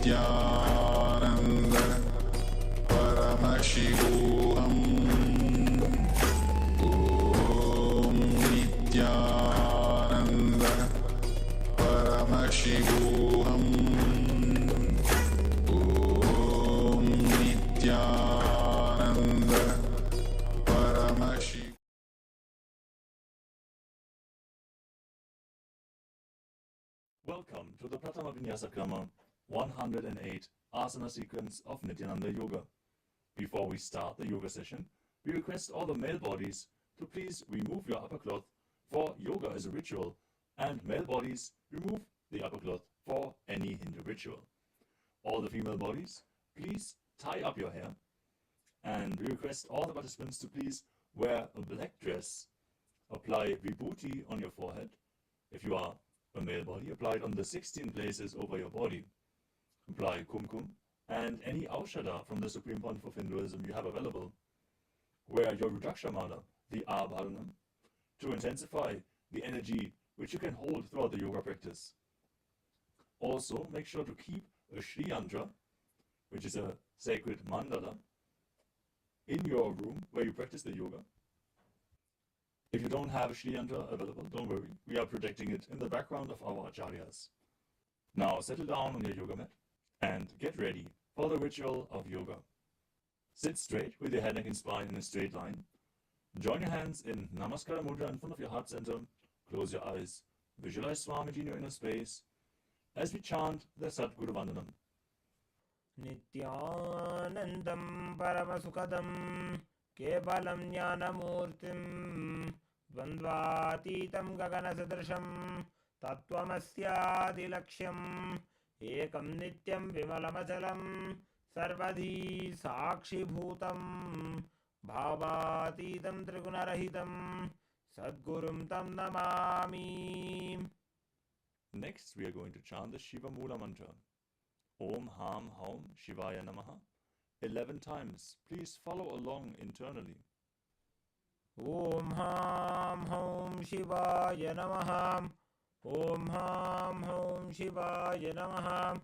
Nityananda Paramashivam Om Nityananda Paramashivam Om Nityananda Paramashivam. Welcome to the Pratama Vinyasa Krama 108 Asana sequence of Nityananda Yoga. Before we start the yoga session, we request all the male bodies to please remove your upper cloth, for yoga is a ritual, and male bodies remove the upper cloth for any Hindu ritual. All the female bodies, please tie up your hair, and we request all the participants to please wear a black dress, apply vibhuti on your forehead. If you are a male body, apply it on the 16 places over your body. Apply kumkum and any aushadha from the Supreme Pontiff of Hinduism you have available. Wear your Rudrakshamala, the Abharanam, to intensify the energy which you can hold throughout the yoga practice. Also, make sure to keep a Shri Yantra, which is a sacred mandala, in your room where you practice the yoga. If you don't have a Shri Yantra available, don't worry, we are protecting it in the background of our acharyas. Now settle down on your yoga mat and get ready for the ritual of yoga. Sit straight with your head, neck and spine in a straight line. Join your hands in Namaskara Mudra in front of your heart center. Close your eyes. Visualize Swamiji in your inner space as we chant the Sadguru Vandanam. Nityanandam Paramasukadam Kevalam Jnanamurtim Dvandvatitam Gaganasadrasham Tattvamasyaadilaksham Ekam Nityam Vimalamachalam Sarvadhi Sakshibhutam Bhavatitam Trigunarahitam Sadgurum Tam Namami. Next, we are going to chant the Shiva Mula mantra. Om Ham Haum Shivaya Namaha 11 times. Please follow along internally. Om Ham Haum Shivaya Namaha. Om Ham Haum Shivaya Namaha.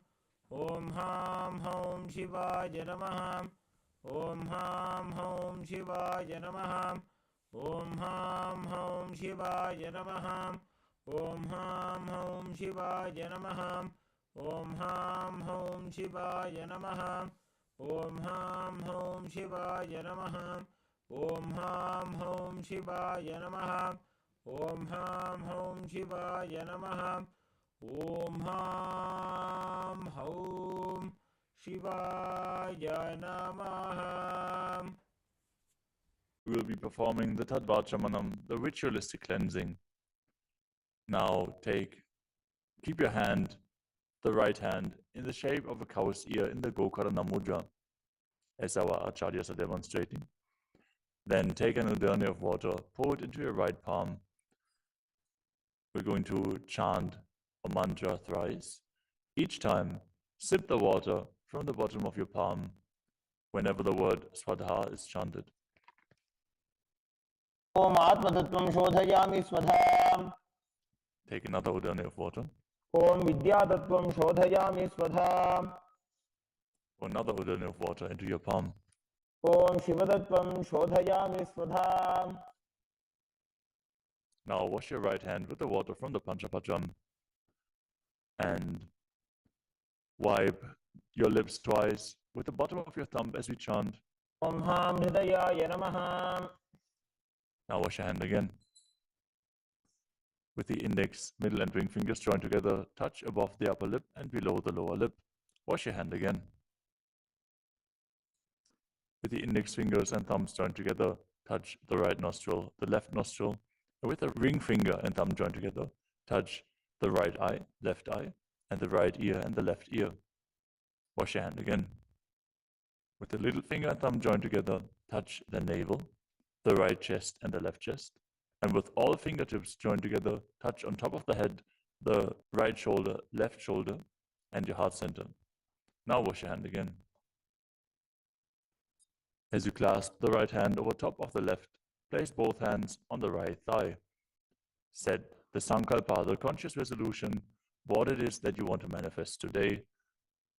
Om Ham Haum Shivaya Namaha. Om Ham Haum Shivaya Namaha. Om Ham Haum Shivaya Namaha. Om Ham Haum Shivaya Namaha. Om Ham Haum Shivaya Namaha. Om Ham Haum Shivaya Namaha. Om Ham Haum Shivaya Namaha. Om Ham Haum Shivaya Namaha. Om Ham Haum Shivaya Namaha. We will be performing the Tadvachamanam, the ritualistic cleansing. Now keep your hand, the right hand, in the shape of a cow's ear in the Gokarana Mudra, as our acharyas are demonstrating. Then take an udani of water, pour it into your right palm. We're going to chant a mantra thrice. Each time, sip the water from the bottom of your palm whenever the word Swadha is chanted. Om Atmatattvam Shodhayami Swadha. Take another udani of water. Om Vidyatattvam Shodhayami Swadha. Another udani of water into your palm. Om Shivatattvam Shodhayami Swadha. Now wash your right hand with the water from the Panchapajam and wipe your lips twice with the bottom of your thumb as we chant. Om Ham Hridayaya Namaha. Now wash your hand again. With the index, middle and ring fingers joined together, touch above the upper lip and below the lower lip. Wash your hand again. With the index fingers and thumbs joined together, touch the right nostril, the left nostril. And with the ring finger and thumb joined together, touch the right eye, left eye, and the right ear and the left ear. Wash your hand again. With the little finger and thumb joined together, touch the navel, the right chest and the left chest. And with all fingertips joined together, touch on top of the head, the right shoulder, left shoulder, and your heart center. Now wash your hand again. As you clasp the right hand over top of the left, place both hands on the right thigh. Set the Sankalpa, the conscious resolution, what it is that you want to manifest today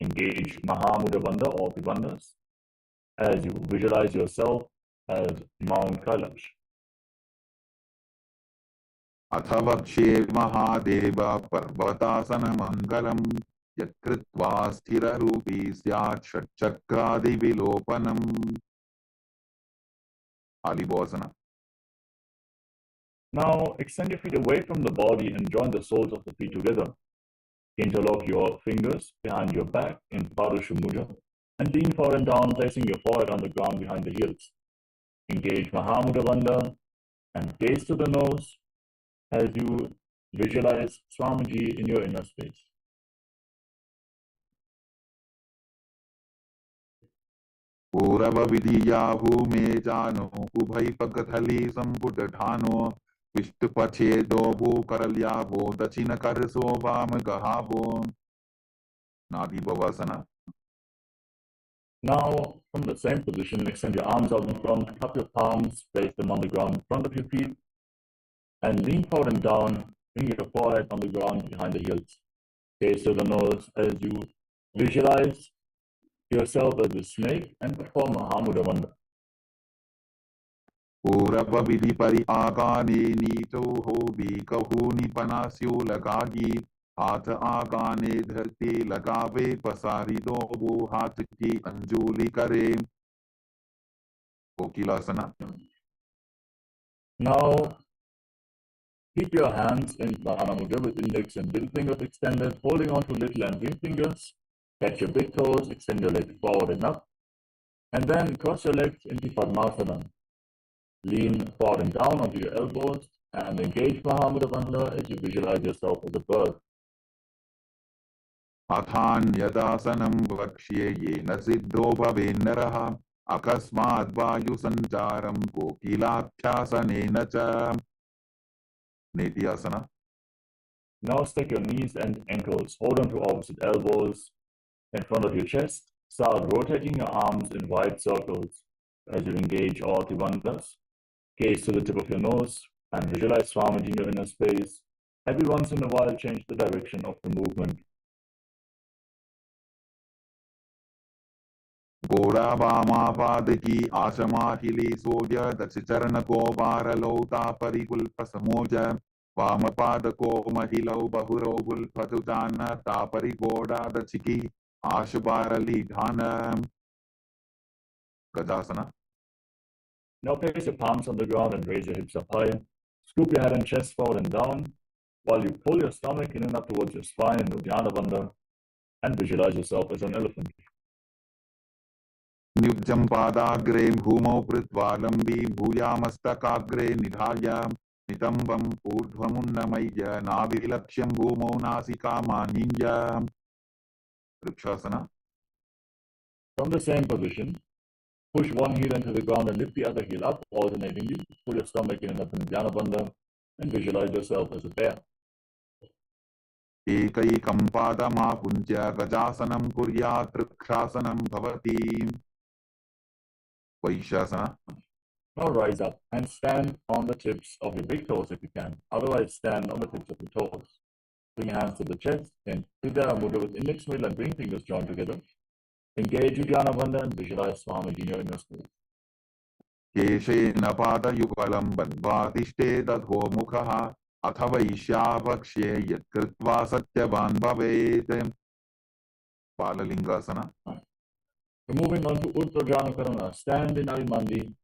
Engage Mahamudra Bandha or the bandhas as you visualize yourself as Mount Kailash. अथवक्षे Mahadev पर्वतासन मंगलम यत्कृत्वा स्थिररूपी स्यात् षट्चक्रादिविलोपनम. Alibhasana. Now extend your feet away from the body and join the soles of the feet together. Interlock your fingers behind your back in Padusha Mudra and lean forward and down, placing your forehead on the ground behind the heels. Engage Mahamudra Bandha and gaze to the nose as you visualize Swamiji in your inner space. पूरव विधिया भूमे जानो उभय पगथली संपुटठानो विष्टुपछेदो भूकरल्याभो दक्षिण करसो वाम गहाभो. Nadi Bhavasana. Now, from the same position, extend your arms out in front, cup your palms, place them on the ground in front of your feet, and lean forward and down, bring your forehead on the ground behind the heels. Gaze to the nose as you visualize yourself as a snake and perform Mahamudra Bandha. पूरव विधि परि आगाने नीचो हो भी कहू निपनास्यो लगागी हाथ आगाने धरती लगावे पसारी दो वो हाथ की अंजुली करे. कोकिलासना. Now, keep your hands in Dharana Mudra with index and middle fingers extended, holding on to little and ring fingers. Catch your big toes, extend your legs forward and up, and then cross your legs into Padmasana. Lean forward and down onto your elbows and engage Mahamudra Bandha as you visualize yourself as a bird. अथान्यदासनं वक्ष्ये येन सिद्धो भवेन्नरः अकस्मात् वायुसञ्चारं कोकिलाख्यासनेन च. Nityasana. Now stack your knees and ankles, hold on to opposite elbows in front of your chest. Start rotating your arms in wide circles as you engage all the bandhas. Gaze to the tip of your nose and visualize Swamiji in your inner space. Every once in a while, change the direction of the movement. घोड़ा वामा पादकी आशमाहिली सोज दक्ष चरण को वारलौता परिकुल्प समोज वाम पाद को महिलौ बहुरो गुल्फतु जान तापरि घोड़ा दक्षिकी आश बारली ढान. Gajasana. Now place your palms on the ground and raise your hips up high. Scoop your head and chest forward and down while you pull your stomach in and up towards your spine in Uddiyana Bandha and visualize yourself as an elephant. Nyujjam padagre bhumau pritva lambi bhuyamastakaagre nidhaya nitambam urdhvamunnamaya navilaksham bhumau nasika maninya. Vrikshasana. From the same position, push one heel into the ground and lift the other heel up alternatingly. Pull your stomach in and up in Uddiyana Bandha and visualize yourself as a bear. एकैकं पादमापुञ्ज्य गजासनं कुर्यात् वृक्षासनं भवति. Vaishasana. Now rise up and stand on the tips of your big toes if you can. Otherwise, stand on the tips of your toes. Bring your hands to the chest and Siddhara Mudra with index, middle and ring fingers joined together. Engage Uddiyana Bandha and visualize Swamiji in your inner space. केशेन पादयुगलं बन्ध्वातिष्ठे दधो मुखः अथ वैश्यावक्ष्ये यत्कृत्वा सत्यवान् भवेत्. Balalingasana. Moving on to Uttajana Karana, stand in Arimandi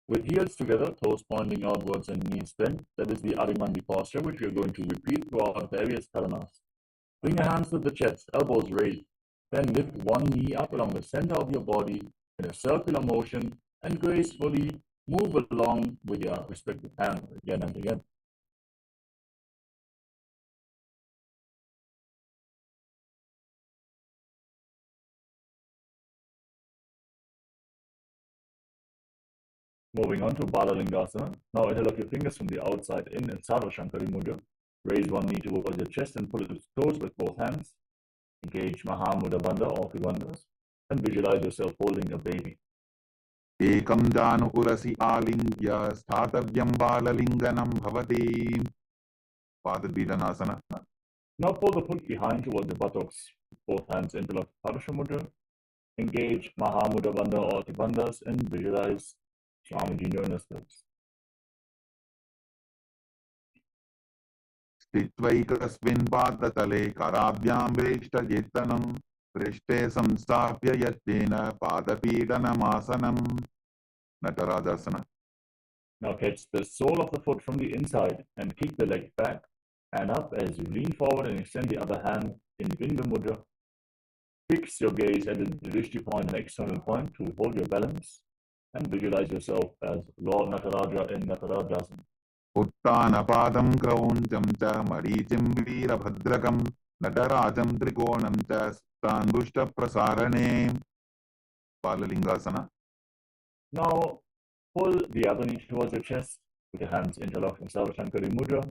with heels together, toes pointing outwards and knees bent. That is the Arimandi posture, which we are going to repeat throughout various Karanas. Bring your hands to the chest, elbows raised. Then lift one knee up along the center of your body in a circular motion and gracefully move along with your respective hands again and again. Moving on to Balalingasana. Now interlock your fingers from the outside in Sarva Shankari Mudra. Raise one knee towards your chest and pull it close with both hands. Engage Mahamudra Bandha, all three bandhas, and visualize yourself holding a baby. Ekam janupurasi alingya statavyam balalinganam bhavati. Padabhidanasana. Now pull the foot behind towards the buttocks. both hands interlock Parasha Mudra. Engage Mahamudra Bandha or Bandhas and visualize Swamiji in your inner space. स्थित्वैकस्मिन् पादतले कराभ्यां वेष्टयेत्तनं पृष्ठे संस्थाप्य यत्तेन पादपीडनमासनं नटराजासना. Now catch the sole of the foot from the inside and kick the leg back and up as you lean forward and extend the other hand in Bindu Mudra. Fix your gaze at the Drishti point and external point to hold your balance and visualize yourself as Lord Nataraja in Natarajasana. उत्तानपादं क्रौञ्चं च मरीचिं वीरभद्रकं नटराजं त्रिकोणं च स्ताङ्गुष्ठप्रसारणे बाललिङ्गासना. Now pull the other knee towards your chest with your hands interlocked in Sarvashankari Mudra.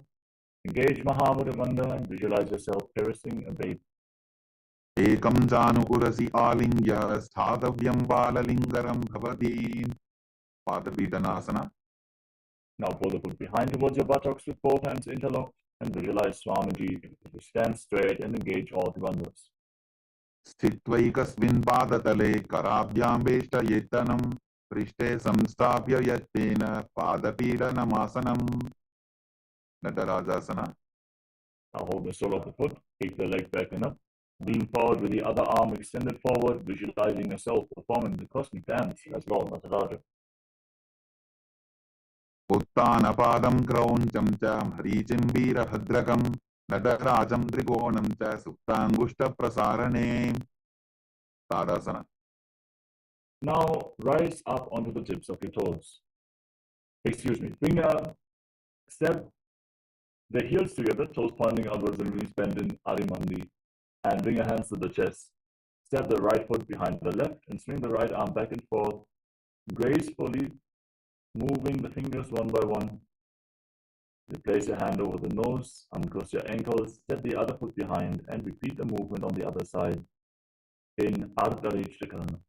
Engage Mahamudra Bandha and visualize yourself caressing a baby. एकं जानुपुरसि आलिङ्ग्य स्थातव्यं बाललिङ्गरं भवति पादपीडनासना. Now pull the foot behind towards your buttocks with both hands interlocked and visualize Swamiji. You stand straight and engage all the bandhas. स्थित्वैकस्मिन् पादतले कराभ्यां वेष्टयेत्तनं पृष्ठे संस्थाप्य यत्तेन पादपीडनमासनं नटराजासना. Now hold the sole of the foot, kick the leg back and up. Lean forward with the other arm extended forward, visualizing yourself performing the cosmic dance as Lord Nataraja. उत्तानपादं क्रौञ्चं च मरीचिं वीरभद्रकं नटराजं त्रिकोणं च सुप्ताङ्गुष्ठप्रसारणे ताडासना. Now rise up onto the tips of your toes. Step the heels together, toes pointing outwards and knees bend in Arimandi, and bring your hands to the chest. Step the right foot behind the left and swing the right arm back and forth, gracefully moving the fingers one by one. You place your hand over the nose, uncross your ankles, step the other foot behind, and repeat the movement on the other side in Ardharich Chakrana.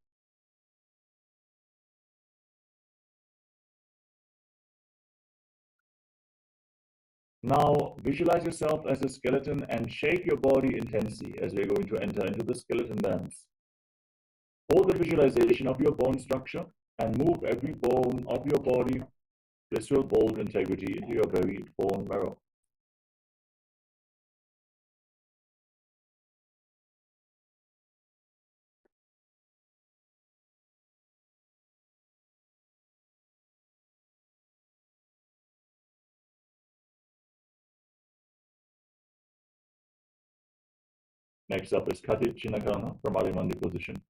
Now visualize yourself as a skeleton and shake your body intensely as we are going to enter into the skeleton dance. Hold the visualization of your bone structure and move every bone of your body, visceral bold integrity into your very bone marrow. Next up is Kati Chinakana from Arimandi position.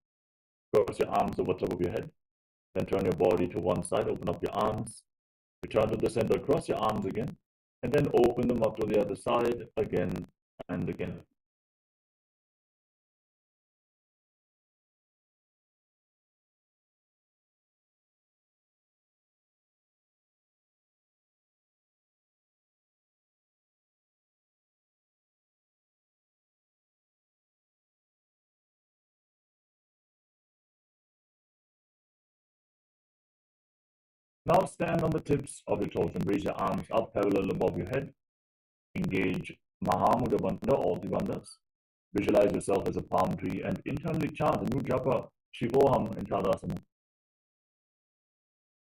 Cross your arms over top of your head. Then turn your body to one side, open up your arms. Return to the center, cross your arms again. And then open them up to the other side again and again. Now stand on the tips of your toes and raise your arms up parallel above your head. Engage Mahamudra Bandha, all the bandhas. Visualize yourself as a palm tree and internally chant the new japa Shivoham in Tadasana.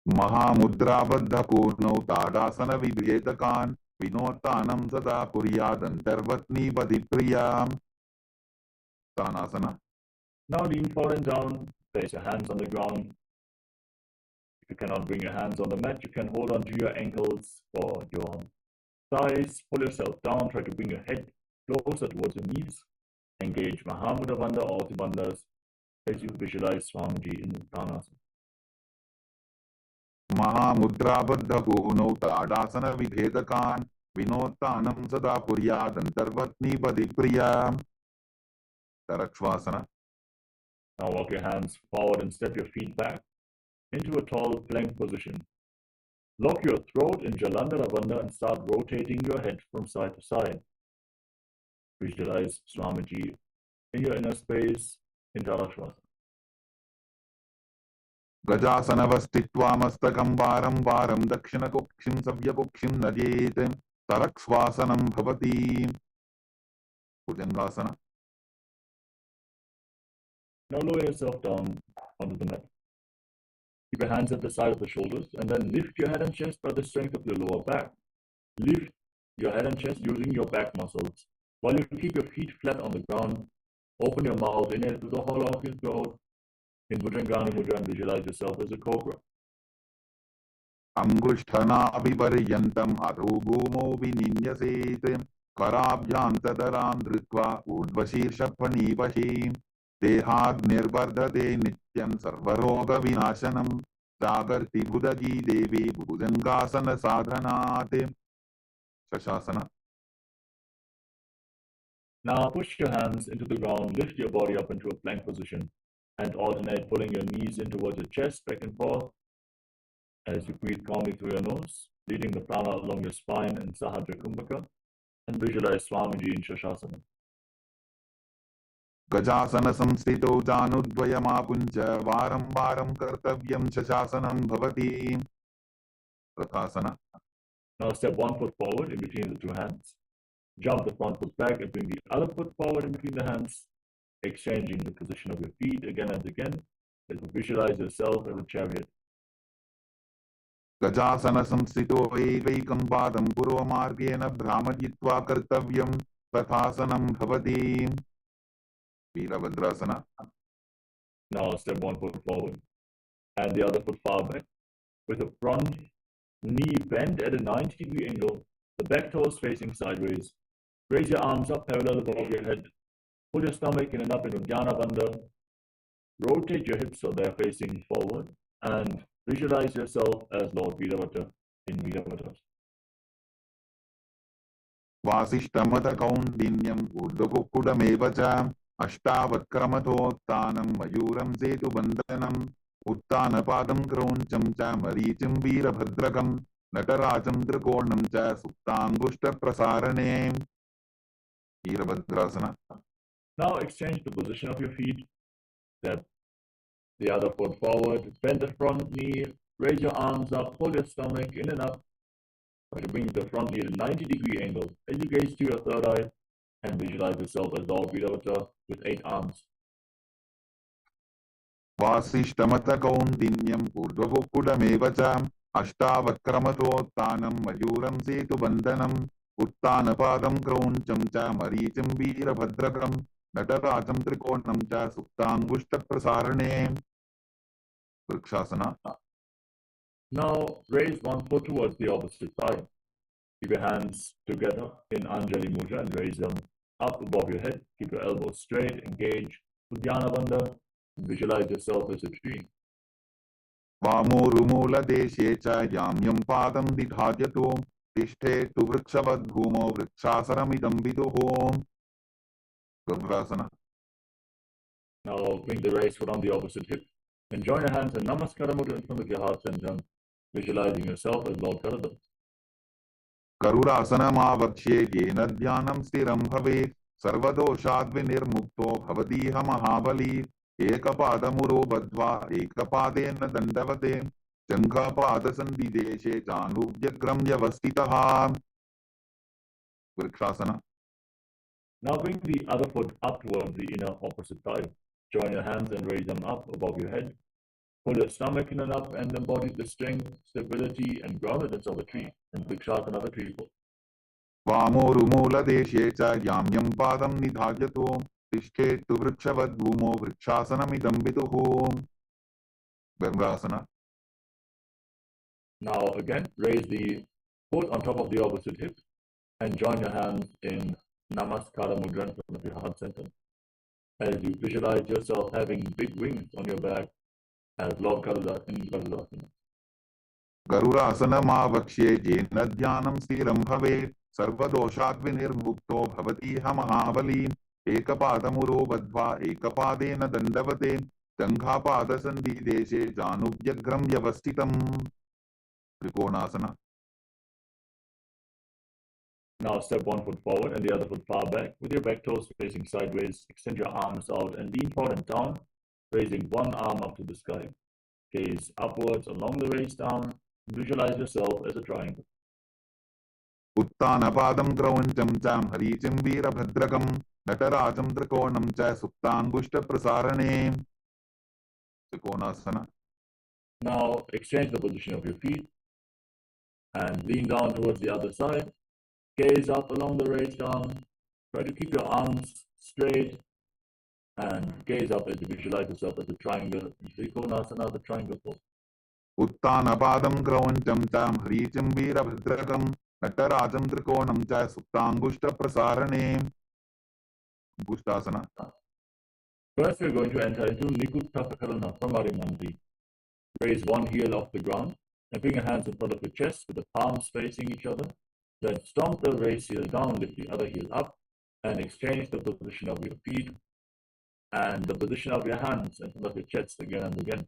महामुद्राबद्ध पूर्णौ tadasana विभेदकान् विनोत्तानं सदा कुर्यादन्तर्वत्नीपति प्रियां तानासना. Now lean forward and down, place your hands on the ground. If you cannot bring your hands on the mat, you can hold on to your ankles or your thighs. Pull yourself down, try to bring your head closer towards your knees. Engage Mahamudra Bandha, all the bandhas, as you visualize Swamiji in Pranasana. महामुद्राबद्ध पूर्णौ tadasana विभेदकान् विनोत्तानं सदा कुर्यादन्तर्वत्नीपति प्रियां तरक्ष्वासना. Now walk your hands forward and step your feet back into a tall plank position. Lock your throat in Jalandhara Bandha and start rotating your head from side to side. Visualize Swamiji in your inner space in Tarashvasa. गजासनवस्थित्वा मस्तकं वारं वारं दक्षिणकुक्षिं सव्यकुक्षिं नजेत् तरक्ष्वासनं भवति भुजङ्गासना. Now lower yourself down onto the mat. Keep your hands at the side of the shoulders and then lift your head and chest by the strength of your lower back. Lift your head and chest using your back muscles. While you keep your feet flat on the ground, open your mouth, inhale through the hollow of your throat. In Bhujangasana Mudra, and visualize yourself as a cobra. Angushthanaभिपर्यन्तम् अधो भूमौ विनिन्यसेत् कराभ्यान्तदरां धृत्वा ऊर्ध्वशीर्षफणीपशीम् देहाग्निर्वर्धते नित्यं सर्वरोगविनाशनं जागर्ति बुधजी देवी भुजङ्गासन साधनात् शशासना. Now push your hands into the ground, lift your body up into a plank position, and alternate pulling your knees in towards your chest, back and forth, as you breathe calmly through your nose, leading the prana along your spine in Sahadra Kumbhaka, and visualize Swamiji in Shashasana. गजासन संस्थितो जानुद्वयमापुञ्ज वारं वारं कर्तव्यं शशासनं भवति प्रथासना. Now step one foot forward in between the two hands. Jump the front foot back and bring the other foot forward in between the hands, exchanging the position of your feet again and again as you visualize yourself as a chariot. गजासन संस्थितो एवैकं पादं पूर्वमार्गेण भ्रामयित्वा कर्तव्यं तथासनं भवति Virabhadrasana. Now step one foot forward and the other foot far back with the front knee bent at a 90-degree angle, the back toes facing sideways. Raise your arms up parallel above your head. Pull your stomach in and up into Dhyana Bandha. Rotate your hips so they are facing forward and visualize yourself as Lord Virabhadra in Virabhadra. वासिष्ठमथ कौण्डिन्यम् ऊर्ध्वकुक्कुटमेव च अष्टावक्रमथोत्थानं मयूरं सेतुबन्धनम् उत्थानपादं क्रौञ्चं च मरीचिं वीरभद्रकं नटराजं त्रिकोणं च सुप्ताङ्गुष्ठप्रसारणे Virabhadrasana. Now exchange the position of your feet. Step the other foot forward, bend the front knee, raise your arms up, pull your stomach in and up. Try to bring the front knee at a 90-degree angle as you gaze to your third eye and visualize yourself as Lord Virabhadra with 8 arms. वासिष्ठमथ कौण्डिन्यम् ऊर्ध्वकुक्कुटमेव च अष्टावक्रमथोत्थानं मयूरं सेतुबन्धनम् उत्थानपादं क्रौञ्चं च मरीचिं वीरभद्रकं नटराजं त्रिकोणं च सुप्ताङ्गुष्ठप्रसारणे vrikshasana. Now raise one foot towards the opposite side. Keep your hands together in Anjali Mudra and raise them up above your head. Keep your elbows straight, engage Uddiyana Bandha. Visualize yourself as a tree. वामोरुमूलदेशे च याम्यं पादं दिधार्यतो तिष्ठेतु वृक्षवद्भूमौ वृक्षासनमिदं विदुः गम्रासना. Now bring the raised foot on the opposite hip and join your hands in Namaskara Mudra in front of your heart center, visualizing yourself as Lord Garuda. गरुडासनमावक्ष्ये येन ध्यानं स्थिरं भवेत् सर्वदोषाद्विनिर्मुक्तो भवतीह महाबली एकपादमुरो बद्ध्वा एकपादेन दण्डवते जङ्घापादसन्धिदेशे चानुव्यग्रं व्यवस्थितः vrikshasana. Now bring the other foot up towards the inner opposite thigh. Join your hands and raise them up above your head. Pull your stomach in and up and embody the strength, stability, and groundedness of a tree. And Vrikshasana, the tree pose. वामोरुमूलदेशे च याम्यं पादं निधार्यतो तिष्ठेतु वृक्षवद्भूमौ वृक्षासनमिदं विदुः गम्रासना. Now again, raise the foot on top of the opposite hip and join your hands in Namaskara Mudra in front of your heart center. As you visualize yourself having big wings on your back as Lord Garuda in Garudasana. गरुडासनमावक्ष्ये येन ध्यानं स्थिरं भवेत् सर्वदोषाद्विनिर्मुक्तो भवतीह महाबली एकपादमुरो बद्ध्वा एकपादेन दण्डवते जङ्घापादसन्धिदेशे जानुव्यग्रं व्यवस्थितं त्रिकोणासना. Now step one foot forward and the other foot far back with your back toes facing sideways. Extend your arms out and lean forward and down, raising one arm up to the sky. Gaze upwards along the raised arm. Visualize yourself as a triangle. उत्तानपादं क्रौञ्चं च हरीचिं वीरभद्रकं नटराजं त्रिकोणं च सुप्ताङ्गुष्ठप्रसारणे त्रिकोणासना. Now exchange the position of your feet and lean down towards the other side. Gaze up along the raised arm. Try to keep your arms straight and gaze up as you visualize yourself as a triangle. Trikonasana, the triangle pose. उत्तानपादं क्रौञ्चं च हरीचिं वीरभद्रकं नटराजं त्रिकोणं च सुप्ताङ्गुष्ठप्रसारणे अंगुष्ठासना. First, we're going to enter into Nikutta Samadhi. Raise one heel off the ground and bring your hands in front of your chest with the palms facing each other. Then stomp the raised heel down, lift the other heel up, and exchange the position of your feet and the position of your hands in front of your chest again and again.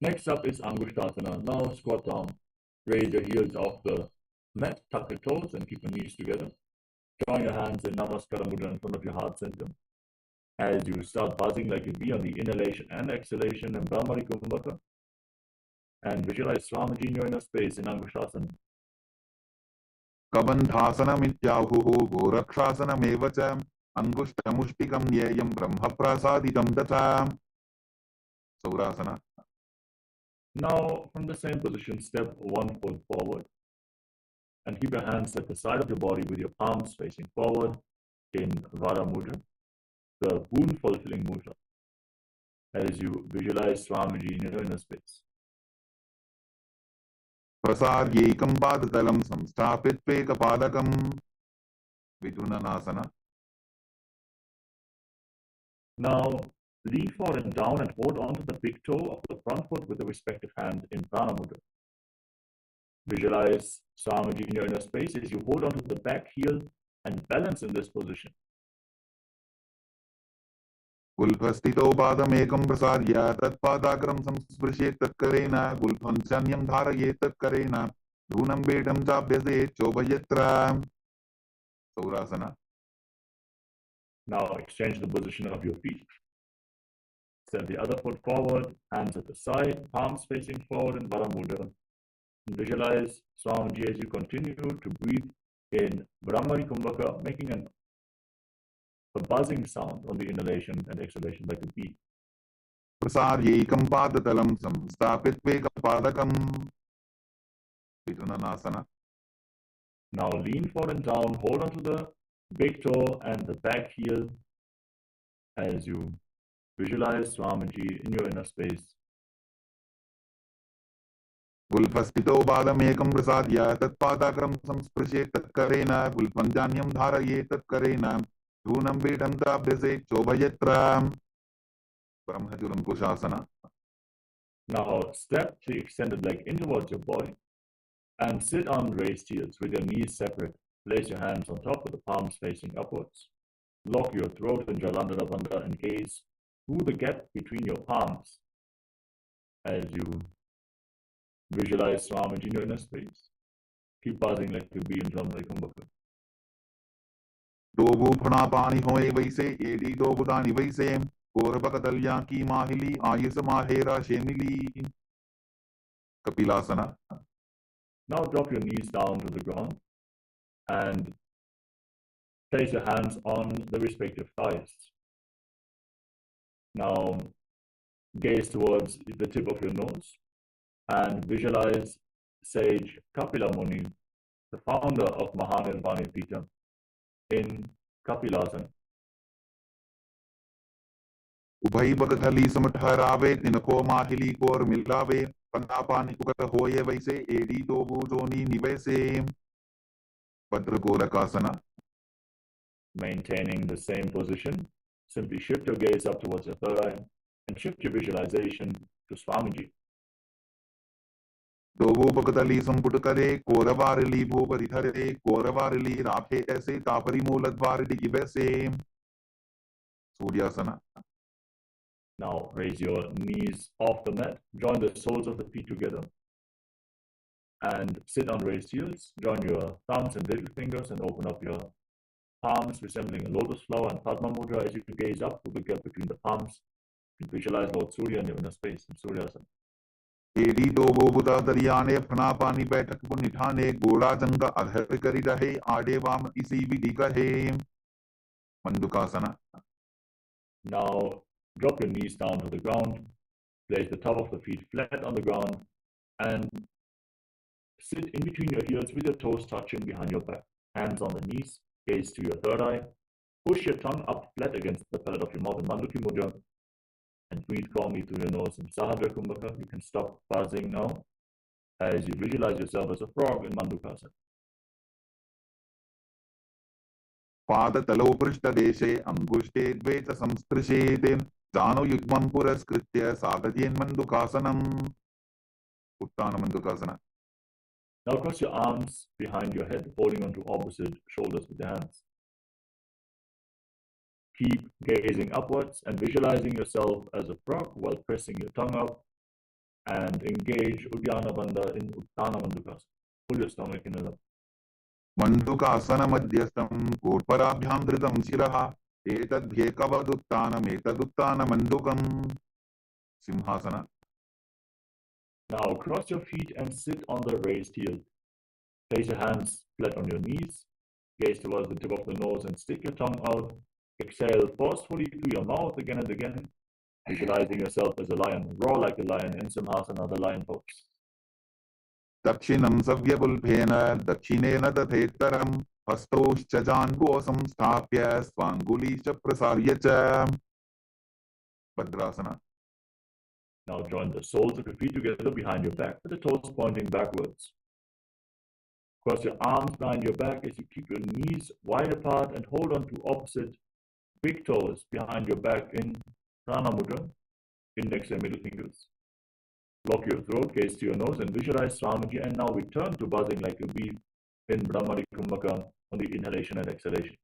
Next up is Angushtasana. Now squat down. Raise your heels off the mat, tuck your toes, and keep your knees together. Join your hands in Namaskara Mudra in front of your heart center. As you start buzzing like a bee on the inhalation and exhalation in Brahmari Kumbhaka, and visualize Swamiji in your inner space in Angushtasana. कबन्धासनमित्याहुः गोरक्षासनमेव च अंगुष्ठमुष्टिकं ध्येयं ब्रह्मप्रसादितं तथा. Saurasana. Now, from the same position, step 1 foot forward and keep your hands at the side of your body with your palms facing forward in Vara Mudra, the wound fulfilling mudra, as you visualize Swamiji in your inner space. प्रसार्यैकं पादतलं संस्थापित्वेकपादकं विदुननासना. Now, lean forward and down and hold onto the big toe of the front foot with the respective hand in Prana Mudra. Visualize Swamiji in your inner space as you hold onto the back heel and balance in this position. गुल्फस्थितो पादमेकं प्रसार्य तत्पादाग्रं संस्पृशेत् तत्करेण गुल्फं चान्यं धारयेत् तत्करेण धूनं बेढं चाभ्यसेत् चोभयत्र. Saurasana. Now exchange the position of your feet. Step the other foot forward, hands at the side, palms facing forward in Vara Mudra. Visualize Swamiji as you continue to breathe in Brahmari Kumbhaka, making a buzzing sound on the inhalation and exhalation like a bee. प्रसार्यैकं पादतलं संस्थापित्वेकपादकं विदुननासना. Now lean forward and down, hold onto the big toe and the back heel as you visualize Swamiji in your inner space. गुल्फस्थितो पादमेकं प्रसार्य तत्पादाग्रं संस्पृशेत् तत्करेण गुल्फं जान्यं धारयेत् तत्करेण धूनं बेढं चाभ्यसेत् चोभयत्र. Brahmajulamkushasana. Now step the extended leg in towards your body and sit on raised heels with your knees separate. Place your hands on top with the palms facing upwards. Lock your throat in Jalandhara Bandha and gaze through the gap between your palms as you visualize Swamiji in your inner space. Keep buzzing like a bee in Brahmari Kumbhaka. Dobu phana hoye vaise edi dobu dani vaise korabakatalya ki mahili ayasa mahera shemili. Kapilasana. Now drop your knees down to the ground and place your hands on the respective thighs. Now gaze towards the tip of your nose and visualize sage Kapila Muni, the founder of Mahanirvani Pita, in Kapilasana. Ubhai bagathali samtharaave tinako mahili kor milave panapani kukat hoye vaise edi dobu doni nivaise. Padragorakasana. Maintaining the same position, simply shift your gaze up towards your third eye and shift your visualization to Swamiji. Dobu bagathali samputkare koravarili bhogarithare koravarili raphe aise tapari mooladvarili givaise. Suryasana. Now raise your knees off the mat, join the soles of the feet together and sit on raised heels. Join your thumbs and little fingers and open up your palms resembling a lotus flower and Padma Mudra. As you gaze up to the gap between the palms, you visualize Lord Surya in your inner space in Suryasana. एडी दो बोबुदा दरियाने फना पानी बैठक को निठाने गोला जंगा अधर करी रहे आडे वाम इसी विधि कहे मंडुकासना. Now drop your knees down to the ground, place the top of the feet flat on the ground, and sit in between your heels with your toes touching behind your back. Hands on the knees, gaze to your third eye, push your tongue up flat against the palate of your mouth in Manduki Mudra, and breathe calmly through your nose in Sahadra Kumbhaka. You can stop buzzing now as you visualize yourself as a frog in Mandukasana. पादतलो पृष्ठदेशे अंगुष्टे द्वे च संस्पृशेत् जानुयुग्मं पुरस्कृत्य सागजेन्मन्दुकासनम्. उत्तानमन्दुकासना. Now cross your arms behind your head, holding onto opposite shoulders with your hands. Keep gazing upwards and visualizing yourself as a frog while pressing your tongue out, and engage Uddiyana Bandha in Uttana Mandukasana. Pull your stomach in and up. मंडुकासन मध्यस्थं कोटपराभ्यां धृतं शिरः एतद्ध्येकवदुत्तानमेतदुत्तान मंडुकं. सिंहासना. Now cross your feet and sit on the raised heel. Place your hands flat on your knees. Gaze towards the tip of the nose and stick your tongue out. Exhale forcefully through your mouth again and again, visualizing yourself as a lion. Roar like a lion in Simhasana, the lion pose. दक्षिणं सव्यगुल्फेन दक्षिणेन तथेत्तरं हस्तौश्च जान्घो संस्थाप्य स्वाङ्गुलीश्च प्रसार्य च. भद्रासना. Now join the soles of your feet together behind your back with the toes pointing backwards. Cross your arms behind your back as you keep your knees wide apart and hold on to opposite big toes behind your back in Prana Mudra, index and middle fingers. Lock your throat, gaze to your nose, and visualize Swamiji. And now return to buzzing like a bee in Brahmari Kumbhaka on the inhalation and exhalation.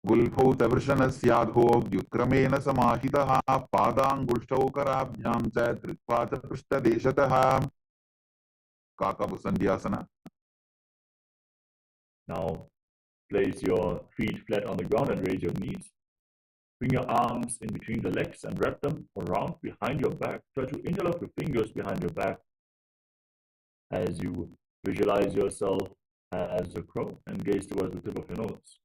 गुल्फौतवृषणस्याधो व्युत्क्रमेण समाहितः पादाङ्गुष्ठौ कराभ्यां च धृत्वा च पृष्ठदेशतः. काकभुसन्ध्यासना. Now place your feet flat on the ground and raise your knees. Bring your arms in between the legs and wrap them around behind your back. Try to interlock your fingers behind your back as you visualize yourself as a crow and gaze towards the tip of your nose.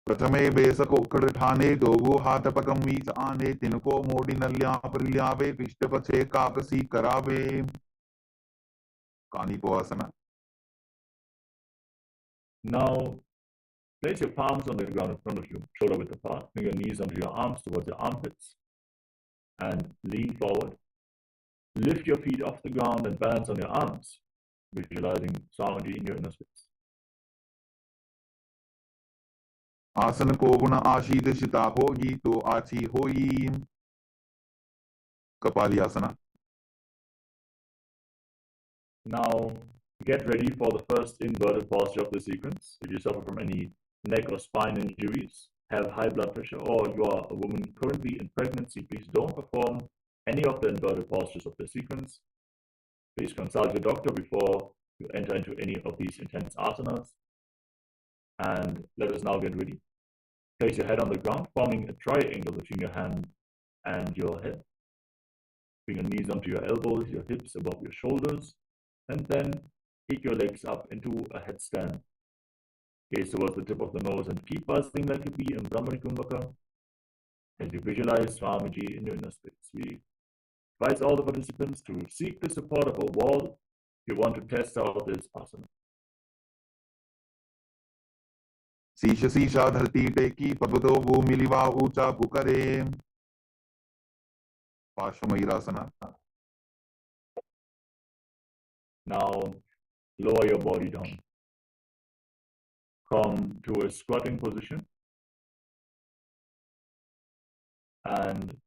प्रथमे बेसको कड़ठाने Dogu हाथपकं वीच आने तिनको मोडिनल्या परिल्यावे पिष्टपथे काकसी करावे. कानिपोआसना. Now place your palms on the ground in front of you, shoulder width apart. Bring your knees onto your arms towards your armpits and lean forward. Lift your feet off the ground and balance on your arms, visualizing Swamiji in your inner space. आसन को गुण आशीर्षिता होगी तो आची होई. कपालियासना. Now get ready for the first inverted posture of the sequence. If you suffer from any neck or spine injuries, have high blood pressure, or you are a woman currently in pregnancy, please don't perform any of the inverted postures of the sequence. Please consult your doctor before you enter into any of these intense asanas. And let us now get ready. Place your head on the ground, forming a triangle between your hand and your head. Bring your knees onto your elbows, your hips above your shoulders, and then kick your legs up into a headstand. Gaze towards the tip of the nose and keep buzzing like a bee in Brahmari Kumbhaka as you visualize Swamiji in your inner space. We advise all the participants to seek the support of a wall if you want to test out this asana. शीश शीशा धरती टेकी पबतो भूमिलिवा ऊंचा पुकरे. पार्श्वमयूरासना. Now lower your body down. Come to a squatting position and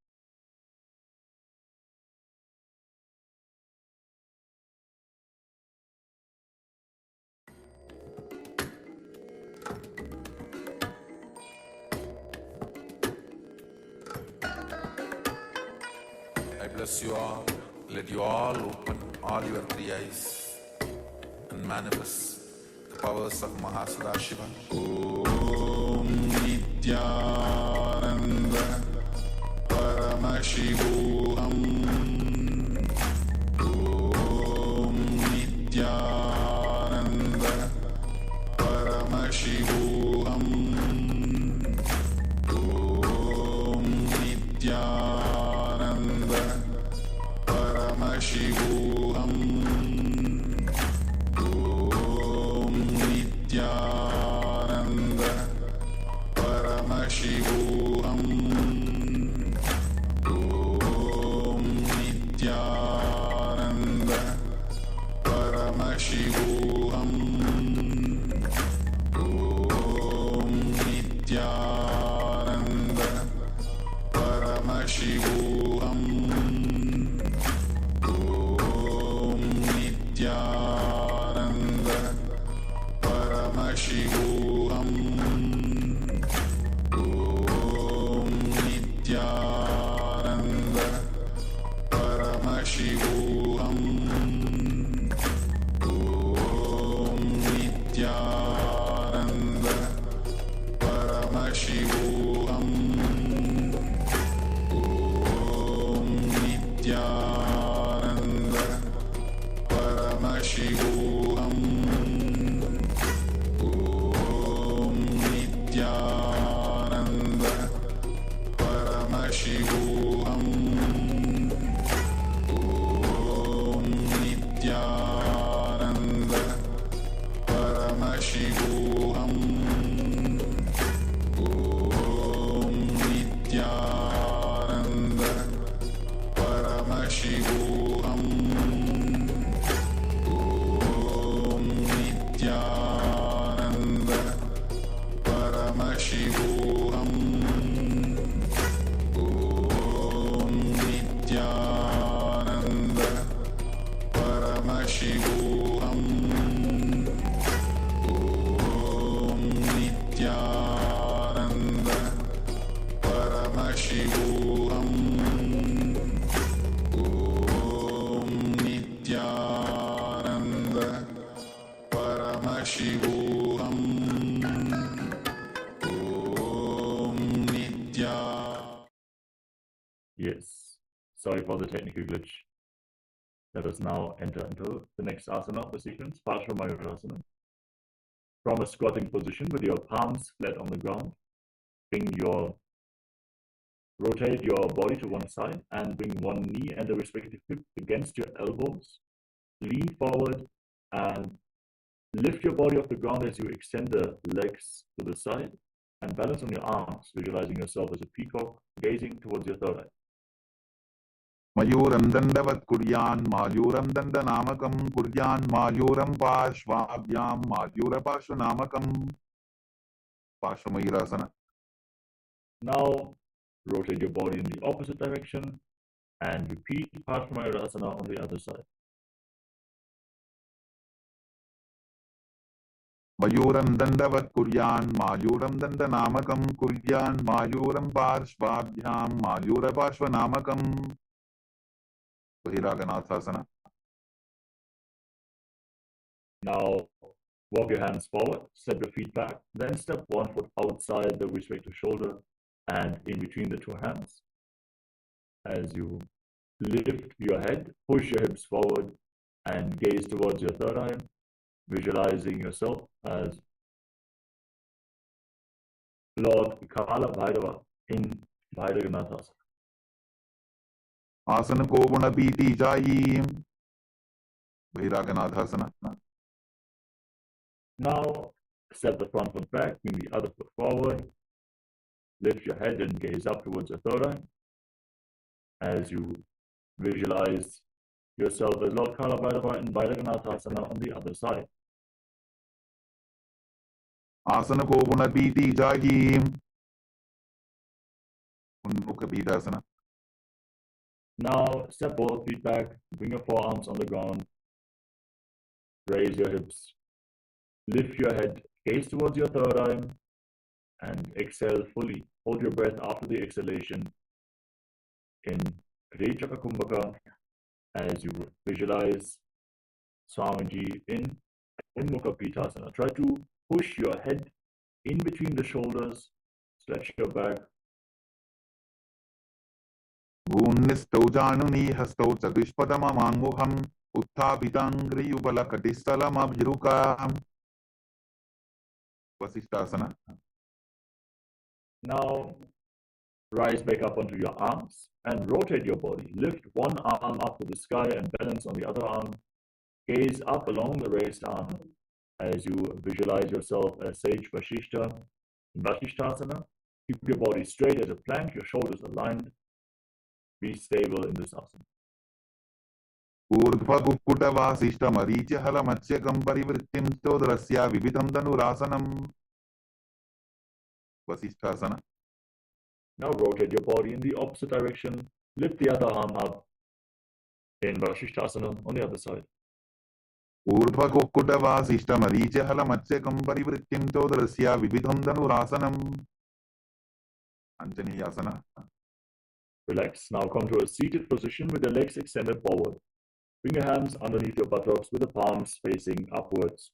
I bless you all. Let you all open all your three eyes and manifest the powers of Mahasudashiva. Om Nityananda Paramashivam. Om Nityananda Paramashivam. Om Nityananda Paramashivam. Om Nityananda Paramashivam. Om Nityananda Paramashivam. Om Nityananda Paramashivam. Om Nityananda Paramashivam. Om Nityananda Paramashivam. Om Nityananda Paramashivam. Om Nityananda Paramashivam. Om Nityananda Paramashivam. Om Nityananda Paramashivam. Om Nityananda Paramashivam. Om Nityananda Paramashivam. Om Nityananda Paramashivam. Om Nityananda Paramashivam. Om Nityananda Paramashivam. Om Nitya. Yes, sorry for the technical glitch. Let us now enter into the next asana of the sequence, Paramashiva. From a squatting position with your palms flat on the ground, rotate your body to one side and bring one knee and the respective hip against your elbows. Lean forward and lift your body off the ground as you extend the legs to the side and balance on your arms, visualizing yourself as a peacock gazing towards your third eye. Mayuram dandavat kuryan mayuram dandanamakam kuryan mayuram pashvabhyam mayura pashvanamakam. Pashvamayurasana. Now rotate your body in the opposite direction and repeat Paramashiva on the other side. Mayuram dandavat kuryan mayuram dandanamakam kuryan mayuram pashvabhyam mayura pashvanamakam. Bahiraganathasana. Now walk your hands forward, step your feet back, then step 1 foot outside the respective shoulder and in between the two hands. As you lift your head, push your hips forward and gaze towards your third eye, visualizing yourself as Lord Kala Bhairava in Bhairaganathasana. Asana ko gunapiti jayi. Bahiraganathasana. Now step the front foot back, bring the other foot forward, lift your head and gaze up towards your third eye as you visualize yourself as Lord Kala Bhairava in Bhairaganathasana on the other side. Asana ko gunapiti jayi. Unmukhabhidasana. Now step both feet back, bring your forearms on the ground, raise your hips, lift your head, gaze towards your third eye, and exhale fully. Hold your breath after the exhalation in Rechaka Kumbhaka as you visualize Swamiji in Mukha Pitasana. Try to push your head in between the shoulders, stretch your back. Gunnistau januni hastau chatushpadamamangmuham utthapitanghri upalakatistalamabhirukam. Vasishthasana. Now rise back up onto your arms and rotate your body. Lift one arm up to the sky and balance on the other arm. Gaze up along the raised arm as you visualize yourself as Sage Vasishta in Vasishthasana. Keep your body straight as a plank, your shoulders aligned. Be stable in this asana. Urdhva kukkuta vasishta maricha hala matsyakam parivrittim stodrasya vividham dhanurasanam. Vasishthasana. Now rotate your body in the opposite direction. Lift the other arm up in Vasishthasana on the other side. Urdhva kukkuta vasishta maricha hala matsyakam parivrittim stodrasya vividham dhanurasanam. Anjaneyasana. Relax. Now come to a seated position with your legs extended forward. Bring your hands underneath your buttocks with the palms facing upwards.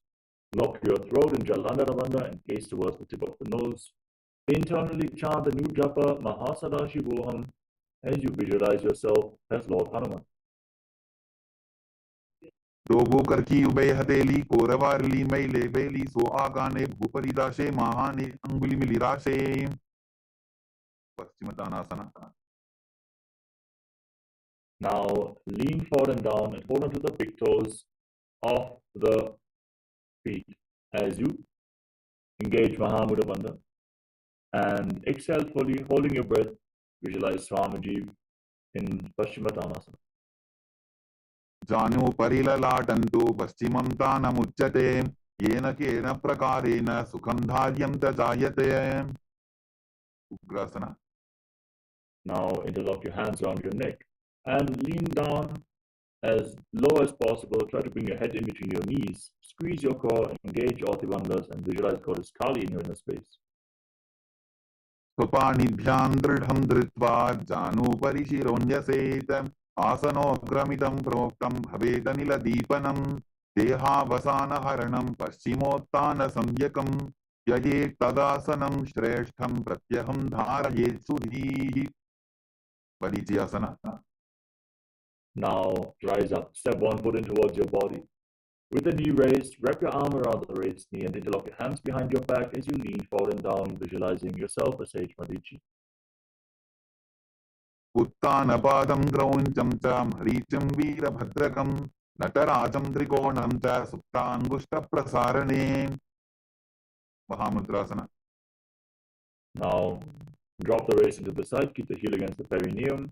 Lock your throat in Jalandhara Bandha and gaze towards the tip of the nose. Internally chant the new japa Mahasada Shivoham as you visualize yourself as Lord Hanuman. Dobu karki ubay hateli koravarli maile veli so agane bhuparidashe mahane anguli milirashe. Paschimottanasana. Now lean forward and down and hold onto the big toes of the feet as you engage Mahamudra Bandha. And exhale fully, holding your breath. Visualize Swamiji in Paschimottanasana. Janu parilalatantu paschimam tanamuchyate yena kena prakarena sukham dharyam tajayate. Ugrasana. Now interlock your hands around your neck and lean down as low as possible. Try to bring your head in between your knees. Squeeze your core, engage all the bandhas, and visualize Goddess Kali in your inner space. Swapanibhyam dridham dritva janu parishironyaset asano gramitam proktam bhavedanila deepanam deha vasana haranam paschimottana samyakam yaye tadasanam shreshtham pratyaham dharayet sudhihi. Parichayasana. Now rise up. Step one foot in towards your body. With the knee raised, wrap your arm around the raised knee and interlock your hands behind your back as you lean forward and down, visualizing yourself as Sage Marichi. Uttanapadam grauncham cha maricham veerabhadrakam natarajam trikonam cha suptangushta prasarane. Mahamudrasana. Now drop the waist into the side, keep the heel against the perineum.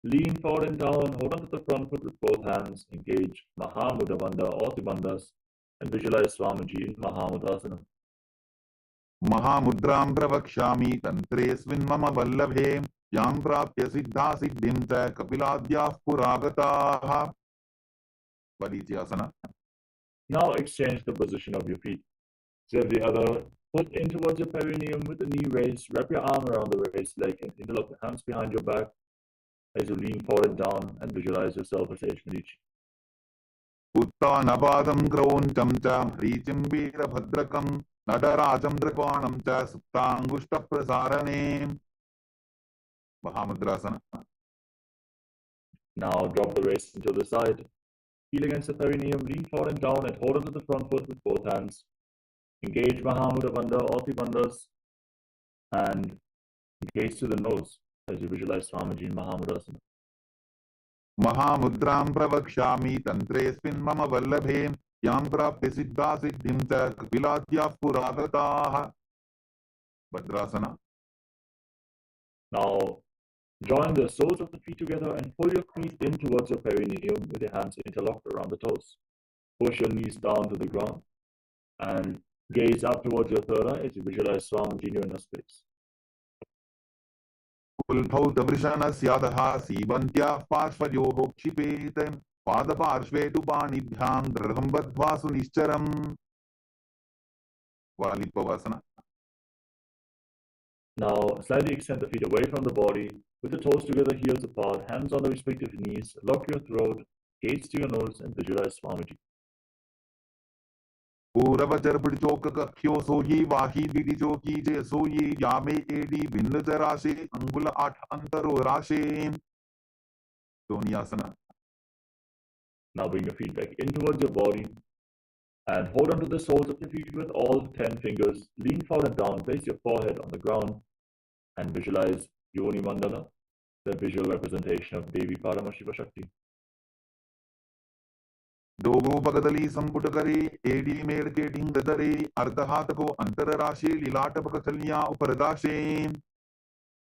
Lean forward and down, hold onto the front foot with both hands, engage Mahamudra Bandha or the bandhas, and visualize Swamiji in Mahamudrasana. Mahamudram pravakshami tantresvin mama vallabhe yam prapya siddha siddhim cha kapiladyah puragataha. Parichayasana. Now exchange the position of your feet. Step the other foot in towards your perineum with the knee raised. Wrap your arm around the raised leg and interlock the hands behind your back as you lean forward and down and visualize yourself as Sage Marichi. Uttanapadam grauncham cha maricham veerabhadrakam nadarajam trikonam cha suptangushta prasarane. Mahamudrasana. Now drop the waist into the side. Heel against the perineum, lean forward and down and hold onto the front foot with both hands. Engage Mahamudra Bandha or the bandhas and gaze to the nose as you visualize Swamiji in Mahamudrasana. Mahamudram pravakshami tantresvin mama vallabhe yam prapya siddha siddhim cha kapiladyah puragataha. Bhadrasana. Now join the soles of the feet together and pull your feet in towards your perineum with your hands interlocked around the toes. Push your knees down to the ground and gaze up towards your third eye as you visualize Swamiji in your inner space. Kulbhau davrishana syadaha sibantyah parshvayoho kshipet padaparshve tu panibhyam dridham badhva sunischaram. Valipavasana. Now slightly extend the feet away from the body with the toes together, heels apart, hands on the respective knees. Lock your throat, gaze to your nose and visualize Swamiji. पूर्वचर पिड़चोक कख्यो सोई वाही दिडिचो की जे सोई यामे AD भिन्न जराशे अंगुल 8 अंतरो राशे. Donyasana. Now bring your feet back in towards your body and hold on to the soles of your feet with all 10 fingers. Lean forward down, place your forehead on the ground and visualize Yoni Mandala, the visual representation of Devi Paramashiva Shakti. दोगो पगदली संपुट करे AD मेड़ के ढिंग दरे अर्ध हाथ को अंतर राशि लीलाट पकचलिया उपरदाशे.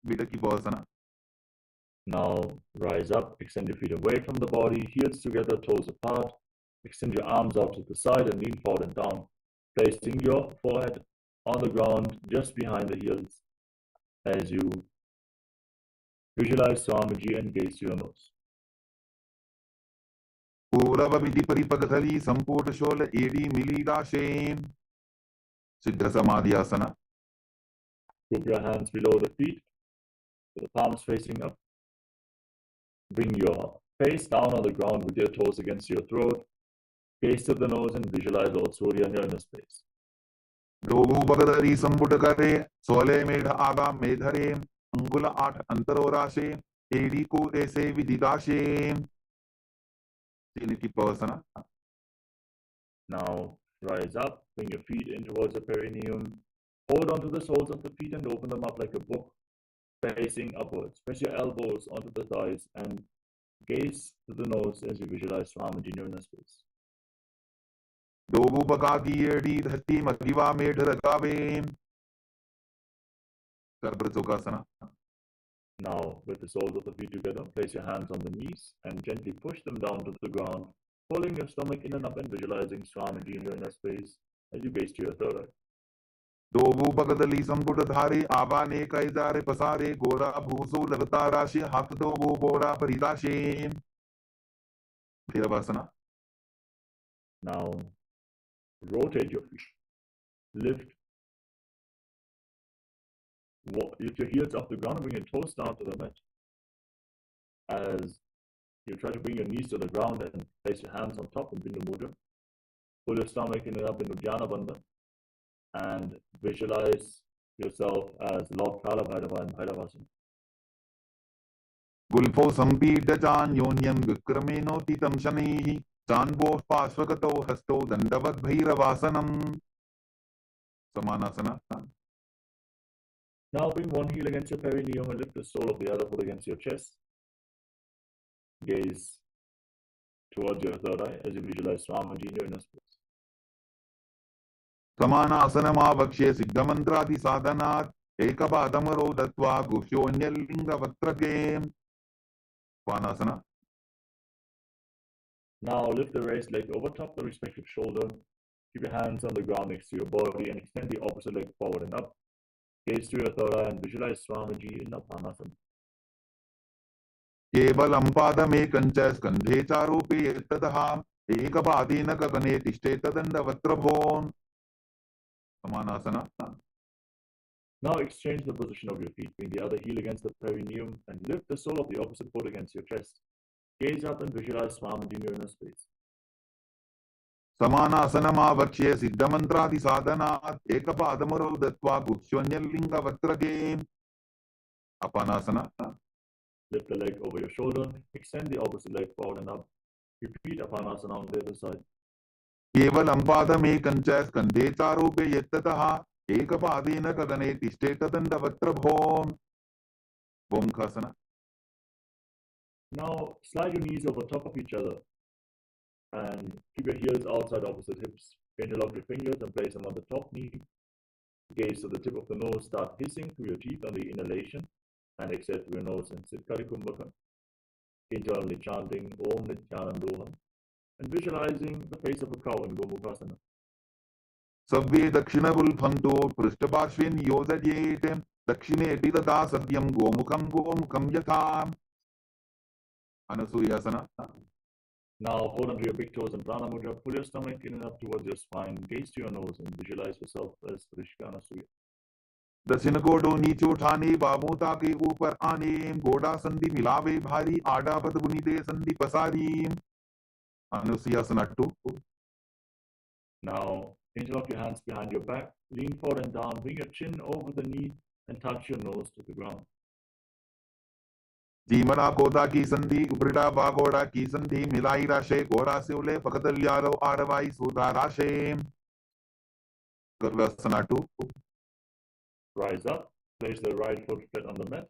Vidaki Bhavasana. Now rise up, extend your feet away from the body, heels together, toes apart. Extend your arms out to the side and lean forward and down, placing your forehead on the ground just behind the heels as you visualize Swamiji and gaze to your nose. पूरव विधि परिपगथली संपुट शोल एडी मिली राशे. सिद्ध समाधि आसना. Put your hands below the feet, with the palms facing up. Bring your face down on the ground with your toes against your throat. Gaze to the nose and visualize Lord Surya in your inner space. दोगो पगदली संपुट करे 16 मेढ़ आगा मेधरे अंगुल 8 अंतरो राशे AD को ऐसे विदिदाशे. Trinity Bhavasana. Now rise up, bring your feet in towards the perineum. Hold on to the soles of the feet and open them up like a book, facing upwards. Press your elbows onto the thighs and gaze to the nose as you visualize Swamiji in your inner space. दोगो पका की AD धरती मदिवा मेढ़ रकावे. Sarbrajokasana. Now, with the soles of the feet together, place your hands on the knees and gently push them down to the ground, pulling your stomach in and up and visualizing Swamiji in your inner space as you gaze to your third eye. दोगो पगदली संपुट धारे आवाने कैजारे पसारे गोरा भूसो लगता राशि हाथ दोगो गोरा परिदाशे. Virabhasana. Now, rotate your feet. Lift your heels off the ground and bring your toes down to the mat. As you try to bring your knees to the ground and place your hands on top in Bindu Mudra, pull your stomach in and up into Dhyana Bandha and visualize yourself as Lord Kala Bhairava in Bhairavasana. गुल्फो संपीड चान्योन्यं विक्रमेणोतितं शनैः चान्वो पार्श्वगतो हस्तो दंडवत् भैरवासनम्. Samanasana. Now bring one heel against your perineum and lift the sole of the other foot against your chest. Gaze towards your third eye as you visualize Swamiji in your inner space. समानासनमावक्ष्ये सिद्धमन्त्रादि साधनात् एकपादमरो दत्वा गुह्योऽन्यलिङ्गवक्त्रके. Panasana. Now lift the raised leg over top the respective shoulder. Keep your hands on the ground next to your body and extend the opposite leg forward and up. Gaze to your third eye and visualize Swamiji in Panasana. केवलं पादमेकं च स्कन्धे चारोपे ततः एकपादेन गगने तिष्ठेत दण्डवक्त्रभो. Samanasana. Now exchange the position of your feet. Bring the other heel against the perineum and lift the sole of the opposite foot against your chest. Gaze up and visualize Swamiji in your inner space. समानासनमावक्ष्ये सिद्धमन्त्रादि साधनात् एकपादमरो दत्वा गुह्योऽन्यलिङ्गवक्त्रके. Apanasana. Lift the leg over your shoulder. Extend the opposite leg forward and up. Repeat Apanasana on the other side. केवलं पादमेकं च स्कन्धे चारोपे यत्ततः एकपादेन गगने तिष्ठेत दण्डवक्त्रभो. Omkasana. Now slide your knees over top of each other and keep your heels outside opposite hips. Interlock your fingers and place them on the top knee. Gaze to the tip of the nose. Start hissing through your teeth on the inhalation and exhale through your nose and sit Karikumbhaka. Internally chanting Om Nithyanandoham and visualizing the face of a cow in Gomukhasana. Sabbe dakshinagulphanto prishtabhashvin yojadyet dakshine vidata sadyam gomukham yatha. Anasuyasana. Now hold on to your big toes and prana mudra. Pull your stomach in and up towards your spine. Gaze to your nose and visualize yourself as Rishika Anasuya. दक्षिण गोडो नीचे उठाने बाबूता के ऊपर आने गोडा संधि मिलावे भारी आडा पद बुनीते संधि पसारी. Anusuyasana 2. Now Interlock your hands behind your back, lean forward and down, bring your chin over the knee and touch your nose to the ground. जीमरा कोदा की संधि उपरिटा बागोड़ा की संधि मिलाई राशे गोरा से उले पकतल्यारो आरवाई सुधा राशे Gurvasana 2. Rise up, place the right foot flat on the mat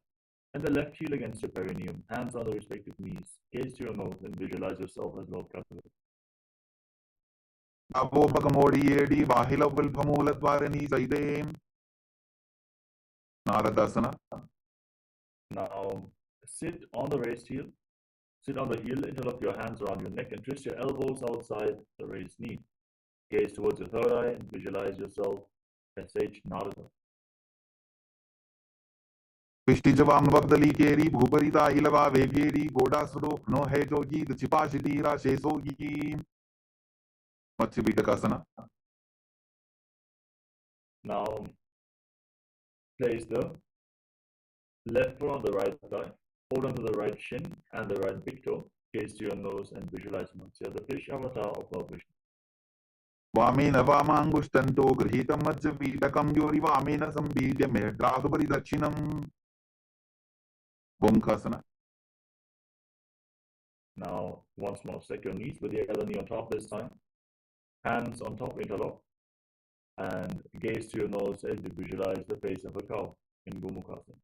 and the left heel against your perineum, hands on the respective knees, gaze to your nose and visualize yourself as Lord Bhagavan. Avo Bagamodi Edi Bahila Vilpamulatvarani Saidem Naradasana. Now sit on the raised heel. Sit on the heel, interlock your hands around your neck and twist your elbows outside the raised knee. Gaze towards your third eye and visualize yourself as Sage Narada. Pishtijavam Vagdali Keri Bhuparita Ilava Vegeri Goda Sudok no Hejogi the Chipashitira Shesogi Matsibhitakasana. Now place the left foot on the right thigh. Hold on to the right shin and the right big toe. Gaze to your nose and visualize Matsya, the fish avatar of Lord Vishnu. Vamena Vamangustanto Grihitam Matsibhitakam Yori Vamena Sambhidya Medradupari Dakshinam Bhumkasana. Now once more, stack your knees with the other knee on top this time. Hands on top, interlock. And gaze to your nose as you visualize the face of a cow in Gomukhasana.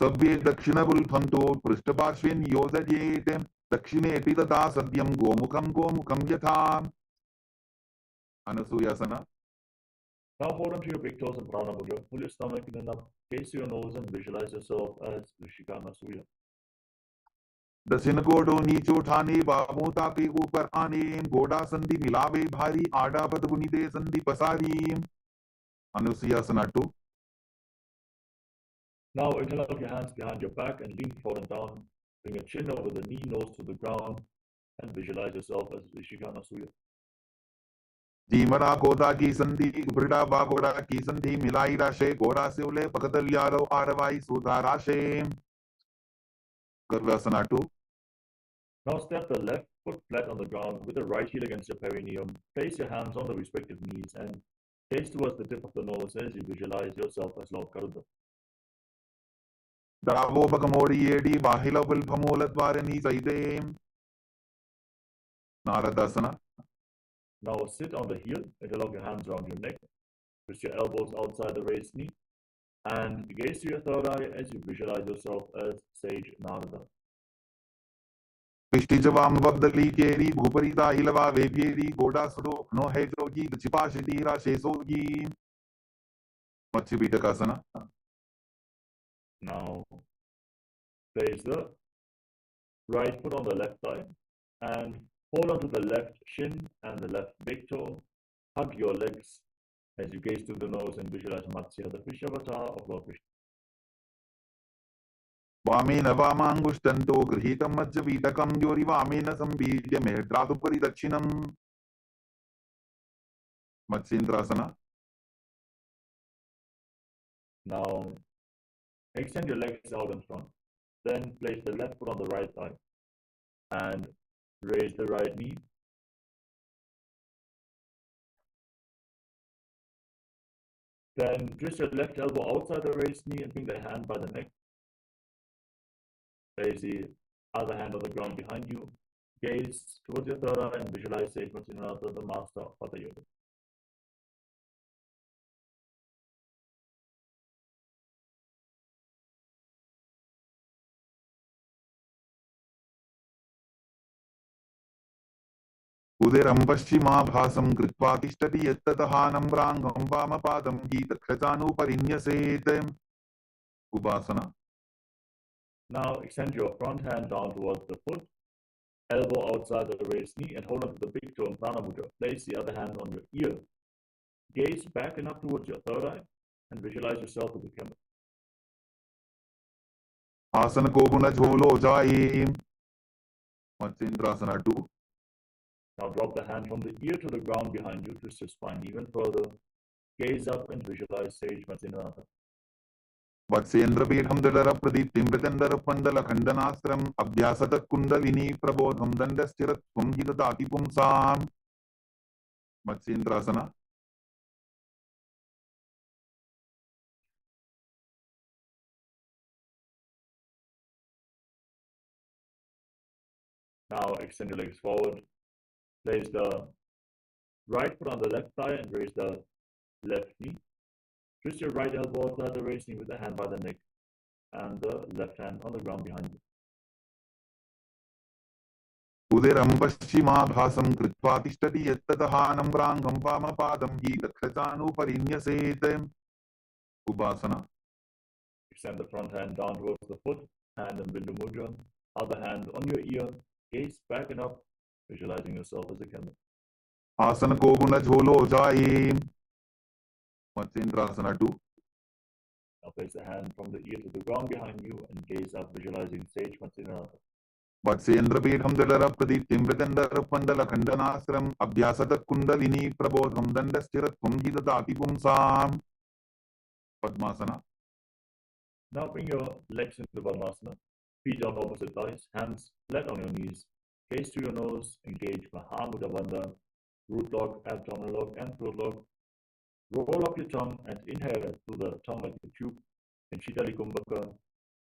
Sabye Dakshina Bulphanto Prishtaparshvin Yodajete Dakshine Pitata Sadyam Gomukam Yatha Anasuyasana. Now hold on to your big toes and prana mudra. Pull your stomach in and up. Gaze to your nose and visualize yourself as Rishika Anasuya. दक्षिण गोडो नीचे उठाने बाबों के ऊपर आने गोडा संधि मिलावे भारी आडा बदबुनी दे संधि पसारी अनुसुयासना 2. Now interlock your hands behind your back and lean forward and down. Bring your chin over the knee, nose to the ground and visualize yourself as Rishika Anasuya. जीमरा गोदा की संधि उपरिटा बागोड़ा की संधि मिलाई राशे गोड़ा से उले पकतल्यारो आरवाई सुधा राशे Gurvasana 2. Now step the left foot flat on the ground with the right heel against your perineum. Place your hands on the respective knees and gaze towards the tip of the nose as you visualize yourself as Lord Garuda. Davo Bagamodi Edi Bahila Vilpamulatvarani Saidem Naradasana. Now sit on the heel, interlock your hands around your neck, twist your elbows outside the raised knee, and gaze to your third eye as you visualize yourself as Sage Narada. Pishtijavam Vagdali Keri Bhuparita Ilava Vegeri Goda Sudok no Hejogi the Chipashitira Shesogi Matsibhitakasana. Now place the right foot on the left thigh and hold on to the left shin and the left big toe. Hug your legs as you gaze to the nose and visualize Matsya, the fish avatar of Lord Vishnu. Vamena Vamangustanto Grihitam Matsibhitakam Yori Vamena Sambhidya Medradupari Dakshinam Matsindrasana. Now extend your legs out in front. Then place the left foot on the right thigh and raise the right knee. Then twist your left elbow outside the raised knee and bring the hand by the neck. Place the other hand on the ground behind you. Gaze towards your third eye and visualize Sage Natyananda, the master of Hatha Yoga. Uderam Paschimabhasam Kritva Tishtati Yattataha Nambrangam Vamapadam Gitakhratanu Parinyaset Upasana. Now extend your front hand down towards the foot, elbow outside the raised knee, and hold on to the big toe in prana mudra. Place the other hand on your ear. Gaze back and up towards your third eye and visualize yourself as a camel. Asana Koguna Jholo Jai Matsindrasana 2. Now drop the hand from the ear to the ground behind you, twist your spine even further. Gaze up and visualize Sage Matsindrasana. Vatsendra Pitham Dadara Pradiptim Pratandara Pandala Khandanastram Abhyasata Kundalini Prabodham Dandastiratvam Hitatati Pumsam Matsyendrasana. Now extend your legs forward. Place the right foot on the left thigh and raise the left knee. Twist your right elbow outside the raised knee with the hand by the neck and the left hand on the ground behind you. उदिरं पश्चिमाभासं कृत्वा तिष्ठति यत्ततः नम्राङ्गं वामपादं हि दक्षतानुपरिन्यसेत्. Ubhasana. Extend the front hand down towards the foot, hand in Bindu Mudra, other hand on your ear, gaze back and up, visualizing yourself as a camel. Asana ko guna jholo jaye. Matsyendrasana 2. Now place the hand from the ear to the ground behind you and gaze up, visualizing Sage Matsyendrasana. वत्सेन्द्रपीठं दलरप्रदीप्तिं मृदण्डरपन्दलखण्डनास्त्रम् अभ्यासतत्कुण्डलिनी प्रबोधं दण्डस्थिरत्वं हि ददाति पुंसाम्. Padmasana. Now bring your legs into Padmasana, feet on opposite thighs, hands flat on your knees, gaze to your nose, engage Mahamudra Bandha, root lock, abdominal lock, and throat lock. Roll up your tongue and inhale through the tongue like a tube in Shitali Kumbhaka,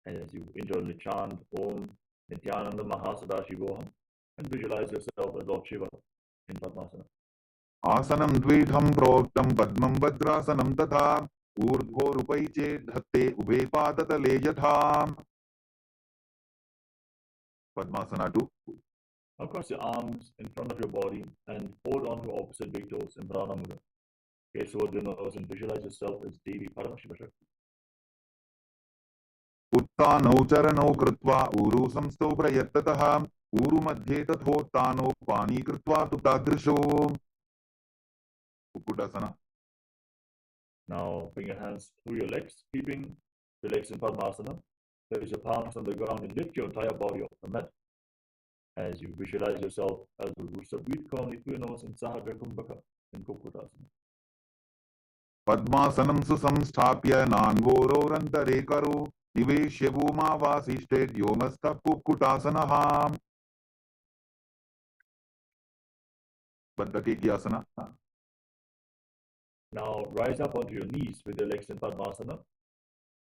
and as you internally chant Om Nithyananda Paramamashivam and visualize yourself as Lord Shiva in Padmasana. Asanam dvidham proktam padmam vadrasanam tatha urdhvorupai chedhatte ube padatale yatha. Padmasana 2. Now cross your arms in front of your body and hold on to opposite big toes in Pranamudra. Gaze towards your nose and visualize yourself as Devi Paramashiva Shakti. उत्तानौ चरणौ कृत्वा ऊरु संस्थौ प्रयत्ततः ऊरु मध्ये तथोत्तानौ पानी कृत्वा तु तादृशो. Kukutasana. Now bring your hands through your legs, keeping the legs in Padmasana. Place your palms on the ground and lift your entire body off the mat. As you visualize yourself as a rooster, breathe calmly through your nose in Sahaja Kumbhaka in Kukutasana. Padmasanam susamsthapya nanvororantare karo niveshya bhumavasishted yomastha kukutasana. Baddhakekyasana. Now rise up onto your knees with your legs in Padmasana.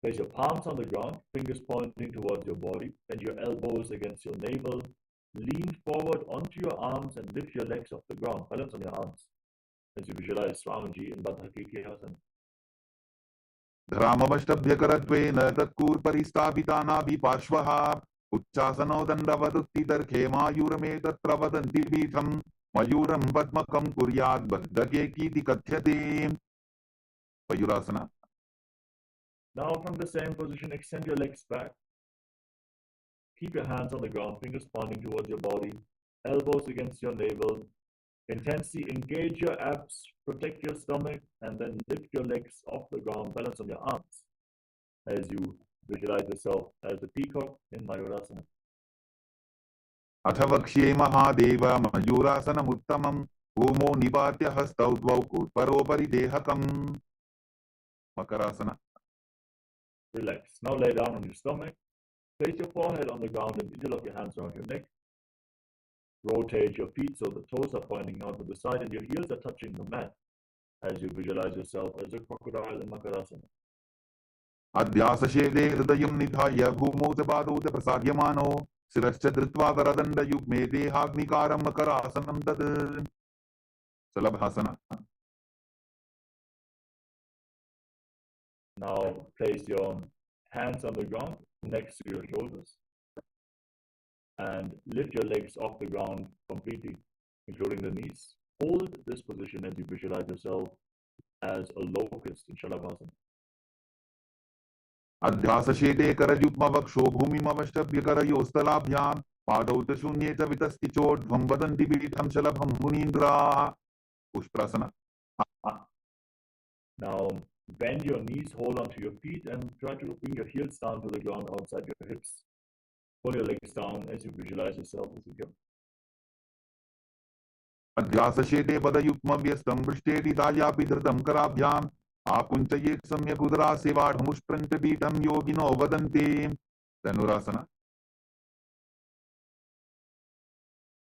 Place your palms on the ground, fingers pointing towards your body, and your elbows against your navel. Lean forward onto your arms and lift your legs off the ground. Balance on your arms as you visualize Swamiji in Baddhakekyasana. धरामवष्टभ्यकरत्वेन तत्कूर्परिस्थापितानाभिपार्श्वः उच्चासनो दण्डवदुत्थितर्खे मायूरमेतत्र वदन्ति पीठं मयूरं पद्मकं कुर्यात् बद्धकेकीति कथ्यते. Payurasana. Now from the same position, extend your legs back. Keep your hands on the ground, fingers pointing towards your body, elbows against your navel. Intensely engage your abs, protect your stomach, and then lift your legs off the ground, balance on your arms as you visualize yourself as a peacock in Mayurasana. अथवक्ष्ये Mahadev मयूरासनमुत्तमं भूमो निपात्य हस्तौ द्वौ कूर्परोपरि देहकम्. Makarasana. Relax. Now lay down on your stomach. Place your forehead on the ground and interlock your hands around your neck. Rotate your feet so the toes are pointing out to the side and your heels are touching the mat as you visualize yourself as a crocodile in Makarasana. अध्यासशेदे हृदयं निधाय भूमौ च पादौ च प्रसाद्यमानो शिरश्च धृत्वा करदण्डयुग्मे देहाग्निकारं मकरासनं तत्. Salabhasana. Now place your hands on the ground next to your shoulders and lift your legs off the ground completely, including the knees. Hold this position as you visualize yourself as a locust in Shalabhasana. अध्यासशेते करयुग्मवक्षो भूमिमवष्टभ्य करयोस्तलाभ्यां पादौ च शून्ये च वितस्ति चोर्ध्वं वदन्ति पीठं शलभं मुनीन्द्राः. Pushprasana. Now bend your knees, hold onto your feet, and try to bring your heels down to the ground outside your hips. Pull your legs down as you visualize yourself as a gift. अध्यासशेते पदयुग्मव्यस्तं पृष्ठेटितायापि धृतं कराभ्याम् आकुञ्चये सम्यक् उदरासेवाढमुष्प्रन्त पीठं योगिनो वदन्ति. Dhanurasana.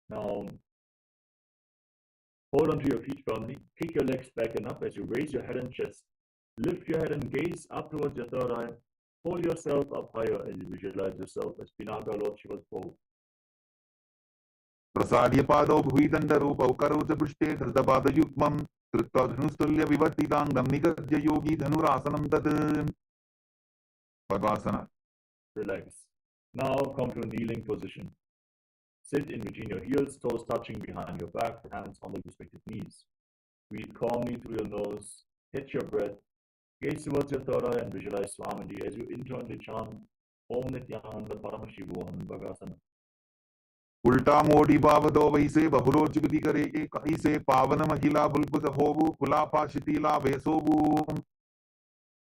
Now Hold onto your feet firmly. Kick your legs back and up as you raise your head and chest. Lift your head and gaze up towards your third eye. Hold yourself up higher as you visualize yourself as Pinaka Lord Shiva's bow. प्रसाद्य पादौ भुविदण्डरूपौ करोच पृष्ठे धृतपादयुग्मं कृत्वा धनुस्तुल्य विवर्तिताङ्गं निगद्य योगी धनुरासनं तत् Bhavasana. Relax. Now come to a kneeling position. Sit in between your heels, toes touching behind your back, hands on the respective knees. Breathe calmly through your nose. Catch your breath. Gaze towards your third eye and visualize Swamiji as you internally chant Om Nityananda Paramashivam Bhagasana. उल्टा मोड़ी बावदो वैसे बहुरोच विधि करे एक ऐसे पावन महिला बुलबुत होबु कुलापा शिथिला वेसोबु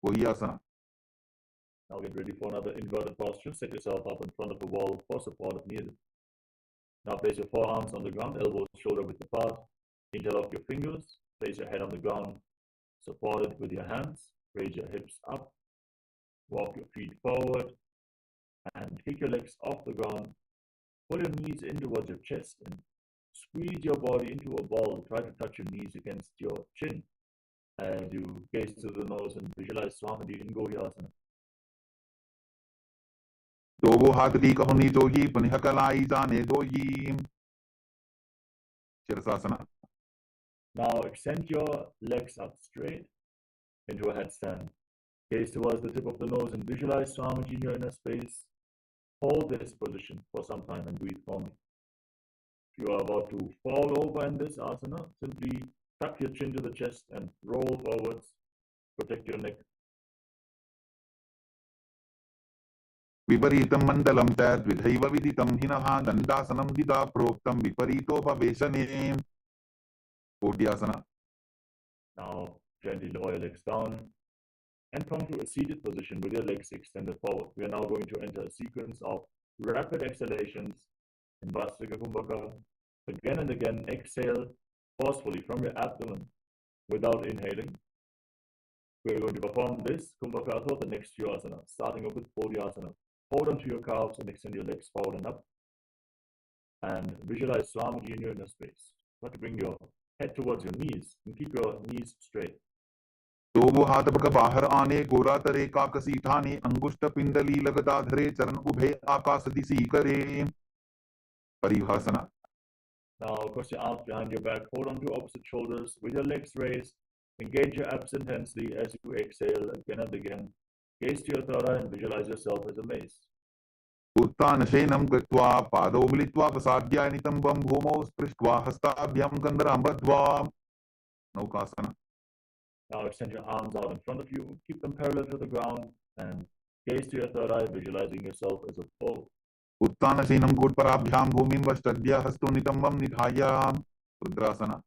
कोई आसन. Now get ready for another inverted posture. Set yourself up in front of a wall for support if needed. Now place your forearms on the ground, elbows shoulder width apart. Interlock your fingers. Place your head on the ground. Support it with your hands. Raise your hips up. Walk your feet forward. And kick your legs off the ground. Pull your knees in towards your chest and squeeze your body into a ball. Try to touch your knees against your chin as you gaze through the nose and visualize Swamiji in Gohyasana. दोगो हाथ दी कहोनी जोगी पुनः कलाई जाने दोगी shirshasana. Now extend your legs up straight into a headstand. Gaze towards the tip of the nose and visualize Swamiji in your inner space. Hold this position for some time and breathe for me. If you are about to fall over in this asana, simply tuck your chin to the chest and roll forwards. Protect your neck. विपरीतं मण्डलं च द्विधैव विदितं हिनः दण्डासनं दिदा प्रोक्तं विपरीतोपवेशने कोट्यासना. Now gently lower your legs down and come to a seated position with your legs extended forward. We are now going to enter a sequence of rapid exhalations in Vastrika Kumbhaka. Again and again, exhale forcefully from your abdomen without inhaling. We are going to perform this Kumbhaka for the next few asanas, starting off with Bodhyasana. Hold onto your calves and extend your legs forward and up. And visualize Swamiji in your inner space. Try to bring your head towards your knees and keep your knees straight. दोगो हाथ पक बाहर आने गोरा तरे काकसी ठाने अंगुष्ठ पिंडली लगता धरे चरण उभे आकाश दिशी करे परिभाषना. Now cross your arms behind your back, hold on to opposite shoulders with your legs raised. Engage your abs intensely as you exhale again and again. Gaze to your third eye and visualize yourself as a mace. उत्तान शयनं कृत्वा पादौ मिलित्वा प्रसाद्य नितम्बं भूमौ स्पृष्ट्वा हस्ताभ्यां कन्दरां बद्ध्वा नौकासना. Now extend your arms out in front of you, keep them parallel to the ground, and gaze to your third eye, visualizing yourself as a bow. उत्तान शयनं कूटपराभ्यां भूमिं वष्टद्य हस्तो नितम्बं निधाय रुद्रासना.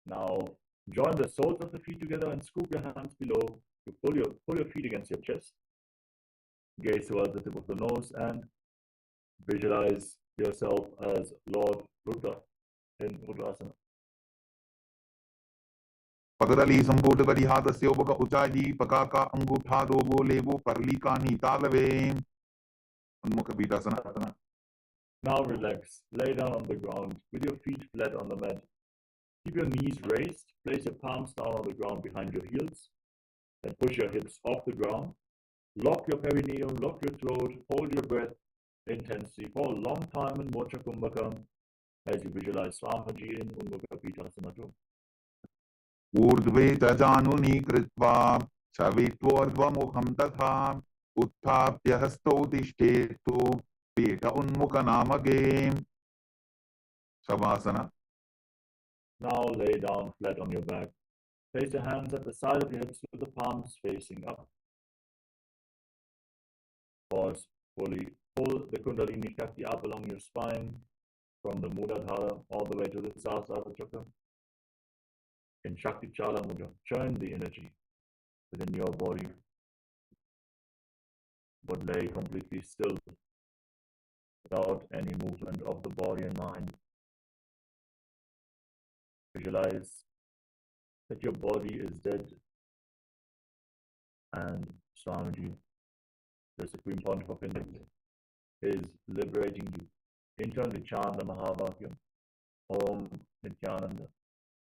Now join the soles of the feet together and scoop your hands below. You pull your feet against your chest. Gaze towards the tip of the nose and visualize yourself as Lord Rudra in Rudrasana. पगदली संपूट करी हाथस्य उपक उचाई पकाका अंगूठा दोगो लेवो परलिका नीतालवे उन्मुख बीटासना. Now relax. Lay down on the ground with your feet flat on the mat. Keep your knees raised. Place your palms down on the ground behind your heels. Then push your hips off the ground. Lock your perineum, lock your throat, hold your breath intensely for a long time in Mocha Kumbhaka as you visualize Swamiji in Unmukha Pitasana too. ऊर्ध्वे च जानुनी कृत्वा शवित्वोर्ध्वमुखं तथा उत्थाप्य हस्तौ तिष्ठेतु पीठ उन्मुखनामके शवासना. Now lay down flat on your back. Place your hands at the side of your hips with the palms facing up. Pause fully. Pull the Kundalini Shakti up along your spine from the Muladhara all the way to the Sahasrara Chakra. In Shakti Chala Mudra, churn the energy within your body, but lay completely still without any movement of the body and mind. Visualize that your body is dead and Swamiji, the Supreme Pontiff of Hinduism, is liberating you. Internally chant the Mahavakyam, Om Nityananda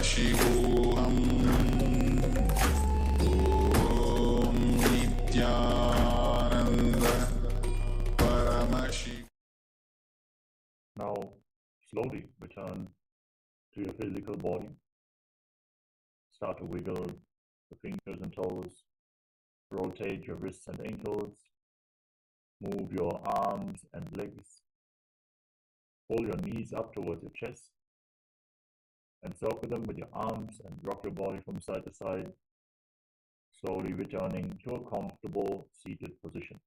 Paramashivoham. Om Nityananda Paramashi. Now, slowly return to your physical body. Start to wiggle the fingers and toes. Rotate your wrists and ankles. Move your arms and legs. Pull your knees up towards your chest. Encircle them with your arms and rock your body from side to side, slowly returning to a comfortable seated position.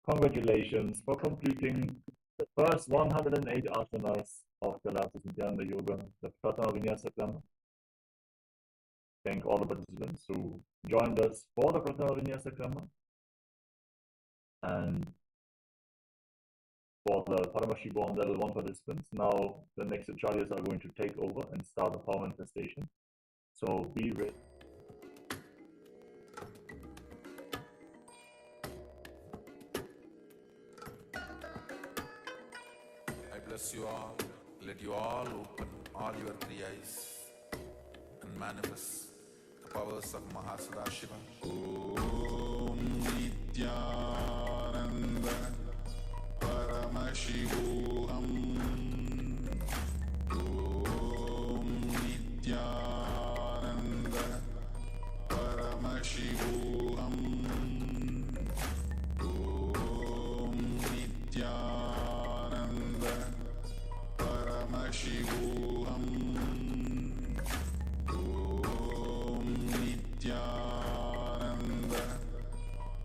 Congratulations for completing the first 108 asanas of the Last Nityananda Yoga, the Pratama Vinyasa Krama. Thank all the participants who joined us for the Pratama Vinyasa Krama. And for the Paramashiva on level 1 participants, now the next acharyas are going to take over and start the power manifestation. So be ready. I bless you all. Let you all open all your three eyes and manifest the powers of Mahasadashiva. Om Nityananda Paramashivoham. Om Nityananda Paramashivoham. Om Nityananda Paramashivoham. Om Nityananda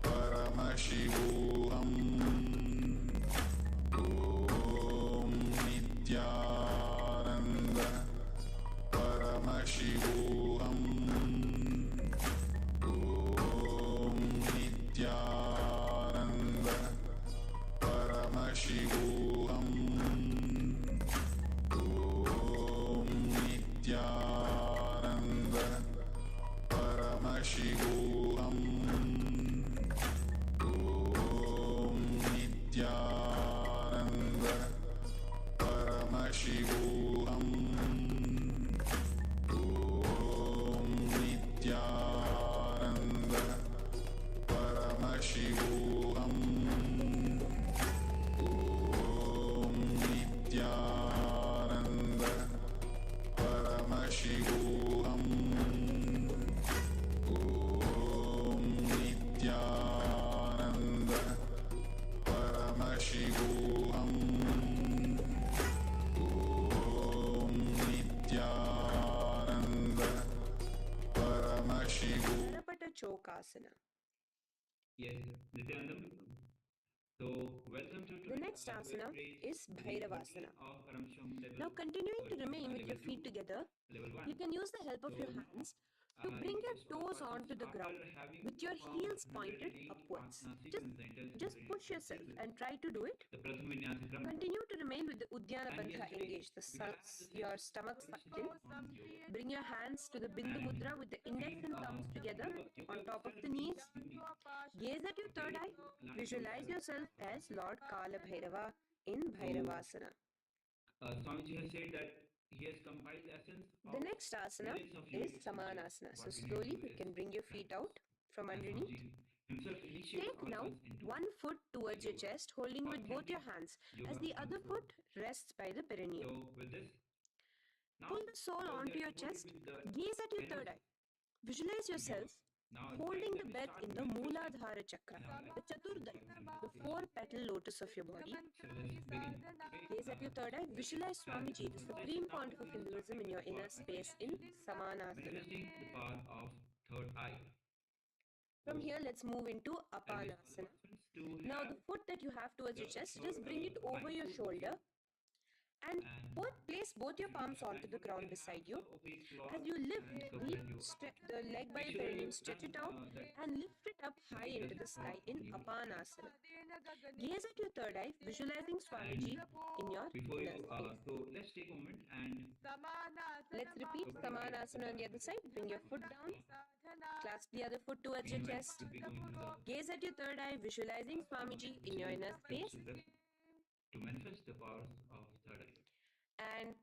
Paramashivoham. Om Nityananda Paramashivoham. Om Nityananda Paramashivoham. Om Nityananda Paramashivoham. Om Nityananda Paramashivoham. Om Nityananda Paramashivoham. Om Nityananda Paramashivoham. Om Nityananda Paramashivoham. Om Nityananda Paramashivoham. Parapata Chokasana. Yes, Nityanandam. So, welcome to The next asana is Bhairavasana. Now, continuing to remain with your feet together, you can use the help of your hands to bring your toes onto the ground with your heels pointed upwards. Just push yourself and try to do it. Continue to remain with the Uddiyana Bandha engaged, your stomach sucked in. Bring your hands to the Bindu Mudra with the index and thumbs together on top of the knees. Gaze at your third eye. Visualize yourself as Lord Kala Bhairava in Bhairavasana. Swamiji has said that he has compiled the essence of The next asana is Samanasana. So slowly you can bring your feet out from underneath. Take now one foot towards your chest, holding with both your hands as the other foot rests by the perineum. So, with this, Pull the sole onto your chest. Gaze at your third eye. Visualize yourself holding the breath in the Mooladhara Chakra, the Chaturdaya, the 4-petal lotus of your body. Gaze at your third eye. Visualize Swamiji, the Supreme Pontiff of Hinduism, in your inner space in Samanasana. manifesting the power of third eye. From here, let's move into Apanasana. Now, the foot that you have towards your chest, just bring it over your shoulder and place both your palms onto the ground beside you. As you lift the leg by your perineum, stretch it out and lift it up high into the sky in Apanasana. Gaze at your third eye, visualizing Swamiji in your Before inner you, space. so let's take a moment and Let's repeat Samanasana on the other side. Bring your foot down. Clasp the other foot towards your chest. be going to the Gaze at your third eye, visualizing Swamiji in your inner space. to manifest the powers of third eye. And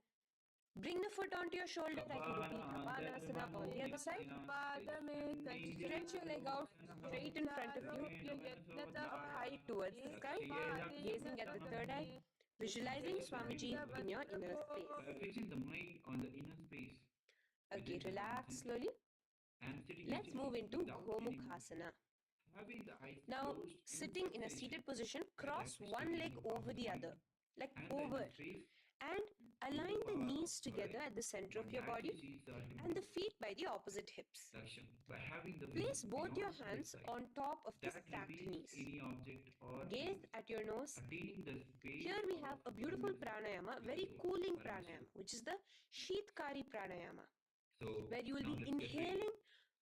bring the foot onto your shoulder as you repeat Kapanasana on the other side. Stretch your leg out straight in front of you, up high towards the sky, gazing at the third eye, visualizing Swamiji in your inner space. Fixing the mind on the inner space. Okay, relax slowly. And sitting Let's move into Gomukhasana. having the eyes Now, closed sitting in a seated position, cross one leg over the other, like over, and align the knees together at the center of your body and the feet by the opposite hips. by having the Place both your hands on top of the stacked knees. any object or Gaze at your nose. attaining the space. Here we have a beautiful pranayama, very cooling pranayama, which is the Sheetkari pranayama, So where you will now be let's get ready. inhaling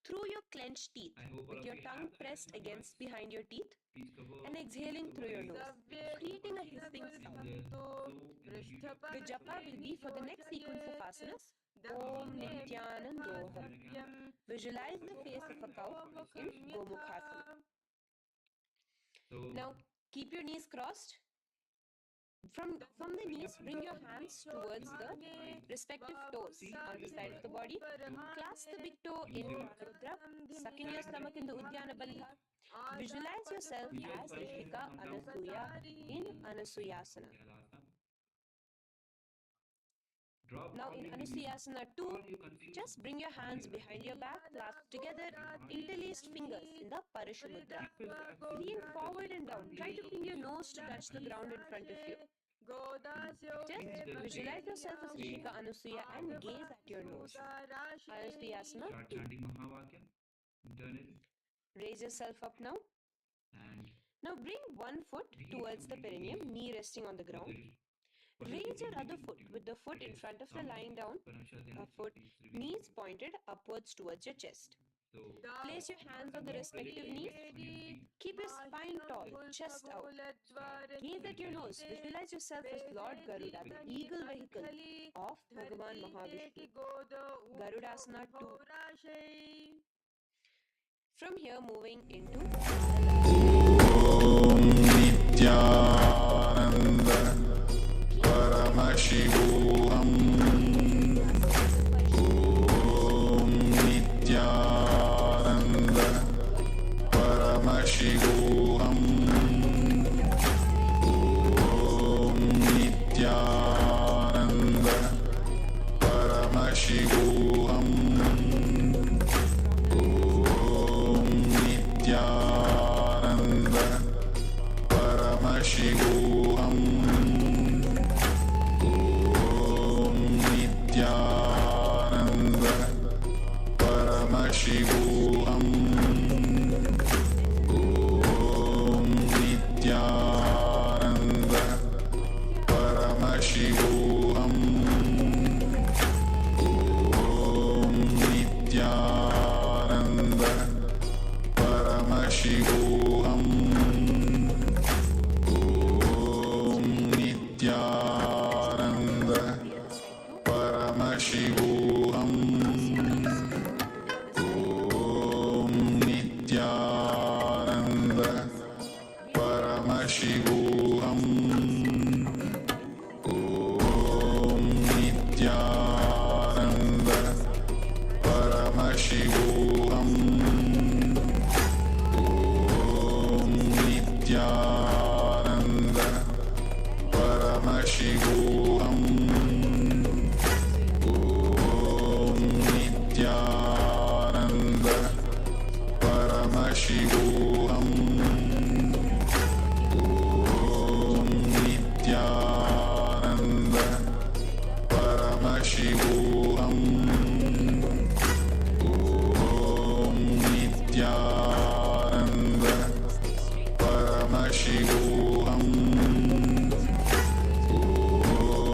through your clenched teeth, I hope all with of your you tongue have the pressed right against behind your teeth, Please cover and exhaling through your nose, creating a hissing in sound. the soul and the beauty. The japa will be for the next sequence of asanas. Om Nityanandoha. Visualize the face of a cow in Gomukhasana. So Now, keep your knees crossed. From the knees, bring your hands towards the respective toes on the side of the body. Clasp the big toe in Mudra, suck in your stomach in the Uddiyana Bandha. Visualize yourself as Rishika Anasuya in Anasuyasana. drop Now all in your Anusuyasana 2, all your confusion. just bring your hands behind your back, clasp together, interlaced fingers in the Parashamudra. Lean forward and down. Try to bring your nose to touch the ground in front of you. Just visualize yourself as Rishika Anusuya and gaze at your nose. Anusuyasana Start 2. chanting Mahavakya internally Raise yourself up now. and Now bring one foot towards the perineum, knee resting on the ground. Raise your other foot with the foot in front of the lying down, a foot, knees pointed upwards towards your chest. So Place your hands on the respective knees. Keep your spine tall, chest out. Gaze at your nose. Visualize yourself as Lord Garuda, the eagle vehicle of Bhagavan Mahavishnu. Garudasana 2. From here, moving into Nityananda Paramashivam Om Nityananda Paramashivam Om Nityananda Paramashivam Om Nityananda Paramashivam Om Nityananda Paramashivam Om Nityananda Paramashivam Om Nityananda Paramashivam Om Nityananda Paramashivam Om Nityananda Paramashivam Om Nityananda Paramashivam Om Nityananda Paramashivam Om Nityananda Paramashivam Om Nityananda Paramashivam Om Nityananda Paramashivam Om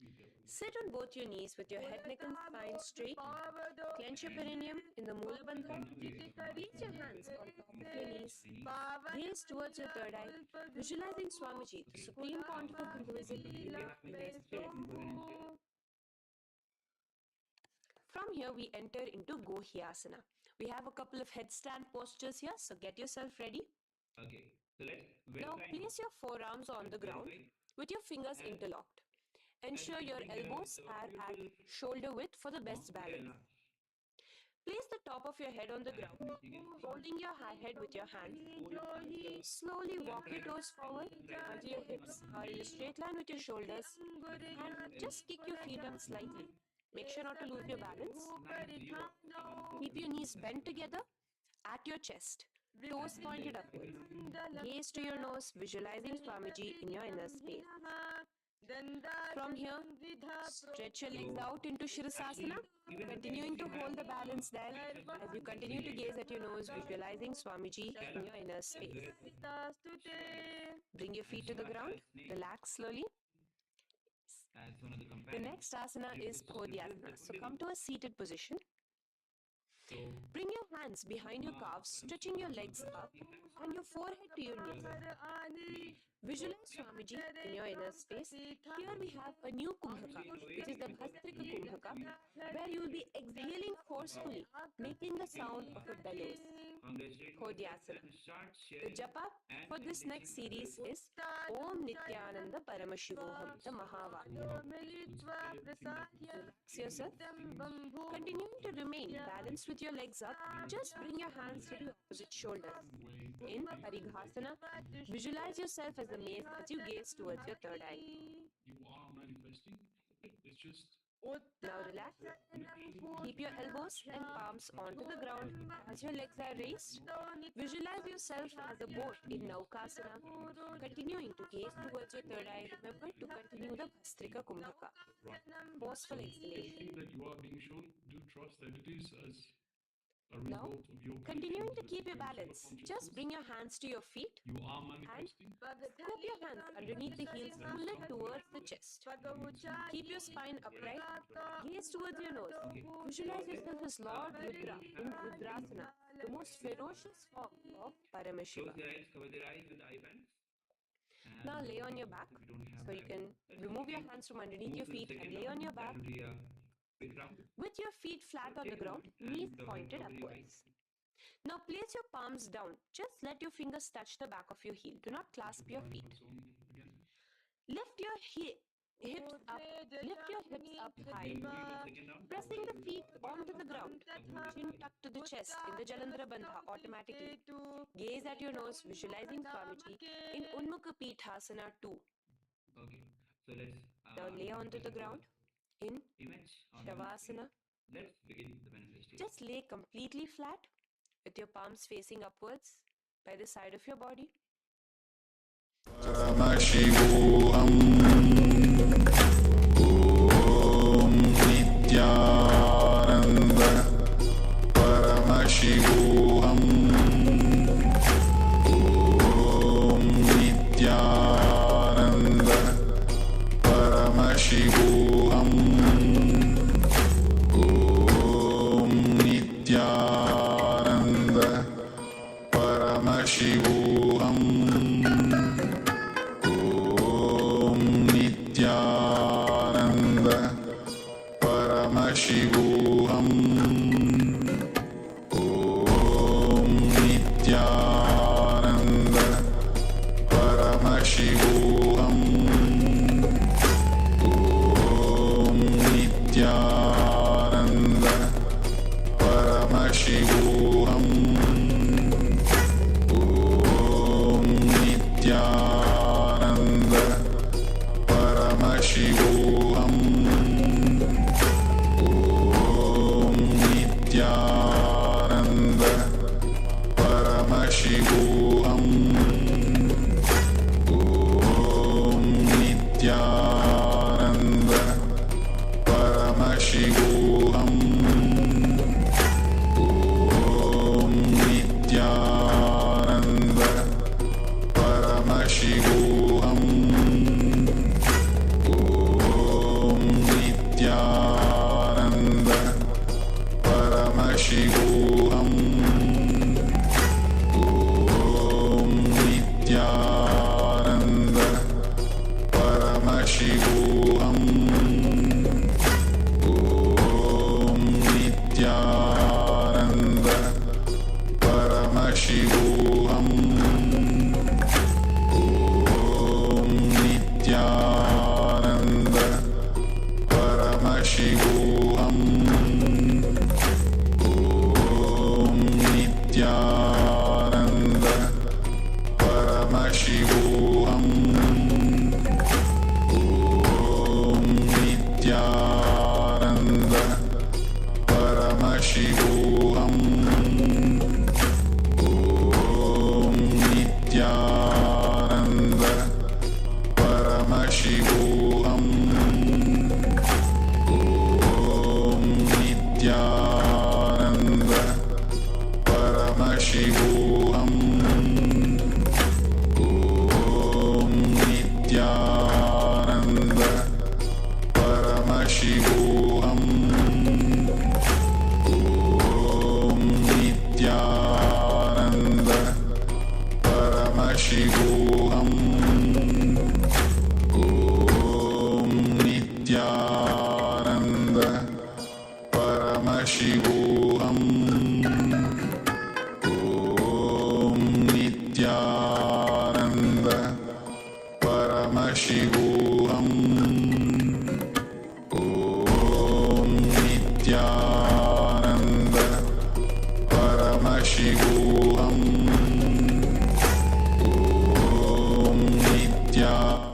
Sit on both your knees with your head, neck and spine straight. Clench your perineum in the Mula Bandha. Place your hands on top of your knees. Gaze towards your third eye, visualizing Swamiji, the Supreme Pontiff of Hinduism, in your inner space. From here, we enter into Gohyasana. We have a couple of headstand postures here, so get yourself ready. Okay, so let's Now place your forearms on the ground with your fingers interlocked. Ensure your elbows are at shoulder width for the best balance. Place the top of your head on the ground, holding your head with your hand. Slowly walk your toes forward until your hips are in a straight line with your shoulders, and just kick your feet up slightly. Make sure not to lose your balance. Keep your knees bent together at your chest, toes pointed upwards. Gaze to your nose, visualizing Swamiji in your inner space. From here, stretch your legs out into Shirasasana, continuing to hold the balance there as you continue to gaze at your nose, visualizing Swamiji in your inner space. Bring your feet to the ground, relax slowly. The next asana is Kodhyasana. So come to a seated position. Bring your hands behind your calves, stretching your legs up and your forehead to your knees. Visualize Swamiji in your inner space. Here we have a new Kumbhaka, which is the Bhastrika Kumbhaka, where you will be exhaling forcefully, making the sound of a bellows. Kodhyasana. The japa for this next series is Om Nityananda Paramashivam, the Mahavada. Relax yourself. Continuing to remain balanced with your legs up, just bring your hands to the opposite shoulders. In Parighasana, visualize yourself as a mace as you gaze towards your third eye. You are manifesting. It's just Now relax. Keep your elbows and palms onto the ground as your legs are raised. Visualize yourself as a boat in Naukasana. Continuing to gaze towards your third eye, remember to continue the Bhastrika Kumbhaka. Pauseful exhalation. everything that you are being shown, do trust that it is as a Now, result of your continuing to connection keep with your the balance, subconscious just self. bring your hands to your feet. You are manifesting. Scoop your hands underneath the heels, pull it towards the chest. Keep your spine upright. Gaze towards your nose. Visualize yourself as Lord Rudra in Rudrasana, the most ferocious form of Paramashiva. Close your eyes, cover their eyes with the eye bands. And Now lay on your back, if you don't have so you that, can remove your hands from underneath your feet and lay on your back that will be a big round. with your feet flat on the ground, knees pointed upwards. Now place your palms down. Just let your fingers touch the back of your heel. Do not clasp your feet. Lift your hips up. Lift your hips up high. Pressing the feet onto the ground. Chin tucked to the chest in the Jalandhara Bandha automatically. Gaze at your nose, visualizing Swamiji in Unmukha Pithasana 2. Okay, so let's Now lay onto the ground in image on the Shavasana. Let's begin the manifestation. Just lay completely flat with your palms facing upwards by the side of your body. Paramashivam Om Nityananda Paramashivam Om Nityananda Paramashivam Om Nityananda Paramashivam Om Nityananda Paramashivam Om Nityananda Paramashivam Om Nityananda Paramashivam Om Nityananda Paramashivam Om Nityananda Paramashivam Om Nityananda Paramashivam Om Nityananda Paramashivam Om Nityananda Paramashivam Om Nityananda Paramashivam Om Nityananda Paramashivam Om Nityananda Paramashivam Om Nityananda Paramashivam Om Nityananda Paramashivam Om Nityananda Paramashivam Om Nityananda Paramashivam Om Nityananda Paramashivam Om Nityananda Paramashivam Om Nityananda Paramashivam Om Nityananda Paramashivam Om Nityananda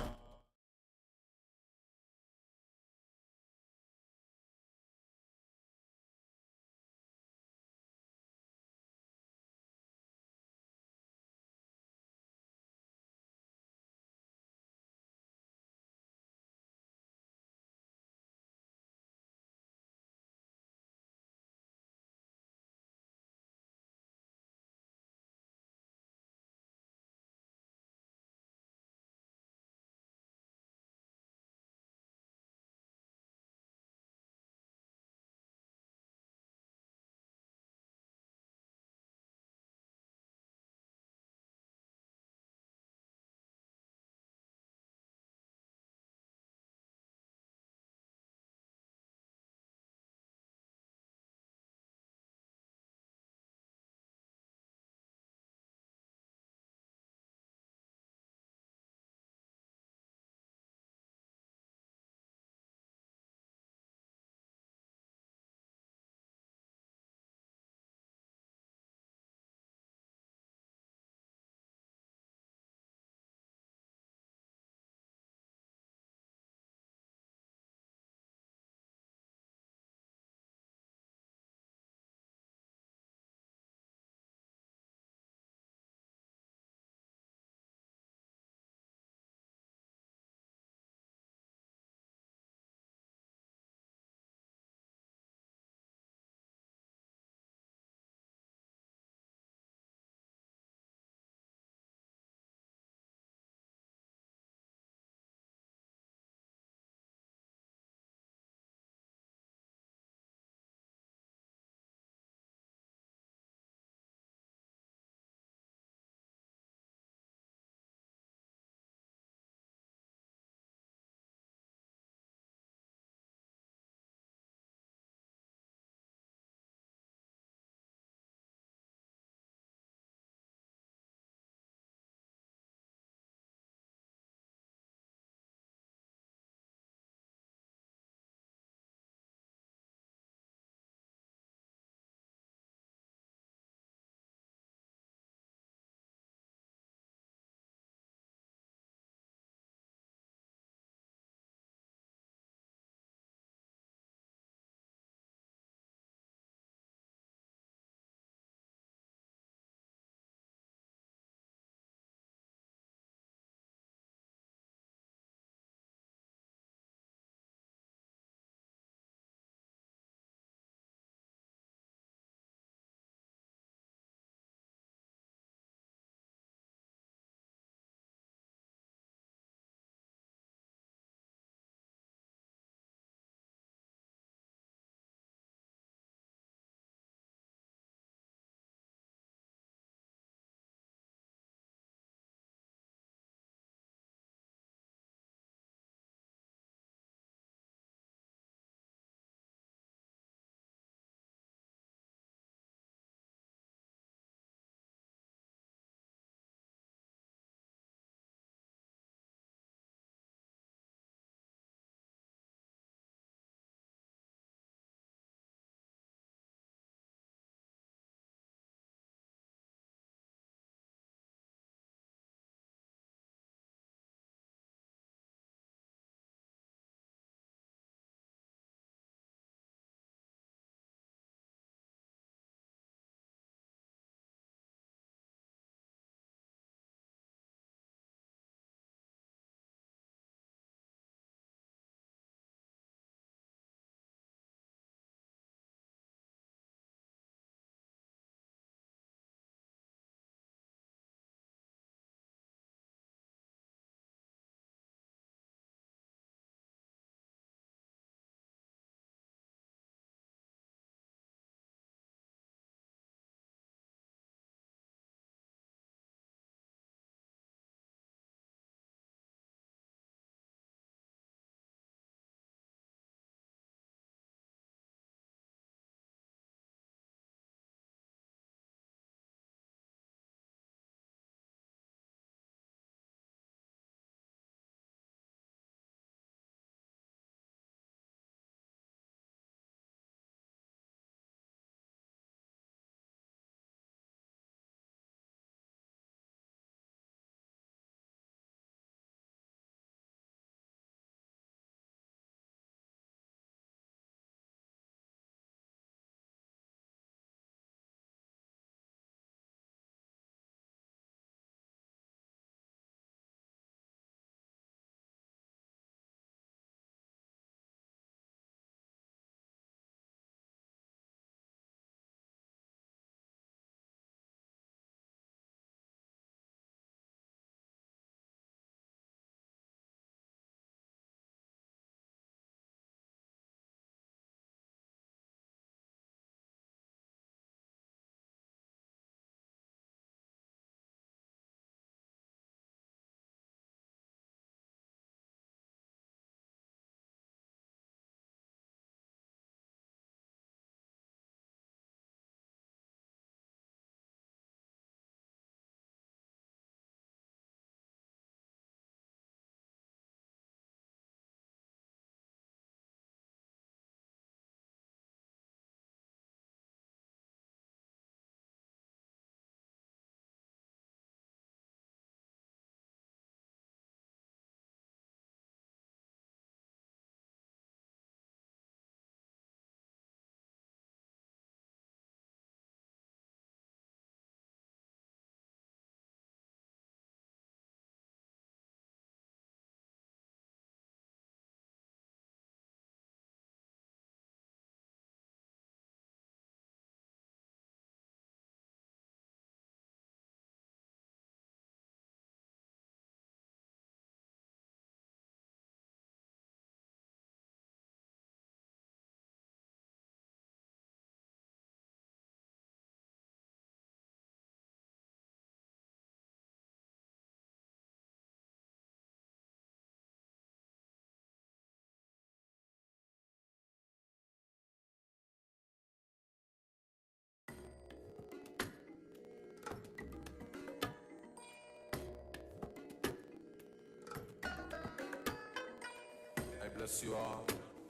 bless you all.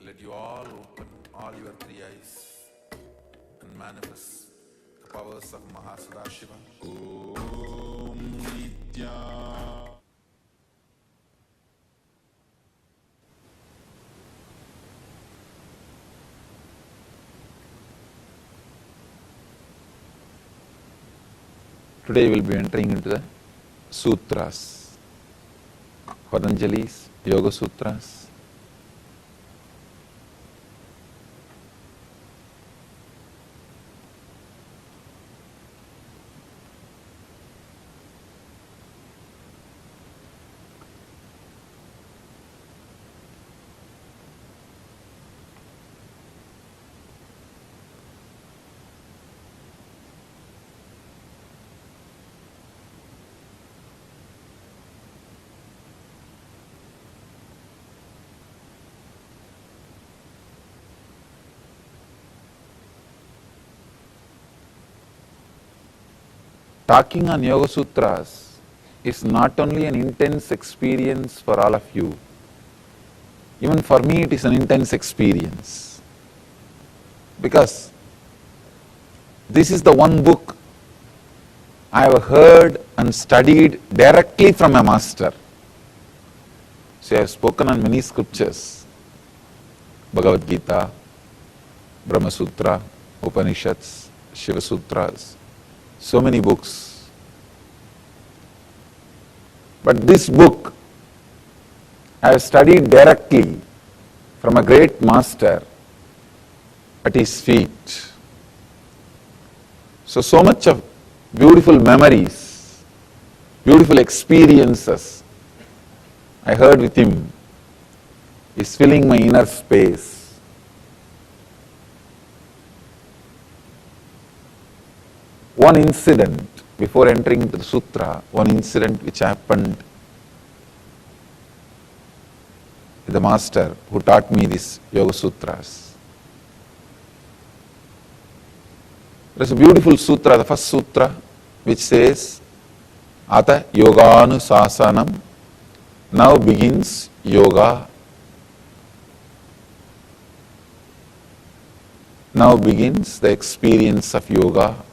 Let you all open all your three eyes and manifest the powers of Mahasadashiva. Om Nitya. Today we will be entering into the sutras, Patanjali's Yoga Sutras. Talking on Yoga Sutras is not only an intense experience for all of you, even for me it is an intense experience. Because this is the one book I have heard and studied directly from a master. So I have spoken on many scriptures, Bhagavad Gita, Brahma Sutra, Upanishads, Shiva Sutras, so many books. But this book I have studied directly from a great master at his feet. So much of beautiful memories, beautiful experiences I heard with him is filling my inner space. One incident, before entering into the sutra, one incident which happened with the master who taught me these Yoga Sutras. There is a beautiful sutra, the first sutra, which says, Ata Yoganusasanam, now begins yoga. Now begins the experience of yoga.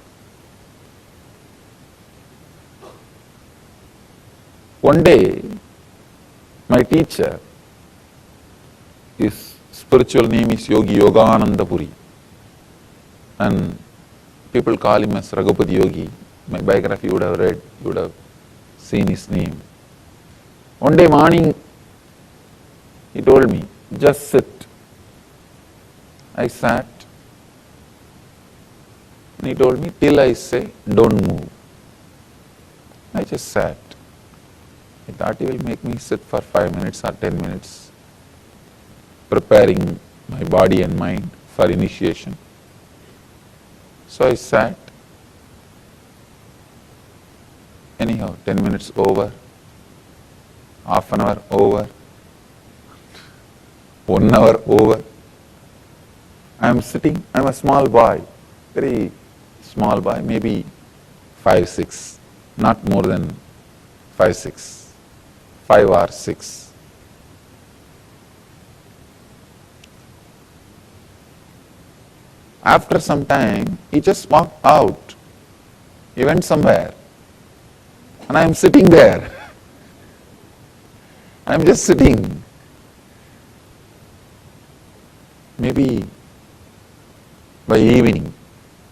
One day, my teacher, his spiritual name is Yogi Yogananda Puri, and people call him as Raghupati Yogi. My biography you would have read, you would have seen his name. One day morning, he told me, just sit. I sat, and he told me, till I say, don't move. I just sat. I thought he will make me sit for 5 minutes or 10 minutes, preparing my body and mind for initiation. So I sat. Anyhow, 10 minutes over, half an hour over, 1 hour over. I am sitting, I am a small boy, very small boy, maybe 5, 6, not more than 5, 6. 5 or 6. After some time, he just walked out. He went somewhere. And I am sitting there. I am just sitting. Maybe by evening,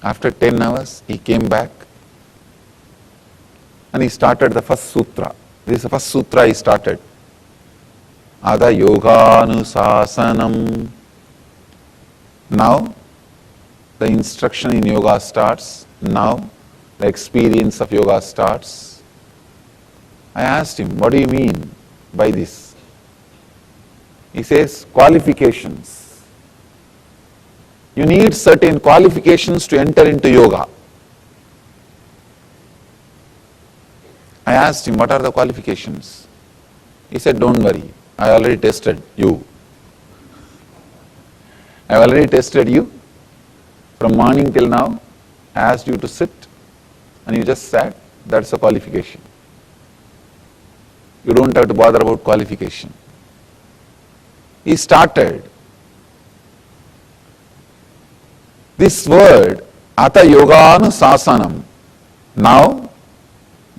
after 10 hours, he came back and he started the first sutra. This is the first sutra he started. Ada Yoganusasanam. Now, the instruction in yoga starts. Now, the experience of yoga starts. I asked him, what do you mean by this? He says, qualifications. You need certain qualifications to enter into yoga. I asked him, what are the qualifications? He said, don't worry, I already tested you. I have already tested you. From morning till now, I asked you to sit and you just sat. That's a qualification. You don't have to bother about qualification. he started. This word, Ata Yoganu Sasanam, now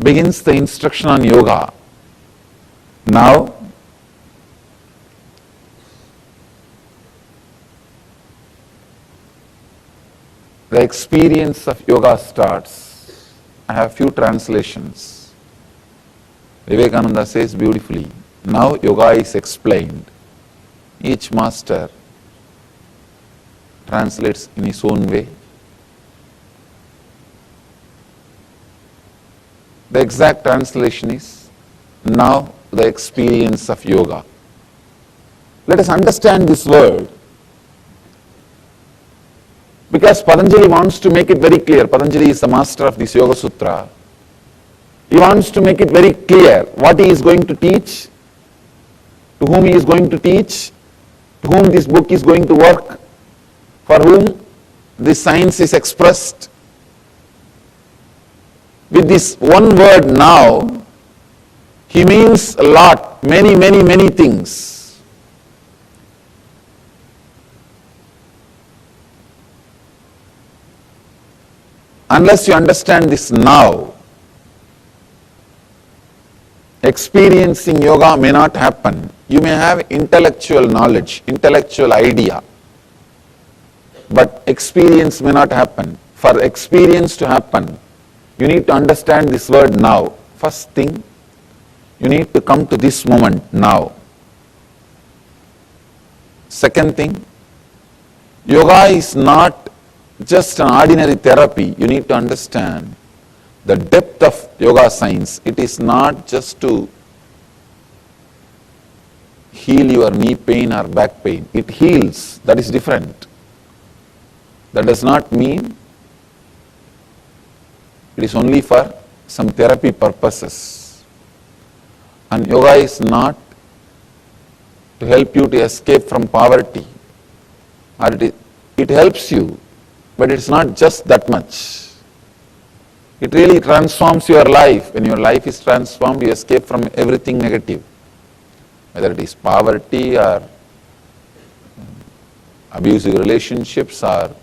begins the instruction on yoga. Now, the experience of yoga starts. I have few translations. Vivekananda says beautifully, now yoga is explained. Each master translates in his own way. The exact translation is, now the experience of yoga. Let us understand this word, because Patanjali wants to make it very clear. Patanjali is the master of this Yoga Sutra. He wants to make it very clear what he is going to teach, to whom he is going to teach, to whom this book is going to work, for whom this science is expressed. With this one word now, he means a lot, many things. Unless you understand this now, experiencing yoga may not happen. You may have intellectual knowledge, intellectual idea, but experience may not happen. For experience to happen, you need to understand this word now. First thing, you need to come to this moment now. Second thing, yoga is not just an ordinary therapy. You need to understand the depth of yoga science. It is not just to heal your knee pain or back pain. It heals, that is different. That does not mean it is only for some therapy purposes. And yoga is not to help you to escape from poverty. Or it helps you, but it's not just that much. It really transforms your life. When your life is transformed, you escape from everything negative, whether it is poverty or abusive relationships or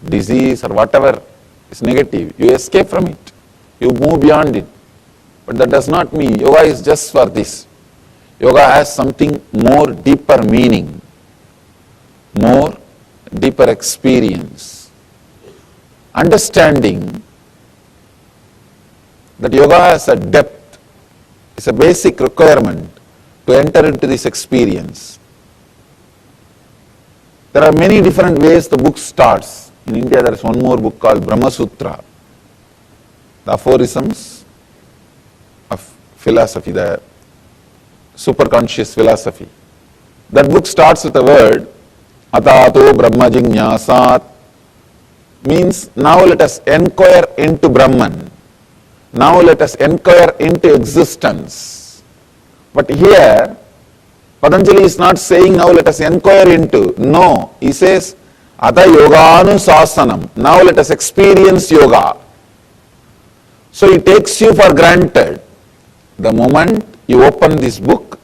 disease or whatever is negative. You escape from it. You move beyond it. But that does not mean yoga is just for this. Yoga has something more deeper meaning, more deeper experience. Understanding that yoga has a depth is a basic requirement to enter into this experience. There are many different ways the book starts. In India there is one more book called Brahma Sutra, the aphorisms of philosophy, the superconscious philosophy. That book starts with the word Atato Brahma Jignasat, means now let us inquire into Brahman. Now let us inquire into existence. But here, Patanjali is not saying now let us inquire into. No, he says Ata Yoganu Sasanam. Now let us experience yoga. So he takes you for granted. The moment you open this book,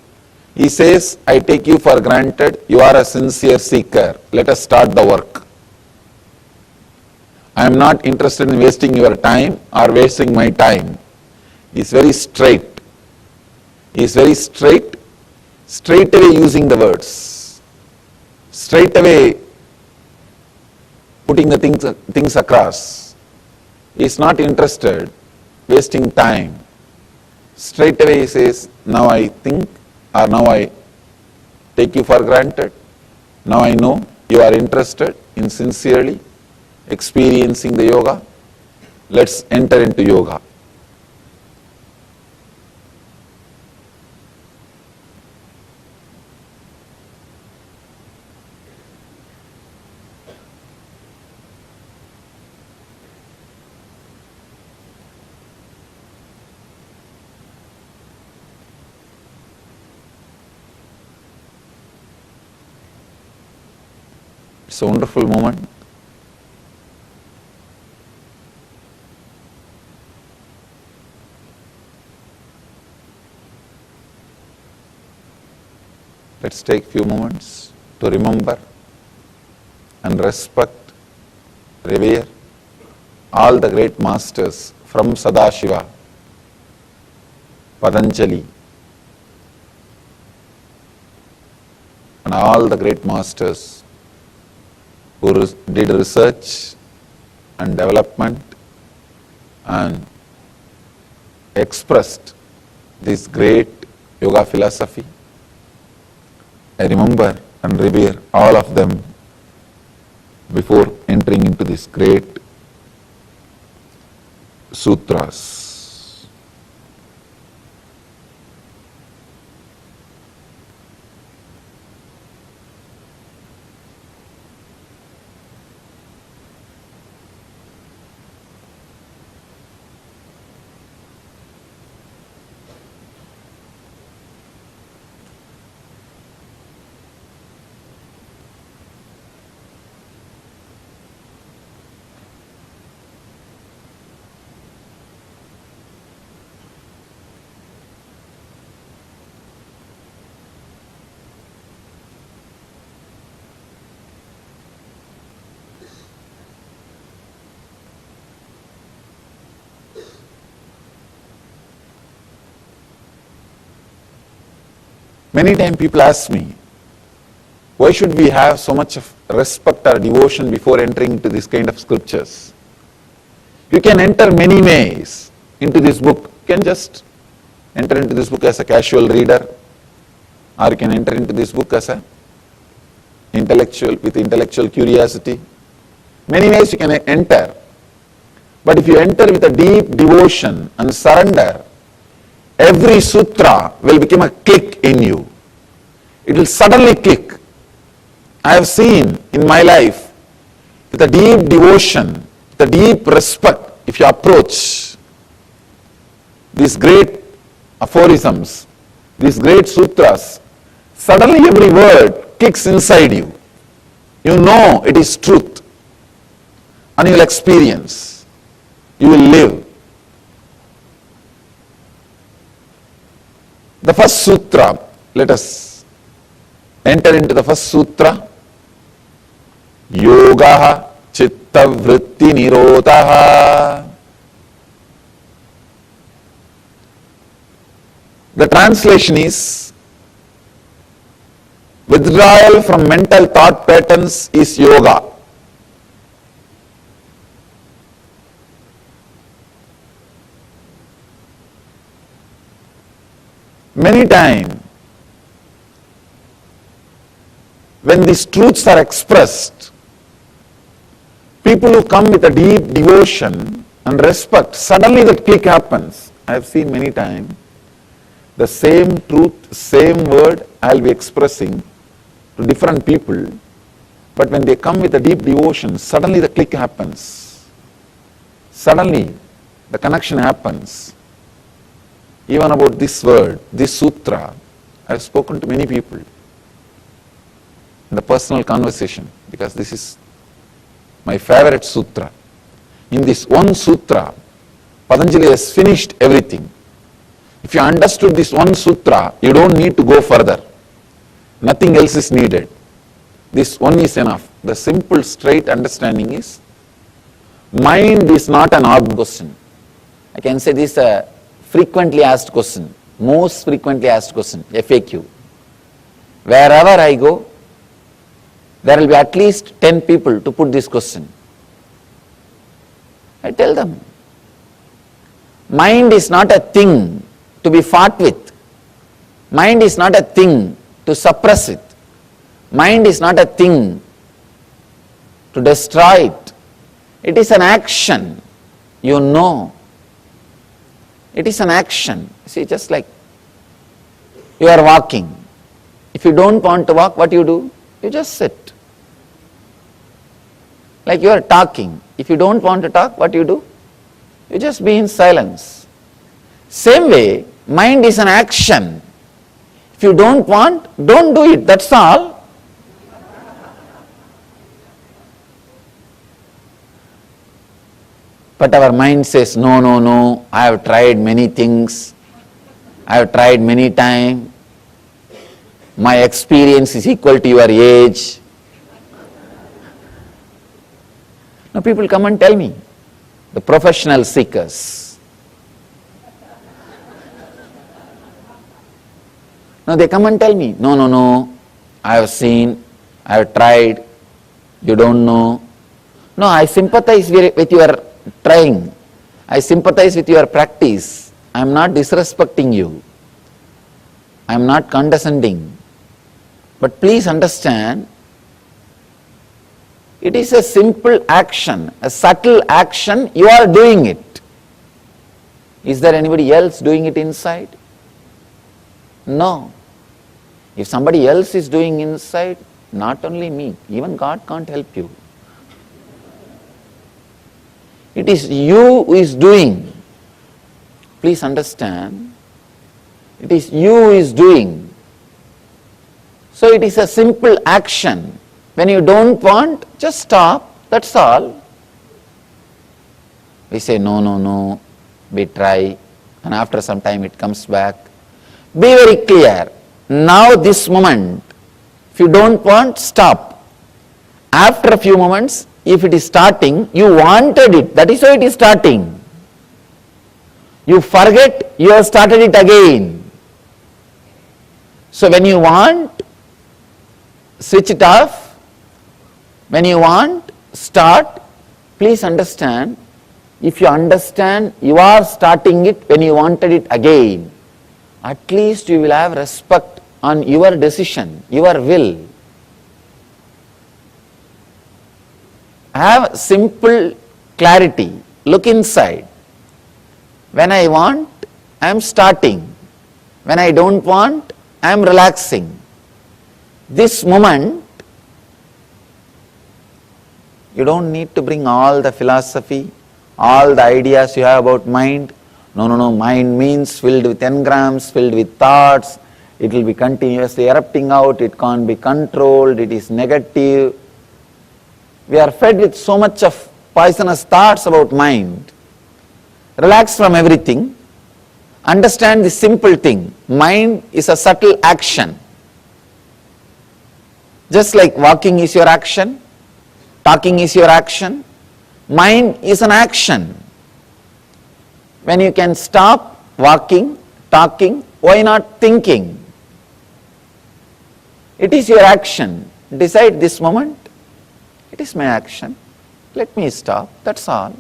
he says, I take you for granted, you are a sincere seeker. Let us start the work. I am not interested in wasting your time or wasting my time. He is very straight. He is very straight away using the words. Straight away putting the things across. He is not interested wasting time. Straight away he says, now I think, or now I take you for granted. Now I know you are interested in sincerely experiencing the yoga. Let's enter into yoga. It's a wonderful moment. Let's take few moments to remember and respect, revere all the great masters from Sadashiva, Patanjali, and all the great masters who did research and development and expressed this great yoga philosophy. I remember and revere all of them before entering into this great sutras. Many times people ask me, why should we have so much of respect or devotion before entering into this kind of scriptures? You can enter many ways into this book. You can just enter into this book as a casual reader, or you can enter into this book as a intellectual, with intellectual curiosity. Many ways you can enter. But if you enter with a deep devotion and surrender, every sutra will become a click in you. It will suddenly click. I have seen in my life, with a deep devotion, with a deep respect, if you approach these great aphorisms, these great sutras, suddenly every word clicks inside you. You know it is truth, and you will experience, you will live. The first sutra, let us enter into the first sutra. Yoga chitta vritti nirodha. The translation is, withdrawal from mental thought patterns is yoga. Many times, when these truths are expressed, people who come with a deep devotion and respect, suddenly that click happens. I have seen many times, the same truth, same word I will be expressing to different people, but when they come with a deep devotion, suddenly the click happens. Suddenly the connection happens. Even about this word, this sutra, I have spoken to many people in the personal conversation, because this is my favorite sutra. In this one sutra, Patanjali has finished everything. If you understood this one sutra, you don't need to go further. Nothing else is needed. This one is enough. The simple, straight understanding is, mind is not an odd question. I can say this frequently asked question, most frequently asked question, FAQ. Wherever I go, there will be at least 10 people to put this question. I tell them, mind is not a thing to be fought with. Mind is not a thing to suppress it. Mind is not a thing to destroy it. It is an action, you know. It is an action. See, just like you are walking. If you don't want to walk, what do? You just sit. Like you are talking. If you don't want to talk, what do? You just be in silence. Same way, mind is an action. If you don't want, don't do it. That's all. But our mind says, no, no, no, I have tried many things, I have tried many times, My experience is equal to your age. Now people come and tell me, the professional seekers. Now they come and tell me, no, I have seen, I have tried, you don't know. No, I sympathize with your trying. I sympathize with your practice. I am not disrespecting you. I am not condescending. But please understand, it is a simple action, a subtle action, you are doing it. Is there anybody else doing it inside? No. If somebody else is doing inside, not only me, even God can't help you. It is you who is doing. Please understand, it is you who is doing. So it is a simple action. When you don't want, just stop, that's all. We say no, we try, and after some time it comes back. Be very clear, now this moment, if you don't want, stop. After a few moments, if it is starting, you wanted it, that is why it is starting. You forget, you have started it again. So when you want, switch it off. When you want, start. Please understand, if you understand you are starting it when you wanted it again, at least you will have respect on your decision, your will. Have simple clarity. Look inside. When I want, I am starting. When I don't want, I am relaxing. This moment, you don't need to bring all the philosophy, all the ideas you have about mind. No, mind means filled with engrams, filled with thoughts. It will be continuously erupting out, it can't be controlled, it is negative. We are fed with so much of poisonous thoughts about mind. Relax from everything. Understand the simple thing. Mind is a subtle action. Just like walking is your action, talking is your action, mind is an action. When you can stop walking, talking, why not thinking? It is your action. Decide this moment, it is my action. Let me stop, that's all.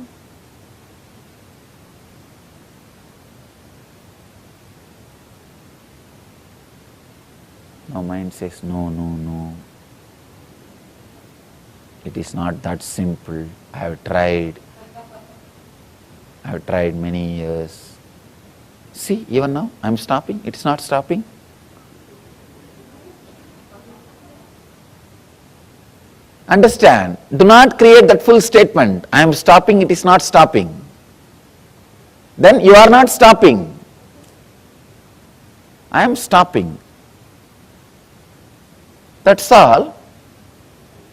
Now mind says, no. It is not that simple. I have tried many years. See, even now I am stopping, it is not stopping. Understand, do not create that full statement, I am stopping, it is not stopping. Then you are not stopping. I am stopping. That's all.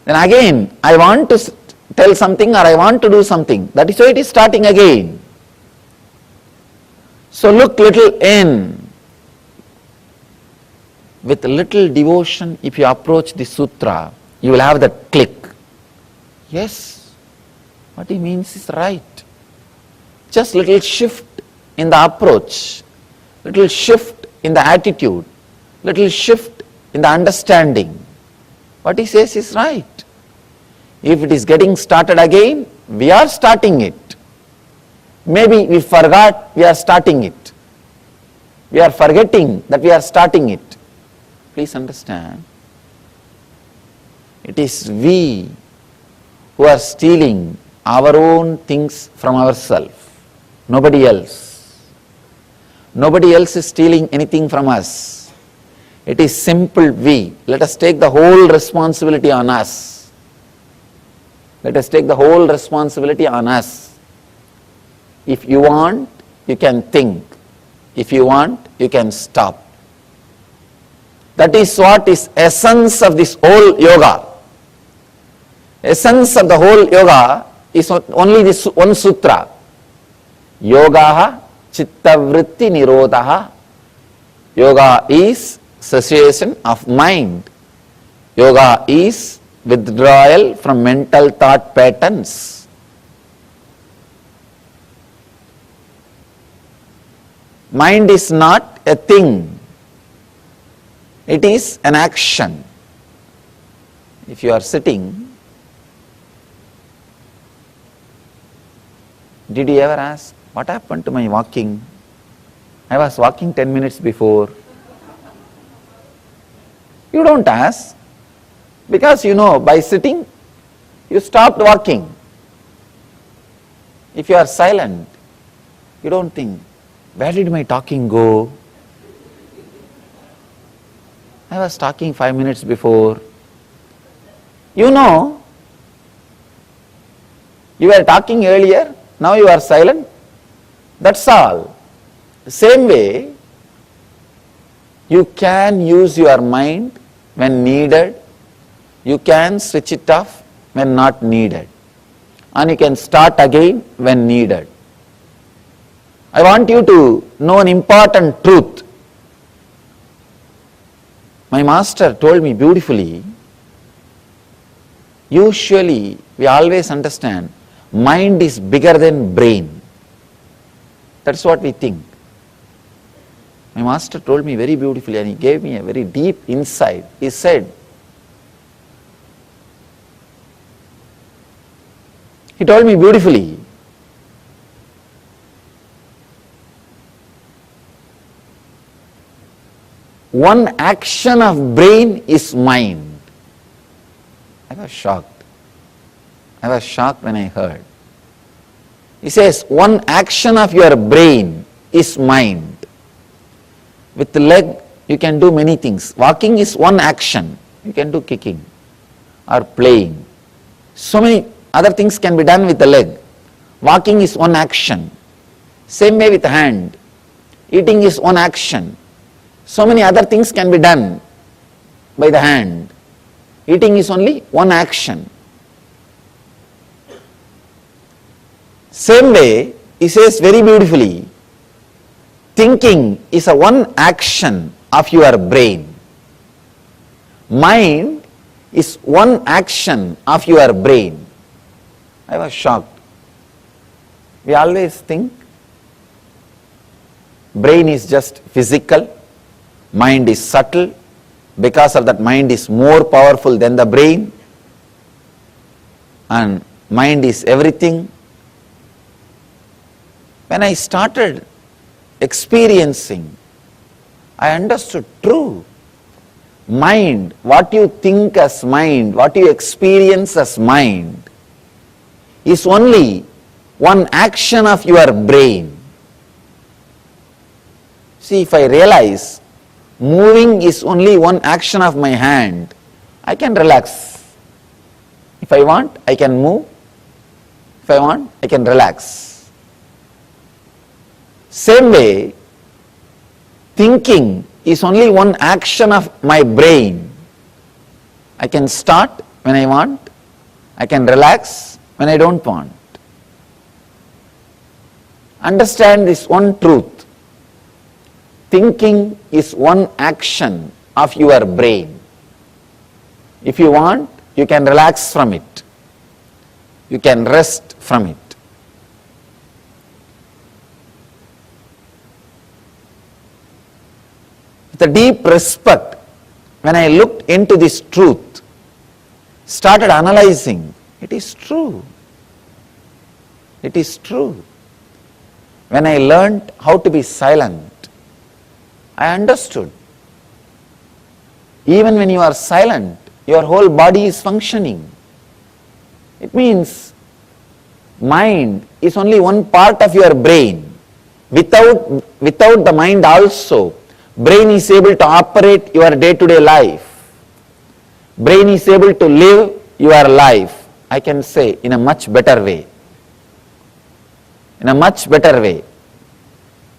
Then again, I want to tell something or I want to do something. That is why it is starting again. So look little in. With little devotion, if you approach the sutra, you will have that click. Yes, what he means is right. Just little shift in the approach, little shift in the attitude, little shift in the understanding. What he says is right. If it is getting started again, we are starting it. Maybe we forgot we are starting it. We are forgetting that we are starting it. Please understand. It is we who are stealing our own things from ourselves. Nobody else. Nobody else is stealing anything from us. It is simple we. Let us take the whole responsibility on us. Let us take the whole responsibility on us. If you want, you can think. If you want, you can stop. That is what is essence of this whole yoga. Essence of the whole yoga is only this one sutra. Yogaha chitta vritti nirodhaha. Yoga is cessation of mind. Yoga is withdrawal from mental thought patterns. Mind is not a thing, it is an action. If you are sitting, did you ever ask, what happened to my walking? I was walking 10 minutes before. You don't ask, because you know by sitting, you stopped walking. If you are silent, you don't think, where did my talking go? I was talking 5 minutes before. You know, you were talking earlier, now you are silent. That's all. The same way, you can use your mind when needed, you can switch it off when not needed, and you can start again when needed. I want you to know an important truth. My master told me beautifully, usually we always understand mind is bigger than brain. That's what we think. My master told me very beautifully, and he gave me a very deep insight. He said, he told me beautifully, one action of brain is mind. I was shocked. I was shocked when I heard. He says, one action of your brain is mind. With the leg, you can do many things. Walking is one action. You can do kicking or playing. So many other things can be done with the leg. Walking is one action. Same way with the hand. Eating is one action. So many other things can be done by the hand. Eating is only one action. Same way, he says very beautifully, thinking is a one action of your brain. Mind is one action of your brain. I was shocked. We always think brain is just physical, mind is subtle, because of that mind is more powerful than the brain, and mind is everything. When I started experiencing, I understood true. Mind, what you think as mind, what you experience as mind, is only one action of your brain. See, if I realize moving is only one action of my hand, I can relax. If I want, I can move. If I want, I can relax. Same way, thinking is only one action of my brain. I can start when I want, I can relax when I don't want. Understand this one truth. Thinking is one action of your brain. If you want, you can relax from it. You can rest from it. With a deep respect, when I looked into this truth, started analyzing, it is true. It is true. When I learned how to be silent, I understood. Even when you are silent, your whole body is functioning. It means mind is only one part of your brain. Without the mind also, brain is able to operate your day-to-day life. Brain is able to live your life, I can say, in a much better way. In a much better way.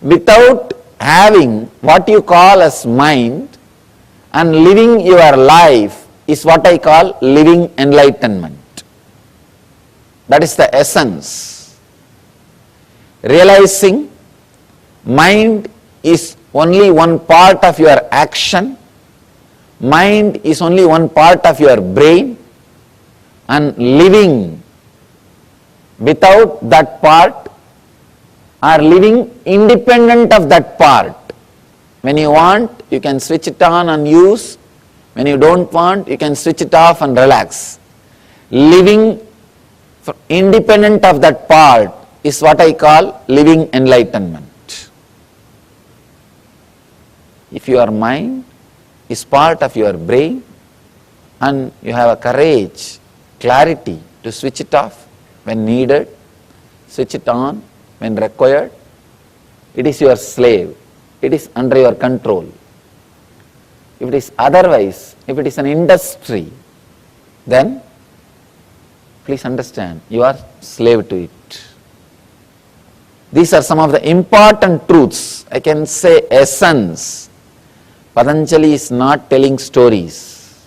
Without having what you call as mind and living your life is what I call living enlightenment. That is the essence. Realizing mind is only one part of your action Mind is only one part of your brain, and living without that part or living independent of that part. When you want, you can switch it on and use. When you don't want, you can switch it off and relax. Living independent of that part is what I call living enlightenment. If your mind is part of your brain and you have a courage, clarity to switch it off when needed, switch it on when required, it is your slave. It is under your control. If it is otherwise, if it is an industry, then please understand, you are slave to it. These are some of the important truths, I can say essence. Patanjali is not telling stories.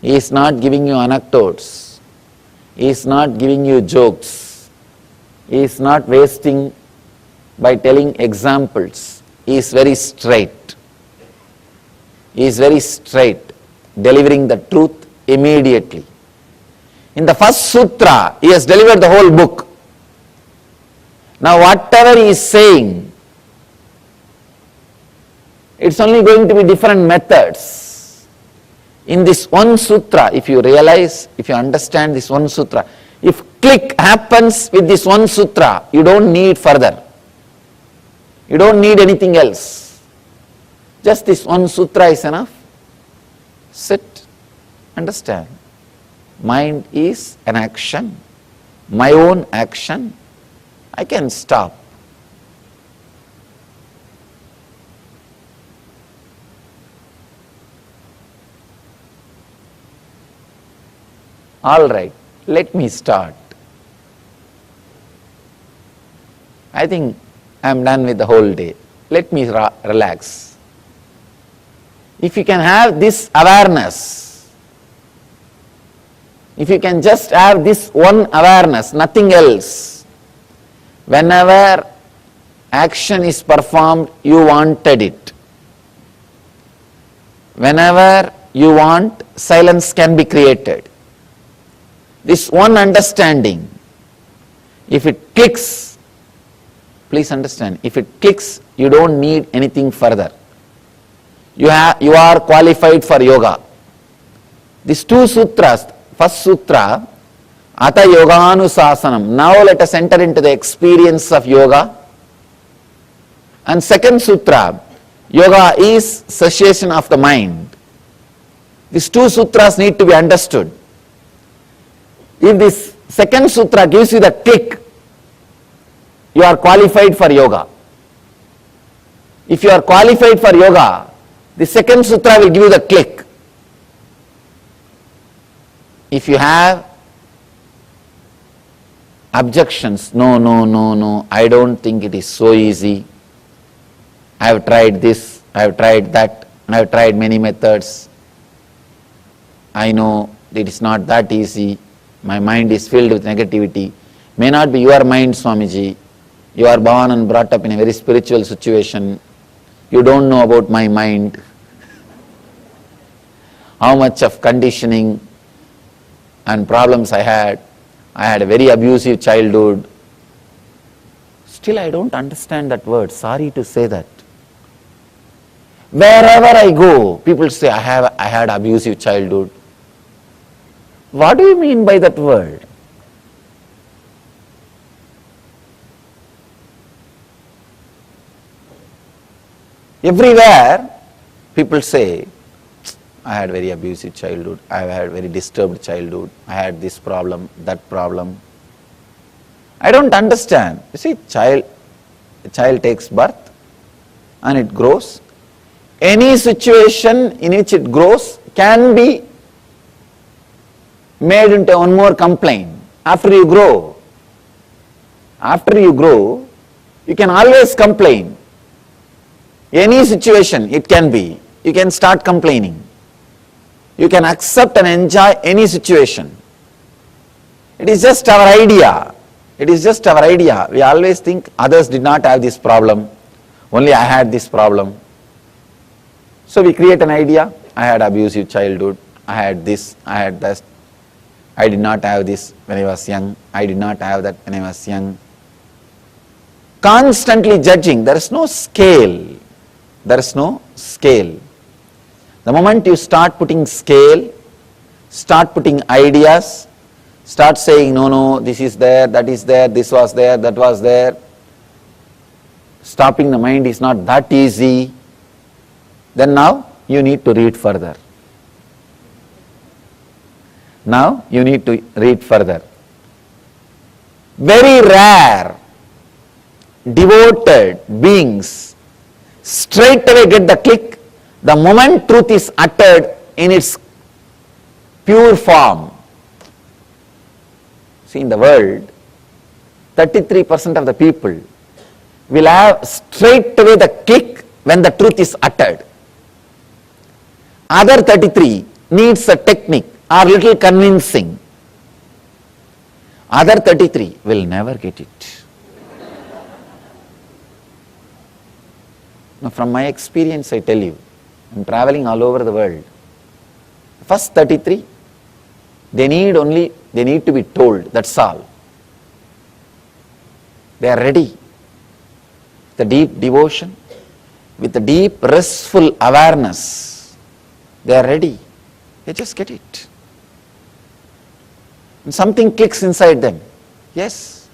He is not giving you anecdotes. He is not giving you jokes. He is not wasting by telling examples. He is very straight. He is very straight, delivering the truth immediately. In the first sutra, he has delivered the whole book. Now whatever he is saying, it's only going to be different methods. In this one sutra, if you realize, if you understand this one sutra, if click happens with this one sutra, you don't need further. You don't need anything else. Just this one sutra is enough. Sit, understand. Mind is an action, my own action. I can stop. All right, let me start. I think I am done with the whole day. Let me relax. If you can have this awareness, if you can just have this one awareness, nothing else, whenever action is performed, you wanted it. Whenever you want, silence can be created. This one understanding, if it clicks, please understand, if it clicks, you don't need anything further. You are qualified for yoga. These two sutras, first sutra, Ata Yoganusasanam. Now let us enter into the experience of yoga. And second sutra, yoga is cessation of the mind. These two sutras need to be understood. If this second sutra gives you the click, you are qualified for yoga. If you are qualified for yoga, the second sutra will give you the click. If you have objections, no, I don't think it is so easy. I have tried this, I have tried that, I have tried many methods. I know it is not that easy. My mind is filled with negativity. May not be your mind, Swamiji. You are born and brought up in a very spiritual situation. You don't know about my mind. How much of conditioning and problems I had. I had a very abusive childhood. Still I don't understand that word. Sorry to say that. Wherever I go, people say I had abusive childhood. What do you mean by that word? Everywhere people say, I had very abusive childhood, I had very disturbed childhood, I had this problem, that problem. I don't understand. You see, a child takes birth and it grows. Any situation in which it grows can be made into one more complaint. After you grow, you can always complain. Any situation it can be, you can start complaining. You can accept and enjoy any situation. It is just our idea. It is just our idea. We always think others did not have this problem, only I had this problem. So we create an idea, I had abusive childhood, I had this, I had that, I did not have this when I was young, I did not have that when I was young. Constantly judging, there is no scale. There is no scale. The moment you start putting scale, start putting ideas, start saying, no, this is there, that is there, this was there, that was there. Stopping the mind is not that easy. Then now you need to read further. Now you need to read further. Very rare, devoted beings straight away get the click the moment truth is uttered in its pure form. See, in the world, 33% of the people will have straight away the click when the truth is uttered. Other 33 needs a technique or little convincing. Other 33 will never get it. Now, from my experience, I tell you, I am traveling all over the world. First 33, they need to be told, that's all. They are ready. The deep devotion, with the deep restful awareness, they are ready. They just get it. And something clicks inside them. Yes,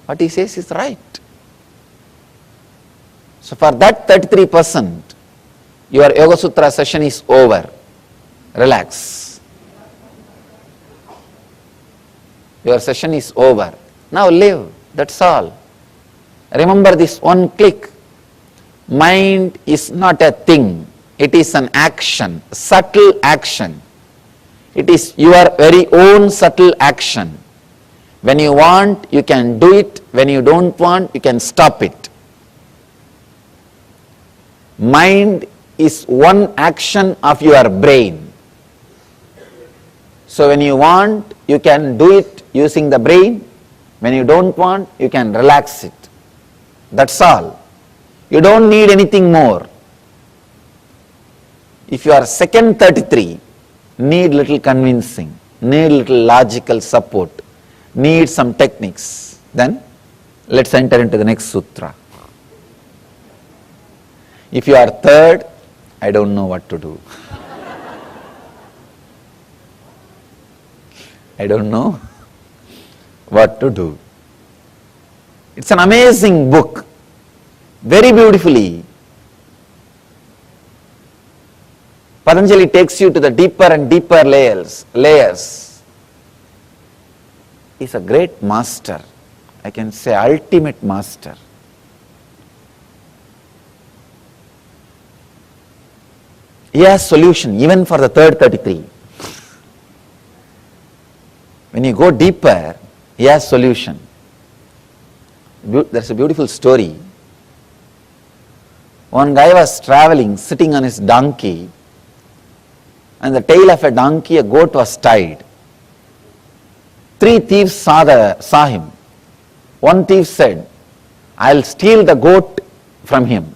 what he says is right. So for that 33%, your Yoga Sutra session is over. Relax. Your session is over. Now live, that's all. Remember this one click. Mind is not a thing. It is an action, subtle action. It is your very own subtle action. When you want, you can do it. When you don't want, you can stop it. Mind is one action of your brain. So when you want, you can do it using the brain. When you don't want, you can relax it. That's all. You don't need anything more. If you are second 33, need little convincing, need little logical support, need some techniques, then let's enter into the next sutra. If you are third, I don't know what to do. I don't know what to do. It's an amazing book, very beautifully. Patanjali takes you to the deeper and deeper layers. He's a great master. I can say ultimate master. He has solution even for the third 33. When you go deeper, he has solution. There's a beautiful story. One guy was traveling, sitting on his donkey, and the tail of a donkey, a goat was tied. 3 thieves saw him. One thief said, I'll steal the goat from him.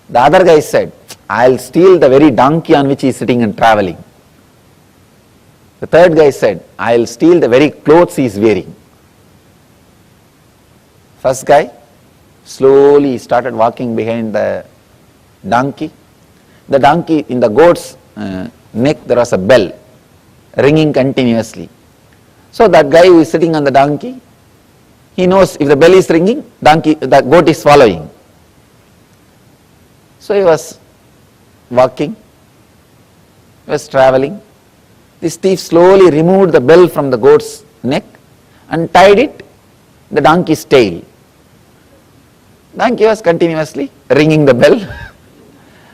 The other guy said, I'll steal the very donkey on which he is sitting and traveling. The third guy said, I'll steal the very clothes he is wearing. First guy slowly started walking behind the donkey. The donkey, in the goat's neck, there was a bell ringing continuously. So that guy who is sitting on the donkey, he knows if the bell is ringing, the goat is following. So he was walking, he was traveling. This thief slowly removed the bell from the goat's neck and tied it the donkey's tail. Donkey was continuously ringing the bell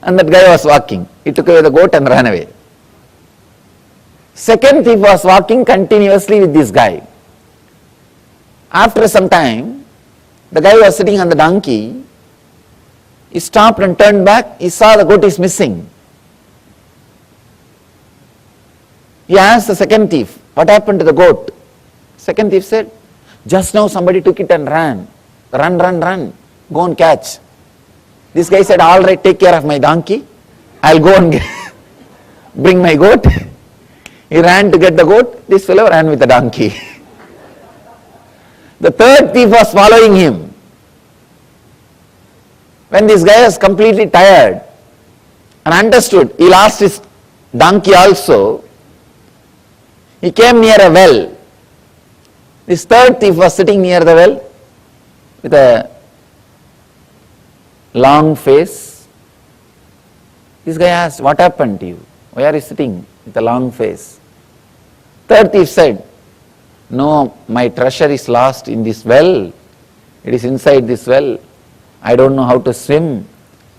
and that guy was walking. He took away the goat and ran away. Second thief was walking continuously with this guy. After some time, the guy was sitting on the donkey. He stopped and turned back. He saw the goat is missing. He asked the second thief, what happened to the goat? Second thief said, just now somebody took it and ran. Run. Go and catch. This guy said, all right, take care of my donkey. I'll go and bring my goat. He ran to get the goat. This fellow ran with the donkey. The third thief was following him. When this guy was completely tired and understood he lost his donkey also, he came near a well. This third thief was sitting near the well with a long face. This guy asked, "What happened to you? Why are you sitting with a long face?" Third thief said, "No, my treasure is lost in this well. It is inside this well. I don't know how to swim.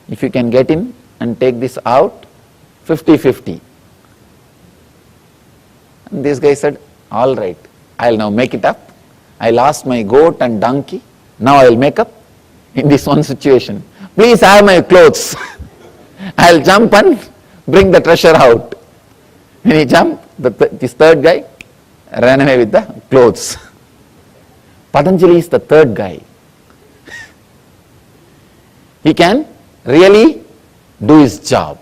If you can get in and take this out, 50-50. And this guy said, "All right, I'll now make it up. I lost my goat and donkey. Now I'll make up in this one situation. Please have my clothes. I'll jump and bring the treasure out." When he jumped, this third guy ran away with the clothes. Patanjali is the third guy. He can really do his job.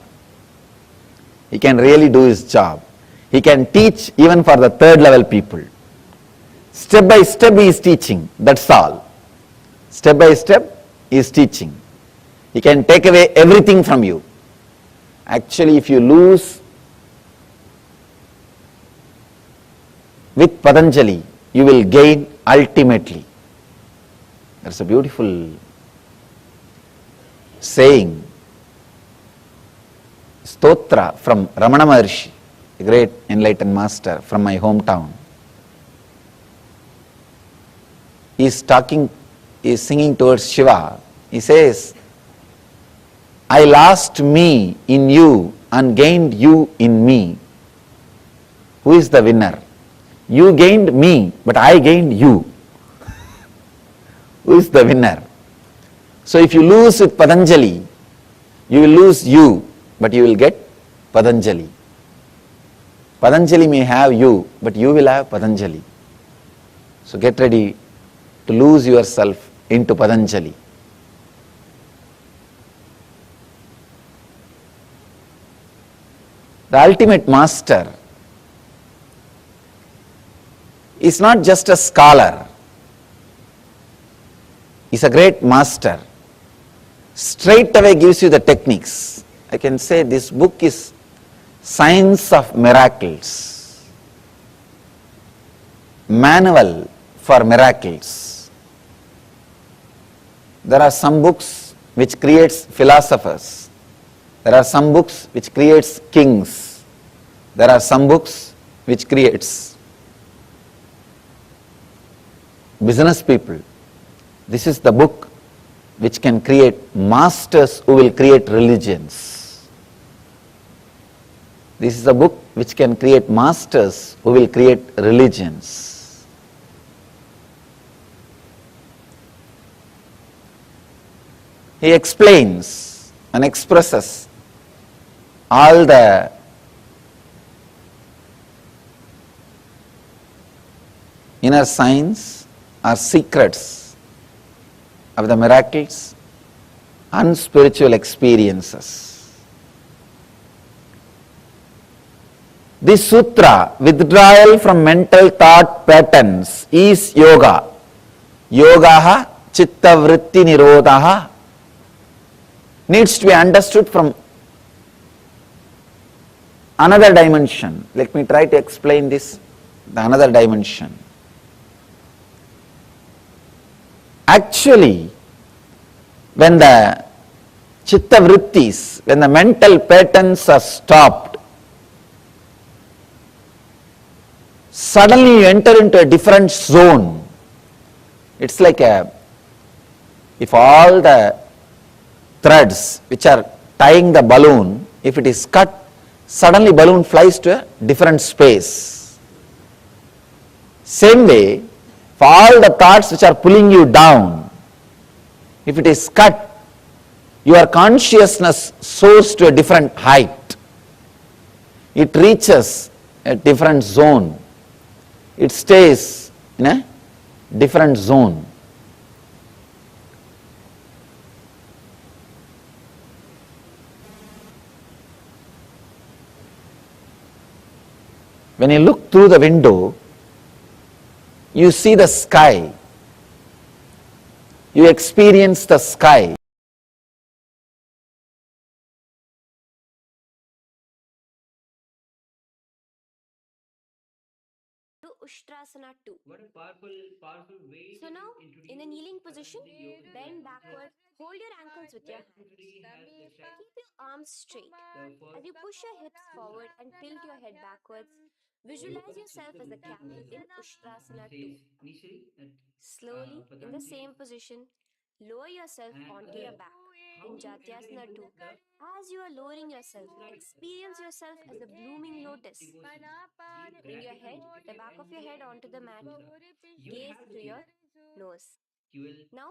He can really do his job. He can teach even for the third level people. Step by step he is teaching, that's all. Step by step he is teaching. He can take away everything from you. Actually, if you lose with Patanjali, you will gain ultimately. That's a beautiful saying. Stotra from Ramana Maharshi, a great enlightened master from my hometown. He is singing towards Shiva. He says, "I lost me in you and gained you in me. Who is the winner? You gained me, but I gained you. Who is the winner?" So if you lose with Patanjali, you will lose you, but you will get Patanjali. Patanjali may have you, but you will have Patanjali. So get ready to lose yourself into Patanjali. The ultimate master is not just a scholar. He's a great master. Straight away gives you the techniques. I can say this book is Science of Miracles. Manual for miracles. There are some books which creates philosophers. There are some books which creates kings. There are some books which creates business people. This is the book which can create masters who will create religions. This is a book which can create masters who will create religions. He explains and expresses all the inner science or secrets of the miracles and spiritual experiences. This sutra, withdrawal from mental thought patterns, is yoga. Yogaha chitta vritti nirodhaha, needs to be understood from another dimension. Let me try to explain this, the another dimension. Actually, when the chitta vrittis, when the mental patterns are stopped, suddenly you enter into a different zone. It's like if all the threads which are tying the balloon, if it is cut, suddenly balloon flies to a different space. Same way, for all the thoughts which are pulling you down, if it is cut, your consciousness soars to a different height. It reaches a different zone. It stays in a different zone. When you look through the window, you see the sky. You experience the sky. To Ushtrasana 2. What a powerful way So now, to in a kneeling introduce position, Patanjali yoga bend because backward, hold your ankles with your that hands. literally has the strength. Keep your arms straight. The As first you push your hips forward and tilt your head backwards, visualize yoga yourself as a routine camel over in here. Ushtrasana 2. Says initially that Slowly, in the Patanjali same position, lower yourself and onto your others back how in to enter Jatyasana into 2. the As you are lowering yourself, right experience yourself as a blooming deep lotus. devotion, deep Bring your head, gratitude. If the you back of your enter head onto into the this mat. mudra, you will Gaze have the through your feeling. nose. You will Now,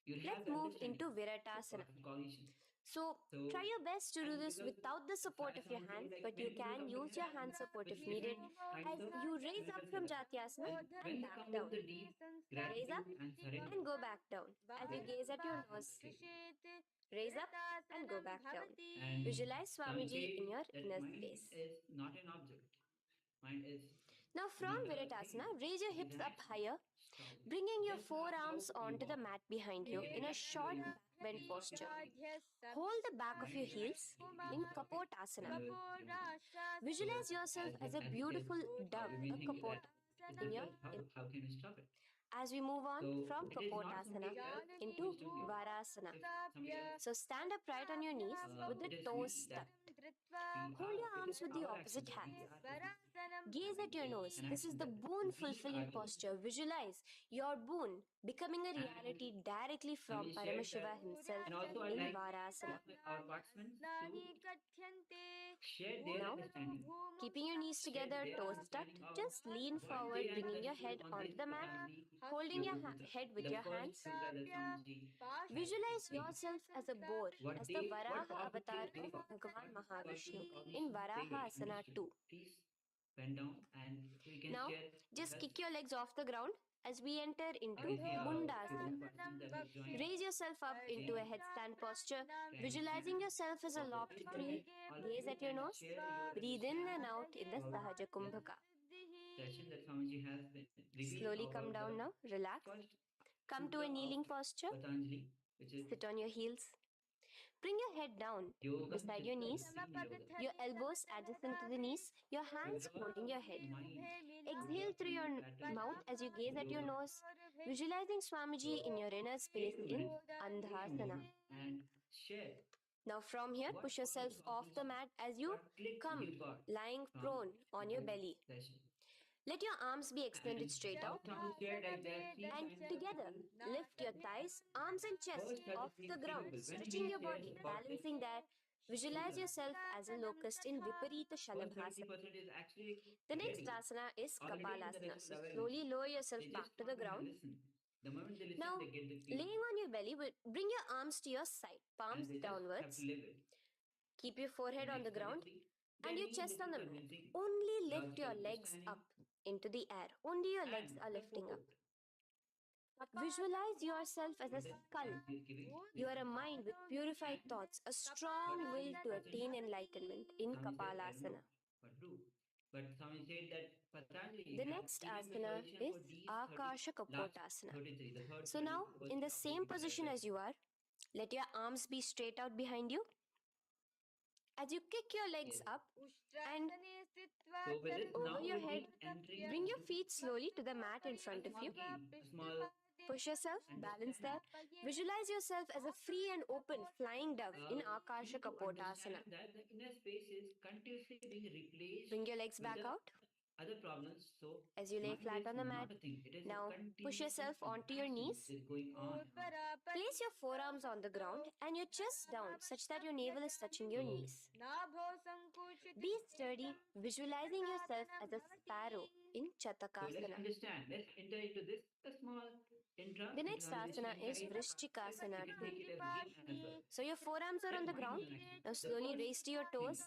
have let's the move understanding. into The Viratasana. powerful coalition. So, try So your best to do and this because without the support of your Swami says hands, like but you when people can come to use your hand Viratasana support if with needed different kinds as of you raise up physical from setup. Jatyasana And and when they back come down. with the deep Raise up gratitude and surrender, and go back down as you then gaze at your nose. okay. Raise up and go back down. And Visualize Swami Swamiji in said your that inner mind space. is not an object. Mind is Now, from not a Viratasana, thing. raise your It is hips an up action. higher, Struggle. bringing your Just how forearms you onto the walk. mat behind you Take a in a direction where short you back bend feel posture. comfortable. Hold the back of Mind your relax. heels You in can stop it Kapotasana. whenever you want. Visualize So yourself as a as it is, beautiful dove, you a may think that Kapota, it's in your difficult. How can we stop it? as we move on So from it is not Kapotasana something else who into is doing it. Varasana. If somebody else, So stand upright on your knees with the it is toes we that tucked. we Hold are. your It is arms with the our action opposite that we hands. are taking. Gaze at your It's nose. an This is action the that boon we are fulfilling doing. posture. Visualize your boon becoming a And reality directly from somebody shared Paramashiva that, himself and also I'd in like Varasana. our participants to share their Now, understanding. keeping your knees Share together, their toes tucked, understanding of just lean what forward, they bringing your understood head on onto this the mat, Patanjali holding Yoga your Sutra. head with The your first hands. sutra that Swamiji had Visualize explained. yourself as a boar, as the What Varaha powerful avatar things they of got, Bhagavan what Mahavishnu powerful in cognition they Varaha get Asana understood. 2. Please bend down and we can Now, share with just us. kick your legs off the ground as we enter I into can see a few Mundasana. participants that have joined Raise yourself up into a saying headstand posture, can we visualizing stand. yourself as a So lopped please go tree. ahead, all of Gaze you, at your and nose. share your Breathe in and understanding out in the about Sahaja the Kumbhaka. session that Swamiji has been revealed Slowly come about the down now. Relax. first Come to sutra a of kneeling posture. Patanjali, which is Sit on your heels. Bring your head down Yoga beside your Chitta knees, Vritti Yoga. your elbows adjacent to the knees, your hands Withdraw holding your head. mind to Exhale the through your present pattern mouth as you gaze at your yoga. nose, visualizing Swamiji in your inner space Take a in minute, take a Andhasana. moment and share Now, from here, what push yourself powerful off the cognition, mat as you what click come, you got lying from prone on your this belly. session. Let your arms be And extended straight also out. Swami shared like there are three And kinds of together, people lift your that we have. thighs, arms, and chest First are the off the three ground, people. When stretching he your shares body, about this balancing there. Visualize sutra, yourself as a locust in Viparita first Shalabhasana. 70% is actually The next ready, asana is already in the Kapalasana. level of So awareness. slowly lower yourself They back just to the want to ground. listen. The moment they listen, Now, they get the feeling, laying on your belly, bring your arms to your side, palms and they just have to downwards. live it. Keep your forehead The on the next ground 33 and can your be chest on little the mat. convincing, Only lift logical your legs understanding, up into the air. Only your legs and are the lifting up. purport Visualize yourself as a in the skull. sense he is giving You with are a you. mind with purified thoughts, a strong will to 33% attain enlightenment in Swami said, I don't know Kapalasana. what to do. But Swami said that Patanjali The has next given me asana solution is for these 30 Akasha last Kapotasana. 33, the third So now, in the version of this same entire position as session. you are, let your arms be straight out behind you. As you kick your legs Yes. up and So with this, over now your we'll head, be entering bring your into feet slowly to the mat in a front of small you. game, a small Push yourself, balance understanding. there. Visualize yourself as a free and open flying dove in You Akasha need to Kapotasana. understand that the inner space is continuously being replaced Bring your legs with back the out other problems. So as you lay mind flat is on the mat. not a thing. It is a Now push continuous yourself onto your action knees. that is going on and on. Place your forearms on the ground and your chest down such that your navel is touching your So knees. Be sturdy, visualizing yourself as a sparrow in let's Chatakasana. understand. Let's enter into this a small The next transition asana is type. Vrishchikasana You can 2. take it as a game as well. So your forearms are on Let the mind ground. relax. Now The slowly first raise to your thing, toes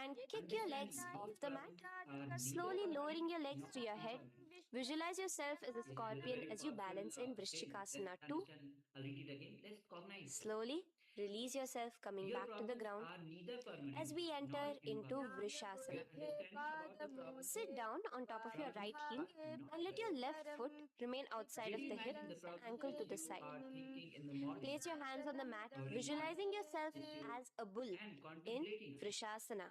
and kick your legs understanding off those the mat. problems are neither Slowly permanent lowering your legs nor to your head. impermanent. Visualize yourself as a Yes, it is a scorpion very as you powerful balance in statement. Let's Vrishchikasana 2. understand. I'll read it again. Let's cognize. Slowly Release yourself, coming Your back to the problems ground are neither permanent as we enter nor into impermanent. Vrishasana. Your understanding about the problem Sit down on top of your right heel not and let your present. left foot remain outside of Just the hip, imagine the the problems ankle to that the you side. are thinking in the morning, Place your hands on the mat, every morning, visualizing yourself since you as a bull and in contemplating Vrishasana.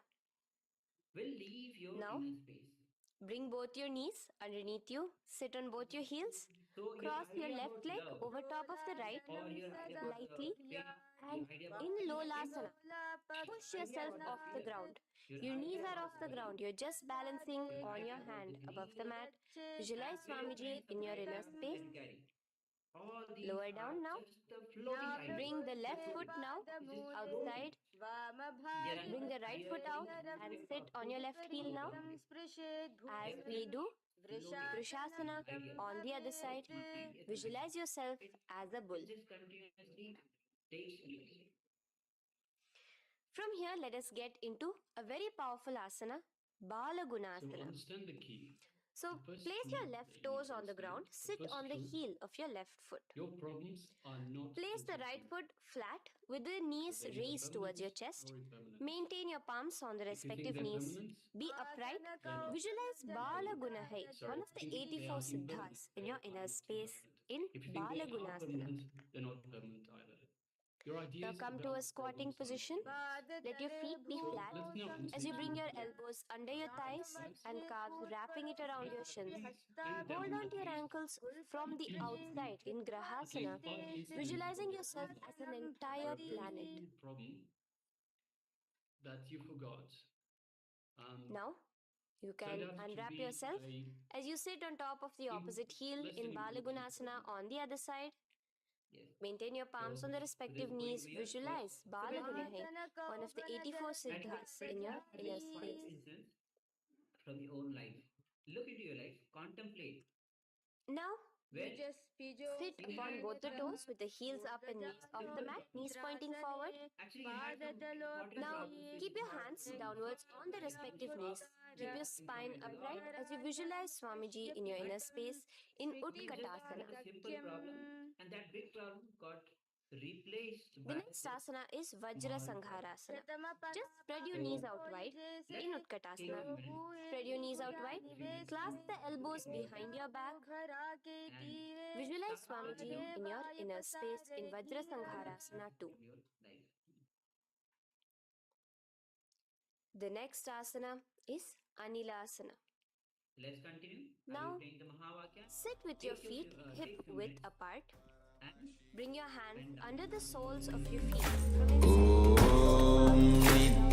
will leave your Now, inner space. bring both your knees underneath you, sit on both your heels, So your cross your idea left about leg love over top of the right or your idea about lightly, pain, and your idea about in peace, Lolasana, push idea yourself about the off the freedom, ground. your Your knees idea are about off the worry, ground. You're just balancing your on your idea about hand above disease, the mat. Visualize and various Swamiji kinds of in your inner idea space. that you carry. All these Lower are down now. just the floating ideas. Bring the left They're foot floating. now This is outside. There are Bring no the right foot clear out instructions and to sit on your left heel follow now. permanently. As They're we do floating Vrishasana ideas. on the other side, Mind is visualize yourself as a bull. it just continuously takes place. From here, let us get into a very powerful asana, So Balagunasana. understand the key. So The first place key your that left you need toes to on the understand, ground, the sit first on the truth, heel of your left foot. your problems are not Place the with right you, foot flat with the whether knees they are raised towards your permanent chest. or impermanent. Maintain your palms on the If you think respective they're knees. permanent, Be upright. they're not. Visualize Bala Gunahai, Sorry, one of if the you think they 84 are impermanent, siddhas in they your are inner not space impermanent. in If you think Bala they are Gunasana. permanent, they're not permanent either. Your Now ideas come to about a the squatting problems are not position. yours. Let your feet be So flat let's now as you concentrate bring your on elbows under your thighs facets and calves, wrapping it around your shins. These bring Hold down on to your these ankles from the outside in at Grahasana, least 5 instances visualizing of yourself your as life an where entire there is planet. a problem that you forgot. Now, you Turned can out to unwrap be yourself a as you sit on top of the opposite heel less in than important Balagunasana problem. on the other side. Yes. Maintain your palms So on the with respective this point knees. we are Visualize first Balagunahai, one of the 84 and siddhas pick in your inner this five space. instance from your own life. Look into your life, contemplate Now, when sit upon both the toes with the heels up and knees off the mat, knees pointing forward. actually you had some important Now, problems which keep you your had hands to downwards on the manage, which respective you knees. are Keep your there in spine front of you. upright as you visualize Swamiji in your inner space in You just Utkatasana. had a simple problem and that big problem got replaced The by next asana is small Vajra problem. Sanghārāsana. Just spread your So knees out wide let's in take Utkatasana. a minute, Spread your knees out wide. a few minutes Clasp the to elbows think about behind that your back. and Visualize start Swamiji writing down in your inner space in Vajra Sanghārāsana 2. from your life. The next asana is Anilasana. Let's continue. Are Now, you playing the Mahavakya? sit with your feet hip Take few width minutes apart. and Bring your hands bend down. under the soles of your feet from inside.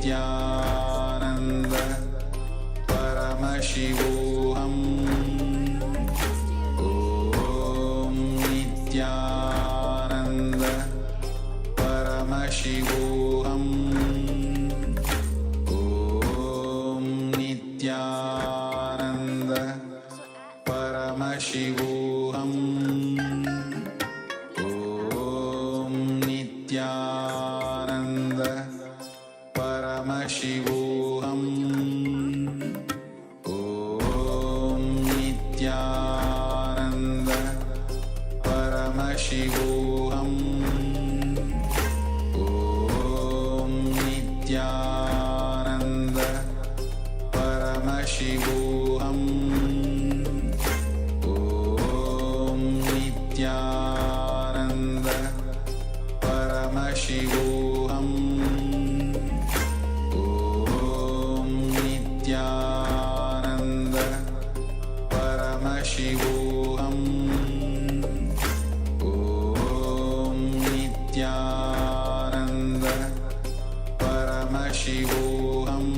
Nityanand परमशिवोऽहम् ॐ नित्यानन्द परमशिवोऽहम् ॐ नित्यानन्द परमशिवोऽहम् ॐ नित्यानन्द परमशिवोऽहम् ॐ नित्यानन्द परमशिवोऽहम् ॐ नित्यानन्द परमशिवोऽहम् ॐ नित्यानन्द परमशिवोऽहम् ॐ नित्यानन्द परमशिवोऽहम् ॐ नित्यानन्द परमशिवोऽहम्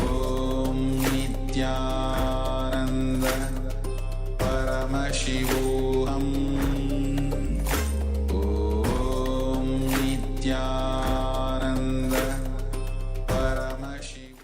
ॐ नित्यानन्द परमशिवोऽहम् ॐ Nityanand Paramshiva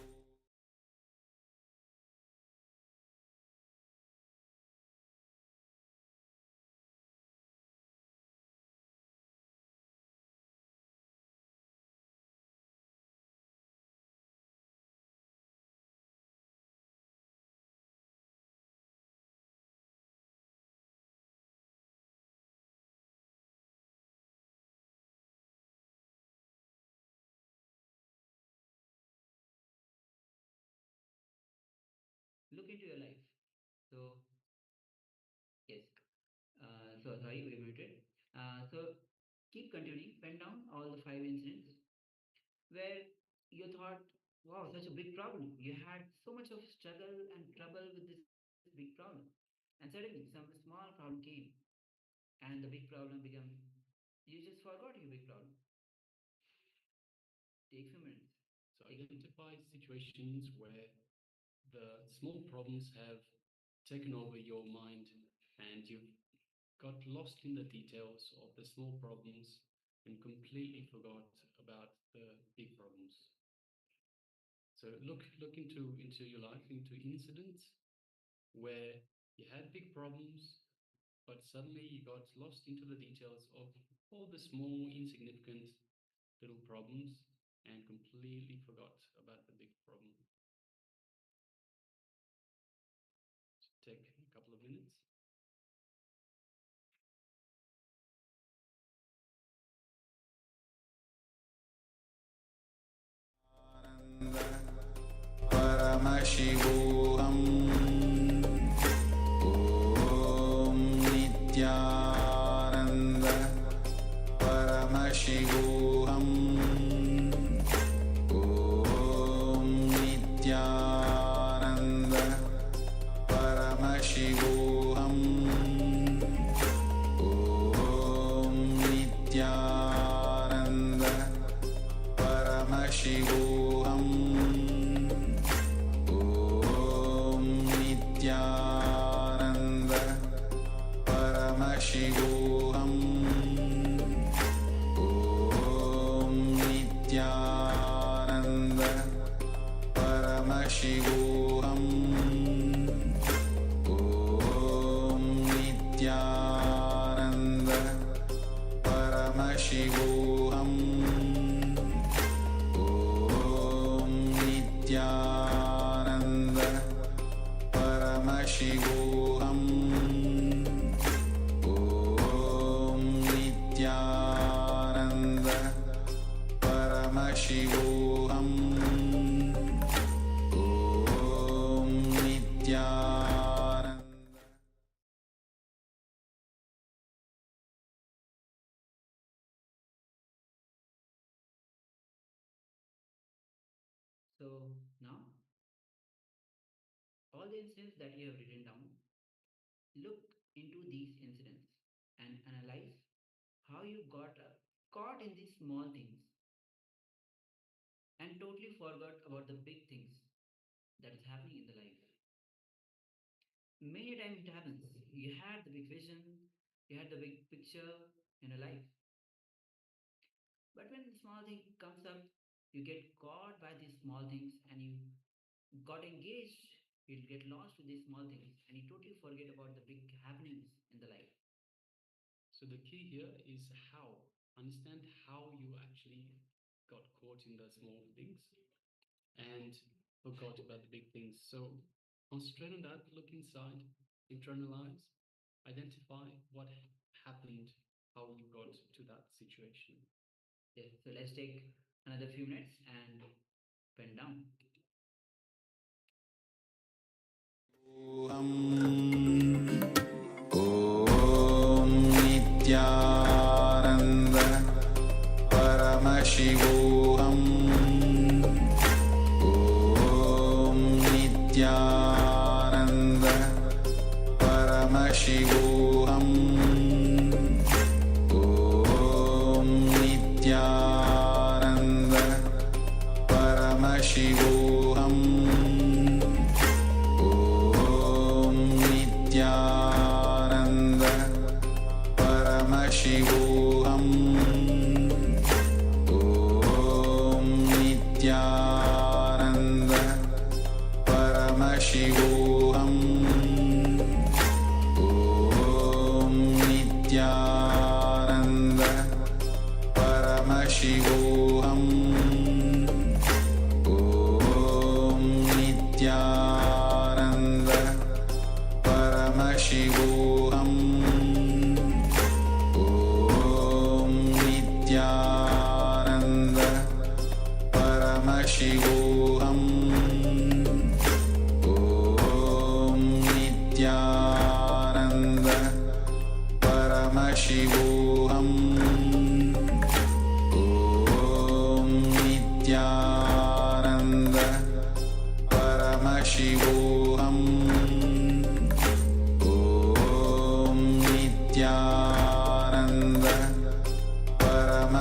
look into your life. So yes. So sorry, we muted. So keep continuing. Pen down all the 5 incidents where you thought, wow, such a big problem. You had so much of struggle and trouble with this big problem. And suddenly some small problem came and the big problem became, you just forgot your big problem. Take few minutes. So identify situations where the small problems have taken over your mind and you've got lost in the details of the small problems and completely forgot about the big problems. So look into your life, into incidents where you had big problems, but suddenly you got lost into the details of all the small, insignificant little problems and completely forgot about the big problem. So take a couple of minutes. Paramashivam Om Nityananda Paramashivam Om Nityananda Paramashivam Om Nityananda Paramashivam Nityananda Paramashivam Om Nityananda Paramashivam Om Nityananda Paramashivam Om Nityananda Paramashivam Om Nityananda Paramashivam Om Nityananda. So now, all the incidents that you have written down, look into these incidents and analyze how you got caught in these small things and totally forgot about the big things that is happening in the life. Many times it happens. You had the big vision, you had the big picture in a life. But when the small thing comes up, you get caught by these small things and you got engaged, you'll get lost with these small things and you totally forget about the big happenings in the life. So the key here is how. Understand how you actually got caught in the small things and forgot about the big things. So concentrate on that, look inside, internalize, identify what happened, how you got to that situation. Okay, so let's take another few minutes and pen down. Om Nityananda Paramashivam Om Nityananda Paramashivam Om Nityananda Paramashivam Om Nityananda Paramashivam Om Nityananda Paramashivam Om Nityananda Paramashivam Om Nityananda Paramashivam Om Nityananda Paramashivam Om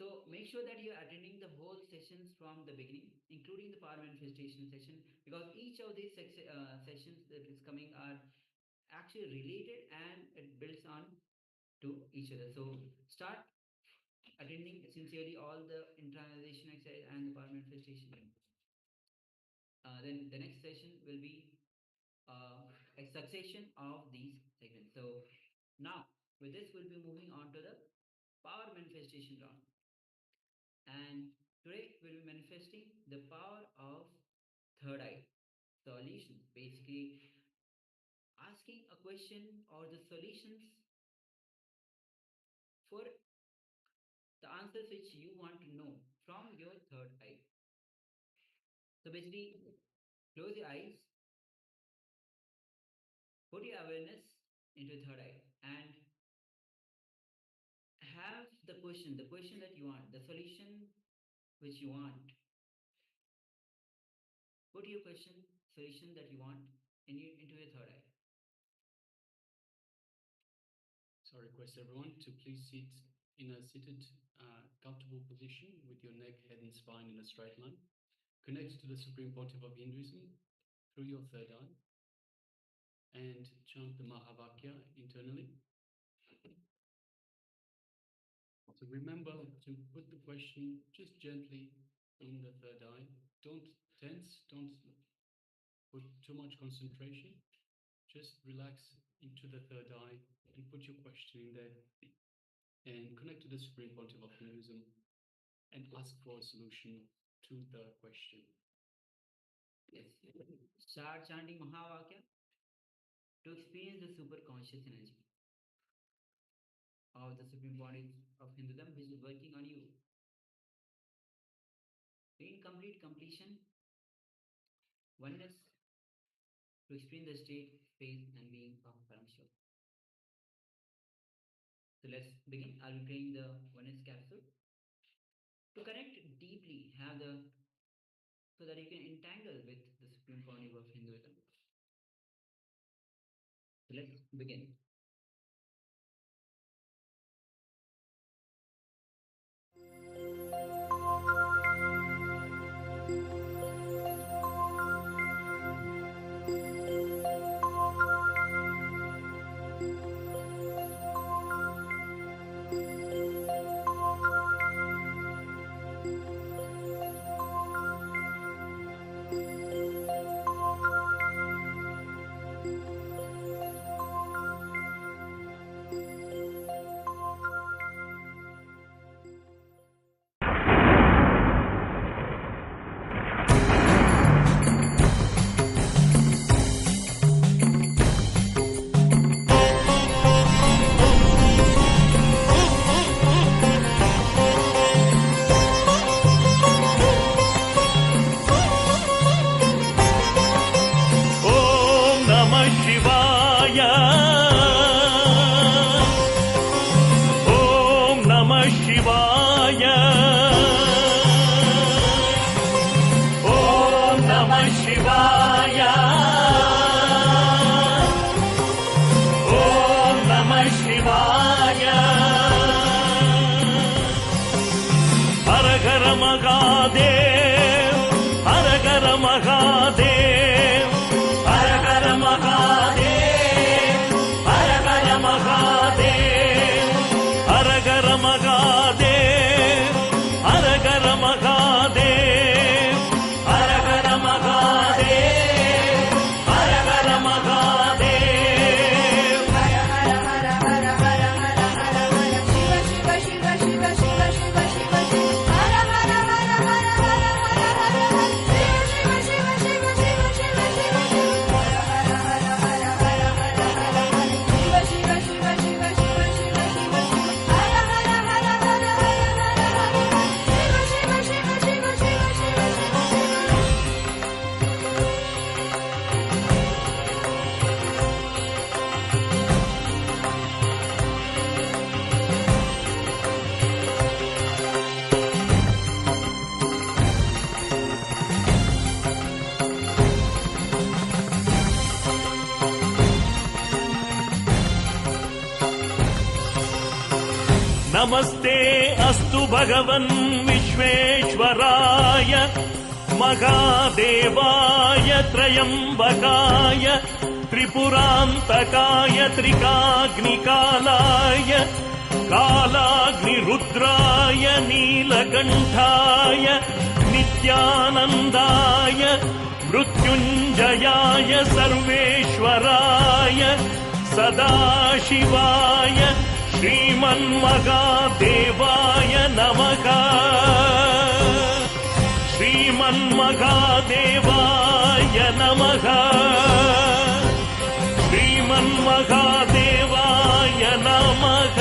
So make sure that you're attending the whole sessions from the beginning, including the power manifestation session, because each of these sessions that is coming are actually related and it builds on to each other. So start attending sincerely all the internalization exercise and the power manifestation. Then the next session will be a succession of these segments. So now with this we'll be moving on to the power manifestation round. And today we'll be manifesting the power of third eye solutions, basically asking a question or the solutions for the answers which you want to know from your third eye. So basically close your eyes, put your awareness into your third eye and have the question that you want, the solution which you want. Put your solution that you want into your third eye. So I request everyone to please sit in a seated, comfortable position with your neck, head and spine in a straight line. Connect to the Supreme Pontiff of Hinduism through your third eye and chant the Mahavakya internally. So remember to put the question just gently in the third eye. Don't tense, don't put too much concentration. Just relax into the third eye and put your question in there and connect to the Supreme Pontiff of Hinduism and ask for a solution to the question. Yes. Start chanting Mahavakya to experience the super conscious energy of the Supreme Body of Hinduism which is working on you. In completion, oneness to experience the state, space and being of Paramashiva. So let's begin. I'll be playing the oneness capsule. To connect deeply, so that you can entangle with the Supreme Body of Hinduism. So let's begin. नमस्ते अस्तु भगवन् विश्वेश्वराय महादेवाय त्रयम्बकाय त्रिपुरान्तकाय त्रिकाग्निकालाय कालाग्निरुद्राय नीलकण्ठाय नित्यानन्दाय मृत्युञ्जयाय सर्वेश्वराय सदाशिवाय श्रीमन्महादेवाय नमः। श्रीमन्महादेवाय नमः। श्रीमन्महादेवाय नमः।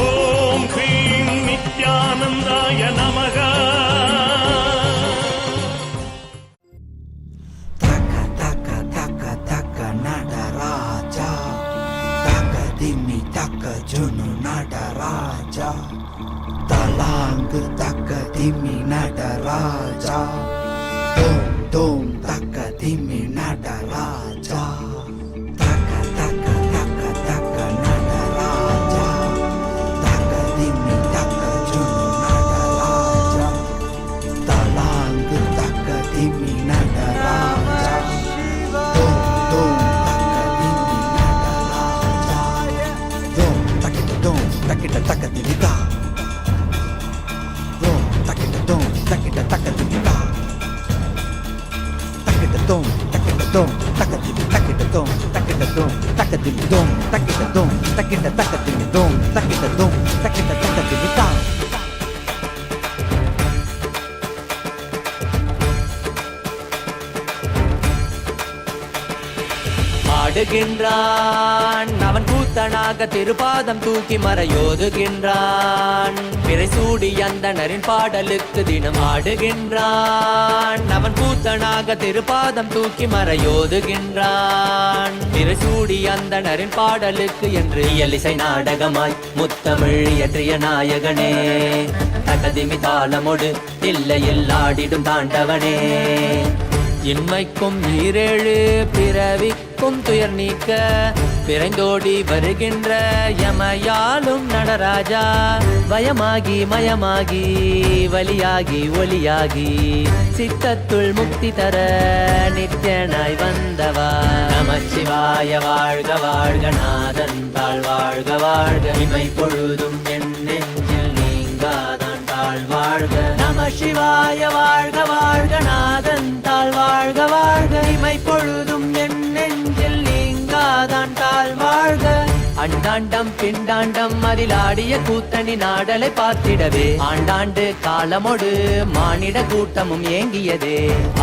ॐ ह्रीं नित्यानन्दाय नमः। Junu Nadaraja Talang Takadimi Nadaraja Dom Dom Takadimi Nadaraja Taka Taka Taka Taka Nadaraja Takadimi Taka Junu Nadaraja Talang Takadimi Nadaraja Dom Dom Takita takadilita. Dom takita dom takita takadilita. Takita dom takita dom takadilita takita dom takita dom takadilidom takita dom takita takadilidom takita dom takita takadilita. ஆடுகின்றான் அவன் கூத்தனாக திருப்பாதம் தூக்கி மறையோதுகின்றான் பிறை சூடி அந்தணரின் பாடலுக்கு தினம் ஆடுகின்றான் அவன் கூத்தனாக திருப்பாதம் தூக்கி மறையோதுகின்றான் பிறை சூடி அந்தணரின் பாடலுக்கு என்று இயலிசை நாடகமாய் முத்தமிழ் இயற்றிய நாயகனே தகதிமி தாளமொடு இல்லையில் ஆடிடும் தாண்டவனே இன்மைக்கும் ஈரேழு பிறவிக்கும் துயர் நீக்க பிறந்தோடி வருகின்ற யமயாலும் நடராஜா வயமாகி மயமாகி வலியாகி ஒலியாகி சித்தத்துள் முக்தி தர நித்யனாய் வந்தவா நமச்சிவாய வாழ்க வாழ்க நாதன் தாழ் வாழ்க வாழ்க இமை பொழுதும் என் நெஞ்சில் நீங்காதான் தாழ் வாழ்க நமசிவாய வாழ்க வாழ்க நாதன் தாழ் வாழ்க வாழ்க இமை பொழுதும் என் நெஞ்சில் நீங்காதான் தாழ் வாழ்க அண்டாண்டம் பிண்டாண்டம் அதில் ஆடிய கூத்தணி நாடலை பார்த்திடவே ஆண்டாண்டு காலமொடு மானிட கூட்டமும் ஏங்கியதே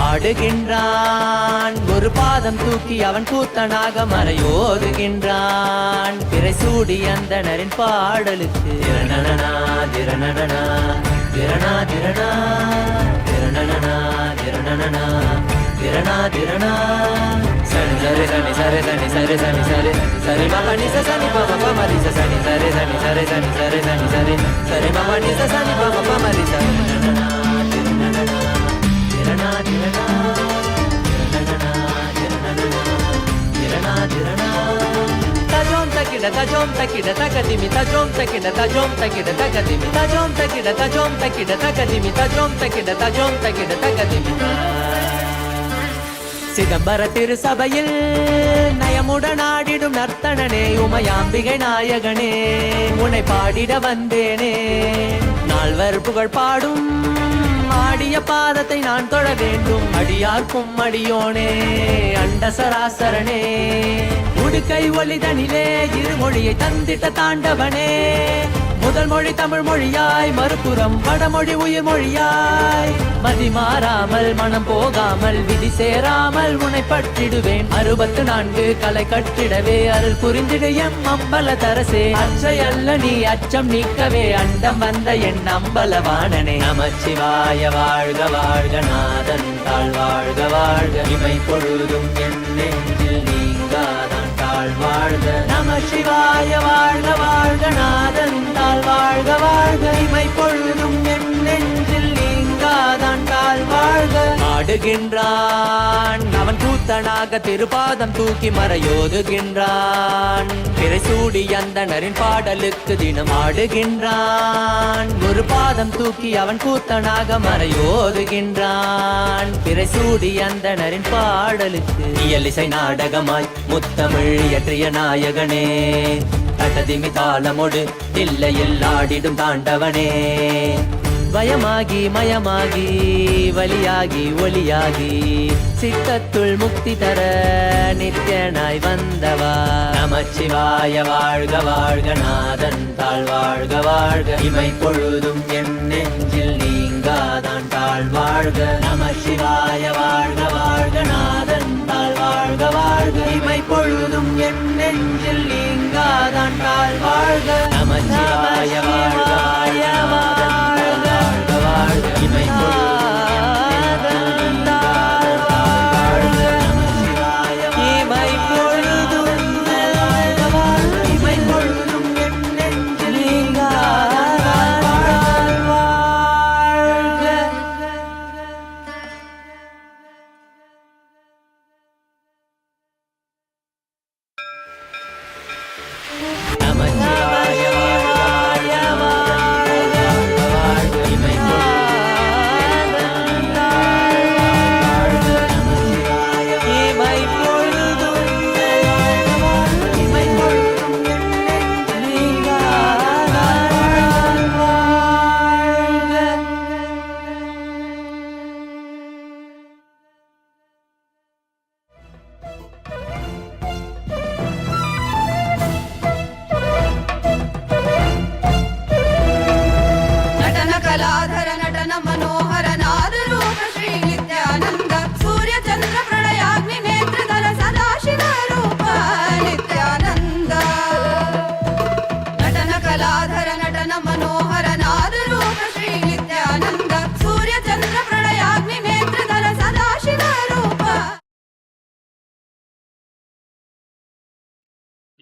ஆடுகின்றான் ஒரு பாதம் தூக்கி அவன் கூத்தனாக மறையோதுகின்றான் பிறை சூடி அந்தணரின் பாடலுக்கு திரணனா திரணனா திரணா திரணா திரணனா திரணனா திரணா திரணா சரி சரி சனி சரி சனி சரி சனி சரி சரி மகனி சனி பம பமரி சனி சரி சனி சரி சனி சரி சனி சரி சரி மகனி சனி பம பமரி சனி திரணா திரணா திரணா திரணா tajom takida takadimi tajom takida takadimi tajom takida takadimi tajom takida takadimi சிதம்பர திருசபையில் நயமுடன் ஆடிடும் நர்த்தனனே உமையாம்பிகை நாயகனே உன்னை பாடிட வந்தேனே நால்வர் புகழ் பாடும் ஆடிய பாதத்தை நான் தொழ வேண்டும் அடியார்க்கும் அடியோனே அண்ட சராசரனே உடுக்கை ஒளிதனிலே இருமொழியை தந்திட்ட தாண்டவனே முதல் மொழி தமிழ் மொழியாய் மறுபுறம் வடமொழி உயிர் மொழியாய் மதி மாறாமல் மனம் போகாமல் விதி சேராமல் உன்னை பற்றிடுவேன் 64 கலை கட்டிடவே அருள் புரிந்திடு எம் அம்பல தரசே அச்சை அல்ல நீ அச்சம் நீக்கவே அண்டம் வந்த என் அம்பலவாணனே நமச்சிவாய வாழ்க வாழ்க நாதன் தாழ் வாழ்க வாழ்க இமை பொழுதும் என் நெஞ்சில் நீங்காதான் தாழ் வாழ்க நமசிவாய வாழ்க வாழ்க நாதன் தாழ் வாழ்க வாழ்க இமை பொழுதும் என் நெஞ்சில் நீங்காத நீங்காதான் தாழ்வாழ்க. ஆடுகின்றான் அவன் கூத்தனாக திருப்பாதம் தூக்கி மறையோதுகின்றான். பிறைசூடி அந்தணரின் பாடலுக்கு தினம் ஆடுகின்றான். ஒரு பாதம் தூக்கி அவன் கூத்தனாக மறையோதுகின்றான். பிறைசூடி அந்தணரின் பாடலுக்கு இயலிசை நாடகமாய் முத்தமிழ் இயற்றிய நாயகனே. தட்டதிமி தாளமொடு தில்லையில் ஆடிடும் தாண்டவனே. பயமாகி மயமாகி வலியாகி ஒளியாகி சித்தத்துள் முக்தி தர நித்யனாய் வந்தவா. நமச்சிவாய வாழ்க வாழ்க நாதன் தாழ் வாழ்க வாழ்க. இமை பொழுதும் என் நெஞ்சில் நீங்காதான் தாழ் வாழ்க. நமச்சிவாய வாழ்க வாழ்க நாதன் தாழ் வாழ்க வாழ்க. இமை பொழுதும் என் நெஞ்சில் நீங்காதான் தாழ் வாழ்க. நமச்சிவாய வாழ்க வாழ்க நாதன் தாழ் வாழ்க. இமை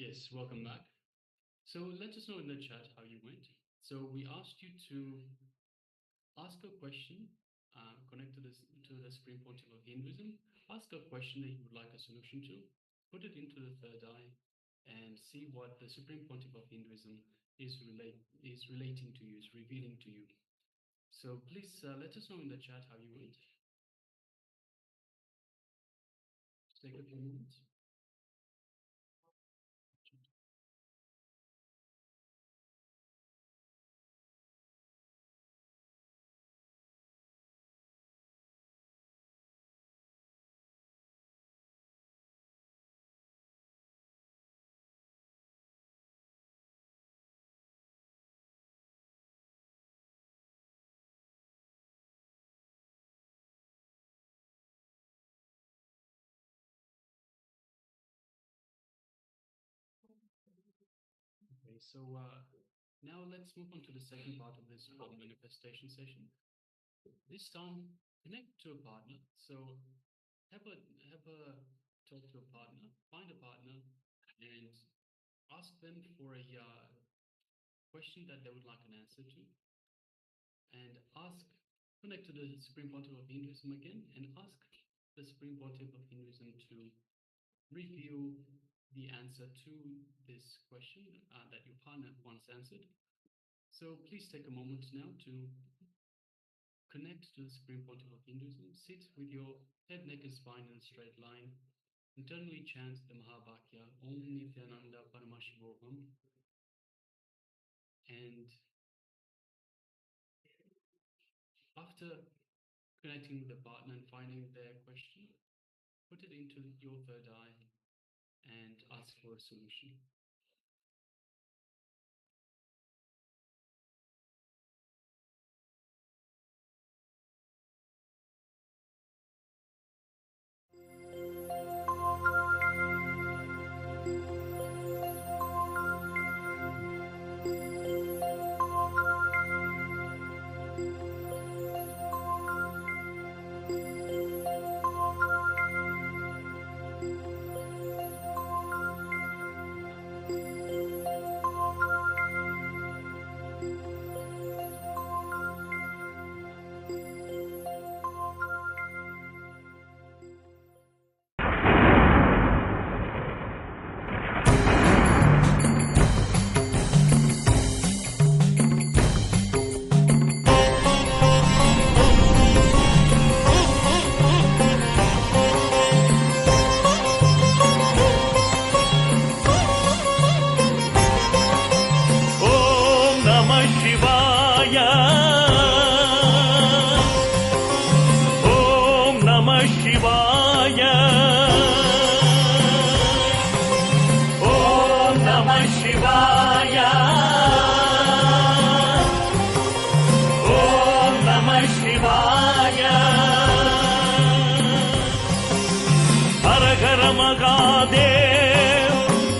Yes, welcome back. So let us know in the chat how you went. So we asked you to ask a question, connect to the Supreme Pontiff of Hinduism, ask a question that you would like a solution to, put it into the third eye, and see what the Supreme Pontiff of Hinduism is relating to you, is revealing to you. So please let us know in the chat how you went. Take a few moments. Okay, so now let's move on to the second part of this whole manifestation session. This time, connect to a partner. So have a talk to a partner, find a partner, and ask them for a question that they would like an answer to, and connect to the Supreme Pontiff of Hinduism again, and ask the Supreme Pontiff of Hinduism to reveal the answer to this question that your partner once answered. So please take a moment now to connect to the Supreme Pontiff of Hinduism. Sit with your head, neck, and spine in a straight line. Internally chant the Mahabhakya, Om Nithyananda Paramashivam. And after connecting with the partner and finding their question, put it into your third eye and ask for a solution. Shivaya. Om Namah Shivaya. Hara Hara Mahadev,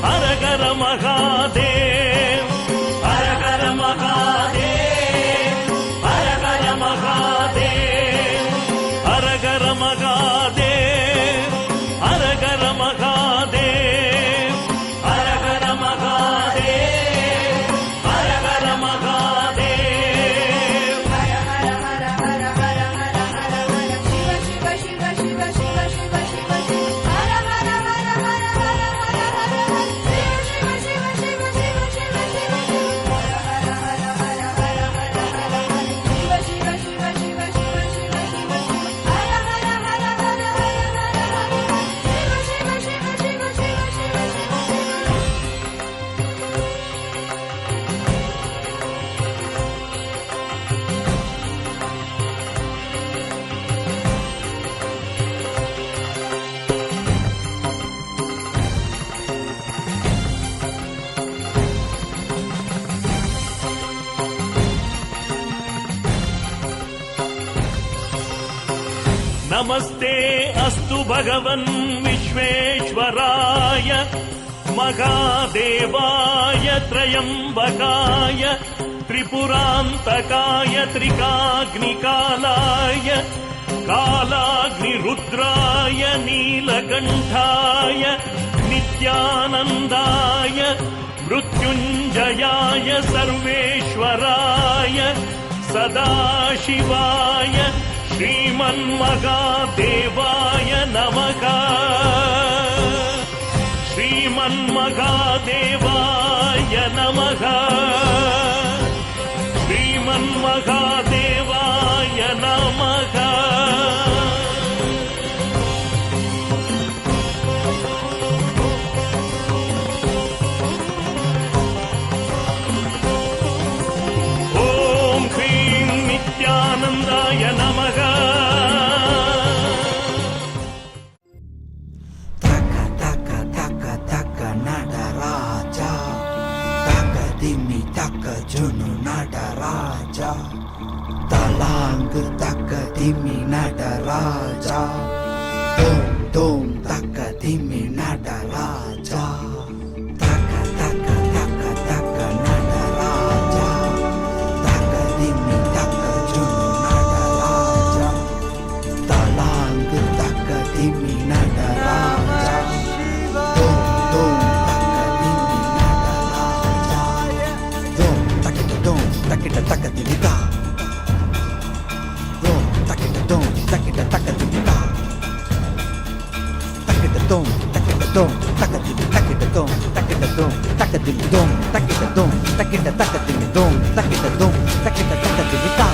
Hara Hara Mahadev, Hara Hara Mahadev, Hara Hara Mahadev, Hara Hara Mahadev, Hara Hara Mahadev, Hara Hara Mahadev, Hara Hara Mahadev. Hara Hara Hara Hara Hara Hara Hara Hara Shiva Shiva Shiva Shiva Shiva Shiva Shiva Shiva Hara Hara Hara Hara Hara Hara Hara Hara Shiva Shiva Shiva Shiva Shiva Shiva Shiva Hara Hara Hara Hara Hara Hara Hara Shiva Shiva Shiva Shiva Shiva Shiva Shiva Hara Hara Hara Hara Hara Hara Shiva Shiva Shiva Shiva Shiva Shiva नमस्ते अस्तु भगवन् विश्वेश्वराय महादेवाय त्रयम्बकाय त्रिपुरान्तकाय त्रिकाग्निकालाय कालाग्निरुद्राय नीलकण्ठाय नित्यानन्दाय मृत्युञ्जयाय सर्वेश्वराय सदाशिवाय श्रीमन्महादेवाय नमः। श्रीमन्महादेवाय नमः। श्रीमन्महादेवाय नमः। ॐ ह्रीं नित्यानन्दाय नमः। Taka taka taka taka nada raja. Taka dimi taka junu nada raja. Talang taka dimi nada raja. Dom dom taka dimi nada raja. Taka taka taka taka nada raja. Taka dimi taka junu nada raja. Talang taka dimi nada raja. Dom dom taka dimi nada raja. Dom takita taka dimita. Dom takita taka dimita. Takita dom taka dimi taka dimi dom takita taka dimi dom takita taka dimi dom takita taka dimita.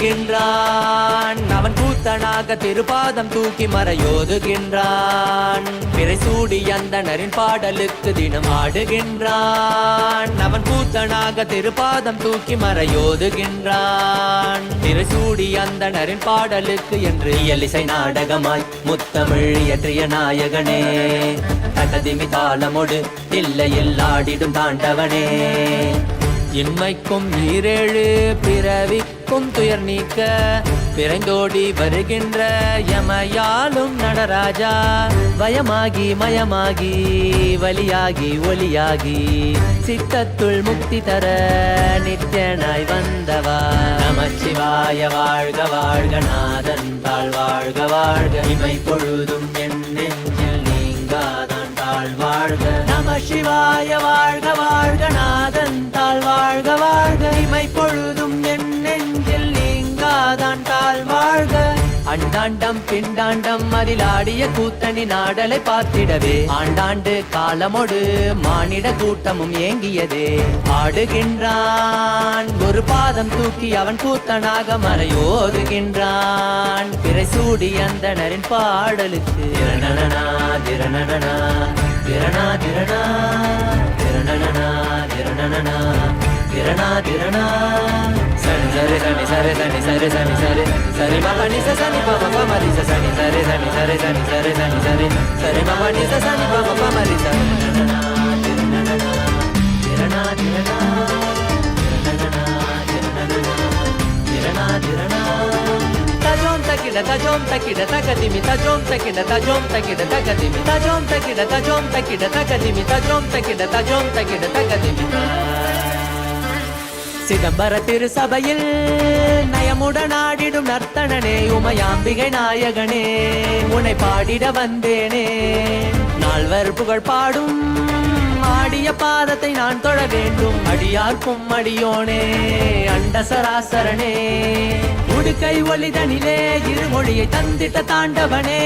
ஆடுகின்றான் அவன் கூத்தனாக திருப்பாதம் தூக்கி மறையோதுகின்றான் பிறை சூடி அந்தணரின் பாடலுக்கு தினம் ஆடுகின்றான் அவன் கூத்தனாக திருப்பாதம் தூக்கி மறையோதுகின்றான் பிறை சூடி அந்தணரின் பாடலுக்கு என்று இயலிசை நாடகமாய் முத்தமிழ் இயற்றிய நாயகனே தகதிமி தாளமொடு இல்லையில் ஆடிடும் தாண்டவனே இன்மைக்கும் ஈரேழு பிறவிக்கும் துயர் நீக்க பிறந்தோடி வருகின்ற யமயாலும் நடராஜா வயமாகி மயமாகி வலியாகி ஒலியாகி சித்தத்துள் முக்தி தர நித்யனாய் வந்தவா நமச்சிவாய வாழ்க வாழ்க நாதன் தாழ் வாழ்க வாழ்க இமை பொழுதும் என் நெஞ்சில் நீங்காதான் தாழ் வாழ்க நமசிவாய வாழ்க வாழ்க நாதன் தாழ் வாழ்க வாழ்க இமை பொழுதும் என் நெஞ்சில் நீங்காதான் தாழ் வாழ்க அண்டாண்டம் பிண்டாண்டம் அதில் ஆடிய கூத்தணி நாடலை பார்த்திடவே ஆண்டாண்டு காலமொடு மானிட கூட்டமும் ஏங்கியதே ஆடுகின்றான் ஒரு பாதம் தூக்கி அவன் கூத்தனாக மறையோதுகின்றான் பிறை சூடி அந்தணரின் பாடலுக்கு திரணனா திரணனா திரணா திரணா திரணனா திரணனா धिरणा सनि सरे सनि सरे सनि सरे सनि सरे सरे मम नि स सनि पम पम रि स सनि सरे सनि सरे सनि सरे सनि सरे सरे मम नि स सनि पम पम रि स धिरणा धिरणा tajom takida takadimi tajom takida takadimi tajom takida takadimi tajom takida takadimi சிதம்பர திருசபையில் நயமுடன் ஆடிடும் நர்த்தனனே உமையாம்பிகை நாயகனே உன்னை பாடிட வந்தேனே நால்வர் புகழ் பாடும் ஆடிய பாதத்தை நான் தொழ வேண்டும் அடியார்க்கும் அடியோனே அண்ட சராசரனே உடுக்கை ஒளிதனிலே இருமொழியை தந்திட்ட தாண்டவனே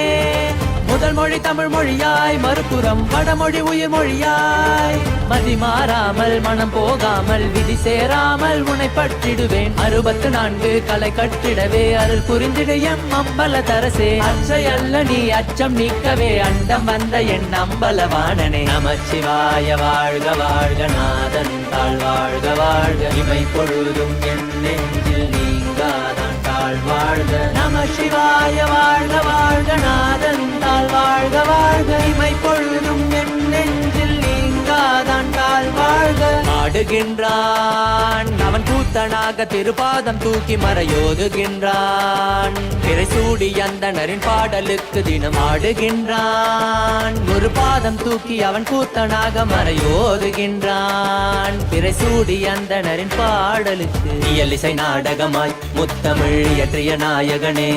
முதல் மொழி தமிழ் மொழியாய் மறுபுறம் வடமொழி உயிர் மொழியாய் மதி மாறாமல் மனம் போகாமல் விதி சேராமல் உன்னை பற்றிடுவேன் 64 கலை கட்டிடவே அருள் புரிந்திடு எம் அம்பல தரசே அச்சை அல்ல நீ அச்சம் நீக்கவே அண்டம் வந்த என் அம்பலவாணனே நமச்சிவாய வாழ்க வாழ்க நாதன் தாழ் வாழ்க வாழ்க இமை பொழுதும் என் நெஞ்சில் நீங்காதான் தாழ் வாழ்க நமசிவாய வாழ்க வாழ்க நாதன் தாழ் வாழ்க வாழ்க இமை பொழுதும் என் நெஞ்சில் நீங்காதான் தாழ் வாழ்க ஆடுகின்றான் அவன் கூத்தனாக திருப்பாதம் தூக்கி மறையோதுகின்றான் பிறை சூடி அந்தனரின் பாடலுக்கு தினம் ஆடுகின்றான் ஒரு பாதம் தூக்கி அவன் கூத்தனாக மறையோதுகின்றான் பிறை சூடி அந்தனரின் பாடலுக்கு இயலிசை நாடகமாய் முத்தமிழ் இயற்றிய நாயகனே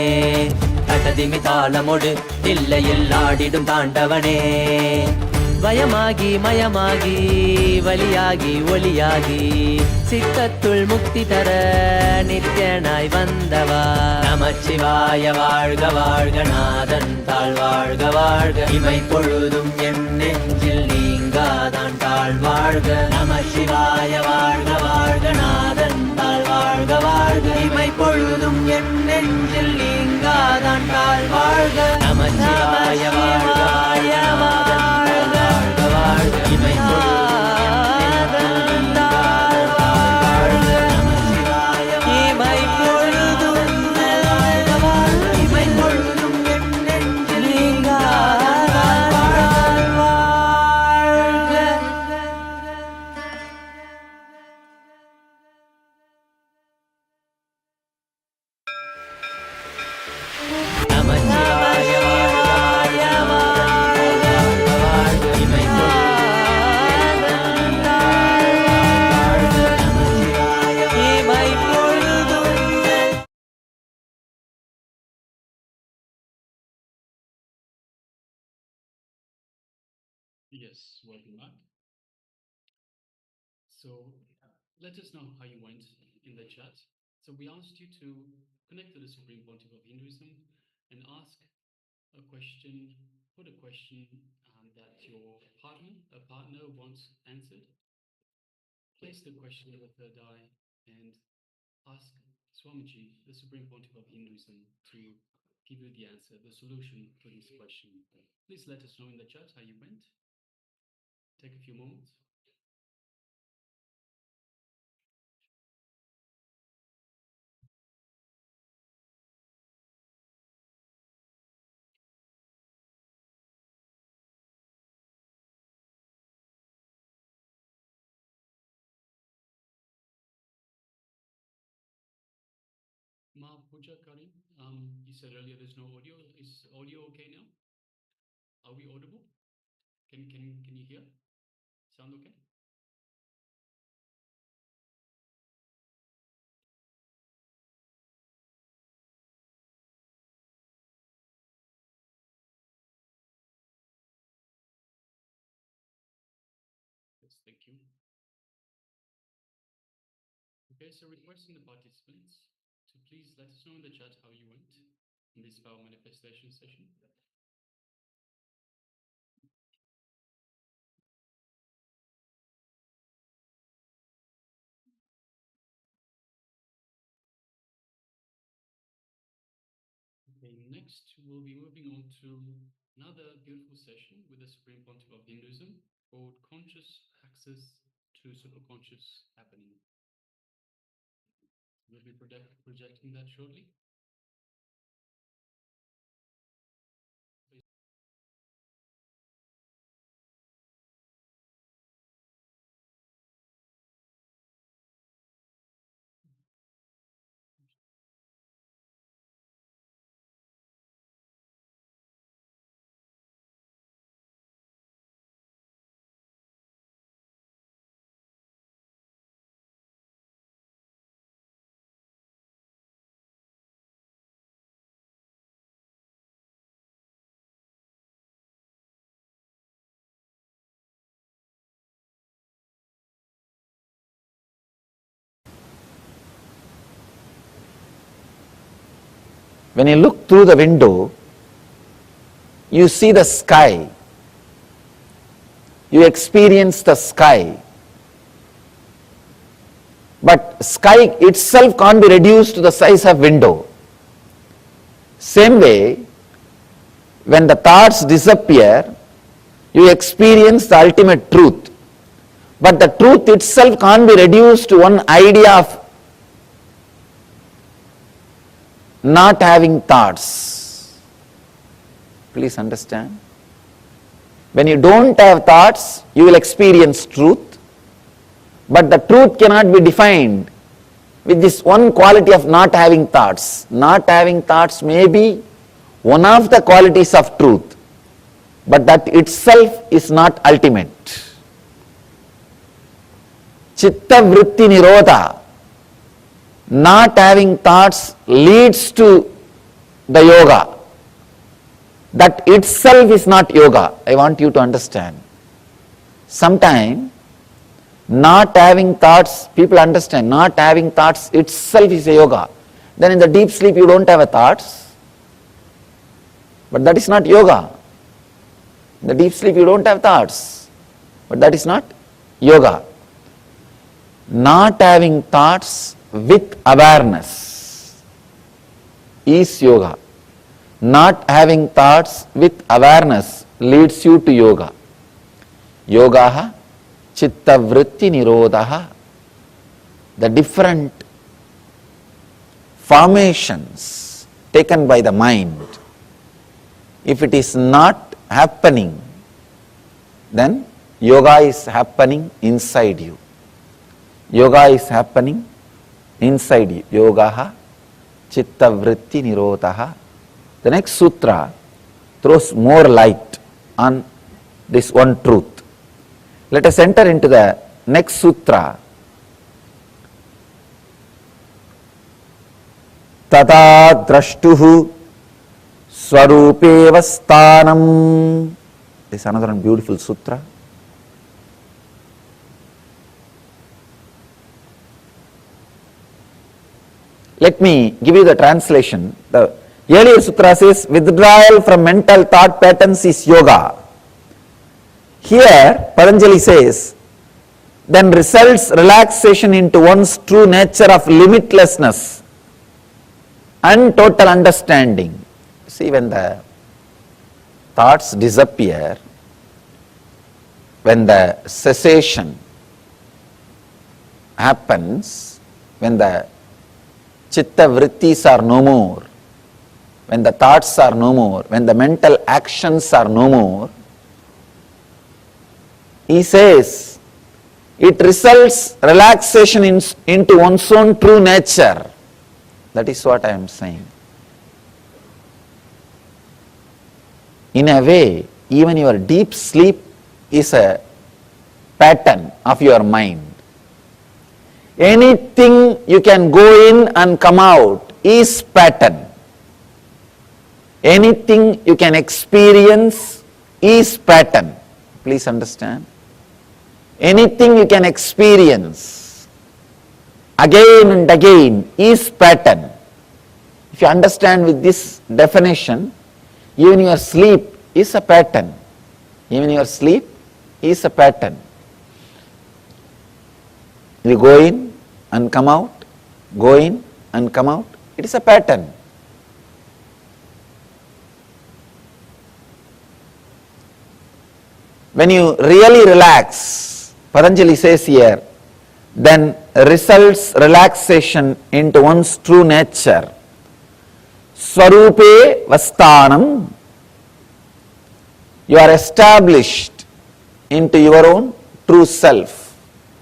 தகதிமி தாளமொடு இல்லையில் ஆடிடும் தாண்டவனே வயமாகி மயமாகி வலியாகி ஒலியாகி சித்தத்துள் முக்தி தர நித்யனாய் வந்தவா நமச்சிவாய வாழ்க வாழ்க நாதன் தாழ் வாழ்க வாழ்க இமை பொழுதும் என் நெஞ்சில் நீங்காதான் தாழ் வாழ்க நமசிவாய வாழ்க வாழ்க நாதன் தாழ் வாழ்க வாழ்க இமை பொழுதும் என் நெஞ்சில் நீங்காதான் தாழ் வாழ்க நமசிவாய வாழ்க வாழ்க நாதன் இமை Yes, welcome back. So let us know how you went in the chat. So we asked you to connect to the Supreme Pontiff of Hinduism and ask a question, put a question that your partner wants answered. Place the question in the third eye and ask Swamiji, the Supreme Pontiff of Hinduism, to give you the answer, the solution to this question. Please let us know in the chat how you went. Take a few moments. Ma Puja Karim, you said earlier there's no audio. Is audio okay now? Are we audible? Can you hear? Sound okay? Yes, thank you. Okay, so requesting the participants to please let us know in the chat how you went in this power manifestation session. Okay, next we'll be moving on to another beautiful session with the Supreme Pontiff of Hinduism called Conscious Access to Superconscious Happening. will be projecting that shortly. When you look through the window, you see the sky. You experience the sky. But sky itself can't be reduced to the size of window. Same way, when the thoughts disappear, you experience the ultimate truth. But the truth itself can't be reduced to one idea of not having thoughts. Please understand. When you don't have thoughts, you will experience truth. But the truth cannot be defined with this one quality of not having thoughts. Not having thoughts may be one of the qualities of truth, but that itself is not ultimate. Chitta vritti nirodha, not having thoughts leads to the yoga. That itself is not yoga. I want you to understand. Sometimes not having thoughts, people understand, not having thoughts itself is a yoga. Then in the deep sleep you don't have a thoughts, but that is not yoga. In the deep sleep you don't have thoughts, but that is not yoga. Not having thoughts with awareness is yoga. Not having thoughts with awareness leads you to yoga. Yogaha chitta vritti nirodhaha. The different formations taken by the mind, if it is not happening, then yoga is happening inside you. Yoga is happening inside you. Yogaha chitta vritti nirodhaha. The next sutra throws more light on this one truth. Let us enter into the next sutra. Tada drashtuhu swarupeva sthanam. This is another beautiful sutra. Let me give you the translation. The earlier sutra says withdrawal from mental thought patterns is yoga. Here Patanjali says then results relaxation into one's true nature of limitlessness and total understanding. See, when the thoughts disappear, when the cessation happens, when the chitta vrittis are no more, when the thoughts are no more, when the mental actions are no more, he says it results relaxation into one's own true nature. That is what I am saying. In a way, even your deep sleep is a pattern of your mind. Anything you can go in and come out is pattern. Anything you can experience is pattern. Please understand. Anything you can experience again and again is pattern. If you understand with this definition, even your sleep is a pattern. Even your sleep is a pattern. You go in and come out, go in and come out. It is a pattern. When you really relax, Patanjali says here, then results relaxation into one's true nature. Swarupe Vastanam. You are established into your own true self.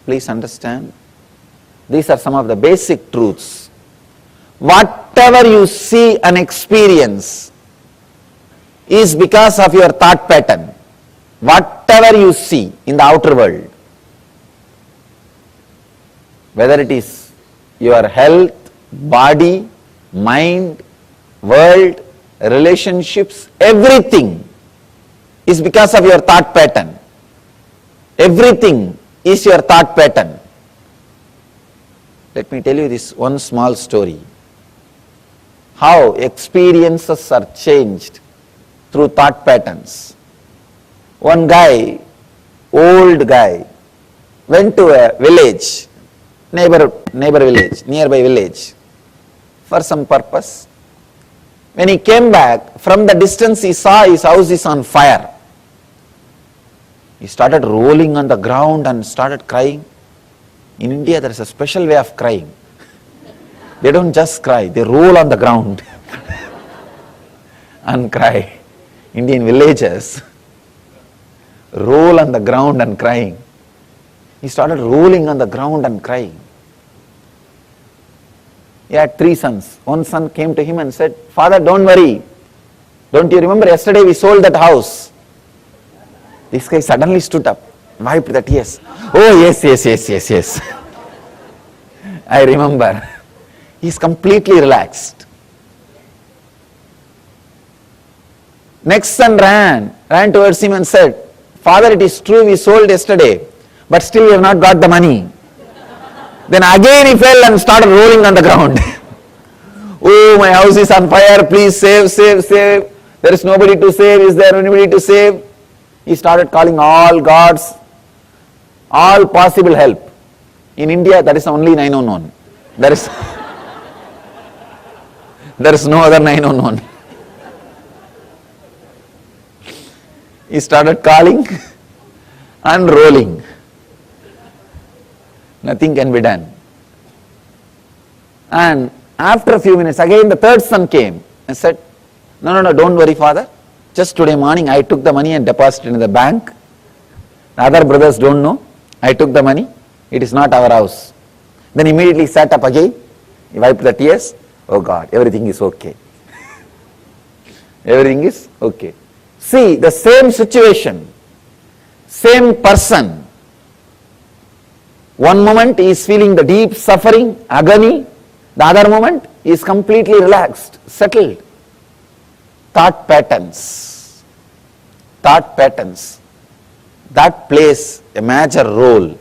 Please understand. These are some of the basic truths. Whatever you see and experience is because of your thought pattern. Whatever you see in the outer world, whether it is your health, body, mind, world, relationships, everything is because of your thought pattern. Everything is your thought pattern. Let me tell you this one small story. How experiences are changed through thought patterns. One guy, old guy, went to a village, neighbor village, nearby village, for some purpose. When he came back, from the distance he saw his house is on fire. He started rolling on the ground and started crying. In India there is a special way of crying. They don't just cry, they roll on the ground and cry. Indian villages roll on the ground and crying. He started rolling on the ground and crying. He had 3 sons. One son came to him and said, "Father, don't worry. Don't you remember yesterday we sold that house?" This guy suddenly stood up, wiped the tears. "Oh, yes. I remember." He is completely relaxed. Next son ran towards him and said, "Father, it is true we sold yesterday, but still we have not got the money." Then again he fell and started rolling on the ground. "Oh, my house is on fire, please save. There is nobody to save, is there anybody to save?" He started calling all gods, all possible help. In India, that is only 911. There is no other 911. He started calling and rolling. Nothing can be done. And after a few minutes, again the third son came and said, No, don't worry, father. Just today morning I took the money and deposited in the bank. The other brothers don't know. I took the money. It is not our house. Then immediately sat up again. He wiped the tears. Oh God, everything is okay. Everything is okay. See, the same situation, same person. One moment he is feeling the deep suffering, agony. The other moment he is completely relaxed, settled. Thought patterns. That plays a major role.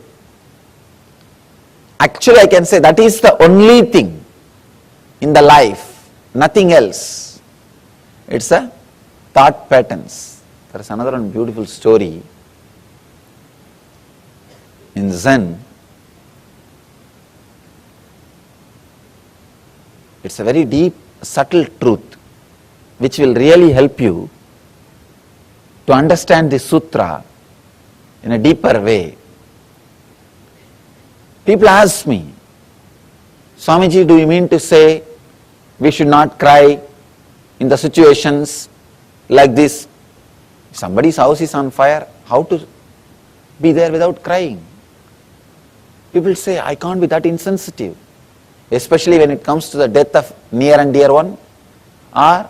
Actually, I can say that is the only thing in the life, nothing else. It's a thought patterns. There is another one beautiful story. In Zen, it's a very deep, subtle truth which will really help you to understand the sutra in a deeper way. People ask me, Swamiji, do you mean to say we should not cry in the situations like this? Somebody's house is on fire, how to be there without crying? People say, I can't be that insensitive, especially when it comes to the death of near and dear one, or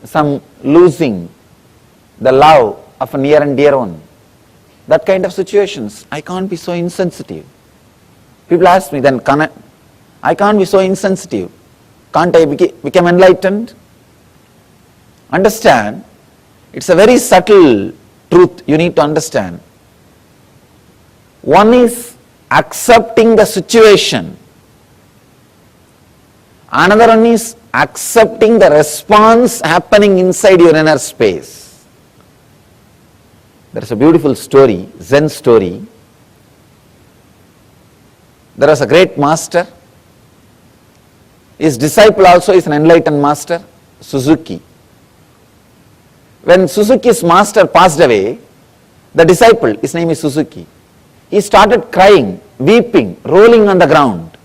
some losing the love of a near and dear one. That kind of situations, I can't be so insensitive. People ask me, then I can't be so insensitive. Can't I become enlightened? Understand, it's a very subtle truth you need to understand. One is accepting the situation. Another one is accepting the response happening inside your inner space. There is a beautiful story, Zen story. There was a great master. His disciple also is an enlightened master, Suzuki. When Suzuki's master passed away, the disciple, his name is Suzuki, he started crying weeping, rolling on the ground.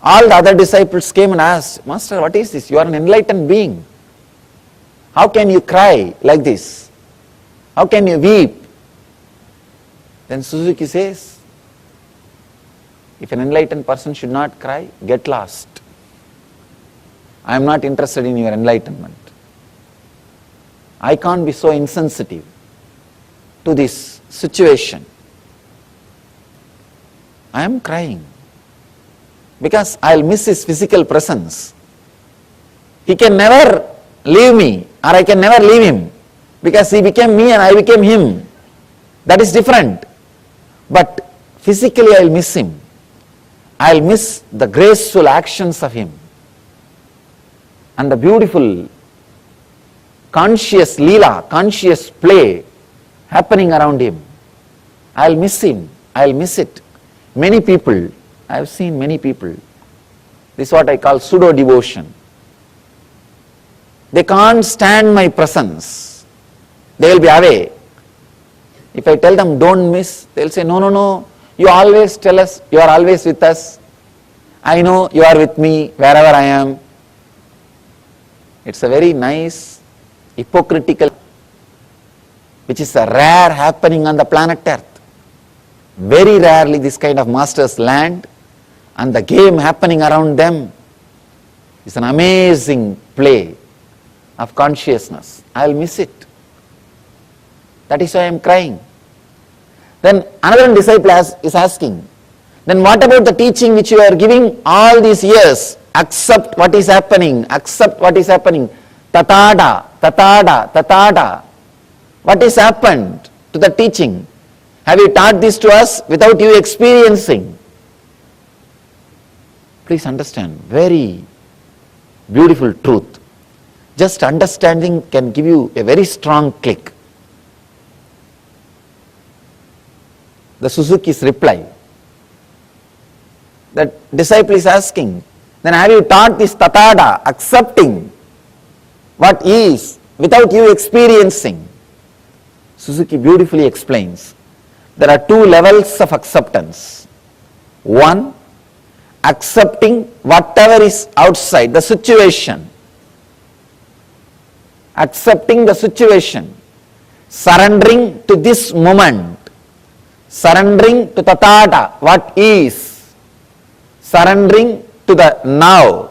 All the other disciples came and asked, Master, what is this? You are an enlightened being. How can you cry like this? How can you weep? Then Suzuki says, if an enlightened person should not cry, get lost. I am not interested in your enlightenment. I can't be so insensitive to this situation. I am crying because I'll miss his physical presence. He can never leave me, or I can never leave him, because he became me and I became him. That is different. But physically I'll miss him. I'll miss the graceful actions of him and the beautiful conscious leela, conscious play happening around him. I'll miss him. I'll miss it. Many people, I have seen many people, this is what I call pseudo devotion. They can't stand my presence. They will be away. If I tell them don't miss, they will say, no, no, no, you always tell us, you are always with us. I know you are with me wherever I am. It's a very nice, hypocritical, which is a rare happening on the planet Earth. Very rarely this kind of masters land, and the game happening around them is an amazing play of consciousness. I will miss it. That is why I am crying. Then another disciple is asking, then what about the teaching which you are giving all these years? Accept what is happening, accept what is happening. Tatada, tatada, tatada. What has happened to the teaching? Have you taught this to us without you experiencing? Please understand, very beautiful truth. Just understanding can give you a very strong click. The Suzuki's reply. That disciple is asking, then have you taught this tatada, accepting what is without you experiencing? Suzuki beautifully explains, there are two levels of acceptance. One, accepting whatever is outside, the situation. Accepting the situation, surrendering to this moment, surrendering to tathata, what is, surrendering to the now.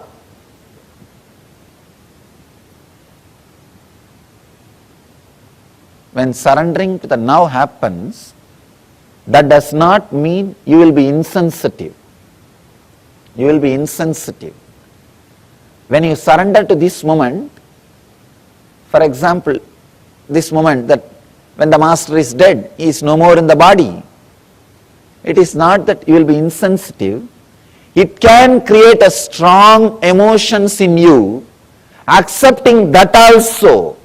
When surrendering to the now happens, that does not mean you will be insensitive. You will be insensitive. When you surrender to this moment, for example, this moment that when the master is dead, he is no more in the body. It is not that you will be insensitive. It can create a strong emotions in you, accepting that also.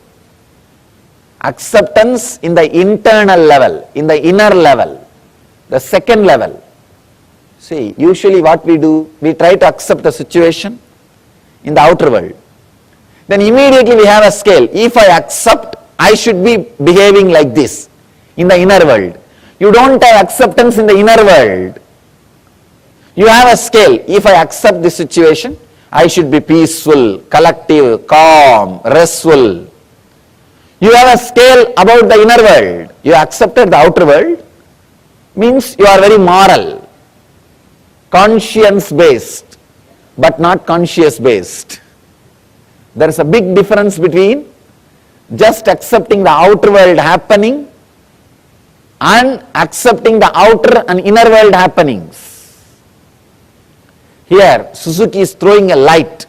Acceptance in the internal level, in the inner level, the second level. See, usually what we do, we try to accept the situation in the outer world. Then immediately we have a scale. If I accept, I should be behaving like this in the inner world. You don't have acceptance in the inner world. You have a scale. If I accept this situation, I should be peaceful, collective, calm, restful. You have a scale about the inner world. You accepted the outer world, means you are very moral, conscience based, but not conscious based. There is a big difference between just accepting the outer world happening and accepting the outer and inner world happenings. Here, Suzuki is throwing a light,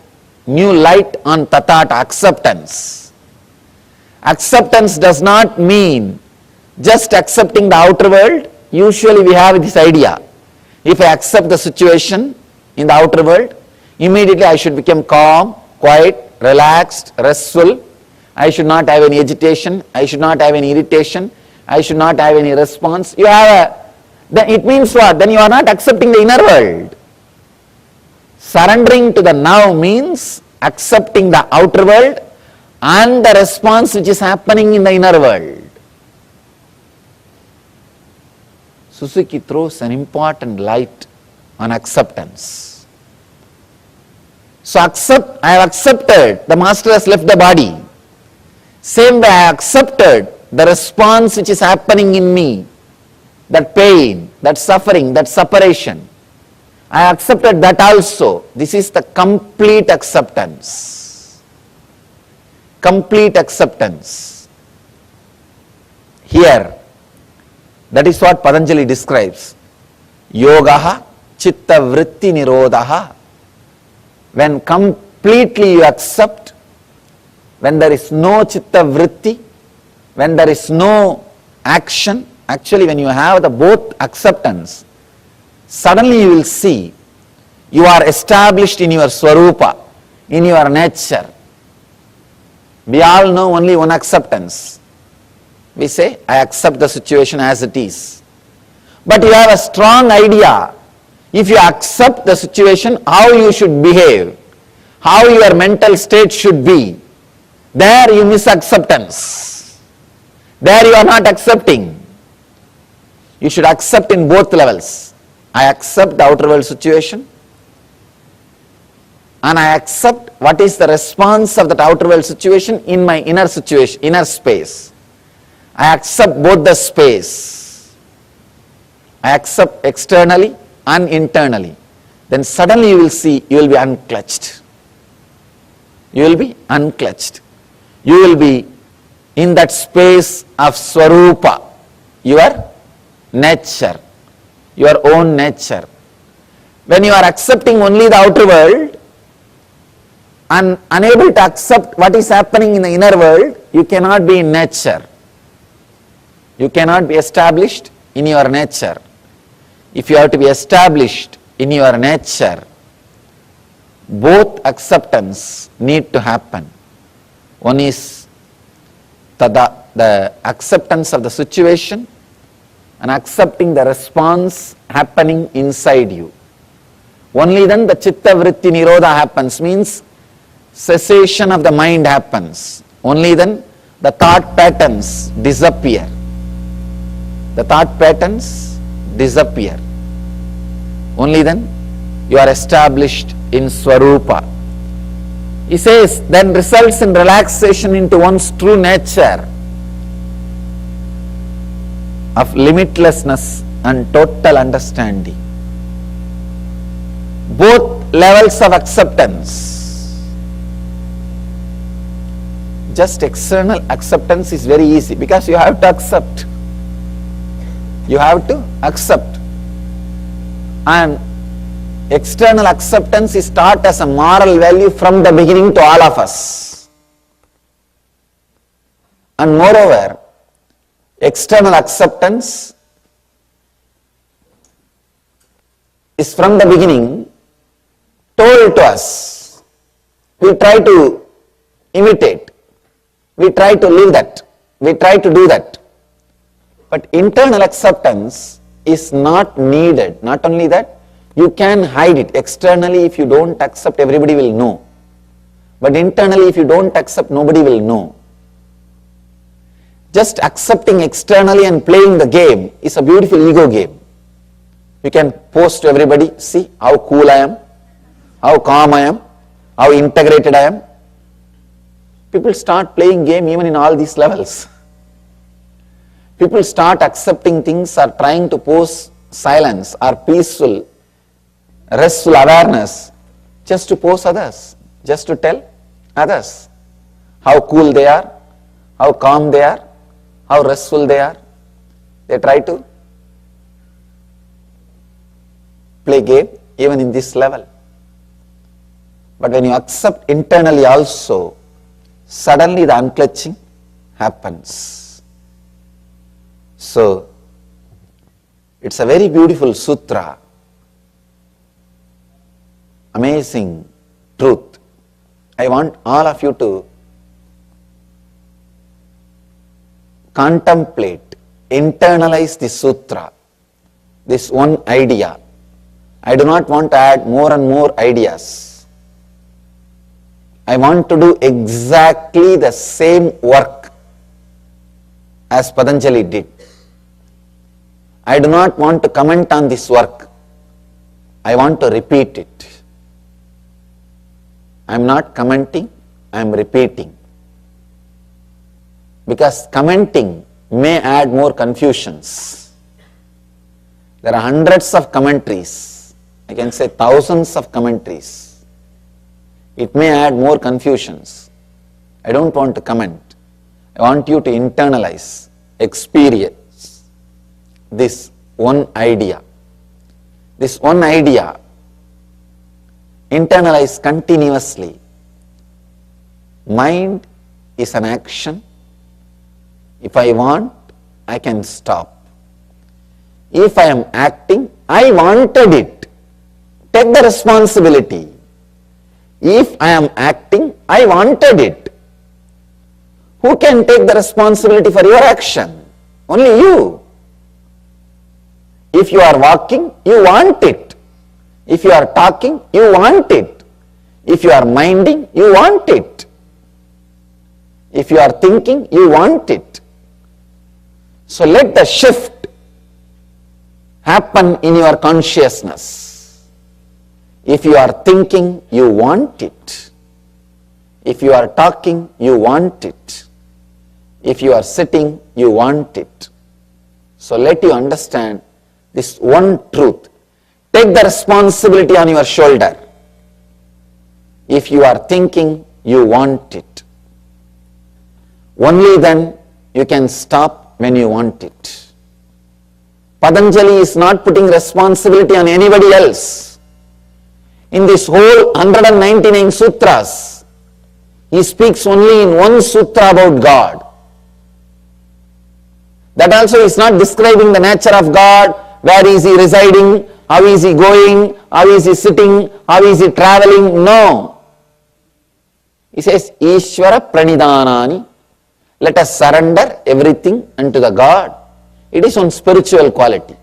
new light on tathata, acceptance. Acceptance does not mean just accepting the outer world. Usually we have this idea, if I accept the situation in the outer world, immediately I should become calm, quiet, relaxed, restful. I should not have any agitation, I should not have any irritation, I should not have any response. You have then it means what? Then you are not accepting the inner world. Surrendering to the now means accepting the outer world and the response which is happening in the inner world. Suzuki throws an important light on acceptance. So I have accepted the master has left the body. Same way I accepted the response which is happening in me, that pain, that suffering, that separation. I accepted that also. This is the complete acceptance. Complete acceptance. Here, that is what Patanjali describes. Yogaha chitta vritti nirodhaha. When completely you accept, when there is no chitta vritti, when there is no action, actually when you have the both acceptance, suddenly you will see you are established in your swarupa, in your nature. We all know only one acceptance. We say, I accept the situation as it is. But you have a strong idea. If you accept the situation, how you should behave, how your mental state should be, there you miss acceptance. There you are not accepting. You should accept in both levels. I accept the outer world situation, and I accept what is the response of that outer world situation in my inner situation, inner space. I accept both the space. I accept externally and internally. Then suddenly you will see, you will be unclutched. You will be unclutched. You will be in that space of swarupa, your nature, your own nature. When you are accepting only the outer world and unable to accept what is happening in the inner world, you cannot be in nature. You cannot be established in your nature. If you have to be established in your nature, both acceptance need to happen. One is the acceptance of the situation and accepting the response happening inside you. Only then the chitta vritti nirodha happens, means cessation of the mind happens. Only then the thought patterns disappear. The thought patterns disappear. Only then you are established in swarupa. He says, then results in relaxation into one's true nature of limitlessness and total understanding. Both levels of acceptance. Just external acceptance is very easy because you have to accept. You have to accept. And external acceptance is taught as a moral value from the beginning to all of us. And moreover, external acceptance is from the beginning told to us. We try to imitate. We try to live that. We try to do that. But internal acceptance is not needed. Not only that, you can hide it. Externally, if you don't accept, everybody will know. But internally, if you don't accept, nobody will know. Just accepting externally and playing the game is a beautiful ego game. You can post to everybody, see how cool I am, how calm I am, how integrated I am. People start playing game even in all these levels. People start accepting things or trying to pose silence or peaceful, restful awareness just to pose others, just to tell others how cool they are, how calm they are, how restful they are. They try to play game even in this level. But when you accept internally also, suddenly the unclutching happens. So, it's a very beautiful sutra, amazing truth. I want all of you to contemplate, internalize the sutra, this one idea. I do not want to add more and more ideas. I want to do exactly the same work as Patanjali did. I do not want to comment on this work. I want to repeat it. I am not commenting, I am repeating. Because commenting may add more confusions. There are hundreds of commentaries. I can say thousands of commentaries. It may add more confusions. I don't want to comment. I want you to internalize, experience this one idea. This one idea, internalize continuously. Mind is an action. If I want, I can stop. If I am acting, I wanted it. Take the responsibility. If I am acting, I wanted it. Who can take the responsibility for your action? Only you. If you are walking, you want it. If you are talking, you want it. If you are minding, you want it. If you are thinking, you want it. So let the shift happen in your consciousness. If you are thinking, you want it. If you are talking, you want it. If you are sitting, you want it. So let you understand this one truth. Take the responsibility on your shoulder. If you are thinking, you want it. Only then you can stop when you want it. Patanjali is not putting responsibility on anybody else. In this whole 199 sutras, he speaks only in one sutra about God. That also is not describing the nature of God. Where is he residing? How is he going? How is he sitting? How is he traveling? No. He says, Ishvara pranidhanani. Let us surrender everything unto the God. It is on spiritual quality.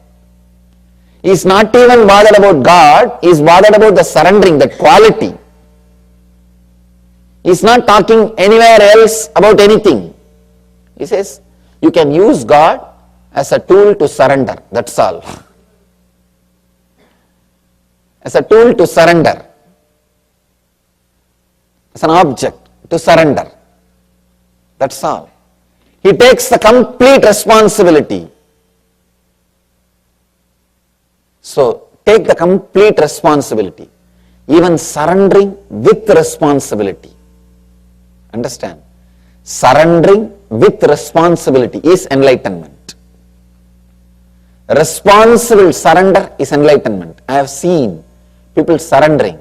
He is not even bothered about God. He is bothered about the surrendering, that quality. He is not talking anywhere else about anything. He says, you can use God as a tool to surrender, that's all. As a tool to surrender. As an object to surrender. That's all. He takes the complete responsibility. So, take the complete responsibility. Even surrendering with responsibility. Understand? Surrendering with responsibility is enlightenment. Responsible surrender is enlightenment. I have seen people surrendering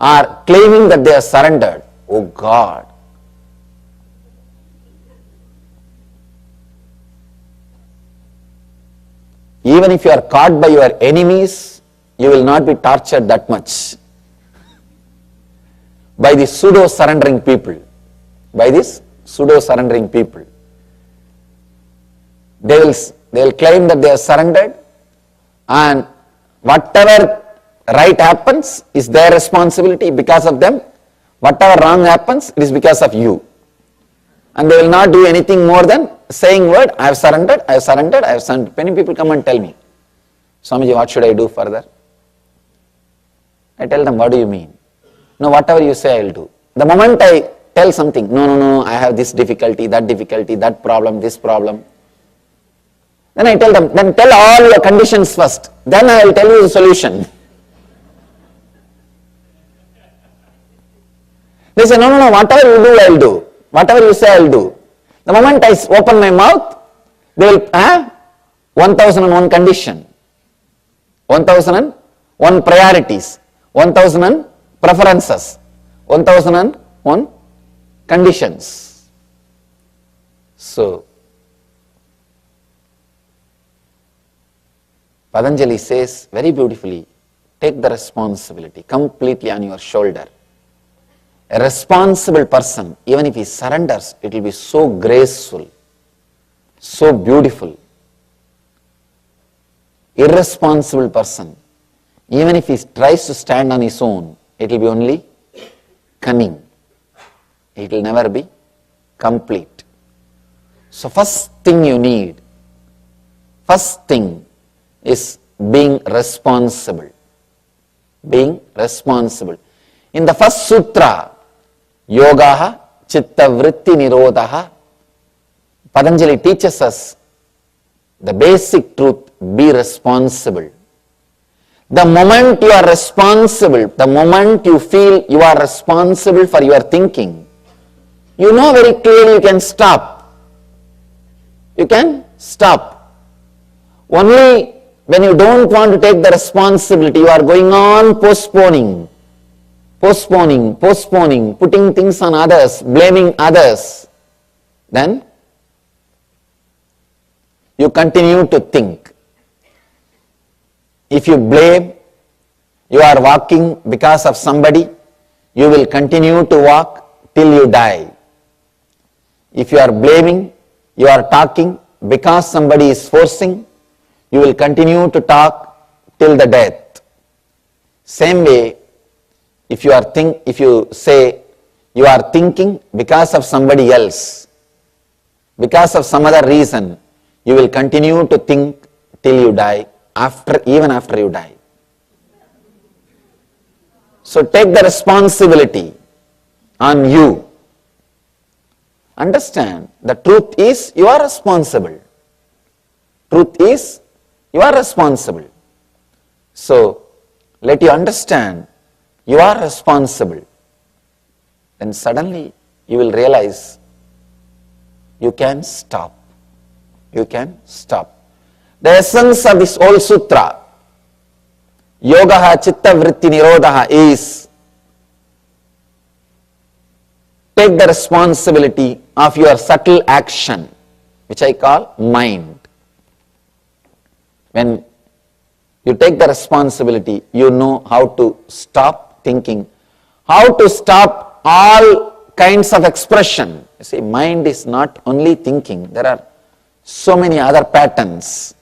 or claiming that they are surrendered. Oh God. Even if you are caught by your enemies, you will not be tortured that much by the pseudo-surrendering people. By this pseudo-surrendering people. They will claim that they are surrendered, and whatever right happens is their responsibility because of them. Whatever wrong happens, it is because of you. And they will not do anything more than saying word, I have surrendered, I have surrendered, I have surrendered. Many people come and tell me, Swamiji, what should I do further? I tell them, what do you mean? No, whatever you say, I will do. The moment I tell something, no, I have this difficulty, that problem, this problem. Then I tell them, then tell all your conditions first. Then I will tell you the solution. They say, no, whatever you do, I will do. Whatever you say, I will do. The moment I open my mouth, they will have 1001 condition, 1001 priorities, 1001 preferences, 1001 conditions. So, Patanjali says very beautifully, take the responsibility completely on your shoulder. A responsible person, even if he surrenders, it will be so graceful, so beautiful. Irresponsible person, even if he tries to stand on his own, it will be only cunning. It will never be complete. So first thing you need, first thing is being responsible. Being responsible. In the first sutra, Yogaha Chitta Vritti Nirodhaha, Patanjali teaches us the basic truth: be responsible. The moment you are responsible, the moment you feel you are responsible for your thinking, you know very clearly you can stop. You can stop. Only when you don't want to take the responsibility, you are going on postponing, putting things on others, blaming others, then you continue to think. If you blame, you are walking because of somebody, you will continue to walk till you die. If you are blaming, you are talking because somebody is forcing, you will continue to talk till the death. Same way, if you say you are thinking because of somebody else, because of some other reason, you will continue to think till you die, even after you die. So take the responsibility on you. Understand, the truth is you are responsible. Truth is you are responsible. So let you understand you are responsible. Then suddenly you will realize you can stop. You can stop. The essence of this whole sutra, Yogaha Chitta Vritti Nirodhaha, is take the responsibility of your subtle action, which I call mind. When you take the responsibility, you know how to stop thinking, how to stop all kinds of expression. You see, mind is not only thinking, there are so many other patterns.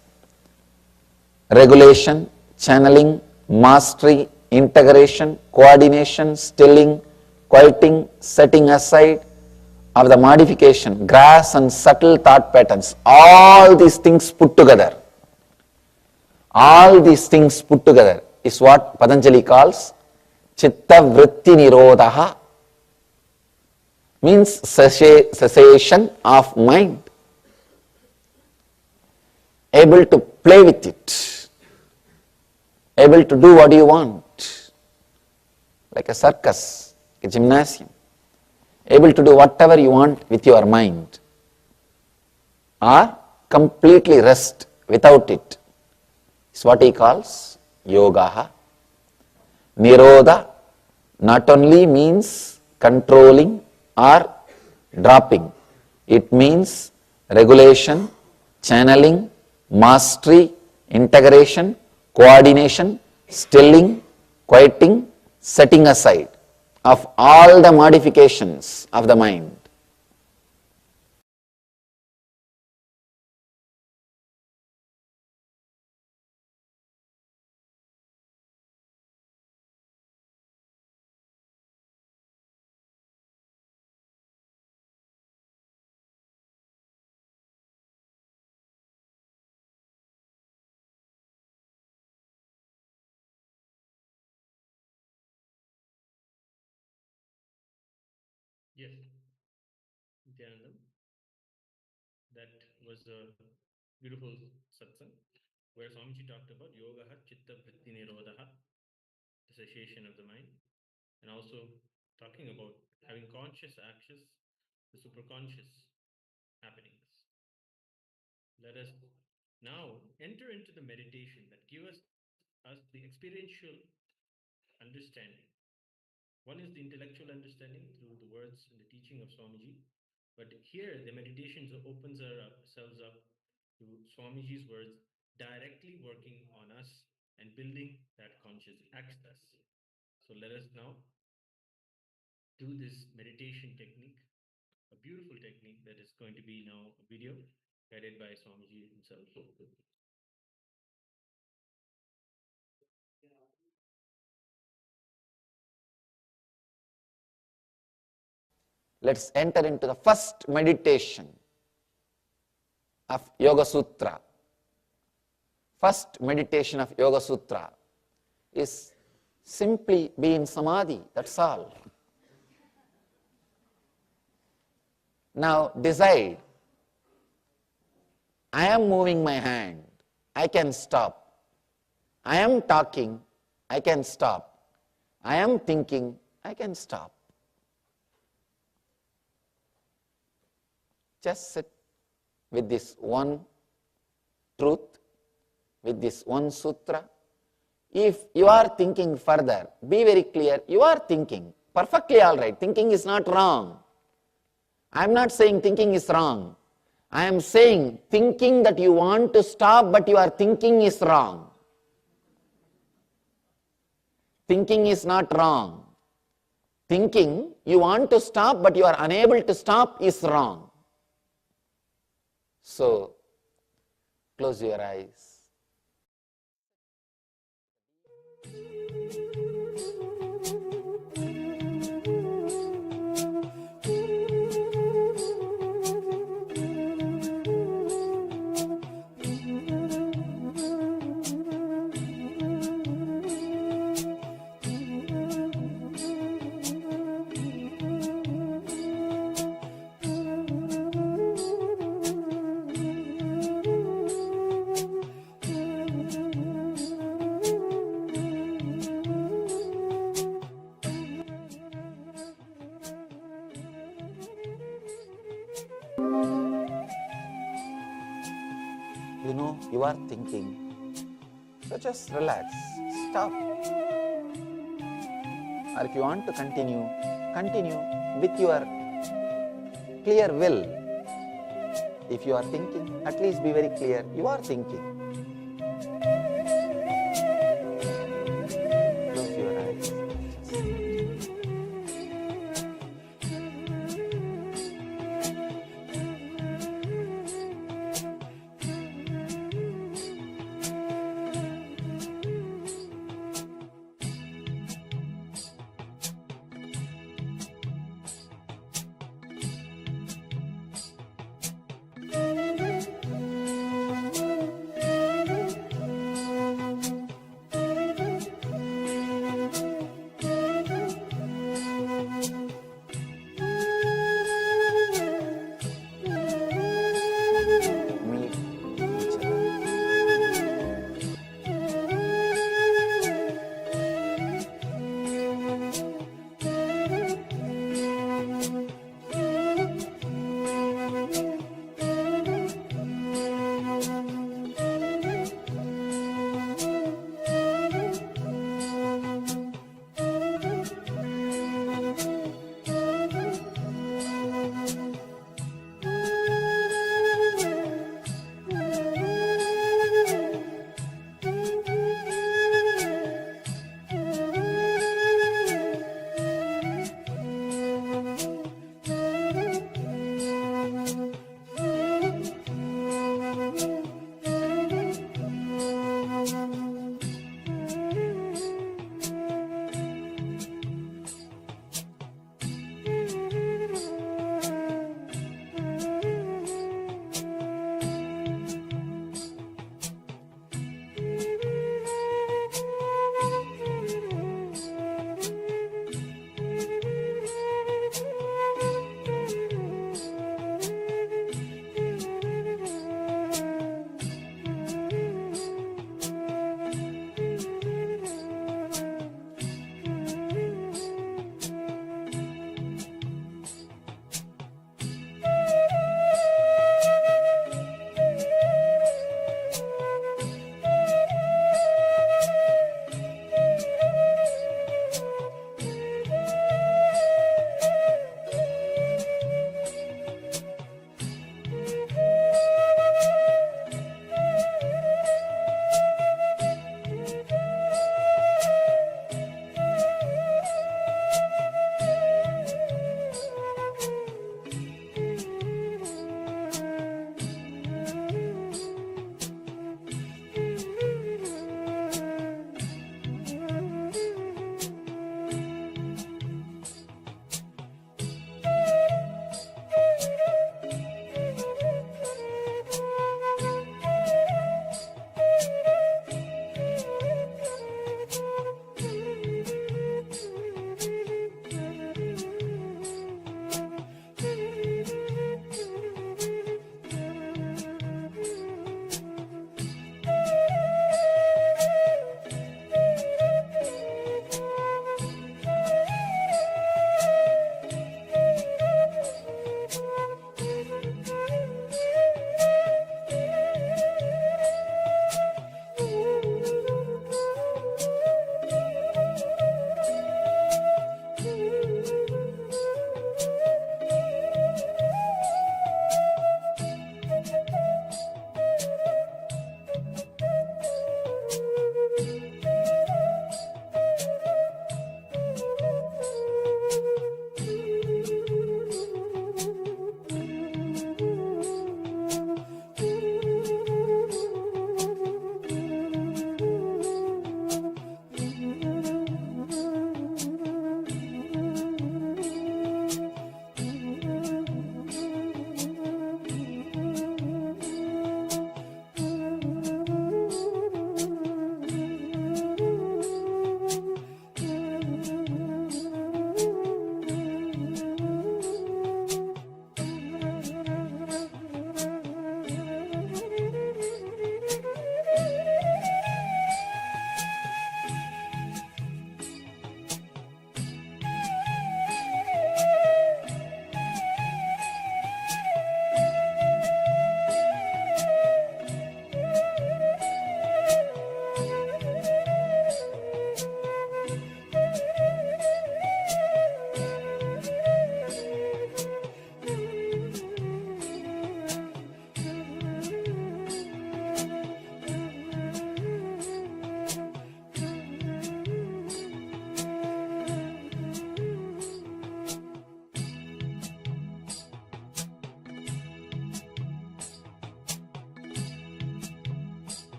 Regulation, channeling, mastery, integration, coordination, stilling, quieting, setting aside of the modification, gross and subtle thought patterns, all these things put together. All these things put together is what Patanjali calls Chitta Vritti Nirodhaha, means cessation of mind. Able to play with it, able to do what you want, like a circus, a gymnasium, able to do whatever you want with your mind, or completely rest without it, is what he calls Yogaha. Nirodha not only means controlling or dropping, it means regulation, channeling, mastery, integration, coordination, stilling, quieting, setting aside of all the modifications of the mind. Yes, Nityanandam, that was a beautiful satsang where Swamiji talked about Yogaha Chitta Vritti Nirodhaha, the cessation of the mind, and also talking about having conscious access to superconscious happenings. Let us now enter into the meditation that gives us the experiential understanding. One is the intellectual understanding through the words and the teaching of Swamiji, but here the meditations opens ourselves up to Swamiji's words directly working on us and building that conscious access. So let us now do this meditation technique, a beautiful technique that is going to be now a video guided by Swamiji himself. Let's enter into the first meditation of Yoga Sutra. First meditation of Yoga Sutra is simply be in samadhi, that's all. Now decide, I am moving my hand, I can stop. I am talking, I can stop. I am thinking, I can stop. Just sit with this one truth, with this one sutra. If you are thinking further, be very clear, you are thinking. Perfectly all right, thinking is not wrong. I am not saying thinking is wrong. I am saying thinking that you want to stop but you are thinking is wrong. Thinking is not wrong. Thinking you want to stop but you are unable to stop is wrong. So, close your eyes. You know, you are thinking. So just relax, stop. Or if you want to continue, continue with your clear will. If you are thinking, at least be very clear, you are thinking. Close your eyes.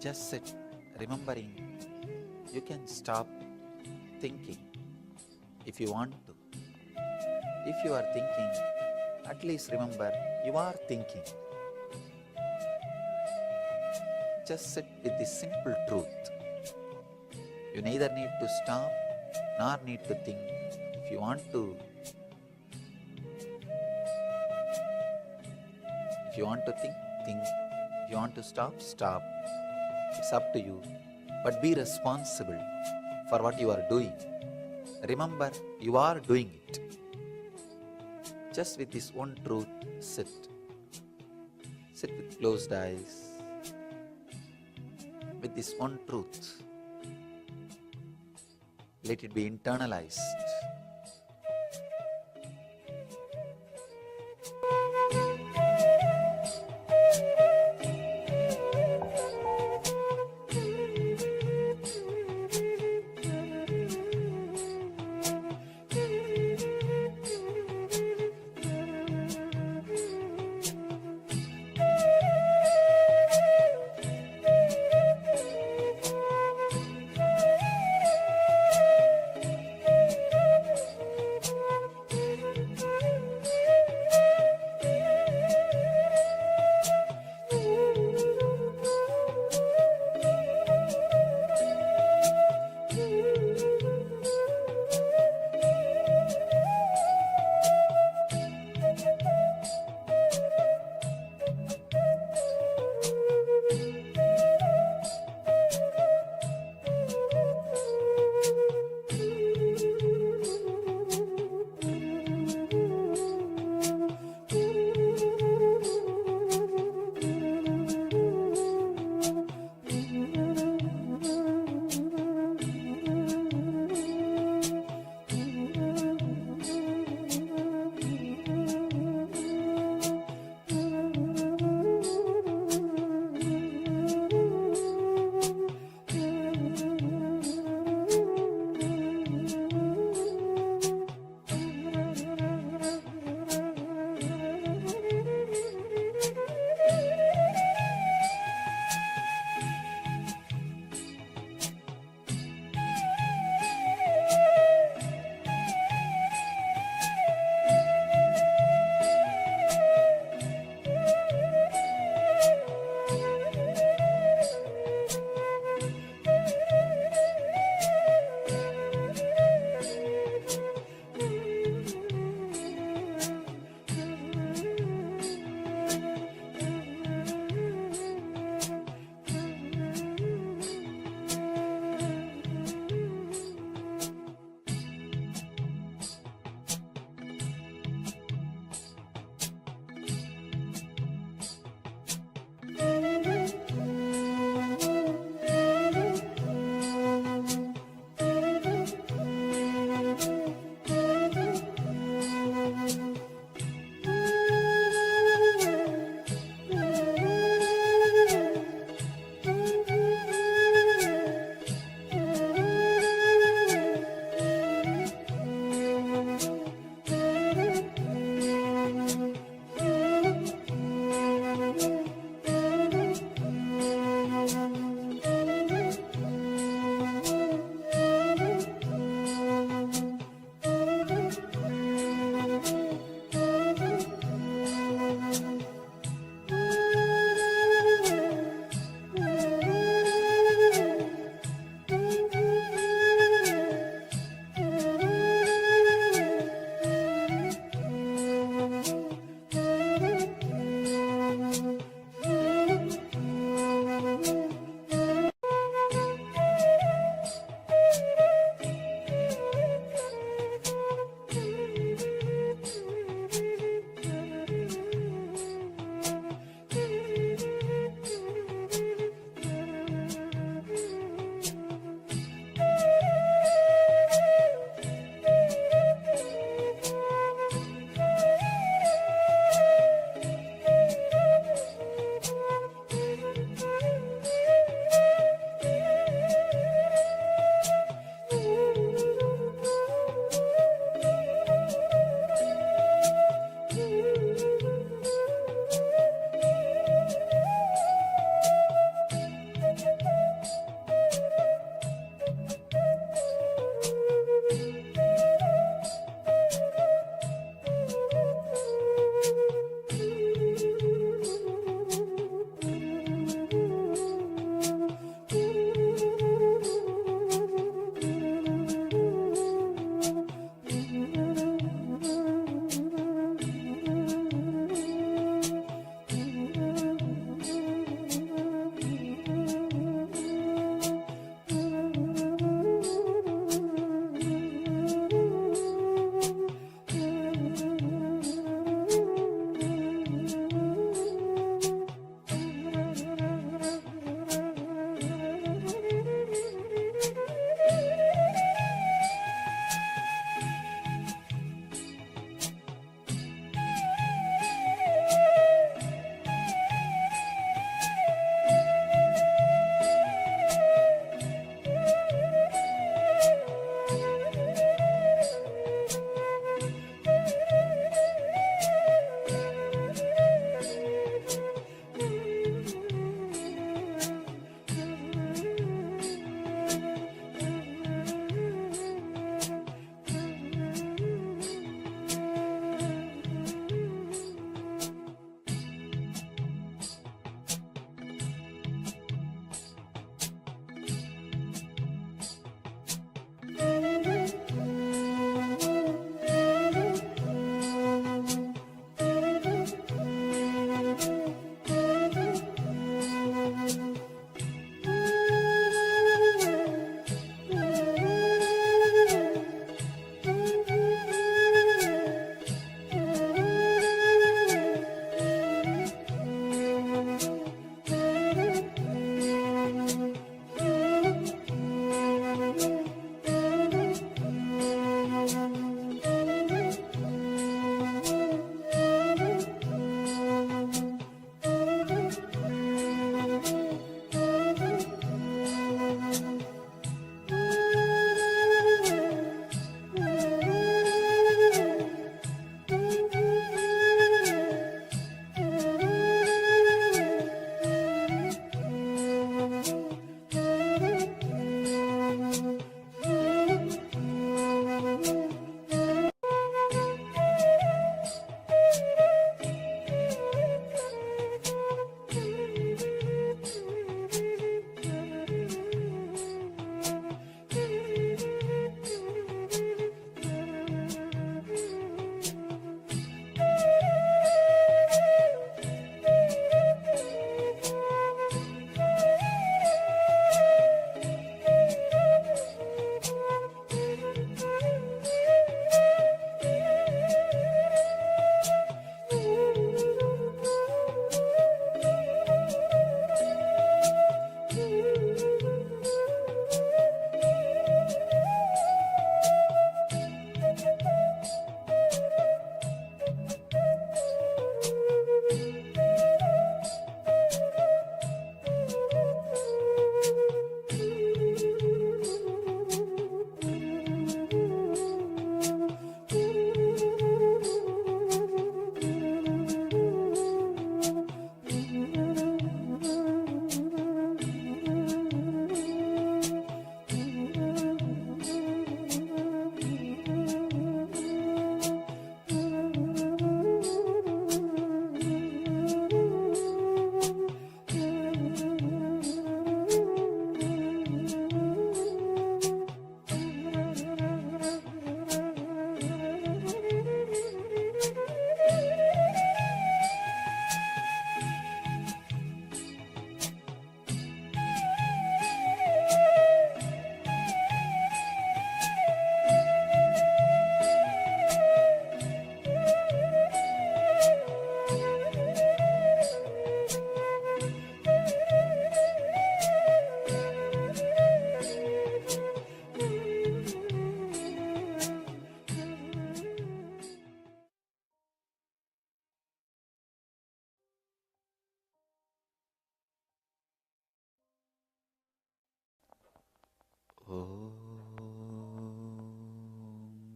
Just sit, remembering. You can stop thinking if you want to. If you are thinking, at least remember you are thinking. Just sit with this simple truth. You neither need to stop nor need to think. If you want to, if you want to think, think. If you want to stop, stop. It's up to you. But be responsible for what you are doing. Remember, you are doing it. Just with this one truth, sit. Sit with closed eyes. With this one truth, let it be internalized.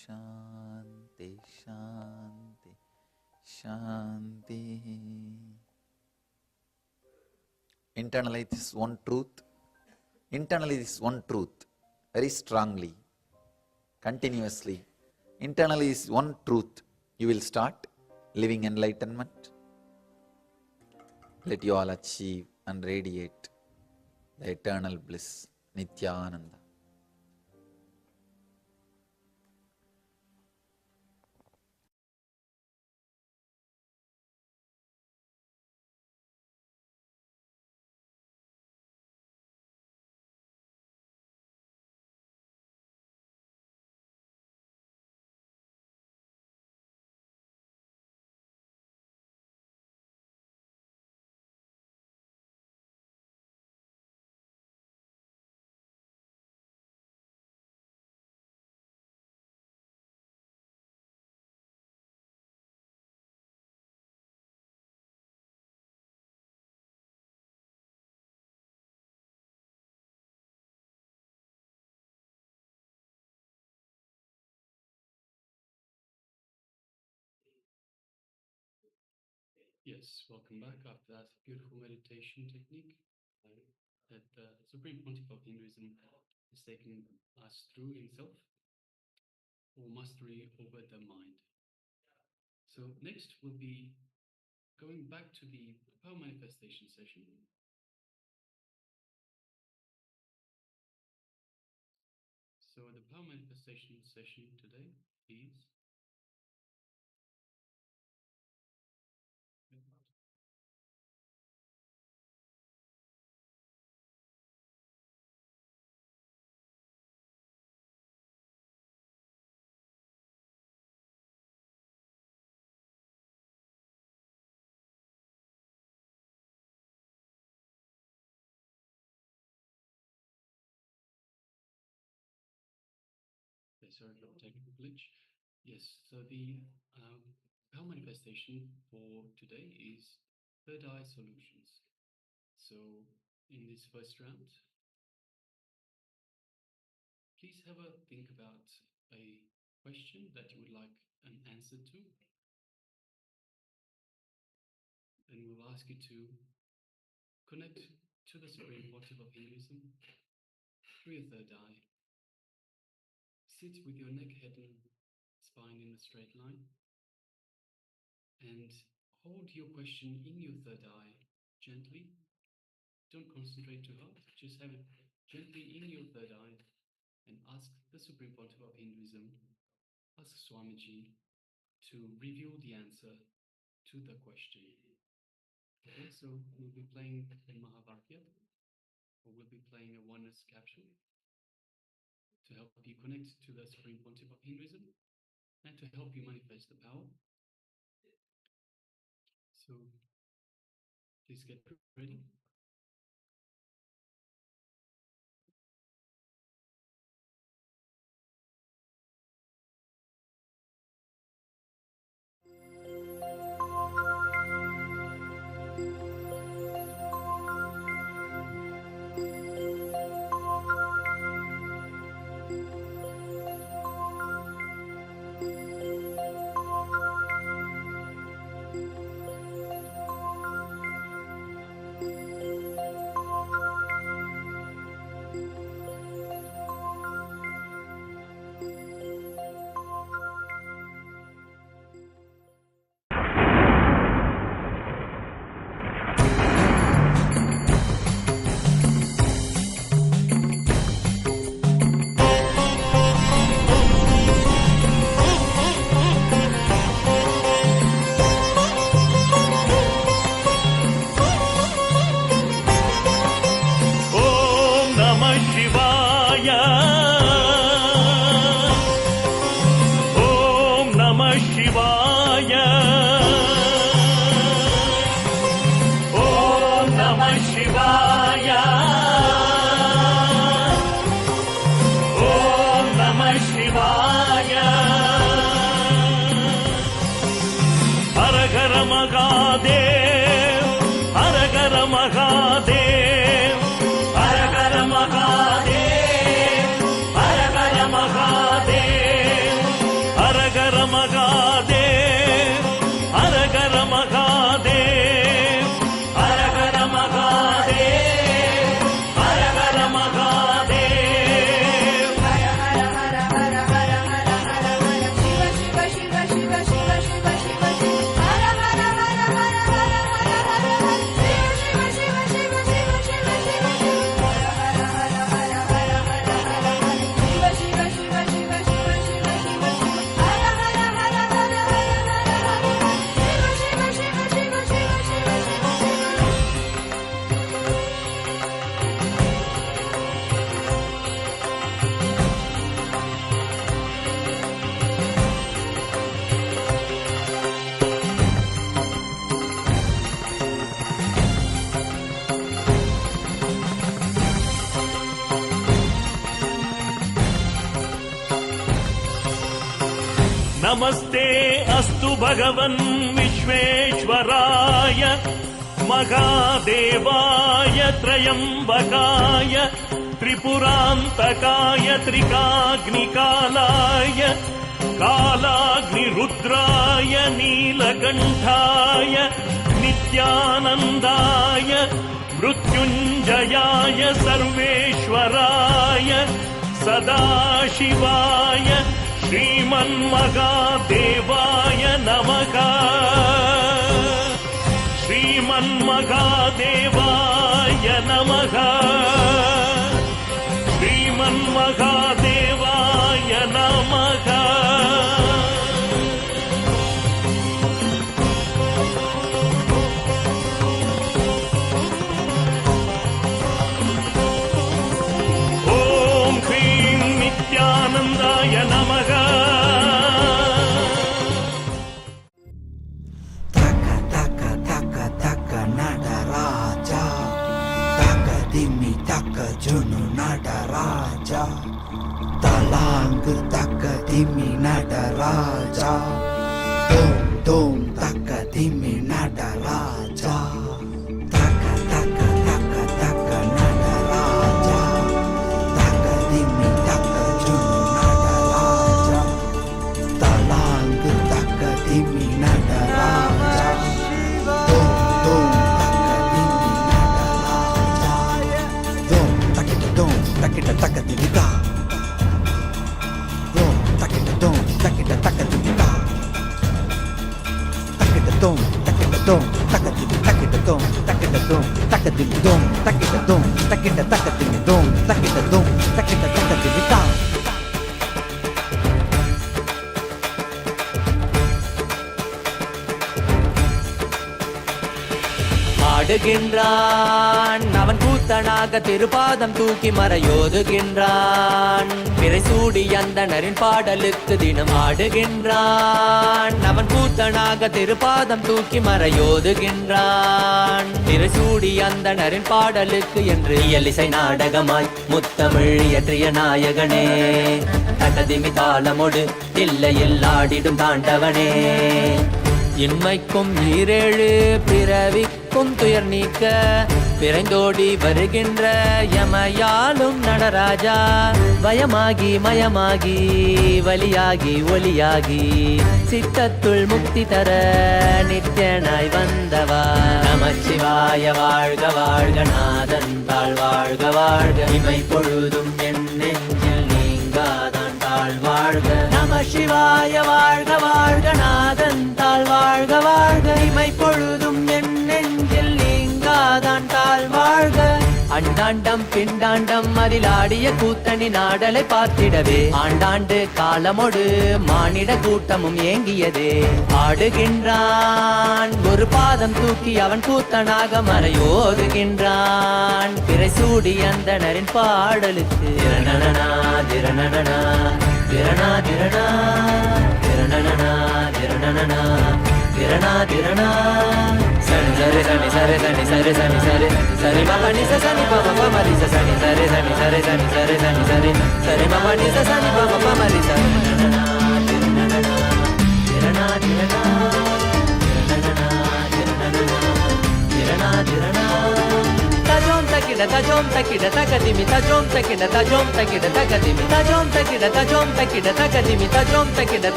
Shanti, Shanti, Shanti. Internalize this one truth. Internalize this one truth very strongly, continuously. Internalize this one truth. You will start living enlightenment. Let you all achieve and radiate the eternal bliss, Nithyananda. Yes, welcome back after that beautiful meditation technique that the Supreme Pontiff of Hinduism is taking us through himself, or mastery over the mind. So next we'll be going back to the power manifestation session. So the power manifestation session today is sorry for the technical glitch. Yes, so the power manifestation for today is third eye solutions. So in this first round, please have a think about a question that you would like an answer to. Then we'll ask you to connect to the Supreme Pontiff of Hinduism through your third eye. Sit with your neck, head, and spine in a straight line. And hold your question in your third eye gently. Don't concentrate too hard. Just have it gently in your third eye and ask the Supreme Pontiff of Hinduism, ask Swamiji to reveal the answer to the question. Okay, so we'll be playing a Mahabharata, or we'll be playing a oneness capsule to help you connect to the Supreme Pontiff of Hinduism and to help you manifest the power. So please get ready. भगवन् विश्वेश्वराय महादेवाय त्रयम्बकाय त्रिपुरान्तकाय त्रिकाग्निकालाय कालाग्निरुद्राय नीलकण्ठाय नित्यानन्दाय मृत्युञ्जयाय सर्वेश्वराय सदाशिवाय श्रीमन्महादेवाय नमः। श्रीमन्महादेवाय नमः। श्रीमन्महादेवाय नमः। ॐ ह्रीं नित्यानन्दाय नमः। நடராஜா தக்க திம்மி தக்க ஜுனு நடராஜா தலாங்கு தக்க திம்மி நடராஜா தோம் தோம் தக்க திம்மி நடராஜா தக்க தக்க தக்க தக்க நடராஜா தக்க திம்மி தக்க ஜுனு நடராஜா தலாங்கு தக்க திம்மி Nataraja takita taka dilita dom takita takita taka dilita takita takita takadili takita takita takadili takita takita takadili takita takita takadilita ஆடுகின்றான் அவன் கூத்தனாக திருப்பாதம் தூக்கி மறையோதுகின்றான் பிறை சூடி அந்தணரின் பாடலுக்கு தினம் ஆடுகின்றான் அவன் கூத்தனாக திருப்பாதம் தூக்கி மறையோதுகின்றான் பிறை சூடி அந்தணரின் பாடலுக்கு என்று இயலிசை நாடகமாய் முத்தமிழ் இயற்றிய நாயகனே தகதிமி தாளமொடு இல்லையில் ஆடிடும் தாண்டவனே இன்மைக்கும் ஈரேழு பிறவிக்கும் துயர் நீக்க பிறைந்தோடி வருகின்ற யமயாலும் நடராஜா பயமாகி மயமாகி வலியாகி ஒலியாகி சித்தத்துள் முக்தி தர நித்யனாய் வந்தவா நமச்சிவாய வாழ்க வாழ்க நாதன் தாழ் வாழ்க வாழ்க இமை பொழுதும் என் நெஞ்சில் நீங்காதான் தாழ் வாழ்க நம சிவாய வாழ்க வாழ்க நாதன் தாழ் வாழ்க வாழ்க இமை பொழுதும் என் நெஞ்சில் நீங்காதான் தாழ் வாழ்க அண்டாண்டம் பிண்டாண்டம் அதில் ஆடிய கூத்தணி நாடலை பார்த்திடவே ஆண்டாண்டு காலமோடு மானிட கூட்டமும் ஏங்கியதே ஆடுகின்றான் ஒரு பாதம் தூக்கி அவன் கூத்தனாக மறையோதுகின்றான் பிறை சூடி அந்தணரின் பாடலுக்கு திரணனா திரணனா திரணா திரணா திரணனா திரணனா திரணா திரணா சரி சரி சனி சரி சனி சரி சனி சரி சரி மகனி சனி பாபா மரி சனி சரி சனி சரி சனி சரி சனி சரி சரி மகனி சனி பாபா மரி சனி திரணா திரணா திரணா திரணா tajom takida takadimi tajom takida takadimi tajom takida takadimi tajom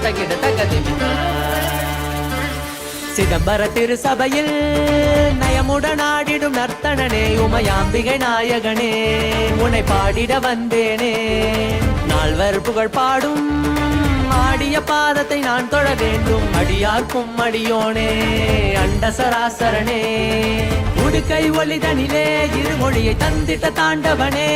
takida takadimi சிதம்பர திரு சபையில் நயமுடன் ஆடிடும் நர்த்தனனே உமையாம்பிகை நாயகனே உன்னை பாடிட வந்தேனே நால்வர் புகழ் பாடும் ஆடிய பாதத்தை நான் தொழ வேண்டும் அடியார்க்கும் அடியோனே அண்ட சராசரனே உடுக்கை ஒளிதனிலே இருமொழியை தந்திட்ட தாண்டவனே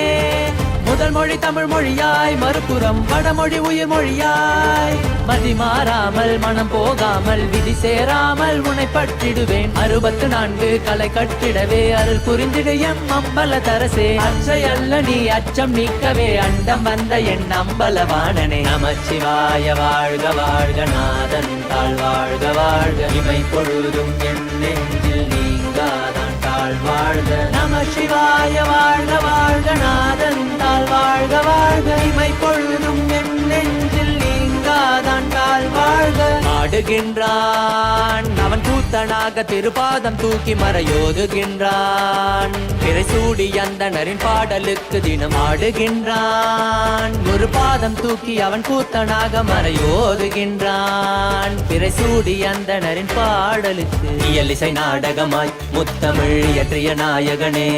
முதல் மொழி தமிழ் மொழியாய் மறுபுறம் வடமொழி உயிர் மொழியாய் மதி மாறாமல் மனம் போகாமல் விதி சேராமல் உன்னை பற்றிடுவேன் 64 கலை கட்டிடவே அருள் புரிந்திடு எம் அம்பல தரசே அச்சை அல்ல நீ அச்சம் நீக்கவே அண்டம் வந்த என் அம்பலவாணனே நமச்சிவாய வாழ்க வாழ்க நாதன் தாழ் வாழ்க வாழ்க இமை பொழுதும் என் நெஞ்சில் நீங்காதான் தாழ் வாழ்க நம சிவாய வாழ்க வாழ்க நாதன் தாழ் வாழ்க வாழ்க இமை பொழுதும் என் நெஞ்சில் நீங்காதான் தாழ் வாழ்க ஆடுகின்றான். அவன் கூத்தனாக திருப்பாதம் தூக்கி மறையோதுகின்றான். பிறை சூடி அந்தணரின் பாடலுக்கு தினம் ஆடுகின்றான். ஒரு பாதம் தூக்கி அவன் கூத்தனாக மறையோதுகின்றான். பிறை சூடி அந்தணரின் பாடலுக்கு இயலிசை நாடகமாய் முத்தமிழ் இயற்றிய நாயகனே,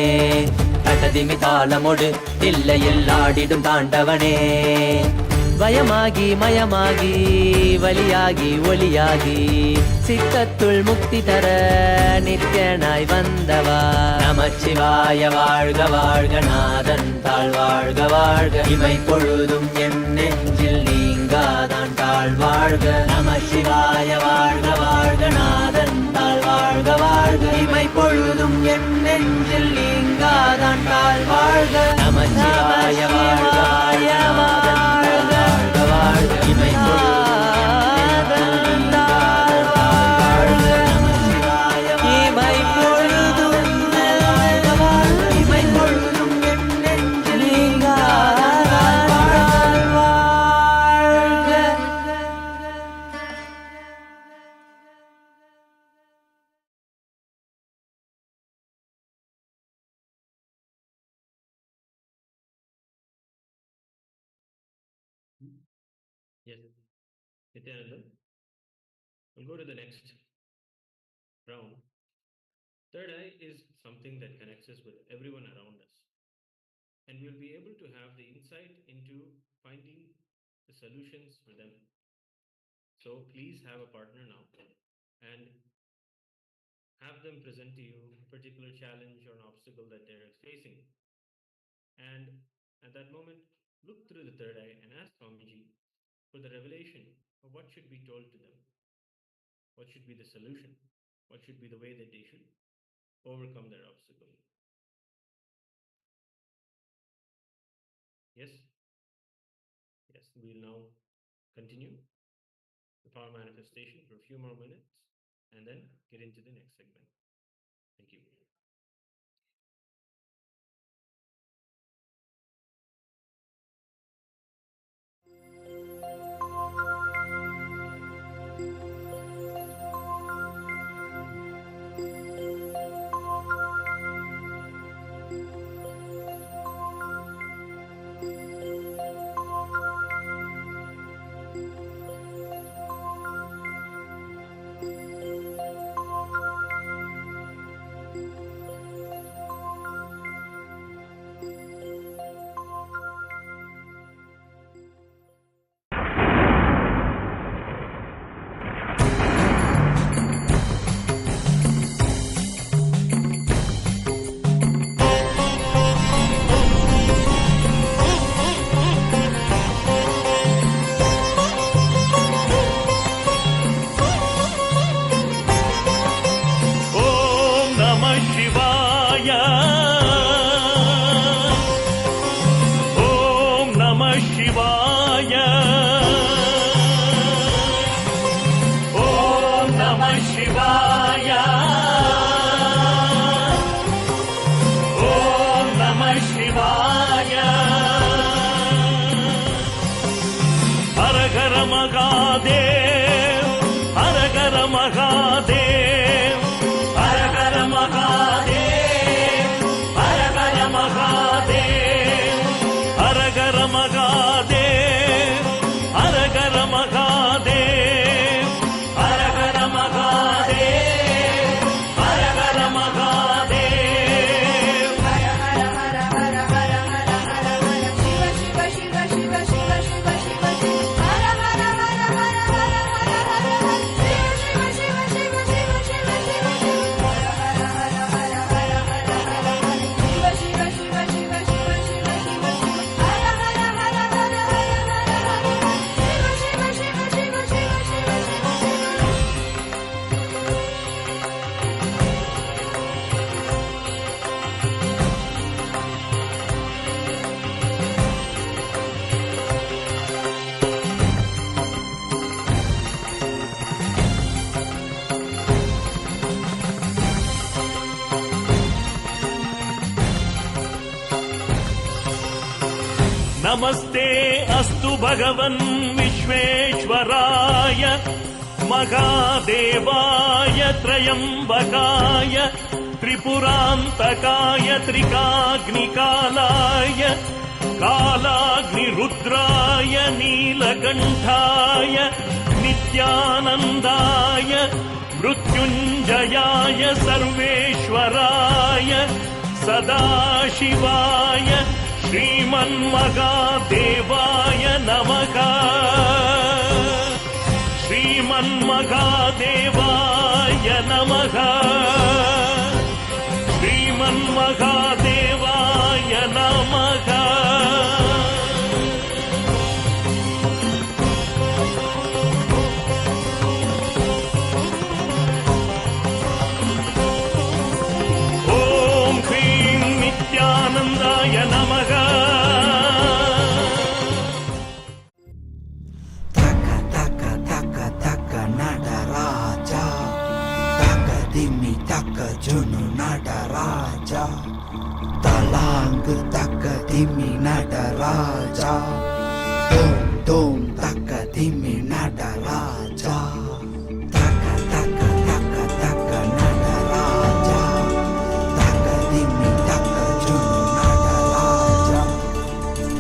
தகதிமி தாளமொடு தில்லையில் ஆடிடும் தாண்டவனே. பயமாகி மயமாகி வலியாகி ஒளியாகி சித்தத்துள் முக்தி தர நித்யனாய் வந்தவா. நமச்சிவாய வாழ்க வாழ்க, நாதன் தாழ் வாழ்க வாழ்க, இமை பொழுதும் என் நெஞ்சில் நீங்காதான் தாழ் வாழ்க. நமச்சிவாய வாழ்க வாழ்க, நாதன் தாழ் வாழ்க வாழ்க, இமை பொழுதும் என் நெஞ்சில் நீங்காதான் தாழ் வாழ்க. நமச்சிவாய வாழ்க வாழ்க, இமை Yes, Nityananda, we'll go to the next round. Third eye is something that connects us with everyone around us, and we'll be able to have the insight into finding the solutions for them. So please have a partner now and have them present to you a particular challenge or an obstacle that they're facing. And at that moment, look through the third eye and ask Swamiji for the revelation of what should be told to them. What should be the solution? What should be the way that they should overcome their obstacle? Yes? Yes, we'll now continue the power manifestation for a few more minutes and then get into the next segment. Thank you. नमस्ते अस्तु भगवन् विश्वेश्वराय महादेवाय त्रयम्बकाय त्रिपुरान्तकाय त्रिकाग्निकालाय कालाग्निरुद्राय नीलकण्ठाय नित्यानन्दाय मृत्युञ्जयाय सर्वेश्वराय सदाशिवाय श्रीमन्महादेवाय नमः। श्रीमन्महादेवाय नमः। श्रीमन्महादेवाय नमः। ॐ ह्रीं नित्यानन्दाय नमः। Junu Nadaraja Talang Takadimi Nadaraja Dom Dom Takadimi Nadaraja Taka Taka Taka Taka Nadaraja Takadimi Taka Junu Nadaraja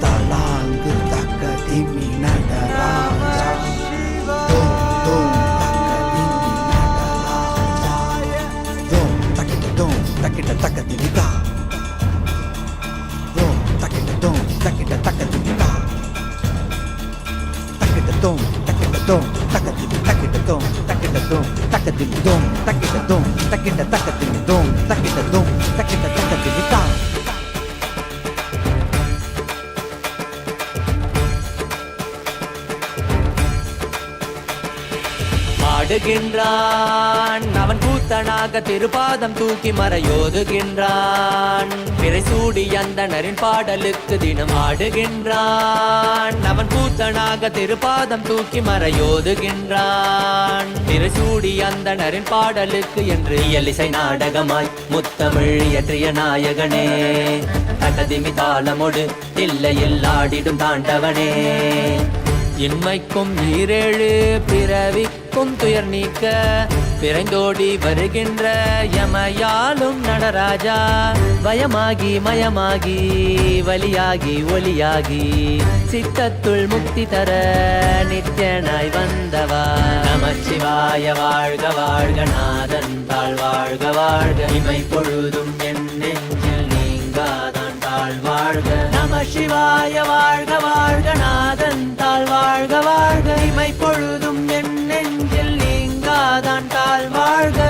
Talang Takadimi Nadaraja Dom Dom Takita takadimita. Dom takita dom takita takadimita. Takita dom takita dom takadimita takita dom takita dom takadimita dom takita dom takita takadimita dom takita dom takita takadimita. ஆடுகின்றான் அவன் கூத்தனாக திருப்பாதம் தூக்கி மறையோதுகின்றான் பிறைசூடி அந்தணரின் பாடலுக்கு தினம் ஆடுகின்றான் அவன் கூத்தனாக திருப்பாதம் தூக்கி மறையோதுகின்றான் பிறைசூடி அந்தணரின் பாடலுக்கு என்று இயலிசை நாடகமாய் முத்தமிழ் இயற்றிய நாயகனே தகதிமி தாளமொடு இல்லையில் ஆடிடும் தாண்டவனே இன்மைக்கும் ஈரேழு பிறவிக்கும் துயர் நீக்க பிறந்தோடி வருகின்ற யமயாலும் நடராஜா பயமாகி மயமாகி வலியாகி ஒலியாகி சித்தத்துள் முக்தி தர நித்யனாய் வந்தவா நமச்சிவாய வாழ்க வாழ்க நாதன் தாழ் வாழ்க வாழ்க இமை பொழுதும் என் நெஞ்சில் நீங்காதான் தாழ் வாழ்க நமசிவாய வாழ்க வாழ்க நாதன் தாழ் வாழ்க வாழ்க இமை பொழுதும் என் நெஞ்சில் நீங்காதான் தாழ் வாழ்க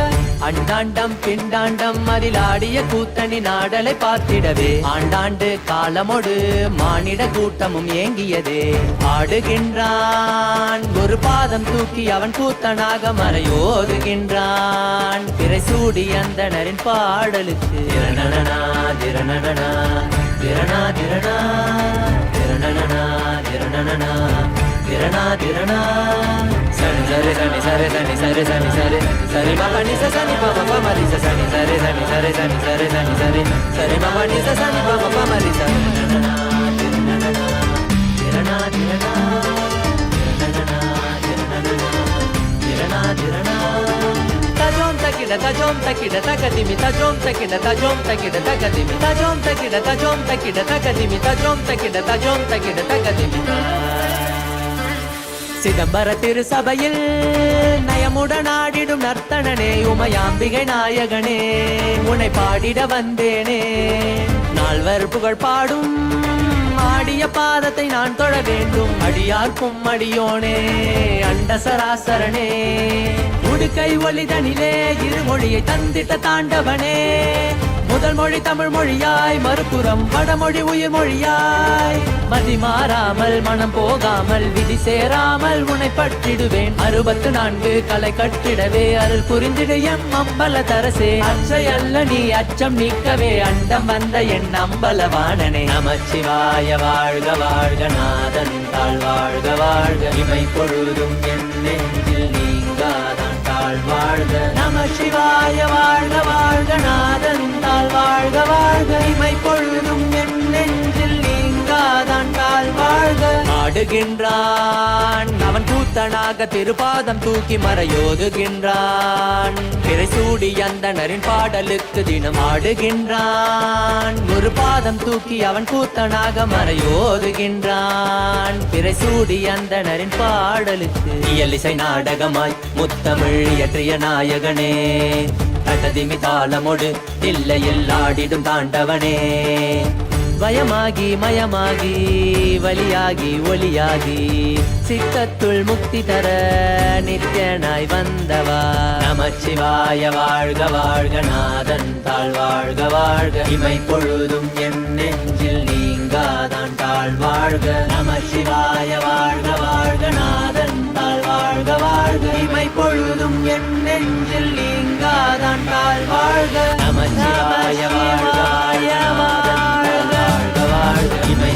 அண்டாண்டம் பிண்டாண்டம் அதிலாடிய கூத்தணி நாடலை பார்த்திடவே ஆண்டாண்டு காலமொடு மானிட கூட்டமும் ஏங்கியதே ஆடுகின்றான் ஒரு பாதம் தூக்கி அவன் கூத்தனாக மறையோதுகின்றான் பிறைசூடி அந்தணரின் பாடலுக்கு திரணனா திரணனா திரணா திரணா திரணனா திரணனா திரணா திரணா சரி சரி சனி சரி சனி சரி சனி சரி சரி மகனி சனி பாபா மரி சனி சரி சனி சரி சனி சரி சனி சரி சரி மகனி சனி பாபா மரி சனி திரணா திரணா திரணா திரணா tajom takida takadimi tajom takida takadimi tajom takida takadimi tajom takida takadimi சிதம்பர திரு சபையில் நயமுடன் ஆடிடும் நர்த்தனனே உமையாம்பிகை நாயகனே உன்னை பாடிட வந்தேனே நால்வர் புகழ் பாடும் ஆடிய பாதத்தை நான் தொழ வேண்டும் அடியார்க்கும் அடியோனே அண்ட சராசரனே உடுக்கை ஒளிதனிலே இருமொழியை தந்திட்ட தாண்டவனே முதல் மொழி தமிழ் மொழியாய் மறுபுறம் வடமொழி உயிர் மொழியாய் மதி மாறாமல் மனம் போகாமல் விதி சேராமல் உன்னை பற்றிடுவேன் 64 கலை கட்டிடவே அருள் புரிந்திடு எம் அம்பல தரசே அச்சை அல்ல நீ அச்சம் நீக்கவே அண்டம் வந்த என் அம்பலவாணனே நமச்சிவாய வாழ்க வாழ்க நாதன் தாழ் வாழ்க வாழ்க இமை பொழுதும் என் நெஞ்சில் நீங்காதான் தாழ் வாழ்க நமசிவாய வாழ்க வாழ்க நாதன் தாழ் வாழ்க வாழ்க இமை பொழுதும் என் நெஞ்சில் நீங்காதான் தாழ் தாழ்ந்தாள் வாழ்க. ஆடுகின்றான் அவன் கூத்தனாக திருப்பாதம் தூக்கி மறையோதுகின்றான். பிறை சூடி அந்தணரின் பாடலுக்கு தினம் ஆடுகின்றான். ஒரு பாதம் தூக்கி அவன் கூத்தனாக மறையோதுகின்றான். பிறை சூடி அந்தணரின் பாடலுக்கு இயலிசை நாடகமாய் முத்தமிழ் இயற்றிய நாயகனே. தட்டதிமி தாளமொடு இல்லையில் ஆடிடும் தாண்டவனே. வயமாகி மயமாகி வலியாகி ஒளியாகி சித்தத்துள் முக்தி தர நித்யனாய் வந்தவா. நமச்சிவாய வாழ்க வாழ்க நாதன் தாழ் வாழ்க வாழ்க. இமை பொழுதும் என் நெஞ்சில் நீங்காதான் தாழ் வாழ்க. நமச்சிவாய வாழ்க வாழ்க நாதன் தாழ் வாழ்க வாழ்க. இமை பொழுதும் என் நெஞ்சில் நீங்காதான் தாழ் வாழ்க. நமச்சிவாய வாழ்க வாழ்க இமை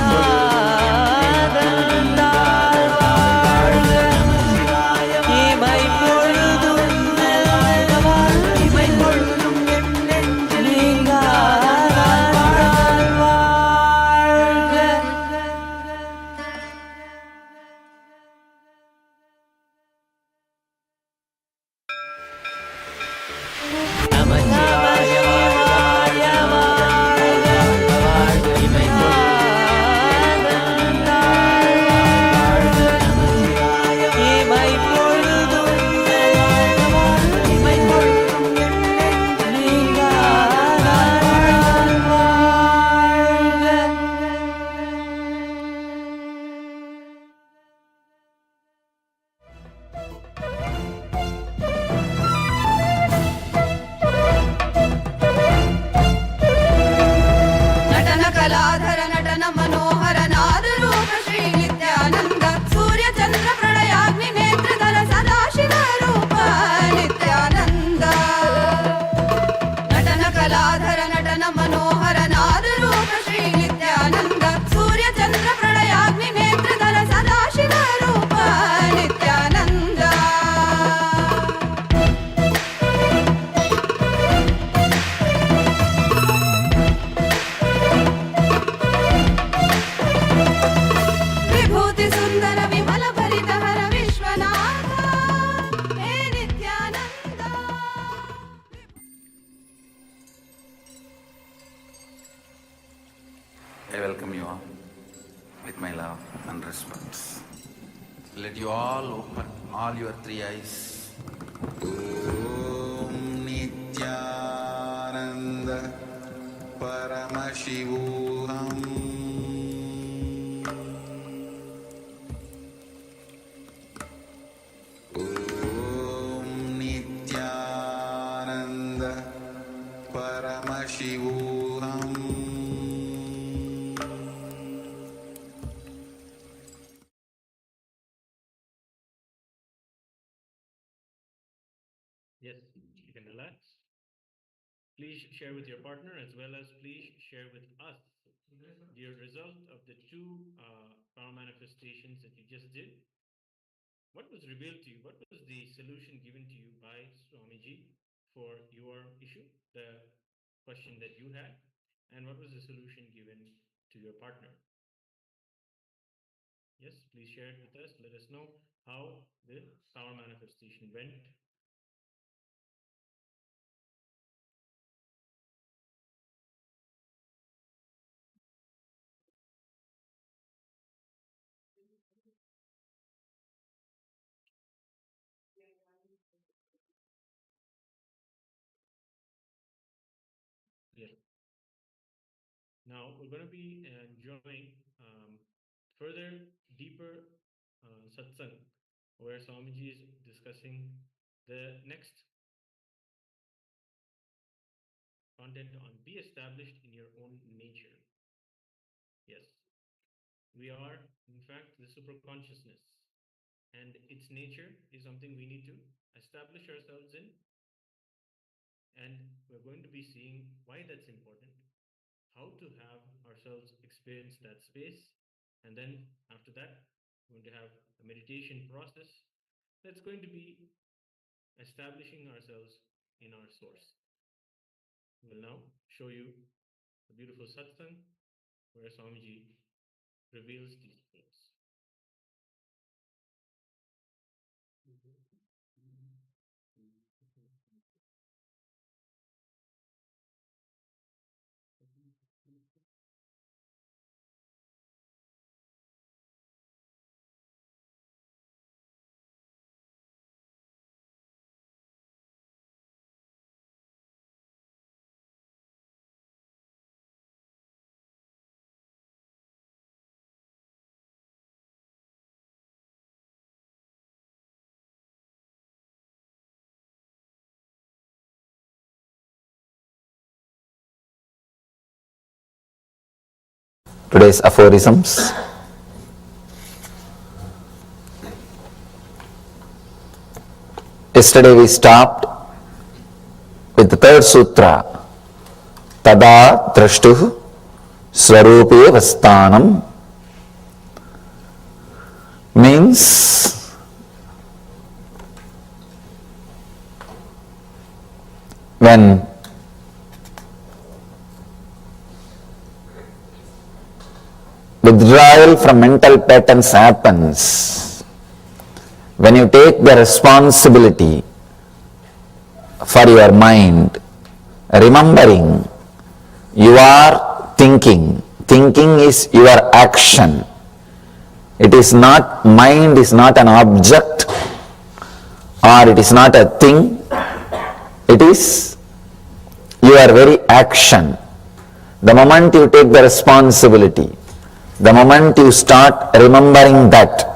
I welcome you all with my love and respect. Let you all open all your three eyes. Om Nityananda Paramashivam. Om Nityananda Paramashivam. Yes, you can relax. Please share with your partner as well as please share with us the result of the two power manifestations that you just did. What was revealed to you? What was the solution given to you by Swamiji for your issue, the question that you had? And what was the solution given to your partner? Yes, please share it with us. Let us know how the power manifestation went. Yes. Now we're going to be enjoying further deeper satsang where Swamiji is discussing the next content on be established in your own nature. Yes, we are in fact the super consciousness, and its nature is something we need to establish ourselves in, and we're going to be seeing why that's important, how to have ourselves experience that space, and then after that we're going to have a meditation process that's going to be establishing ourselves in our source. We'll now show you a beautiful satsang where Swamiji reveals these things. Today's aphorisms. Yesterday we stopped with the third sutra, Tada Drashtuh Swarupe Vastanam, means when withdrawal from mental patterns happens, when you take the responsibility for your mind, remembering you are thinking, thinking is your action. It is not, mind is not an object or it is not a thing, it is your very action. The moment you take the responsibility, the moment you start remembering that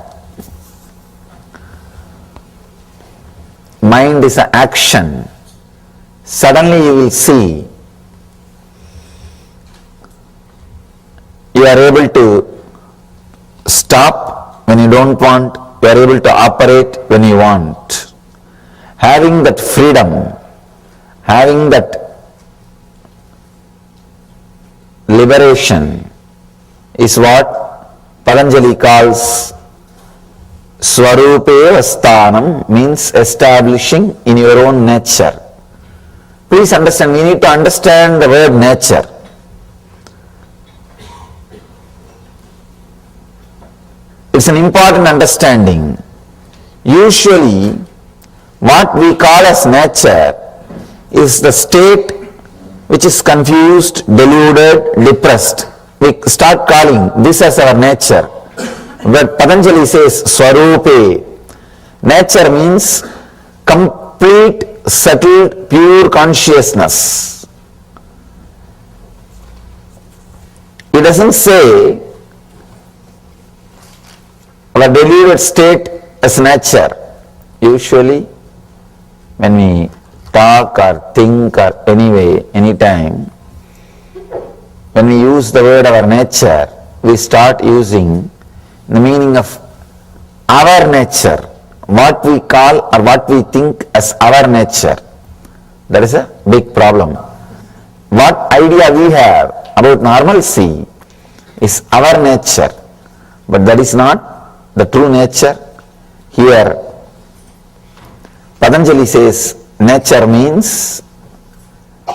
mind is an action, suddenly you will see you are able to stop when you don't want, you are able to operate when you want. Having that freedom, having that liberation is what Patanjali calls Swarupe Vastanam, means establishing in your own nature. Please understand, we need to understand the word nature. It's an important understanding. Usually, what we call as nature is the state which is confused, deluded, depressed. We start calling this as our nature. But Patanjali says Swarupe. Nature means complete, settled, pure consciousness. It doesn't say our deluded state as nature. Usually, when we talk or think or anyway, anytime, when we use the word our nature, we start using the meaning of our nature, what we call or what we think as our nature. That is a big problem. What idea we have about normalcy is our nature, but that is not the true nature. Here, Patanjali says nature means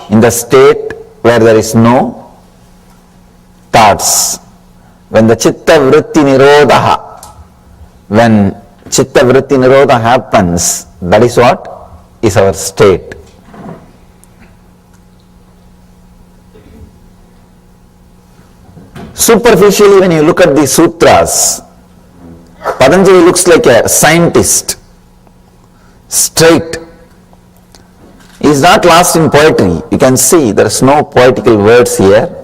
in the state where there is no thoughts. When the chitta vritti nirodha, when chitta vritti nirodha happens, that is what is our state. Superficially, when you look at these sutras, Patanjali looks like a scientist, straight. He is not lost in poetry. You can see there is no poetical words here.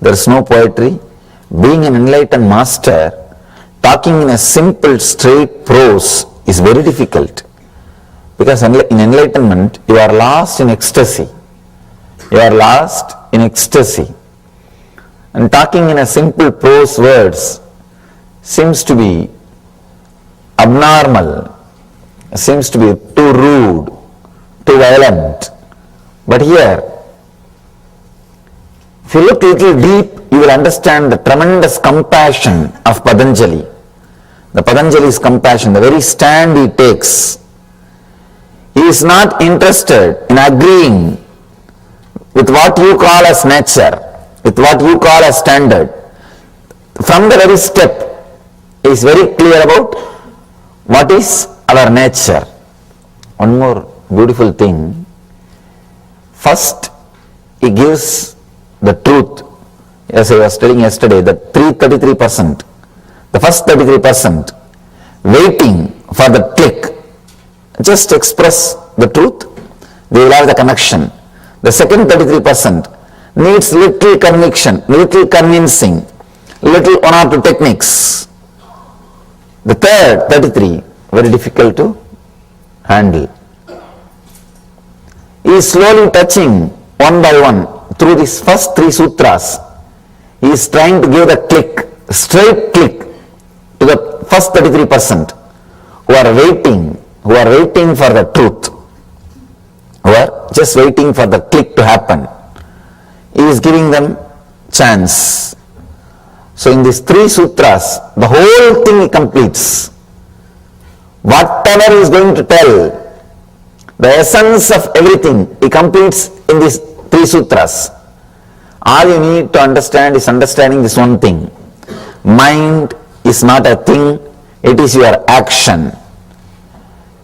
There is no poetry. Being an enlightened master, talking in a simple, straight prose is very difficult. Because in enlightenment, you are lost in ecstasy. You are lost in ecstasy. And talking in a simple prose words seems to be abnormal, seems to be too rude, too violent. But here, if you look a little deep, you will understand the tremendous compassion of Patanjali. The Patanjali's compassion, the very stand he takes. He is not interested in agreeing with what you call as nature, with what you call as standard. from the very step, he is very clear about what is our nature. One more beautiful thing. First, he gives the truth. As I was telling yesterday, the 33%, the first 33% waiting for the click, just express the truth, they will have the connection. The second 33% needs little conviction, little convincing, little one or two techniques. The third 33, very difficult to handle. He is slowly touching one by one through these first 3 sutras. He is trying to give the click, straight click to the first 33% who are waiting for the truth, who are just waiting for the click to happen. He is giving them chance. So in these 3 sutras, the whole thing he completes. Whatever he is going to tell, the essence of everything he completes in these 3 sutras. All you need to understand is understanding this one thing. Mind is not a thing, it is your action.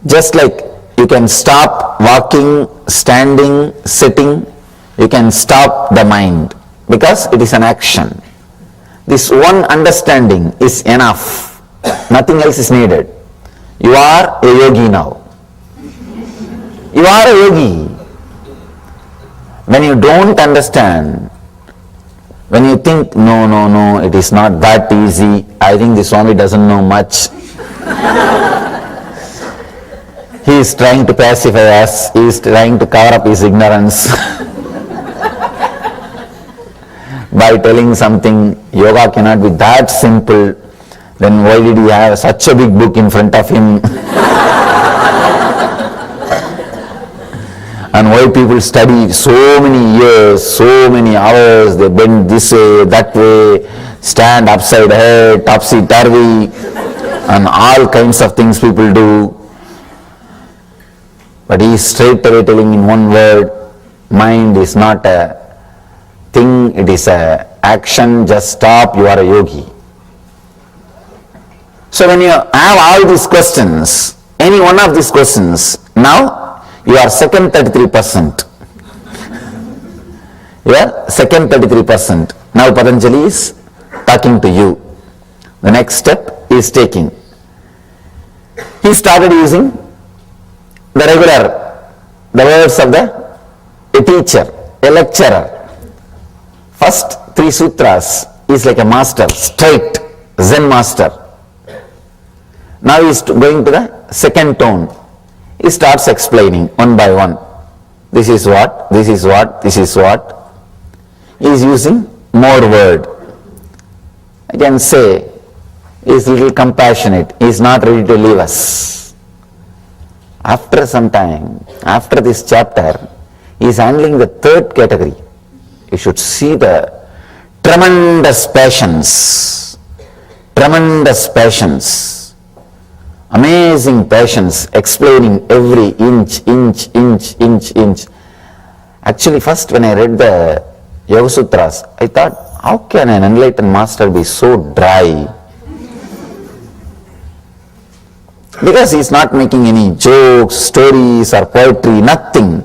Just like you can stop walking, standing, sitting, you can stop the mind because it is an action. This one understanding is enough. Nothing else is needed. You are a yogi now. You are a yogi. When you don't understand, when you think, no, it is not that easy, I think the Swami doesn't know much. He is trying to pacify us, he is trying to cover up his ignorance by telling something, yoga cannot be that simple, then why did he have such a big book in front of him? And why people study so many years, so many hours, they bend this way, that way, stand upside head, topsy-turvy, and all kinds of things people do. But he is straight away telling in one word, mind is not a thing, it is a action, just stop, you are a yogi. So when you have all these questions, any one of these questions, now you are second 33%. You are second 33%. Now Patanjali is talking to you. The next step he is taking. He started using the words of a teacher, a lecturer. First 3 sutras is like a master, straight Zen master. Now he is going to the second tone. He starts explaining one by one. This is what, this is what, this is what. He is using more word. I can say he is little compassionate. He is not ready to leave us. After some time, after this chapter, he is handling the third category. You should see the tremendous passions. Tremendous passions. Amazing passions, explaining every inch. Actually, first when I read the Yoga Sutras, I thought, how can an enlightened master be so dry? Because he is not making any jokes, stories or poetry, nothing.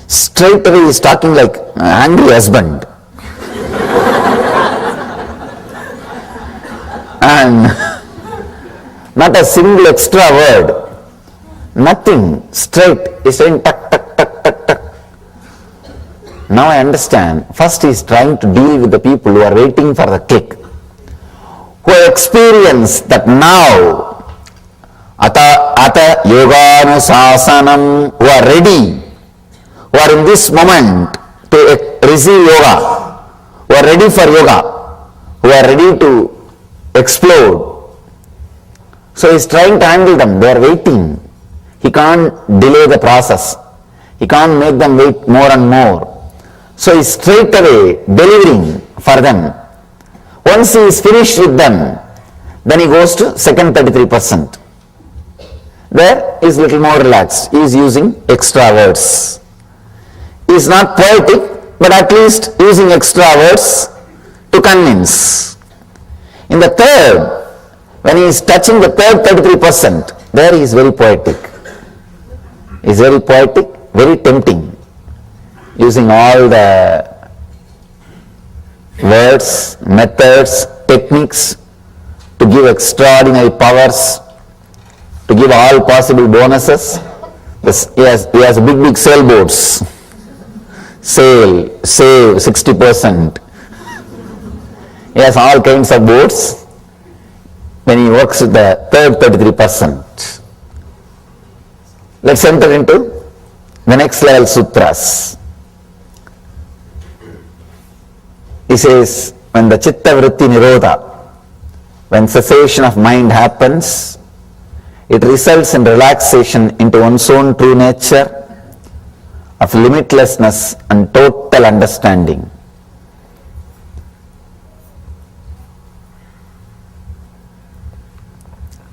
Straight away he is talking like an angry husband. And not a single extra word, nothing, straight, he's saying tuck, tuck, tuck, tuck, tuck. Now I understand, first he is trying to deal with the people who are waiting for the click, who have experienced that now, ata yoganusasanam, who are ready, who are in this moment to receive yoga, who are ready for yoga, who are ready to explode. So he is trying to handle them, they are waiting. He can't delay the process. He can't make them wait more and more. So he is straight away delivering for them. Once he is finished with them, then he goes to second 33%. There he is little more relaxed. He is using extra words. He is not poetic, but at least using extra words to convince. In the third, when he is touching the third 33%, there he is very poetic. He is very poetic, very tempting, using all the words, methods, techniques to give extraordinary powers, to give all possible bonuses. He has big sailboats. Save 60%. He has all kinds of boats when he works with the third 33%. Let's enter into the next level sutras. He says, when the chitta vritti nirodha, when cessation of mind happens, it results in relaxation into one's own true nature of limitlessness and total understanding.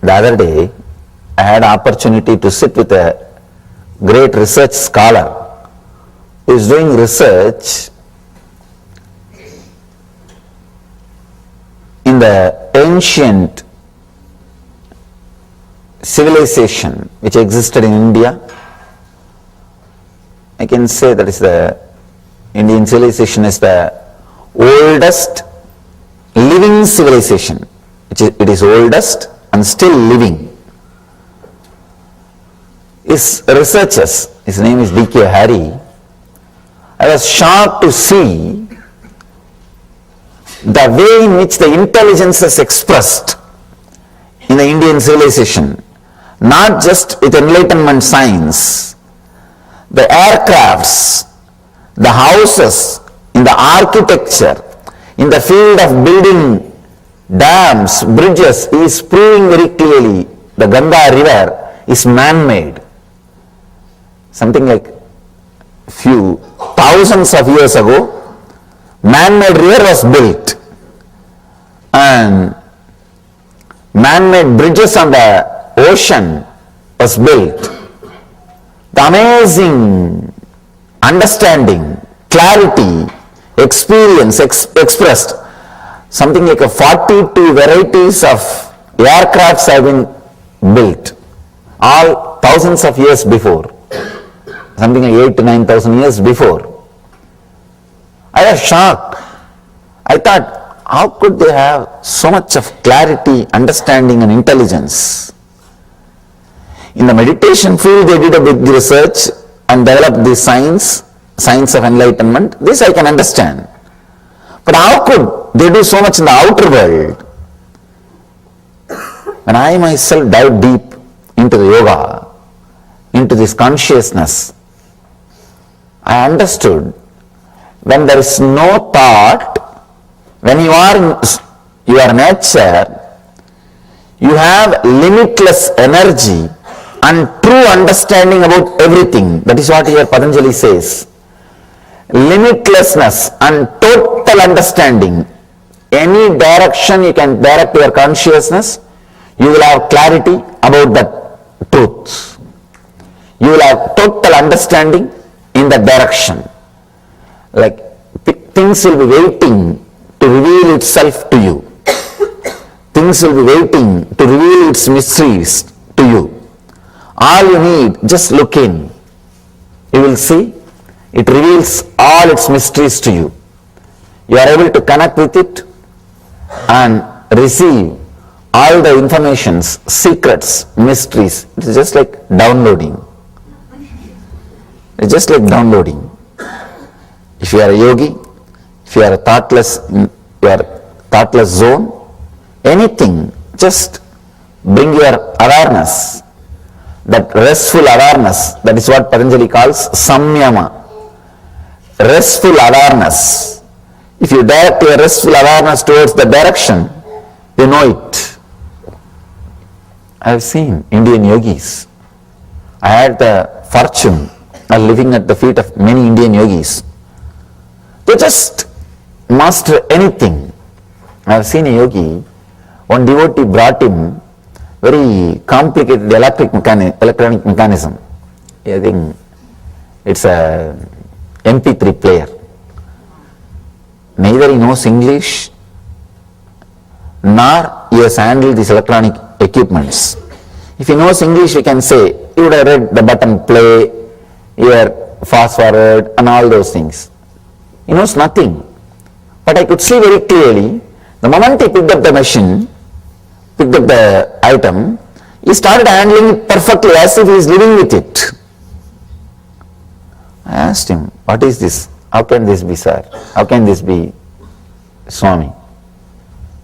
The other day, I had opportunity to sit with a great research scholar who is doing research in the ancient civilization which existed in India. I can say that is the Indian civilization is the oldest living civilization. It is oldest and still living. His researchers, his name is D.K. Harry, I was shocked to see the way in which the intelligence is expressed in the Indian civilization, not just with enlightenment science. The aircrafts, the houses, in the architecture, in the field of building dams, bridges, he is proving very clearly the Ganga river is man-made. Something like few thousands of years ago, man-made river was built and man-made bridges on the ocean was built. The amazing understanding, clarity, experience expressed, something like 42 varieties of aircrafts have been built, all thousands of years before, something like 8,000 to 9,000 years before. I was shocked. I thought, how could they have so much of clarity, understanding and intelligence? In the meditation field, they did a big research and developed the science of enlightenment. This I can understand. But how could they do so much in the outer world? When I myself dive deep into the yoga, into this consciousness, I understood when there is no thought, when you are in your nature, you have limitless energy and true understanding about everything. That is what here Patanjali says. Limitlessness and total understanding. Any direction you can direct your consciousness, you will have clarity about the truth. You will have total understanding in that direction. Like things will be waiting to reveal itself to you. Things will be waiting to reveal its mysteries to you. All you need, just look in. You will see, it reveals all its mysteries to you. You are able to connect with it and receive all the informations, secrets, mysteries. It is just like downloading. It's just like downloading. If you are a yogi, if you are a thoughtless zone, anything, just bring your awareness, that restful awareness, that is what Patanjali calls samyama. Restful awareness. If you direct your restful awareness towards the direction, you know it. I have seen Indian yogis. I had the fortune of living at the feet of many Indian yogis. They just master anything. I have seen a yogi, one devotee brought him very complicated electronic mechanism. I think it's a MP3 player. Neither he knows English, nor he has handled these electronic equipments. If he knows English, we can say, he would have read the button play, here fast forward and all those things. He knows nothing. But I could see very clearly, the moment he picked up the machine, picked up the item, he started handling it perfectly as if he is living with it. I asked him, what is this? How can this be, sir? How can this be, Swami?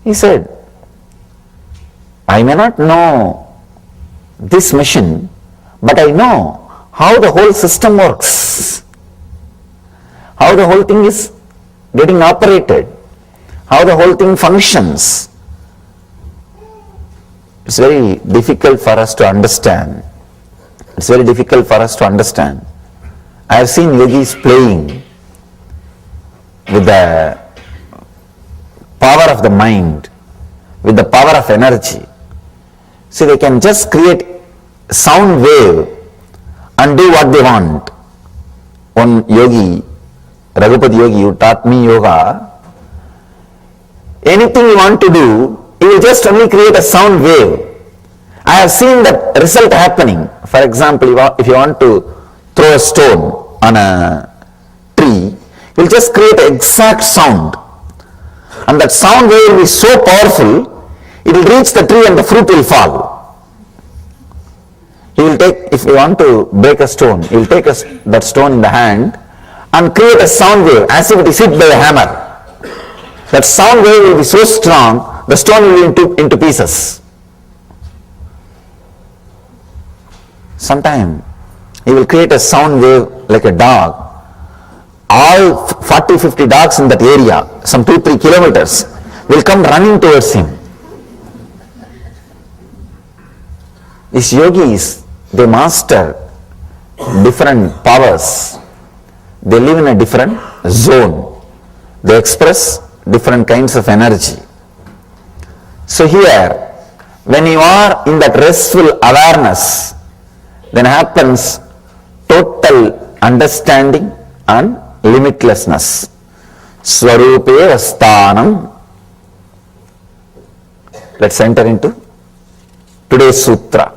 He said, I may not know this machine, but I know how the whole system works, how the whole thing is getting operated, how the whole thing functions. It's very difficult for us to understand. It's very difficult for us to understand. I have seen yogis playing with the power of the mind, with the power of energy. See, they can just create sound wave and do what they want. One yogi, Raghupati yogi, who taught me yoga, anything you want to do, he will just only create a sound wave. I have seen that result happening. For example, if you want to throw a stone on a tree, he will just create an exact sound. And that sound wave will be so powerful, it will reach the tree and the fruit will fall. He will take, if you want to break a stone, he will take that stone in the hand and create a sound wave as if it is hit by a hammer. That sound wave will be so strong, the stone will be into pieces. Sometime he will create a sound wave like a dog. All 40-50 dogs in that area, some 2-3 kilometers, will come running towards him. These yogis, they master different powers. They live in a different zone. They express different kinds of energy. So here, when you are in that restful awareness, then happens total understanding and limitlessness. Swarupe Vasthanam. Let's enter into today's sutra.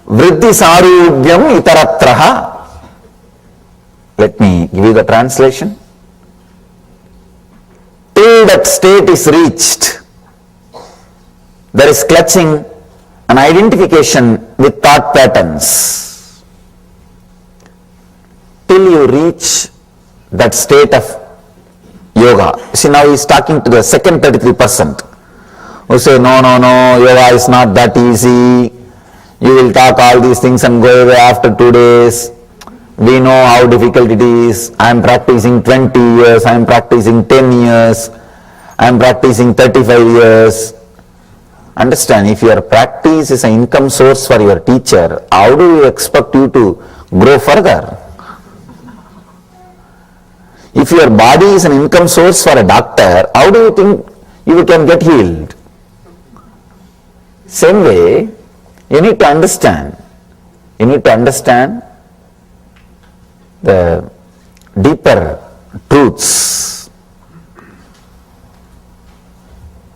Vriddhi Sarubhyam Itaratraha. Let me give you the translation. Till that state is reached, there is clutching an identification with thought patterns. Till you reach that state of yoga. See, now he is talking to the second 33% who say, no, yoga is not that easy. You will talk all these things and go away after 2 days. We know how difficult it is. I am practicing 20 years, I am practicing 10 years, I am practicing 35 years. Understand, if your practice is an income source for your teacher, how do you expect you to grow further? If your body is an income source for a doctor, how do you think you can get healed? Same way, you need to understand. You need to understand the deeper truths.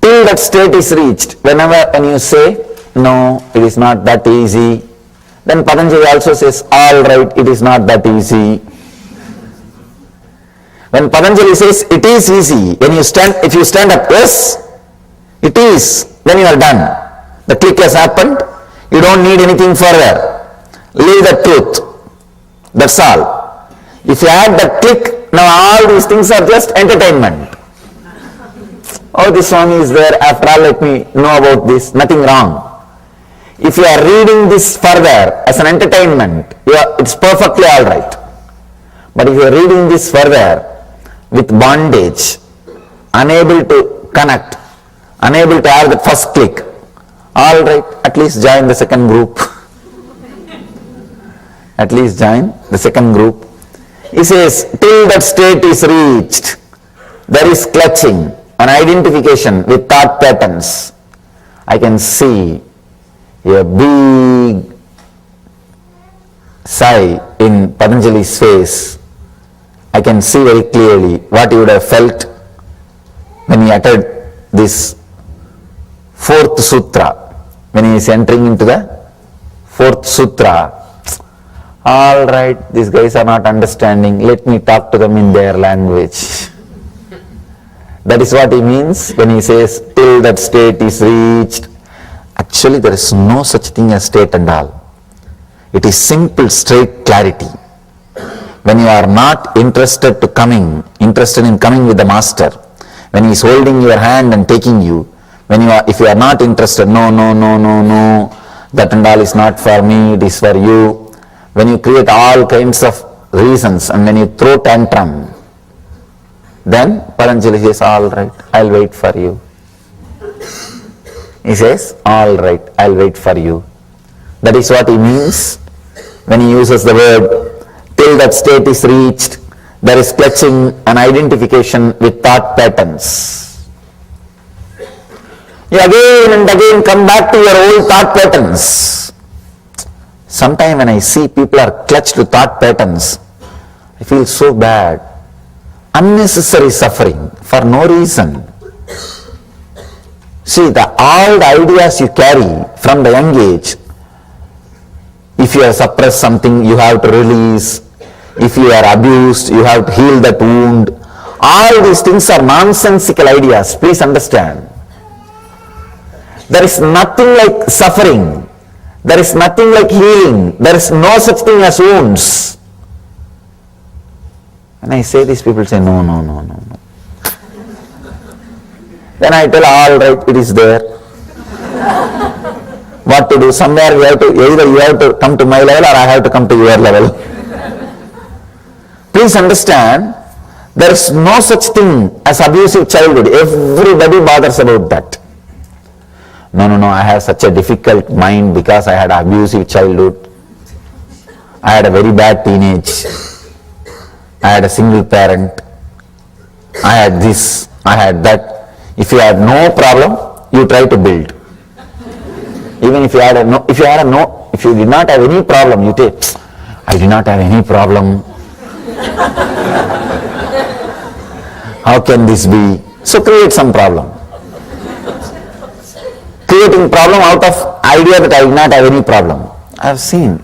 Till that state is reached, when you say, no, it is not that easy, then Patanjali also says, all right, it is not that easy. When Patanjali says, it is easy, if you stand up, yes, it is, then you are done. The click has happened, you don't need anything further. Leave the truth. That's all. If you add that click, now all these things are just entertainment. Oh, this Swami is there, after all let me know about this, nothing wrong. If you are reading this further as an entertainment, it's perfectly alright. But if you are reading this further with bondage, unable to connect, unable to have the first click, alright, at least join the second group. At least join the second group. He says, till that state is reached, there is clutching, an identification with thought patterns. I can see a big sigh in Patanjali's face. I can see very clearly what he would have felt when he uttered this fourth sutra, when he is entering into the fourth sutra, all right, these guys are not understanding, let me talk to them in their language. That is what he means when he says, till that state is reached. Actually, there is no such thing as state and all. It is simple, straight clarity. When you are not interested in coming with the master, when he is holding your hand and taking you, if you are not interested, no, that and all is not for me, it is for you. When you create all kinds of reasons and when you throw tantrum, then Patanjali says, all right, I'll wait for you. He says, all right, I'll wait for you. That is what he means when he uses the word, till that state is reached, there is clutching an identification with thought patterns. You again and again come back to your old thought patterns. Sometimes when I see people are clutched to thought patterns, I feel so bad. Unnecessary suffering for no reason. See, all the ideas you carry from the young age, if you have suppressed something, you have to release. If you are abused, you have to heal that wound. All these things are nonsensical ideas. Please understand. There is nothing like suffering. There is nothing like healing. There is no such thing as wounds. When I say this, people say, no. Then I tell, all right, it is there. What to do? Somewhere either you have to come to my level or I have to come to your level. Please understand, there is no such thing as abusive childhood. Everybody bothers about that. No, I have such a difficult mind because I had abusive childhood. I had a very bad teenage. I had a single parent. I had this, I had that. If you had no problem, you try to build. Even if you did not have any problem, you say, I did not have any problem. How can this be? So create some problem. Creating problem out of idea that I did not have any problem. I have seen,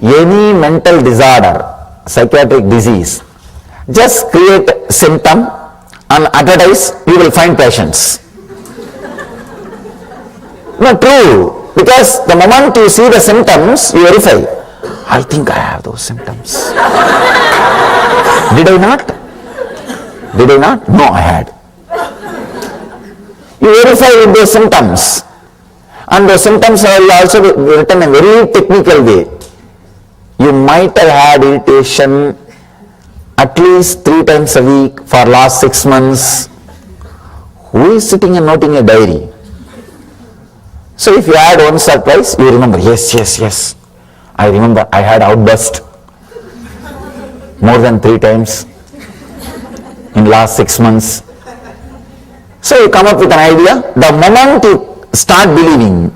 any mental disorder, psychiatric disease, just create symptom and advertise, you will find patients. Not true, because the moment you see the symptoms, you verify, I think I have those symptoms. Did I not? No, I had. You verify with those symptoms, and those symptoms are also written in a very technical way. You might have had irritation at least 3 times a week for last 6 months. Who is sitting and noting a diary? So if you had once or twice, you remember, yes. I remember I had outburst more than 3 times in last 6 months. So you come up with an idea. The moment you start believing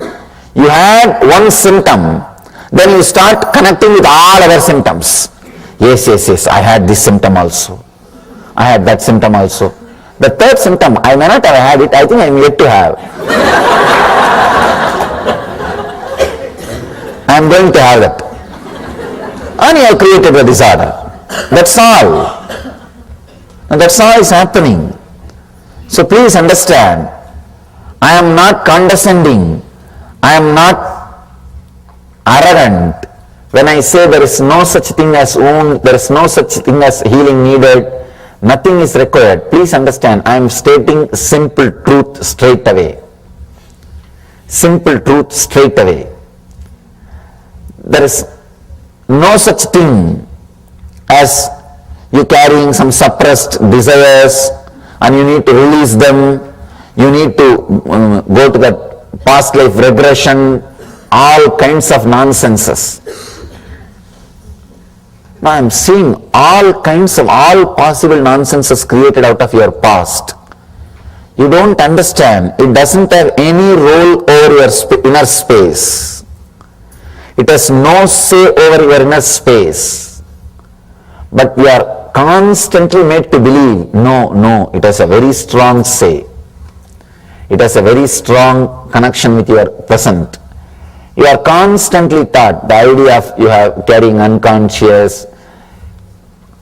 you had one symptom, then you start connecting with all other symptoms. Yes, I had this symptom also. I had that symptom also. The third symptom, I may not have had it, I think I am yet to have. I am going to have that. And you have created a disorder. That's all. And that's all is happening. So please understand, I am not condescending. I am not arrogant. When I say there is no such thing as wound, there is no such thing as healing needed, nothing is required. Please understand, I am stating simple truth straight away. Simple truth straight away. There is no such thing as you carrying some suppressed desires and you need to release them, you need to go to the past life regression, all kinds of nonsenses. Now I am seeing all possible nonsenses created out of your past. You don't understand. It doesn't have any role over your inner space. It has no say over your inner space. But we are constantly made to believe, no, it has a very strong say. It has a very strong connection with your present. You are constantly taught the idea of you have carrying unconscious,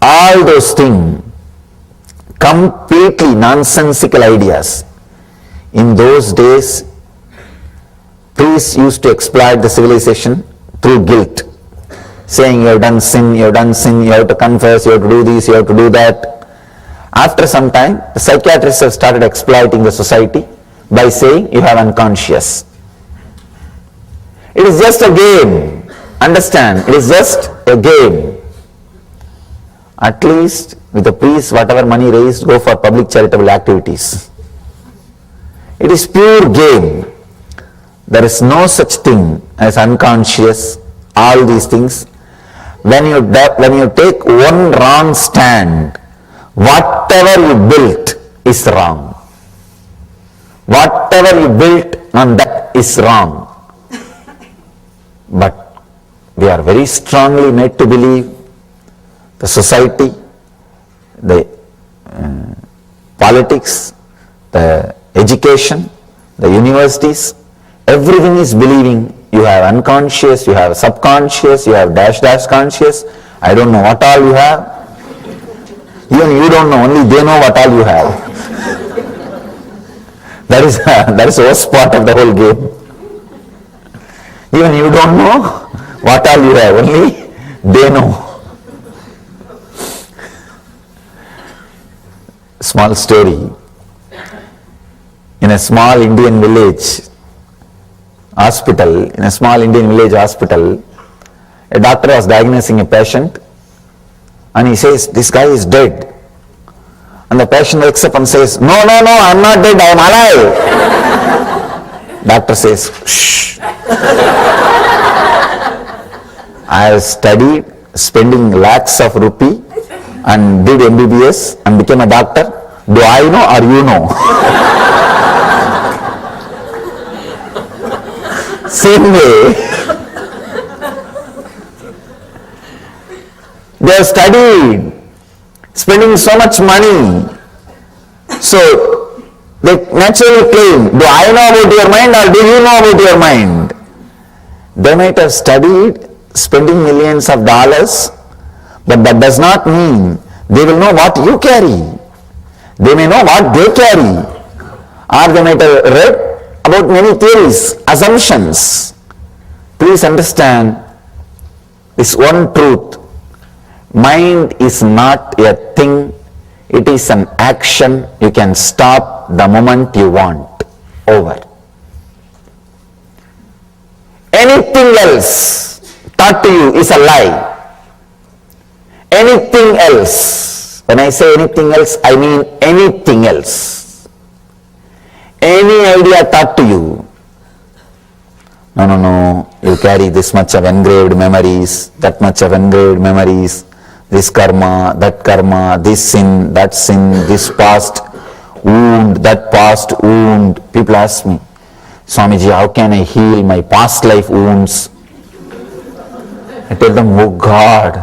all those things, completely nonsensical ideas. In those days, priests used to exploit the civilization through guilt, saying you have done sin, you have to confess, you have to do this, you have to do that. After some time, the psychiatrists have started exploiting the society by saying you have unconscious. It is just a game. Understand, it is just a game. At least with the priests, whatever money raised, go for public charitable activities. It is pure game. There is no such thing as unconscious, all these things. When you take one wrong stand, whatever you built is wrong. Whatever you built on that is wrong. But we are very strongly made to believe the society, the politics, the education, the universities, everything is believing you have unconscious, you have subconscious, you have dash conscious. I don't know what all you have. Even you don't know, only they know what all you have. That is the worst part of the whole game. Even you don't know what all you have, only they know. Small story. In a small Indian village hospital, a doctor was diagnosing a patient and he says, this guy is dead. And the patient wakes up and says, no, I'm not dead, I am alive. Doctor says, shh. I have studied, spending lakhs of rupee and did MBBS and became a doctor. Do I know or you know? Same way, they have studied, spending so much money. So they naturally claim, do I know about your mind or do you know about your mind? They might have studied, spending millions of dollars, but that does not mean they will know what you carry. They may know what they carry, or they might have read about many theories, assumptions. Please understand this one truth. Mind is not a thing, it is an action. You can stop the moment you want. Over. Anything else taught to you is a lie. Anything else, when I say anything else, I mean anything else. Any idea taught to you, no, you carry this much of engraved memories, that much of engraved memories, this karma, this sin, this past wound, that past wound. People ask me, Swamiji, how can I heal my past life wounds? I tell them, oh God,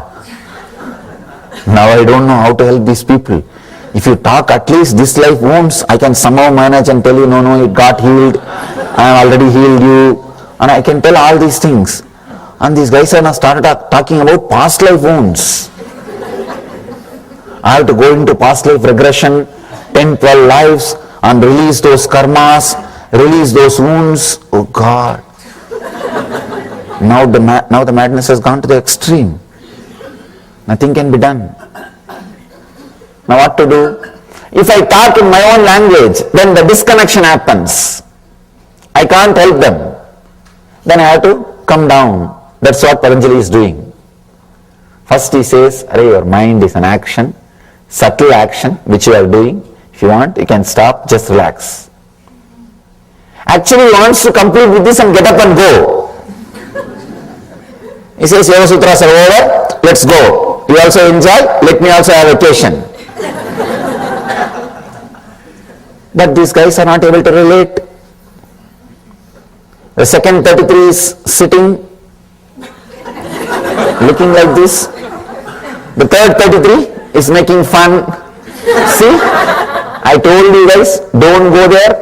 now I don't know how to help these people. If you talk at least this life wounds, I can somehow manage and tell you, no, it got healed, I have already healed you, and I can tell all these things. And these guys are now started talking about past life wounds. I have to go into past life regression, 10, 12 lives, and release those karmas, release those wounds. Oh God. Now the madness has gone to the extreme. Nothing can be done. Now what to do? If I talk in my own language, then the disconnection happens. I can't help them. Then I have to come down. That's what Patanjali is doing. First he says, your mind is an action, subtle action which you are doing. If you want, you can stop, just relax. Actually he wants to complete with this and get up and go. He says, Yoga Sutras are over, let's go. You also enjoy, let me also have a vacation. But these guys are not able to relate. The second 33 is sitting, looking like this. The third 33 is making fun. See, I told you guys, don't go there.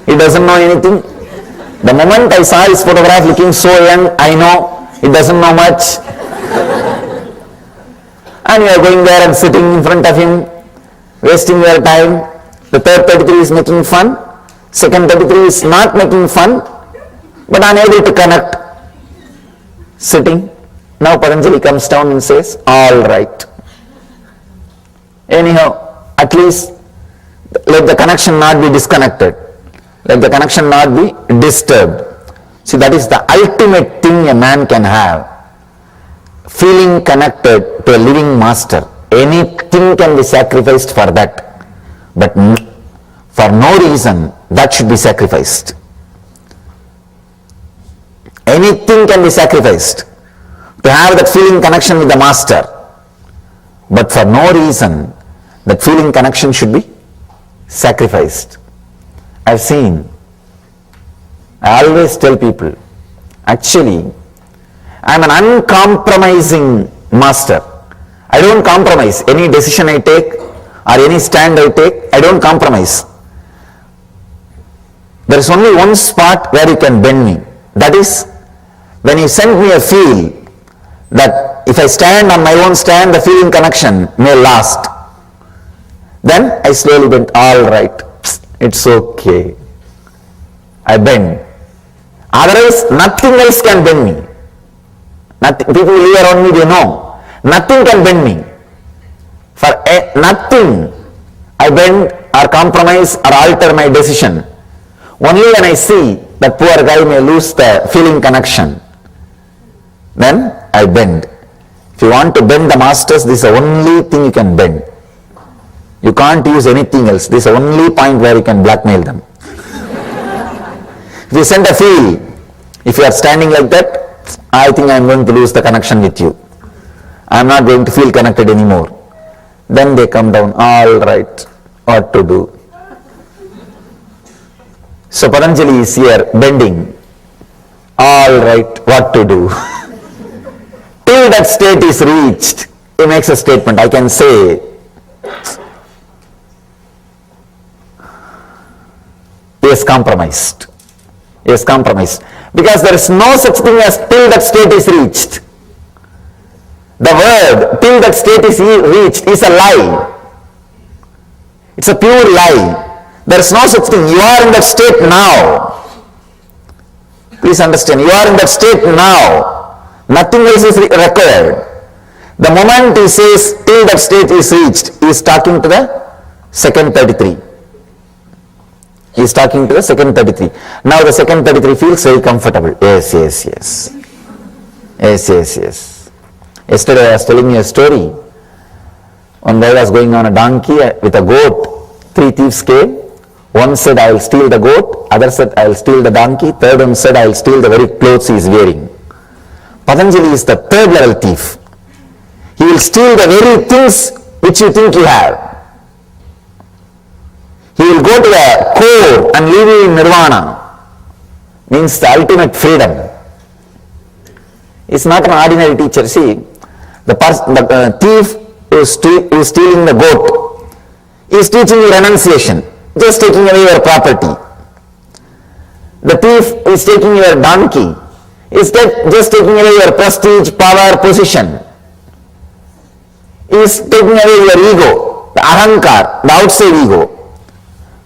He doesn't know anything. The moment I saw his photograph looking so young, I know he doesn't know much. And you are going there and sitting in front of him, wasting your time. The third 33 is making fun. Second 33 is not making fun, but unable to connect. Sitting. Now Patanjali comes down and says, all right. Anyhow, at least let the connection not be disconnected. Let the connection not be disturbed. See, that is the ultimate thing a man can have. Feeling connected to a living master. Anything can be sacrificed for that. But for no reason, that should be sacrificed. Anything can be sacrificed to have that feeling connection with the master. But for no reason, that feeling connection should be sacrificed. I've seen, I always tell people, actually, I'm an uncompromising master. I don't compromise. Any decision I take or any stand I take, I don't compromise. There is only one spot where you can bend me. That is, when you send me a feel that if I stand on my own stand, the feeling connection may last. Then I slowly bend, all right, it's okay. I bend. Otherwise, nothing else can bend me. Nothing, people who live around me, they know. Nothing can bend me. For nothing, I bend or compromise or alter my decision. Only when I see that poor guy may lose the feeling connection, then I bend. If you want to bend the masters, this is the only thing you can bend. You can't use anything else. This is the only point where you can blackmail them. If you send a feel, if you are standing like that, I think I am going to lose the connection with you. I am not going to feel connected anymore. Then they come down, all right, what to do? So Patanjali is here bending, all right, what to do? Till that state is reached, he makes a statement. I can say, he is compromised. He is compromised. Because there is no such thing as till that state is reached. The word till that state is reached is a lie. It's a pure lie. There is no such thing. You are in that state now. Please understand, you are in that state now. Nothing else is required. The moment he says till that state is reached, he is talking to the second 33. He is talking to the second 33. Now the second 33 feels very comfortable. Yes, yes, yes. Yes, yes, yes. Yesterday I was telling you a story. One guy was going on a donkey with a goat. 3 thieves came. One said, I will steal the goat. Other said, I will steal the donkey. Third one said, I will steal the very clothes he is wearing. Patanjali is the third level thief. He will steal the very things which you think you have. He will go to the core and leave you in nirvana. Means the ultimate freedom. It's not an ordinary teacher. See, the thief who is stealing the goat is teaching you renunciation, just taking away your property. The thief who is taking your donkey is just taking away your prestige, power, position. He is taking away your ego, the ahankar, the outside ego.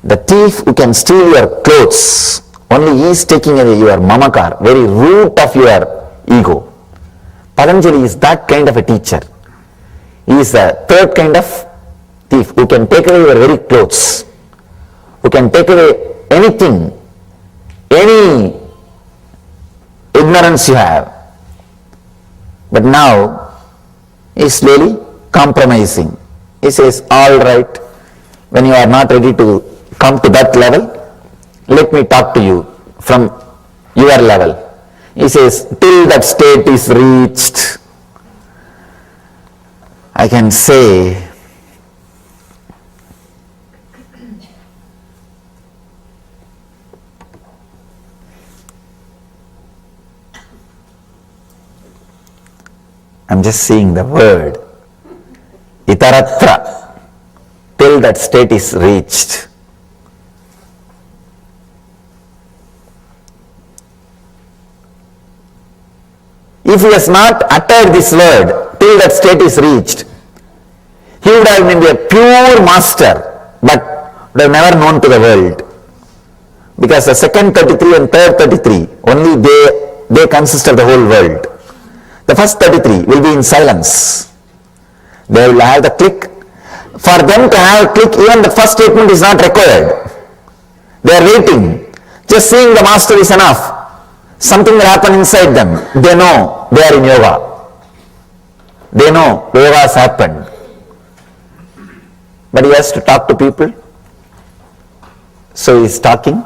The thief who can steal your clothes, only he is taking away your mamakar, very root of your ego. Patanjali is that kind of a teacher. He is the third kind of thief who can take away your very clothes, who can take away anything, any ignorance you have. But now he is slowly compromising. He says, all right, when you are not ready to come to that level, let me talk to you from your level. He says, till that state is reached, I can say, I'm just seeing the word itaratra till that state is reached. If he has not uttered this word till that state is reached, he would have been a pure master, but would have never known to the world. Because the second 33 and third 33, only they consist of the whole world. The first 33 will be in silence. They will have the click. For them to have click, even the first statement is not required. They are waiting. Just seeing the master is enough. Something will happen inside them. They know they are in yoga. They know yoga has happened. But he has to talk to people. So he is talking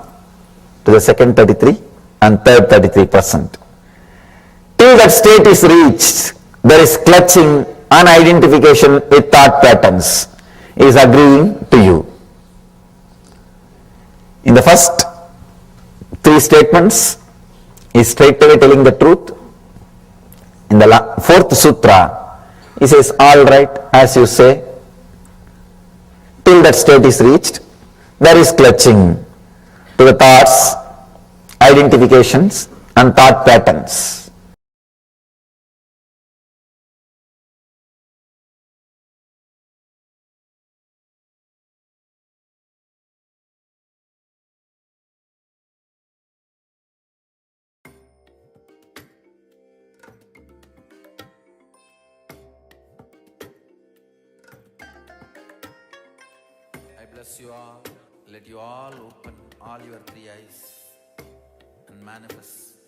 to the second 33 and third 33%. Till that state is reached, there is clutching and identification with thought patterns. He is agreeing to you. In the first 3 statements, he is straightaway telling the truth. In the 4th sutra, he says, all right, as you say. Till that state is reached, there is clutching to the thoughts, identifications and thought patterns. I bless you all. Let you all open all your 3 eyes and manifest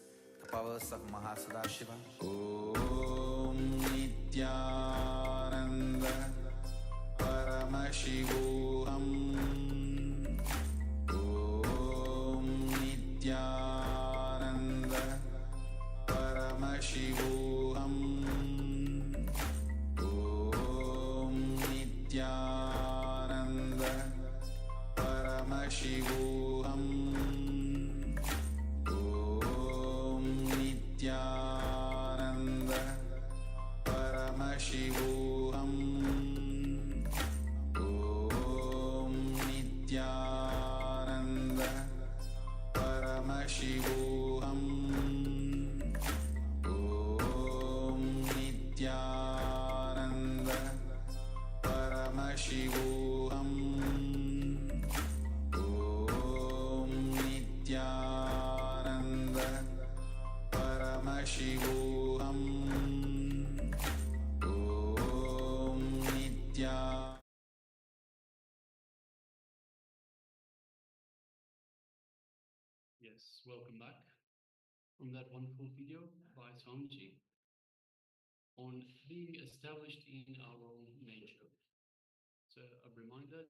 the powers of Mahasadashiva. Om Nityananda Paramashivam. Om Nityananda Paramashivam. Om Nityananda Paramashivam. Om Nityananda Paramashivam. Om Nityananda Paramashivam. Om Nityananda Paramashivam. Om Nityananda Paramashivam. Om Nityananda. Yes, welcome back from that wonderful video by Swamiji on being established in our own nature. So a reminder,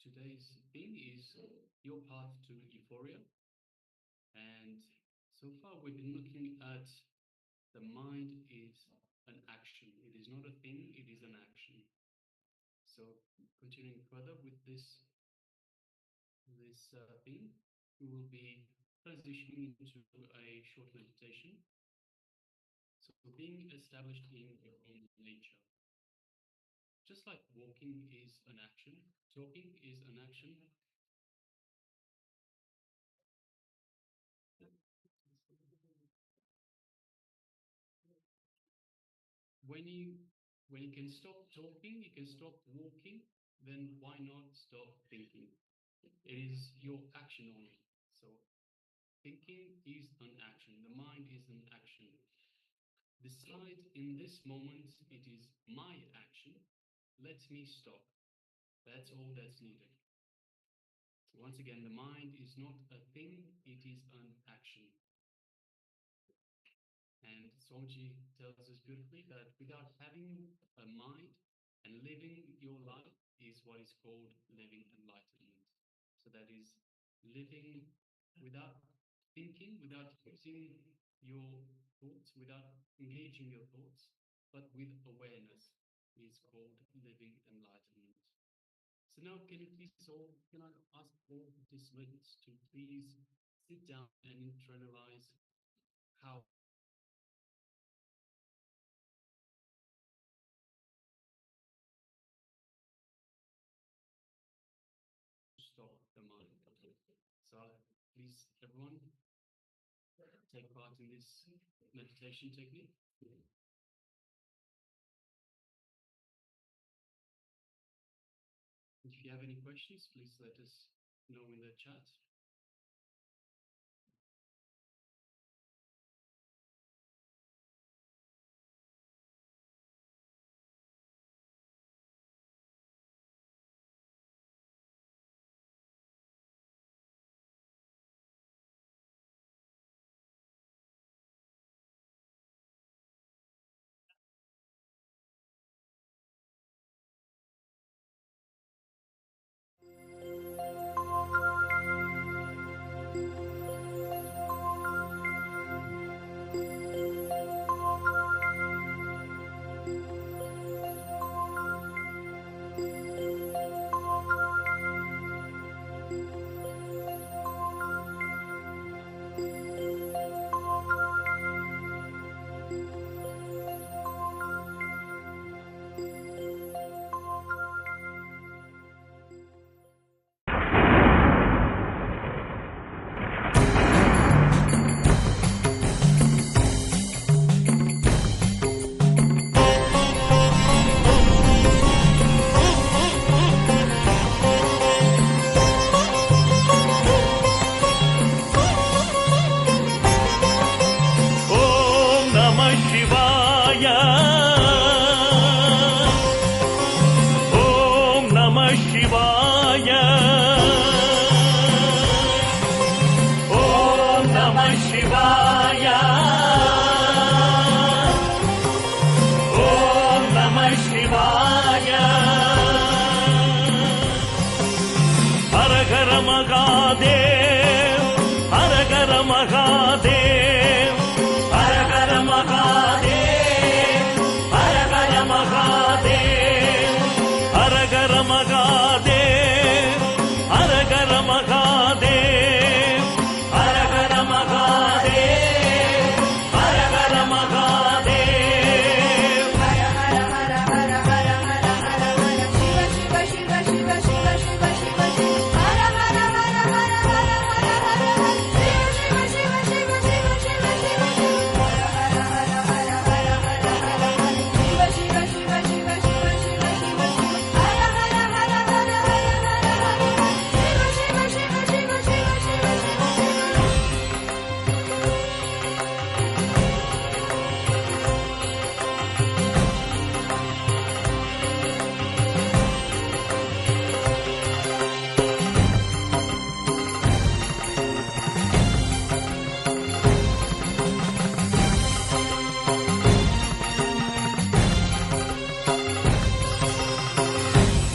today's theme is your path to euphoria. And so far we've been looking at the mind is an action. It is not a thing, it is an action. So continuing further with this theme, we will be transitioning into a short meditation. So being established in your own nature. Just like walking is an action, talking is an action. When you can stop talking, you can stop walking, then why not stop thinking? It is your action only. So thinking is an action. The mind is an action. Decide in this moment, it is my action. Let me stop. That's all that's needed. So once again, the mind is not a thing, it is an action. And Swamiji tells us beautifully that without having a mind and living your life is what is called living enlightenment. So that is living without thinking, without using your thoughts, without engaging your thoughts, but with awareness is called living enlightenment. So now can I ask all participants to please sit down and internalize how please, everyone, take part in this meditation technique. If you have any questions, please let us know in the chat.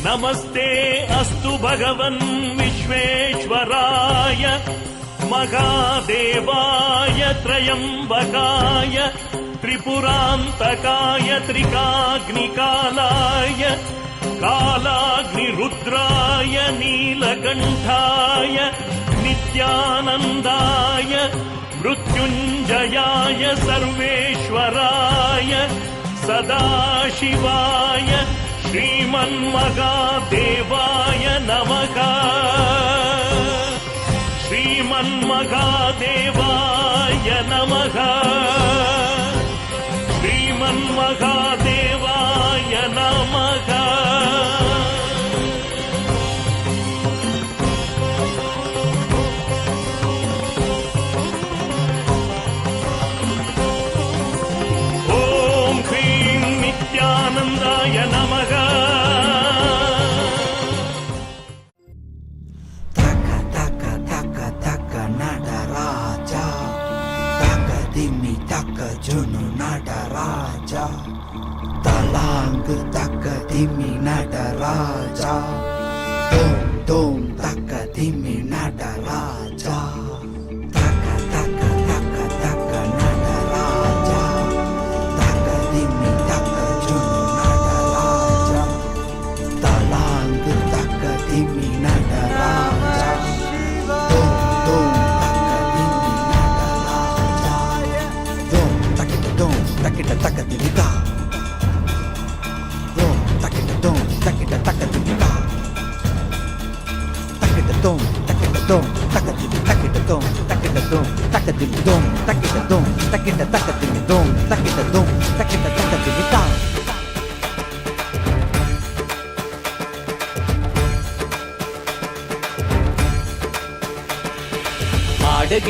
नमस्ते अस्तु भगवन् विश्वेश्वराय महादेवाय त्रयम्बकाय त्रिपुरान्तकाय त्रिकाग्निकालाय कालाग्निरुद्राय नीलकण्ठाय नित्यानन्दाय मृत्युञ्जयाय सर्वेश्वराय सदाशिवाय श्रीमन्महादेवाय नमः। श्रीमन्महादेवाय नमः। श्रीमन्महादेवाय नमः। ॐ ह्रीं नित्यानन्दाय नमः। Junu Nadaraja Talang Takadimi Nadaraja Dom Dom Takadimi Nadaraja Taka Taka Taka Taka Nadaraja Takadimi Taka Junu Nadaraja Talang Takadimi Nadaraja Dom Dom Takita takadimita. Dom takita dom takita takadimita. Takita dom takadimita. Takita dum takita dum takadim dum takita dum takita takadim dum takita dum takita takadim dum.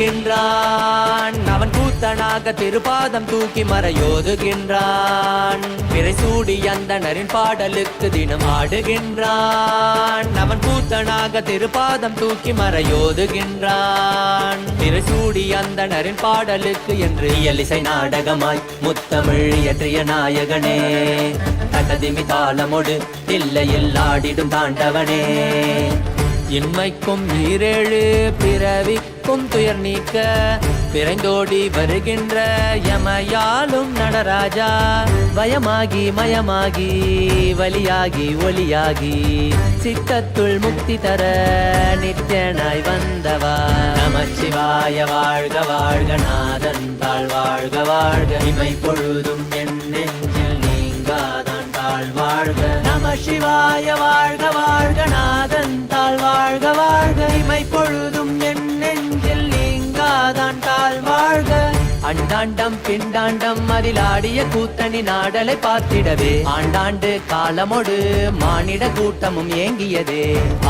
ஆடுகின்றான் அவன் கூத்தனாக திருப்பாதம் தூக்கி மறையோதுகின்றான் பிறை சூடி அந்தணரின் பாடலுக்கு தினம் ஆடுகின்றான் அவன் கூத்தனாக திருப்பாதம் தூக்கி மறையோதுகின்றான் பிறை சூடி அந்தணரின் பாடலுக்கு என்று இயலிசை நாடகமாய் முத்தமிழ் இயற்றிய நாயகனே தகதிமி தாளமொடு தில்லையில் ஆடிடும் தாண்டவனே இன்மைக்கும் ஈரேழு பிறவிக்கும் துயர் நீக்க பிறந்தோடி வருகின்ற யமயாலும் நடராஜா வயமாகி மயமாகி வலியாகி ஒலியாகி சித்தத்துள் முக்தி தர நித்யனாய் வந்தவா நமச்சிவாய வாழ்க வாழ்க நாதன் தாழ் வாழ்க வாழ்க இமை பொழுதும் என் நெஞ்சில் நீங்காதான் தாழ் வாழ்க நமசிவாய வாழ்க வாழ்க நாதன் தாழ் வாழ்க வாழ்க இமை பொழுதும் என் நெஞ்சில் நீங்காதான் தாழ் வாழ்க அண்டாண்டம் பிண்டாண்டம் அதிலாடிய கூத்தணி நாடலை பார்த்திடவே ஆண்டாண்டு காலமொடு மானிட கூட்டமும் ஏங்கியதே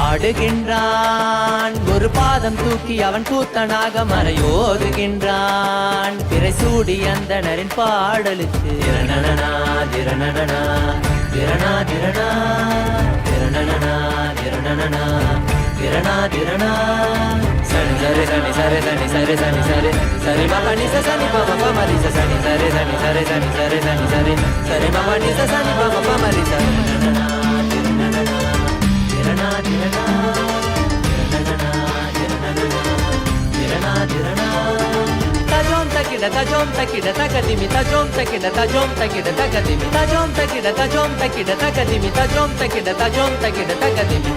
ஆடுகின்றான் ஒரு பாதம் தூக்கி அவன் கூத்தனாக மறையோதுகின்றான் பிறை சூடி அந்தணரின் பாடலுக்கு திரணனா திரணனா திரணா திரணா திரணனா திரணனா திரணா திரணா சனி சரி சனி சரி சனி சரி சனி சரி சரி மபனி சனி பம பமரி சனி சரி சனி சரி சனி சரி சனி சரி சரி மபனி சனி பம பமரி சனி திரணா திரணா திரணா திரணா tajom takida takadimi tajom takida takadimi tajom takida takadimi tajom takida takadimi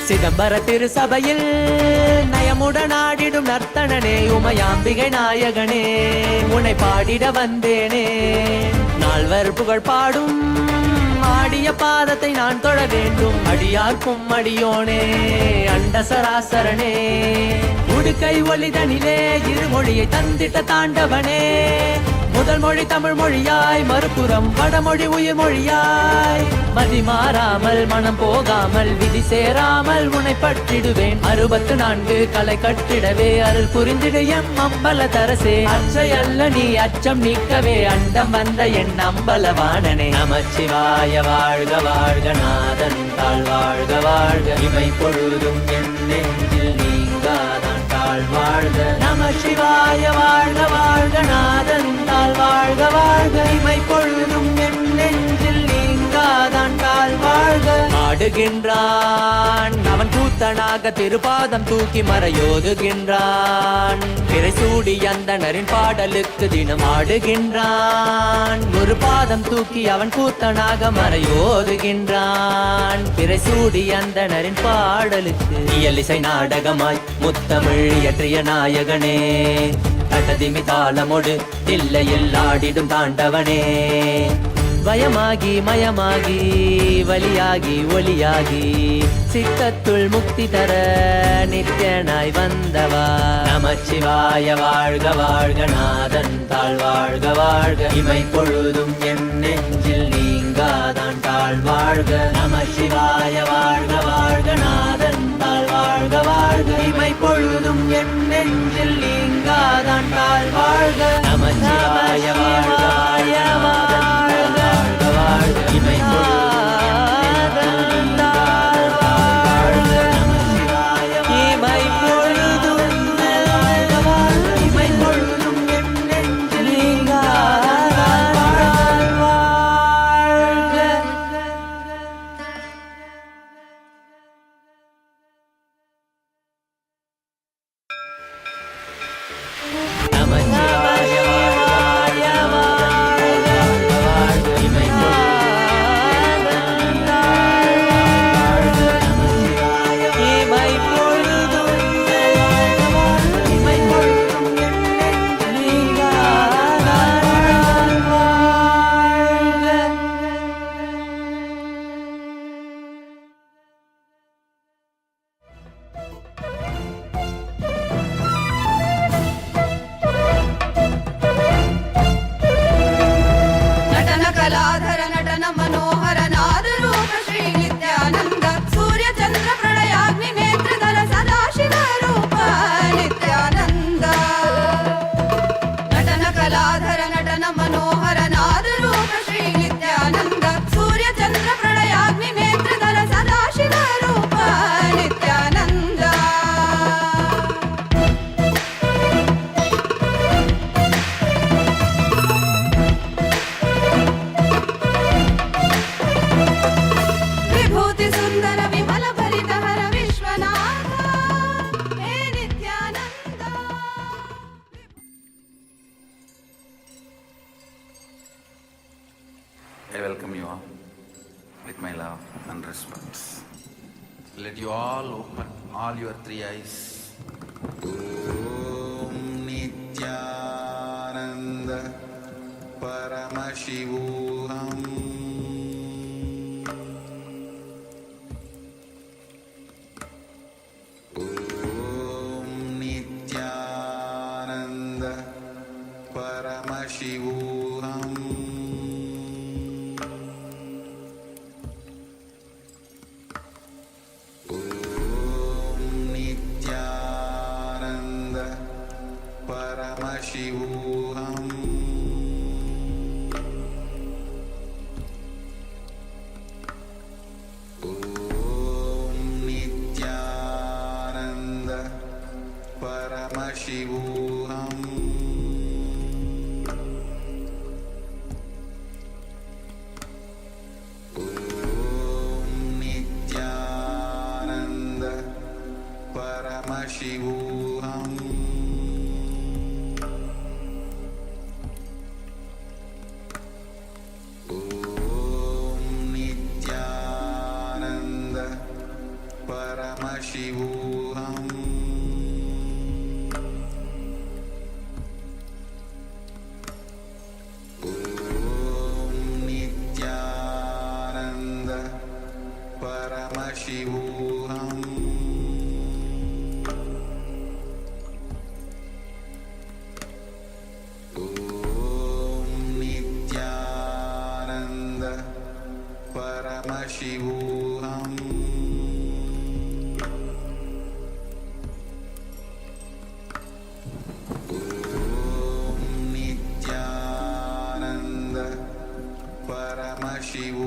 சிதம்பர திருசபையில் நயமுடன் ஆடிடும் நர்த்தனனே உமையாம்பிகை நாயகனே உன்னை பாடிட வந்தேனே நால்வர் புகழ் பாடும் ஆடிய பாதத்தை நான் தொழ வேண்டும் அடியார்க்கும் அடியோனே அண்ட சராசரனே உடுக்கை ஒளிதனிலே இருமொழியை தந்திட்ட தாண்டவனே முதல் மொழி தமிழ் மொழியாய் மறுபுறம் வடமொழி உயிர் மொழியாய் மதி மாறாமல் மனம் போகாமல் விதி சேராமல் உன்னை பற்றிடுவேன் 64 கலை கட்டிடவே அருள் புரிந்திடு எம் அம்பல தரசே அச்சை அல்ல நீ அச்சம் நீக்கவே அண்டம் வந்த என் அம்பலவாணனே நமச்சிவாய வாழ்க வாழ்க நாதன் தாழ் வாழ்க வாழ்க இமை பொழுதும் என் நெஞ்சில் நீங்காதான் தாழ் வாழ்க நமசிவாய வாழ்க வாழ்க நாதன் தாழ் வாழ்க வாழ்க இமை பொழுதும் என் நெஞ்சில் நீங்காதான் தாழ் வாழ்க ஆடுகின்றான் அவன் கூத்தனாக திருப்பாதம் தூக்கி மறையோதுகின்றான் பிறை சூடி அந்தணரின் பாடலுக்கு தினம் ஆடுகின்றான் ஒரு பாதம் தூக்கி அவன் கூத்தனாக மறையோதுகின்றான் பிறை சூடி அந்தணரின் பாடலுக்கு இயலிசை நாடகமாய் முத்தமிழ் இயற்றிய நாயகனே தகதிமி தாளமொடு தில்லையில் ஆடிடும் தாண்டவனே வயமாகி மயமாகி வலியாகி ஒலியாகி சித்தத்துள் முக்தி தர நித்யனாய் வந்தவா நமச்சிவாய வாழ்க வாழ்க நாதன் தாழ் வாழ்க வாழ்க இமை பொழுதும் என் நெஞ்சில் நீங்காதான் தாழ் வாழ்க நமசிவாய வாழ்க வாழ்க நாதன் தாழ் வாழ்க வாழ்க இமை பொழுதும் என் நெஞ்சில் நீங்காதான் தாழ் வாழ்க நமசிவாய வாழ்க வாழ்க இமை நமச்சிவாய गङ्गाधर नटन मनोहर नादरूप श्री नित्यानन्द सूर्य चन्द्र प्रलयाग्नि नेत्रधर सदाशिव रूप नित्यानन्द विभूति सुन्दर विमल भरित हर विश्वनाथ हे Nityanand. I welcome you all with my love and respect. Let you all open all your three eyes. Om Nityananda Paramashivam. Om Nityananda Paramashivam. Paramashivam. Om Nityananda Paramashivam. Om Nityananda Paramashivam. Paramashivam. Om Nityananda Paramashivam. Om Nityananda Paramashivam. Paramashivam. Om Nityananda Paramashivam.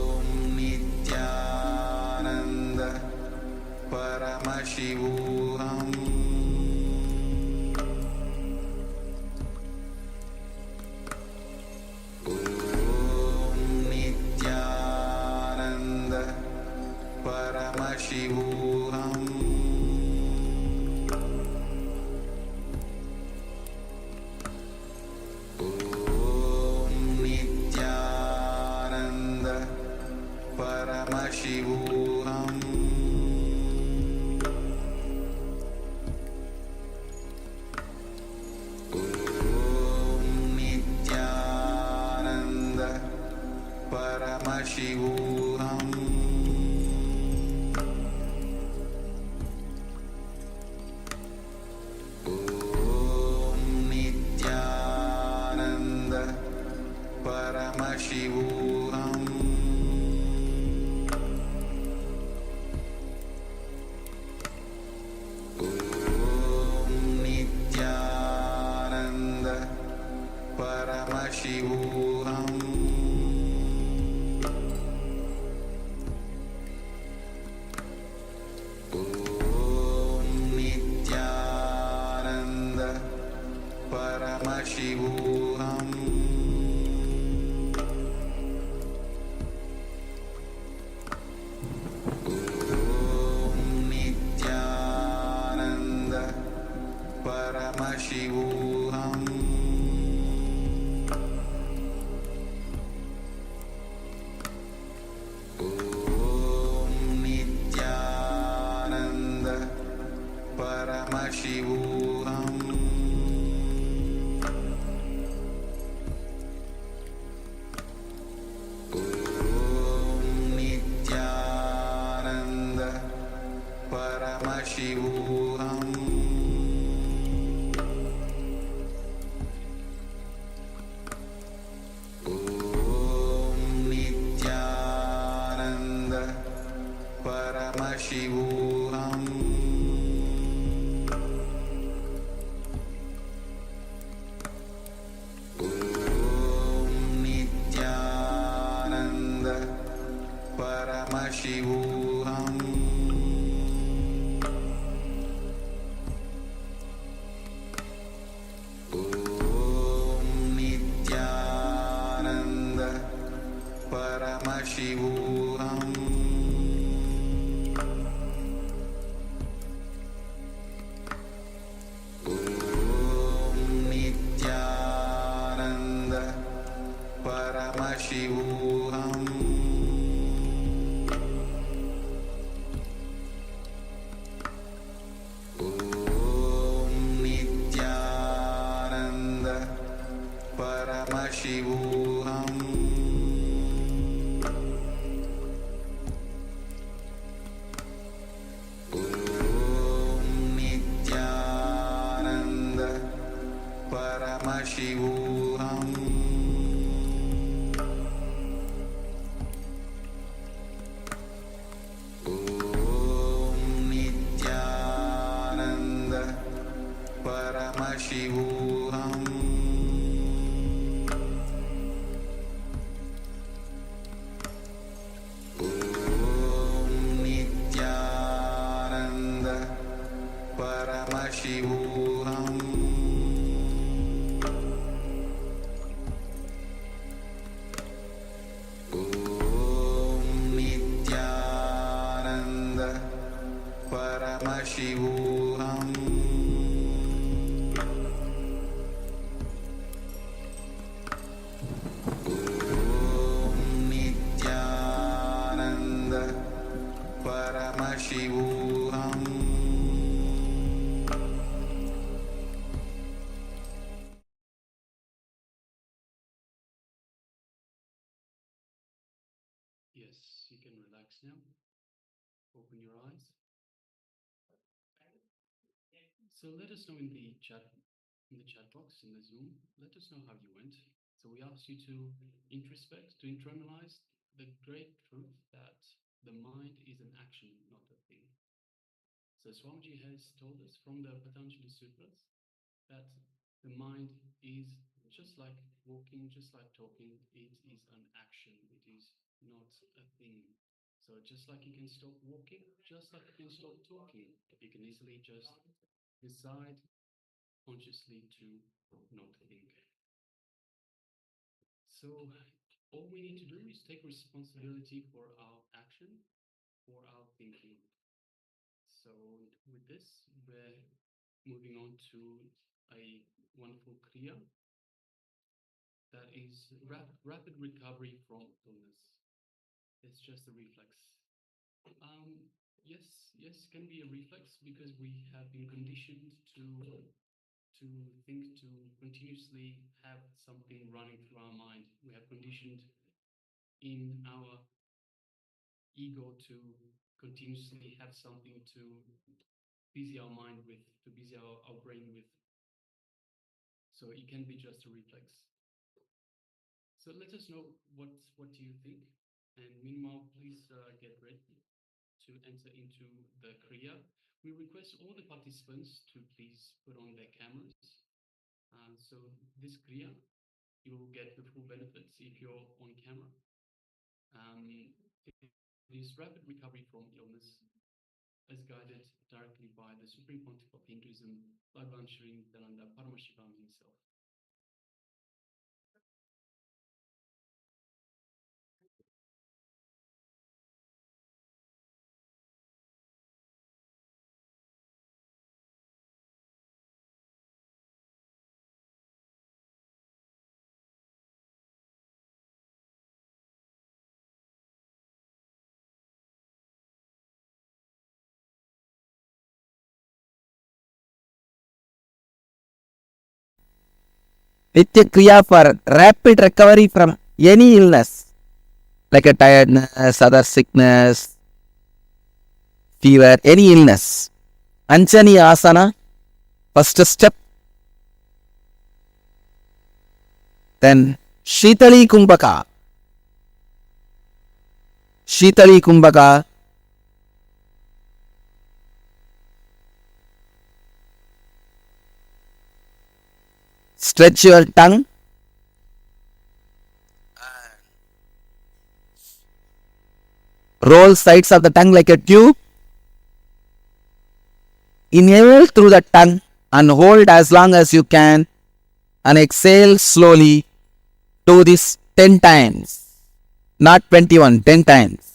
Om Nityananda Paramashivam. Paramashivam. Om Nityananda Paramashivam. Om Nityananda Paramashivam. Paramashivam. Om Nityananda Paramashivam. Om Nityananda Paramashivam. Paramashivam. Om Nityananda Paramashivam. Om Nityananda Paramashivam. Paramashivam. Om Nityananda Paramashivam. Om Nityananda Paramashivam. Om Nityananda Paramashivam. Om Nityananda Paramashivam. Om Nityananda Paramashivam. Om Nityananda Paramashivam. Om Nityananda Paramashivam. Om Nityananda Paramashivam. Om Nityananda Paramashivam. Yes, you can relax now. Open your eyes. So let us know in the chat box in the Zoom. Let us know how you went. So we asked you to introspect, to internalize the great truth that the mind is an action, not a thing. So Swamiji has told us from the Patanjali Sutras that the mind is just like walking, just like talking. It is an action. It is not a thing. So just like you can stop walking, just like you can stop talking, you can easily just decide consciously to not think. So all we need to do is take responsibility for our action, for our thinking. So with this, we're moving on to a wonderful kriya that is rapid recovery from illness. It's just a reflex. Yes, it can be a reflex because we have been conditioned to think, to continuously have something running through our mind. We have conditioned in our ego to continuously have something to busy our mind with, to busy our brain with. So it can be just a reflex. So let us know what do you think, and meanwhile, please get ready to enter into the kriya. We request all the participants to please put on their cameras. So this kriya, you will get the full benefits if you're on camera. It is rapid recovery from illness, as guided directly by the Supreme Pontiff of Hinduism, Bhagavan Sri Nithyanaanda Parimashivam himself. Nitya Kriya for rapid recovery from any illness, like a tiredness, other sickness, fever, any illness. Anjani Asana, first step. Then Shitali Kumbhaka. Shitali Kumbhaka, Stretch your tongue. Roll sides of the tongue like a tube. Inhale through the tongue and hold as long as you can, and exhale slowly. Do this 10 times, not 21, 10 times.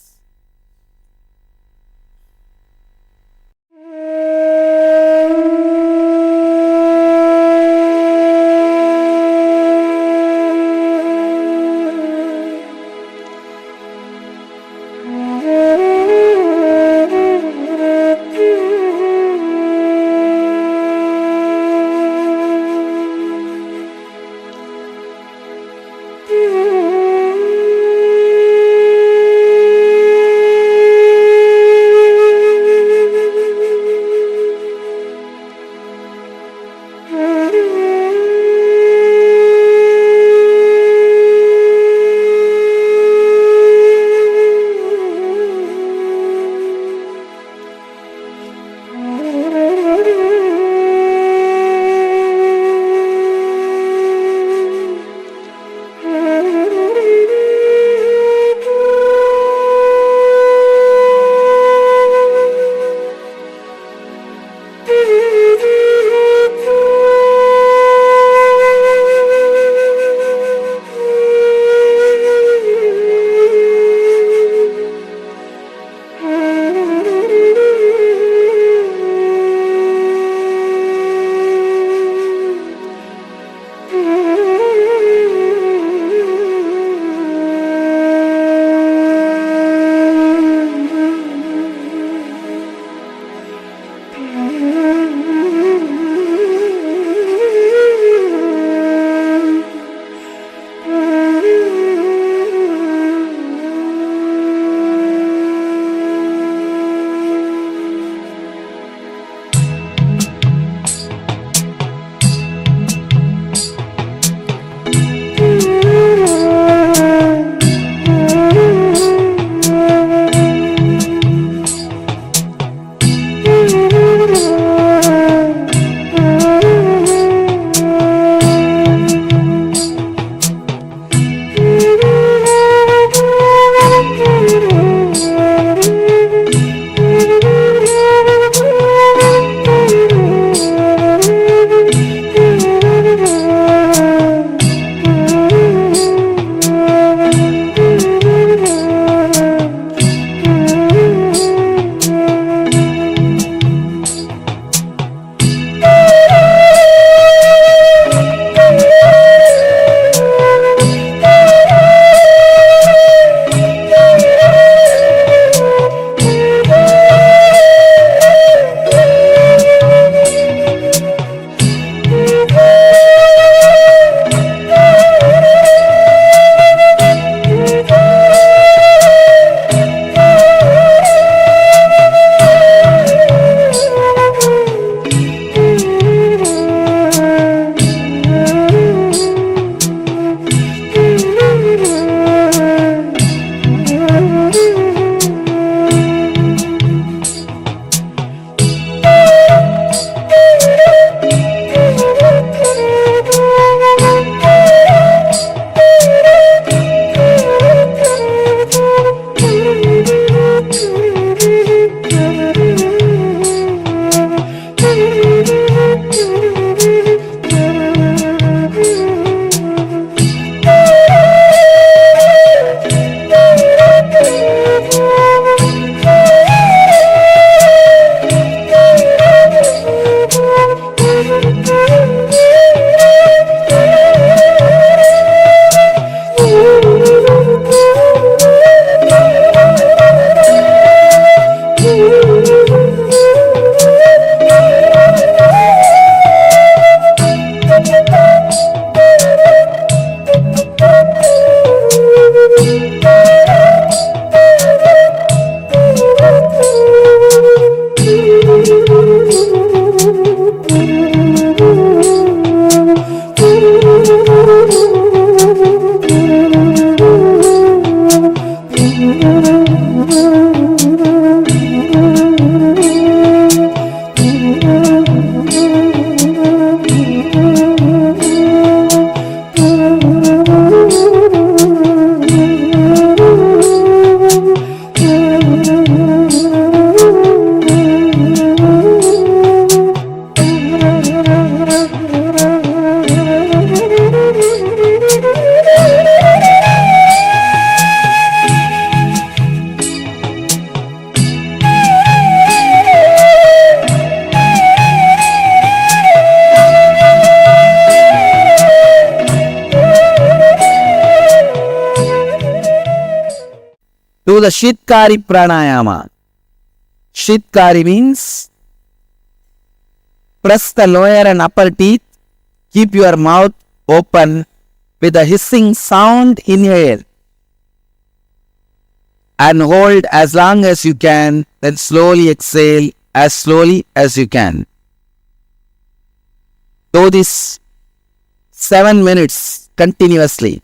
the Shitkari pranayama. Shitkari means press the lower and upper teeth, keep your mouth open with a hissing sound, inhale and hold as long as you can, then slowly exhale as slowly as you can. Do this 7 minutes continuously.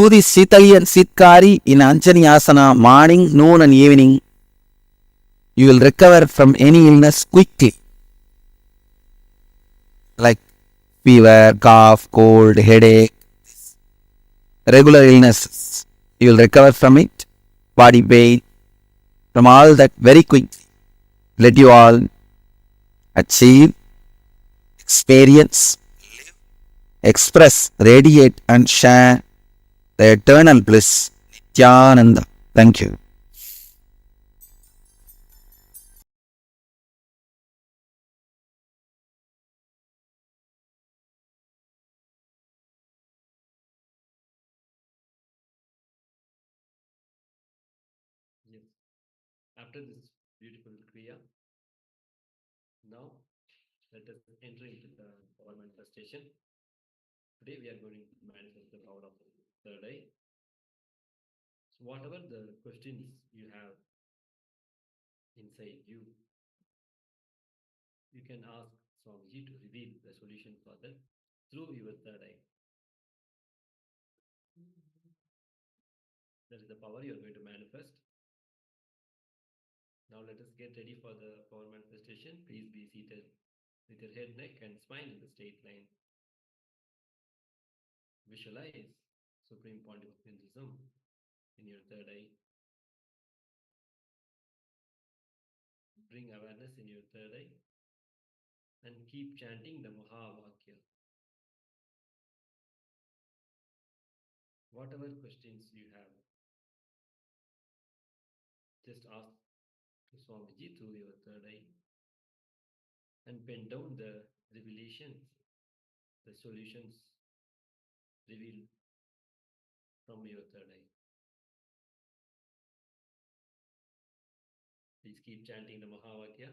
do this Sitali and Sitkari in Anjani Asana morning, noon and evening, you will recover from any illness quickly. Like fever, cough, cold, headache, regular illnesses. You will recover from it, body pain, from all that very quickly. Let you all achieve, experience, express, radiate and share the eternal bliss, Nityananda. Thank you. Yes. After this beautiful Kriya, now let us enter into the power manifestation. Today we are going to manifest the power of the third eye. So whatever the questions you have inside you, you can ask Swamiji to reveal the solution for that through your third eye. That is the power you are going to manifest. Now let us get ready for the power manifestation. Please be seated with your head, neck and spine in the straight line. Visualize Supreme Pontiff of Hinduism in your third eye. Bring awareness in your third eye and keep chanting the Mahavakya. Whatever questions you have, just ask to Swamiji through your third eye and pen down the revelations, the solutions revealed from your third eye. Please keep chanting the Mahavakya.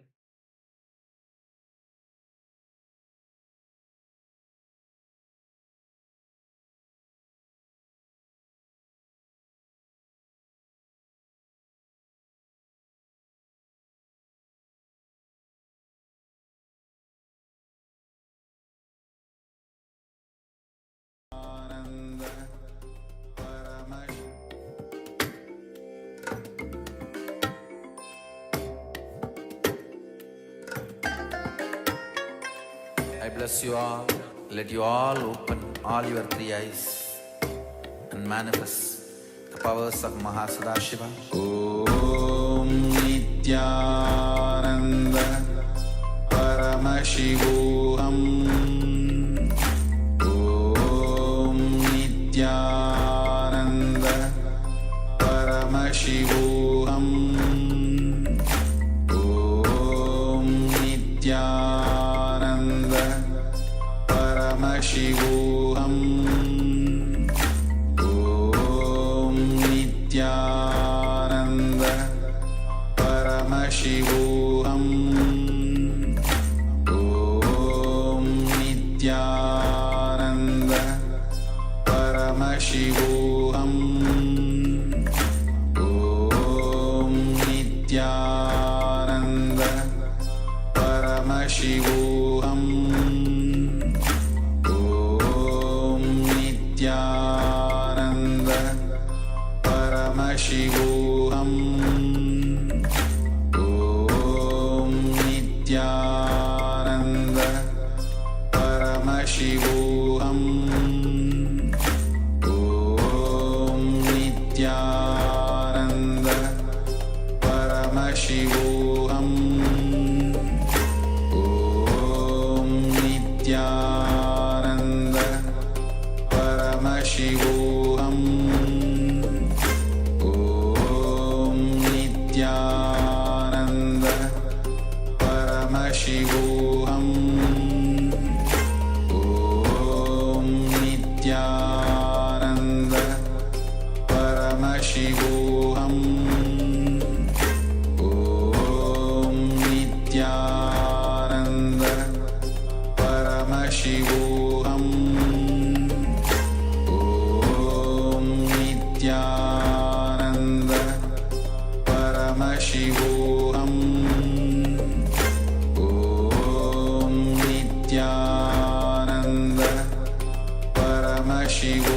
I bless you all. Let you all open all your three eyes and manifest the powers of Mahasadashiva. Om Nityananda Paramashivam. Om Nityananda Paramashivam. Om Nityananda Paramashivam. Om Nityananda Paramashivam. Om Nityananda Paramashivam. Om Nityananda Paramashivam. Om Nityananda Paramashivam. Om Nityananda Paramashivam. Om Nityananda Paramashivam. Om Nityananda Paramashivam. Om Nityananda Paramashivam. Om Nityananda Paramashivam. Om Nityananda Paramashivam. Om Nityananda Paramashivam. Om Nityananda Paramashivam.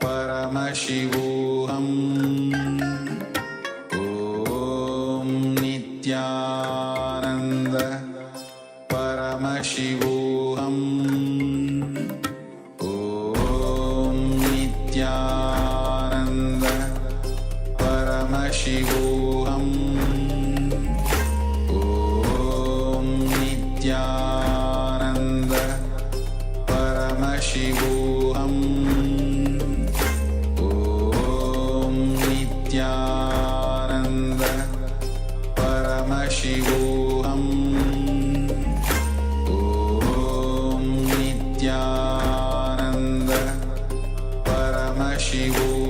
Paramashivoham. Om Nityananda Paramashivoham. Om Nityananda Paramashivoham. Om Nityananda Paramashivoham. Om Nityananda Paramashivoham. Om Nityananda Paramashivoham.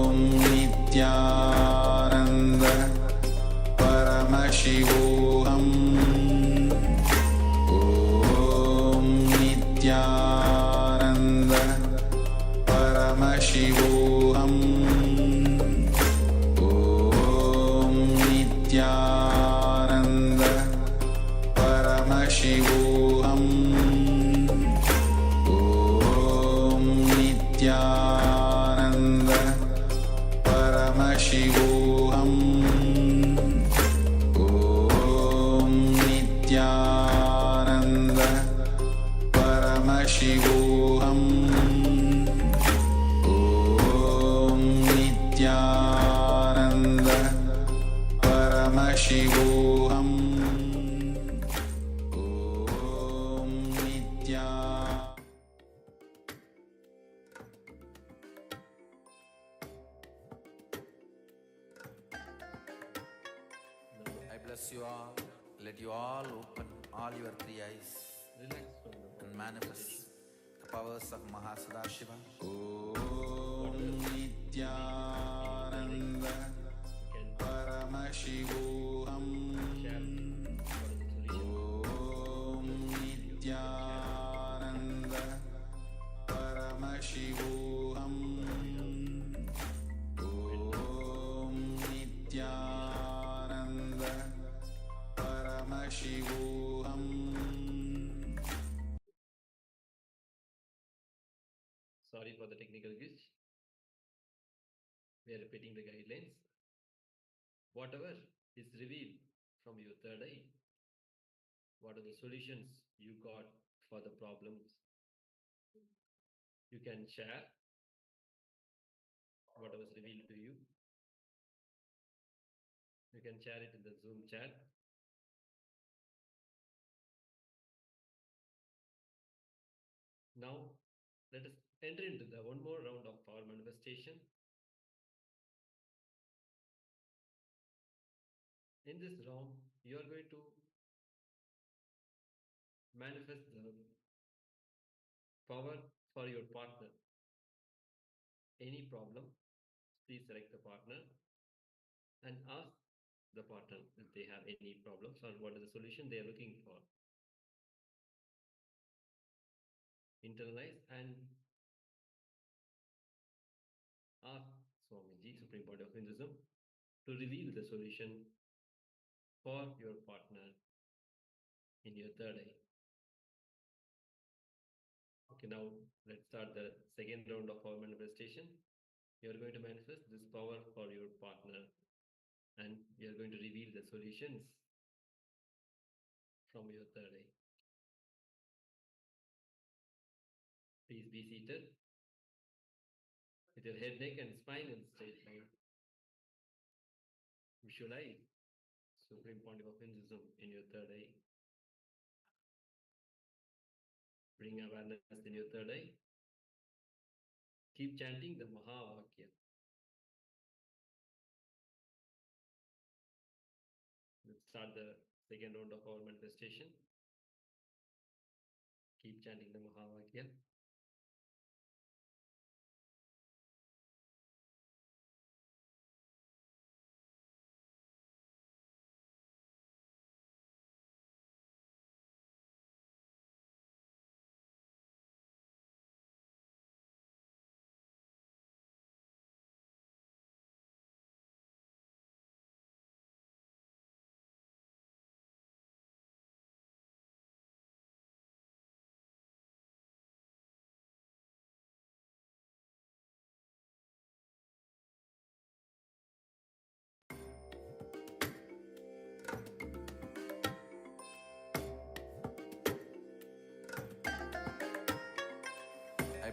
Om Nityananda Paramashivoham. Om Nityananda Paramashivoham. Om Nityananda Paramashivoham. Om Nityananda Paramashivoham. Om Nityananda Paramashivoham. Om Nityananda Paramashivoham. Om Nityananda. I bless you all. Let you all open all your three eyes and manifest the powers of Mahasadashiva. Om Nityananda Paramashivoham. Om Nityananda Paramashivoham. Om Nityananda Paramashivoham. Sorry for the technical glitch. We are repeating the guidelines. Whatever is revealed from your third eye, what are the solutions you got for the problems? You can share whatever is revealed to you. You can share it in the Zoom chat. Now, let us enter into the one more round of power manifestation. In this round, you are going to manifest the power for your partner. Any problem, please select the partner and ask the partner if they have any problems or what is the solution they are looking for. Internalize and ask Swamiji, Supreme Point of Hinduism, to reveal the solution for your partner in your third eye. Okay, now let's start the second round of power manifestation. You are going to manifest this power for your partner and you are going to reveal the solutions from your third eye. Please be seated with your head, neck and spine in straight line. Visualize Supreme Pontiff of Hinduism in your third eye. Bring awareness in your third eye. Keep chanting the Mahavakya. Let's start the second round of our manifestation. Keep chanting the Mahavakya.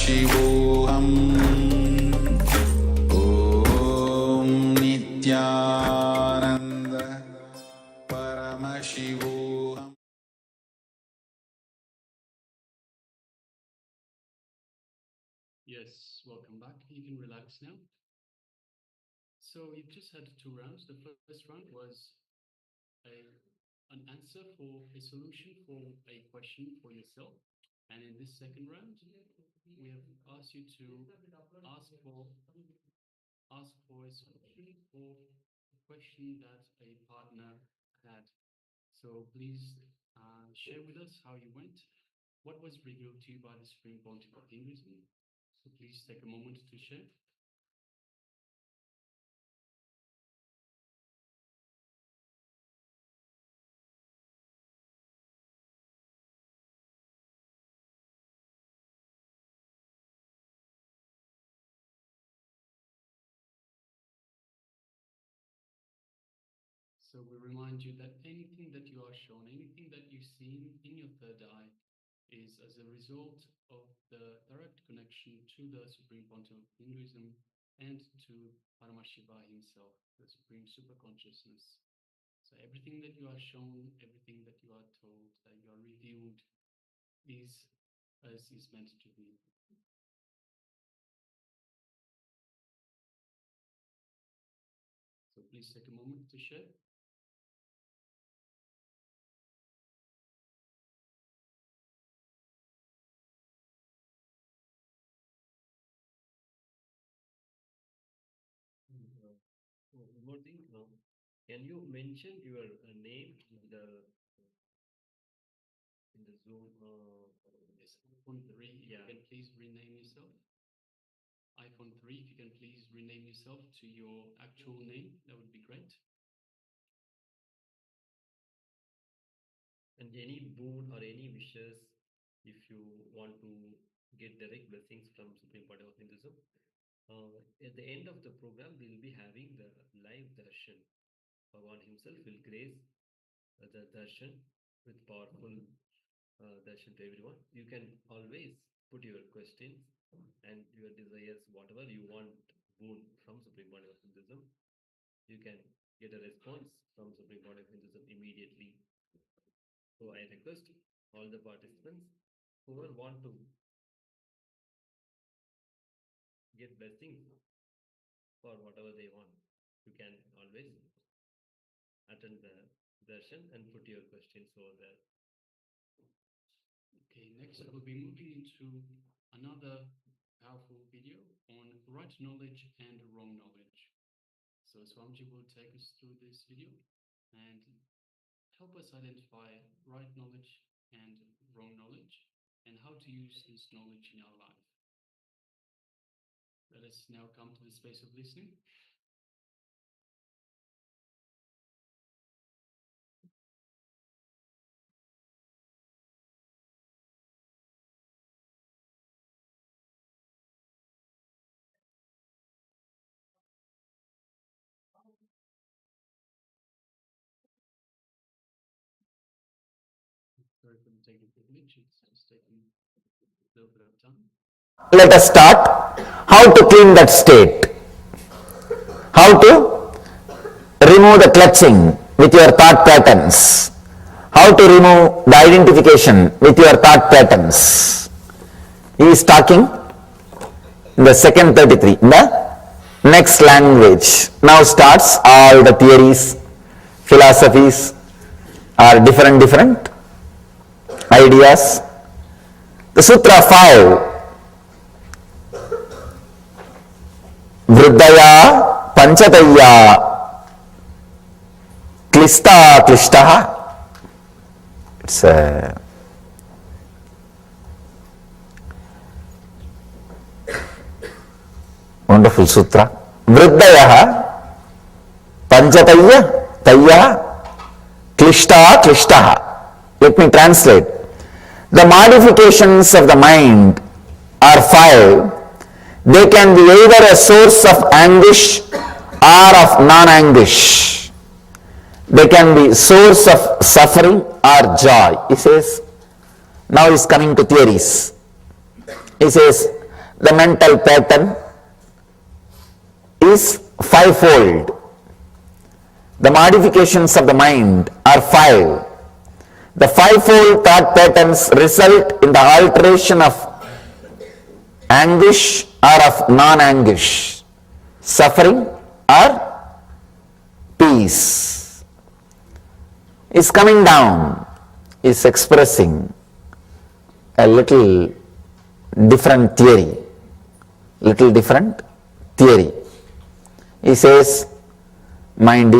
Paramashivoham. Om Nityananda Paramashivoham. Yes, welcome back. You can relax now. So you've just had 2 rounds. The first round was an answer for a solution for a question for yourself. And in this second round, we have asked you to ask for a solution for a question that a partner had. So please share with us how you went. What was revealed to you by the Supreme Pontiff of Hinduism? So please take a moment to share. So we remind you that anything that you are shown, anything that you've seen in your third eye is as a result of the direct connection to the Supreme Pontiff of Hinduism and to Paramashiva himself, the Supreme Superconsciousness. So everything that you are shown, everything that you are told, that you are revealed is as is meant to be. So please take a moment to share. One more thing, can you mention your name in the Zoom? Yes, iPhone 3, Yeah. you can please rename yourself. iPhone 3, if you can please rename yourself to your actual name, that would be great. And any boon or any wishes, if you want to get direct blessings from Supreme Pontiff of Hinduism. At the end of the program, we'll be having the live darshan. Bhagavan himself will grace the darshan with powerful darshan to everyone. You can always put your questions and your desires, whatever you want boon from Supreme Pontiff of Hinduism. You can get a response from Supreme Pontiff of Hinduism immediately. So I request all the participants who want to get blessings for whatever they want, you can always attend the darshan and put your questions over there. Okay, next I will be moving into another powerful video on right knowledge and wrong knowledge. So Swamiji will take us through this video and help us identify right knowledge and wrong knowledge and how to use this knowledge in our life. Let us now come to the space of listening. Sorry for the technical glitch, it's just taking a little bit of time. Let us start. How to clean that state? How to remove the clutching with your thought patterns? How to remove the identification with your thought patterns? He is talking in the second 33, in the next language. Now starts all the theories, philosophies, are different ideas. The Sutra 5, Vriddaya Panchataya Klista Klishtaha. It's a wonderful sutra. Vriddaya Panchataya Taya Klishta Klishtaha. Let me translate. The modifications of the mind are 5. They can be either a source of anguish or of non-anguish. They can be source of suffering or joy. He says, now he is coming to theories. He says, the mental pattern is fivefold. The modifications of the mind are five. The fivefold thought patterns result in the alteration of anguish or of non-anguish, suffering or peace. Is coming down, is expressing a little different theory. He says mind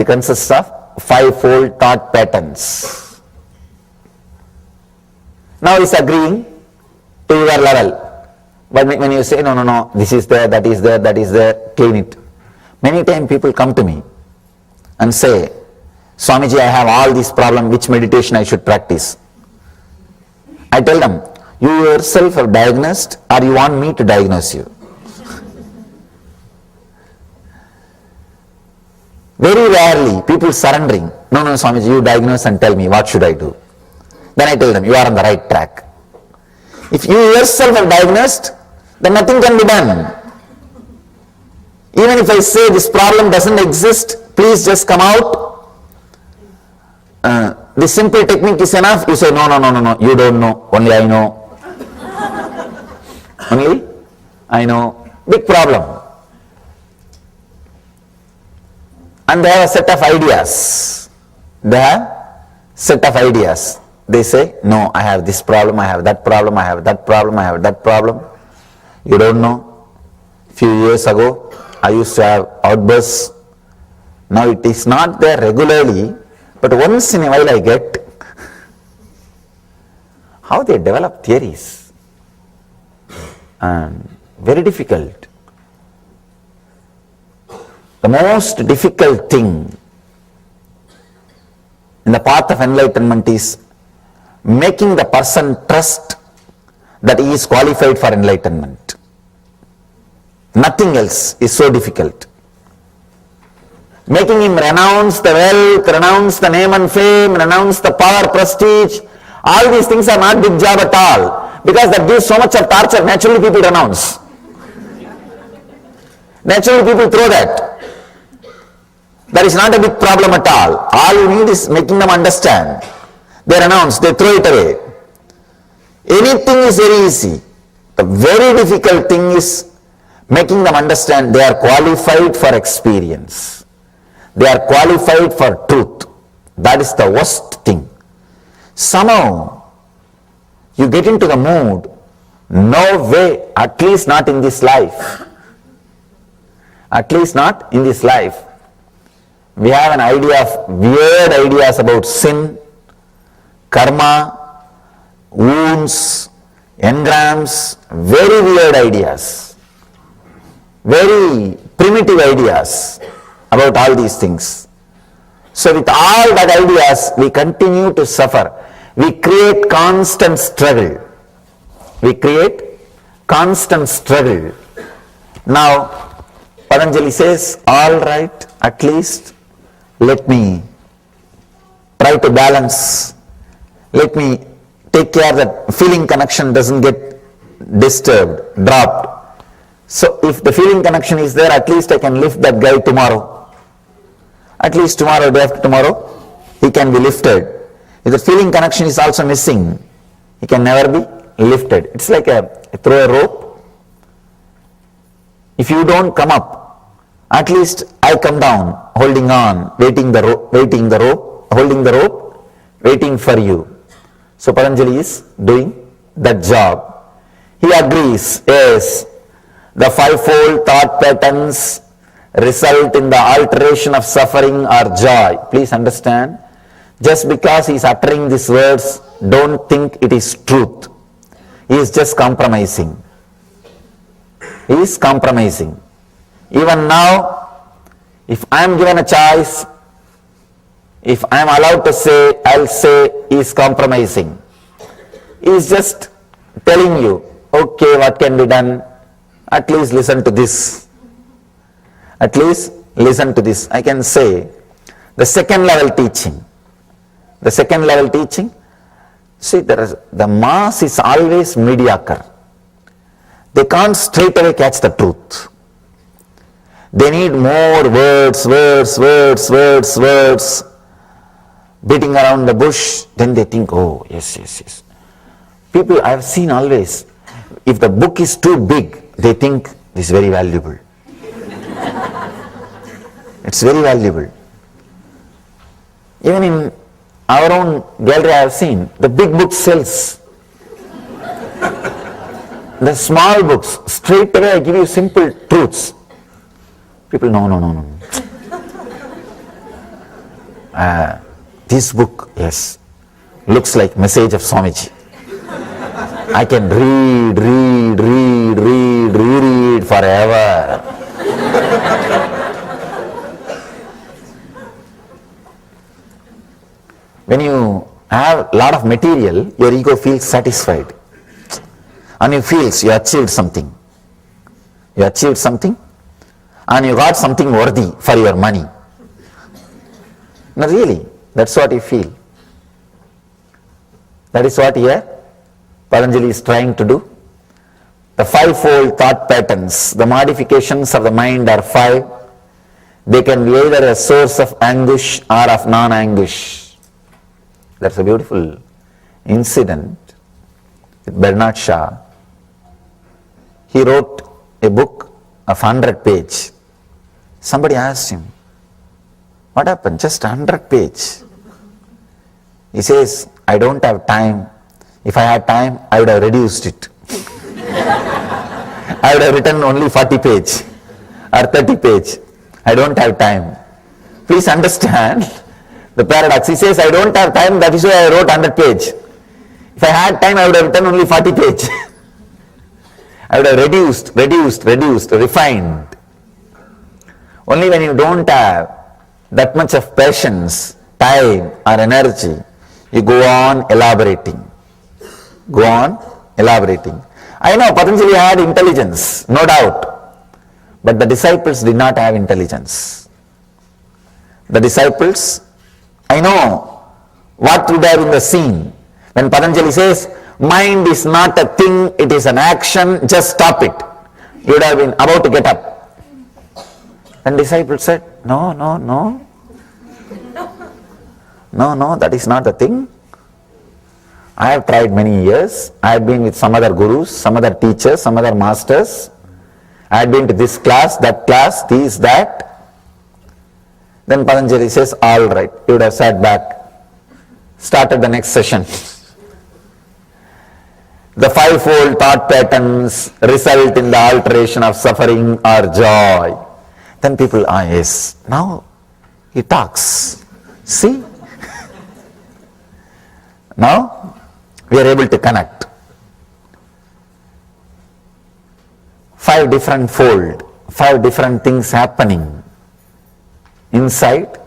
consists of fivefold thought patterns. Now he's agreeing to your level. But when you say, no, this is there, that is there, clean it. Many times people come to me and say, Swamiji, I have all these problems, which meditation I should practice? I tell them, you yourself are diagnosed or you want me to diagnose you? Very rarely people surrendering, no, Swamiji, you diagnose and tell me what should I do. Then I tell them, you are on the right track. If you yourself are diagnosed, then nothing can be done. Even if I say this problem doesn't exist, please just come out. The simple technique is enough. You say, no, you don't know, only I know. Only I know. Big problem. And they have a set of ideas. They say, no, I have this problem, I have that problem, I have that problem, I have that problem. You don't know. Few years ago, I used to have outbursts. Now it is not there regularly, but once in a while I get how they develop theories. And very difficult. The most difficult thing in the path of enlightenment is making the person trust that he is qualified for enlightenment. Nothing else is so difficult. Making him renounce the wealth, renounce the name and fame, renounce the power, prestige, all these things are not big job at all, because that gives so much of torture. Naturally people renounce. Naturally people throw that. That is not a big problem at all. All you need is making them understand. They renounce, they throw it away. Anything is very easy. The very difficult thing is making them understand they are qualified for experience. They are qualified for truth. That is the worst thing. Somehow you get into the mood, no way, at least not in this life. At least not in this life. We have an idea of weird ideas about sin, karma, wounds, engrams, very weird ideas, very primitive ideas about all these things. So with all that ideas, we continue to suffer. We create constant struggle. Now, Patanjali says, all right, at least let me try to balance. Let me take care that feeling connection doesn't get disturbed, dropped. So if the feeling connection is there, at least I can lift that guy tomorrow. At least tomorrow, day after tomorrow, he can be lifted. If the feeling connection is also missing, he can never be lifted. It's like throw a rope. If you don't come up, at least I come down, holding on, waiting the rope, holding the rope, waiting for you. So Patanjali is doing that job. He agrees, yes, the fivefold thought patterns result in the alteration of suffering or joy. Please understand, just because he is uttering these words, don't think it is truth. He is just compromising. He is compromising. Even now, if I am given a choice, if I am allowed to say, I'll say he is compromising. He is just telling you, okay, what can be done? At least listen to this. At least listen to this. I can say the second level teaching. The second level teaching, See, the mass is always mediocre. They can't straight away catch the truth. They need more words, beating around the bush. Then they think, oh, yes. People I have seen always, if the book is too big, they think this is very valuable. It's very valuable. Even in our own gallery I have seen, the big book sells. The small books, straight away I give you simple truths. People, no. This book, yes, looks like message of Swamiji. I can reread forever. When you have a lot of material, your ego feels satisfied. And you feel you achieved something. You achieved something and you got something worthy for your money. No, really, that's what you feel. That is what here Patanjali is trying to do. The fivefold thought patterns, the modifications of the mind are five. They can be either a source of anguish or of non-anguish. That's a beautiful incident with Bernard Shaw. He wrote a book of 100 pages. Somebody asked him, what happened? Just 100 pages. He says, I don't have time. If I had time, I would have reduced it. I would have written only 40 pages or 30 pages. I don't have time. Please understand the paradox. He says, I don't have time, that is why I wrote 100 pages. If I had time, I would have written only 40 pages. I would have reduced, refined. Only when you don't have that much of patience, time or energy, you go on elaborating. I know Patanjali had intelligence, no doubt. But the disciples did not have intelligence. The disciples, I know what would have been the scene when Patanjali says, mind is not a thing, it is an action, just stop it. You would have been about to get up. And disciples said, no, that is not the thing. I have tried many years. I have been with some other gurus, some other teachers, some other masters. I had been to this class, that class, this, that. Then Patanjali says, all right, you would have sat back, started the next session. The fivefold thought patterns result in the alteration of suffering or joy. Then people, yes, now he talks. See? Now we are able to connect. Five different things happening inside,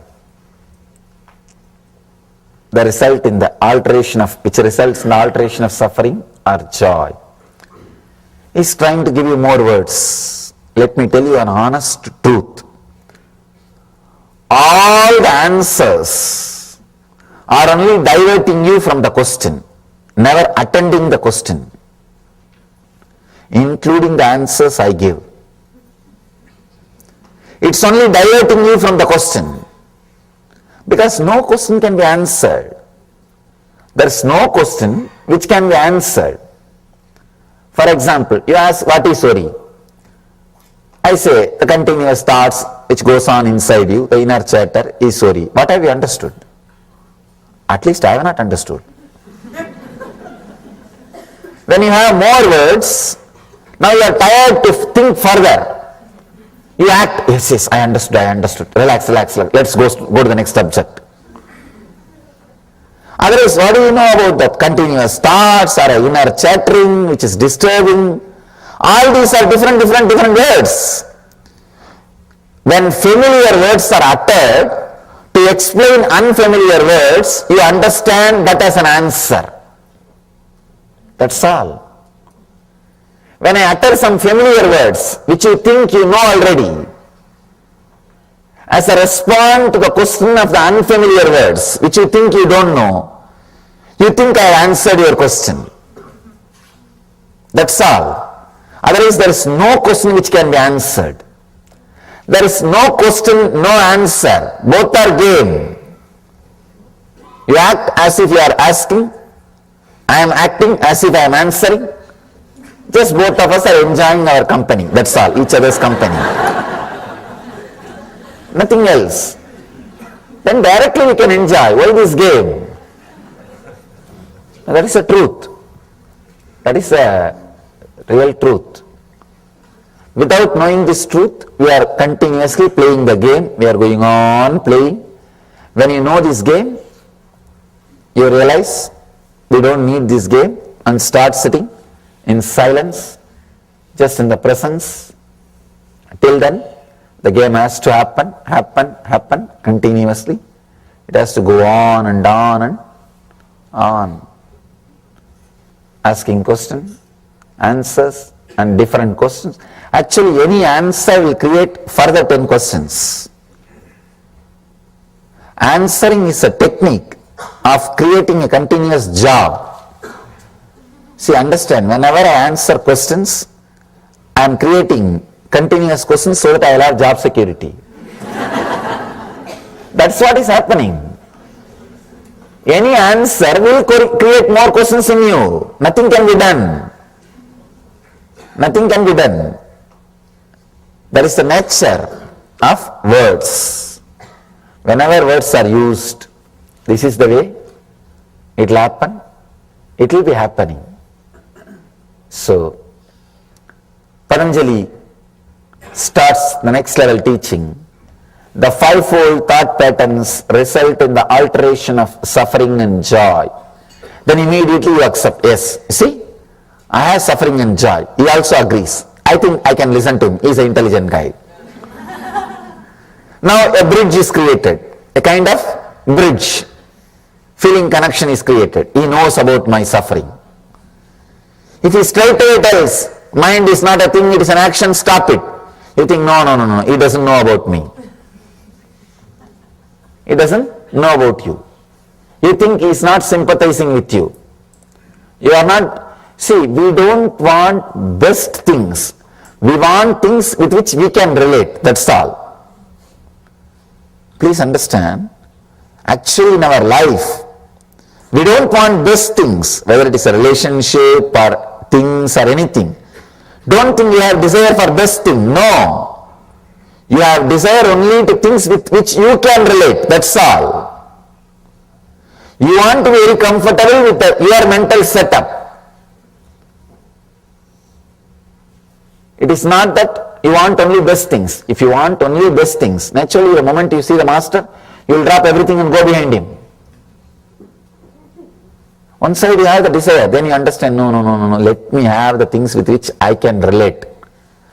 the result in the alteration of, which results in the alteration of suffering or joy. He is trying to give you more words. Let me tell you an honest truth. All the answers are only diverting you from the question, never attending the question, including the answers I give. It's only diverting you from the question, because no question can be answered. There's no question which can be answered. For example, you ask, what is worry? I say, the continuous thoughts which goes on inside you, the inner chatter is worry. What have you understood? At least I have not understood. When you have more words, now you are tired to think further. You act, yes, I understood. Relax. Let's go to the next subject. Otherwise, what do you know about that continuous thoughts or inner chattering which is disturbing? All these are different words. When familiar words are uttered, to explain unfamiliar words, you understand that as an answer. That's all. When I utter some familiar words, which you think you know already, as a response to the question of the unfamiliar words, which you think you don't know, You think I have answered your question. That's all. Otherwise, there is no question which can be answered. There is no question, no answer. Both are game. You act as if you are asking. I am acting as if I am answering. Just both of us are enjoying our company. That's all. Each other's company. Nothing else. Then directly we can enjoy. Why this game? That is the truth. That is the real truth. Without knowing this truth, we are continuously playing the game. We are going on playing. When you know this game, you realize we don't need this game and start sitting in silence, just in the presence. Till then, the game has to happen continuously. It has to go on and on and on. Asking questions, answers, and different questions. Actually, any answer will create further 10 questions. Answering is a technique of creating a continuous job. See, understand, whenever I answer questions, I am creating continuous questions so that I will have job security. That's what is happening. Any answer will create more questions in you. Nothing can be done. Nothing can be done. That is the nature of words. Whenever words are used, this is the way it will happen. It will be happening. So, Patanjali starts the next level teaching. The fivefold thought patterns result in the alteration of suffering and joy. Then immediately you accept, yes, see, I have suffering and joy. He also agrees. I think I can listen to him. He is an intelligent guy. Now a bridge is created. A kind of bridge. Feeling connection is created. He knows about my suffering. If he straight away tells, mind is not a thing, it is an action, stop it. You think, no, he doesn't know about me. He doesn't know about you. You think he is not sympathizing with you. You are not, see, we don't want best things. We want things with which we can relate, that's all. Please understand, actually in our life, we don't want best things, whether it is a relationship or things or anything. Don't think you have desire for best thing, no. You have desire only to things with which you can relate, that's all. You want to be very comfortable with your mental setup. It is not that you want only best things. If you want only best things, naturally the moment you see the master, you will drop everything and go behind him. One side you have the desire, then you understand, no, let me have the things with which I can relate.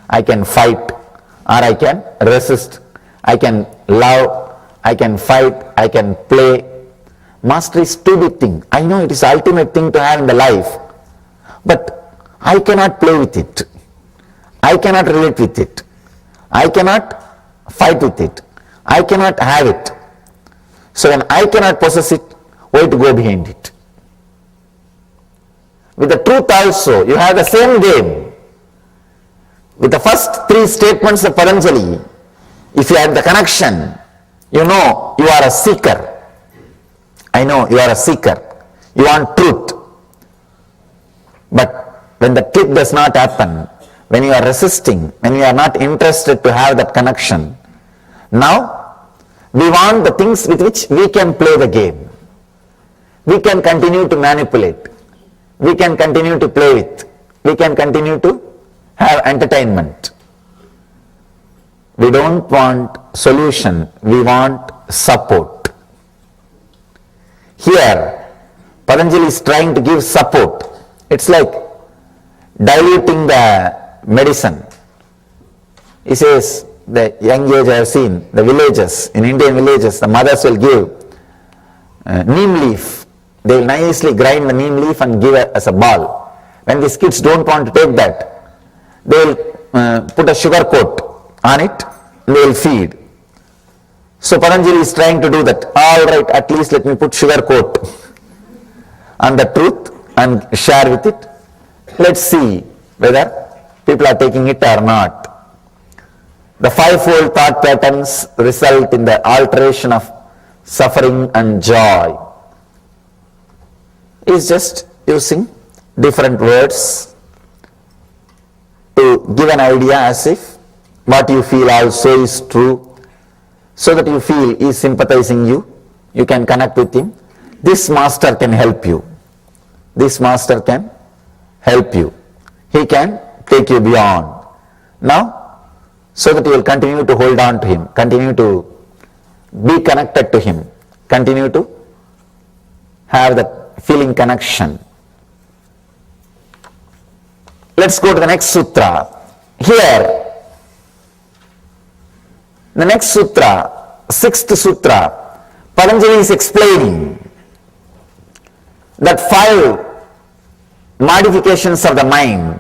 I can fight, or I can resist, I can love, I can fight, I can play. Mastery is too big thing. I know it is the ultimate thing to have in the life, but I cannot play with it. I cannot relate with it. I cannot fight with it. I cannot have it. So when I cannot possess it, why to go behind it? With the truth also, you have the same game. With the first three statements of Patanjali, if you have the connection, you know you are a seeker. I know you are a seeker. You want truth. But when the click does not happen, when you are resisting, when you are not interested to have that connection, now we want the things with which we can play the game. We can continue to manipulate. We can continue to play with. We can continue to have entertainment. We don't want solution, we want support. Here, Patanjali is trying to give support. It's like diluting the medicine. He says, the young age I have seen, the villages, in Indian villages, the mothers will give neem leaf. They will nicely grind the neem leaf and give it as a ball. When these kids don't want to take that, they will put a sugar coat on it and they will feed. So Patanjali is trying to do that. All right, at least let me put sugar coat on the truth and share with it. Let's see whether people are taking it or not. The fivefold thought patterns result in the alteration of suffering and joy. Is just using different words to give an idea as if what you feel also is true, so that you feel he is sympathizing you, you can connect with him. This master can help you. This master can help you. He can take you beyond. Now, so that you will continue to hold on to him, continue to be connected to him, continue to have that feeling connection. Let's go to the next sutra. Here, the next sutra, sixth sutra, Patanjali is explaining that 5 modifications of the mind: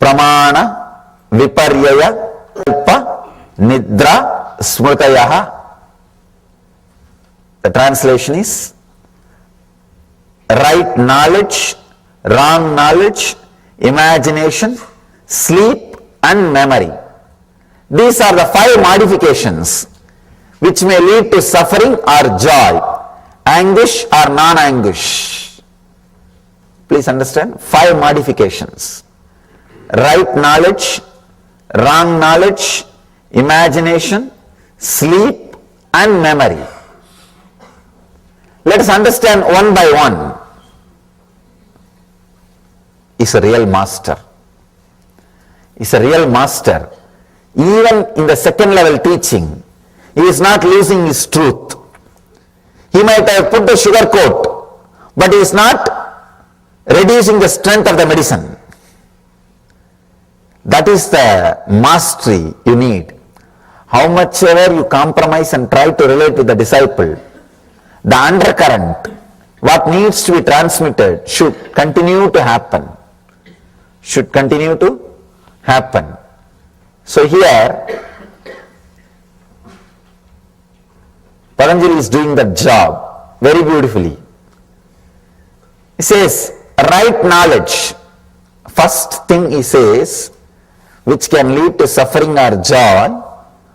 pramana, viparyaya, kalpa, nidra, smrutayaha. The translation is right knowledge, wrong knowledge, imagination, sleep and memory. These are the 5 modifications which may lead to suffering or joy, anguish or non-anguish. Please understand, 5 modifications: right knowledge, wrong knowledge, imagination, sleep and memory. Let us understand one by one. Is a real master. Is a real master. Even in the second level teaching, he is not losing his truth. He might have put the sugar coat, but he is not reducing the strength of the medicine. That is the mastery you need. How much ever you compromise and try to relate with the disciple, the undercurrent, what needs to be transmitted, should continue to happen. Should continue to happen. So here, Patanjali is doing that job very beautifully. He says, right knowledge. First thing he says, which can lead to suffering or joy,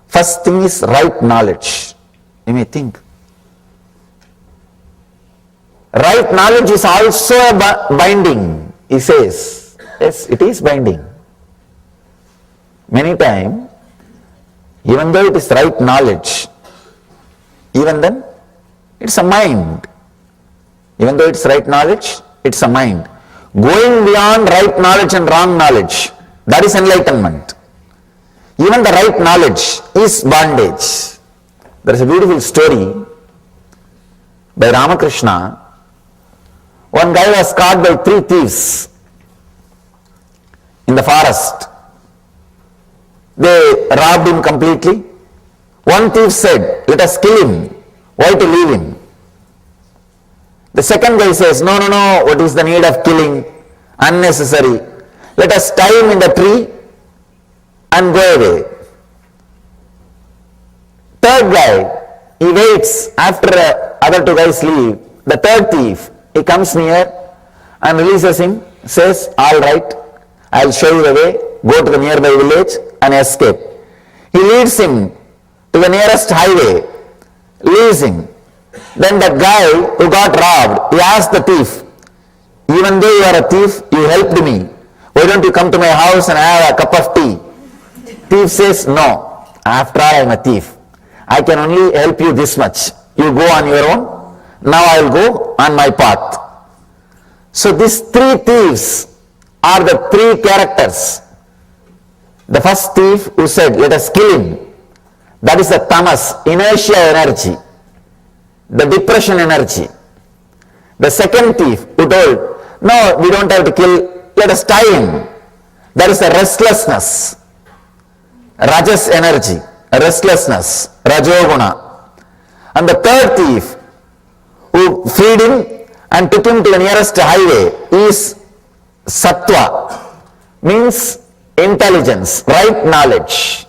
first thing is right knowledge. You may think, right knowledge is also a binding. He says, yes, it is binding. Many times, even though it is right knowledge, even then, it's a mind. Even though it's right knowledge, it's a mind. Going beyond right knowledge and wrong knowledge, that is enlightenment. Even the right knowledge is bondage. There is a beautiful story by Ramakrishna. One guy was caught by 3 thieves in the forest. They robbed him completely. One thief said, let us kill him. Why to leave him? The second guy says, no, what is the need of killing? Unnecessary. Let us tie him in the tree and go away. Third guy, he waits after other 2 guys leave. The third thief, he comes near and releases him, says, all right, I'll show you the way, go to the nearby village and escape. He leads him to the nearest highway, leaves him. Then that guy who got robbed, he asked the thief, even though you are a thief, you helped me. Why don't you come to my house and have a cup of tea? Thief says, no, after all I am a thief. I can only help you this much. You go on your own, now I will go on my path. So these 3 thieves are the 3 characters. The first thief who said, let us kill him, that is the tamas, inertia energy, the depression energy. The second thief who told, no, we don't have to kill, let us tie him, that is the restlessness, rajas energy, restlessness, rajoguna. And the third thief who freed him and took him to the nearest highway is sattva, means intelligence, right knowledge.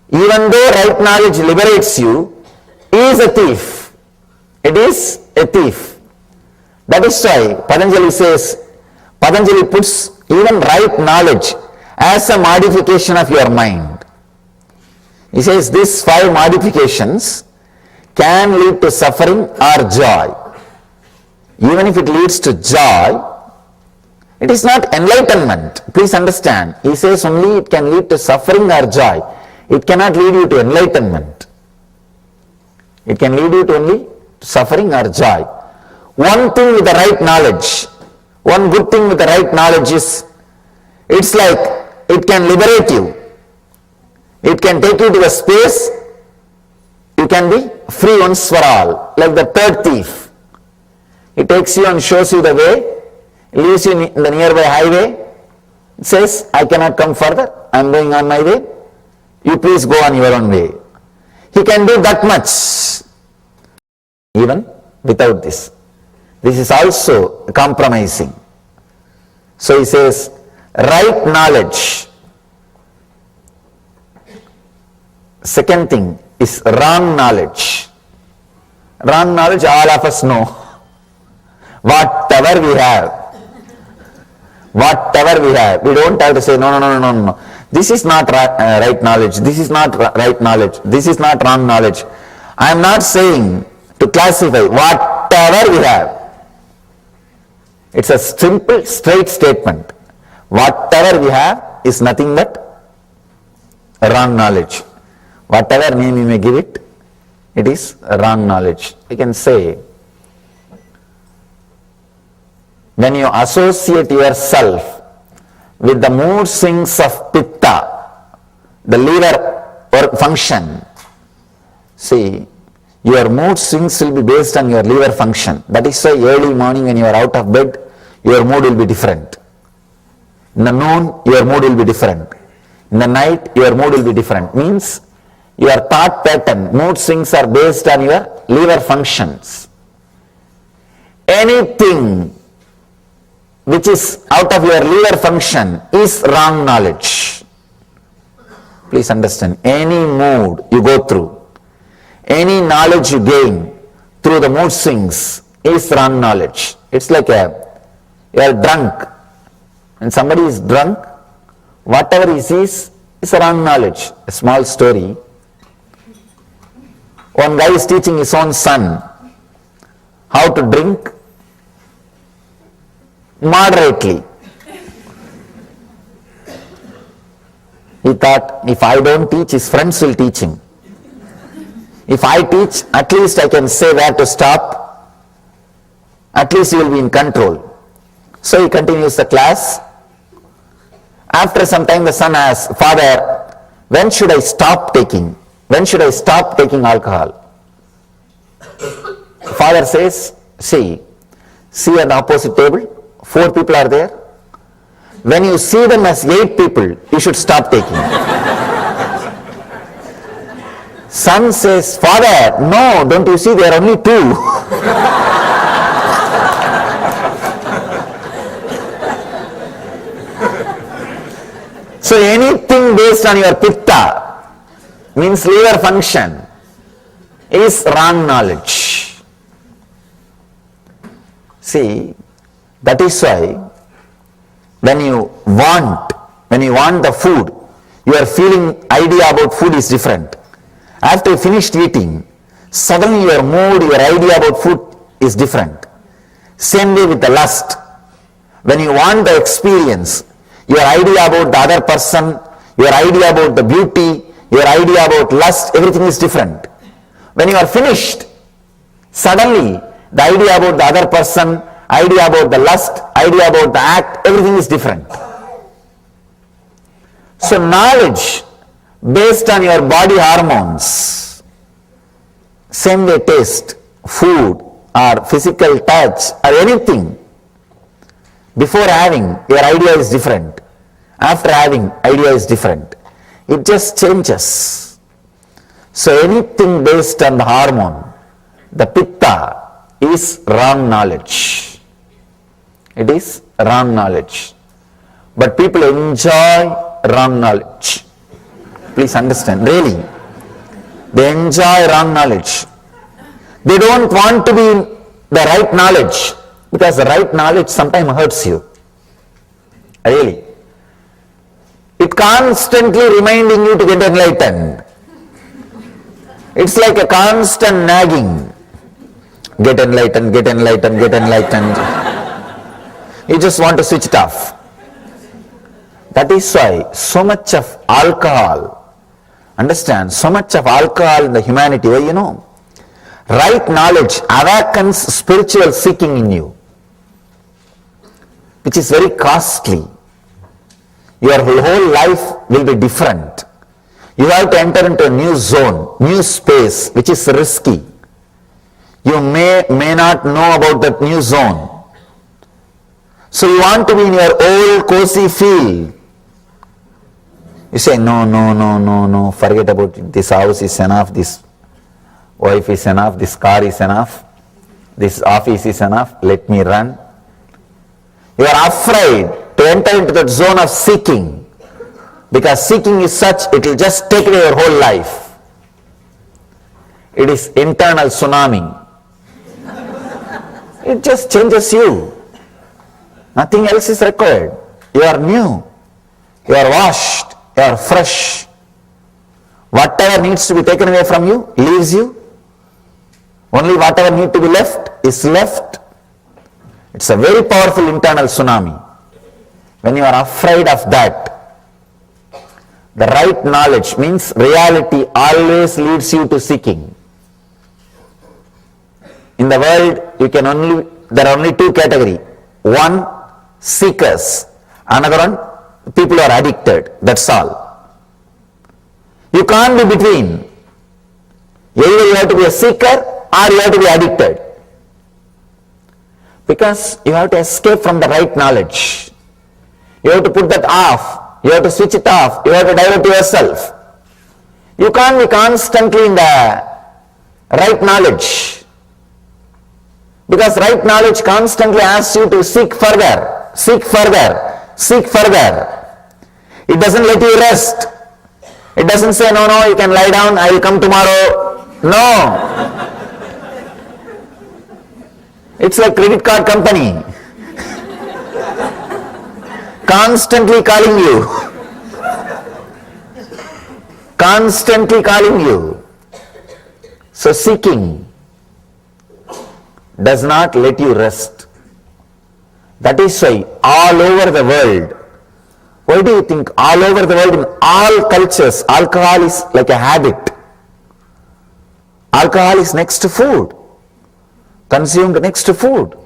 Even though right knowledge liberates you, he is a thief. it is a thief. That is why Patanjali puts even right knowledge as a modification of your mind. He says these 5 modifications can lead to suffering or joy. Even if it leads to joy, it is not enlightenment. Please understand. He says only it can lead to suffering or joy. It cannot lead you to enlightenment. It can lead you to only suffering or joy. One thing with the right knowledge, one good thing with the right knowledge is, it's like it can liberate you. It can take you to a space, you can be free once for all, like the third thief. It takes you and shows you the way, leaves you in the nearby highway, it says, I cannot come further, I am going on my way, you please go on your own way. He can do that much, even without this. This is also compromising. So he says, right knowledge. Second thing is wrong knowledge. Wrong knowledge, all of us know. Whatever we have, we don't have to say, no. This is not right knowledge, this is not right knowledge, this is not wrong knowledge. I am not saying to classify whatever we have. It's a simple, straight statement. Whatever we have is nothing but wrong knowledge. Whatever name you may give it, it is wrong knowledge. You can say, when you associate yourself with the mood swings of pitta, the liver function, see, your mood swings will be based on your liver function. That is why early morning when you are out of bed, your mood will be different. In the noon, your mood will be different. In the night, your mood will be different. Means your thought pattern, mood swings are based on your liver functions. Anything which is out of your liver function is wrong knowledge. Please understand, any mood you go through, any knowledge you gain through the mood swings is wrong knowledge. It's like you are drunk. When somebody is drunk, whatever he sees is wrong knowledge. A small story. One guy is teaching his own son how to drink moderately. He thought, if I don't teach, his friends will teach him. If I teach, at least I can say where to stop. At least he will be in control. So he continues the class. After some time the son asks, Father, when should I stop taking? When should I stop taking alcohol? Father says, see at the opposite table, 4 people are there. When you see them as 8 people, you should stop taking. Son says, Father, no, don't you see, there are only 2. So anything based on your pitta, means liver function, is wrong knowledge. See, that is why when you want the food, your feeling idea about food is different. After you finished eating, suddenly your mood, your idea about food is different. Same way with the lust. When you want the experience, your idea about the other person, your idea about the beauty, your idea about lust, everything is different. When you are finished, suddenly the idea about the other person, idea about the lust, idea about the act, everything is different. So knowledge based on your body hormones, same way taste, food or physical touch or anything, before having, your idea is different. After having, idea is different. It just changes. So anything based on the hormone, the pitta, is wrong knowledge. It is wrong knowledge. But people enjoy wrong knowledge. Please understand, really. They enjoy wrong knowledge. They don't want to be in the right knowledge, because the right knowledge sometimes hurts you. Really. It constantly reminding you to get enlightened. It's like a constant nagging. Get enlightened, get enlightened, get enlightened. You just want to switch it off. That is why so much of alcohol, understand, so much of alcohol in the humanity, well, you know, right knowledge awakens spiritual seeking in you, which is very costly. Your whole life will be different. You have to enter into a new zone, new space, which is risky. You may not know about that new zone. So you want to be in your old cozy field. You say, no, forget about it. This house is enough, this wife is enough, this car is enough, this office is enough, let me run. You are afraid to enter into that zone of seeking, because seeking is such, it will just take away your whole life. It is internal tsunami. It just changes you. Nothing else is required. You are new. You are washed. You are fresh. Whatever needs to be taken away from you, leaves you. Only whatever needs to be left is left. It's a very powerful internal tsunami. When you are afraid of that, the right knowledge means reality always leads you to seeking. In the world, there are only two categories. One, seekers. Another one, people who are addicted. That's all. You can't be between. Either you have to be a seeker or you have to be addicted. Because you have to escape from the right knowledge. You have to put that off. You have to switch it off. You have to divert yourself. You can't be constantly in the right knowledge. Because right knowledge constantly asks you to seek further, seek further, seek further. It doesn't let you rest. It doesn't say, no, you can lie down, I will come tomorrow. No. It's like credit card company. Constantly calling you. Constantly calling you. So seeking does not let you rest. That is why all over the world, why do you think all over the world, in all cultures, alcohol is like a habit? Alcohol is next to food, consumed next to food,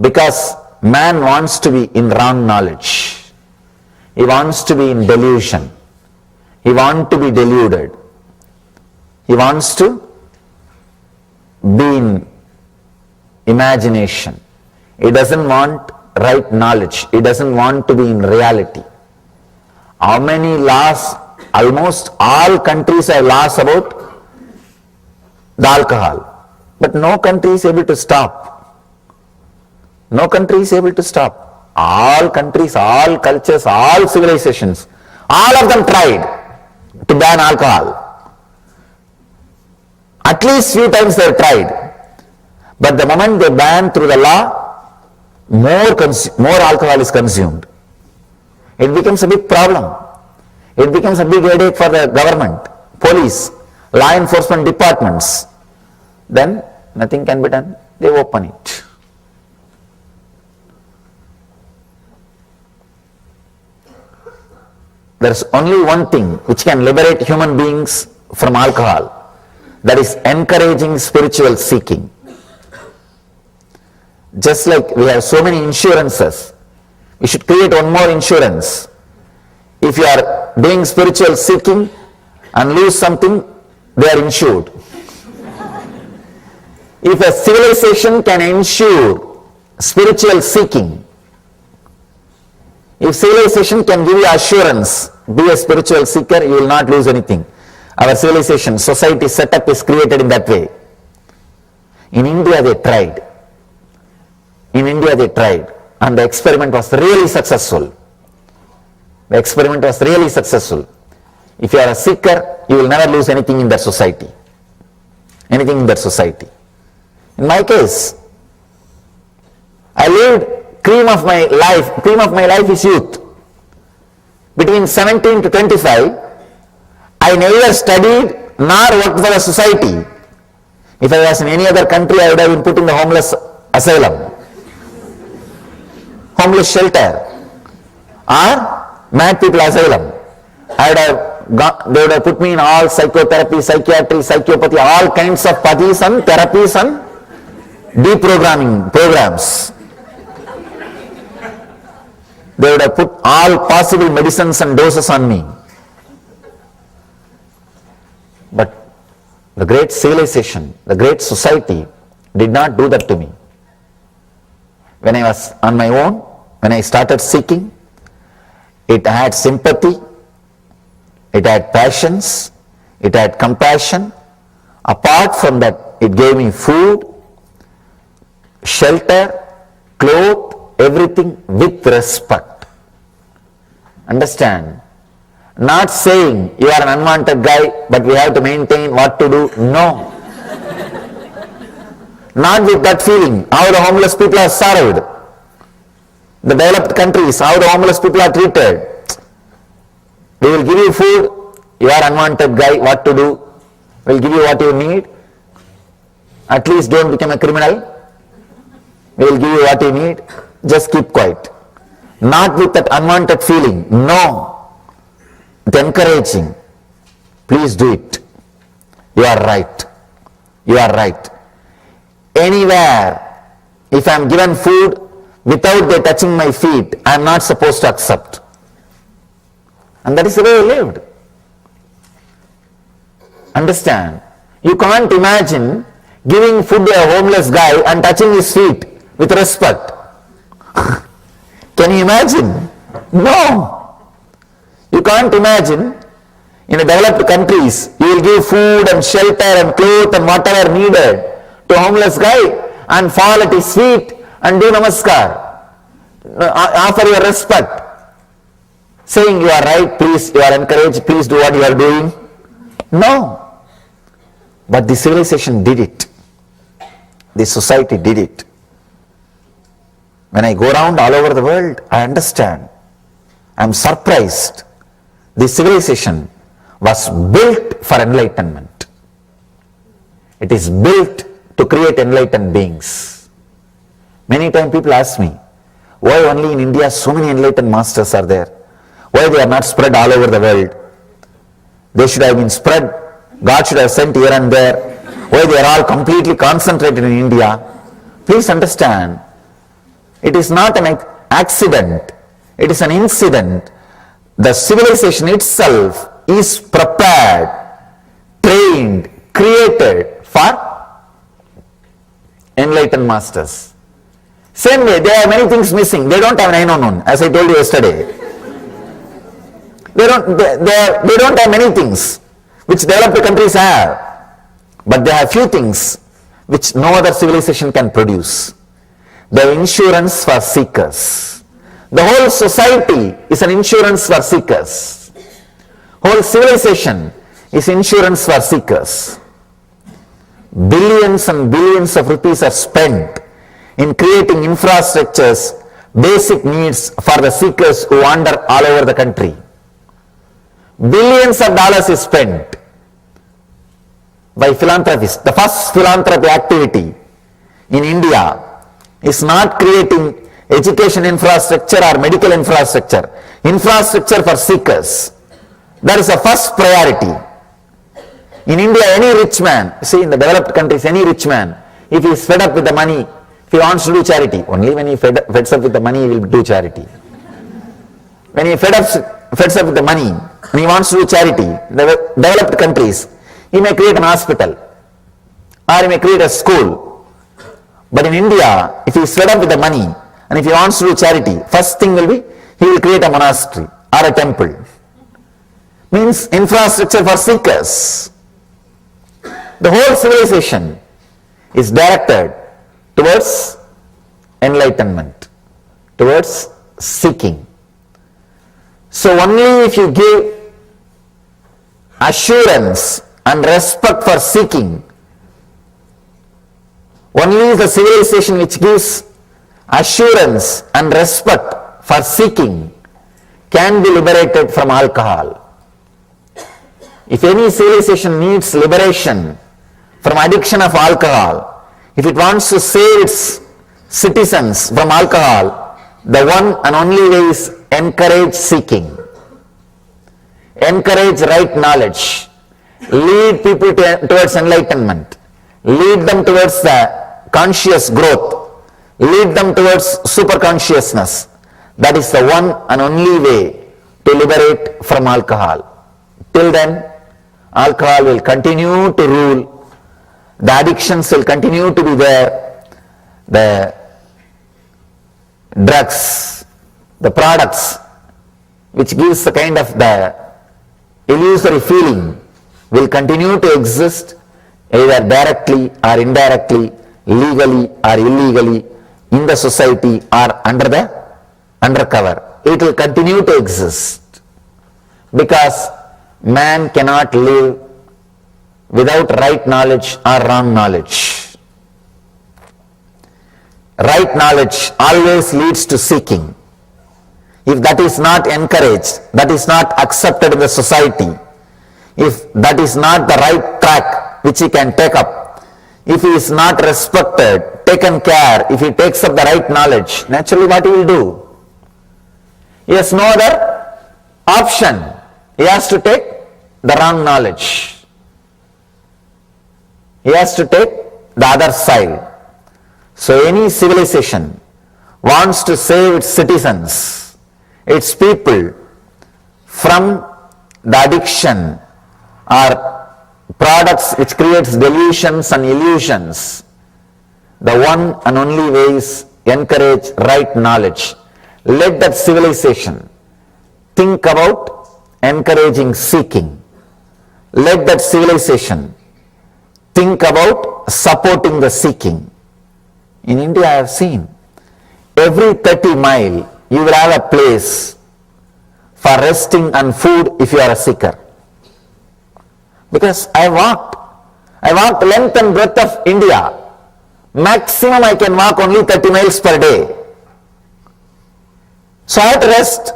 because man wants to be in wrong knowledge. He wants to be in delusion. He wants to be deluded. He wants to be in imagination. He doesn't want right knowledge. He doesn't want to be in reality. How many laws? Almost all countries have laws about the alcohol. But no country is able to stop. No country is able to stop. All countries, all cultures, all civilizations, all of them tried to ban alcohol. At least few times they have tried. But the moment they ban through the law, more alcohol is consumed. It becomes a big problem. It becomes a big headache for the government, police, law enforcement departments. Then nothing can be done. They open it. There is only one thing which can liberate human beings from alcohol. That is encouraging spiritual seeking. Just like we have so many insurances, we should create one more insurance. If you are doing spiritual seeking and lose something, they are insured. If a civilization can ensure spiritual seeking, if civilization can give you assurance, be a spiritual seeker, you will not lose anything. Our civilization, society setup is created in that way. In India they tried. And the experiment was really successful. If you are a seeker, you will never lose anything in that society. anything in that society. In my case, I lived cream of my life is youth. Between 17 to 25, I neither studied nor worked for the society. If I was in any other country, I would have been put in the homeless asylum, homeless shelter, or mad people asylum. They would have put me in all psychotherapy, psychiatry, psychopathy, all kinds of pathis and therapies and deprogramming programs. They would have put all possible medicines and doses on me. But the great civilization, the great society did not do that to me. When I was on my own, when I started seeking, it had sympathy, it had passions, it had compassion. Apart from that, it gave me food, shelter, clothes, everything with respect. Understand? Not saying you are an unwanted guy, but we have to maintain what to do. No. Not with that feeling, how the homeless people are served. The developed countries, how the homeless people are treated. We will give you food, you are unwanted guy, what to do? We will give you what you need. At least don't become a criminal. We will give you what you need. Just keep quiet. Not with that unwanted feeling. No. With encouraging. Please do it. You are right. You are right. Anywhere, if I am given food without they touching my feet, I am not supposed to accept. And that is the way I lived. Understand? You can't imagine giving food to a homeless guy and touching his feet with respect. Can you imagine? No. You can't imagine. In the developed countries, you will give food and shelter and clothes and whatever needed to a homeless guy and fall at his feet and do namaskar. Offer your respect. Saying you are right, please, you are encouraged, please do what you are doing. No. But the civilization did it. The society did it. When I go around all over the world, I understand. I am surprised. The civilization was built for enlightenment. It is built to create enlightened beings. Many times people ask me, why only in India so many enlightened masters are there? Why they are not spread all over the world? They should have been spread. God should have sent here and there. Why they are all completely concentrated in India? Please understand, it is not an accident. It is an incident. The civilization itself is prepared, trained, created for enlightened masters. Same way, there are many things missing. They don't have 911, as I told you yesterday. They don't have many things which developed countries have. But they have few things which no other civilization can produce. The insurance for seekers. The whole society is an insurance for seekers. Whole civilization is insurance for seekers. Billions and billions of rupees are spent in creating infrastructures, basic needs for the seekers who wander all over the country. Billions of dollars is spent by philanthropists. The first philanthropy activity in India is not creating education infrastructure or medical infrastructure. Infrastructure for seekers. That is the first priority. In India, any rich man, see in the developed countries, any rich man, if he is fed up with the money, if he wants to do charity, only when he feds up with the money, he will do charity. When he feds up with the money, and he wants to do charity, the developed countries, he may create an hospital, or he may create a school. But in India, if he is fed up with the money, and if he wants to do charity, first thing will be, he will create a monastery, or a temple. Means infrastructure for seekers. The whole civilization is directed towards enlightenment, towards seeking. So only if you give assurance and respect for seeking, Only the civilization which gives assurance and respect for seeking can be liberated from alcohol. If any civilization needs liberation from addiction of alcohol, if it wants to save its citizens from alcohol, the one and only way is encourage seeking. Encourage right knowledge. Lead people towards enlightenment. Lead them towards the conscious growth. Lead them towards superconsciousness. That is the one and only way to liberate from alcohol. Till then, alcohol will continue to rule. The addictions will continue to be there. The drugs, the products which gives the kind of the illusory feeling will continue to exist either directly or indirectly, legally or illegally in the society or under cover. It will continue to exist because man cannot live without right knowledge or wrong knowledge. Right knowledge always leads to seeking. If that is not encouraged, that is not accepted in the society, if that is not the right track which he can take up, if he is not respected, taken care, if he takes up the right knowledge, naturally what he will do? He has no other option. He has to take the wrong knowledge. He has to take the other side. So any civilization wants to save its citizens, its people from the addiction or products which creates delusions and illusions, the one and only way is encourage right knowledge. Let that civilization think about encouraging seeking. Let that civilization think about supporting the seeking. In India I have seen every 30 miles you will have a place for resting and food if you are a seeker. Because I walked length and breadth of India. Maximum I can walk only 30 miles per day. So I have to rest.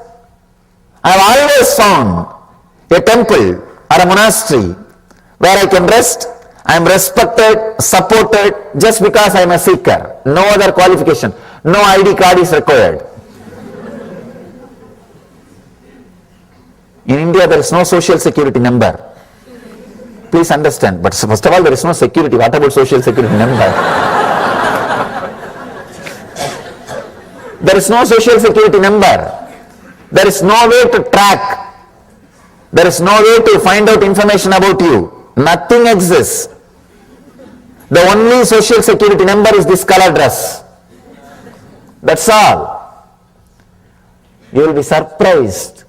I have always found a temple or a monastery where I can rest. I am respected, supported just because I am a seeker. No other qualification. No ID card is required. In India there is no social security number. Please understand. But first of all, there is no security. What about social security number? There is no social security number. There is no way to track. There is no way to find out information about you. Nothing exists. The only social security number is this color dress. That's all. You will be surprised.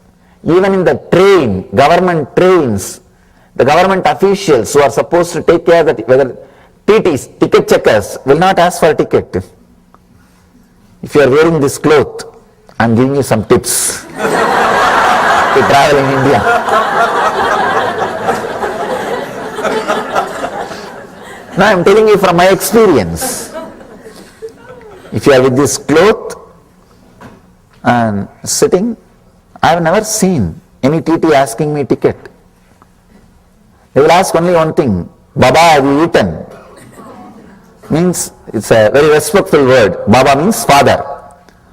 Even in the train, government trains, the government officials who are supposed to take care that whether TTs, ticket checkers, will not ask for a ticket. If you are wearing this cloth, I am giving you some tips to travel in India. Now I am telling you from my experience. If you are with this cloth and sitting, I have never seen any TT asking me ticket. They will ask only one thing, Baba, have you eaten? Means, it's a very respectful word. Baba means father.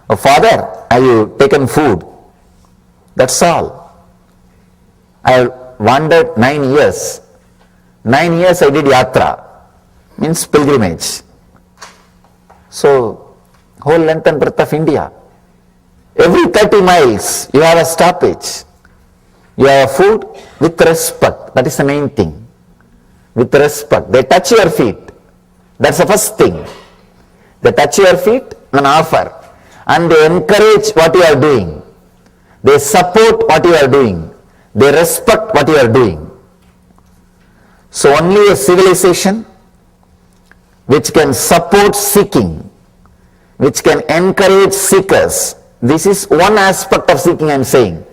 Oh, father, have you taken food? That's all. I wandered 9 years. 9 years I did yatra, means pilgrimage. So, whole length and breadth of India. Every 30 miles you have a stoppage. You have food with respect. That is the main thing. With respect. They touch your feet. That's the first thing. They touch your feet and offer. And they encourage what you are doing. They support what you are doing. They respect what you are doing. So only a civilization which can support seeking, which can encourage seekers. This is one aspect of seeking I am saying.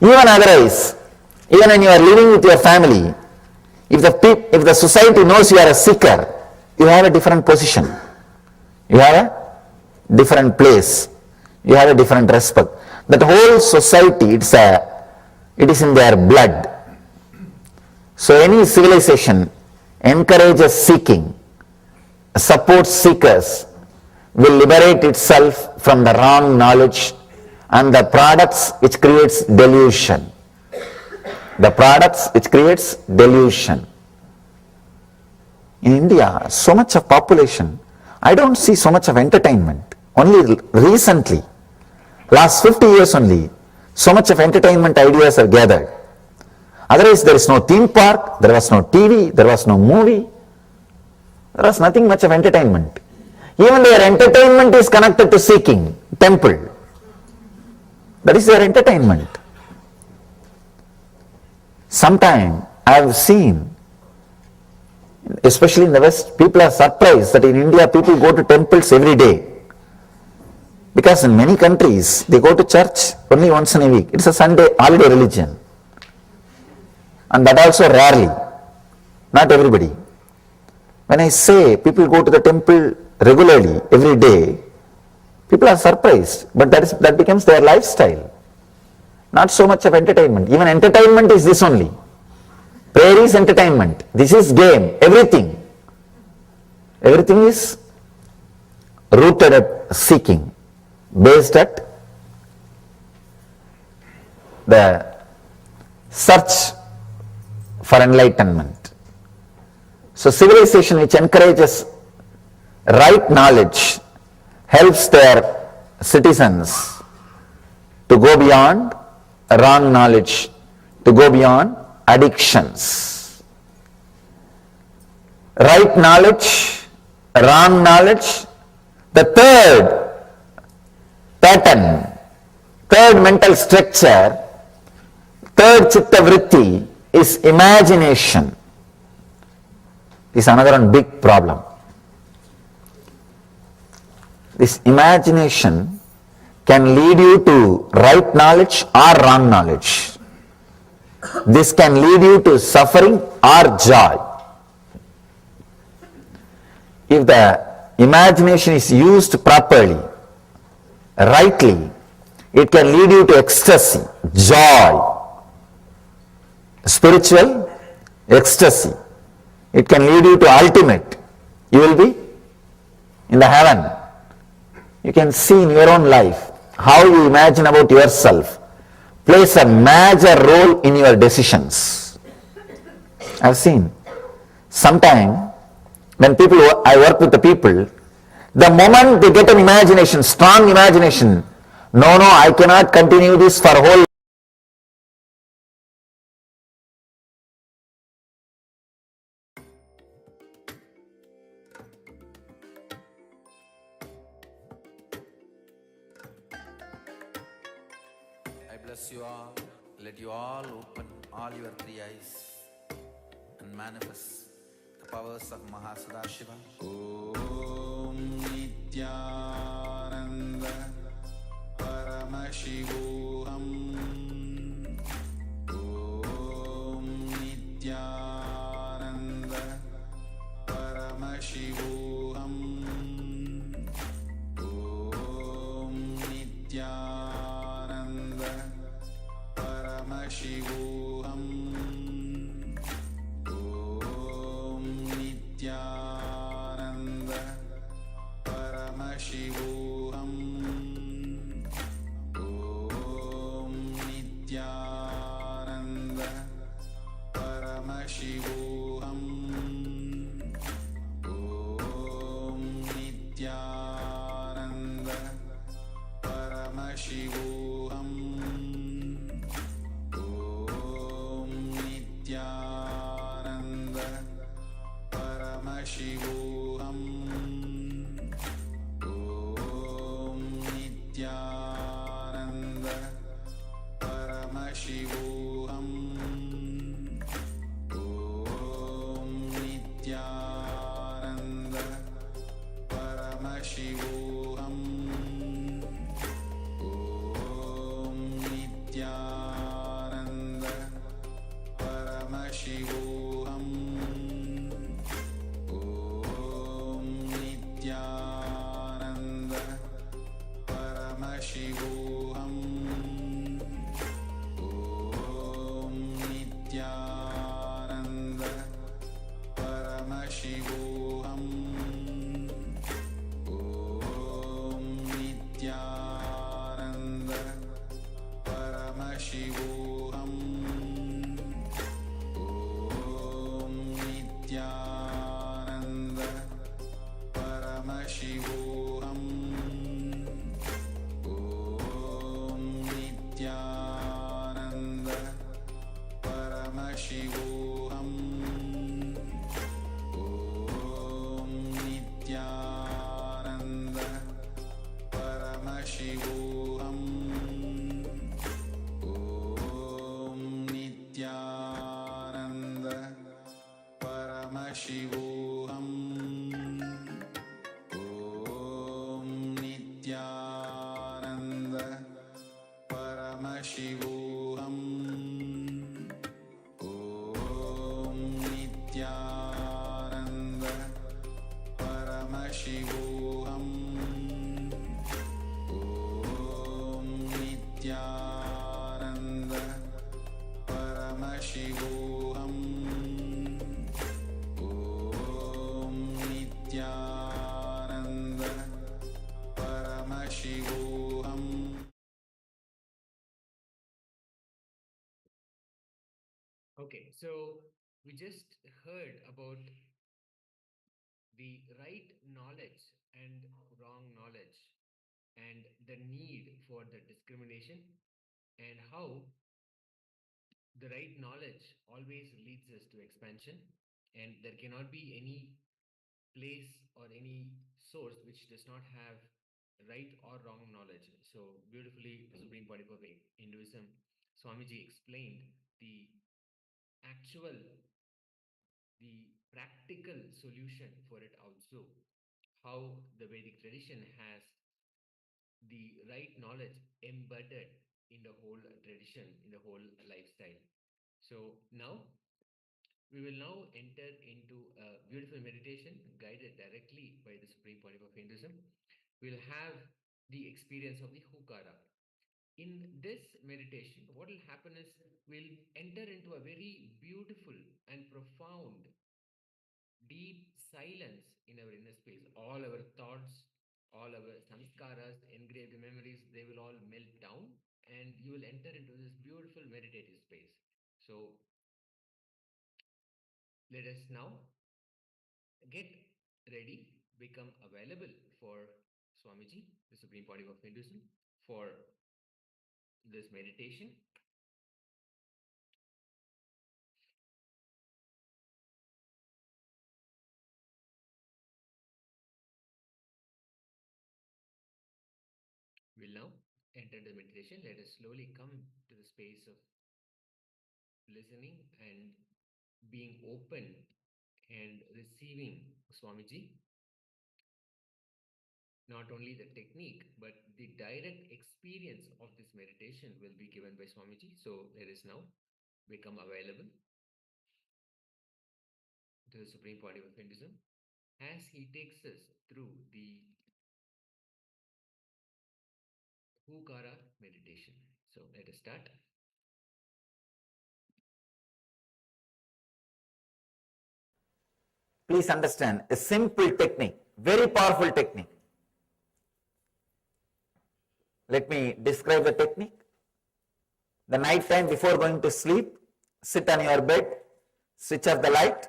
Even otherwise, even when you are living with your family, if the society knows you are a seeker, you have a different position, you have a different place, you have a different respect. That whole society, it is in their blood. So any civilization encourages seeking, supports seekers, will liberate itself from the wrong knowledge and the products which creates delusion. The products which creates delusion. In India, so much of population, I don't see so much of entertainment. Only recently, last 50 years only, so much of entertainment ideas are gathered. Otherwise, there is no theme park, there was no TV, there was no movie, there was nothing much of entertainment. Even their entertainment is connected to seeking, temple. That is their entertainment. Sometime I have seen, especially in the West, people are surprised that in India people go to temples every day. Because in many countries, they go to church only once in a week. It's a Sunday holiday religion. And that also rarely, not everybody. When I say people go to the temple regularly, every day, people are surprised, but that becomes their lifestyle. Not so much of entertainment. Even entertainment is this only. Prayer is entertainment. This is game. Everything. Everything is rooted at seeking, based at the search for enlightenment. So civilization which encourages right knowledge helps their citizens to go beyond wrong knowledge, to go beyond addictions. Right knowledge, wrong knowledge. The third pattern, third mental structure, third chitta vritti is imagination. This is another one big problem. This imagination can lead you to right knowledge or wrong knowledge. This can lead you to suffering or joy. If the imagination is used properly, rightly, it can lead you to ecstasy, joy, spiritual ecstasy. It can lead you to ultimate. You will be in the heaven. You can see in your own life how you imagine about yourself plays a major role in your decisions. I've seen sometime when I work with the people, the moment they get an imagination, strong imagination, no, I cannot continue this for whole. I bless you all. Let you all open all your three eyes and manifest the powers of Mahasadashiva. Om Nityananda Paramashivam. Om Nityananda Paramashivam. Om Nityananda Paramashivam. Om Nityananda Paramashivam. Om Nityananda Paramashivam. Om Nityananda Paramashivam. Om Nityananda Paramashivam. Om Nityananda Paramashivam. Om Nityananda Paramashivam. Om Paramashivoham. Om Nityananda Paramashivoham. Om Nityananda Paramashivoham. Om Nityananda Paramashivoham. Om Nityananda Paramashivoham. Om Nityananda Paramashivoham. Om Nityananda Paramashivoham. Om Nityananda Paramashivoham. Om Nityananda Paramashivoham. Om Nityananda Paramashivoham. Om Nityananda Paramashivoham. Okay, so we just heard about the right knowledge and wrong knowledge and the need for the discrimination and how the right knowledge always leads us to expansion and there cannot be any place or any source which does not have right or wrong knowledge. So beautifully, Supreme Pontiff of Hinduism, Swamiji explained the actual, the practical solution for it also, how the Vedic tradition has the right knowledge embedded in the whole tradition, in the whole lifestyle. So now we will now enter into a beautiful meditation guided directly by the Supreme Pontiff of Hinduism. We'll have the experience of the Hukara. In this meditation, what will happen is we'll enter into a very beautiful and profound, deep silence in our inner space. All our thoughts, all our samskaras, engraved memories, they will all melt down and you will enter into this beautiful meditative space. So let us now get ready, become available for Swamiji, the Supreme Pontiff of Hinduism, for this meditation. We'll now enter the meditation. Let us slowly come to the space of listening and being open and receiving Swamiji. Not only the technique, but the direct experience of this meditation will be given by Swamiji. So let us now become available to the Supreme Pontiff of Hinduism as he takes us through the Hukara meditation. So let us start. Please understand, a simple technique, very powerful technique. Let me describe the technique. The night time before going to sleep, sit on your bed, switch off the light,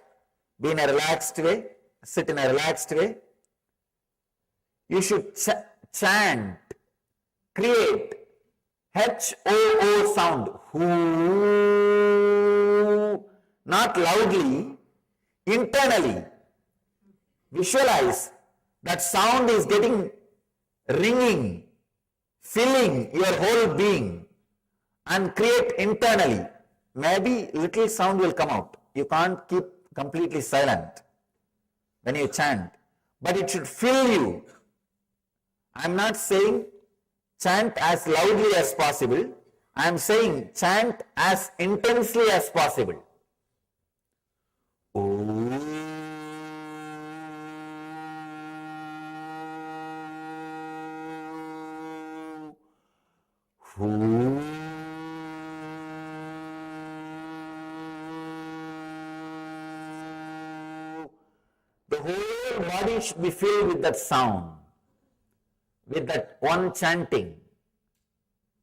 be in a relaxed way, sit in a relaxed way. You should chant, create H-O-O sound, whoo, not loudly, internally. Visualize that sound is getting ringing, filling your whole being, and create internally. Maybe little sound will come out. You can't keep completely silent when you chant, but it should fill you. I'm not saying chant as loudly as possible. I'm saying chant as intensely as possible. The whole body should be filled with that sound, with that one chanting.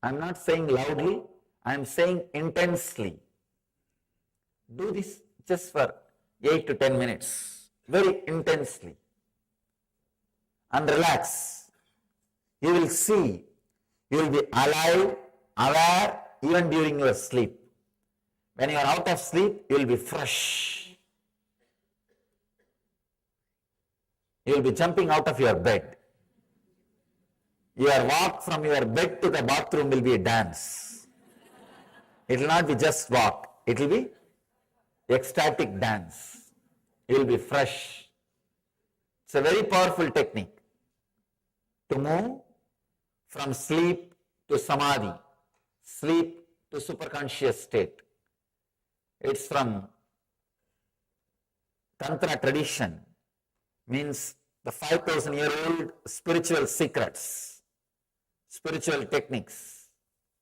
I'm not saying loudly, I'm saying intensely. Do this just for 8 to 10 minutes, very intensely. And relax. You will see, you will be alive, aware, even during your sleep. When you are out of sleep, you will be fresh. You will be jumping out of your bed. Your walk from your bed to the bathroom will be a dance. It will not be just walk. It will be ecstatic dance. You will be fresh. It's a very powerful technique to move from sleep to samadhi, sleep to superconscious state. It's from Tantra tradition, means the 5,000-year-old spiritual secrets, spiritual techniques,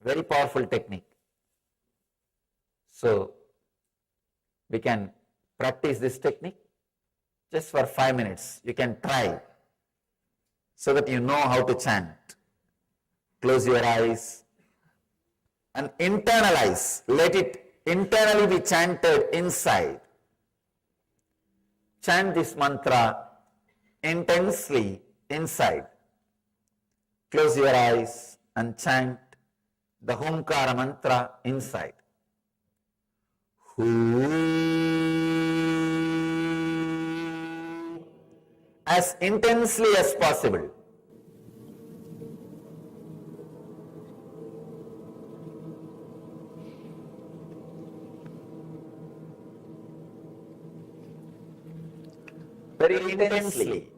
very powerful technique. So, we can practice this technique just for 5 minutes. You can try so that you know how to chant. Close your eyes and internalize. Let it internally be chanted inside. Chant this mantra intensely inside. Close your eyes and chant the Homkara mantra inside. As intensely as possible. Very intensely.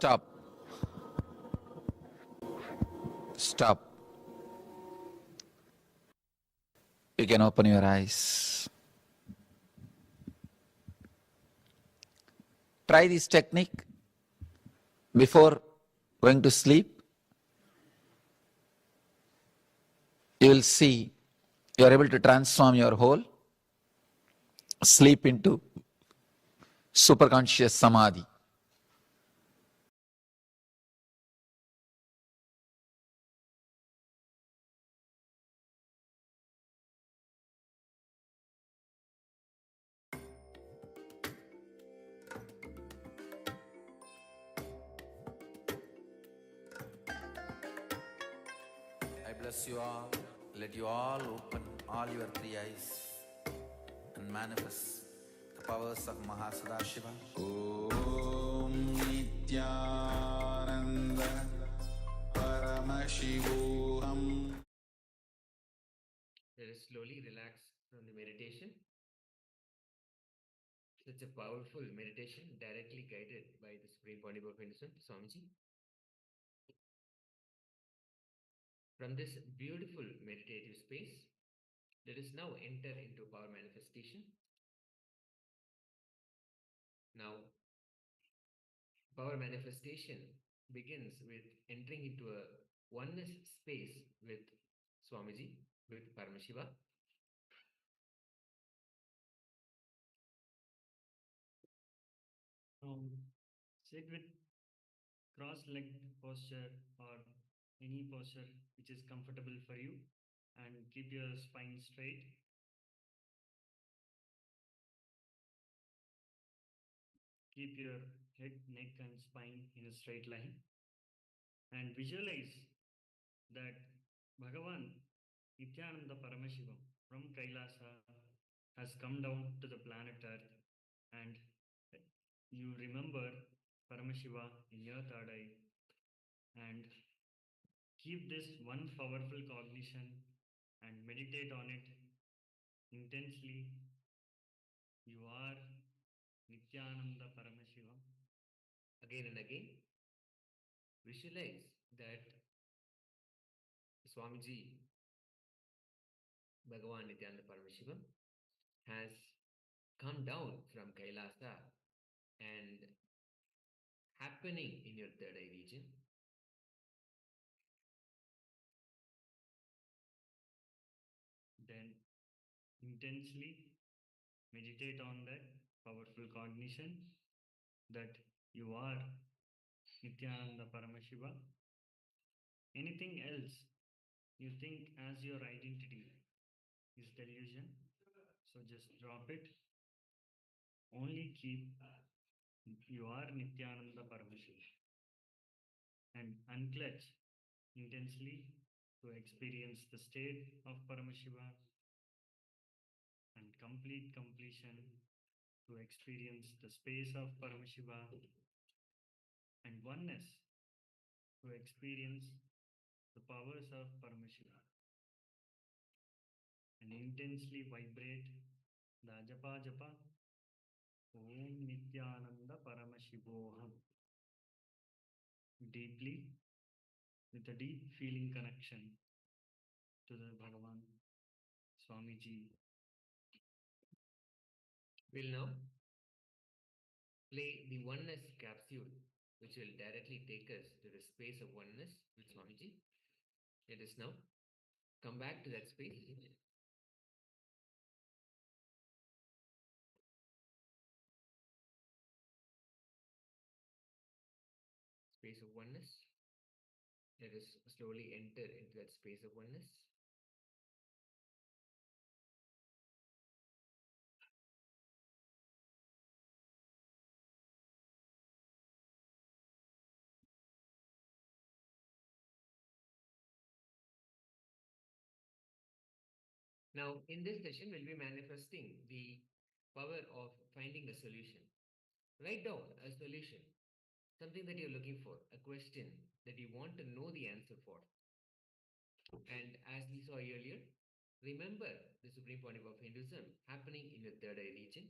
Stop. Stop. You can open your eyes. Try this technique before going to sleep. You will see you are able to transform your whole sleep into superconscious samadhi. I bless you all. Let you all open all your three eyes and manifest the powers of Mahasadashiva. Om Nityananda Paramashivam. Let us slowly relax from the meditation. Such a powerful meditation directly guided by the Supreme Pontiff of Hinduism, Swamiji. From this beautiful meditative space, let us now enter into power manifestation. Now, power manifestation begins with entering into a oneness space with Swamiji, with Paramashiva. Sit with cross-legged posture or any posture which is comfortable for you, and keep your spine straight. Keep your head, neck and spine in a straight line, and visualize that Bhagavan Nithyananda Paramashivamfrom Kailasa has come down to the planet Earth, and you remember Paramashiva in your third eye, and keep this one powerful cognition and meditate on it intensely. You are Nithyananda Paramashivam. Again and again, visualize that Swamiji, Bhagavan Nithyananda Paramashivam, has come down from Kailasa and happening in your third eye region. Then intensely meditate on that powerful cognition that you are Nithyananda Paramashiva. Anything else you think as your identity is delusion, so just drop it. Only keep you are Nithyananda Paramashiva, and unclutch intensely to experience the state of Paramashiva, and complete completion to experience the space of Paramashiva, and oneness to experience the powers of Paramashiva, and intensely vibrate the Ajapa Japa Om Nithyananda Paramashivoham deeply, with a deep feeling connection to the Bhagavan Swamiji. We'll now play the oneness capsule, which will directly take us to the space of oneness with Swamiji. Let us now come back to that space. Space of oneness. Let us slowly enter into that space of oneness. Now, in this session, we'll be manifesting the power of finding a solution. Write down a solution, something that you're looking for, a question that you want to know the answer for. And as we saw earlier, remember the Supreme Pontiff of Hinduism happening in your third eye region,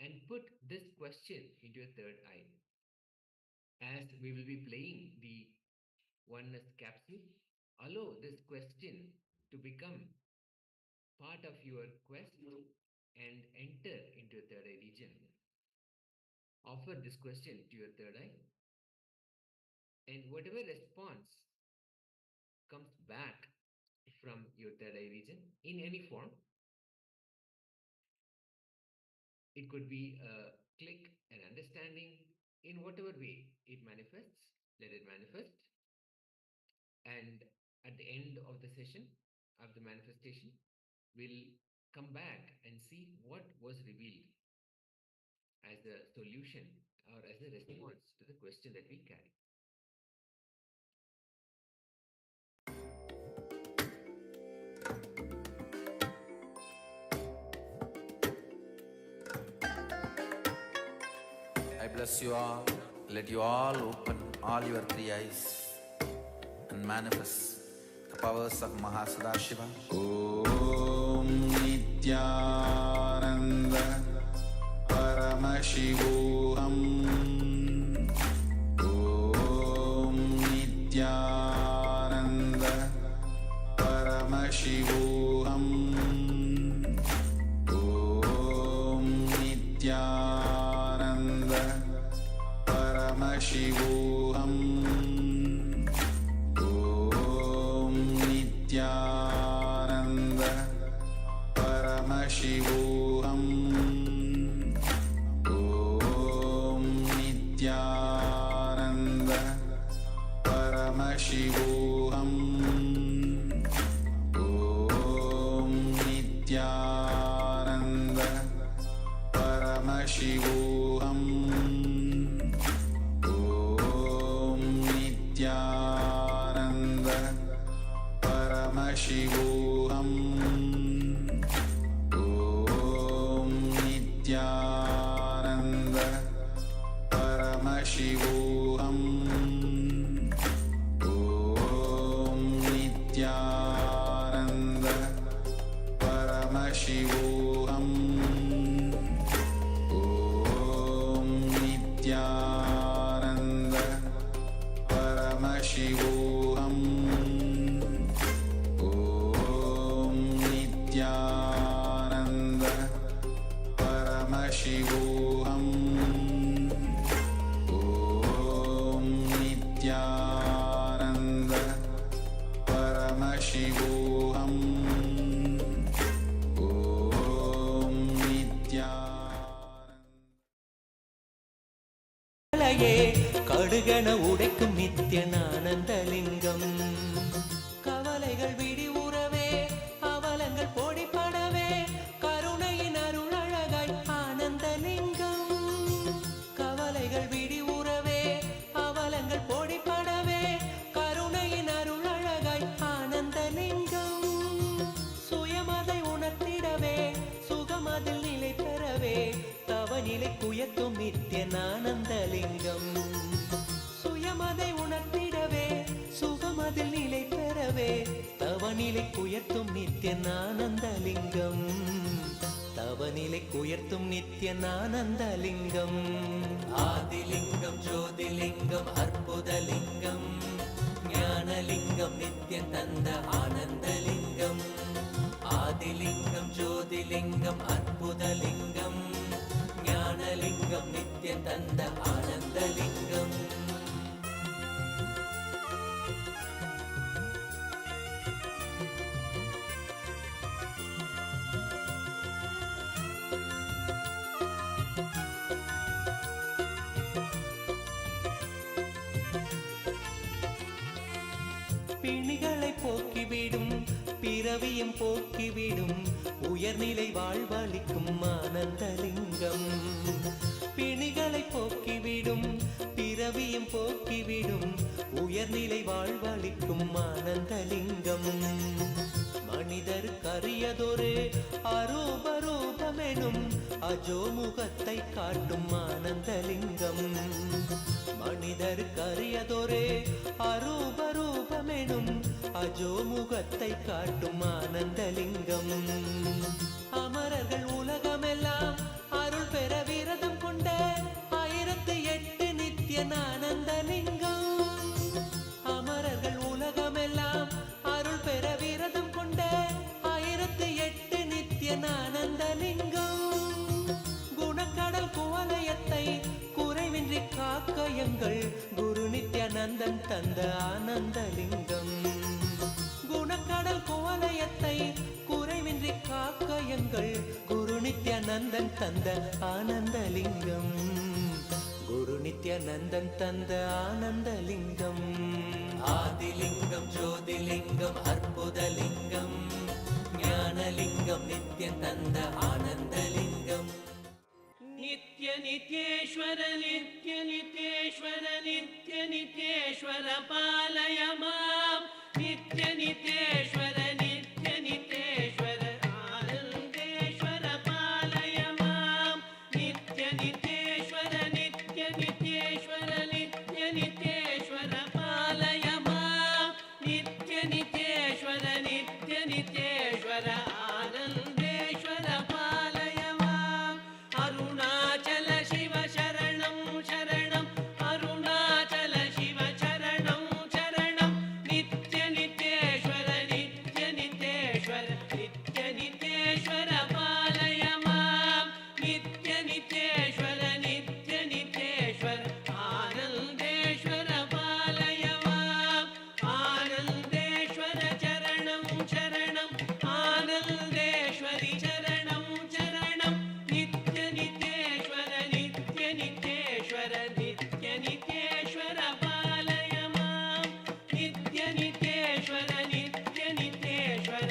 and put this question into your third eye. as we will be playing the oneness capsule, allow this question to become part of your quest and enter into your third eye region. Offer this question to your third eye, and whatever response comes back from your third eye region in any form, it could be a click, an understanding, in whatever way it manifests, let it manifest. And at the end of the session, of the manifestation, we'll come back and see what was revealed as a solution or as a response to the question that we carry. I bless you all. Let you all open all your three eyes and manifest the powers of Mahasadashiva. Om Nityananda Paramashivam. Om Nityananda Paramashivam. Om Nityananda Paramashivam. Om Nityananda Paramashivam. Om Nityananda Paramashivam. Om Nityananda Paramashivam. Om Nityananda Paramashivam. Om Nityananda Paramashivam. Om Nityananda Paramashivam. Om Nityananda Paramashivam. Om Nityananda Paramashivam. Om Nityananda Paramashivam. Om கலையே கடுகன உடைக்கும் நித்யனானந்தலிங்கம். கவலைகள் விடி உறவே, அவலங்கள் பொடிப்படவே, கருணையின் அருளழகாய் ஆனந்தலிங்கம். கவலைகள் விடி உறவே, அவலங்கள் பொடிப்படவே, கருணையின் அருளழகாய் ஆனந்தலிங்கம். சுயமதை உணர்த்திடவே, சுகமதில் நிலை பெறவே, தவநிலை குயத்தும் நித்யனானந்தலிங்கம். சுயமதை உணர்த்திடவே, சுகமதில் நிலை பெறவே, தவநிலை குயர்த்தும் நித்யனானந்தலிங்கம். தவநிலை குயர்த்தும் நித்யனானந்தலிங்கம். ஆதிலிங்கம் ஜோதிலிங்கம் அற்புதலிங்கம். ஞானலிங்கம் நித்யம் தந்த ஆனந்தலிங்கம். ஆதிலிங்கம் ஜோதிலிங்கம் அற்புதலிங்கம். ஞானலிங்கம் நித்யம் தந்த ஆனந்தலிங்கம். பிணிகளை போக்கிவிடும், பிறவியும் போக்கிவிடும், உயர்நிலை வாழ்வளிக்கும் ஆனந்தலிங்கம். பிணிகளை போக்கிவிடும், பிறவியும் போக்கிவிடும், உயர்நிலை வாழ்வளிக்கும் ஆனந்தலிங்கம். மனிதருக்கரியதொரு அரூபரூபமெனும் அஜோமுகத்தை காட்டும் ஆனந்தலிங்கம். மனிதருக்கரியதொரு அரூபரூபமெனும் அஜோமுகத்தை காட்டும் ஆனந்தலிங்கம். அமரர்கள் உலகமெல்லாம் அருள் பெற விரதம் கொண்ட 1008 நித்யனானந்த நித்யானந்தன் தந்த ஆனந்தலிங்கம். குணக்கடல் கோலயத்தை குறைவின்றி காக்க எங்கள் குரு நித்யானந்தன் தந்த ஆனந்தலிங்கம். குரு நித்யானந்தன் தந்த ஆனந்தலிங்கம். ஆதிலிங்கம் ஜோதிலிங்கம் அற்புதலிங்கம் ஞானலிங்கம் நித்யம் தந்த ஆனந்தலிங்கம். நித்ய நித்யேஸ்வர நித்ய நித்யேஸ்வர நித்ய நித்யேஸ்வர பாலய மாம். நித்ய நித்யேஸ்வர நித்ய நித்யேஸ்வர ஆனந்தேஸ்வர பாலய மாம். நித்ய நித்யேஸ்வர நித்ய நித்யேஸ்வர நித்ய நித்யேஸ்வர பாலய மாம். நித்ய நித்யேஸ்வர நித்ய நித்யேஸ்வர ஆனந்தேஸ்வர பாலய மாம். அருணாச்சல சிவ சரணம் சரணம் அருணாச்சல சிவ சரணம் சரணம். நித்ய நித்யேஸ்வர நித்ய நித்யேஸ்வர நித்ய நித்யேஸ்வர பாலய மாம். நித்ய நித்யேஸ்வர நித்ய நித்யேஸ்வர ஆனந்தேஸ்வர பாலய மாம். ஆனந்தேஸ்வர சரணம் சரணம் ஆனந்தேஸ்வரி சரணம் சரணம். நித்ய நித்யேஸ்வர நித்ய நித்யேஸ்வர நித்ய நித்யேஸ்வர பாலய மாம். நித்ய நித்யேஸ்வர நித்ய நித்யேஸ்வர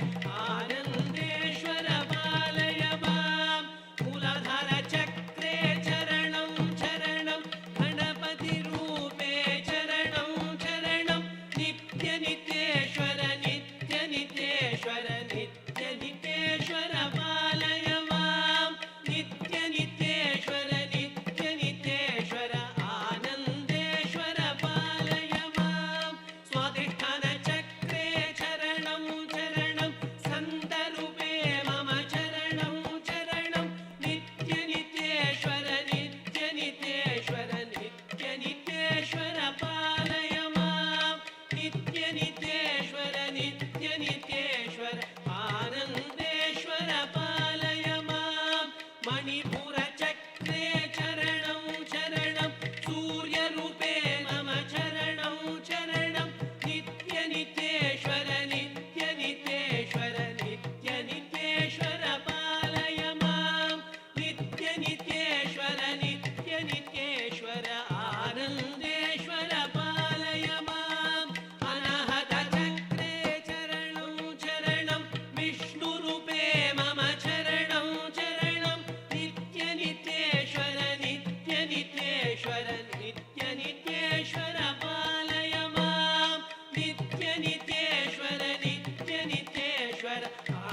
ஆனந்தேஸ்வர பாலய மாம். மூலதர சக்ரே சரணம் சரணம் கணபதி ரூபே சரணம் சரணம். நித்ய நித்யேஸ்வர நித்ய நித்யேஸ்வர நித்ய நித்யேஸ்வர பாலய மாம். நித்ய நித்யேஸ்வர நித்ய நித்யேஸ்வர ஆனந்தேஸ்வர பாலய மாம். ஸ்வாதிஷ்டான சக்ரே சரணம் சரணம் சந்தரூபே மம சரணம் சரணம். நித்ய நித்யேஸ்வர நித்ய நித்யேஸ்வர நித்ய நித்யேஸ்வர பாலய மாம். நித்ய நித்யேஸ்வர நித்ய நித்யேஸ்வர ஆனந்தேஸ்வர பாலய மாம். மணிபுர சக்ரே சரணம் சரணம் சூரிய ரூபே மம சரணம் சரணம். நித்ய நித்யேஸ்வர நித்ய நித்யேஸ்வர நித்ய நித்யேஸ்வர பாலய மாம். நித்ய நித்யேஸ்வர நித்ய நித்யேஸ்வர ஆனந்தேஸ்வர பாலய மாம். அனஹத சக்ரே சரணம் சரணம் விஷ்ணு ரூபே மம சரணம் சரணம். நித்ய நித்யேஸ்வர நித்ய நித்யேஸ்வர நித்ய நித்யேஸ்வர பாலய மாம். நித்ய நித்யேஸ்வர நித்ய நித்யேஸ்வர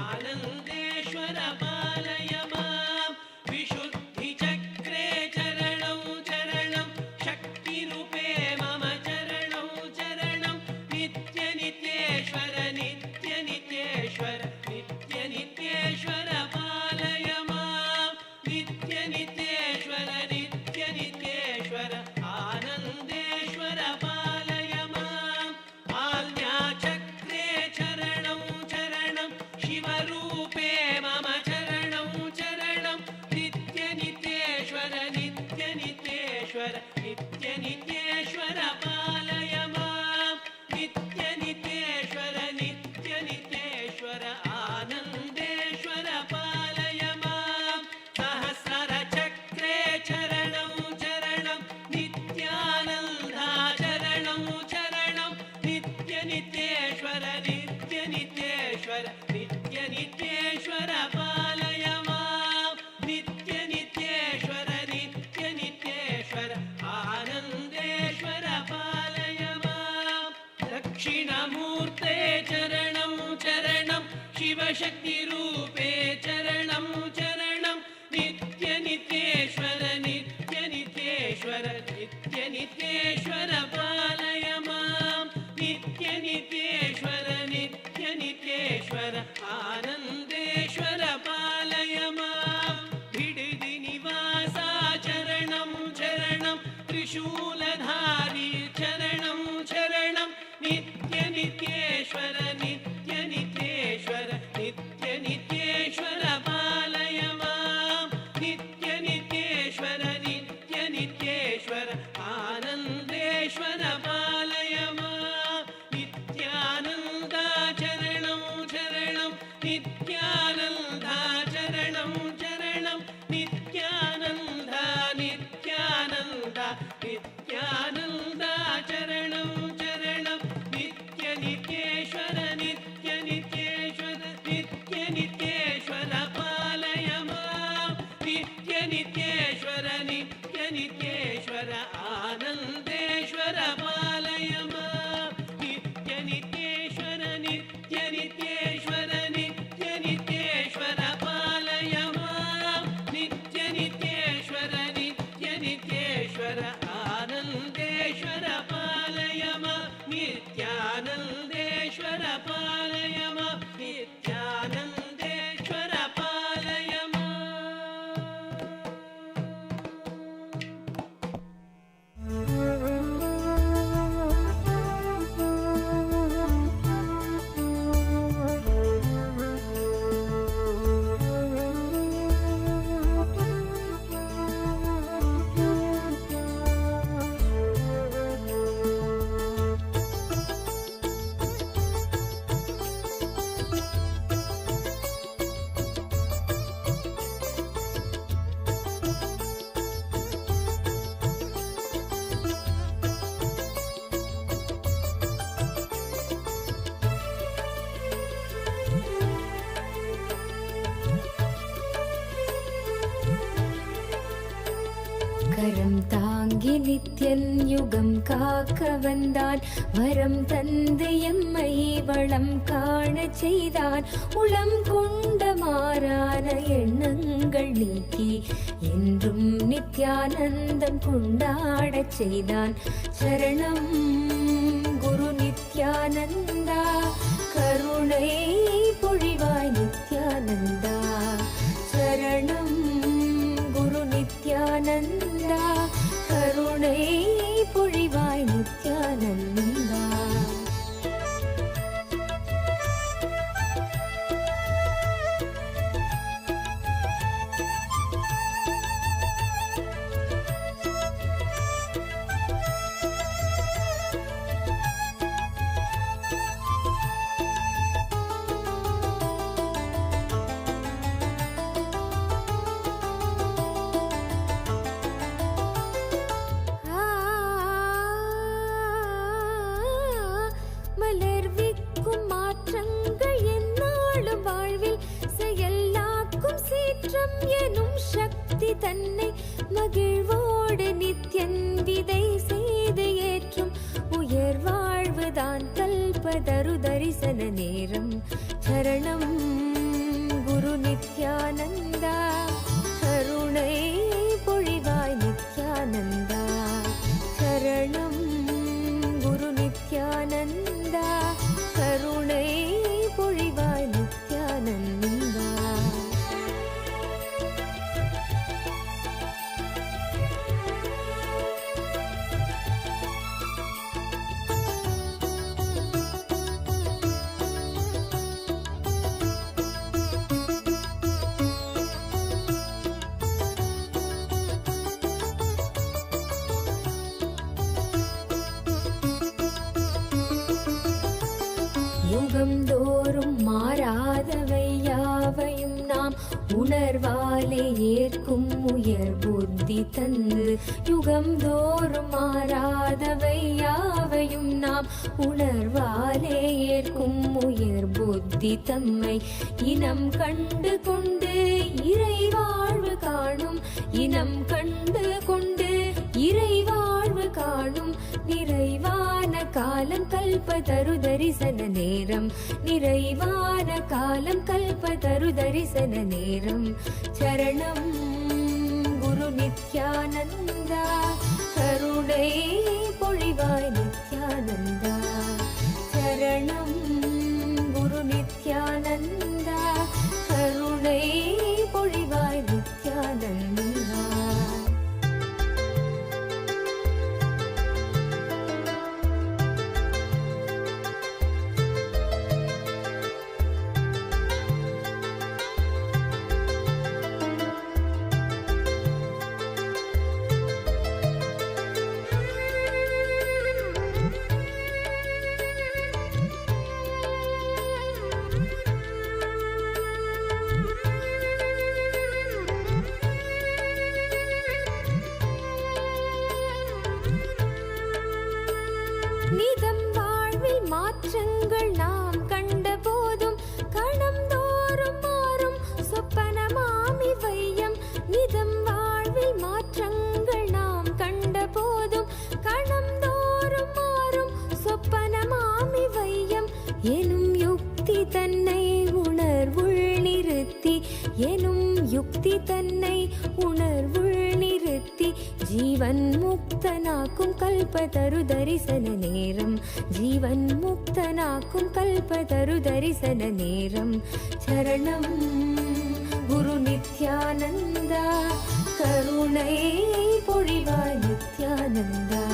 ஆனந்தேஸ்வர பாலய மாம். விசுத்தி சக்ரே சரணம் சரணம் சக்தி ரூபே மம சரணம் சரணம். நித்ய நித்யேஸ்வர நித்ய நித்யேஸ்வர நித்ய நித்யேஸ்வர பாலய மாம். நித்ய நித்யேஸ்வர நித்ய நித்யேஸ்வர ஆனந்தேஸ்வர பாலய மாம். ஆல்யா சக்ரே சரணம் சரணம் சிவரூபே மம சரணம் சரணம். நித்ய நித்யேஸ்வர நித்ய நித்யேஸ்வர நித்ய நித்யேஸ்வர பாலய மாம். நித்ய நித்யேஸ்வர நித்ய நித்யேஸ்வர ஆனந்தேஸ்வர பாலய மாம். சஹஸ்ர சக்ரே சரணம் சரணம் நித்யானந்தா சரணம் சரணம். நித்ய நித்யேஸ்வர நித்ய நித்யேஸ்வர நித்ய நித்யேஸ்வர பாலய மாம். நித்ய நித்யேஸ்வர நித்ய நித்யேஸ்வர ஆனந்தேஸ்வர பாலய மாம். தட்சிணமூர்த்தே சரணம் சரணம் சிவசக்தி ரூபே சரணம் சரணம். நித்ய நித்யேஸ்வர நித்ய நித்யேஸ்வர நித்ய நித்யேஸ்வர பாலய மாம். நித்ய நித்யேஸ்வர நித்ய நித்யேஸ்வர ஆனந்தேஸ்வர பாலய மாம். விடுதி நிவாசா சரணம் சரணம் त्रिशूलधारी चरणं चरणं नित्य नित्येश्वर नित्य नित्येश्वर नित्य नित्येश्वर पालय मां नित्य नित्येश्वर नित्य नित्येश्वर आनन्देश्वर पालय ஆகி நித்யன் யுகம் காக்க வந்தான். வரம் தந்து எம்மை வளம் காண செய்தான். உளம் கொண்ட மாறான எண்ணங்கள் நீக்கி என்றும் நித்யானந்தம் கொண்டாடச் செய்தான். சரணம் குரு நித்யானந்தா, கருணை பொழிவாய் நித்யானந்தா. சரணம் குரு நித்யானந்தா, கருணை பொழிவாய் நித்யானந்தா. மலர்விக்கும் மாற்றங்கள் எந்நாளும் வாழ்வில் செயலாக்கும் சீற்றம் எனும் சக்தி தன்னை மகிழ்வோடு நித்யன் விதை செய்து ஏற்றும் உயர் வாழ்வுதான் கல்பதரு தரிசன நேரம். சரணம் குரு நித்யானந்தா, கருணை பொழிவாய் நித்யானந்தா. சரணம் குரு நித்யானந்தா, கருணை பொழிவாய் நித்யானந்தா. யுகந்தோறும் மாறாதவை யாவையும் நாம் உணர்வாலே ஏற்கும் உயர் புத்தி தந்து. யுகந்தோறும் மாறாதவை யாவையும் நாம் உணர்வாலே ஏற்கும் உயர் புத்தி தம்மை இனம் கண்டு கொண்டு இறை வாழ்வு காணும். இனம் கண்டு கொண்டு இறை வாழ்வு காணும். நிறைவான காலம் கல்பதரு தரிசன நேரம். நிறைவான காலம் கல்பதரு தரிசன நேரம். சரணம் குரு நித்யானந்தா, கருணை பொழிவாய் நித்யானந்தா. சரணம் குரு நித்யானந்தா, கருணை பொழிவாய் நித்யானந்தா. நிதம் வாழ்வில் மாற்றங்கள் நாம் கண்ட போதும் கணம் தோறும் மாறும் சொப்பனமாமி வையம். நிதம் வாழ்வில் மாற்றங்கள் நாம் கண்ட போதும் கணம் தோறும் மாறும் சொப்பனமாமி வையம். எனும் யுக்தி தன்னை உணர்வுள் நிறுத்தி, எனும் யுக்தி தன்னை உணர்வுள் நிறுத்தி ஜீவன் முக்தனாக்கும் கல்பதரு தரிசன நேரம். ஜீவன் முக்தனாக்கும் கல்பதரு தரிசன நேரம். சரணம் குரு நித்யானந்தா, கருணை பொழிவாய் நித்யானந்தா.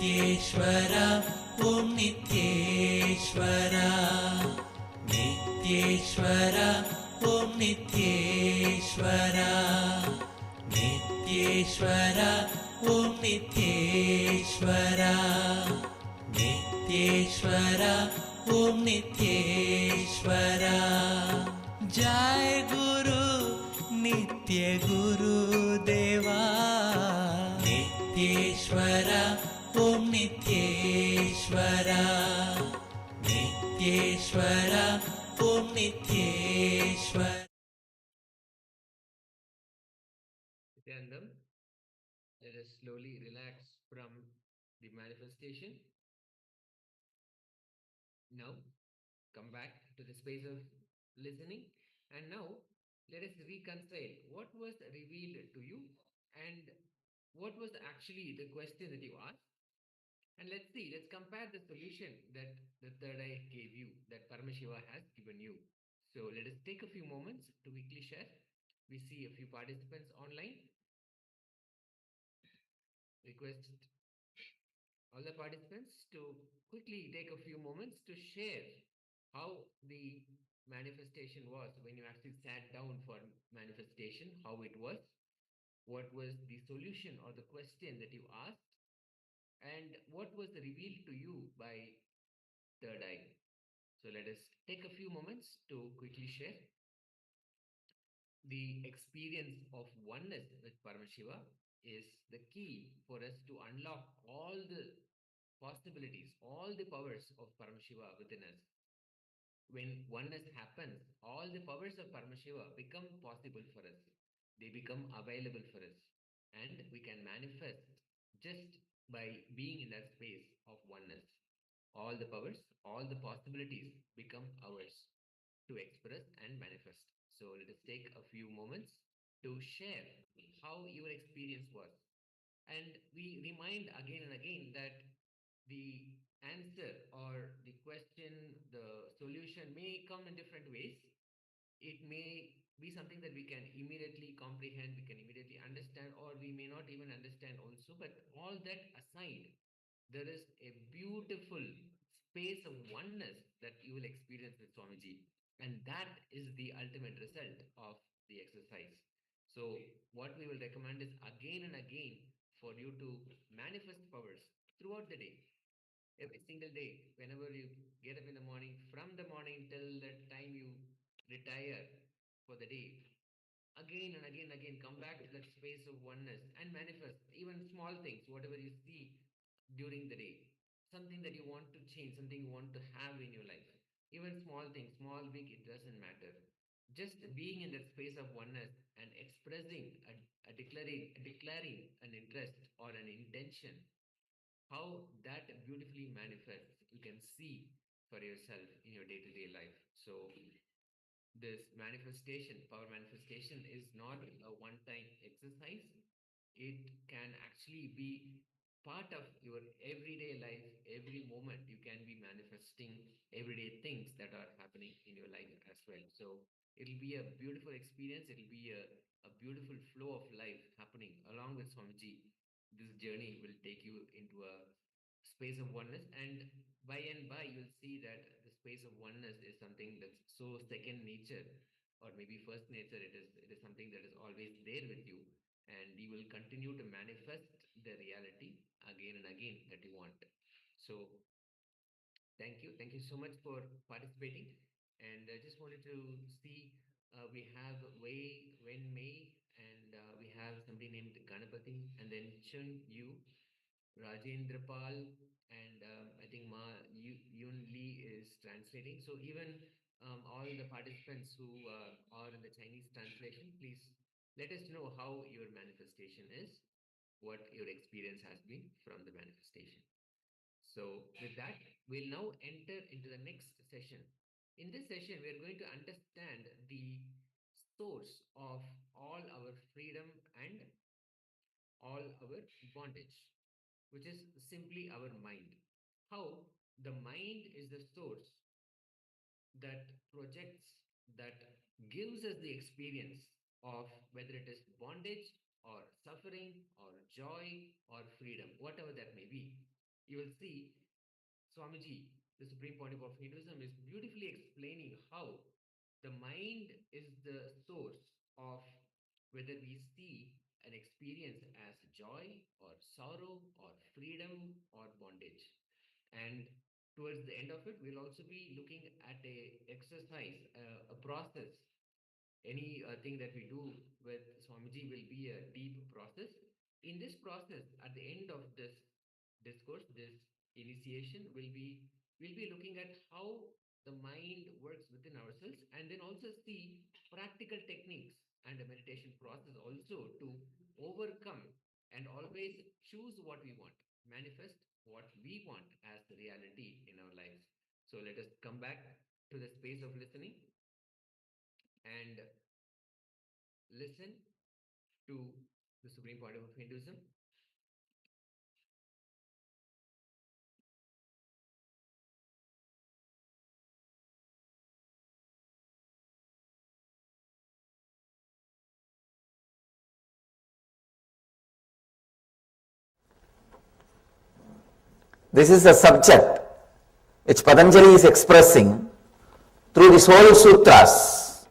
नित्येश्वरा ॐ नित्येश्वरा, नित्येश्वरा ॐ नित्येश्वरा, नित्येश्वरा ॐ नित्येश्वरा, नित्येश्वरा ॐ नित्येश्वरा. जय गुरु नित्य गुरुदेवा, नित्येश्वरा ॐ नित्येश्वरा. Om Nityeshwara. Nityanandam, let us slowly relax from the manifestation. Now, come back to the space of listening. And now, let us reconcile what was revealed to you and what was actually the question that you asked. And let's see, let's compare the solution that the third eye gave you, that Paramashiva has given you. So let us take a few moments to quickly share. We see a few participants online. Request all the participants to quickly take a few moments to share how the manifestation was when you actually sat down for manifestation, how it was, what was the solution or the question that you asked, and what was revealed to you by third eye. So let us take a few moments to quickly share. The experience of oneness with Paramashiva is the key for us to unlock all the possibilities, all the powers of Paramashiva within us. When oneness happens, all the powers of Paramashiva become possible for us. They become available for us. And we can manifest just by being in that space of oneness. All the powers, all the possibilities become ours to express and manifest. So let us take a few moments to share how your experience was. And we remind again and again that the answer or the question, the solution may come in different ways. It may be something that we can immediately comprehend, we can immediately understand, or we may not even understand also. But all that aside, there is a beautiful space of oneness that you will experience with Swamiji. And that is the ultimate result of the exercise. So what we will recommend is again and again for you to manifest powers throughout the day. Every single day, whenever you get up in the morning, from the morning till the time you retire for the day, again and again and again, come back to that space of oneness and manifest even small things, whatever you see during the day, something that you want to change, something you want to have in your life, even small things, small, big, it doesn't matter. Just being in that space of oneness and expressing, declaring an interest or an intention, how that beautifully manifests, you can see for yourself in your day-to-day life. So this manifestation, power manifestation, is not a one-time exercise. It can actually be part of your everyday life. Every moment you can be manifesting everyday things that are happening in your life as well. So it'll be a beautiful experience. It'll be a beautiful flow of life happening along with Swamiji. This journey will take you into a space of oneness, and by you'll see that the space of oneness is something that's so second nature, or maybe first nature. It is something that is always there with you, and you will continue to manifest the reality again and again that you want. So thank you so much for participating. And I just wanted to see, we have Wen Mei, and we have somebody named Ganapati, and then Chun Yu, Rajendra Pal, and I think Yun Lee is translating. So even all the participants who are in the Chinese translation, please let us know how your manifestation is, what your experience has been from the manifestation. So with that, we'll now enter into the next session. In this session, we are going to understand the source of all our freedom and all our bondage, which is simply our mind. How the mind is the source that projects, that gives us the experience of whether it is bondage or suffering or joy or freedom, whatever that may be. You will see Swamiji, the Supreme Pontiff of Hinduism, is beautifully explaining how the mind is the source of whether we see an experience as joy or sorrow or freedom or bondage. And towards the end of it, we'll also be looking at a exercise, a process. Any thing that we do with Swamiji will be a deep process. In this process, at the end of this discourse, this initiation, we'll be looking at how the mind works within ourselves, and then also see practical techniques and a meditation process also to overcome and always choose what we want, manifest what we want as the reality in our lives. So let us come back to the space of listening and listen to the Supreme Pontiff of Hinduism. This is the subject which Patanjali is expressing through these whole sutras.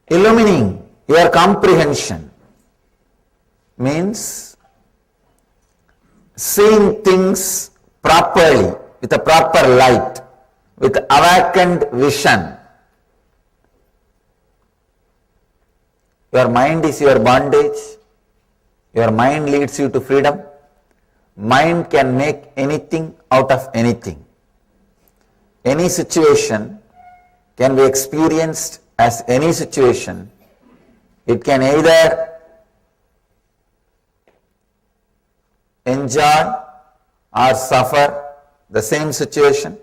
Illumining your comprehension means seeing things properly, with a proper light, with awakened vision. Your mind is your bondage. Your mind leads you to freedom. Mind can make anything out of anything. Any situation can be experienced as any situation. It can either enjoy or suffer the same situation.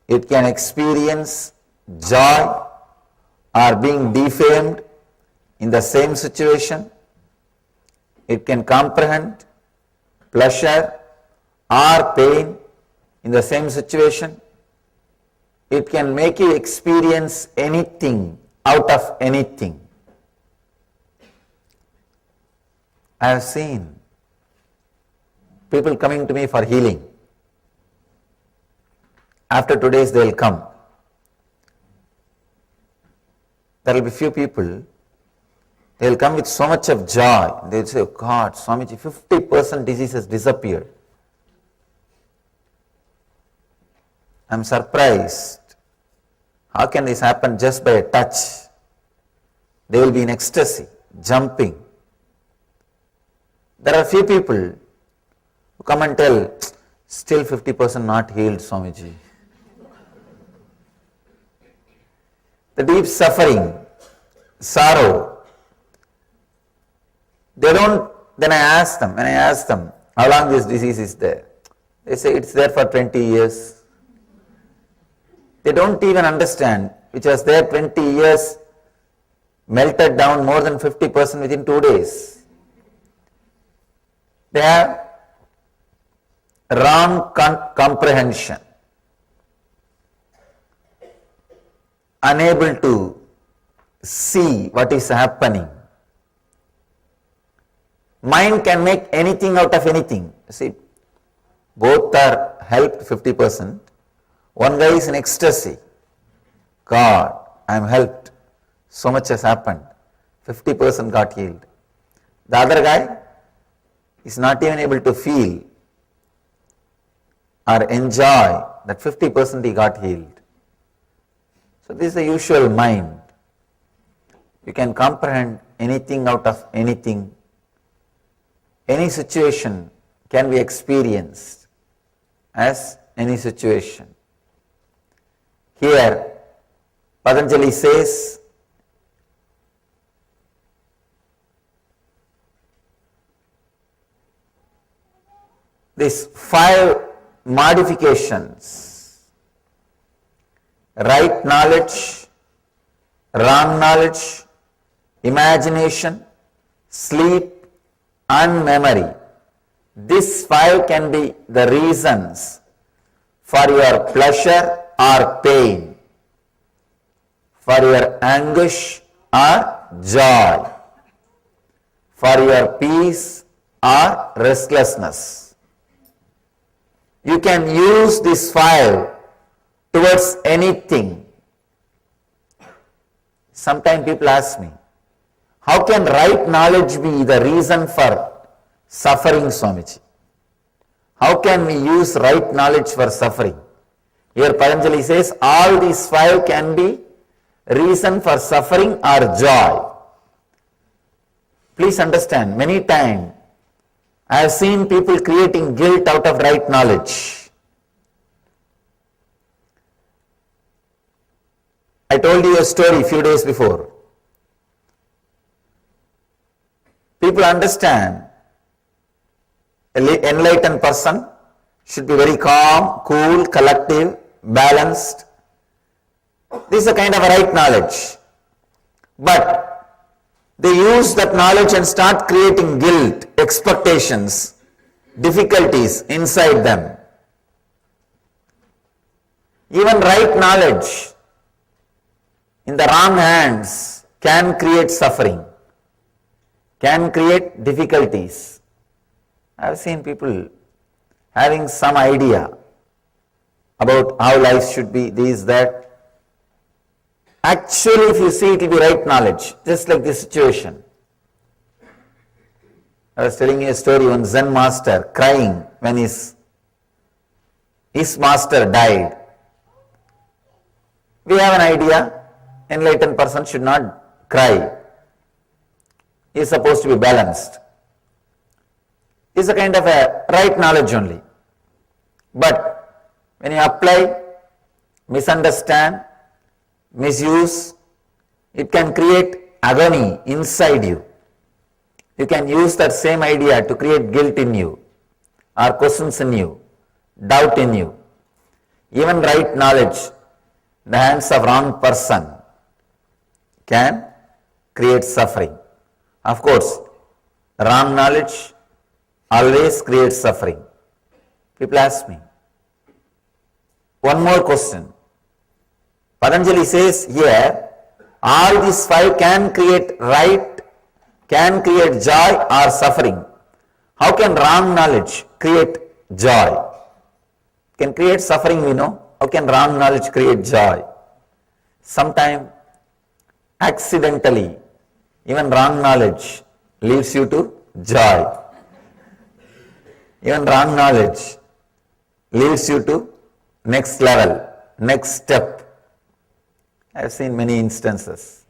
It can experience joy or being defamed in the same situation. It can comprehend pleasure or pain in the same situation. It can make you experience anything out of anything. I have seen people coming to me for healing. After 2 days they will come. There will be few people, they will come with so much of joy. They will say, oh God, Swamiji, 50% disease has disappeared. I am surprised. How can this happen just by a touch? They will be in ecstasy, jumping. There are few people who come and tell, still 50% not healed, Swamiji. The deep suffering, sorrow, they don't, then when I ask them, how long this disease is there? They say it's there for 20 years. They don't even understand, which was there 20 years, melted down more than 50% within 2 days. They have wrong comprehension, unable to see what is happening. Mind can make anything out of anything. See, both are helped 50%. One guy is in ecstasy. God, I am helped. So much has happened. 50% got healed. The other guy is not even able to feel or enjoy that 50% he got healed. So this is the usual mind. You can comprehend anything out of anything. Any situation can be experienced as any situation. Here, Patanjali says, these 5 modifications: right knowledge, wrong knowledge, imagination, sleep, and memory. These 5 can be the reasons for your pleasure or pain, for your anguish or joy, for your peace or restlessness. You can use these 5 towards anything. Sometimes people ask me, how can right knowledge be the reason for suffering, Swamiji? How can we use right knowledge for suffering? Here Patanjali says all these five can be reason for suffering or joy. Please understand, many times I have seen people creating guilt out of right knowledge. I told you a story a few days before. People understand an enlightened person should be very calm, cool, collective, balanced. This is a kind of a right knowledge. But they use that knowledge and start creating guilt, expectations, difficulties inside them. Even right knowledge in the wrong hands can create suffering, can create difficulties. I have seen people having some idea about how life should be, this, that. Actually, if you see, it will be right knowledge, just like this situation. I was telling you a story, one Zen master crying when his master died. We have an idea, enlightened person should not cry. He is supposed to be balanced. It's a kind of a right knowledge only. But when you apply, misunderstand, misuse, it can create agony inside you. You can use that same idea to create guilt in you, or questions in you, doubt in you. Even right knowledge in the hands of wrong person can create suffering. Of course, wrong knowledge always creates suffering. People ask me. One more question. Patanjali says here, all these five can create right, can create joy or suffering. How can wrong knowledge create joy? Can create suffering, we know. How can wrong knowledge create joy? Sometimes, accidentally, even wrong knowledge leads you to joy. Even wrong knowledge leads you to next level, next step. I have seen many instances.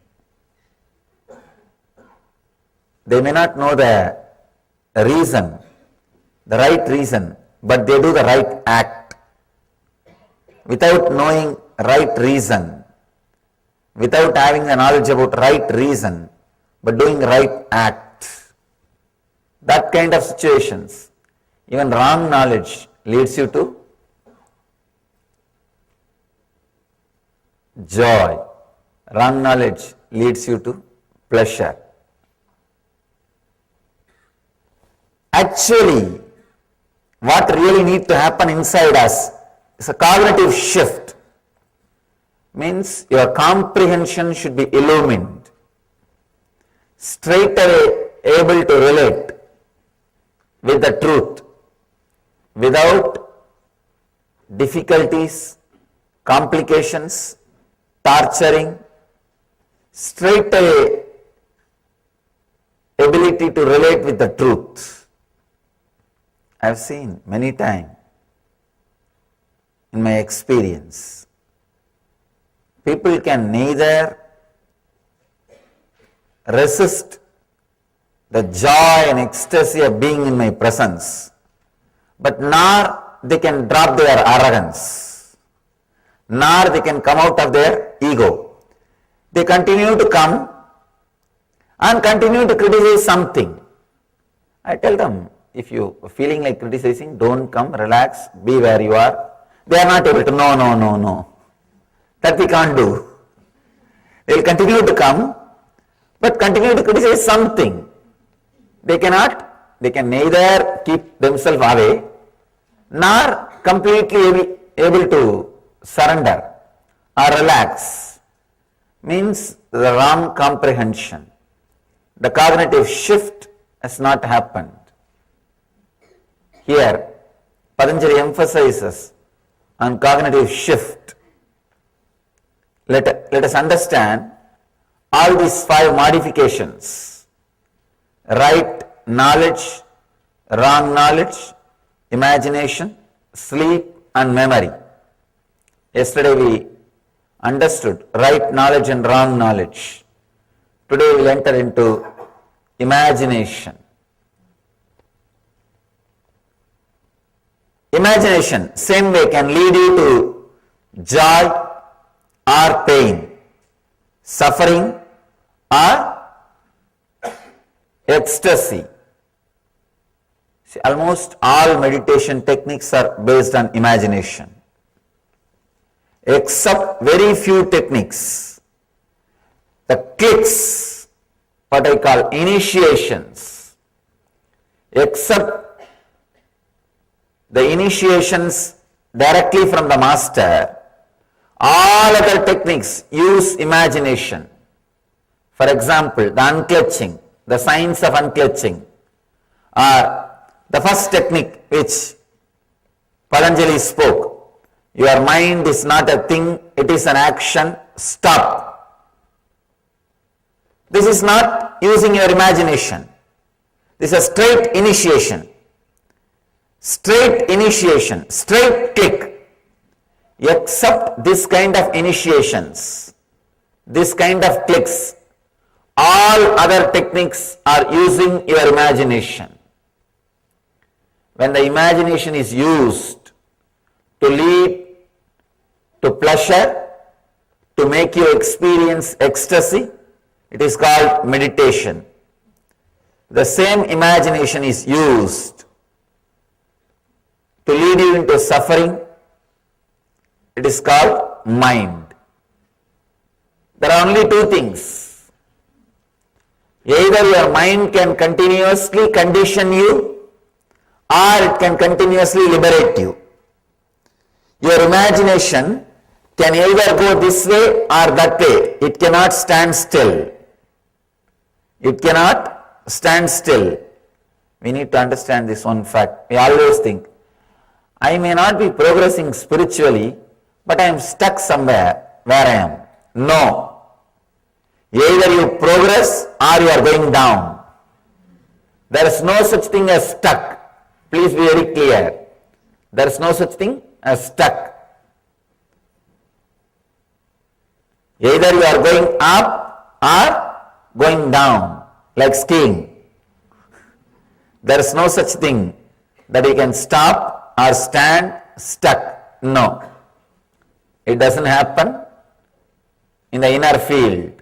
They may not know the reason, the right reason, but they do the right act. Without knowing right reason, without having the knowledge about right reason, but doing right act. That kind of situations, even wrong knowledge leads you to joy. Wrong knowledge leads you to pleasure. Actually, what really needs to happen inside us is a cognitive shift. Means your comprehension should be illumined. Straight away able to relate with the truth without difficulties, complications, torturing, straight away ability to relate with the truth. I have seen many times in my experience, people can neither resist the joy and ecstasy of being in my presence, but nor they can drop their arrogance, nor they can come out of their ego. They continue to come and continue to criticize something. I tell them, if you are feeling like criticizing, don't come, relax, be where you are. They are not able to, no. That we can't do. They will continue to come, but continue to criticize something. They can neither keep themselves away, nor completely able to surrender or relax. Means the wrong comprehension. The cognitive shift has not happened. Here, Patanjali emphasizes on cognitive shift. Let us understand all these 5 modifications: right knowledge, wrong knowledge, imagination, sleep and memory. Yesterday we understood right knowledge and wrong knowledge. Today we will enter into imagination. Imagination, same way, can lead you to joy or pain, suffering or ecstasy. See, almost all meditation techniques are based on imagination, except very few techniques. The clicks, what I call initiations, except the initiations directly from the master, all other techniques use imagination. For example, the unclutching, the science of unclutching, or the first technique which Patanjali spoke, your mind is not a thing, it is an action, stop. This is not using your imagination. This is a straight initiation. Straight initiation, straight click. Except this kind of initiations, this kind of clicks, all other techniques are using your imagination. When the imagination is used to lead to pleasure, to make you experience ecstasy, it is called meditation. The same imagination is used to lead you into suffering, it is called mind. There are only two things. Either your mind can continuously condition you, or it can continuously liberate you. Your imagination can either go this way or that way. It cannot stand still. It cannot stand still. We need to understand this one fact. We always think, I may not be progressing spiritually, but I am stuck somewhere where I am. No. Either you progress or you are going down. There is no such thing as stuck. Please be very clear. There is no such thing as stuck. Either you are going up or going down, like skiing. There is no such thing that you can stop or stand stuck. No. It doesn't happen in the inner field.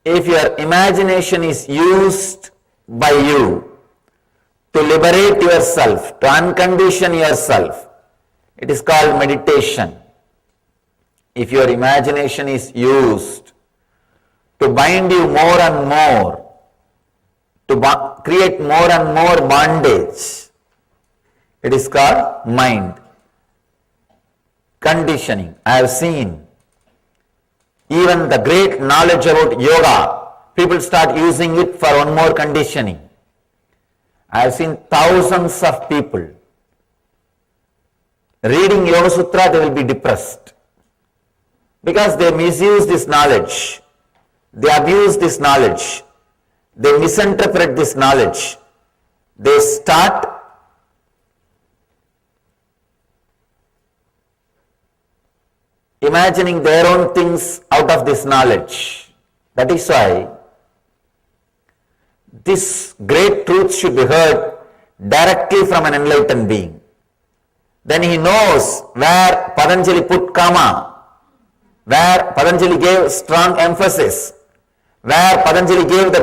If your imagination is used by you to liberate yourself, to uncondition yourself, it is called meditation. If your imagination is used to bind you more and more, to create more and more bondage, it is called mind. Conditioning. I have seen even the great knowledge about yoga, people start using it for one more conditioning. I have seen thousands of people reading Yoga Sutra, they will be depressed because they misuse this knowledge, they abuse this knowledge, they misinterpret this knowledge, they start imagining their own things out of this knowledge. That is why this great truth should be heard directly from an enlightened being. Then he knows where Patanjali put comma, where Patanjali gave strong emphasis, where Patanjali gave the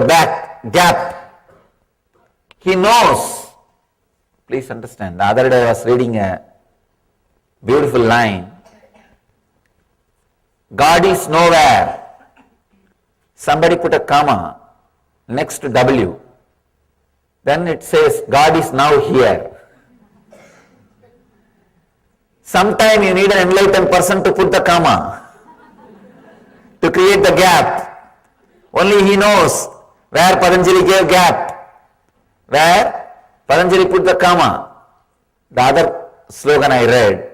gap. He knows. Please understand. The other day I was reading a beautiful line. God is nowhere. Somebody put a comma next to W. Then it says God is now here. Sometime you need an enlightened person to put the comma, to create the gap. Only he knows where Patanjali gave gap, where Patanjali put the comma. The other slogan I read,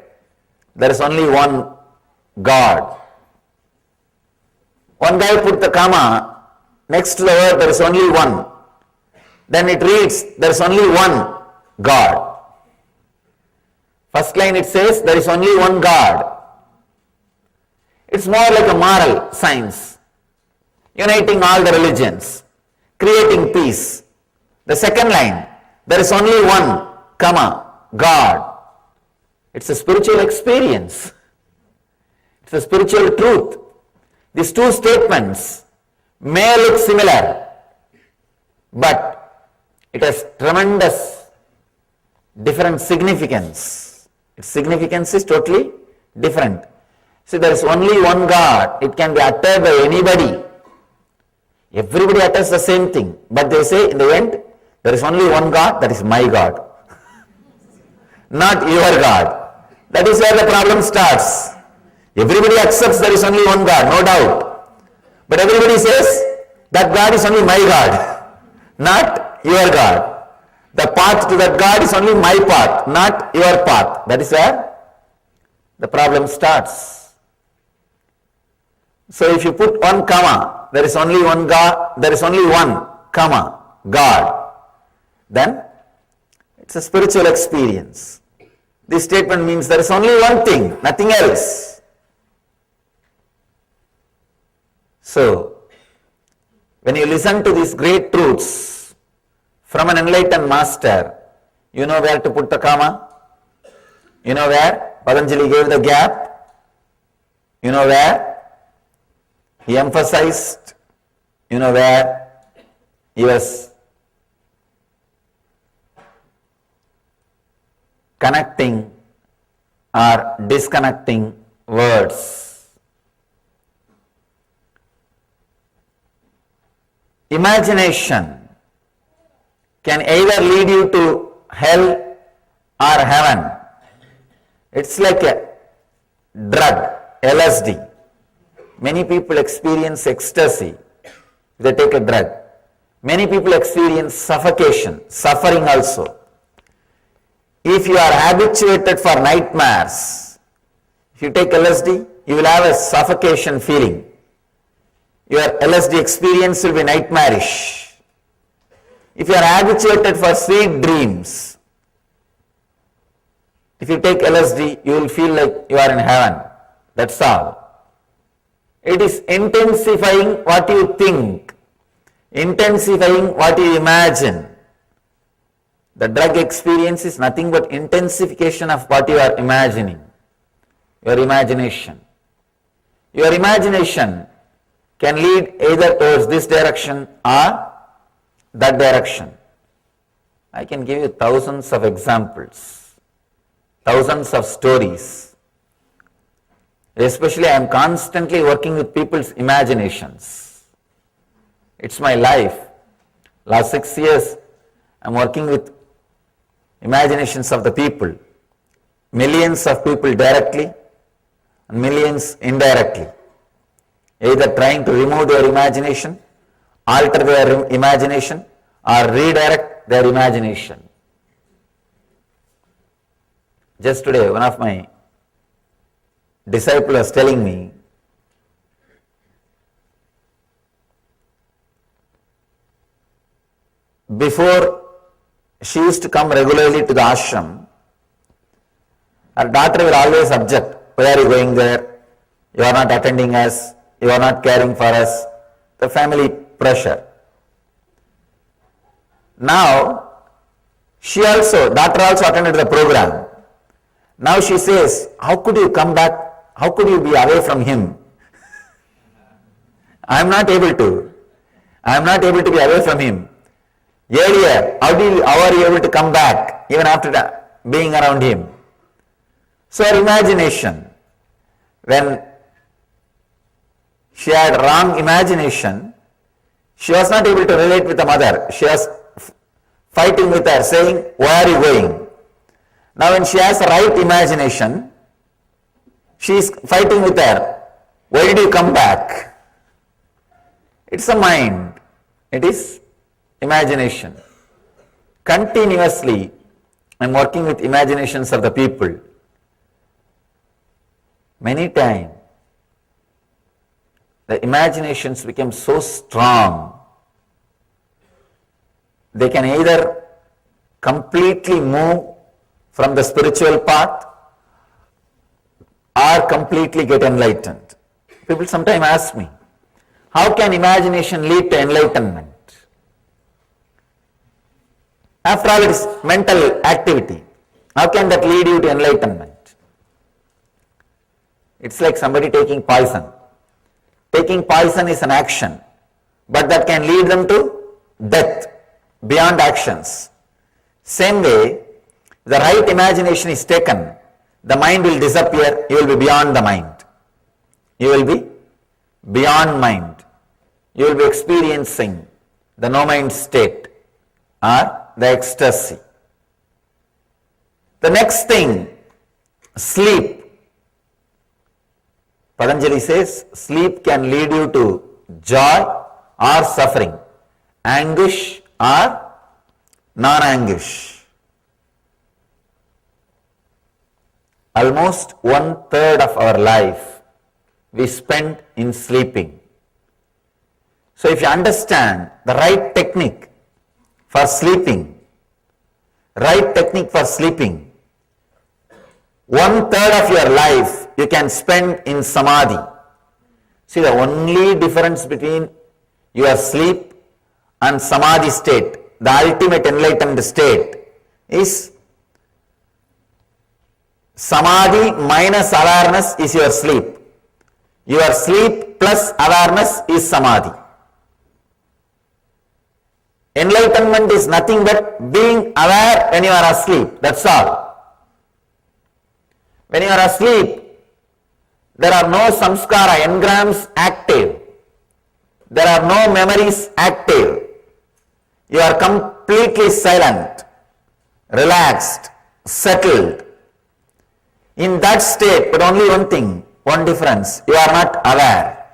there is only one God. One guy put the comma, next to the word there is only one. then it reads, there is only one God. First line it says, there is only one God. It's more like a moral science, uniting all the religions, creating peace. The second line, there is only one, God. It's a spiritual experience. It's a spiritual truth. These two statements may look similar, but it has tremendous different significance. Its significance is totally different. See, there is only one God. It can be uttered by anybody. Everybody utters the same thing. But they say in the end, there is only one God, that is my God. Not your God. That is where the problem starts. Everybody accepts there is only one God, no doubt. But everybody says that God is only my God, not your God. The path to that God is only my path, not your path. That is where the problem starts. So if you put one comma, there is only one God, there is only one comma, God, then it's a spiritual experience. This statement means there is only one thing, nothing else. So, when you listen to these great truths from an enlightened master, you know where to put the comma, you know where Patanjali gave the gap, you know where he emphasized, you know where he was connecting or disconnecting words. Imagination can either lead you to hell or heaven. It's like a drug, LSD. Many people experience ecstasy if they take a drug. Many people experience suffocation, suffering also. If you are habituated for nightmares, if you take LSD, you will have a suffocation feeling. Your LSD experience will be nightmarish. If you are habituated for sweet dreams, if you take LSD, you will feel like you are in heaven. That's all. It is intensifying what you think, intensifying what you imagine. The drug experience is nothing but intensification of what you are imagining, your imagination. Your imagination can lead either towards this direction or that direction. I can give you thousands of examples, thousands of stories. Especially I am constantly working with people's imaginations. It's my life. Last 6 years I am working with imaginations of the people. Millions of people directly and millions indirectly. Either trying to remove their imagination, alter their imagination, or redirect their imagination. Just today, one of my disciples was telling me, before she used to come regularly to the ashram, her daughter will always object. Why are you going there? You are not attending us. You are not caring for us. The family pressure. Now, daughter also attended the program. Now she says, how could you come back? How could you be away from him? I am not able to. I am not able to be away from him. Earlier, how are you able to come back even after being around him? So her imagination, when she had wrong imagination, she was not able to relate with the mother. She was fighting with her, saying, why are you going? Now when she has the right imagination, she is fighting with her. Why did you come back? It's a mind. It is imagination. Continuously, I am working with imaginations of the people. Many times, the imaginations become so strong they can either completely move from the spiritual path or completely get enlightened. People sometimes ask me, how can imagination lead to enlightenment? After all, it is mental activity. How can that lead you to enlightenment? It's like somebody taking poison. Taking poison is an action, but that can lead them to death beyond actions. Same way, the right imagination is taken, the mind will disappear, you will be beyond the mind. You will be beyond mind. You will be experiencing the no-mind state or the ecstasy. The next thing, sleep. Patanjali says, sleep can lead you to joy or suffering, anguish or non-anguish. Almost 1/3 of our life we spend in sleeping. So if you understand the right technique for sleeping, 1/3 of your life you can spend in samadhi. See, the only difference between your sleep and samadhi state, the ultimate enlightened state, is samadhi minus awareness is your sleep. Your sleep plus awareness is samadhi. Enlightenment is nothing but being aware when you are asleep. That's all. When you are asleep, there are no samskara, engrams active. There are no memories active. You are completely silent, relaxed, settled. In that state, but only one thing, one difference, you are not aware.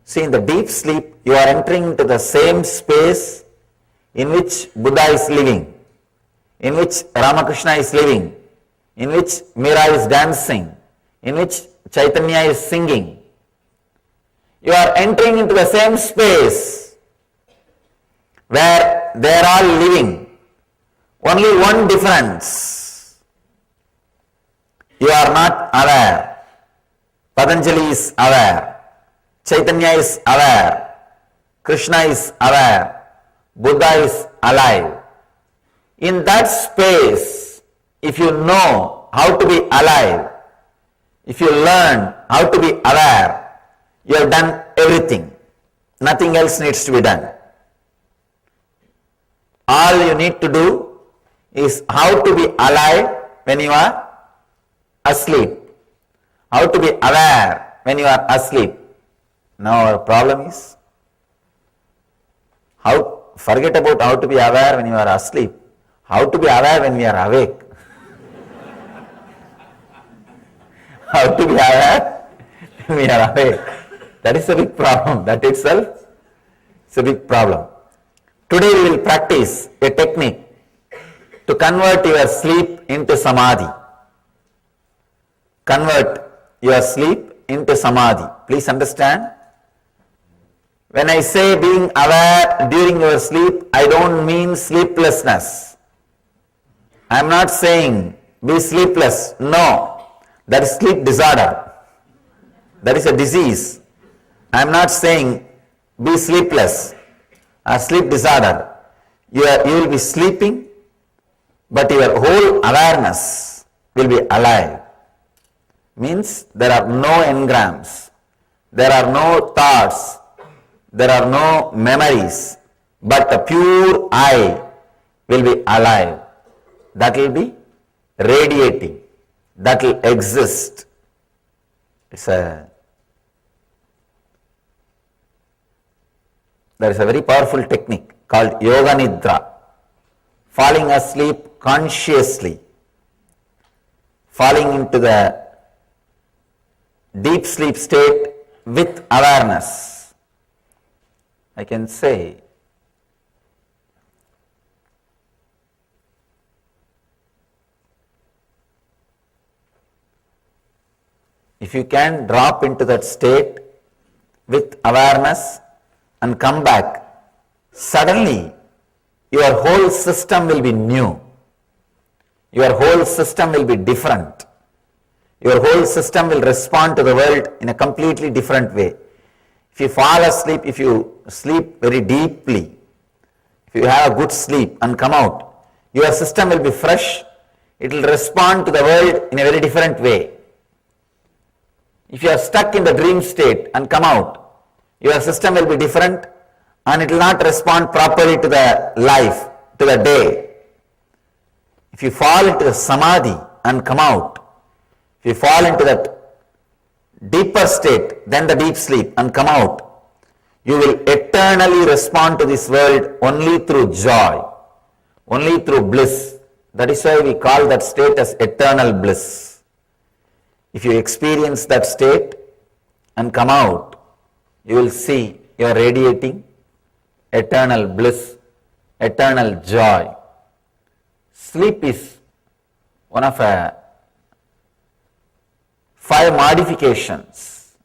See, in the deep sleep, you are entering into the same space in which Buddha is living, in which Ramakrishna is living, in which Meera is dancing, in which Chaitanya is singing. You are entering into the same space where they are all living. Only one difference. You are not aware. Patanjali is aware. Chaitanya is aware. Krishna is aware. Buddha is alive. In that space, if you know how to be alive, if you learn how to be aware, you have done everything. Nothing else needs to be done. All you need to do is how to be alive when you are asleep. How to be aware when you are asleep. Now our problem is, forget about how to be aware when you are asleep. How to be aware when we are awake. How to be aware when we are awake. That is a big problem. That itself is a big problem. Today we will practice a technique to convert your sleep into samadhi. Convert your sleep into samadhi. Please understand. When I say being aware during your sleep, I don't mean sleeplessness. I am not saying be sleepless. No, that is sleep disorder. That is a disease. I am not saying be sleepless or sleep disorder. You will be sleeping, but your whole awareness will be alive. Means there are no engrams, there are no thoughts, there are no memories, but the pure I will be alive. That will be radiating, that will exist. There is a very powerful technique called Yoga Nidra, falling asleep consciously, falling into the deep sleep state with awareness. I can say, if you can drop into that state with awareness and come back, suddenly your whole system will be new. Your whole system will be different. Your whole system will respond to the world in a completely different way. If you fall asleep, if you sleep very deeply, if you have a good sleep and come out, your system will be fresh. It will respond to the world in a very different way. If you are stuck in the dream state and come out, your system will be different and it will not respond properly to the life, to the day. If you fall into the samadhi and come out, if you fall into that deeper state than the deep sleep and come out, you will eternally respond to this world only through joy, only through bliss. That is why we call that state as eternal bliss. If you experience that state and come out, you will see you are radiating eternal bliss, eternal joy. Sleep is one of 5 modifications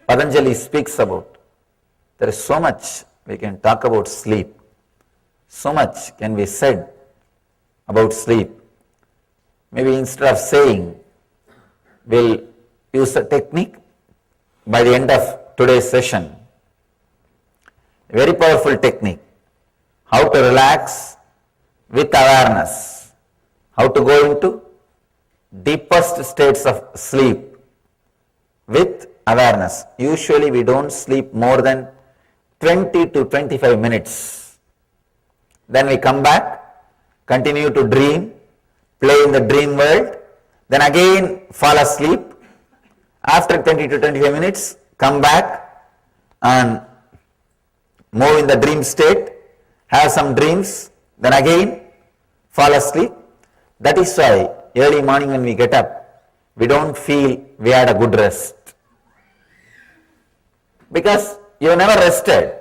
Patanjali speaks about. There is so much we can talk about sleep. So much can be said about sleep. Maybe instead of saying, we'll use a technique by the end of today's session. A very powerful technique. How to relax with awareness. How to go into deepest states of sleep with awareness. Usually we don't sleep more than 20 to 25 minutes. Then we come back, continue to dream, play in the dream world, then again fall asleep. After 20 to 25 minutes, come back and move in the dream state, have some dreams, then again fall asleep. That is why early morning when we get up, we don't feel we had a good rest. Because you have never rested.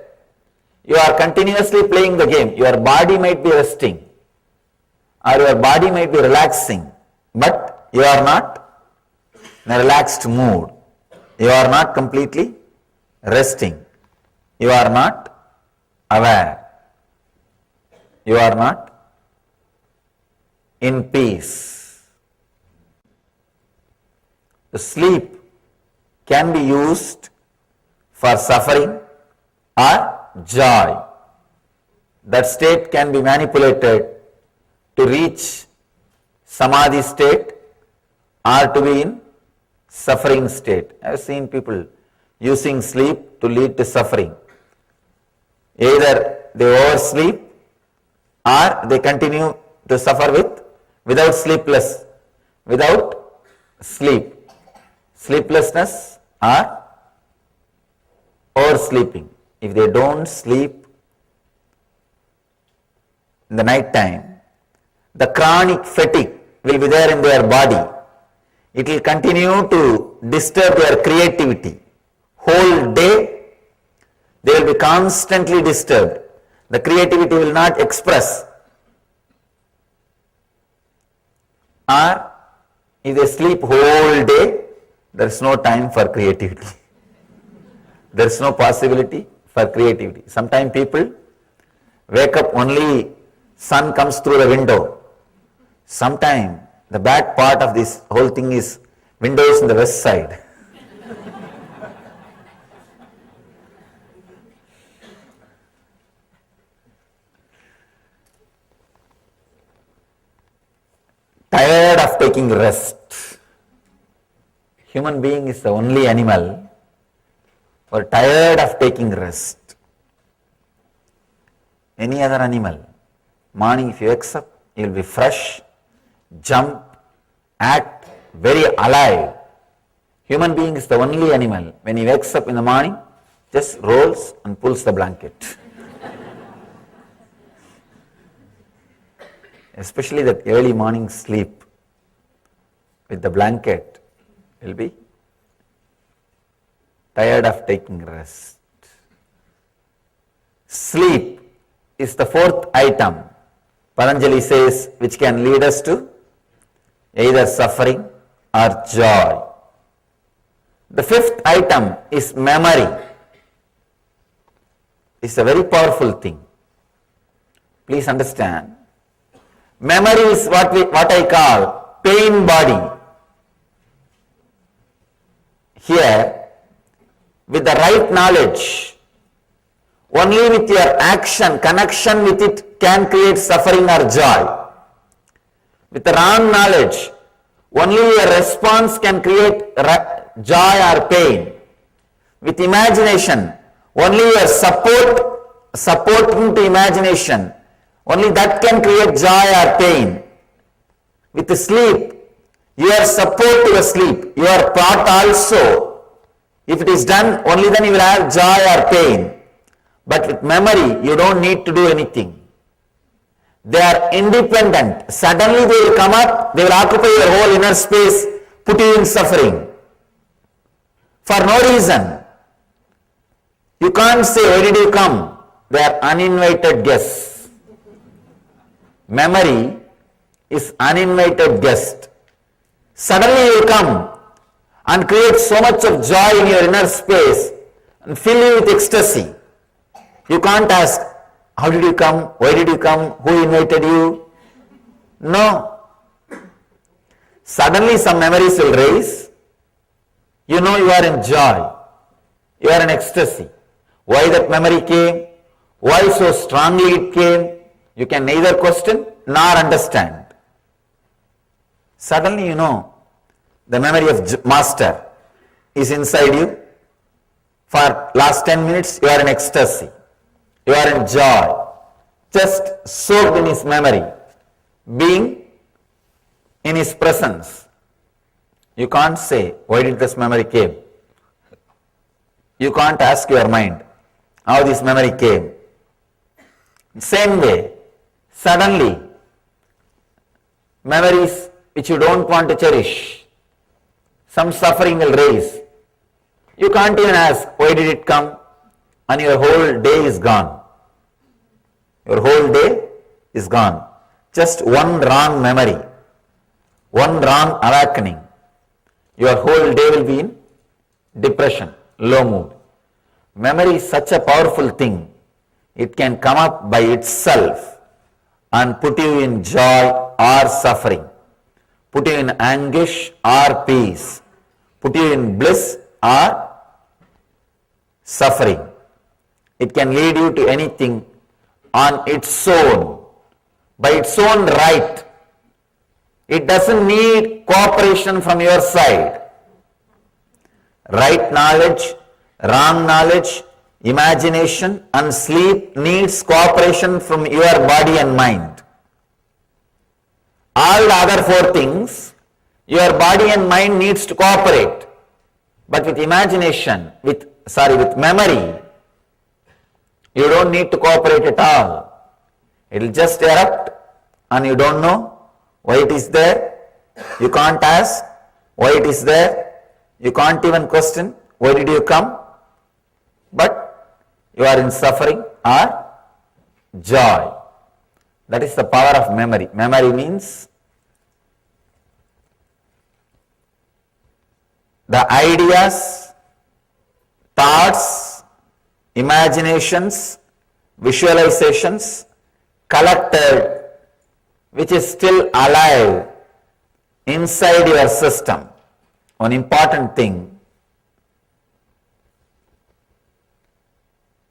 You are continuously playing the game. Your body might be resting or your body might be relaxing, but you are not in a relaxed mood. You are not completely resting. You are not aware. You are not in peace. The sleep can be used for suffering or joy. That state can be manipulated to reach samadhi state or to be in suffering state. I have seen people using sleep to lead to suffering. Either they oversleep or they continue to suffer without sleep, sleeplessness or oversleeping. If they don't sleep in the night time, the chronic fatigue will be there in their body. It will continue to disturb their creativity. Whole day, they will be constantly disturbed. The creativity will not express. Or if they sleep whole day, there is no time for creativity. There is no possibility for creativity. Sometimes people wake up only sun comes through the window. Sometimes the bad part of this whole thing is windows in the west side. Tired of taking rest. Human being is the only animal who are tired of taking rest. Any other animal, morning if you wakes up, you will be fresh, jump, act very alive. Human being is the only animal, when he wakes up in the morning, just rolls and pulls the blanket. Especially that early morning sleep with the blanket will be tired of taking rest. Sleep is the 4th item, Patanjali says, which can lead us to either suffering or joy. The 5th item is memory. It's a very powerful thing. Please understand. Memory is what I call pain body. Here, with the right knowledge, only with your action, connection with it can create suffering or joy. With the wrong knowledge, only your response can create joy or pain. With imagination, only your supporting to imagination, only that can create joy or pain. With the sleep, your support to the sleep, your thought also, if it is done, only then you will have joy or pain. But with memory, you don't need to do anything. They are independent. Suddenly they will come up, they will occupy your whole inner space, put you in suffering. For no reason. You can't say, why did you come? They are uninvited guests. Memory is uninvited guest. Suddenly you will come and create so much of joy in your inner space and fill you with ecstasy. You can't ask, how did you come? Why did you come? Who invited you? No. Suddenly some memories will raise. You know you are in joy. You are in ecstasy. Why that memory came? Why so strongly it came? You can neither question nor understand. Suddenly you know the memory of Master is inside you. For last 10 minutes you are in ecstasy. You are in joy. Just soaked in his memory. Being in his presence. You can't say, why did this memory came? You can't ask your mind how this memory came. Same way, suddenly, memories which you don't want to cherish, some suffering will raise. You can't even ask, why did it come? And your whole day is gone. Your whole day is gone. Just one wrong memory, one wrong awakening. Your whole day will be in depression, low mood. Memory is such a powerful thing. It can come up by itself and put you in joy or suffering, put you in anguish or peace, put you in bliss or suffering. It can lead you to anything on its own, by its own right. It doesn't need cooperation from your side. Right knowledge, wrong knowledge, imagination and sleep needs cooperation from your body and mind. All the other four things, your body and mind needs to cooperate. But with imagination, with memory, you don't need to cooperate at all. It will just erupt and you don't know why it is there. You can't ask why it is there. You can't even question why did you come. But you are in suffering or joy. That is the power of memory. Memory means the ideas, thoughts, imaginations, visualizations collected, which is still alive inside your system. One important thing,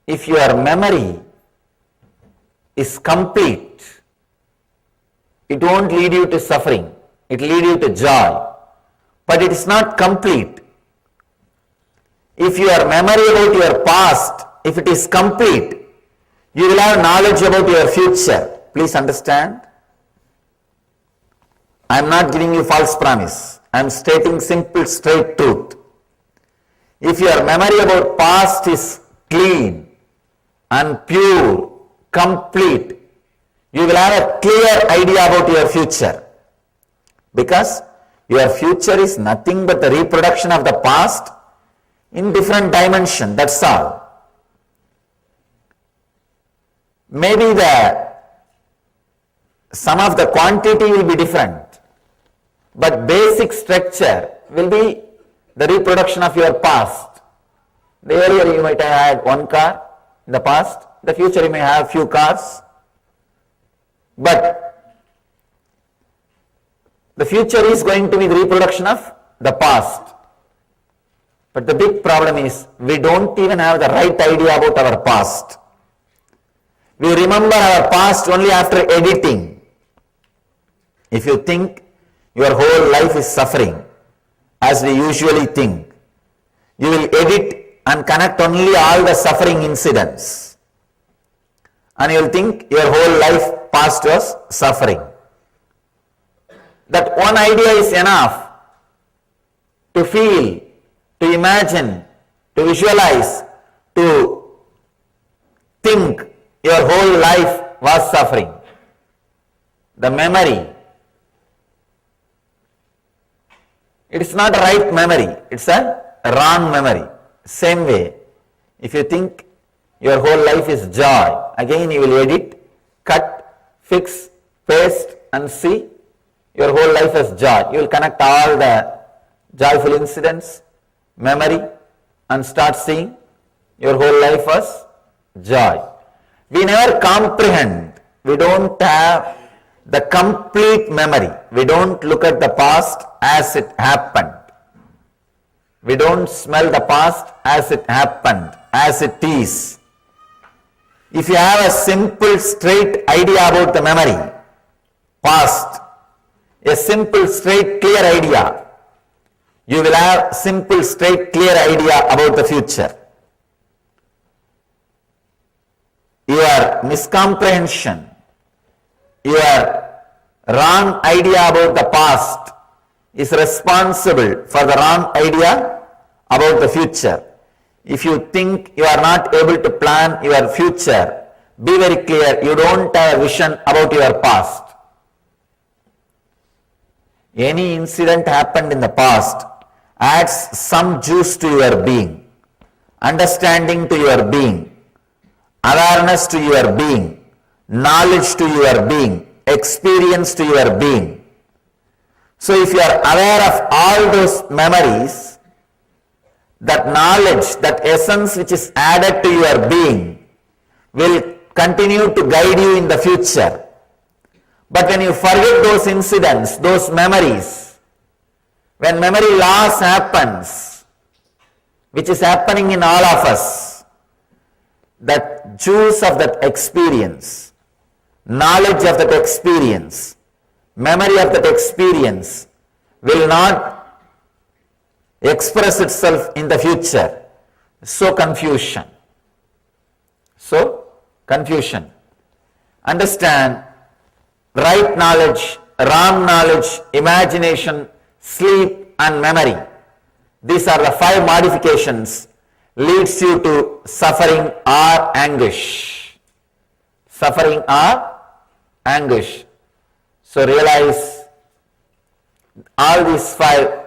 if your memory is complete, it won't lead you to suffering, it will lead you to joy. But it is not complete. If your memory about your past, if it is complete, you will have knowledge about your future. Please understand. I am not giving you false promise. I am stating simple, straight truth. If your memory about past is clean and pure, complete, you will have a clear idea about your future. Because your future is nothing but the reproduction of the past in different dimension, that's all. Maybe some of the quantity will be different, but basic structure will be the reproduction of your past. The earlier you might have had one car in the past, in the future you may have few cars. But the future is going to be the reproduction of the past. But the big problem is we don't even have the right idea about our past. We remember our past only after editing. If you think your whole life is suffering, as we usually think, you will edit and connect only all the suffering incidents. And you will think your whole life past was suffering. That one idea is enough to feel, to imagine, to visualize, to think your whole life was suffering. The memory, it is not a right memory, it's a wrong memory. Same way, if you think your whole life is joy, again you will edit, cut, fix, paste and see your whole life as joy. You will connect all the joyful incidents, memory, and start seeing your whole life as joy. We never comprehend. We don't have the complete memory. We don't look at the past as it happened. We don't smell the past as it happened, as it is. If you have a simple, straight idea about the memory, past, a simple, straight, clear idea, you will have simple, straight, clear idea about the future. Your miscomprehension, your wrong idea about the past is responsible for the wrong idea about the future. If you think you are not able to plan your future, be very clear, you don't have a vision about your past. Any incident happened in the past adds some juice to your being, understanding to your being, awareness to your being, knowledge to your being, experience to your being. So if you are aware of all those memories, that knowledge, that essence which is added to your being will continue to guide you in the future. But when you forget those incidents, those memories, when memory loss happens, which is happening in all of us, that juice of that experience, knowledge of that experience, memory of that experience will not express itself in the future. So confusion. Understand, right knowledge, wrong knowledge, imagination, sleep and memory. These are the 5 modifications leads you to suffering or anguish. Suffering or anguish. So realize all these 5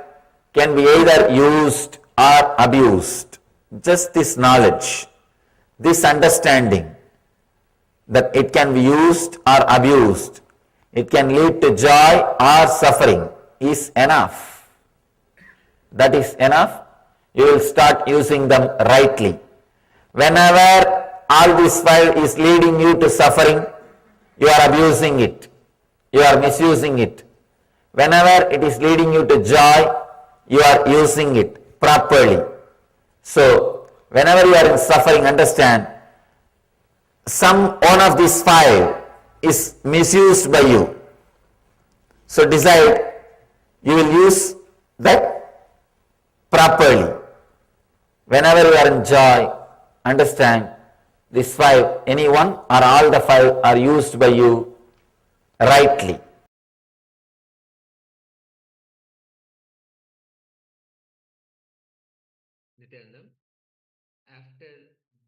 can be either used or abused. Just this knowledge, this understanding that it can be used or abused, it can lead to joy or suffering is enough. That is enough. You will start using them rightly. Whenever all this 5 is leading you to suffering, you are abusing it. You are misusing it. Whenever it is leading you to joy, you are using it properly. So, whenever you are in suffering, understand, one of these 5 is misused by you. So, decide you will use that properly. Whenever you are in joy, understand these 5, any one or all the 5 are used by you rightly. Nityananda, after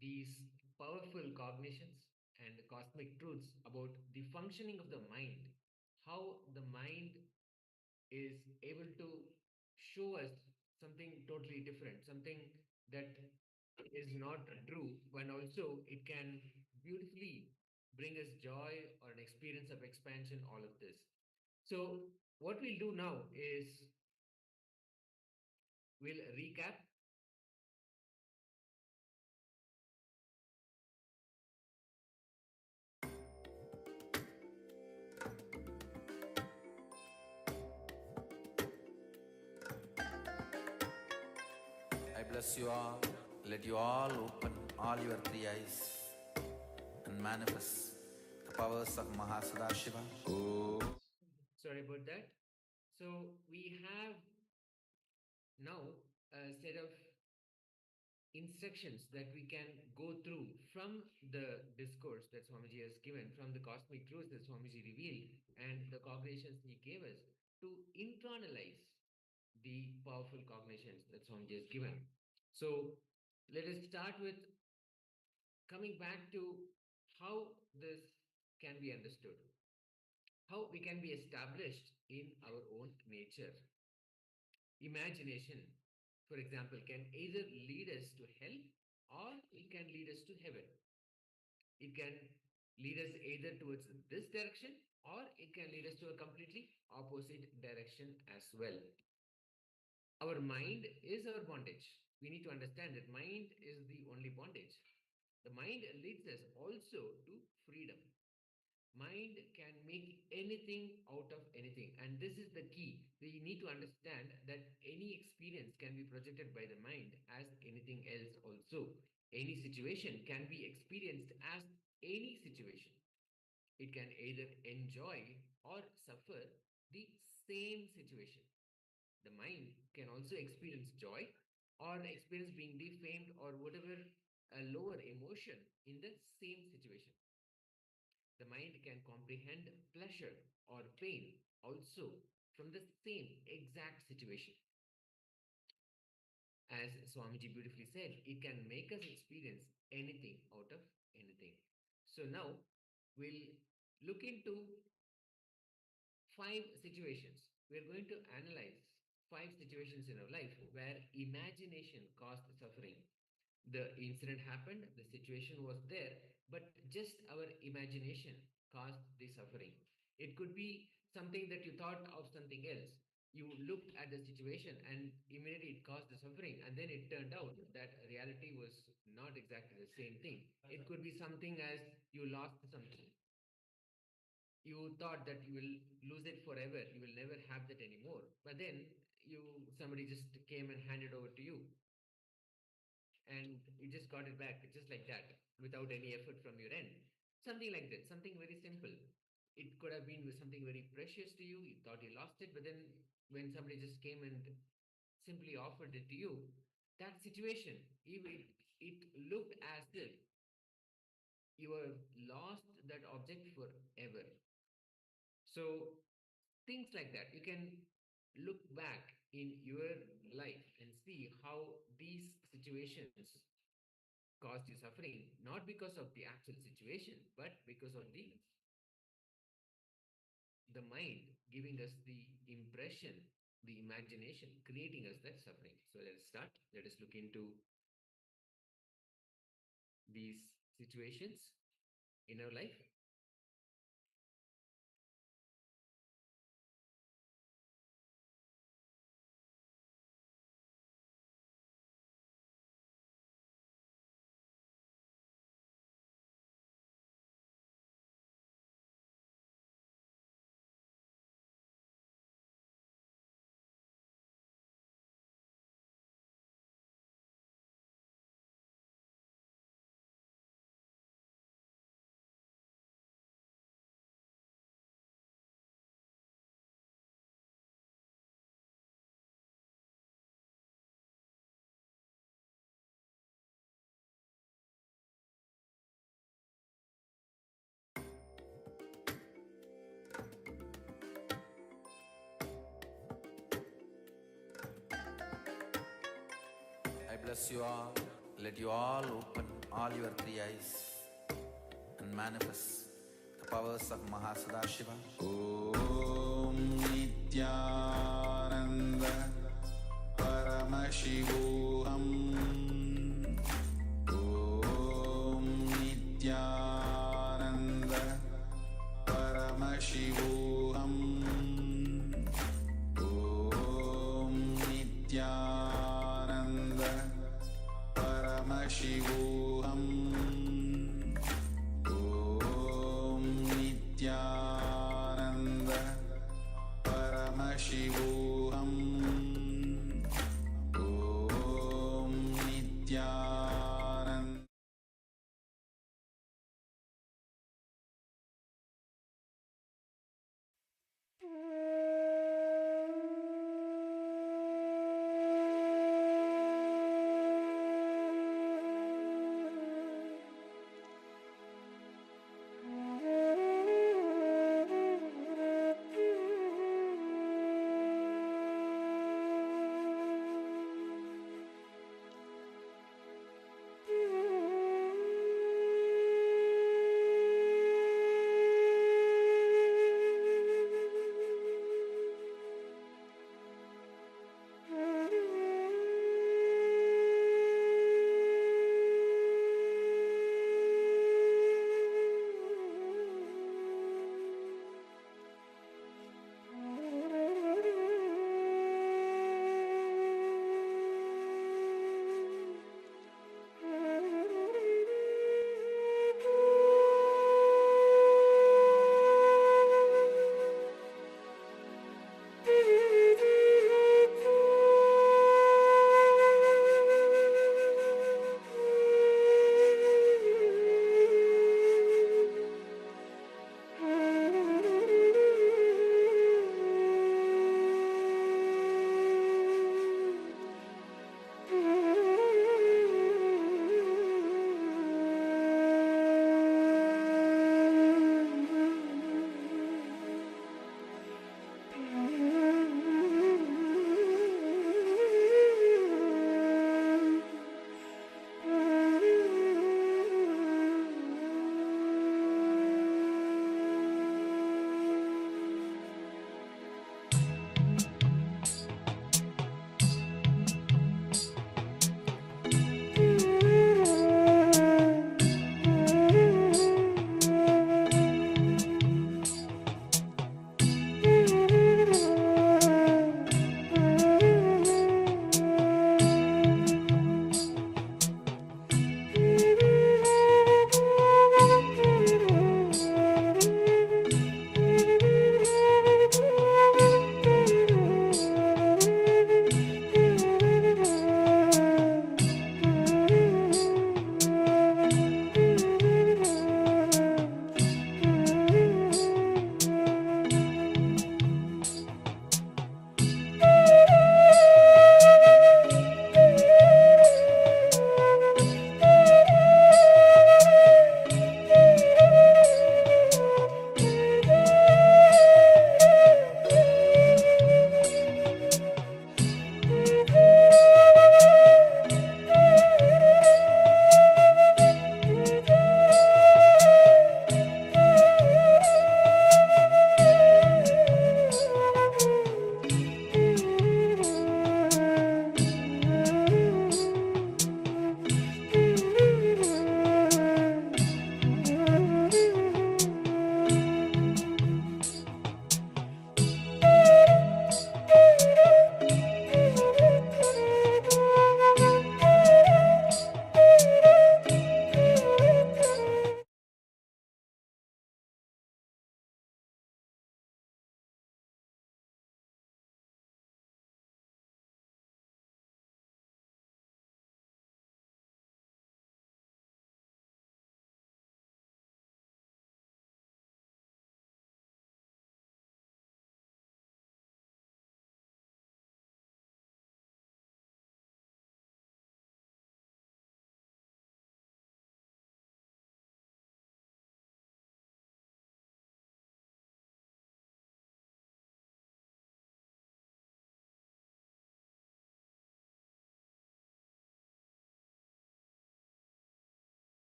these powerful cognitions and cosmic truths about the functioning of the mind, how the mind is able to show us something totally different, something that is not true, when also it can beautifully bring us joy or an experience of expansion, all of this. So, what we'll do now is we'll recap. bless you all. Let you all open all your three eyes and manifest the powers of Mahasadashiva. Sorry about that. So we have now a set of instructions that we can go through from the discourse that Swamiji has given, from the cosmic truths that Swamiji revealed, and the cognitions he gave us to internalize the powerful cognitions that Swamiji has given. So let us start with coming back to how this can be understood, how we can be established in our own nature. Imagination, for example, can either lead us to hell or it can lead us to heaven. It can lead us either towards this direction or it can lead us to a completely opposite direction as well. Our mind is our bondage. We need to understand that mind is the only bondage. The mind leads us also to freedom. Mind can make anything out of anything, and this is the key. We need to understand that any experience can be projected by the mind as anything else also. Any situation can be experienced as any situation. It can either enjoy or suffer the same situation. The mind can also experience joy or experience being defamed or whatever a lower emotion in the same situation. The mind can comprehend pleasure or pain also from the same exact situation. As Swamiji beautifully said, it can make us experience anything out of anything. So now we'll look into 5 situations. We're going to analyze 5 situations in our life where imagination caused suffering. The incident happened, the situation was there, but just our imagination caused the suffering. It could be something that you thought of something else. You looked at the situation and immediately it caused the suffering, and then it turned out that reality was not exactly the same thing. It could be something as you lost something. You thought that you will lose it forever, you will never have that anymore. But then somebody just came and handed over to you. And you just got it back, just like that, without any effort from your end. Something like that, something very simple. It could have been something very precious to you. You thought you lost it, but then when somebody just came and simply offered it to you, that situation, it looked as if you have lost that object forever. So things like that, you can look back in your life and see how these situations caused you suffering, not because of the actual situation, but because of the mind giving us the impression, the imagination, creating us that suffering. So let us start. Let us look into these situations in our life. I bless you all. Let you all open all your three eyes and manifest the powers of Mahasadashiva. Om Nityananda Paramashivam. Om Nityananda Paramashivam. Om Nityananda Paramashivam. Om Nityananda Paramashivam. Om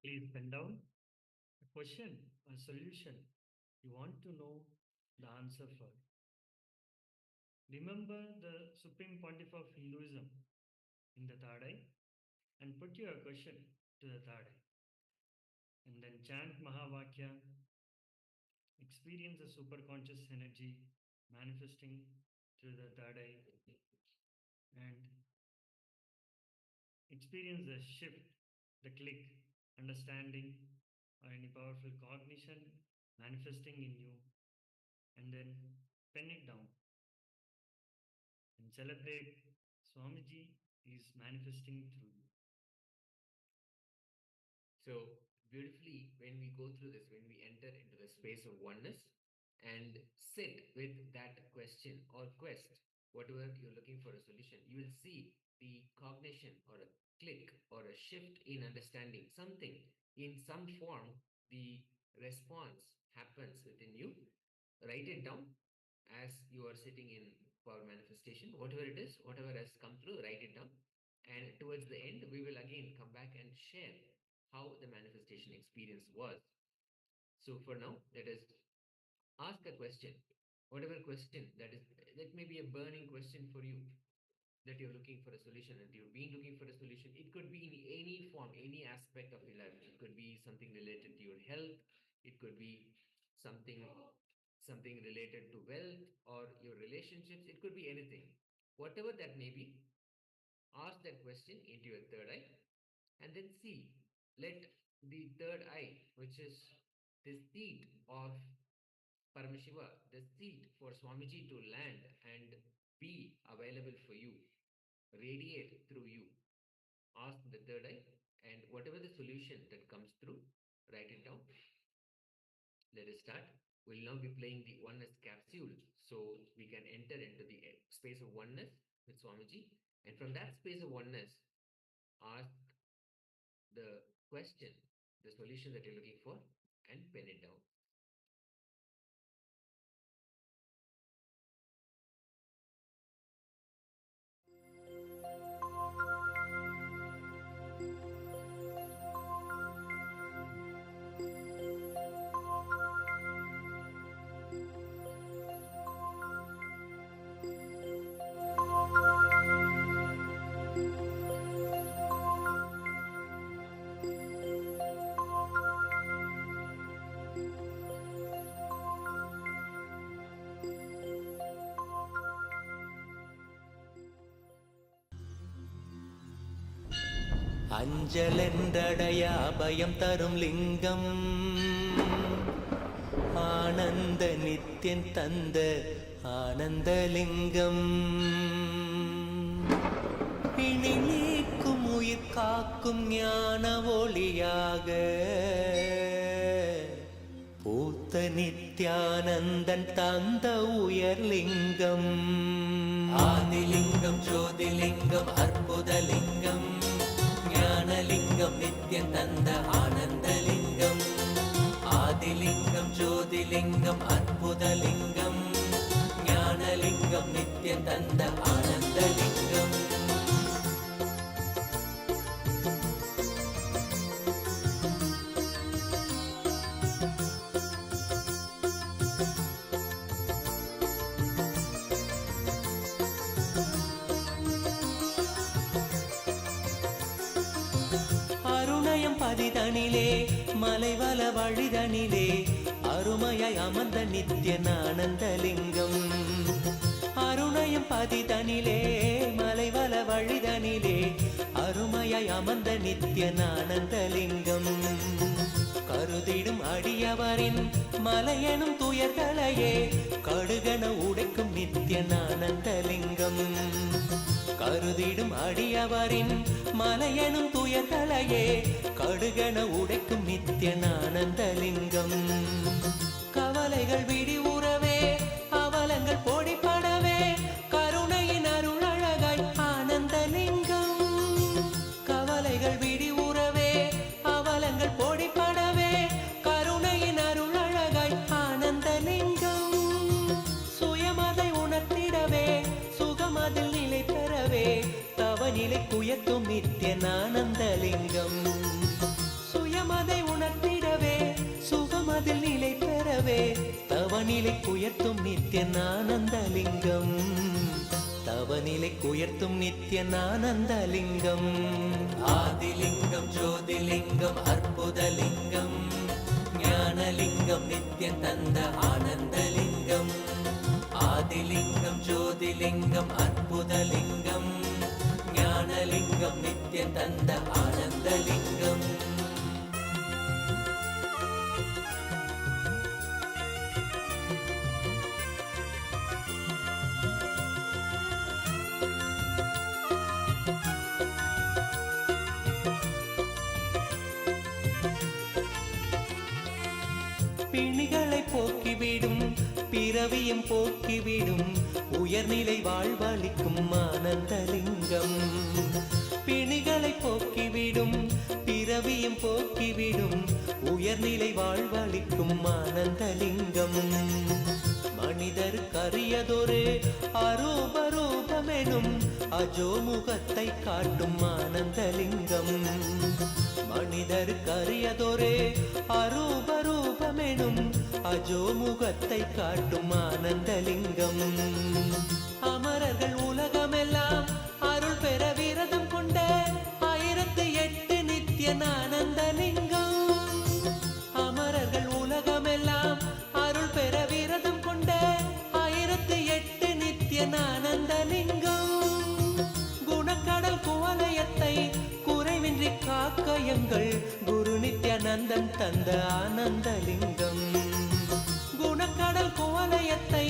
please pen down a question, a solution you want to know the answer for. Remember the Supreme Pontiff of Hinduism in the third eye and put your question to the third eye. And then chant Mahavakya, experience the superconscious energy manifesting through the third eye, and experience the shift, the click, understanding, or any powerful cognition manifesting in you, and then pen it down and celebrate Swamiji is manifesting through you. So beautifully, when we go through this, when we enter into the space of oneness and sit with that question or quest, whatever you're looking for a solution, you will see the cognition or a click or a shift in understanding something in some form. The response happens within you. Write it down as you are sitting in power manifestation, whatever it is, whatever has come through, write it down. And towards the end, we will again come back and share how the manifestation experience was. So for now, let us ask a question, whatever question that may be a burning question for you, that you're looking for a solution and you've been looking for a solution. It could be in any form, any aspect of your life. It could be something related to your health. It could be something related to wealth or your relationships. It could be anything. Whatever that may be, ask that question into your third eye and then see. Let the third eye, which is the seat of Paramashiva, the seat for Swamiji to land and be available for you, radiate through you. Ask the third eye, and whatever the solution that comes through, write it down. Let us start. We'll now be playing the oneness capsule, so we can enter into the space of oneness with Swamiji, and from that space of oneness, ask the question, the solution that you're looking for, and pen it down. அஞ்சலென்றடைய அபயம் தரும் லிங்கம், ஆனந்த நித்தியன் தந்த ஆனந்தலிங்கம், பிணி நீக்கும் உயிர் காக்கும் ஞான ஒளியாக பூத்த நித்யானந்தன் தந்த உயர்லிங்கம், ஆதிலிங்கம் ஜோதிலிங்கம் அற்புதலிங்கம், ஞானலிங்கம் நித்யன் தந்த ஆனந்தலிங்கம், ஆதிலிங்கம் ஜோதிலிங்கம் அற்புதலிங்கம், ஞானலிங்கம் நித்யன் தந்த ஆனந்தலிங்கம். பதிதனிலே மலைவல வழிதனிலே அருமையாய் அமர்ந்த நித்யன் ஆனந்தலிங்கம், அருணயம் பதிதனிலே மலைவல வழிதனிலே அருமையாய் அமர்ந்த நித்யன் ஆனந்தலிங்கம், கருதிடும் அடியவரின் மலையெனும் துயர்களையே கடுகன உடைக்கும் நித்யன் ஆனந்தலிங்கம், கருதிடும் அடியவரின் மலையெனும் துயர்களையே கடுகன உடைக்கும் நித்யன் ஆனந்தலிங்கம், கவலைகள் விடி உறவே அவலங்கள் பொடிப்படவே கருணையின் அருளழகாய் ஆனந்தலிங்கம், கவலைகள் விடி உறவே அவலங்கள் பொடிப்படவே கருணையின் அருளழகாய் ஆனந்தலிங்கம், சுயமதை உணர்த்திடவே சுகமதில் நிலை பெறவே தவநிலை குயத்தும் நித்யன் ஆனந்தலிங்கம், சுயம உயர்த்தும் நித்யனானந்தலிங்கம் தவநிலைக்குயர்த்தும் நித்யனானந்தலிங்கம் ஆதிலிங்கம் ஜோதிலிங்கம் அற்புதலிங்கம் ஞானலிங்கம் நித்யம் தந்த ஆனந்தலிங்கம் ஆதிலிங்கம் ஜோதிலிங்கம் அற்புதலிங்கம் ஞானலிங்கம் நித்யம் தந்த ஆனந்தலிங்கம் பிணிகளை போக்கிவிடும் பிறவியும் போக்கிவிடும் உயர்நிலை வாழ்வளிக்கும் ஆனந்தலிங்கம் பிணிகளை போக்கிவிடும் பிறவியும் போக்கிவிடும் உயர்நிலை வாழ்வளிக்கும் ஆனந்தலிங்கம் மனிதருக்கரியதொரு அரூபரூபமெனும் அஜோமுகத்தை காட்டும் ஆனந்தலிங்கம் மனிதருக்கரியதொரு அரூபரூபமெனும் அஜோமுகத்தை காட்டும் ஆனந்தலிங்கம் அமரர்கள் உலகமெல்லாம் அருள் பெற விரதம் கொண்ட 1008 நித்யனானந்தலிங்கம் அமரர்கள் உலகமெல்லாம் அருள் பெற விரதம் கொண்ட 1008 நித்யனானந்தலிங்கம் குணக்கடல் குவலயத்தை குறைவின்றி காக்க எங்கள் குரு நித்யானந்தன் தந்த ஆனந்தலிங்கம் குணக்கடல் குவலயத்தை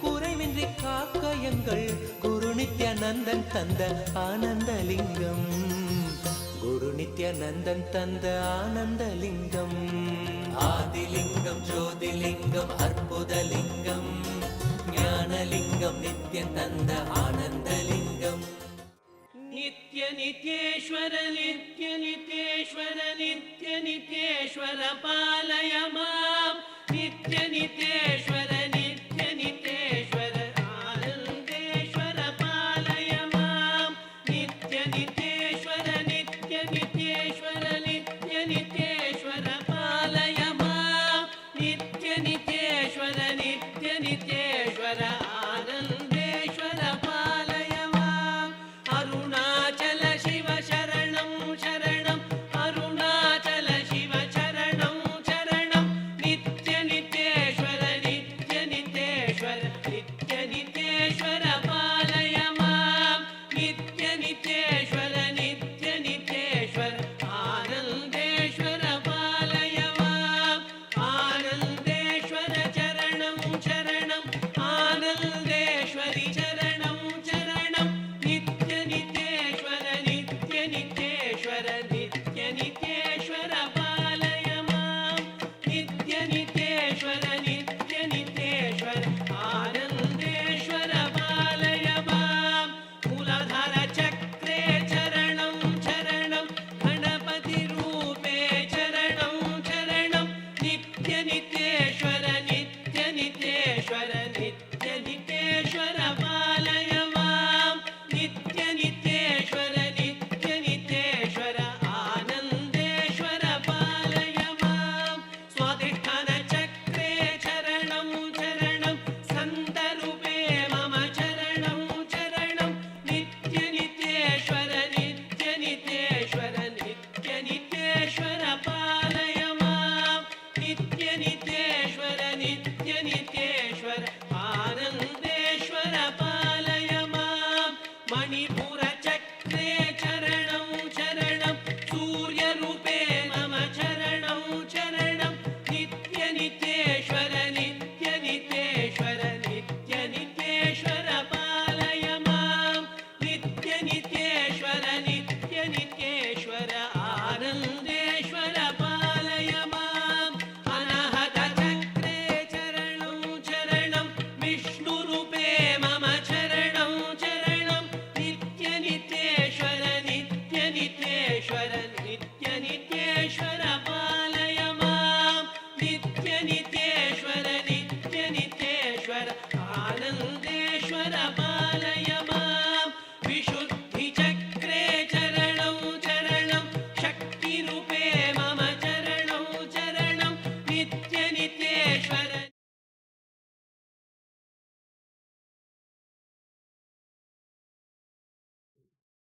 குறைவின்றி காக்க எங்கள் குரு நித்யானந்தன் தந்த ஆனந்தலிங்கம் குரு நித்யானந்தன் தந்த ஆனந்தலிங்கம் ஆதிலிங்கம் ஜோதிலிங்கம் அற்புதலிங்கம் ஞானலிங்கம் நித்யம் தந்த ஆனந்தலிங்கம் नित्य नित्येश्वर नित्य नित्येश्वर नित्य नित्येश्वर पालय मां नित्य नित्येश्वर नित्य नित्येश्वर आनन्देश्वर पालय मां नित्य नित्येश्वर नित्य नित्येश्वर नित्य नित्येश्वर पालय मां नित्य नित्येश्वर नित्य नित्येश्वर आनन्देश्वर पालय मां अरुणाचल शिव शरणं शरणं अरुणाचल शिव शरणं शरणं नित्य नित्येश्वर नित्य नित्येश्वर नित्य नित्येश्वर पालय मां नित्य नित्येश्वर नित्य नित्येश्वर आनन्देश्वर पालय मां आनन्देश्वर चरणं शरणं आनन्देश्वरि चरणं शरणं नित्य नित्येश्वर नित्य नित्येश्वर नित्य नित्येश्वर पालय मां नित्य नित्येश्वर नित्य नित्येश्वर आनन्देश्वर पालय मां मूलाधार चक्रे चरणं शरणं गणपतिरूपे चरणं शरणं नित्य नित्येश्वर नित्य नित्येश्वर नित्य नित्येश्वर पालय मां नित्य नित्येश्वर नित्य नित्येश्वर आनन्देश्वर पालय मां स्वाधिष्ठान चक्रे चरणं शरणं सन्तरूपे मम चरणं शरणं नित्य नित्येश्वर नित्य नित्येश्वर नित्य नित्येश्वर पालय मां नित्य नित्येश्वर नित्य नित्येश्वर आनन्देश्वर पालय मां मणिपुर चक्रे चरणं शरणं सूर्यरूपे मम चरणं शरणं नित्य नित्येश्वर नित्य नित्येश्वर नित्य नित्येश्वर पालय मां नित्य नित्येश्वर नित्य नित्येश्वर आनन्देश्वर पालय मां अनाहत चक्रे चरणं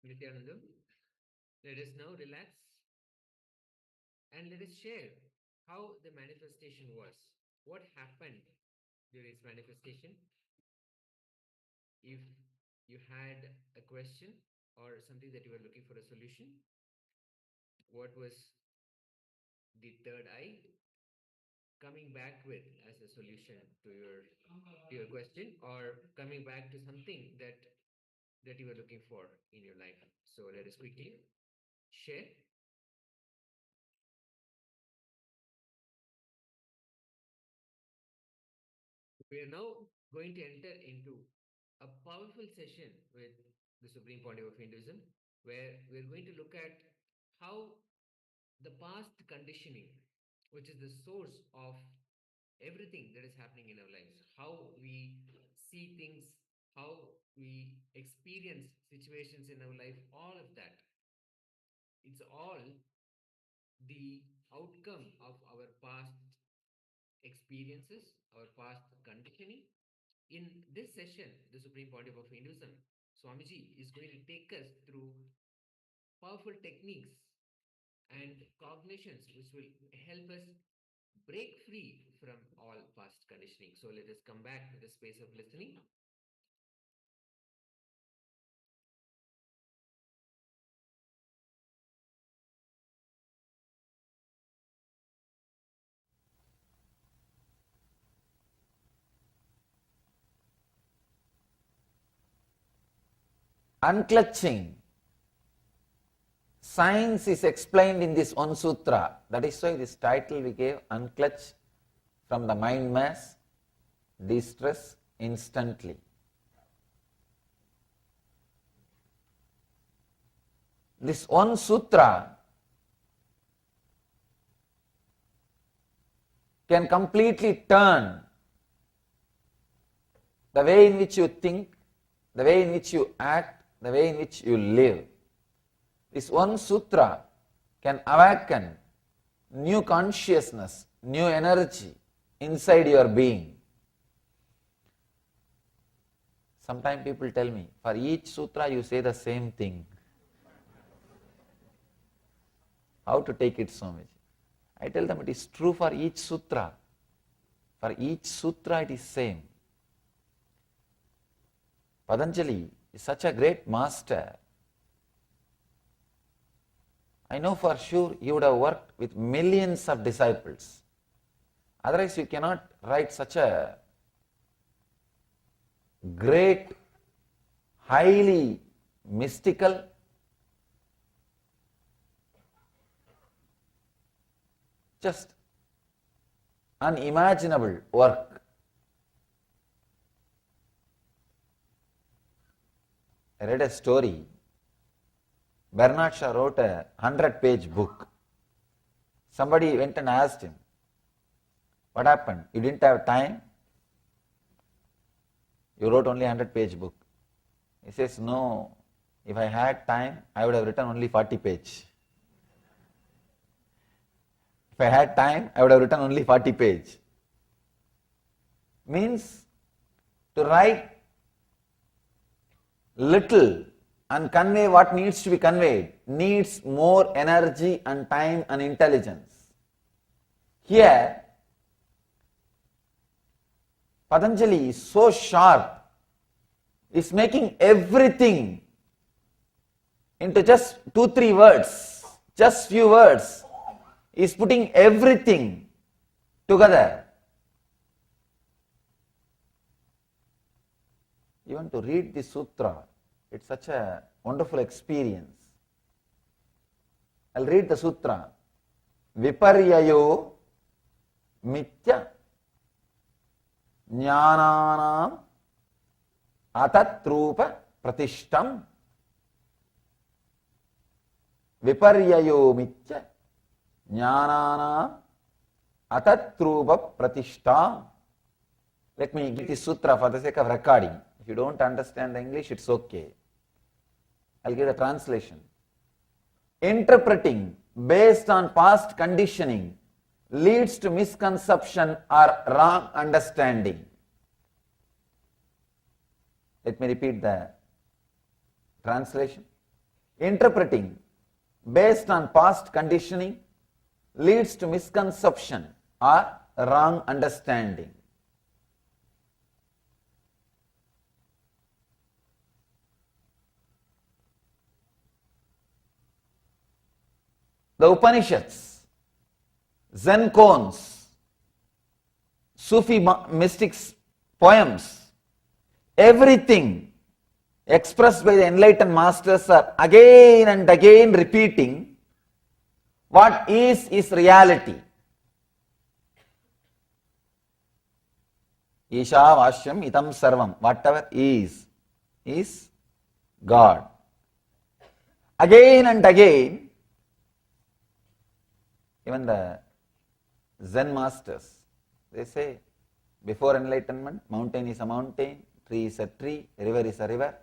Nithyanandam. Let us now relax and let us share how the manifestation was. What happened during its manifestation? If you had a question or something that you were looking for a solution, what was the third eye coming back with as a solution to your question, or coming back to something that you were looking for in your life? So let us quickly share. We are now going to enter into a powerful session with the Supreme Pontiff of Hinduism, where we're going to look at how the past conditioning, which is the source of everything that is happening in our lives, how we see things, how we experience situations in our life, all of that, it's all the outcome of our past experiences, our past conditioning. In this session, the Supreme Pontiff of Hinduism, Swamiji, is going to take us through powerful techniques and cognitions which will help us break free from all past conditioning. So let us come back to the space of listening. Unclutching. Science is explained in this one sutra. That is why this title we gave, Unclutch from the mind mass, de-stress instantly. This one sutra can completely turn the way in which you think, the way in which you act, the way in which you live. This one sutra can awaken new consciousness, new energy inside your being. Sometimes people tell me, for each sutra you say the same thing. How to take it, Swamiji? I tell them it is true for each sutra. For each sutra it is same. Patanjali is such a great master. I know for sure he would have worked with millions of disciples. Otherwise you cannot write such a great, highly mystical, just unimaginable work. I read a story. Bernard Shaw wrote a 100-page book. Somebody went and asked him, what happened? You didn't have time? You wrote only a 100-page book. He says, no, if I had time, I would have written only 40 pages. If I had time, I would have written only 40 pages. Means to write little and convey what needs to be conveyed needs more energy and time and intelligence. Here, Patanjali is so sharp, is making everything into just 2-3 words, just few words, is putting everything together. Even to read the sutra, it's such a wonderful experience. I'll read the sutra. Viparyayo mitya jnananam atatrupa pratishtam. Viparyayo mitya jnananam atatrupa pratishtam. Let me give this sutra for the sake of recording. If you don't understand the English, it's okay. I'll give the translation. Interpreting based on past conditioning leads to misconception or wrong understanding. Let me repeat the translation. interpreting based on past conditioning leads to misconception or wrong understanding. The Upanishads, Zen koans, Sufi mystics' poems, everything expressed by the enlightened masters are again and again repeating what is reality. Isha Vashyam Itam Sarvam, whatever is God. Again and again, even the Zen masters, they say, before enlightenment, mountain is a mountain, tree is a tree, river is a river.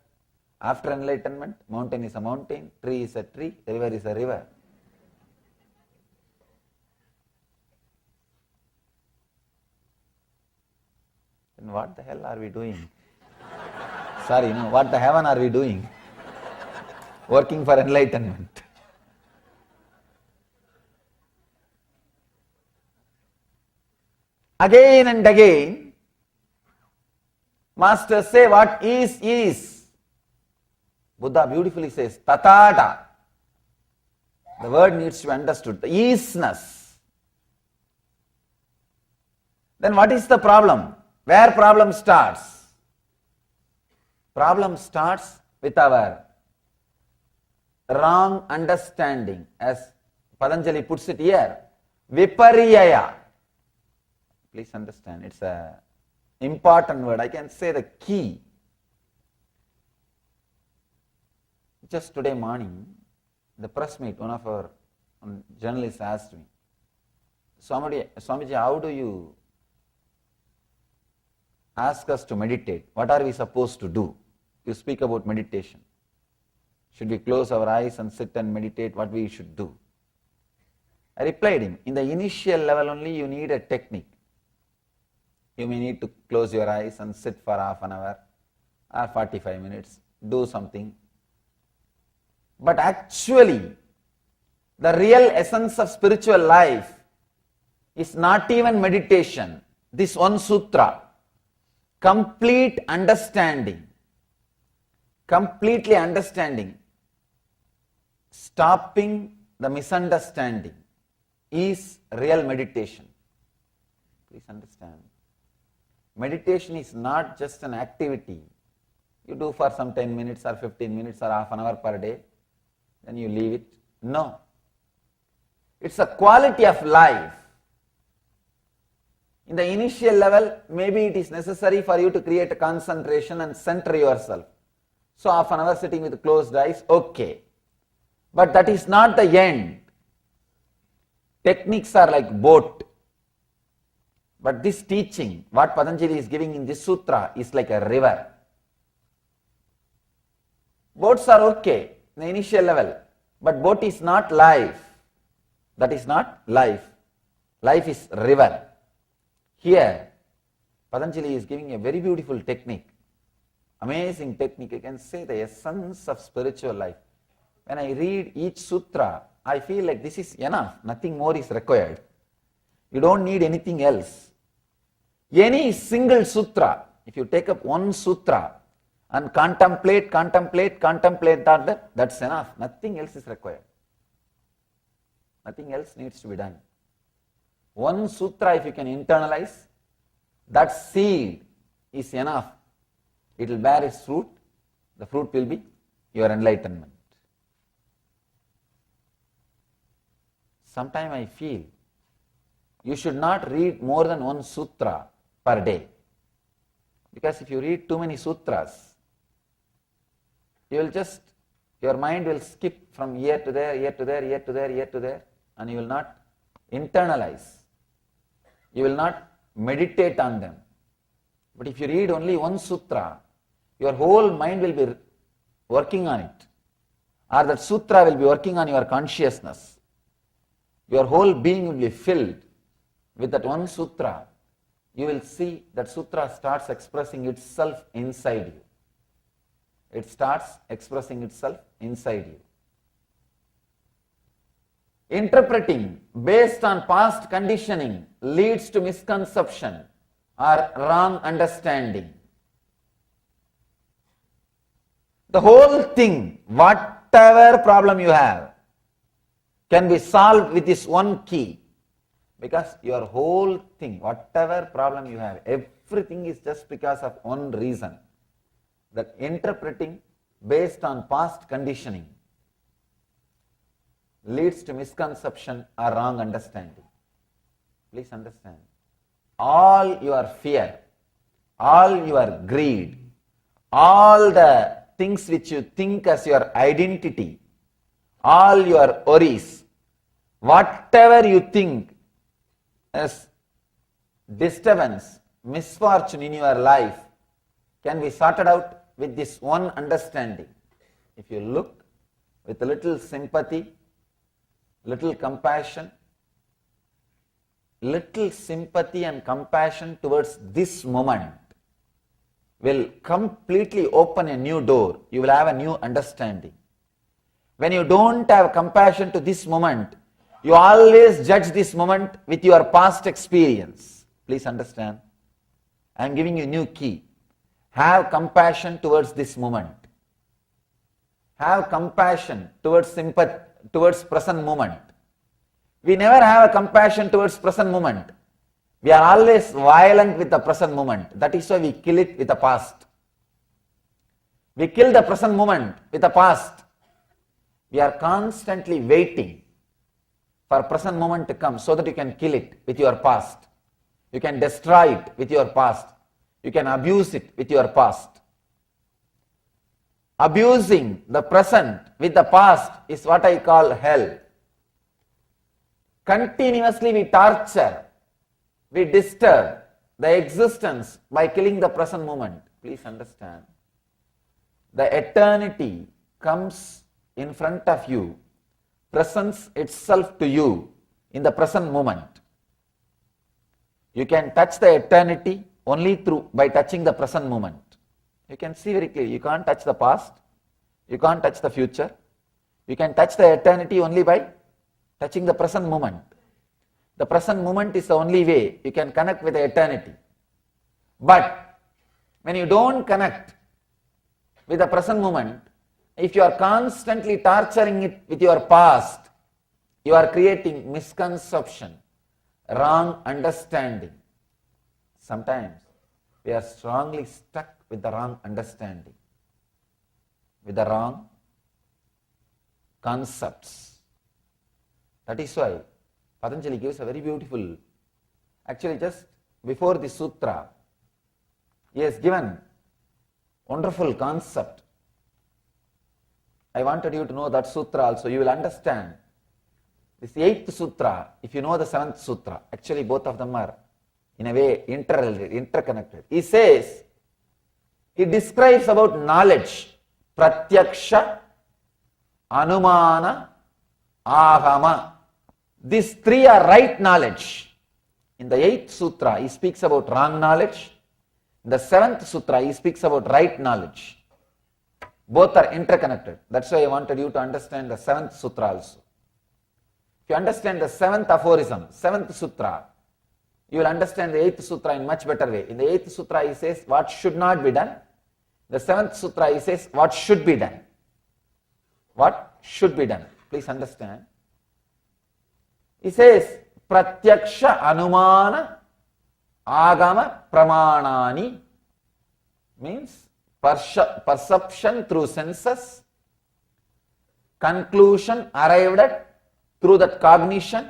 After enlightenment, mountain is a mountain, tree is a tree, river is a river. Then what the hell are we doing? Sorry, no, what the heaven are we doing? Working for enlightenment. Again and again, masters say what is. Buddha beautifully says, tatata. The word needs to be understood, the isness. Then what is the problem? Where problem starts? Problem starts with our wrong understanding, as Patanjali puts it here, viparyaya. Please understand, it's an important word. I can say the key. Just today morning, the press meet, one of our journalists asked me, Swamiji, how do you ask us to meditate? What are we supposed to do? You speak about meditation. Should we close our eyes and sit and meditate? What we should do? I replied him, in the initial level only you need a technique. You may need to close your eyes and sit for half an hour or 45 minutes, do something. But actually, the real essence of spiritual life is not even meditation. This one sutra, complete understanding, completely understanding, stopping the misunderstanding is real meditation. Please understand. Meditation is not just an activity you do for some 10 minutes or 15 minutes or half an hour per day, then you leave it. No. It's a quality of life. In the initial level, maybe it is necessary for you to create a concentration and center yourself. So half an hour sitting with closed eyes, okay. But that is not the end. Techniques are like boat. But this teaching, what Patanjali is giving in this sutra, is like a river. Boats are okay in the initial level, but boat is not life. That is not life. Life is river. Here, Patanjali is giving a very beautiful technique, amazing technique. I can say the essence of spiritual life. When I read each sutra, I feel like this is enough, nothing more is required. You don't need anything else. Any single sutra, if you take up one sutra and contemplate that's enough. Nothing else is required. Nothing else needs to be done. One sutra, if you can internalize, that seed is enough. It will bear its fruit. The fruit will be your enlightenment. Sometimes I feel you should not read more than one sutra per day. Because if you read too many sutras, your mind will skip from here to there, and you will not internalize. You will not meditate on them. But if you read only one sutra, your whole mind will be working on it. Or that sutra will be working on your consciousness. Your whole being will be filled with that one sutra. You will see that sutra starts expressing itself inside you. It starts expressing itself inside you. Interpreting based on past conditioning leads to misconception or wrong understanding. The whole thing, whatever problem you have, can be solved with this one key. Because your whole thing, whatever problem you have, everything is just because of one reason. That interpreting based on past conditioning leads to misconception or wrong understanding. Please understand. All your fear, all your greed, all the things which you think as your identity, all your worries, whatever you think as disturbance, misfortune in your life can be sorted out with this one understanding. If you look with a little sympathy, little compassion, little sympathy and compassion towards this moment will completely open a new door. You will have a new understanding. When you don't have compassion to this moment, you always judge this moment with your past experience. Please understand. I am giving you a new key. Have compassion towards this moment. Have compassion towards sympathy, towards present moment. We never have a compassion towards present moment. We are always violent with the present moment. That is why we kill it with the past. We kill the present moment with the past. We are constantly waiting for present moment to come so that you can kill it with your past. You can destroy it with your past. You can abuse it with your past. Abusing the present with the past is what I call hell. Continuously we torture, we disturb the existence by killing the present moment. Please understand. The eternity comes in front of you, presents itself to you in the present moment. You can touch the eternity only by touching the present moment. You can see very clearly, you can't touch the past, you can't touch the future. You can touch the eternity only by touching the present moment. The present moment is the only way you can connect with the eternity. But when you don't connect with the present moment, if you are constantly torturing it with your past, you are creating misconception, wrong understanding. Sometimes we are strongly stuck with the wrong understanding, with the wrong concepts. That is why Patanjali gives a very beautiful, actually just before the sutra, he has given wonderful concept. I wanted you to know that sutra also. You will understand this 8th sutra if you know the 7th sutra. Actually both of them are in a way interconnected. He says, he describes about knowledge, pratyaksha, anumana, agama. These three are right knowledge. In the 8th sutra, he speaks about wrong knowledge. In the 7th sutra, he speaks about right knowledge. Both are interconnected. That's why I wanted you to understand the 7th sutra also. If you understand the 7th aphorism, 7th sutra, you will understand the 8th sutra in much better way. In the 8th sutra, he says what should not be done. The 7th sutra, he says what should be done. What should be done. Please understand. He says, pratyaksha anumana agama pramanani means perception through senses, conclusion arrived at through that cognition,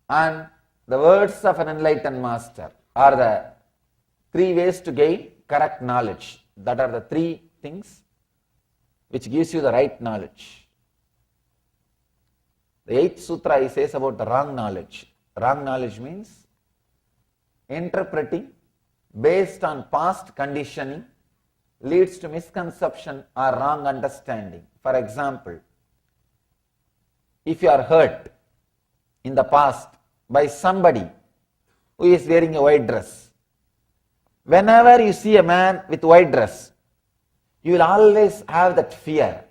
and the words of an enlightened master are the three ways to gain correct knowledge. That are the three things which gives you the right knowledge. The 8th sutra he says about the wrong knowledge. Wrong knowledge means interpreting based on past conditioning leads to misconception or wrong understanding. For example, if you are hurt in the past by somebody who is wearing a white dress, whenever you see a man with white dress, you will always have that fear,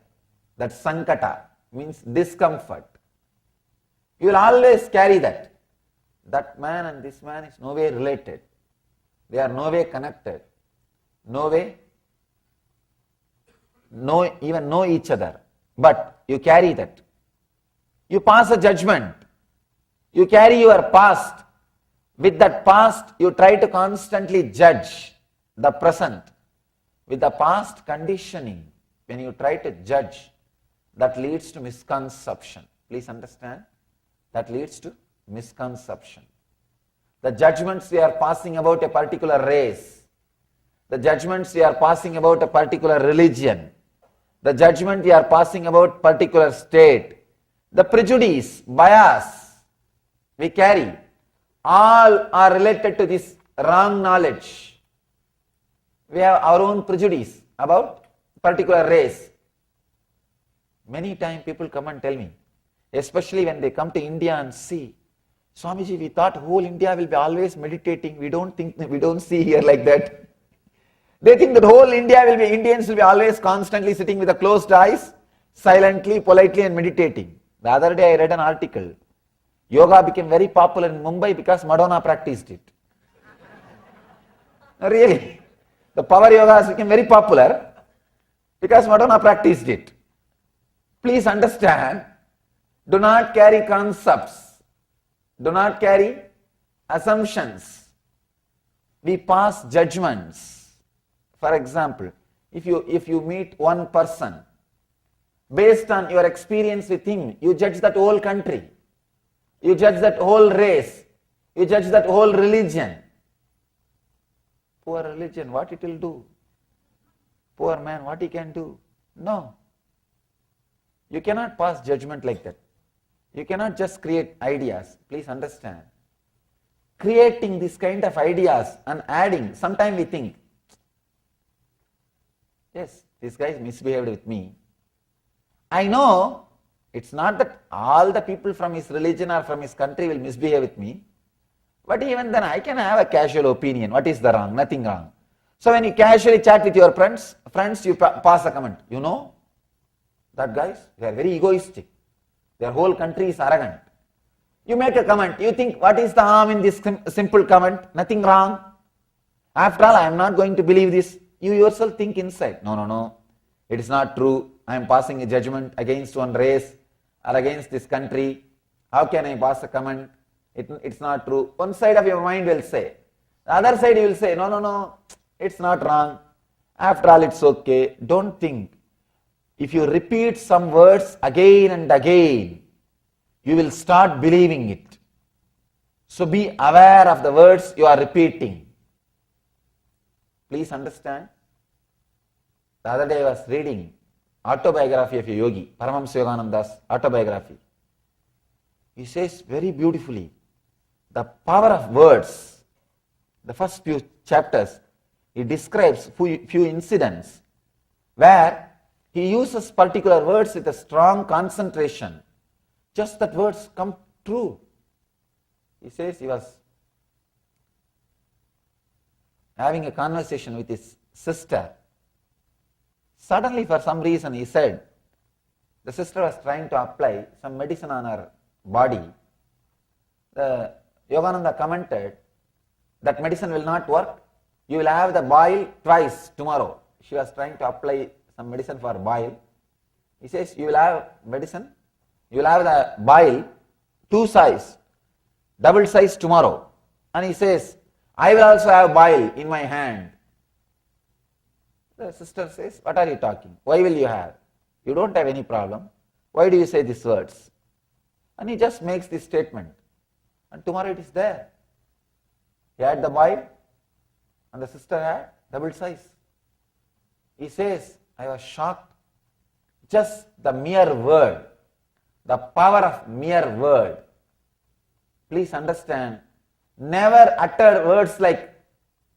that sankata, means discomfort. You will always carry that. That man and this man is no way related. They are no way connected. No way, even know each other. But you carry that. You pass a judgment. You carry your past. With that past, you try to constantly judge the present. With the past conditioning, when you try to judge, that leads to misconception. Please understand, that leads to misconception. The judgments we are passing about a particular race, the judgments we are passing about a particular religion, the judgment we are passing about particular state, the prejudice, bias we carry, all are related to this wrong knowledge. We have our own prejudice about particular race. Many times people come and tell me, especially when they come to India and see, Swamiji, we thought whole India will be always meditating. We don't see here like that. They think that whole Indians will be always constantly sitting with the closed eyes, silently, politely and meditating. The other day I read an article. Yoga became very popular in Mumbai because Madonna practiced it. Really, the power yoga has become very popular because Madonna practiced it. Please understand, do not carry concepts, do not carry assumptions. We pass judgments. For example, if you meet one person, based on your experience with him, you judge that whole country, you judge that whole race, you judge that whole religion. Poor religion, what it will do? Poor man, what he can do? No. You cannot pass judgment like that. You cannot just create ideas. Please understand. Creating this kind of ideas and adding, sometimes we think, yes, this guy is misbehaved with me. I know it's not that all the people from his religion or from his country will misbehave with me, but even then I can have a casual opinion. What is the wrong? Nothing wrong. So when you casually chat with your friends you pass a comment. You know, that guys, they are very egoistic. Their whole country is arrogant. You make a comment. You think, what is the harm in this simple comment? Nothing wrong. After all, I am not going to believe this. You yourself think inside, no, it is not true. I am passing a judgment against one race or against this country. How can I pass a comment? It's not true. One side of your mind will say. The other side you will say, no, it's not wrong. After all, it's okay. Don't think. If you repeat some words again and again, you will start believing it. So be aware of the words you are repeating. Please understand. The other day I was reading autobiography of a yogi, Paramahansa autobiography. He says very beautifully, the power of words. The first few chapters, he describes few incidents where he uses particular words with a strong concentration. Just that words come true. He says he was having a conversation with his sister. Suddenly, for some reason, he said, the sister was trying to apply some medicine on her body. The Yogananda commented, that medicine will not work. You will have the boil twice tomorrow. She was trying to apply some medicine for boil. He says, you will have medicine, you will have the boil, 2 size, double size tomorrow. And he says, I will also have boil in my hand. The sister says, what are you talking? Why will you have? You don't have any problem. Why do you say these words? And he just makes this statement. And tomorrow it is there. He had the boil and the sister had double size. He says, I was shocked. Just the mere word, the power of mere word. Please understand, never utter words like,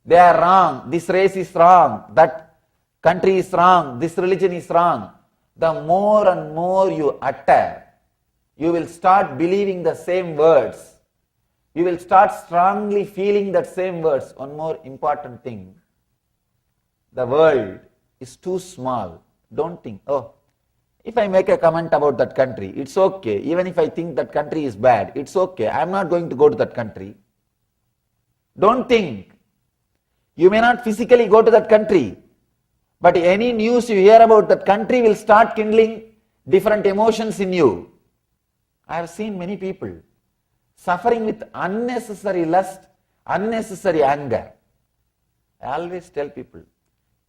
they are wrong, this race is wrong, that country is wrong, this religion is wrong. The more and more you utter, you will start believing the same words. You will start strongly feeling that same words. One more important thing, the world is too small. Don't think, oh, If I make a comment about that country, it's okay. Even if I think that country is bad, it's okay. I'm not going to go to that country. Don't think. You may not physically go to that country, but any news you hear about that country will start kindling different emotions in you. I have seen many people suffering with unnecessary lust, unnecessary anger. I always tell people,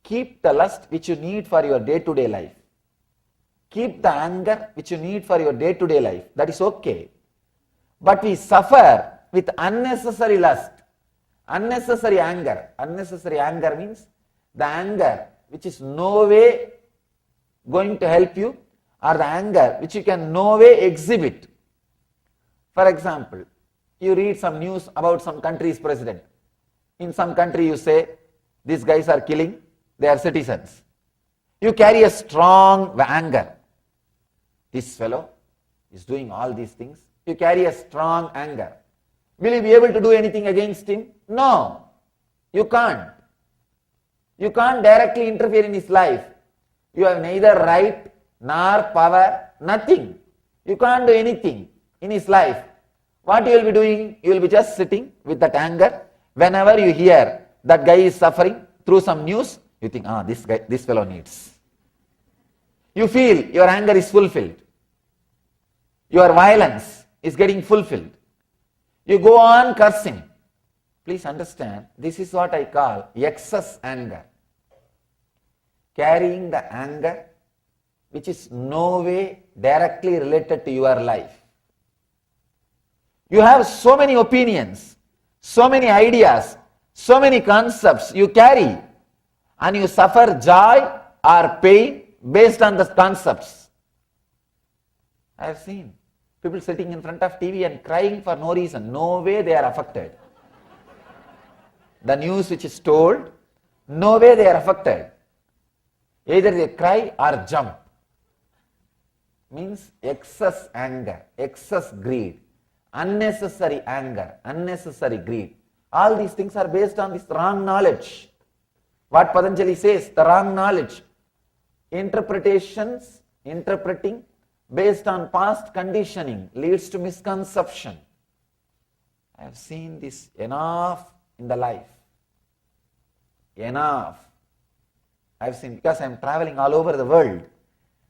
keep the lust which you need for your day-to-day life. Keep the anger which you need for your day-to-day life. That is okay. But we suffer with unnecessary lust, unnecessary anger. Unnecessary anger means the anger which is no way going to help you, or the anger which you can no way exhibit. For example, you read some news about some country's president. In some country you say, these guys are killing their citizens. You carry a strong anger. This fellow is doing all these things. You carry a strong anger. Will you be able to do anything against him? No, you can't. You can't directly interfere in his life. You have neither right nor power, nothing. You can't do anything in his life. What you will be doing? You will be just sitting with that anger. Whenever you hear that guy is suffering through some news, you think, this fellow needs. You feel your anger is fulfilled. Your violence is getting fulfilled. You go on cursing. Please understand, this is what I call excess anger. Carrying the anger which is no way directly related to your life. You have so many opinions, so many ideas, so many concepts you carry, and you suffer joy or pain based on the concepts. I have seen people sitting in front of TV and crying for no reason. No way they are affected. The news which is told, no way they are affected. Either they cry or jump. Means excess anger, excess greed, unnecessary anger, unnecessary greed. All these things are based on this wrong knowledge. What Patanjali says, the wrong knowledge. Interpretations, interpreting based on past conditioning leads to misconception. I have seen this enough in the life. Enough. I have seen, because I am traveling all over the world.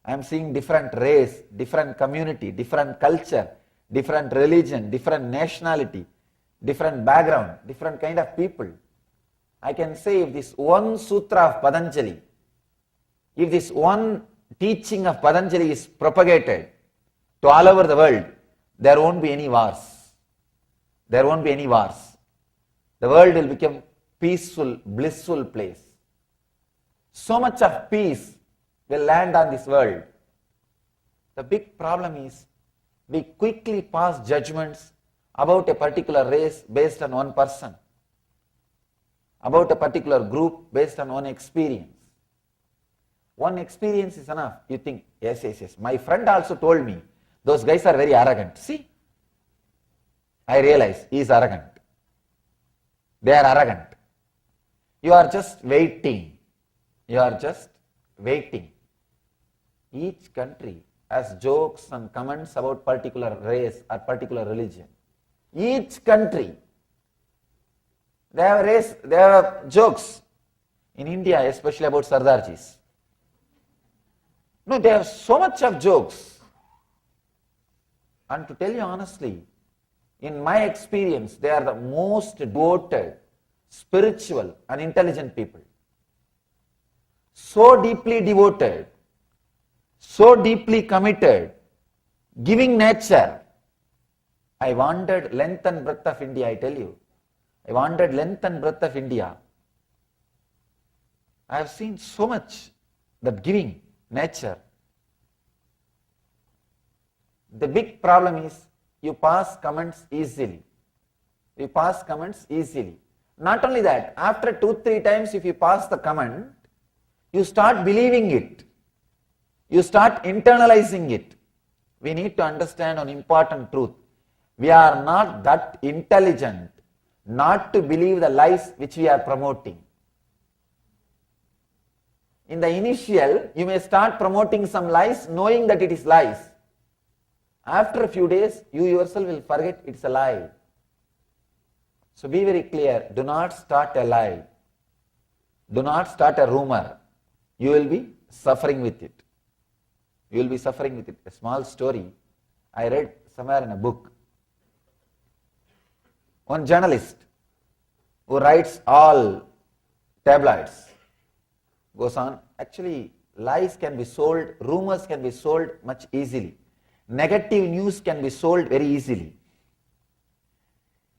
I am seeing different race, different community, different culture, different religion, different nationality, different background, different kind of people. I can say if this one sutra of Patanjali, if this one teaching of Patanjali is propagated to all over the world, there won't be any wars. There won't be any wars. The world will become peaceful, blissful place. So much of peace will land on this world. The big problem is we quickly pass judgments about a particular race based on one person, about a particular group based on one experience. One experience is enough. You think, yes. My friend also told me, those guys are very arrogant. See, I realize he is arrogant. They are arrogant. You are just waiting. You are just waiting. Each country has jokes and comments about particular race or particular religion. Each country, they have jokes. In India, especially about Sardarjis. No, they have so much of jokes. And to tell you honestly, in my experience, they are the most devoted, spiritual and intelligent people. So deeply devoted, so deeply committed, giving nature. I wandered length and breadth of India, I tell you. I wandered length and breadth of India. I have seen so much that giving nature. The big problem is you pass comments easily. You pass comments easily. Not only that, after 2-3 times if you pass the comment, you start believing it. You start internalizing it. We need to understand an important truth. We are not that intelligent not to believe the lies which we are promoting. In the initial, you may start promoting some lies knowing that it is lies. After a few days, you yourself will forget it's a lie. So be very clear, do not start a lie. Do not start a rumor. You will be suffering with it. You will be suffering with it. A small story I read somewhere in a book. One journalist who writes all tabloids goes on, actually lies can be sold, rumors can be sold much easily. Negative news can be sold very easily.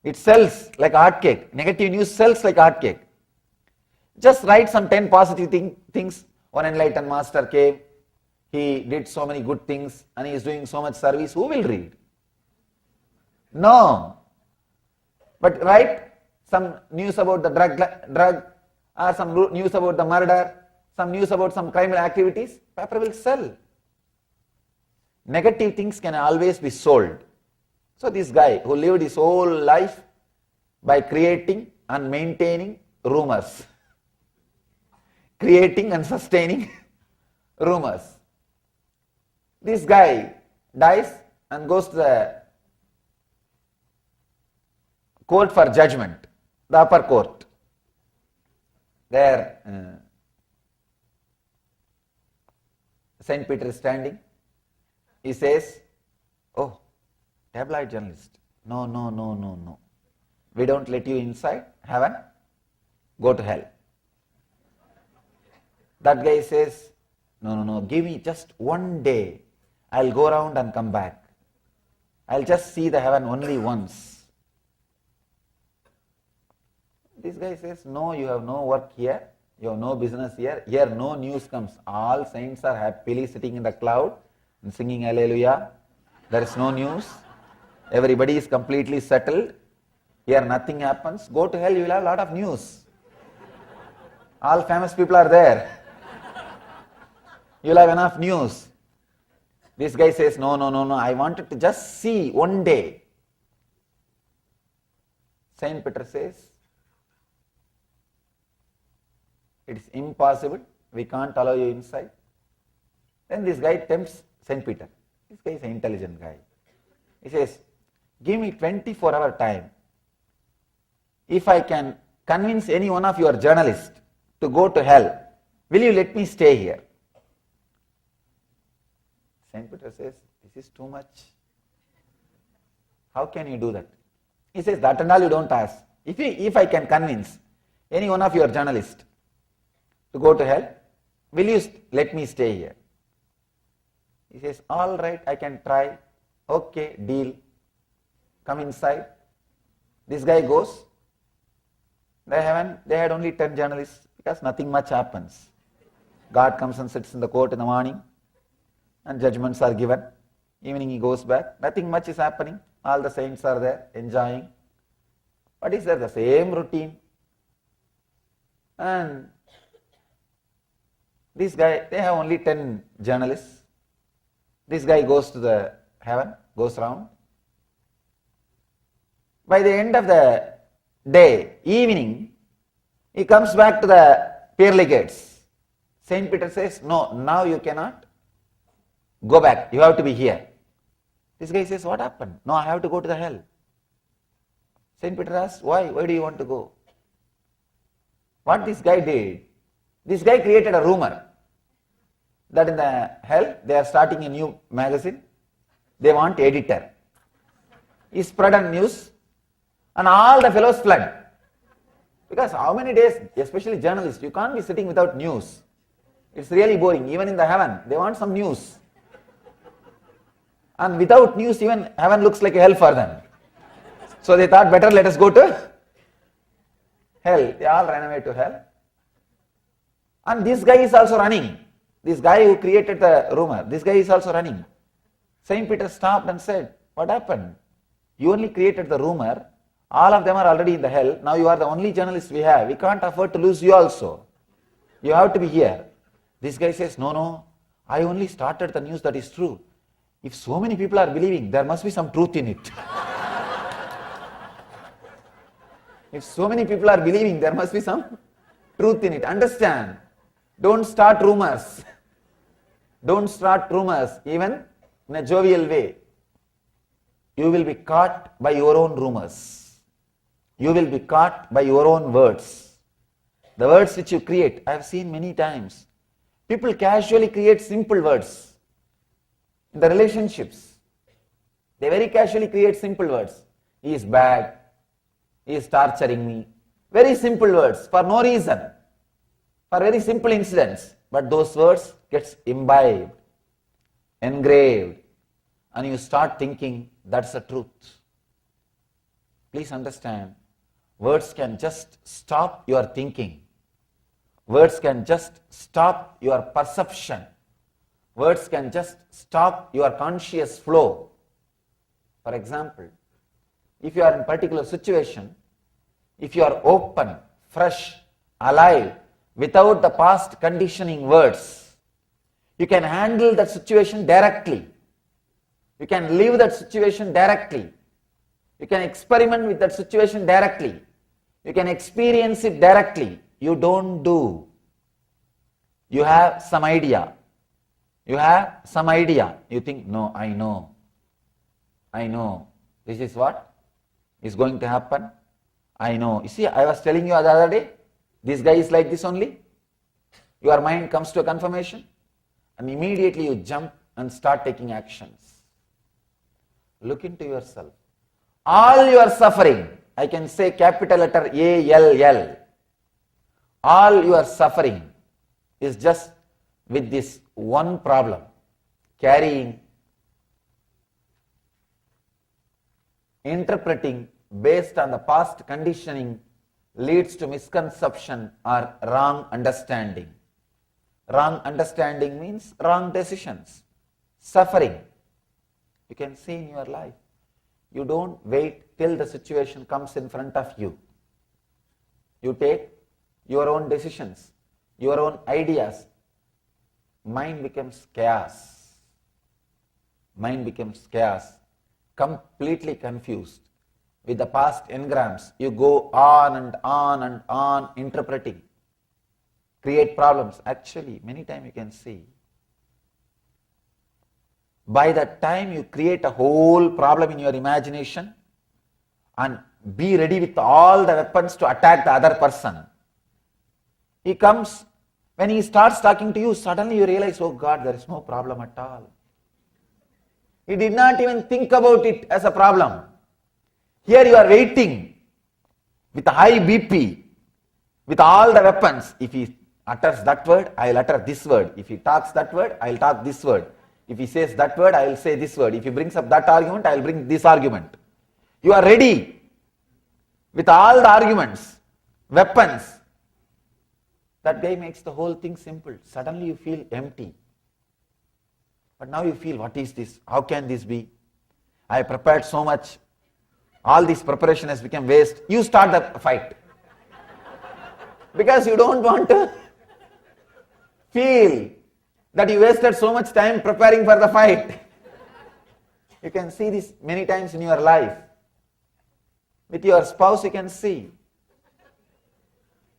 It sells like hotcake. Negative news sells like hotcake. Just write some 10 positive things. One enlightened master came, he did so many good things and he is doing so much service. Who will read? No. But write some news about the drug or some news about the murder, some news about some criminal activities, paper will sell. Negative things can always be sold. So this guy who lived his whole life by creating and maintaining rumors, creating and sustaining rumors. This guy dies and goes to the court for judgment, the upper court. There Saint Peter is standing. He says, oh, tabloid journalist, no. We don't let you inside heaven, go to hell. That guy says, no, give me just one day. I'll go around and come back. I'll just see the heaven only once. This guy says, no, you have no work here. You have no business here. Here no news comes. All saints are happily sitting in the cloud and singing hallelujah. There is no news. Everybody is completely settled. Here nothing happens. Go to hell, you will have a lot of news. All famous people are there. You will have enough news. This guy says, no, I wanted to just see one day. Saint Peter says, it is impossible. We can't allow you inside. Then this guy tempts Saint Peter. This guy is an intelligent guy. He says, give me 24-hour time. If I can convince any one of your journalists to go to hell, will you let me stay here? Saint Peter says, this is too much. How can you do that? He says, that and all you don't ask. If I can convince any one of your journalists to go to hell, will you let me stay here? He says, all right, I can try. Okay, deal. Come inside. This guy goes. They had only 10 journalists because nothing much happens. God comes and sits in the court in the morning and judgments are given. Evening he goes back. Nothing much is happening. All the saints are there enjoying. What is there? The same routine. And this guy, they have only 10 journalists. This guy goes to the heaven, goes round. By the end of the day, evening, he comes back to the pearly gates. Saint Peter says, no, now you cannot go back. You have to be here. This guy says, what happened? No, I have to go to the hell. Saint Peter asks, why? Why do you want to go? What this guy did, this guy created a rumor that in the hell they are starting a new magazine. They want editor. He spread a news and all the fellows fled. Because how many days, especially journalists, you can't be sitting without news. It's really boring. Even in the heaven, they want some news. And without news, even heaven looks like a hell for them. So they thought, better let us go to hell. They all ran away to hell. And this guy is also running. This guy who created the rumor, this guy is also running. Saint Peter stopped and said, what happened? You only created the rumor. All of them are already in the hell. Now you are the only journalist we have. We can't afford to lose you also. You have to be here. This guy says, no, I only started the news that is true. If so many people are believing, there must be some truth in it. If so many people are believing, there must be some truth in it. Understand, Don't start rumors. Don't start rumors, even in a jovial way. You will be caught by your own rumors. You will be caught by your own words. The words which you create, I have seen many times. People casually create simple words in the relationships. They very casually create simple words. He is bad. He is torturing me. Very simple words for no reason. For very simple incidents. But those words gets imbibed, engraved, and you start thinking that's the truth. Please understand, words can just stop your thinking. Words can just stop your perception. Words can just stop your conscious flow. For example, if you are in a particular situation, if you are open, fresh, alive, without the past conditioning words, you can handle that situation directly. You can live that situation directly. You can experiment with that situation directly. You can experience it directly. You don't do. You have some idea. You have some idea. You think, no, I know. I know. This is what is going to happen. I know. You see, I was telling you the other day, this guy is like this only. Your mind comes to a confirmation and immediately you jump and start taking actions. Look into yourself. All your suffering, I can say capital letter A-L-L. All your suffering is just with this one problem, carrying, interpreting based on the past conditioning leads to misconception or wrong understanding. Wrong understanding means wrong decisions. Suffering. You can see in your life. You don't wait till the situation comes in front of you. You take your own decisions, your own ideas. Mind becomes chaos. Mind becomes chaos. Completely confused. With the past engrams, you go on and on and on interpreting. Create problems. Actually, many times you can see. By the time you create a whole problem in your imagination and be ready with all the weapons to attack the other person, he comes, when he starts talking to you, suddenly you realize, oh God, there is no problem at all. He did not even think about it as a problem. Here you are waiting with a high BP, with all the weapons. If he utters that word, I will utter this word. If he talks that word, I will talk this word. If he says that word, I will say this word. If he brings up that argument, I will bring this argument. You are ready with all the arguments, weapons. That guy makes the whole thing simple. Suddenly you feel empty. But now you feel, what is this? How can this be? I prepared so much. All this preparation has become waste. You start the fight. Because you don't want to feel that you wasted so much time preparing for the fight. You can see this many times in your life. With your spouse you can see.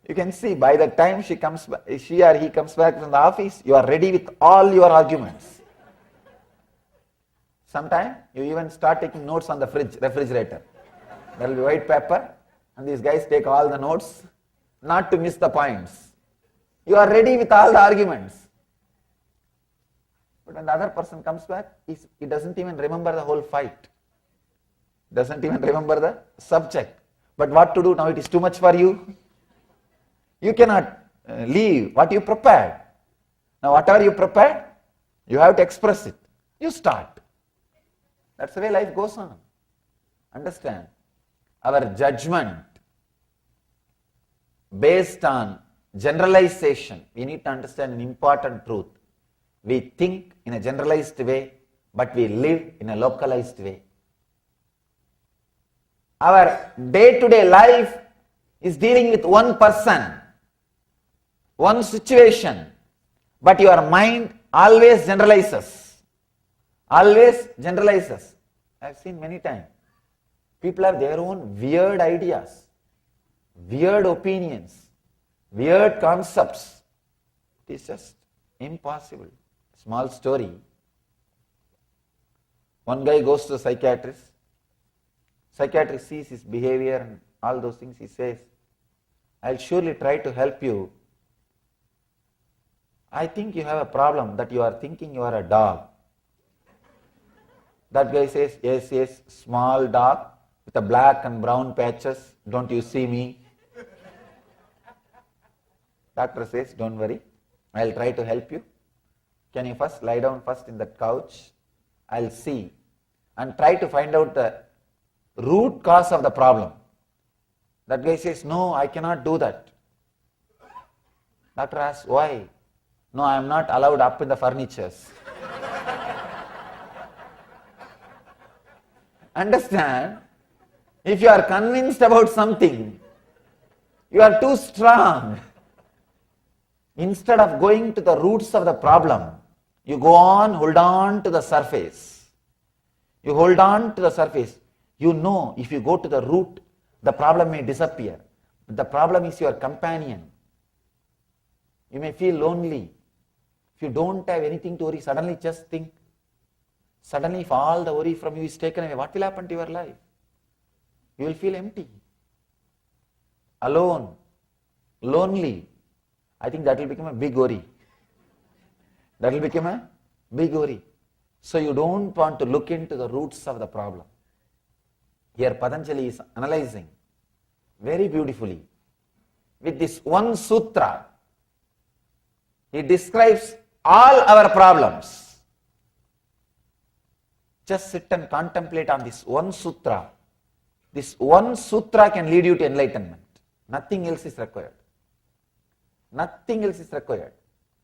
You can see by the time she or he comes back from the office, you are ready with all your arguments. Sometimes you even start taking notes on the refrigerator. There will be white paper and these guys take all the notes not to miss the points. You are ready with all the arguments. But when the other person comes back, he doesn't even remember the whole fight. Doesn't even remember the subject. But what to do now? It is too much for you. You cannot leave what you prepared. Now whatever you prepared, you have to express it. You start. That's the way life goes on. Understand? Our judgment based on generalization, we need to understand an important truth. We think in a generalized way, but we live in a localized way. Our day-to-day life is dealing with one person, one situation, but your mind always generalizes. Always generalizes. I have seen many times. People have their own weird ideas, weird opinions, weird concepts. It's just impossible. Small story. One guy goes to a psychiatrist. Psychiatrist sees his behavior and all those things. He says, I'll surely try to help you. I think you have a problem that you are thinking you are a dog. That guy says, yes, small dog with a black and brown patches. Don't you see me? Doctor says, don't worry. I'll try to help you. Can you first lie down first in that couch? I'll see and try to find out the root cause of the problem. That guy says, no, I cannot do that. Doctor asks, why? No, I am not allowed up in the furnitures. Understand? If you are convinced about something, you are too strong. Instead of going to the roots of the problem, you go on, hold on to the surface. You hold on to the surface. You know, if you go to the root, the problem may disappear. But the problem is your companion. You may feel lonely. If you don't have anything to worry, suddenly just think. Suddenly if all the worry from you is taken away, what will happen to your life? You will feel empty. Alone. Lonely. I think that will become a big worry. That will become a big worry. So you don't want to look into the roots of the problem. Here Patanjali is analyzing very beautifully. With this one sutra, he describes all our problems. Just sit and contemplate on this one sutra. This one sutra can lead you to enlightenment. Nothing else is required. Nothing else is required.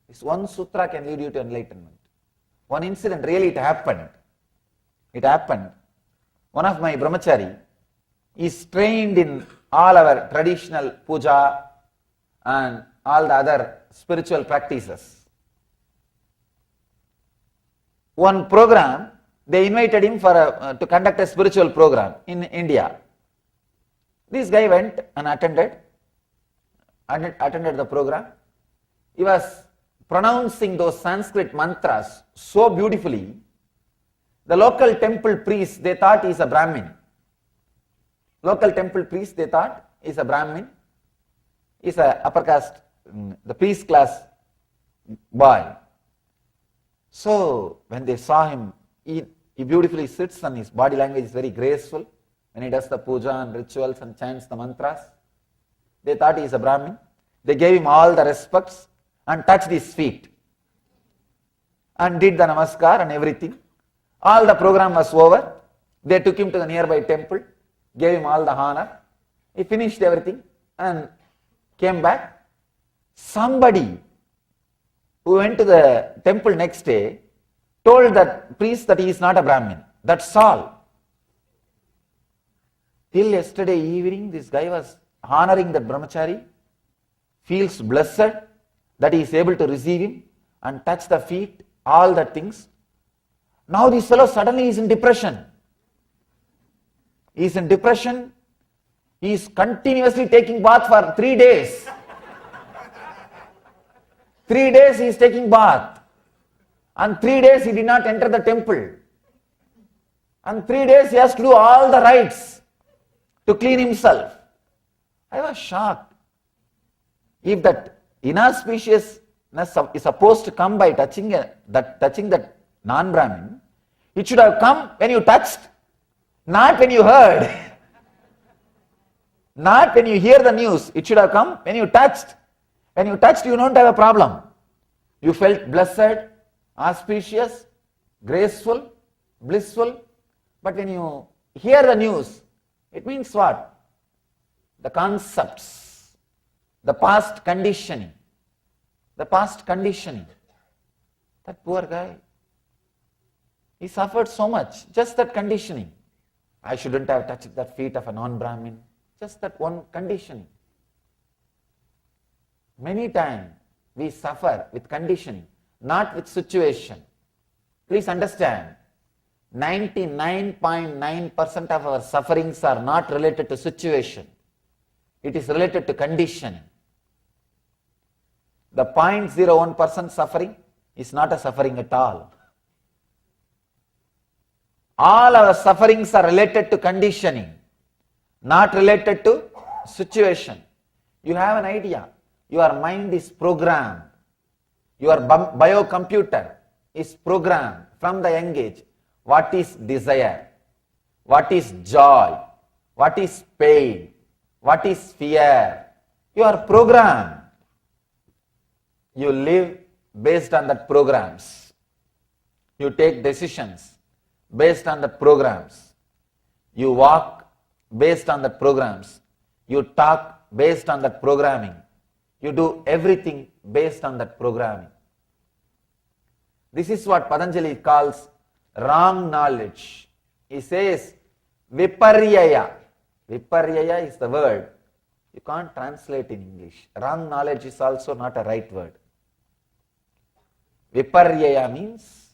This one sutra can lead you to enlightenment. One incident, really it happened. It happened. One of my brahmachari is trained in all our traditional puja and all the other spiritual practices. One program, they invited him for to conduct a spiritual program in India. This guy went and attended the program. He was pronouncing those Sanskrit mantras so beautifully. The local temple priest, they thought he is a Brahmin. Local temple priest, they thought he is a Brahmin. He is a upper caste, the priest class boy. So when they saw him, he beautifully sits and his body language is very graceful. When he does the puja and rituals and chants the mantras, they thought he is a Brahmin. They gave him all the respects and touched his feet and did the namaskar and everything. All the program was over. They took him to the nearby temple, gave him all the honor. He finished everything and came back. Somebody who went to the temple next day told that priest that he is not a Brahmin. That's all. Till yesterday evening, this guy was honoring that brahmachari, feels blessed that he is able to receive him and touch the feet, all the things. Now this fellow suddenly is in depression. He is in depression. He is continuously taking bath for 3 days. 3 days he is taking bath. And 3 days he did not enter the temple. And 3 days he has to do all the rites to clean himself. I was shocked. If that inauspiciousness is supposed to come by touching that non-Brahmin, it should have come when you touched, not when you heard. Not when you hear the news. It should have come when you touched. When you touched, you don't have a problem. You felt blessed, auspicious, graceful, blissful. But when you hear the news, it means what? The concepts, the past conditioning. The past conditioning. That poor guy, he suffered so much, just that conditioning. I shouldn't have touched the feet of a non-Brahmin. Just that one conditioning. Many times we suffer with conditioning, not with situation. Please understand, 99.9% of our sufferings are not related to situation. It is related to conditioning. The 0.01% suffering is not a suffering at all. All our sufferings are related to conditioning, not related to situation. You have an idea. Your mind is programmed. Your biocomputer is programmed from the young age. What is desire? What is joy? What is pain? What is fear? You are programmed. You live based on that programs. You take decisions based on the programs. You walk based on the programs. You talk based on that programming. You do everything based on that programming. This is what Patanjali calls wrong knowledge. He says viparyaya. Viparyaya is the word. You can't translate in English. Wrong knowledge is also not a right word. Viparyaya means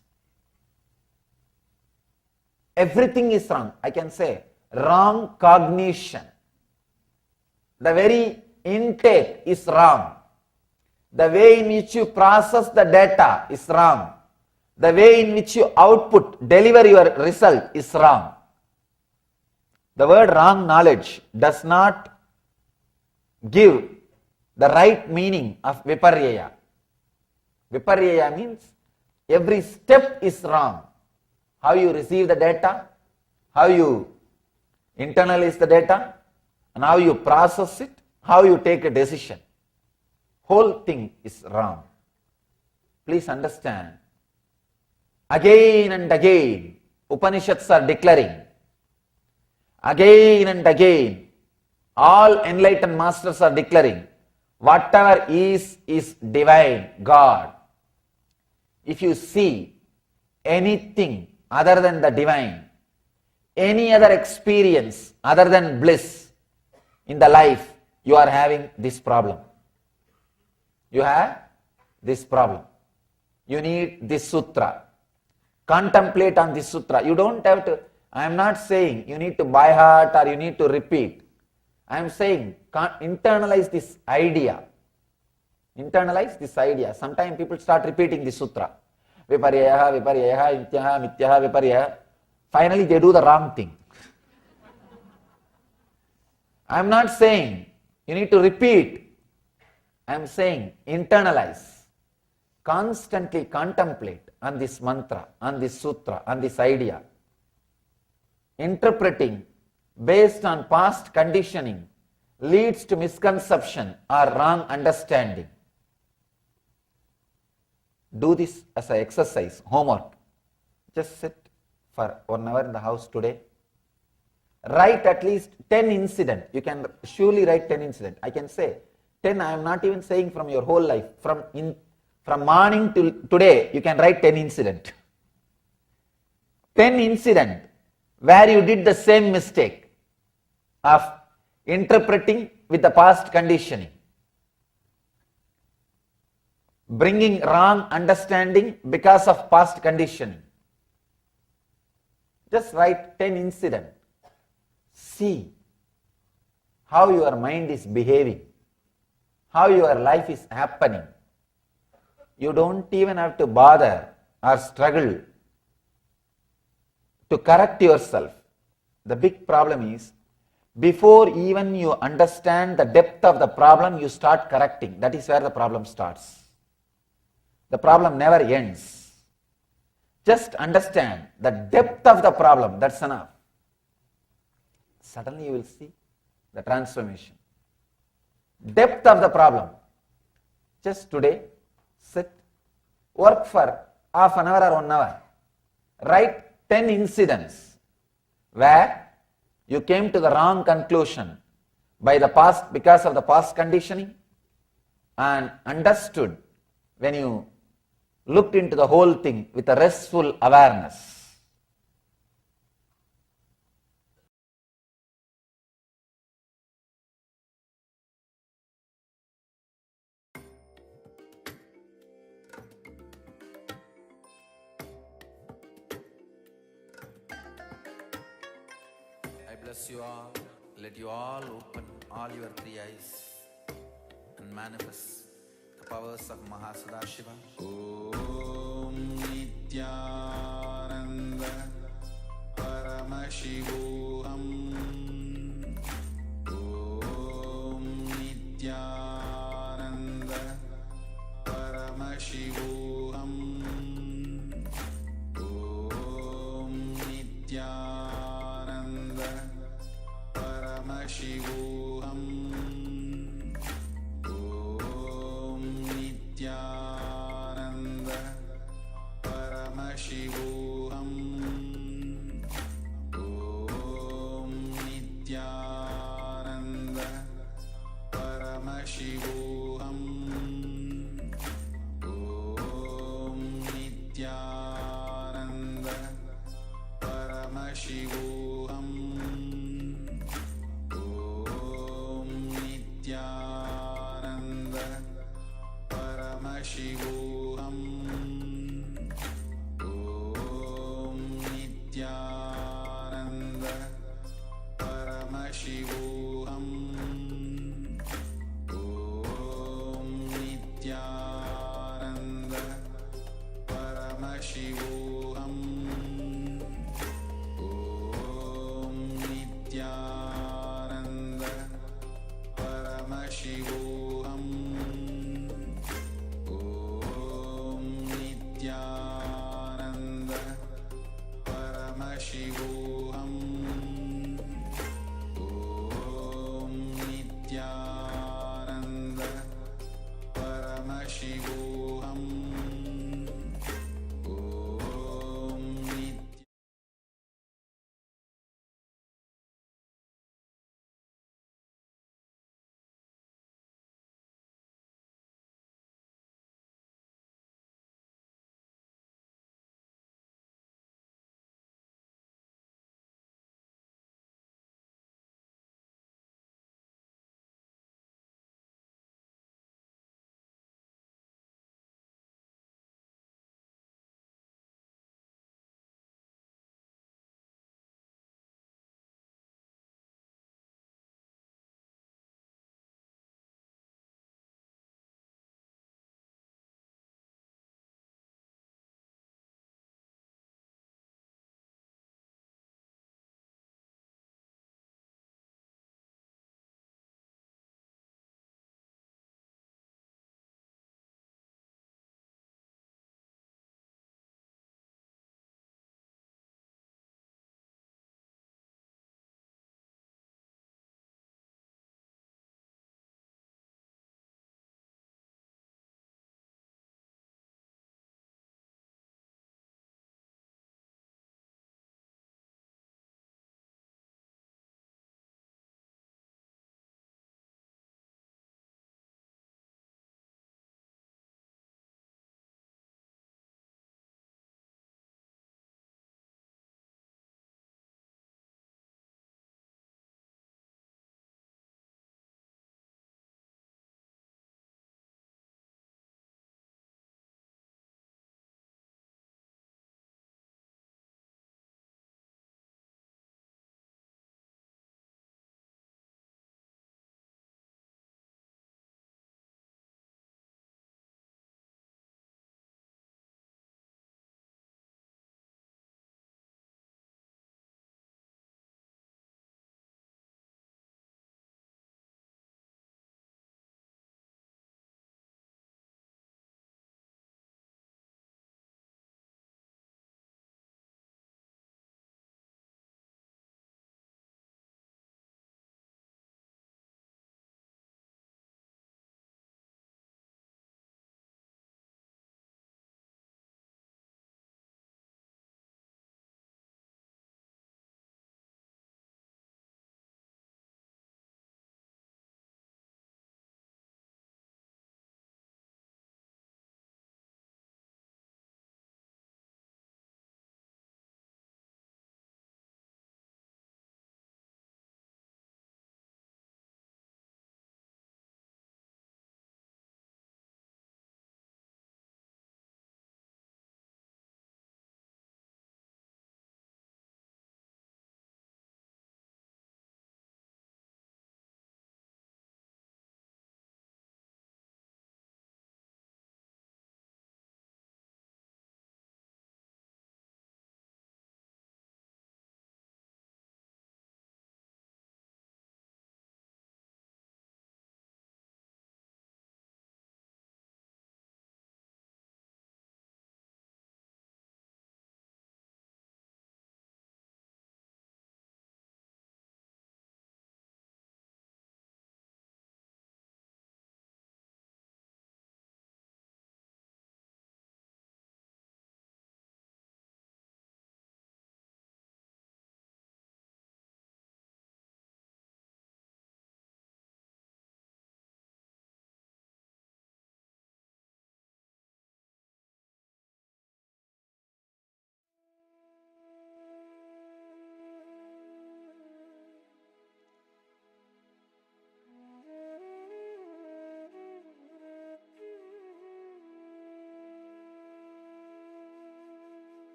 everything is wrong. I can say wrong cognition. The very intake is wrong. The way in which you process the data is wrong. The way in which you deliver your result is wrong. The word wrong knowledge does not give the right meaning of viparyaya. Viparyaya means every step is wrong. How you receive the data, how you internalize the data, and how you process it, how you take a decision. Whole thing is wrong. Please understand. Again and again, Upanishads are declaring. Again and again, all enlightened masters are declaring, whatever is divine, God. If you see anything other than the divine, any other experience other than bliss in the life, you are having this problem. You have this problem. You need this sutra. Contemplate on this sutra. You don't have to, I am not saying you need to by heart or you need to repeat. I am saying internalize this idea. Internalize this idea. Sometimes people start repeating this sutra. Viparyaha, viparyaha, mityaha, mityaha, viparyaha. Finally they do the wrong thing. I am not saying you need to repeat. I am saying internalize. Constantly contemplate on this mantra, on this sutra, on this idea. Interpreting based on past conditioning leads to misconception or wrong understanding. Do this as an exercise, homework. Just sit for 1 hour in the house today. Write at least 10 incidents. You can surely write 10 incidents. I can say 10, I am not even saying from your whole life. From morning till today, you can write 10 incidents. 10 incidents where you did the same mistake of interpreting with the past conditioning. Bringing wrong understanding because of past conditioning. Just write 10 incidents. See how your mind is behaving, how your life is happening. You don't even have to bother or struggle to correct yourself. The big problem is, before even you understand the depth of the problem, you start correcting. That is where the problem starts. The problem never ends. Just understand the depth of the problem, that's enough. Suddenly you will see the transformation. Depth of the problem. Just today, sit, work for half an hour or 1 hour. Write 10 incidents where you came to the wrong conclusion because of the past conditioning, and understood when you looked into the whole thing with a restful awareness. I bless you all. Let you all open all your 3 eyes and manifest the powers of Mahasadashiva. Om Nityananda Paramashivam. Om Nityananda Paramashivam. Om Nityananda Paramashivam. Om Nityananda Paramashivam. Om Nityananda Paramashivam. Om Nityananda Paramashivam. Om Nityananda Paramashivam. Om Nityananda Paramashivam. Om Nityananda Paramashivam. Om Nityananda Paramashivam. Om Nityananda Paramashivam. Om Nityananda Paramashivam. Om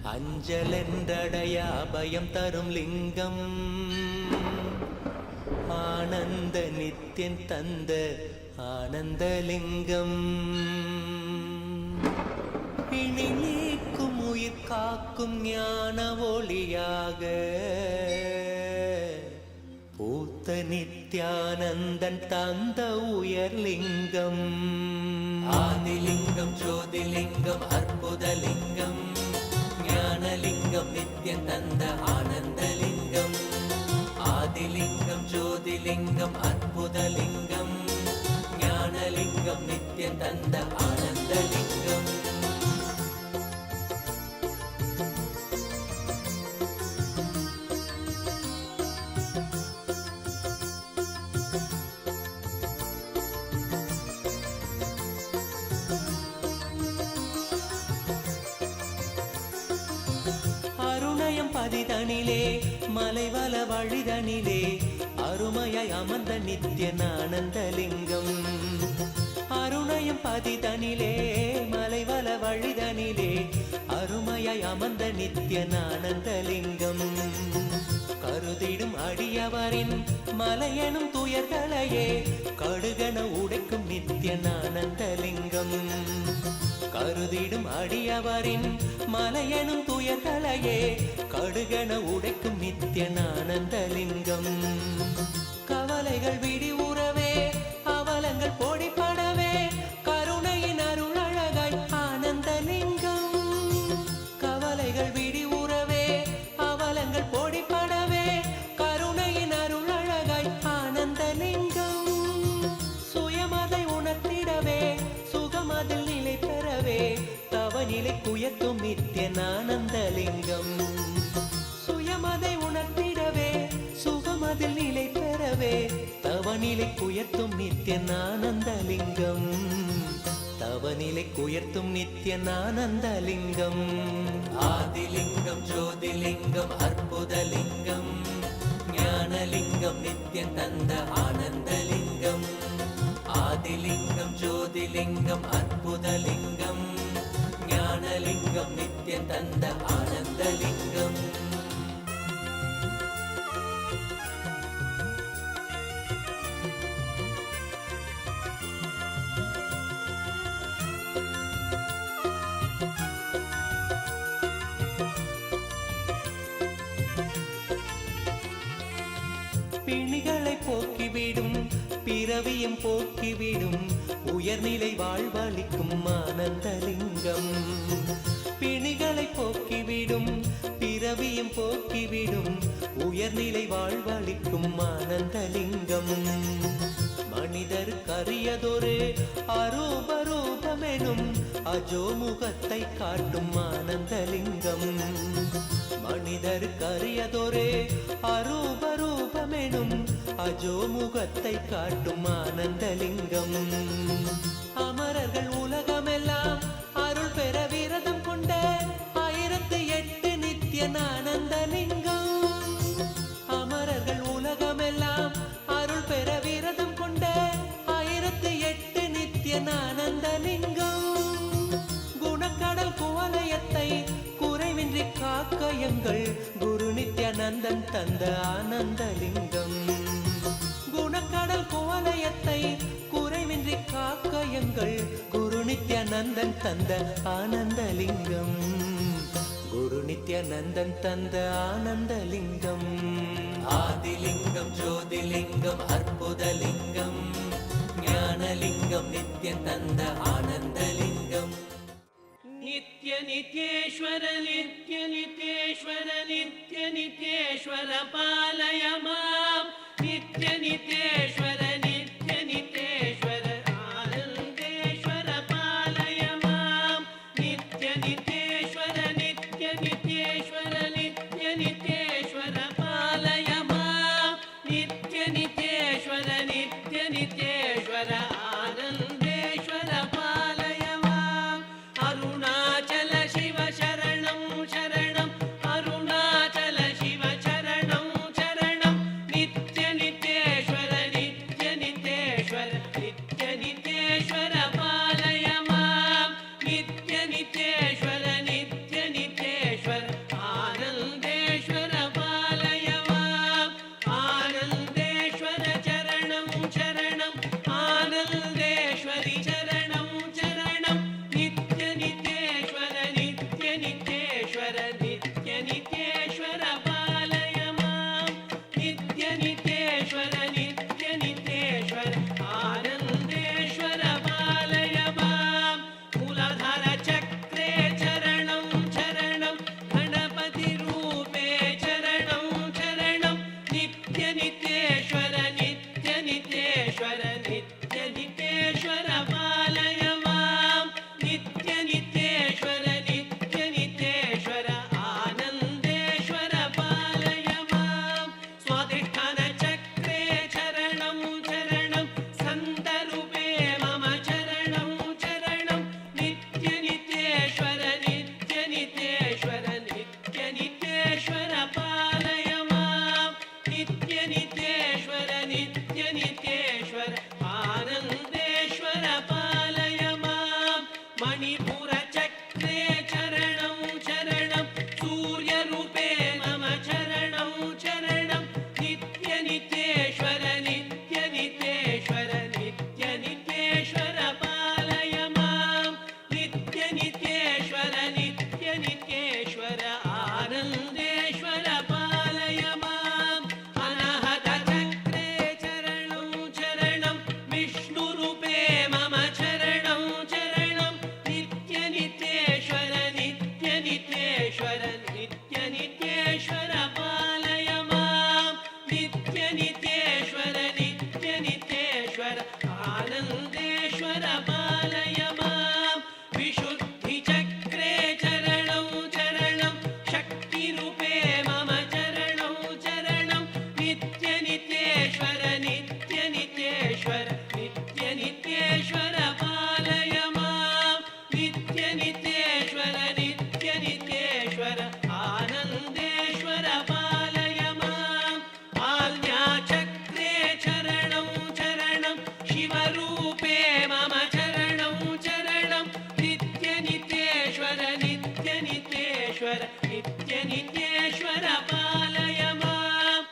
அஞ்சலென்றடைய அபயம் தரும் லிங்கம் ஆனந்த நித்தியன் தந்த ஆனந்தலிங்கம் பிணி நீக்கும் உயிர் காக்கும் ஞான ஒளியாக பூத்த நித்யானந்தன் தந்த உயர்லிங்கம் ஆதிலிங்கம் ஜோதிலிங்கம் அற்புதலிங்கம் ஞானலிங்கம் நித்யன் தந்த ஆனந்தலிங்கம் ஆதிலிங்கம் ஜோதிலிங்கம் அற்புதலிங்கம் ஞானலிங்கம் நித்யன் தந்த ஆனந்தலிங்கம் பதிதனிலே மலைவல வழிதனிலே அருமையாய் அமர்ந்த நித்யன் ஆனந்தலிங்கம் அருணயம் பதிதனிலே மலைவல வழிதனிலே அருமையாய் அமர்ந்த நித்யன் ஆனந்தலிங்கம் கருதிடும் அடியவரின் மலையெனும் துயர்களையே கடுகன உடைக்கும் நித்யன் ஆனந்தலிங்கம் கருதிடும் அடியவரின் மலையெனும் துயர்களையே கடுகன உடைக்கும் நித்யன் ஆனந்தலிங்கம் கவலைகள் விடி உறவே அவலங்கள் பொடிப்படவே கருணையின் அருள் அழகாய் ஆனந்தலிங்கம் கவலைகள் விடி உறவே அவலங்கள் பொடிப்படவே கருணையின் அருள் அழகாய் ஆனந்தலிங்கம் சுயமதை உணர்த்திடவே சுகமதில் நிலை பெறவே தவநிலை குயத்தும் நித்யன் ஆனந்தலிங்கம் சுயமதை உணர்த்திடவே சுகமதில் நிலை பெறவே தவநிலை குயத்தும் நித்யன் ஆனந்தலிங்கம் தவநிலை குயர்த்தும் நித்யன் ஆனந்தலிங்கம் ஆதிலிங்கம் ஜோதிலிங்கம் அற்புதலிங்கம் ஞானலிங்கம் நித்யன் தந்த ஆனந்தலிங்கம் ஆதிலிங்கம் ஜோதிலிங்கம் அற்புதலிங்கம் ஞானலிங்கம் நித்யன் தந்த ஆனந்தலிங்கம் பிணிகளை போக்கிவிடும் பிறவியும் போக்கிவிடும் உயர்நிலை வாழ்வளிக்கும் ஆனந்தலிங்கம் பிணிகளை போக்கிவிடும் பிறவியும் போக்கிவிடும் உயர்நிலை வாழ்வளிக்கும் ஆனந்தலிங்கம் மனிதருக்கு அரியதொரு அரூபரூபமெனும் அஜோமுகத்தை காட்டும் ஆனந்தலிங்கம் மனிதருக்கு அரியதொரு அரூபரூபமெனும் அஜோமுகத்தை காட்டும் ஆனந்தலிங்கம் அமரர்கள் உலகமெல்லாம் அருள் பெற விரதம் கொண்ட 1008 நித்யன் ஆனந்தலிங்கம் அமரர்கள் உலகமெல்லாம் அருள் பெற விரதம் கொண்ட 1008 நித்யன் ஆனந்தலிங்கம் குணக்கடல் குவலயத்தை குறைவின்றி காக்க எங்கள் குரு நித்யானந்தன் தந்த ஆனந்தலிங்கம் குணக்கடல் குவலயத்தை குறைவின்றி காக்க எங்கள் குரு நித்யானந்தன் தந்த ஆனந்தலிங்கம் குரு நித்யானந்தன் தந்த ஆனந்தலிங்கம் ஆதிலிங்கம் ஜோதிலிங்கம் அற்புதலிங்கம் ஞானலிங்கம் நித்யன் தந்த ஆனந்தலிங்கம் நித்ய நித்யேஸ்வர நித்ய நித்யேஸ்வர நித்ய நித்யேஸ்வர பாலய மாம் நித்ய நித்யேஸ்வர நித்ய நித்யேஸ்வர ஆனந்தேஸ்வர பாலய மாம் நித்ய நித்யேஸ்வர நித்ய நித்யேஸ்வர நித்ய நித்யேஸ்வர பாலய மாம் நித்ய நித்யேஸ்வர நித்ய நித்யேஸ்வர ஆனந்தேஸ்வர பாலய மாம் அருணாச்சல சிவ சரணம் சரணம் அருணாச்சல சிவ சரணம் சரணம் நித்ய நித்யேஸ்வர நித்ய शिवरूपे मम चरणं चरणं नित्यनित्येश्वर नित्यनित्येश्वर नित्यनित्येश्वर पालय मां नित्यनित्येश्वर नित्यनित्येश्वर आनन्देश्वर पालय माम् अनाहतचक्रे चरणं चरणं विष्णुरूपे मम चरणं चरणं नित्यनित्येश्वर नित्यनित्येश्वर नित्यनित्येश्वर पालय मां नित्यनित्येश्वर नित्यनित्येश्वर आनन्देश्वर पालय माम् विशुद्धिचक्रे चरणं चरणं शक्तिरूपे मम चरणं चरणं नित्यनित्येश्वर नित्यनित्येश्वर नित्यनित्येश्वर पालय मां नित्यनित्येश्वर नित्यनित्येश्वर आनन्देश्वर पालय माम् आज्ञाचक्रे चरणं चरणं शिवरूपे मम चरणं चरणं नित्यनित्येश्वर नित्यनित्येश्वर नित्यनित्येश्वर पालय माम्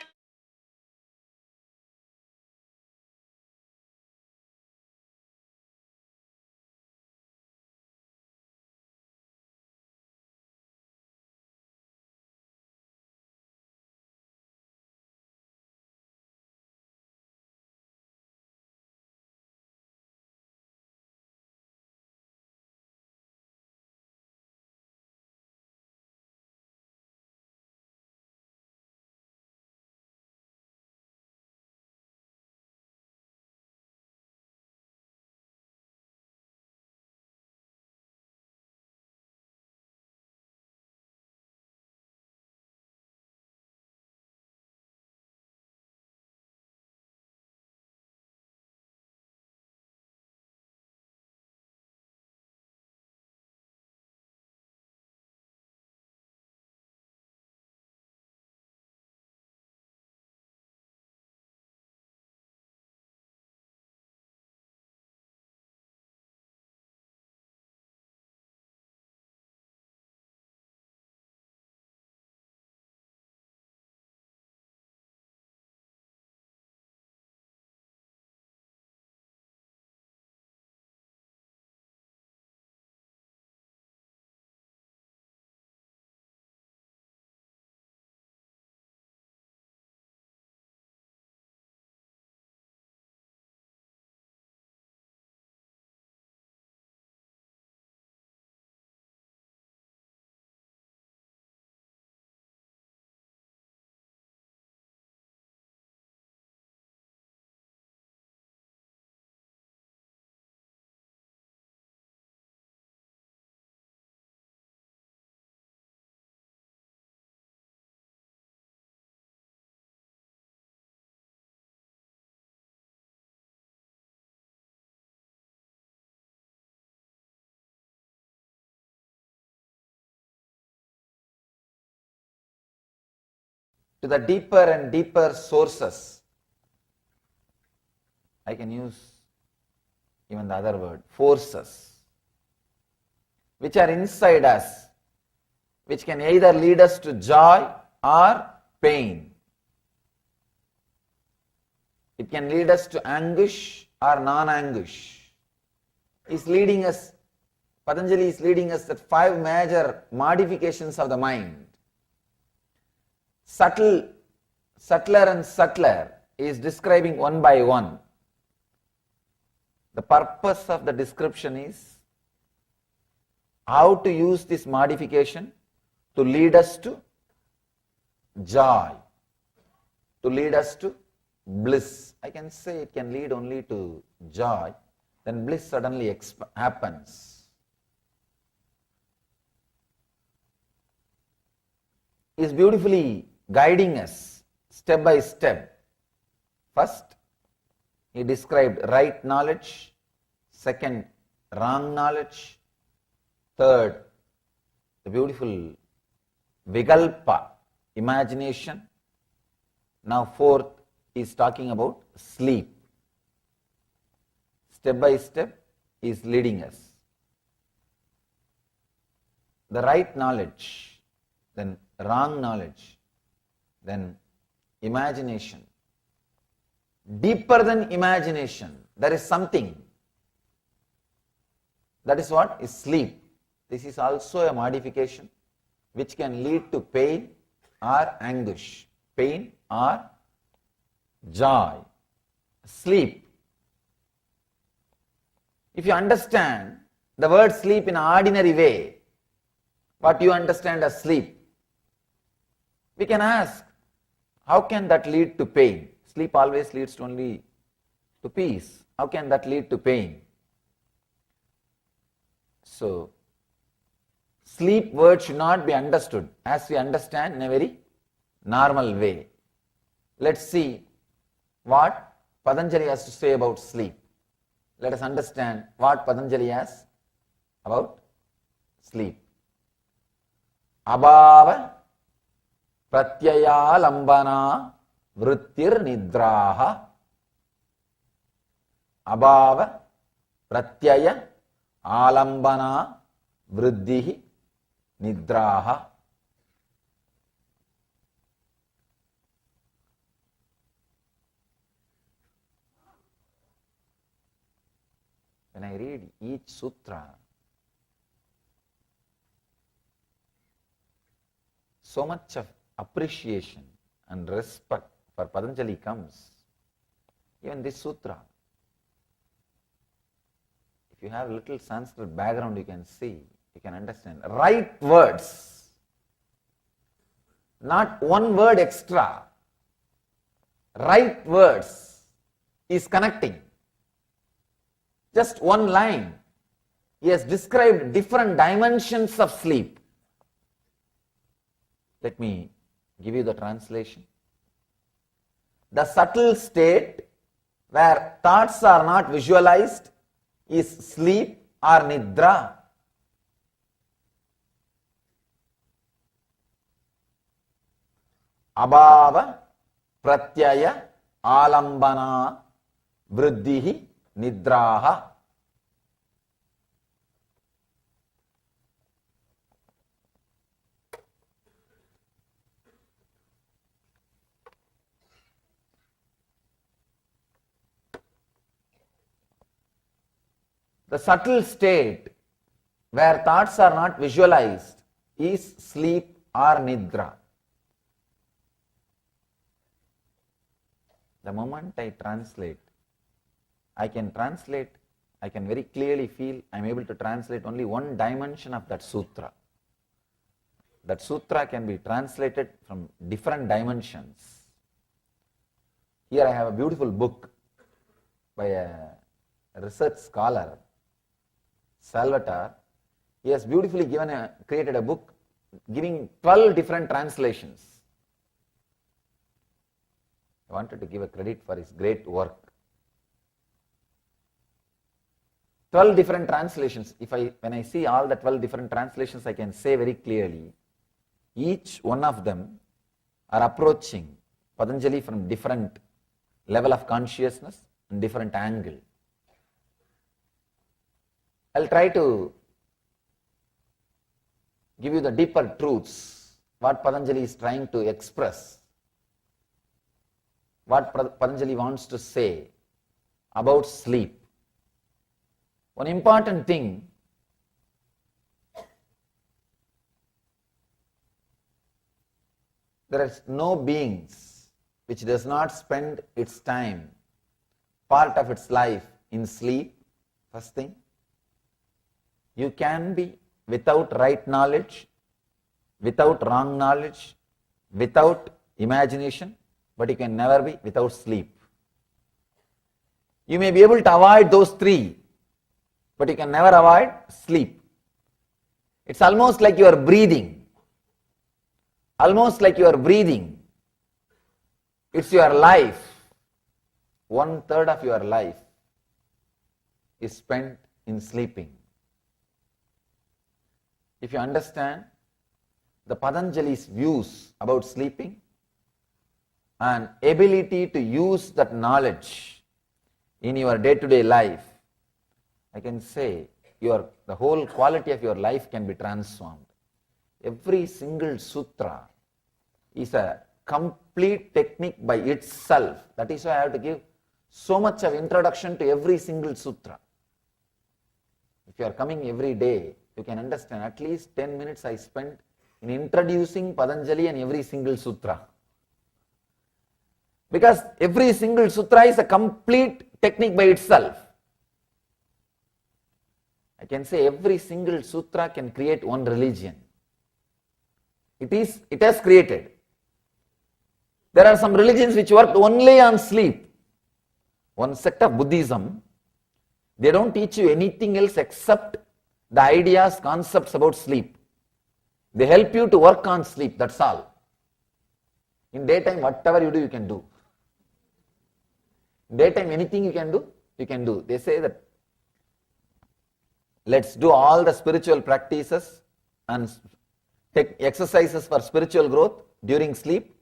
to the deeper and deeper sources. I can use even the other word, forces, which are inside us, which can either lead us to joy or pain. It can lead us to anguish or non-anguish. He's leading us, Patanjali is leading us at 5 major modifications of the mind. Subtler and subtler is describing one by one. The purpose of the description is how to use this modification to lead us to joy, to lead us to bliss. I can say it can lead only to joy, then bliss suddenly happens. He is beautifully guiding us step by step. First, he described right knowledge. Second, wrong knowledge. Third, the beautiful vigalpa, imagination. Now fourth, he is talking about sleep. Step by step, he is leading us. The right knowledge, then wrong knowledge, then imagination. Deeper than imagination, there is something. That is what is sleep. This is also a modification which can lead to pain or anguish, pain or joy. Sleep. If you understand the word sleep in an ordinary way, what you understand as sleep, we can ask, how can that lead to pain? Sleep always leads only to peace. How can that lead to pain? So, sleep word should not be understood as we understand in a very normal way. Let's see what Patanjali has to say about sleep. Let us understand what Patanjali has about sleep. Abhava pratyaya lambana vrittir nidraha. Abhava pratyaya alambana vriddhi nidraha. When I read each sutra, so much of appreciation and respect for Patanjali comes. Even this sutra, if you have a little Sanskrit background, you can see, you can understand. Right words, not one word extra. Right words is connecting. Just one line. He has described different dimensions of sleep. Let me give you the translation. The subtle state where thoughts are not visualized is sleep or nidra. Abhava pratyaya alambana vriddhi nidraha. The subtle state where thoughts are not visualized is sleep or nidra. The moment I translate, I can very clearly feel I am able to translate only one dimension of that sutra. That sutra can be translated from different dimensions. Here I have a beautiful book by a research scholar, Salvatore. He has beautifully created a book giving 12 different translations. I wanted to give a credit for his great work. 12 different translations. When I see all the 12 different translations, I can say very clearly, each one of them are approaching Patanjali from different level of consciousness and different angle. I'll try to give you the deeper truths, what Patanjali is trying to express, what Patanjali wants to say about sleep. One important thing, there is no beings which does not spend its time, part of its life in sleep, first thing. You can be without right knowledge, without wrong knowledge, without imagination, but you can never be without sleep. You may be able to avoid those three, but you can never avoid sleep. It's almost like you are breathing. Almost like you are breathing. It's your life. 1/3 of your life is spent in sleeping. If you understand the Patanjali's views about sleeping and ability to use that knowledge in your day-to-day life, I can say the whole quality of your life can be transformed. Every single sutra is a complete technique by itself. That is why I have to give so much of introduction to every single sutra. If you are coming every day, you can understand at least 10 minutes I spent in introducing Patanjali and every single sutra. Because every single sutra is a complete technique by itself. I can say every single sutra can create one religion. It has created. There are some religions which work only on sleep. One sect of Buddhism, they don't teach you anything else except the ideas, concepts about sleep. They help you to work on sleep, that's all. In daytime, whatever you do, you can do. In daytime, anything you can do. They say that let's do all the spiritual practices and take exercises for spiritual growth during sleep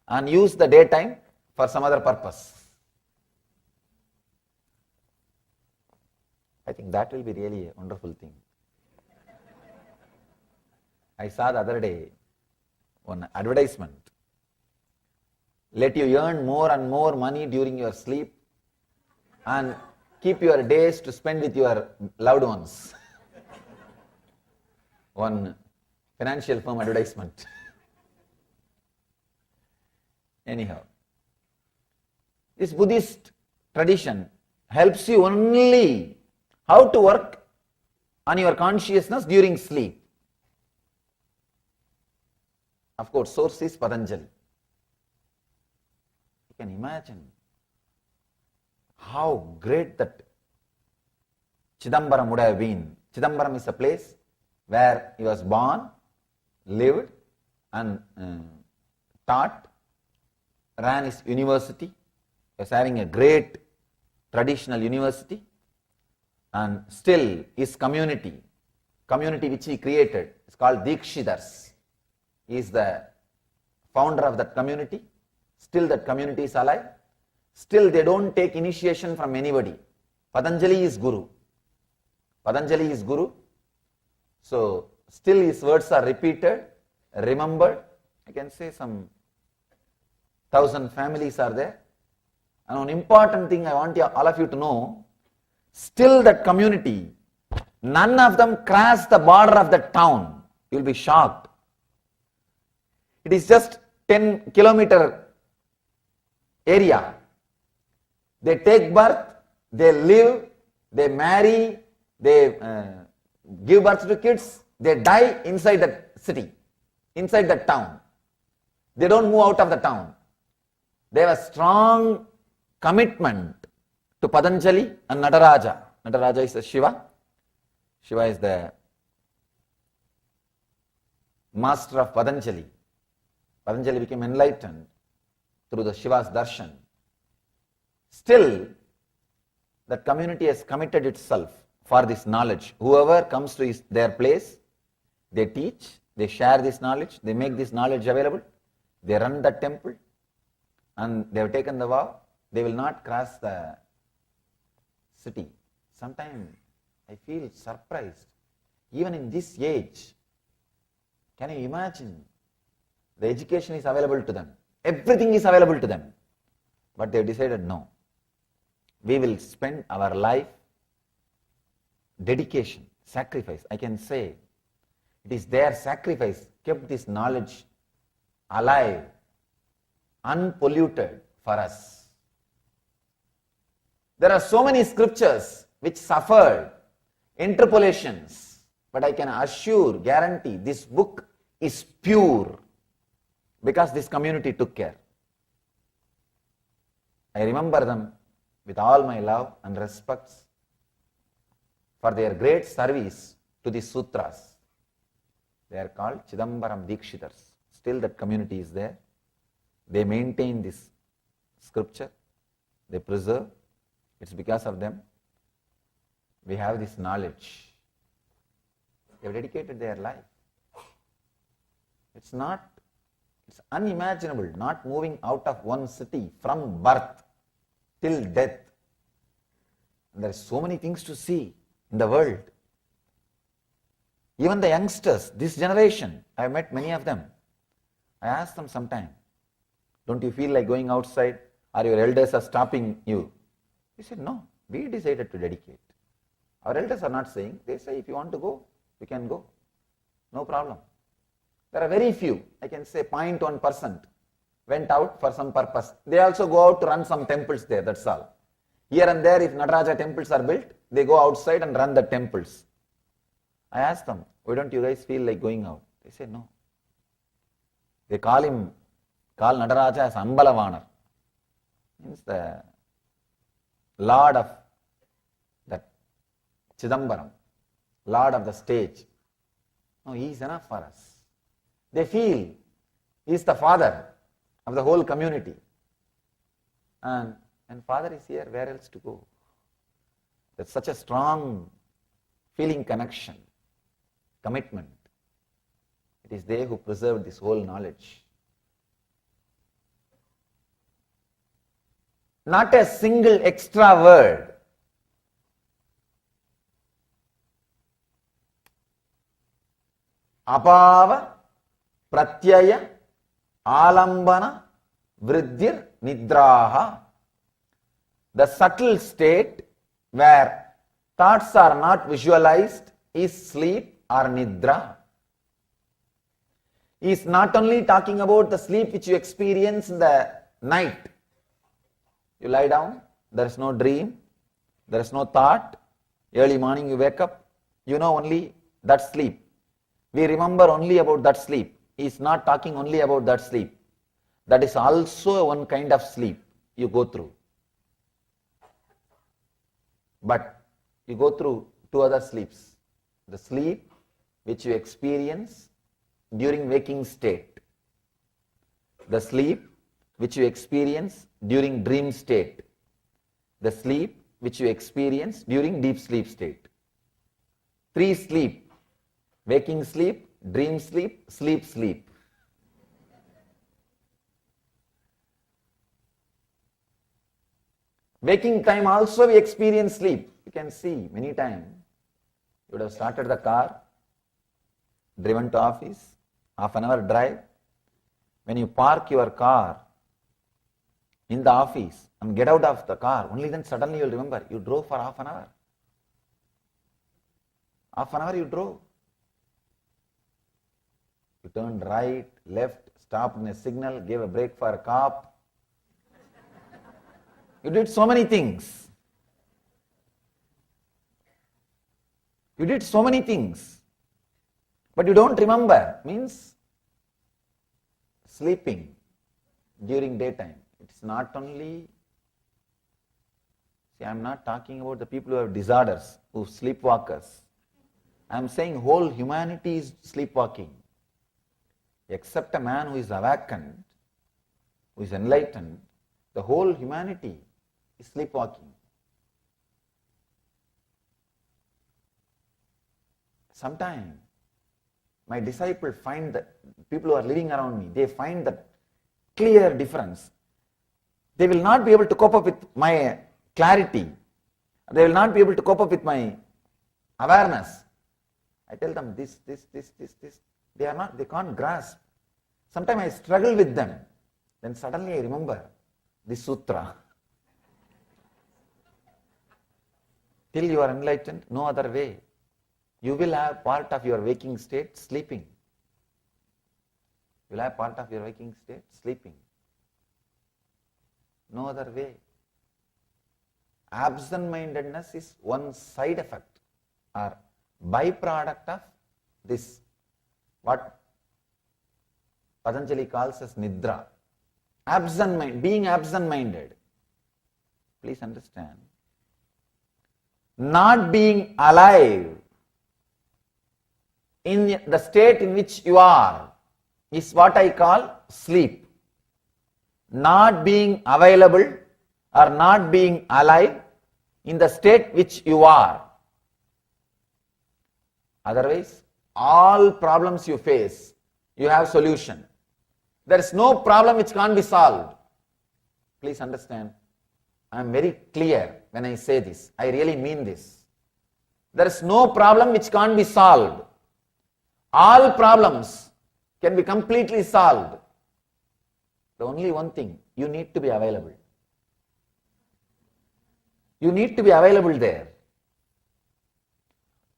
and use the daytime for some other purpose. I think that will be really a wonderful thing. I saw the other day one advertisement. Let you earn more and more money during your sleep and keep your days to spend with your loved ones. One financial firm advertisement. Anyhow, this Buddhist tradition helps you only how to work on your consciousness during sleep. Of course, source is Patanjali. You can imagine how great that Chidambaram would have been. Chidambaram is a place where he was born, lived and taught, ran his university, was having a great traditional university, and still his community which he created is called Dikshidars. He is the founder of that community. Still that community is alive. Still they don't take initiation from anybody. Patanjali is Guru. Patanjali is Guru. So still his words are repeated, remembered. I can say some 1,000 families are there. And one important thing I want all of you to know, still that community, none of them cross the border of the town. You will be shocked. It is just 10-kilometer area. They take birth, they live, they marry, they give birth to kids, they die inside that city, inside that town. They don't move out of the town. They have a strong commitment to Patanjali and Nataraja. Nataraja is a Shiva. Shiva is the master of Patanjali. Patanjali became enlightened through the Shiva's Darshan. Still, that community has committed itself for this knowledge. Whoever comes to their place, they teach, they share this knowledge, they make this knowledge available, they run the temple, and they have taken the vow, they will not cross the city. Sometimes I feel surprised. Even in this age, can you imagine? The education is available to them. Everything is available to them. But they have decided no. We will spend our life, dedication, sacrifice. I can say it is their sacrifice kept this knowledge alive, unpolluted for us. There are so many scriptures which suffered interpolations, but I can assure, guarantee, this book is pure because this community took care. I remember them with all my love and respects for their great service to the sutras. They are called Chidambaram Dikshidars. Still that community is there. They maintain this scripture. They preserve. It's because of them we have this knowledge. They have dedicated their life. It's unimaginable, not moving out of one city from birth till death. And there are so many things to see in the world. Even the youngsters, this generation, I have met many of them. I ask them sometime, don't you feel like going outside, or your elders are stopping you? They said, no, we decided to dedicate. Our elders are not saying, they say, if you want to go, you can go. No problem. There are very few, I can say 0.1% went out for some purpose. They also go out to run some temples there, that's all. Here and there, if Nataraja temples are built, they go outside and run the temples. I asked them, why don't you guys feel like going out? They say, no. They call Nataraja as Ambalavanar. Means the Lord of that Chidambaram, Lord of the stage. No, he is enough for us. They feel he is the father of the whole community. And father is here, where else to go? That's such a strong feeling connection, commitment. It is they who preserve this whole knowledge. Not a single extra word. Apava, pratyaya, alambana, vriddhir, nidraha. The subtle state where thoughts are not visualized is sleep or nidra. He is not only talking about the sleep which you experience in the night. You lie down, there is no dream, there is no thought. Early morning you wake up, you know only that sleep. We remember only about that sleep. He is not talking only about that sleep. That is also one kind of sleep you go through. But you go through two other sleeps. The sleep which you experience during waking state. The sleep which you experience during dream state. The sleep which you experience during deep sleep state. 3 sleep. Waking sleep, dream sleep, sleep sleep. Waking time also we experience sleep. You can see many times. You would have started the car, driven to office, half an hour drive. When you park your car in the office and get out of the car, only then suddenly you will remember you drove for half an hour. Half an hour you drove. You turned right, left, stopped in a signal, gave a break for a cop. You did so many things. You did so many things. But you don't remember. Means sleeping during daytime. It's not only, see, I'm not talking about the people who have disorders, who sleepwalkers. I'm saying whole humanity is sleepwalking. Except a man who is awakened, who is enlightened, the whole humanity is sleepwalking. Sometimes my disciples find that people who are living around me, they find that clear difference. They will not be able to cope up with my clarity. They will not be able to cope up with my awareness. I tell them this. They can't grasp. Sometimes I struggle with them. Then suddenly I remember this sutra. Till you are enlightened, no other way. You will have part of your waking state sleeping. You will have part of your waking state sleeping. No other way. Absent-mindedness is one side effect or byproduct of this, what Patanjali calls as nidra. Being absent-minded. Please understand. Not being alive in the state in which you are is what I call sleep. Not being available or not being alive in the state which you are. Otherwise, all problems you face, you have solution. There is no problem which can't be solved. Please understand. I am very clear when I say this. I really mean this. There is no problem which can't be solved. all problems can be completely solved. The only one thing, you need to be available. You need to be available there.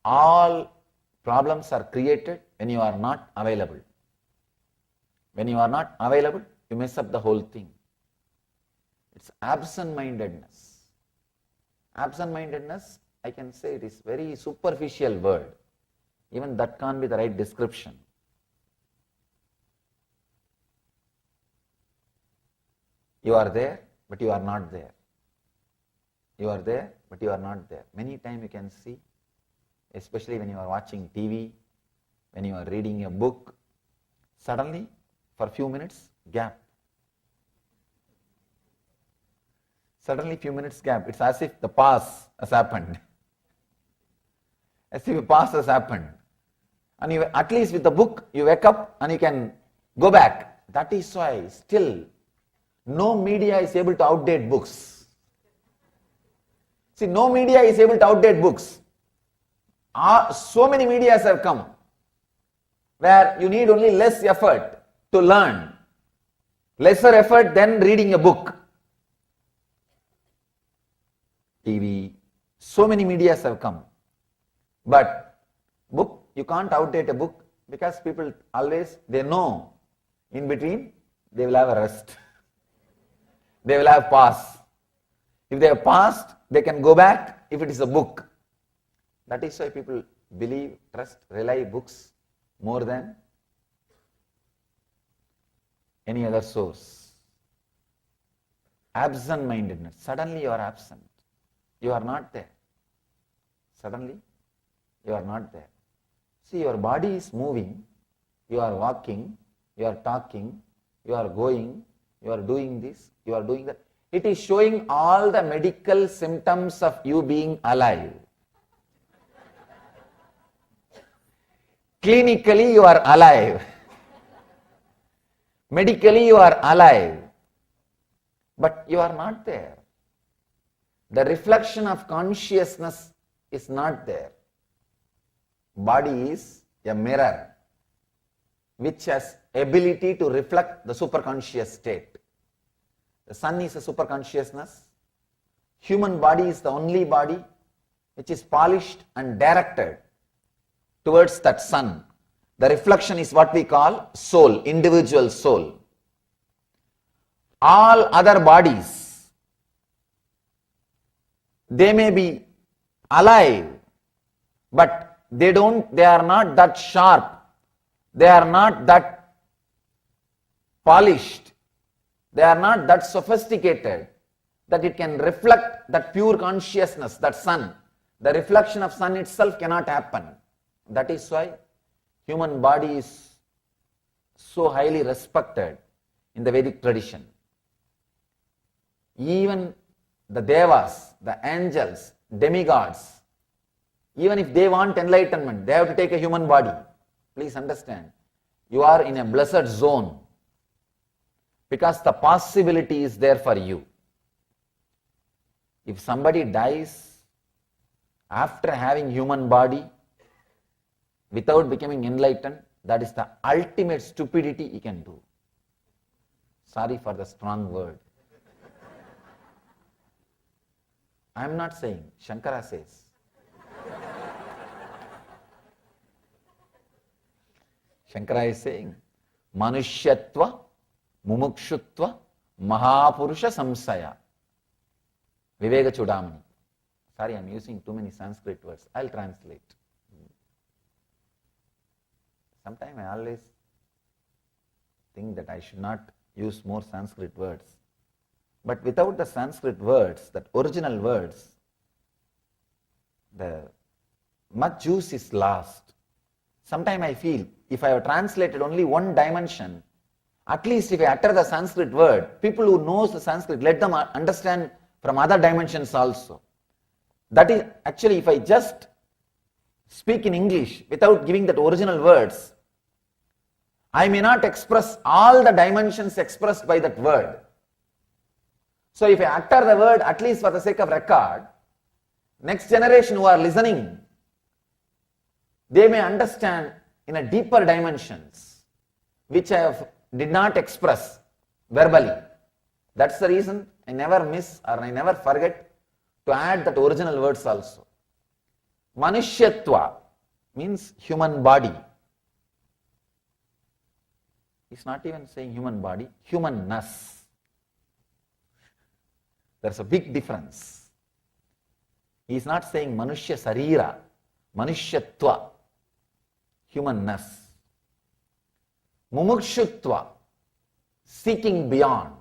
All problems are created when you are not available. When you are not available, you mess up the whole thing. It's absent-mindedness. Absent-mindedness, I can say it is very superficial word. Even that can't be the right description. You are there, but you are not there. You are there, but you are not there. Many times you can see, especially when you are watching TV, when you are reading a book, suddenly, for a few minutes, gap. Suddenly, few minutes gap. It's as if the pause has happened. As if a pause has happened. And you, at least with the book, you wake up and you can go back. That is why still no media is able to outdate books. See, no media is able to outdate books. So many medias have come where you need only less effort to learn. Lesser effort than reading a book. TV, so many medias have come. But book, you can't outdate a book because people always, they know in between they will have a rest. They will have pause. If they have paused, they can go back if it is a book. That is why people believe, trust, rely books more than any other source. Absent-mindedness. Suddenly you are absent. You are not there. Suddenly you are not there. See, your body is moving, you are walking, you are talking, you are going, you are doing this, you are doing that. It is showing all the medical symptoms of you being alive. Clinically you are alive. Medically you are alive. But you are not there. The reflection of consciousness is not there. Body is a mirror which has ability to reflect the superconscious state. The sun is a superconsciousness. Human body is the only body which is polished and directed towards that sun. The reflection is what we call soul, individual soul. All other bodies, they may be alive, but they are not that sharp, they are not that polished, they are not that sophisticated that it can reflect that pure consciousness, that sun. The reflection of sun itself cannot happen. That is why human body is so highly respected in the Vedic tradition. Even the devas, the angels, demigods, even if they want enlightenment, they have to take a human body. Please understand, you are in a blessed zone because the possibility is there for you. If somebody dies after having human body without becoming enlightened, that is the ultimate stupidity he can do. Sorry for the strong word. I am not saying, Shankara says. Shankara is saying, Manushyatva, Mumukshutva, Mahapurusha Samsaya. Viveka Chudamani. Sorry, I am using too many Sanskrit words. I will translate. Sometimes I always think that I should not use more Sanskrit words. But without the Sanskrit words, that original words, the much juice is lost. Sometimes I feel, if I have translated only one dimension, at least if I utter the Sanskrit word, people who knows the Sanskrit, let them understand from other dimensions also. That is, actually, if I just speak in English without giving that original words, I may not express all the dimensions expressed by that word. So if I utter the word, at least for the sake of record, next generation who are listening, they may understand in a deeper dimensions, which did not express verbally. That's the reason I never miss or I never forget to add that original words also. Manushyatva means human body. He's not even saying human body, humanness. There's a big difference. He's not saying Manushya Sarira, Manushyatva, humanness. Mumukshutva, seeking beyond,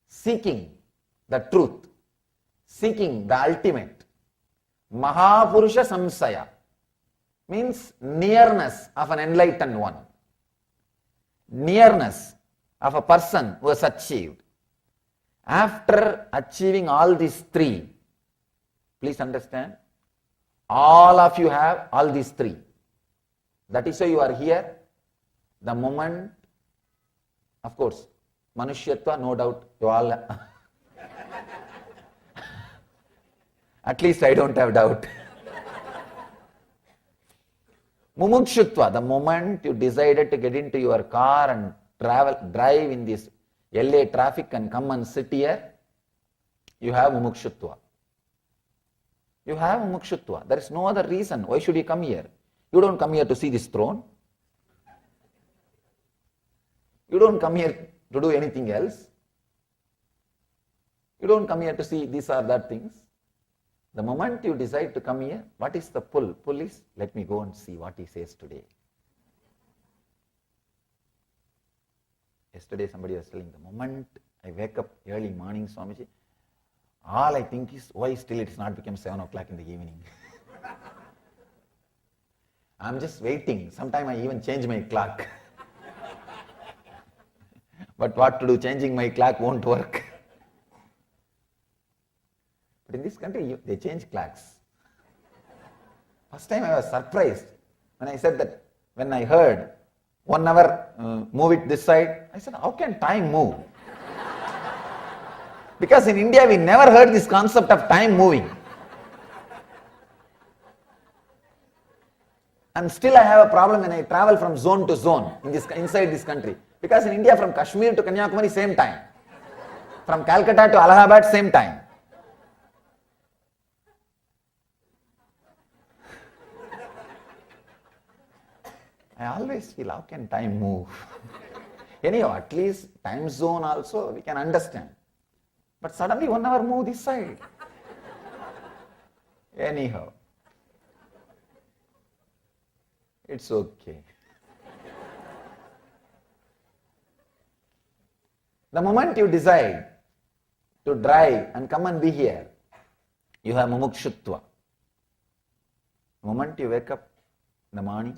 seeking the truth, seeking the ultimate. Mahapurusha Samsaya means nearness of an enlightened one, nearness of a person who has achieved. After achieving all these three, please understand, all of you have all these three. That is why you are here. The moment, of course, Manushyatva, no doubt, you all, at least I don't have doubt. Mumukshutva, the moment you decided to get into your car and drive in this LA traffic and come and sit here, you have Mumukshutva. You have Mumukshutva. There is no other reason. Why should you come here? You don't come here to see this throne. You don't come here to do anything else. You don't come here to see these or that things. The moment you decide to come here, what is the pull? Pull is, let me go and see what he says today. Yesterday somebody was telling, the moment I wake up early morning, Swamiji, all I think is, why still it's not become 7 o'clock in the evening? I'm just waiting. Sometime I even change my clock. But what to do? Changing my clock won't work. But in this country, they change clocks. First time I was surprised when I said that, when I heard 1 hour move it this side, I said, how can time move? Because in India, we never heard this concept of time moving. And still I have a problem when I travel from zone to zone inside this country. Because in India, from Kashmir to Kanyakumari, same time. From Calcutta to Allahabad, same time. I always feel, how can time move? Anyhow, at least time zone also we can understand. But suddenly 1 hour move this side. Anyhow, it's okay. The moment you decide to drive and come and be here, you have mumukshutva. The moment you wake up in the morning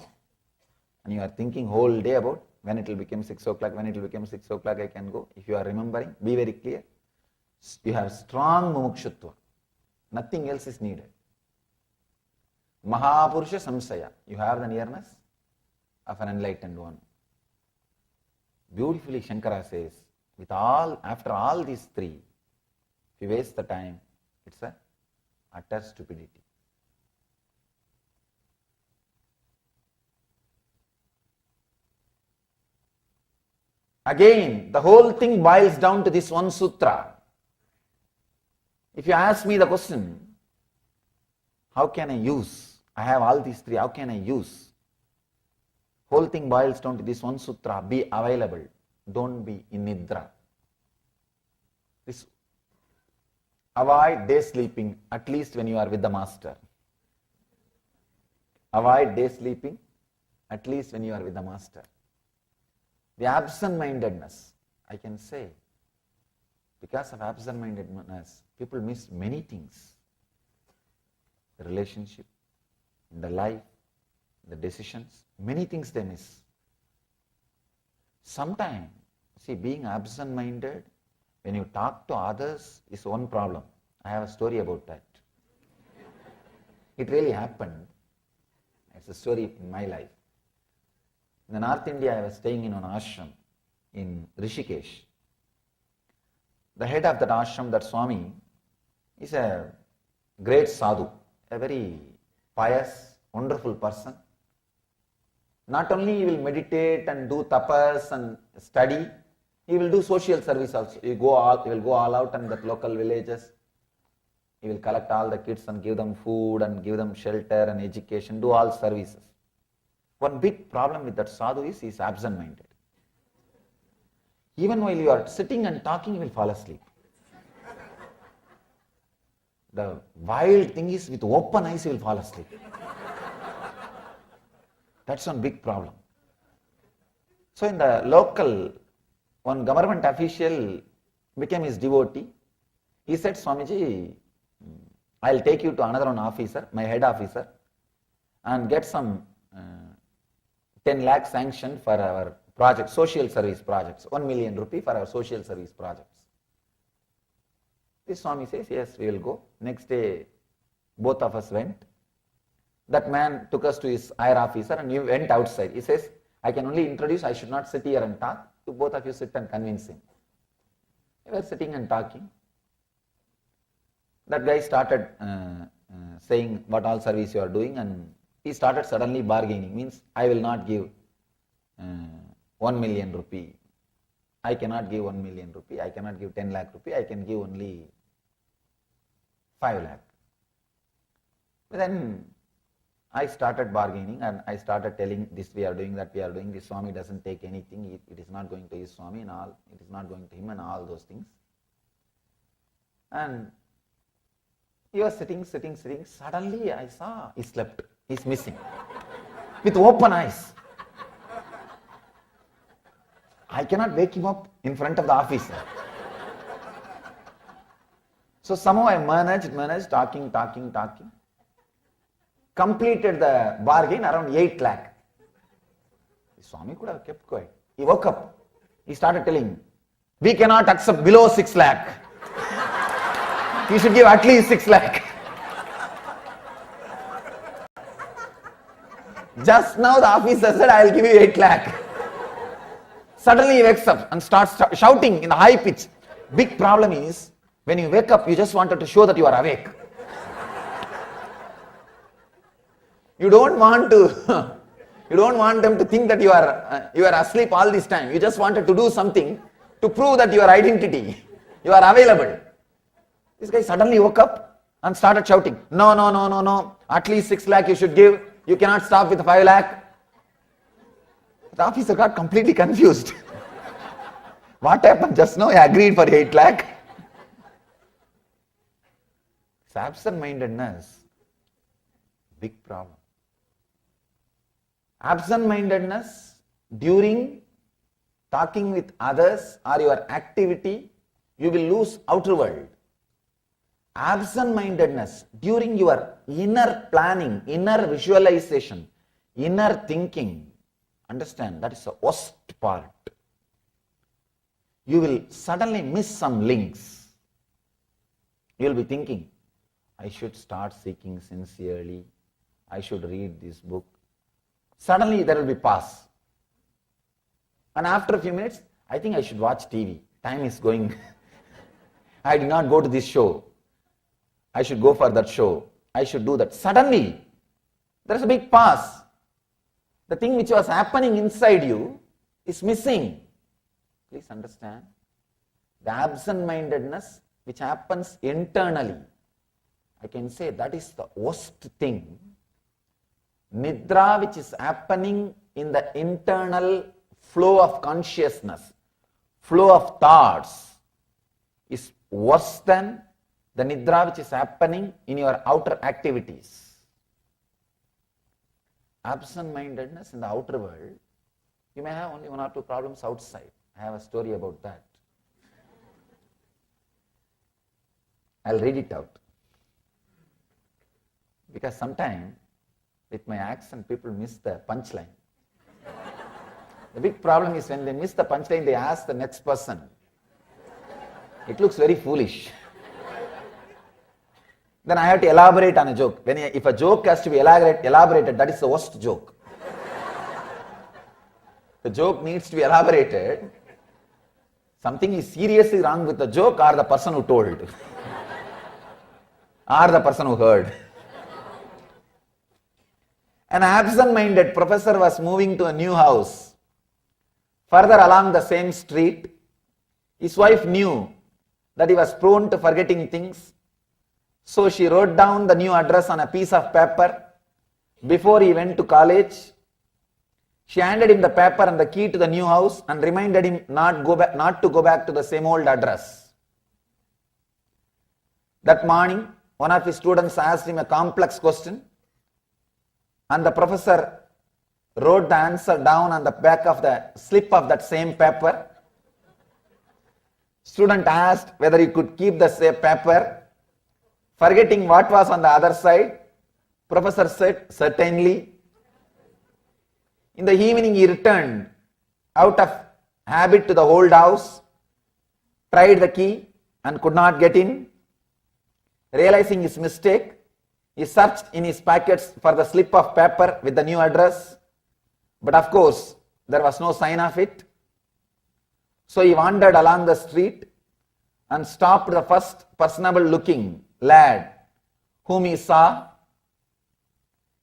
and you are thinking whole day about when it will become 6 o'clock, when it will become 6 o'clock I can go. If you are remembering, be very clear. You have strong mumukshutva. Nothing else is needed. Mahapurusha Samsaya. You have the nearness of an enlightened one. Beautifully Shankara says, after all these three, if you waste the time, it's a utter stupidity. Again, the whole thing boils down to this one sutra. If you ask me the question, how can I use? I have all these three, how can I use? Whole thing boils down to this one sutra, be available, don't be in nidra. Avoid day sleeping, at least when you are with the master. Avoid day sleeping, at least when you are with the master. The absent-mindedness, I can say, because of absent-mindedness, people miss many things. The relationship, the life, the decisions, many things they miss. Sometimes, see, being absent-minded, when you talk to others, is one problem. I have a story about that. It really happened. It's a story in my life. In the North India, I was staying in an ashram in Rishikesh. The head of that ashram, that Swami, is a great sadhu, a very pious, wonderful person. Not only he will meditate and do tapas and study, he will do social service also. He will go all out in the local villages. He will collect all the kids and give them food and give them shelter and education, do all services. One big problem with that sadhu is he is absent-minded. Even while you are sitting and talking, he will fall asleep. The wild thing is, with open eyes, he will fall asleep. That's one big problem. So in the local, one government official became his devotee. He said, Swamiji, I'll take you to another one officer, my head officer, and get some 10 lakh sanction for our project, social service projects, 1 million rupee for our social service projects. This Swami says, yes, we will go. Next day, both of us went. That man took us to his higher officer and we went outside. He says, I can only introduce, I should not sit here and talk. You both of you sit and convince him. We were sitting and talking. That guy started saying what all service you are doing, and he started suddenly bargaining. Means, I will not give 1 million rupee. I cannot give 1 million rupee. I cannot give 10 lakh rupee. I can give only 5 lakh. But then I started bargaining and I started telling this we are doing, that we are doing. This Swami doesn't take anything. It is not going to his Swami and all. It is not going to him and all those things. And he was sitting. Suddenly I saw he slept. He's missing. With open eyes. I cannot wake him up in front of the officer. So somehow I managed, talking. Completed the bargain around 8 lakh. The Swami could have kept quiet. He woke up. He started telling, we cannot accept below 6 lakh. You should give at least 6 lakh. Just now the officer said, I will give you 8 lakh. Suddenly he wakes up and starts shouting in a high pitch. Big problem is, when you wake up, you just wanted to show that you are awake. You don't want them to think that you are asleep all this time. You just wanted to do something to prove that your identity, you are available. This guy suddenly woke up and started shouting, no, at least 6 lakh you should give. You cannot stop with 5 lakh. The officer got completely confused. What happened just now? I agreed for 8 lakh. It's absent-mindedness. Big problem. Absent-mindedness during talking with others or your activity, you will lose outer world. Absent-mindedness during your inner planning, inner visualization, inner thinking, understand, that is the worst part. You will suddenly miss some links. You will be thinking, I should start seeking sincerely. I should read this book. Suddenly there will be pause. And after a few minutes, I think I should watch TV. Time is going. I did not go to this show. I should go for that show. I should do that. Suddenly, there is a big pause. The thing which was happening inside you is missing. Please understand. The absent-mindedness which happens internally, I can say that is the worst thing. Nidra which is happening in the internal flow of consciousness, flow of thoughts, is worse than the nidra which is happening in your outer activities. Absent-mindedness in the outer world, you may have only 1 or 2 problems outside. I have a story about that. I'll read it out. Because sometimes with my accent, people miss the punchline. The big problem is when they miss the punchline, they ask the next person. It looks very foolish. Then I have to elaborate on a joke. If a joke has to be elaborated, that is the worst joke. The joke needs to be elaborated. Something is seriously wrong with the joke or the person who told. Or the person who heard. An absent-minded professor was moving to a new house. Further along the same street, his wife knew that he was prone to forgetting things, so she wrote down the new address on a piece of paper. Before he went to college, she handed him the paper and the key to the new house and reminded him not to go back to the same old address. That morning, one of his students asked him a complex question, and the professor wrote the answer down on the back of the slip of that same paper. Student asked whether he could keep the same paper. Forgetting what was on the other side, professor said, certainly. In the evening he returned out of habit to the old house, tried the key and could not get in. Realizing his mistake, he searched in his pockets for the slip of paper with the new address, but of course there was no sign of it. So he wandered along the street and stopped the first personable looking lad whom he saw.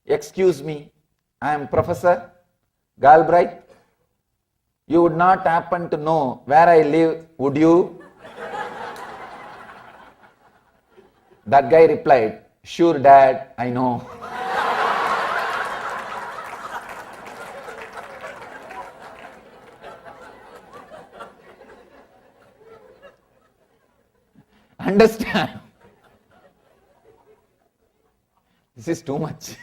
Excuse me, I am Professor Galbraith. You would not happen to know where I live, would you? That guy replied, sure dad, I know. Understand? This is too much.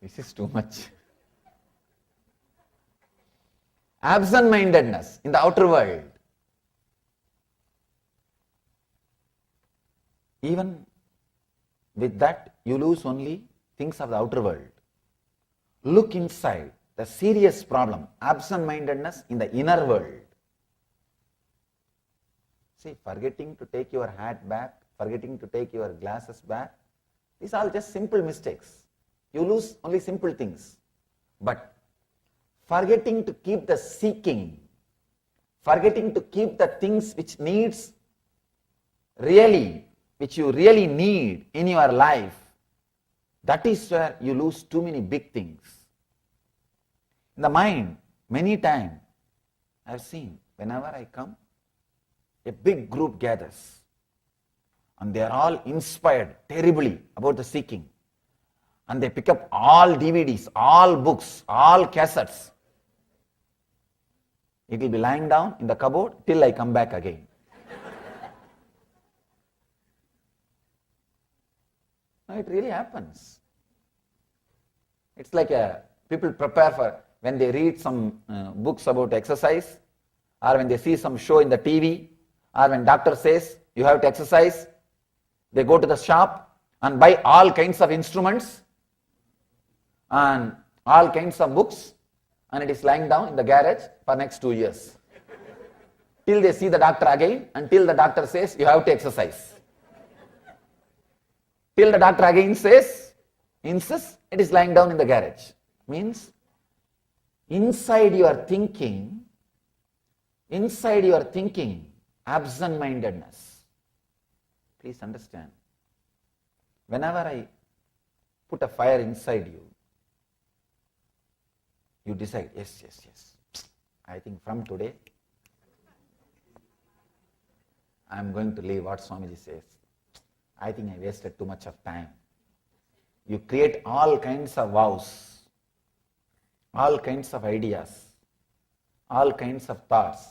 This is too much. Absent-mindedness in the outer world. Even with that, you lose only things of the outer world. Look inside, the serious problem, absent-mindedness in the inner world. See, forgetting to take your hat back, forgetting to take your glasses back, these are all just simple mistakes. You lose only simple things. But forgetting to keep the seeking, forgetting to keep the things which you really need in your life, that is where you lose too many big things. In the mind, many times, I have seen, whenever I come, a big group gathers and they are all inspired terribly about the seeking, and they pick up all DVDs, all books, all cassettes. It will be lying down in the cupboard till I come back again. No, it really happens. It's like people prepare for when they read some books about exercise, or when they see some show in the TV, or when doctor says you have to exercise, they go to the shop and buy all kinds of instruments and all kinds of books, and it is lying down in the garage for next 2 years. Till they see the doctor again, until the doctor says you have to exercise. Till the doctor again says, insists, it is lying down in the garage. Means, inside your thinking, absent-mindedness. Please understand. Whenever I put a fire inside you, you decide, yes. I think from today, I am going to leave what Swamiji says. I think I wasted too much of time. You create all kinds of vows, all kinds of ideas, all kinds of thoughts.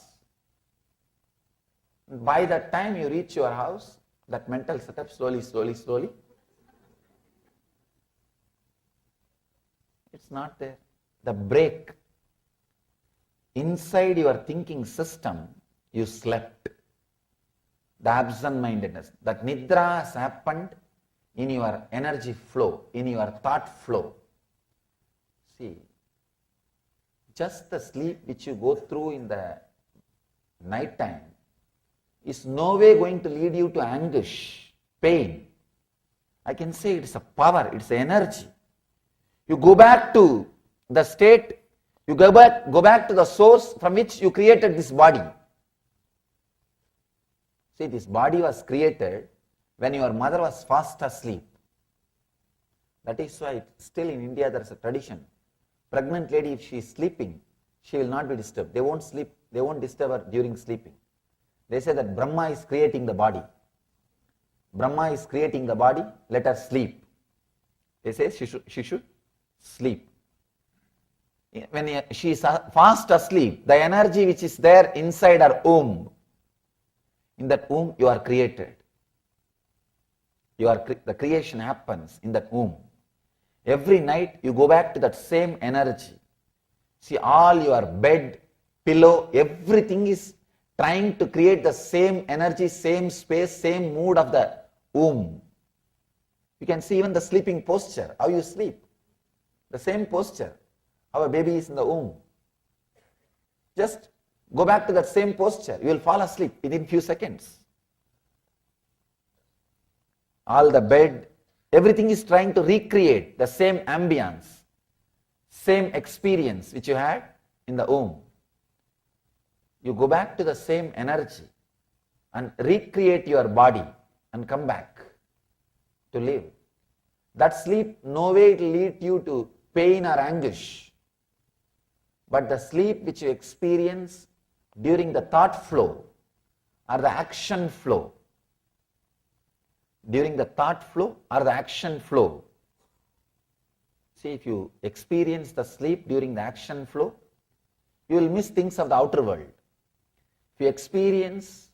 By the time you reach your house, that mental setup slowly, it's not there. The break. Inside your thinking system, you slept. The absent-mindedness, that nidra has happened in your energy flow, in your thought flow. See, just the sleep which you go through in the night time is no way going to lead you to anguish, pain. I can say it's a power, it's energy. You go back to the state, you go back to the source from which you created this body. See, this body was created when your mother was fast asleep. That is why still in India there is a tradition. Pregnant lady, if she is sleeping, she will not be disturbed. They won't sleep, they won't disturb her during sleeping. They say that Brahma is creating the body. Brahma is creating the body, let her sleep. They say she should sleep. When she is fast asleep, the energy which is there inside her womb, in that womb you are created. The creation happens in that womb. Every night you go back to that same energy. See, all your bed, pillow, everything is trying to create the same energy, same space, same mood of the womb. You can see even the sleeping posture, how you sleep. The same posture. Our baby is in the womb. Just go back to that same posture. You will fall asleep within few seconds. All the bed, everything is trying to recreate the same ambience, same experience which you had in the womb. You go back to the same energy and recreate your body and come back to live. That sleep no way will lead you to pain or anguish. But the sleep which you experience during the thought flow or the action flow, during the thought flow or the action flow. See, if you experience the sleep during the action flow, you will miss things of the outer world. If you experience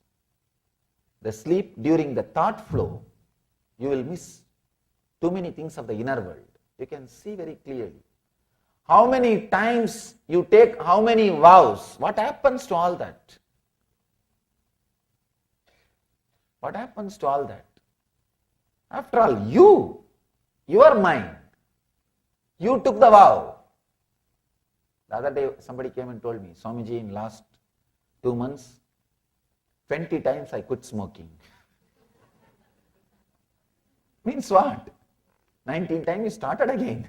the sleep during the thought flow, you will miss too many things of the inner world. You can see very clearly. How many times you take how many vows? What happens to all that? What happens to all that? After all, your mind, you took the vow. The other day somebody came and told me, Swamiji, in last 2 months, 20 times I quit smoking. Means what? 19 times you started again.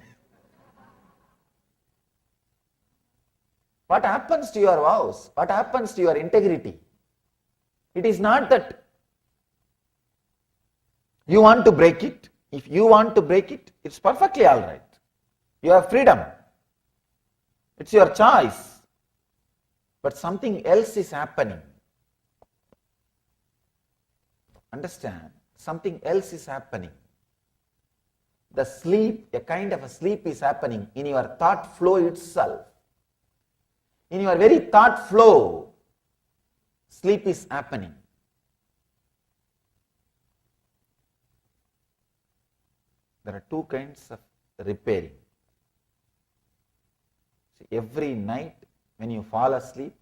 What happens to your vows? What happens to your integrity? It is not that you want to break it. If you want to break it, it's perfectly all right. You have freedom. It's your choice. But something else is happening. Understand? Something else is happening. The sleep, a kind of a sleep is happening in your thought flow itself. In your very thought flow, sleep is happening. There are two kinds of repairing. See, every night when you fall asleep,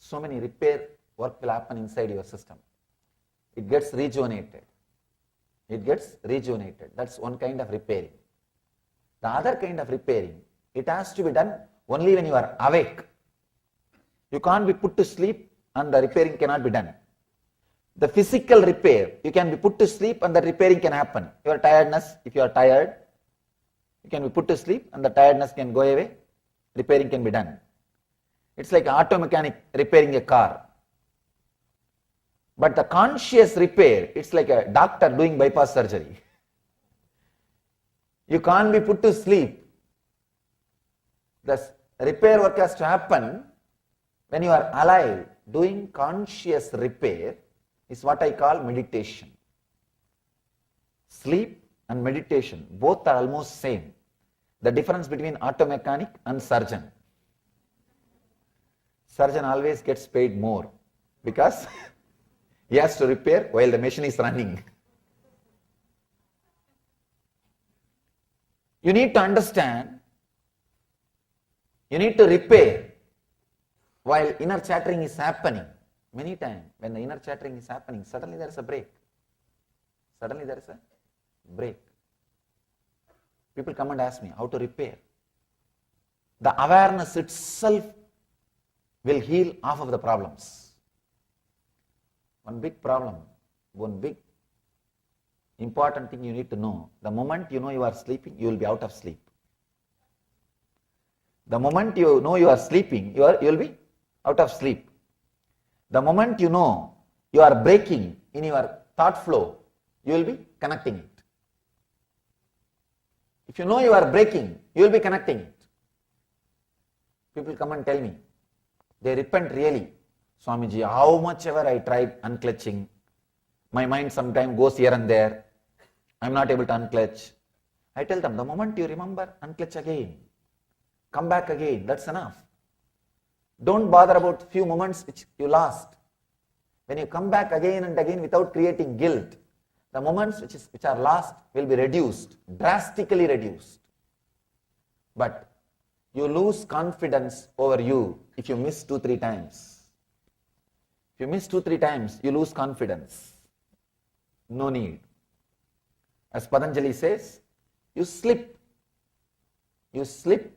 so many repair work will happen inside your system. It gets rejuvenated. It gets rejuvenated. That's one kind of repairing. The other kind of repairing, it has to be done only when you are awake. You can't be put to sleep and the repairing cannot be done. The physical repair, you can be put to sleep and the repairing can happen. Your tiredness, if you are tired, you can be put to sleep and the tiredness can go away, repairing can be done. It's like an auto mechanic repairing a car. But the conscious repair, it's like a doctor doing bypass surgery. You can't be put to sleep. The repair work has to happen when you are alive. Doing conscious repair is what I call meditation. Sleep and meditation, both are almost same. The difference between auto mechanic and surgeon. Surgeon always gets paid more because he has to repair while the machine is running. You need to understand, you need to repair while inner chattering is happening. Many times when the inner chattering is happening, suddenly there is a break. Suddenly there is a break. People come and ask me how to repair. The awareness itself will heal half of the problems. One big problem, one big important thing you need to know, the moment you know you are sleeping, you will be out of sleep. The moment you know you are sleeping, you will be out of sleep. The moment you know you are breaking in your thought flow, you will be connecting it. If you know you are breaking, you will be connecting it. People come and tell me, they repent really. Swamiji, how much ever I tried unclutching, my mind sometimes goes here and there. I am not able to unclutch. I tell them, the moment you remember, unclutch again. Come back again, that's enough. Don't bother about few moments which you lost. When you come back again and again without creating guilt, the moments which are lost will be reduced, drastically reduced. But you lose confidence over you if you miss 2-3 times. If you miss 2-3 times, you lose confidence. No need. As Patanjali says, you slip. You slip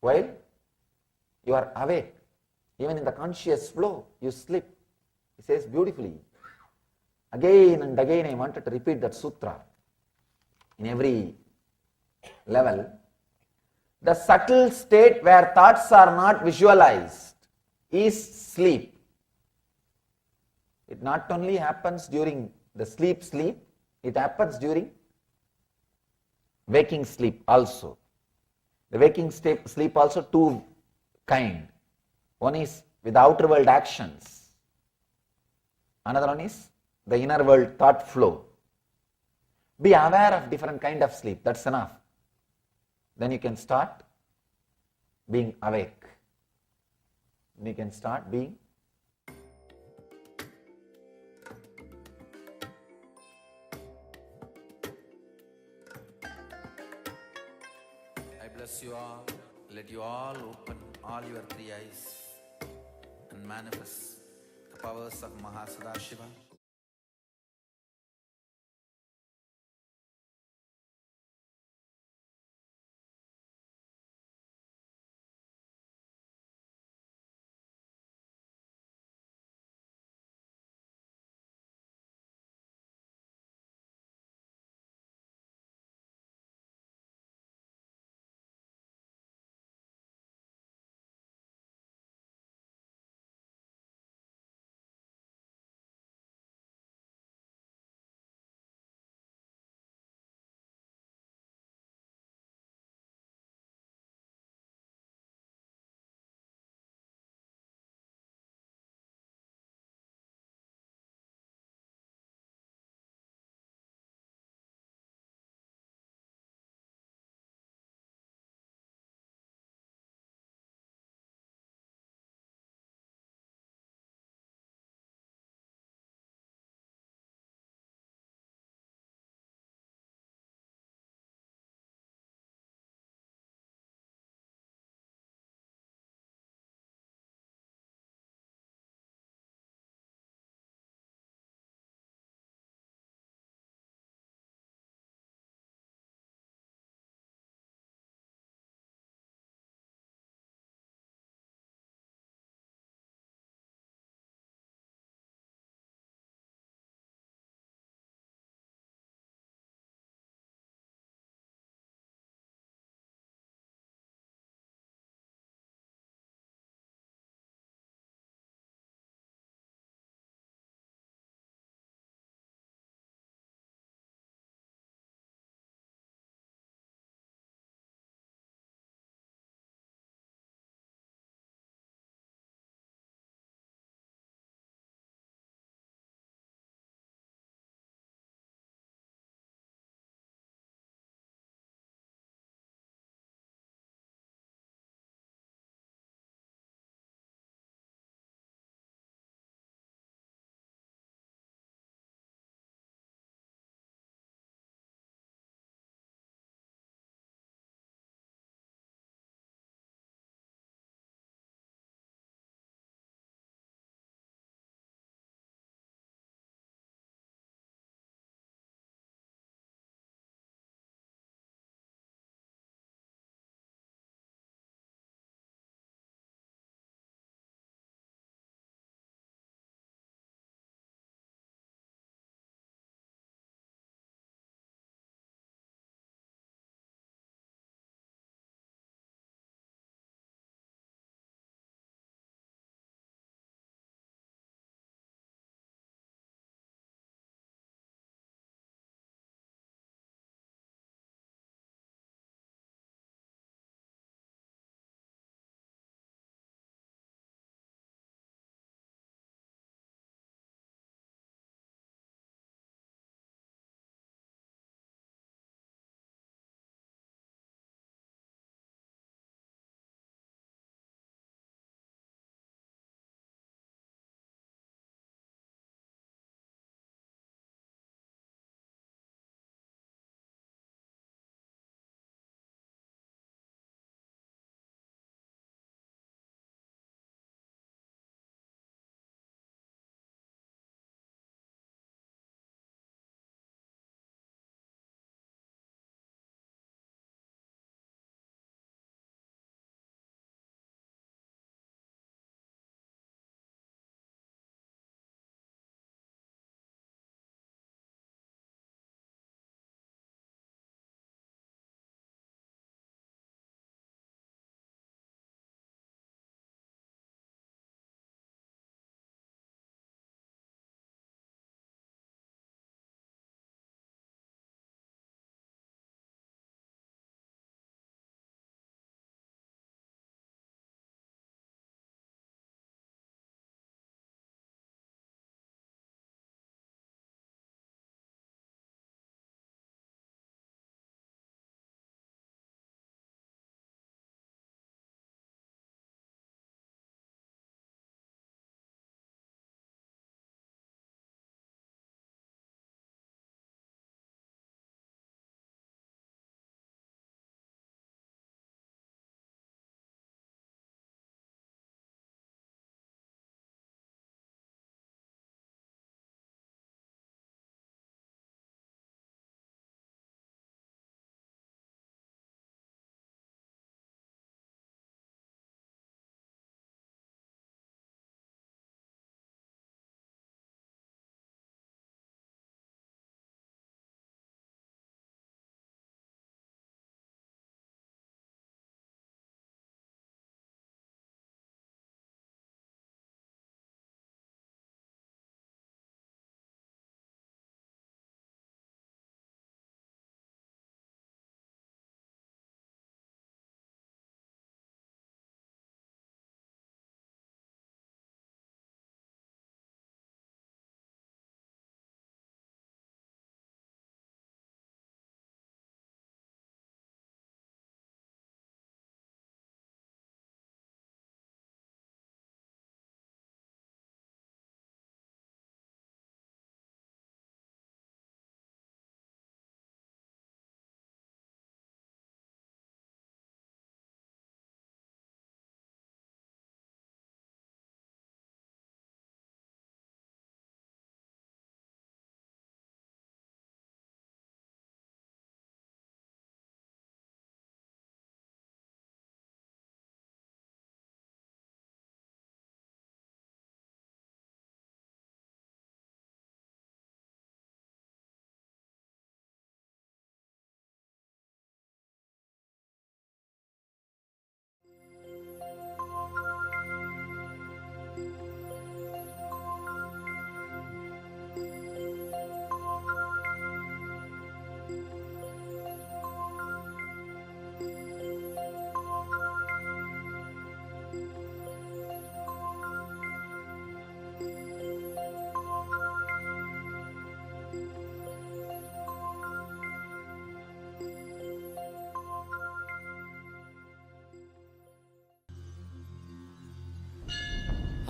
while you are awake. Even in the conscious flow, you slip. He says beautifully. Again and again I wanted to repeat that sutra in every level. The subtle state where thoughts are not visualized is sleep. It not only happens during the sleep, it happens during waking sleep also. The waking sleep also two kind. One is with outer world actions. Another one is the inner world thought flow. Be aware of different kind of sleep. That's enough. Then you can start being awake. You can start being I bless you all. Let you all open all your 3 eyes and manifest the powers of Mahasadashiva.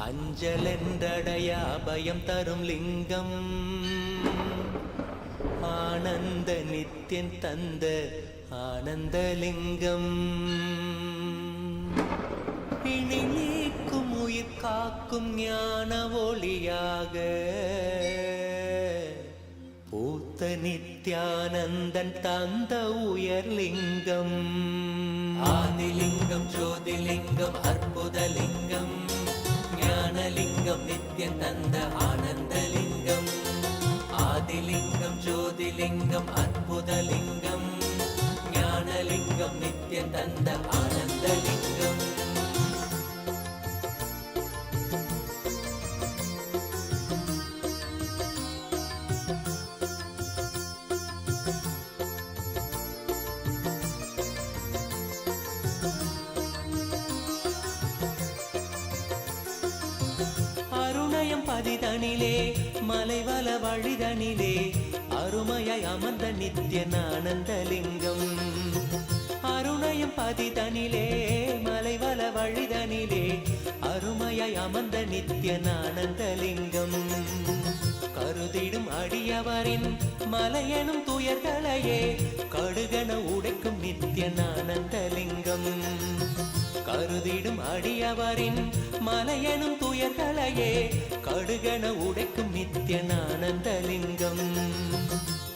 அஞ்சலென்றடைய அபயம் தரும் லிங்கம் ஆனந்த நித்தியன் தந்த ஆனந்தலிங்கம் பிணி நீக்கும் உயிர் காக்கும் ஞான ஒளியாக பூத்த நித்யானந்தன் தந்த உயர்லிங்கம் ஆதிலிங்கம் ஜோதிலிங்கம் அற்புதலிங்கம் ஞானலிங்கம் நித்யன் தந்த ஆனந்தலிங்கம் ஆதிலிங்கம் ஜோதிலிங்கம் அற்புதலிங்கம் ஞானலிங்கம் நித்யன் தந்த ஆனந்தலிங்கம் பதிதனிலே மலைவல வழிதனிலே அருமையாய் அமர்ந்த நித்யன் ஆனந்தலிங்கம் அருணயம் பதிதனிலே மலைவல வழிதனிலே அருமையாய் அமர்ந்த நித்யன் ஆனந்தலிங்கம் கருதிடும் அடியவரின் மலையெனும் துயர்களையே கடுகன உடைக்கும் நித்யன் ஆனந்தலிங்கம் கருதிடும் அடியவரின் மலையெனும் துயர்களையே கடுகன உடைக்கும் நித்யன் ஆனந்தலிங்கம்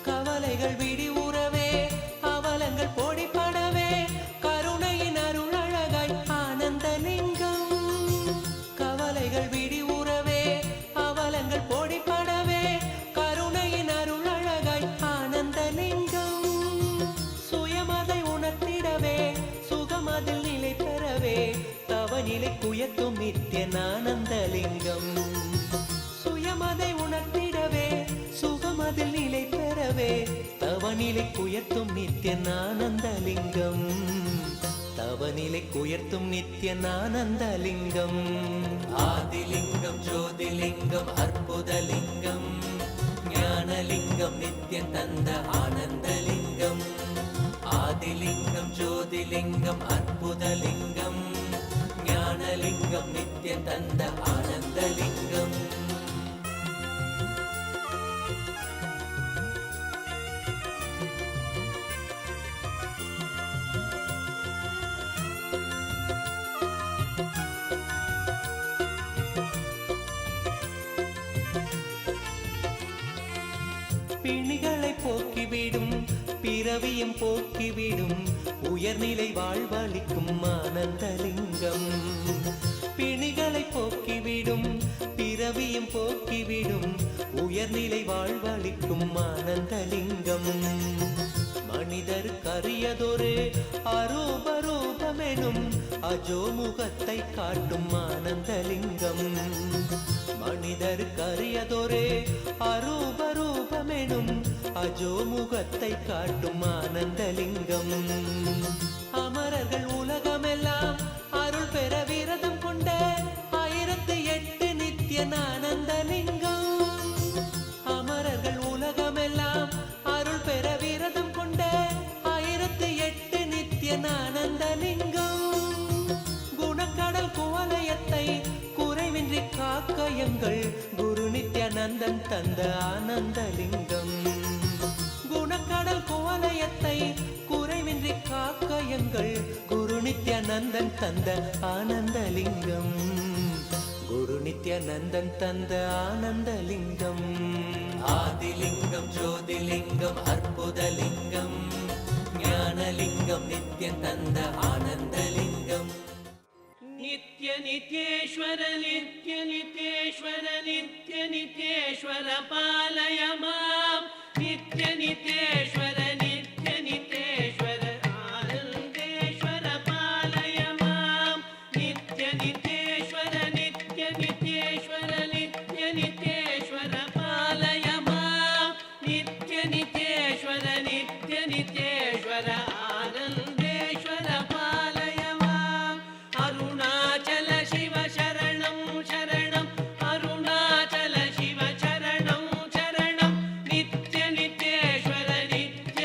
கவலைகள் விடி உறவே அவலங்கள் பொடிப்படவே கருணையின் அருளழகாய் ஆனந்தலிங்கம் கவலைகள் விடி உறவே அவலங்கள் பொடிப்படவே கருணையின் அருளழகாய் ஆனந்தலிங்கம் சுயமதை உணர்த்திடவே சுகமதில் நிலை பெறவே தவநிலை குயத்தும் நித்யன் ஆனந்தலிங்கம் சுயமதை உணர்த்திடவே சுகமதில் நிலை பெறவே தவநிலை குயத்தும் நித்யன் ஆனந்தலிங்கம் தவநிலை குயர்த்தும் நித்யன் ஆனந்தலிங்கம் ஆதிலிங்கம் ஜோதிலிங்கம் அற்புதலிங்கம் ஞானலிங்கம் நித்யன் தந்த ஆனந்தலிங்கம் ஆதிலிங்கம் ஜோதிலிங்கம் அற்புதலிங்கம் ஞானலிங்கம் நித்யன் தந்த ஆனந்தலிங்கம் பிணிகளை போக்கிவிடும் பிறவியும் போக்கிவிடும் உயர்நிலை வாழ்வளிக்கும் ஆனந்தலிங்கம் பிணிகளை போக்கிவிடும் பிறவியும் போக்கிவிடும் உயர்நிலை வாழ்வளிக்கும் ஆனந்தலிங்கம் மனிதர் கரியதொரு அரூபரூபமெனும் அஜோமுகத்தை காட்டும் ஆனந்தலிங்கம் மனிதர் கரியதொரு அரூபரூபமெனும் அஜோமுகத்தை காட்டும் ஆனந்தலிங்கம் அமரர்கள் உலகமெல்லாம் அருள் பெற விரதம் கொண்ட 1008 நித்யன் ஆனந்தலிங்கம் அமரர்கள் உலகமெல்லாம் அருள் பெற விரதம் கொண்ட 1008 நித்யன் ஆனந்தலிங்கம் குணக்கடல் குவலயத்தை குறைவின்றி காக்கயங்கள் குரு நித்யானந்தன் தந்த ஆனந்தலிங்கம் குணக்கடல் குவலயத்தை குறைவின்றி காக்கயங்கள் குரு நித்யானந்தன் தந்த ஆனந்தலிங்கம் குரு நித்யானந்தன் தந்த ஆனந்தலிங்கம் ஆதிலிங்கம் ஜோதிலிங்கம் அற்புதலிங்கம் ஞானலிங்கம் நித்யன் தந்த ஆனந்தலிங்கம் நித்ய நித்யேஸ்வர நித்ய நித்யேஸ்வர நித்ய நித்யேஸ்வர பாலய மாம் நித்ய நித்யேஸ்வர நித்ய நித்யேஸ்வர ஆனந்தேஸ்வர பாலய மாம் நித்ய நித்யேஸ்வர நித்ய நித்யேஸ்வர நித்ய நித்யேஸ்வர பாலய மாம் நித்ய நித்யேஸ்வர நித்ய நித்யேஸ்வர ஆனந்தேஸ்வர பாலய மாம் அருணாச்சல சிவ சரணம் சரணம் அருணாச்சல சிவ சரணம் சரணம் நித்ய நித்யேஸ்வர நித்ய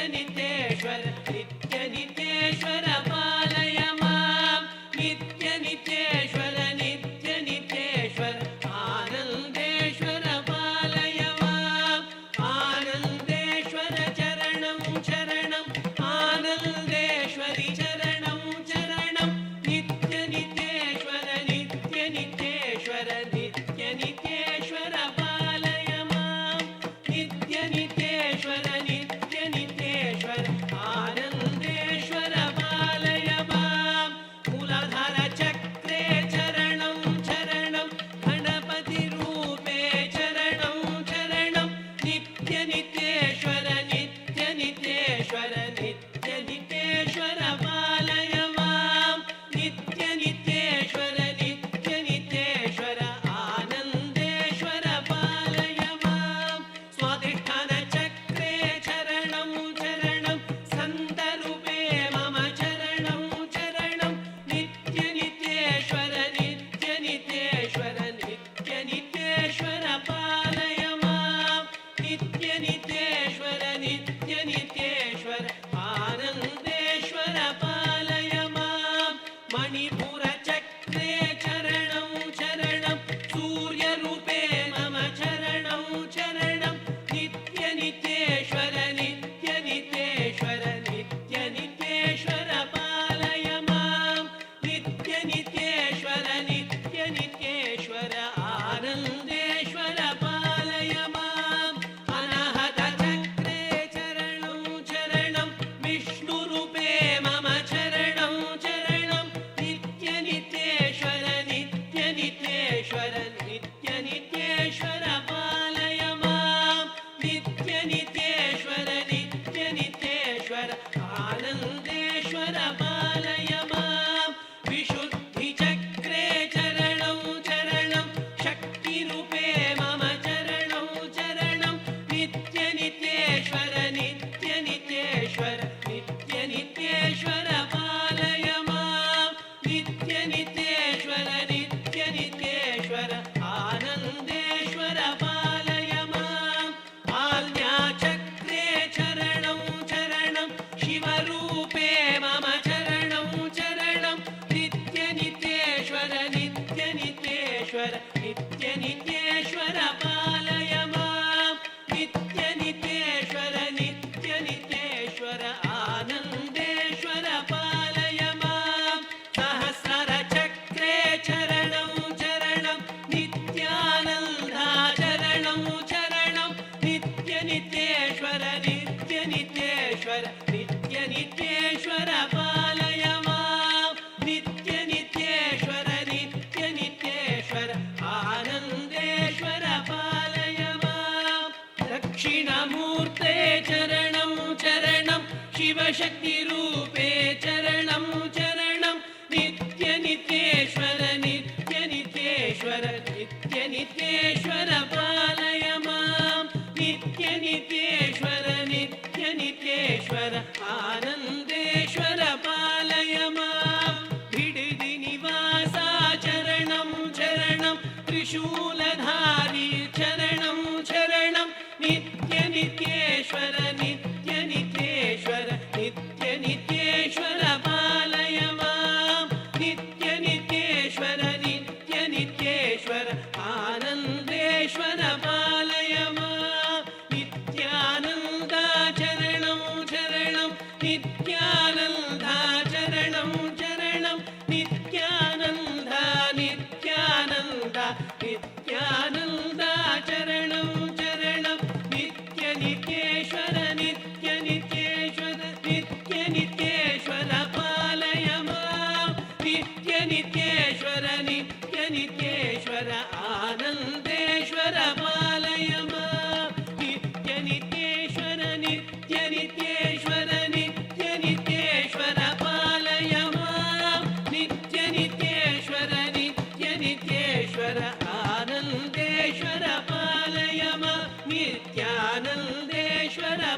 नित्यनित्येश्वर नित्यनित्येश्वर पालय मां नित्यनित्येश्वर नित्यनित्येश्वर आनन्देश्वर पालय मां सहस्रचक्रे चरणं चरणं नित्यानन्दा चरणं चरणं नित्यनित्येश्वर नित्यनित्येश्वर नित्यनित्येश्वर पालय मां नित्यनित्येश्वर नित्यनित्येश्वर आनन्देश्वर पालय मां दक्षिणमूर्ते चरणं चरणं शिवशक्तिरूपे चरणं चरणं नित्यनित्येश्वर नित्यनित्येश्वर नित्यनित्येश्वर पालय मां नित्यनित्येश्वर नित्यनित्येश्वर आनन्देश्वर पालय मां बिडदि निवासा चरणं चरणं त्रिशूलधारी चरणं चरणं नित्यनित्येश्वर नित्यनित्येश्वर नित्यनित्येश्वर पालय मां नित्यनित्येश्वर नित्यनित्येश्वर आनन्देश्वर पालय मां नित्यानन्दा चरणं चरणं नित्यानन्दा चरणं चरणं नित्यानन्दा नित्यानन्दा नित्यानन्दा चरणं चरणं नित्यनित्येश्वर नित्यनित्येश्वर नित्यनित्येश्वर पालय मां नित्यनित्येश्वर नित्यनित्येश्वर आनन्देश्वर पालय मां नित्यनित्येश्वर नित्यनित्येश्वर नित्यनित्येश्वर पालय मां नित्यनित्येश्वर नित्यनित्येश्वर आनन्देश्वर पालय मां नित्यानन्देश्वर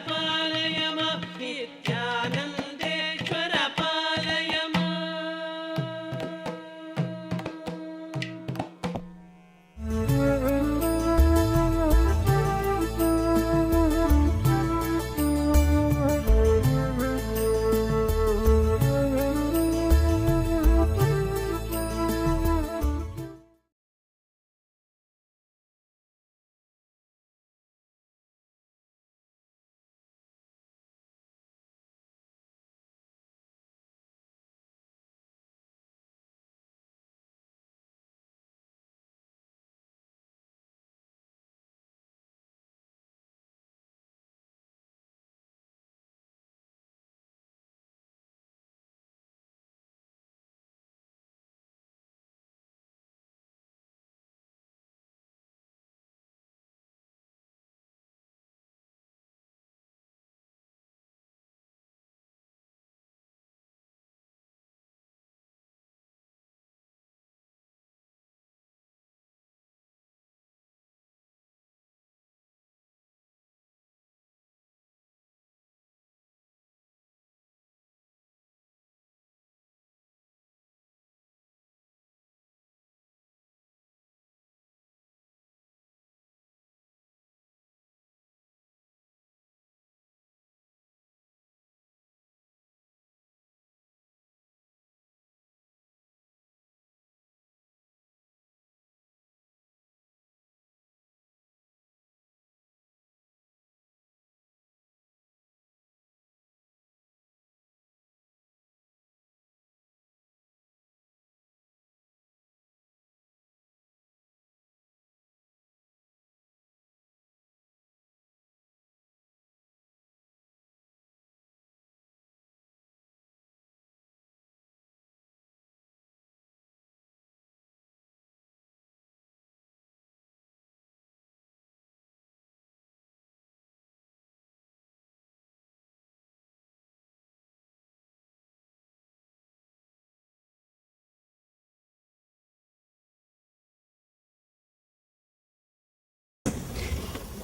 पालय मां नित्यानन्देश्वर पालय मां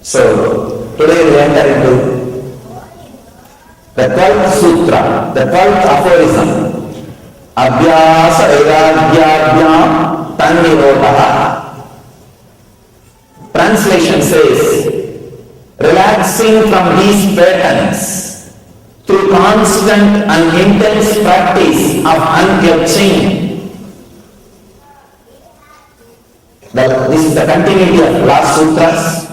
So, today we enter into the 12th sutra, the 12th aphorism. Abhyasa vairagyabhyam tannirodha. Translation says, relaxing from these patterns through constant and intense practice of unclutching This is the continuity of last sutras.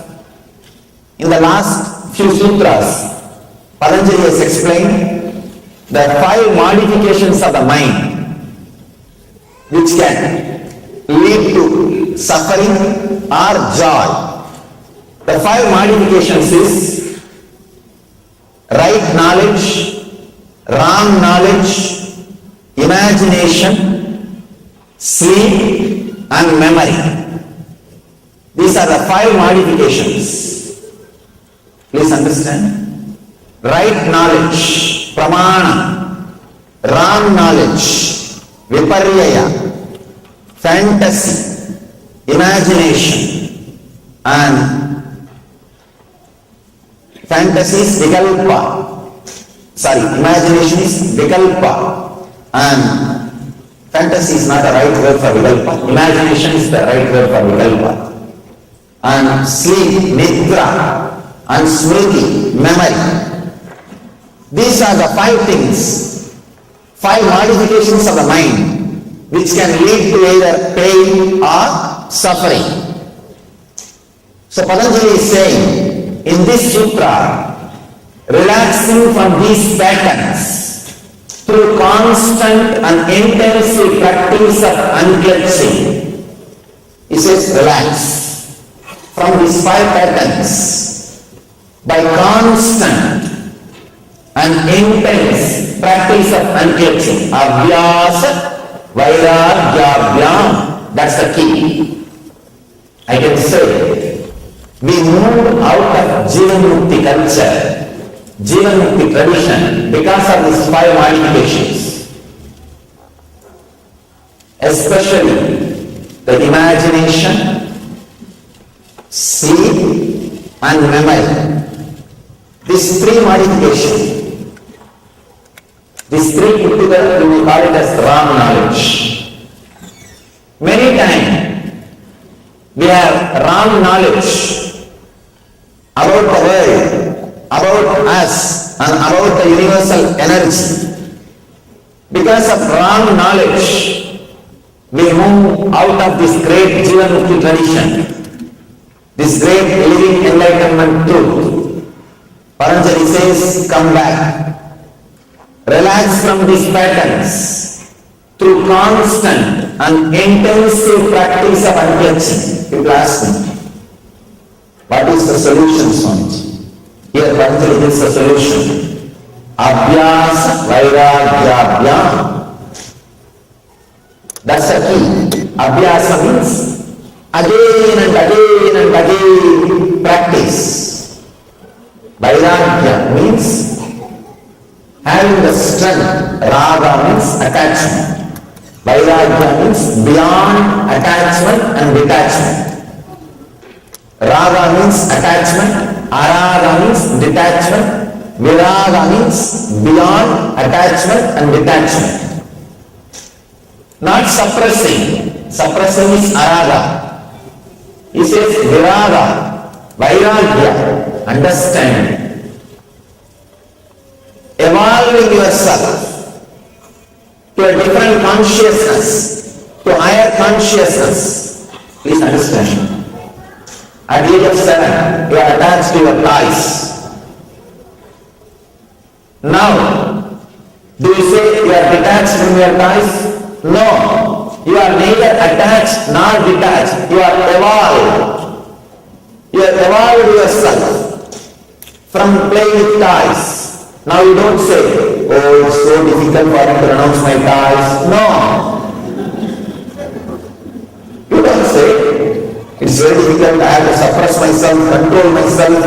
In the last few sutras, Patanjali has explained the 5 modifications of the mind which can lead to suffering or joy. The 5 modifications is right knowledge, wrong knowledge, imagination, sleep and memory. These are the 5 modifications. Please understand. Right knowledge, pramana. Wrong knowledge, viparyaya. Fantasy, imagination, and fantasy is vikalpa. Sorry, imagination is vikalpa, and fantasy is not the right word for vikalpa. Imagination is the right word for vikalpa. And sleep, nidra, and smriti, memory. These are the 5 things, 5 modifications of the mind which can lead to either pain or suffering. So Patanjali is saying in this sutra, relaxing from these patterns through constant and intensive practice of unclenching. He says relax from these 5 patterns by constant and intense practice of unclenching. Abhyasa Vairagyabhyam, that's the key. I can say, we moved out of Jivanmukti culture, Jivanmukti tradition because of these 5 modifications. Especially the imagination, sleep and memory. These 3 modifications. These 3 put together, we call it as wrong knowledge. Many times, we have wrong knowledge about the world, about us, and about the universal energy. Because of wrong knowledge, we move out of this great Jivanmukti tradition, this great living enlightenment truth. Patanjali says, come back. Relax from these patterns through constant and intensive practice of unclenching. People ask me, what is the solution, Swamiji? Here Patanjali gives the solution. Abhyasa vairagyabhyam. That's the key. Abhyasa means again and again and again practice. Vairagya means having the strength. Raga means attachment. Vairagya means beyond attachment and detachment. Raga means attachment. Araga means detachment. Viraga means beyond attachment and detachment. Not suppressing. Suppressing is araga. He says viraga, vairagya, understanding. Evolving yourself to a different consciousness, to higher consciousness. Please understand. At the age of 7, you are attached to your toys. Now, do you say you are detached from your toys? No. You are neither attached nor detached. You are evolved. You have evolved yourself from playing with toys. Now you don't say, oh, it's so difficult for me to pronounce my toys. No. You don't say, it's very difficult, I have to suppress myself, control myself,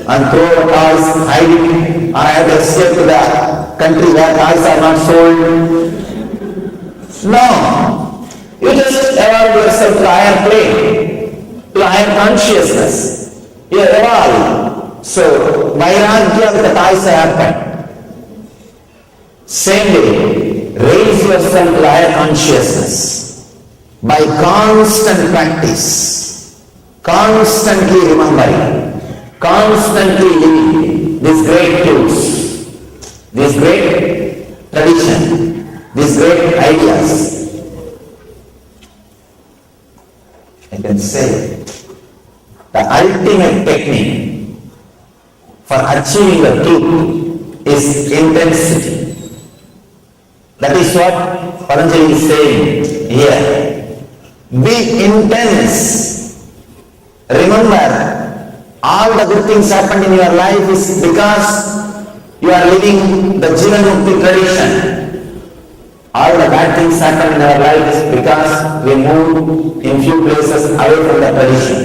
and throw toys, hide it, or I have to escape to the country where toys are not sold. No. You just evolve yourself to higher plane, to higher consciousness. You evolve. So, vairagya with the toys happen. Same way, raise yourself to higher consciousness by constant practice, constantly remembering, constantly living these great tools, this great tradition, these great ideas. I can say, the ultimate technique for achieving the truth is intensity. That is what Patanjali is saying here. Be intense. Remember, all the good things happened in your life is because you are living the Jivanmukti tradition. All the bad things happen in our life is because we move in few places away from the tradition.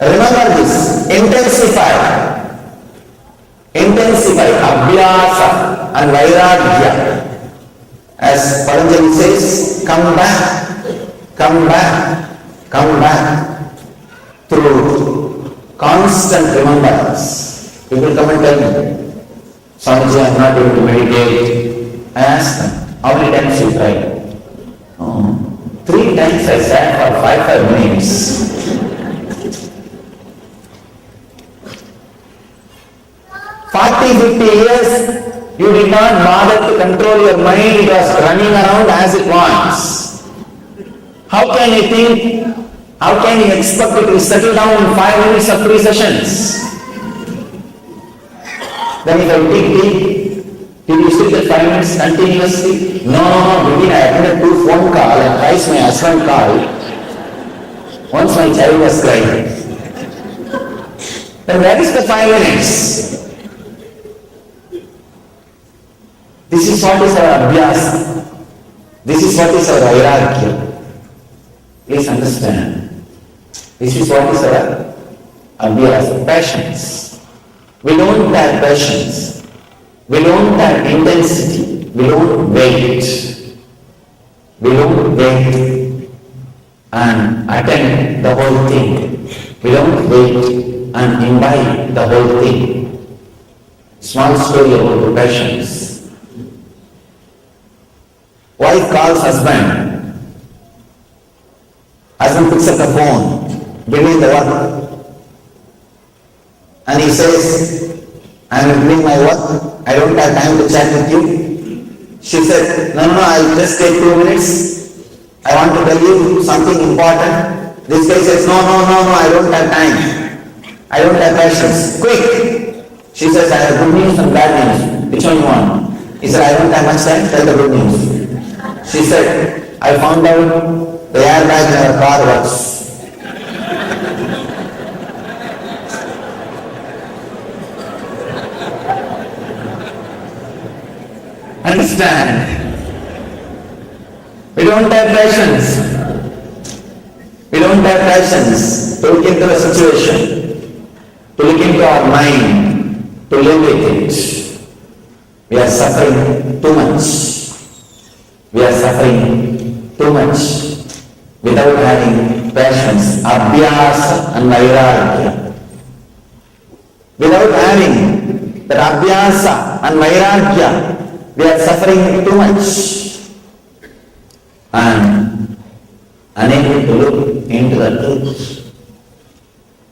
Remember this. Intensify abhyasa and vairagya. As Patanjali says, come back through constant remembrance. People come and tell me, Swamiji, I am not able to meditate. I ask them, how many times you tried? 3 times I sat for 5 minutes. 40-50 years you did not bother to control your mind, it was running around as it wants. How can you think, how can you expect it to settle down in 5 minutes of 3 sessions? Then if I take tea, did you sit at 5 minutes continuously? No, maybe I attended 2 phone calls and twice my husband called. Once my child was crying. Then where is the 5 minutes? This is what is our abhyasa. This is what is our vairagya. Please understand. This is what is our abhyasa, passions. We don't have passions. We don't have intensity. We don't wait. We don't wait and attend the whole thing. We don't wait and imbibe the whole thing. Small story about the passions. Wife calls husband. Husband picks up the phone between the work and he says, I am doing my work, I don't have time to chat with you. She said, no, I'll just take 2 minutes. I want to tell you something important. This guy says, no, I don't have time. I don't have patience. Quick! She says, I have good news and bad news. Which one you want? He said, I don't have much time, tell the good news. She said, I found out the airbag in our car works. Understand? We don't have patience. We don't have patience to look into the situation, to look into our mind, to live with it. We are suffering too much. We are suffering too much without having passions, abhyasa and vairagya. Without having that abhyasa and vairagya, we are suffering too much and unable to look into the truth,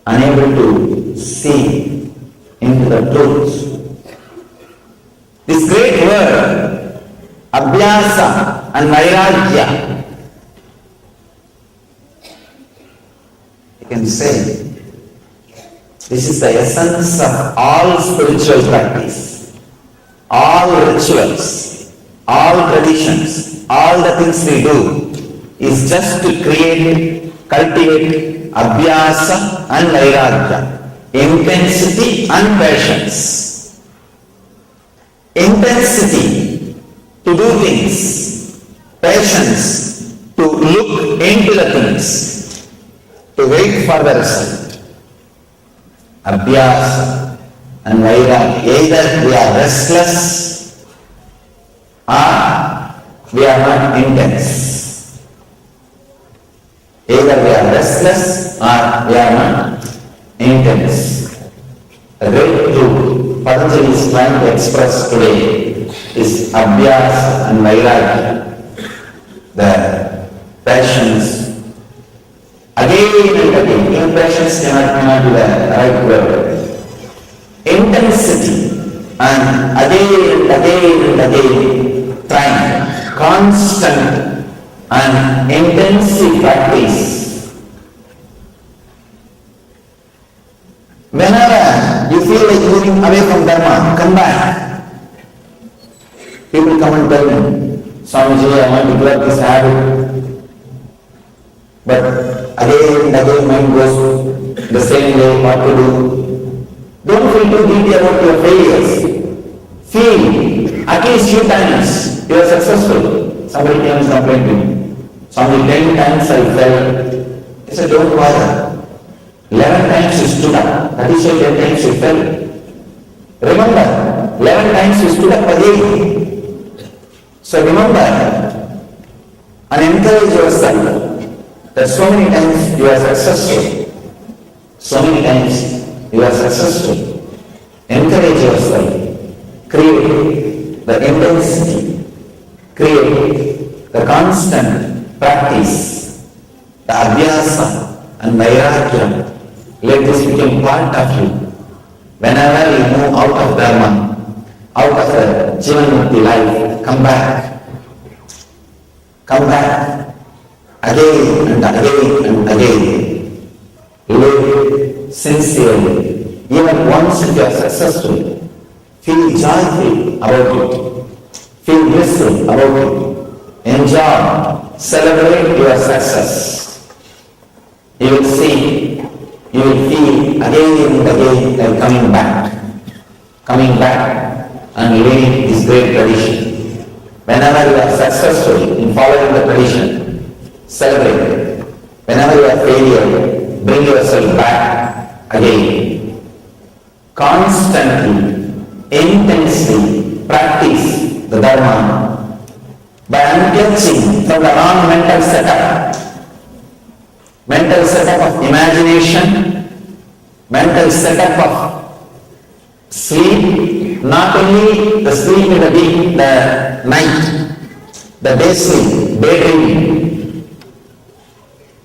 unable to see into the truth. This great word, abhyasa and vairagya, you can say, this is the essence of all spiritual practice, all rituals, all traditions, all the things we do is just to cultivate abhyasa and vairagya, intensity and patience. Intensity to do things, patience to look into the things, to wait for the result. Abhyasa and vairagya, either we are restless or we are not intense. Either we are restless or we are not intense. The great truth Patanjali is trying to express today is abhyasa and vairagya, the passions. Again and again, impatience cannot be the right word. Intensity and again, trying, constant and intensive practice going away from Dharma, come back. People come and tell me, Swamiji, I want to develop this habit. But again and again mind goes the same way, what to do. Don't feel too guilty about your failures. Feel at least few times you are successful. Somebody came and complained to me. Somebody 10 times I fell. I said, don't bother. 11 times you stood up. That is why 10 times you fell. Remember, 11 times you stood up again. So remember and encourage yourself that so many times you are successful. So many times you are successful. Encourage yourself. Create the intensity. Create the constant practice. The abhyasa and vairagya. Let this become part of you. Whenever you move out of Dharma, out of the Jivanmukti life, come back. Come back. Again and again and again. Live sincerely. Even once if you are successful, feel joyful about it. Feel blissful about it. Enjoy. Celebrate your success. You will see, you will feel again and again like coming back and leading this great tradition. Whenever you are successful in following the tradition, celebrate. Whenever you are failure, bring yourself back again. Constantly, intensely practice the Dharma by unclenching from the wrong mental setup of imagination, mental setup of sleep, not only the sleep in the night, the day sleep, daydreaming,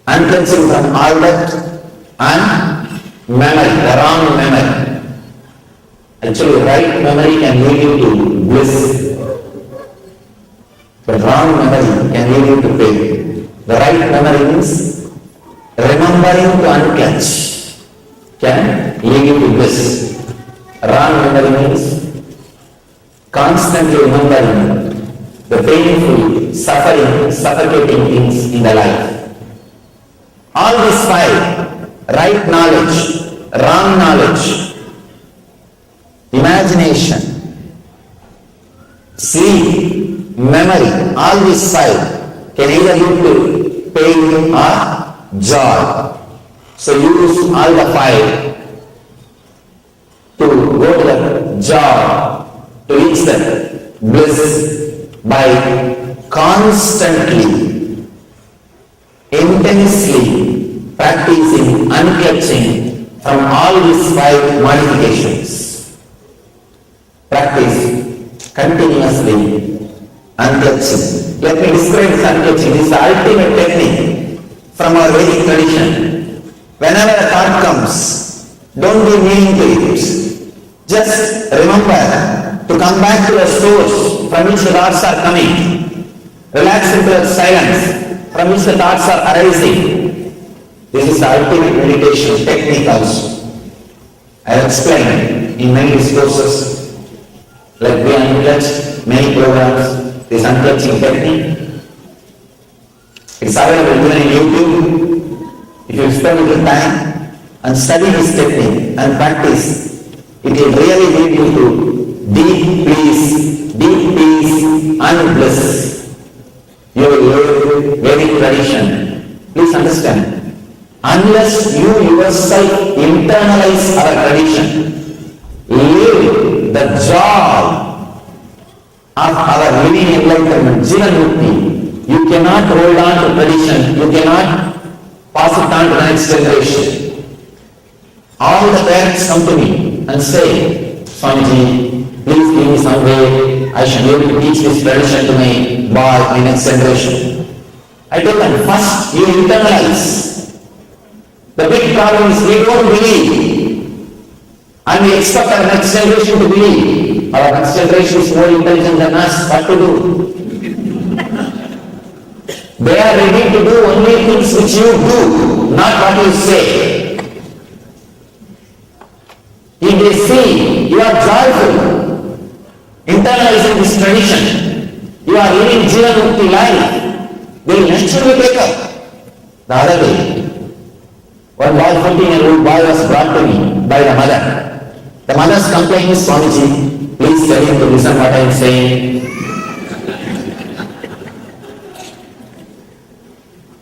unclenching from all that and memory, the wrong memory. Actually, right memory can lead you to bliss, but wrong memory can lead you to pain. The right memory means remembering to unclench can lead you to bliss. Wrong memory means constantly remembering the painful, suffering, suffocating things in the life. All these five, right knowledge, wrong knowledge, imagination, sleep, memory, all these five can either lead to pain or joy. So use all the five to go to the joy, to reach the bliss by constantly, intensely practicing unclutching from all these five modifications. Practice continuously unclutching. Let me describe this unclutching. This is the ultimate technique from our Vedic tradition. Whenever a thought comes, don't be mean to it. Just remember to come back to the source from which the thoughts are coming. Relax into the silence from which the thoughts are arising. This is the ultimate meditation technique also. I have explained in many discourses, like we unclutched, many programs, this unclutching technique. It's available even in YouTube. If you spend a little time and study this technique and practice, it will really lead you to deep peace and bliss. You will live Vedic tradition. Please understand. Unless you yourself internalize our tradition, live the joy of our living enlightenment, Jivanmukti, you cannot hold on to tradition, you cannot pass it on to the next generation. All the parents come to me and say, Swamiji, please give me some way, I should be able to teach this tradition to my next generation. I tell them, first you internalize. The big problem is we don't believe and we expect our next generation to believe. Our next generation is more intelligent than us. What to do? They are ready to do only things which you do, not what you say. If they see you are joyful, internalizing this tradition, you are living Jivanmukti life, they will naturally take up. The other way, one boy, 14-year-old boy was brought to me by the mother. The mother's complaint is, Swamiji, please tell him to listen what I am saying.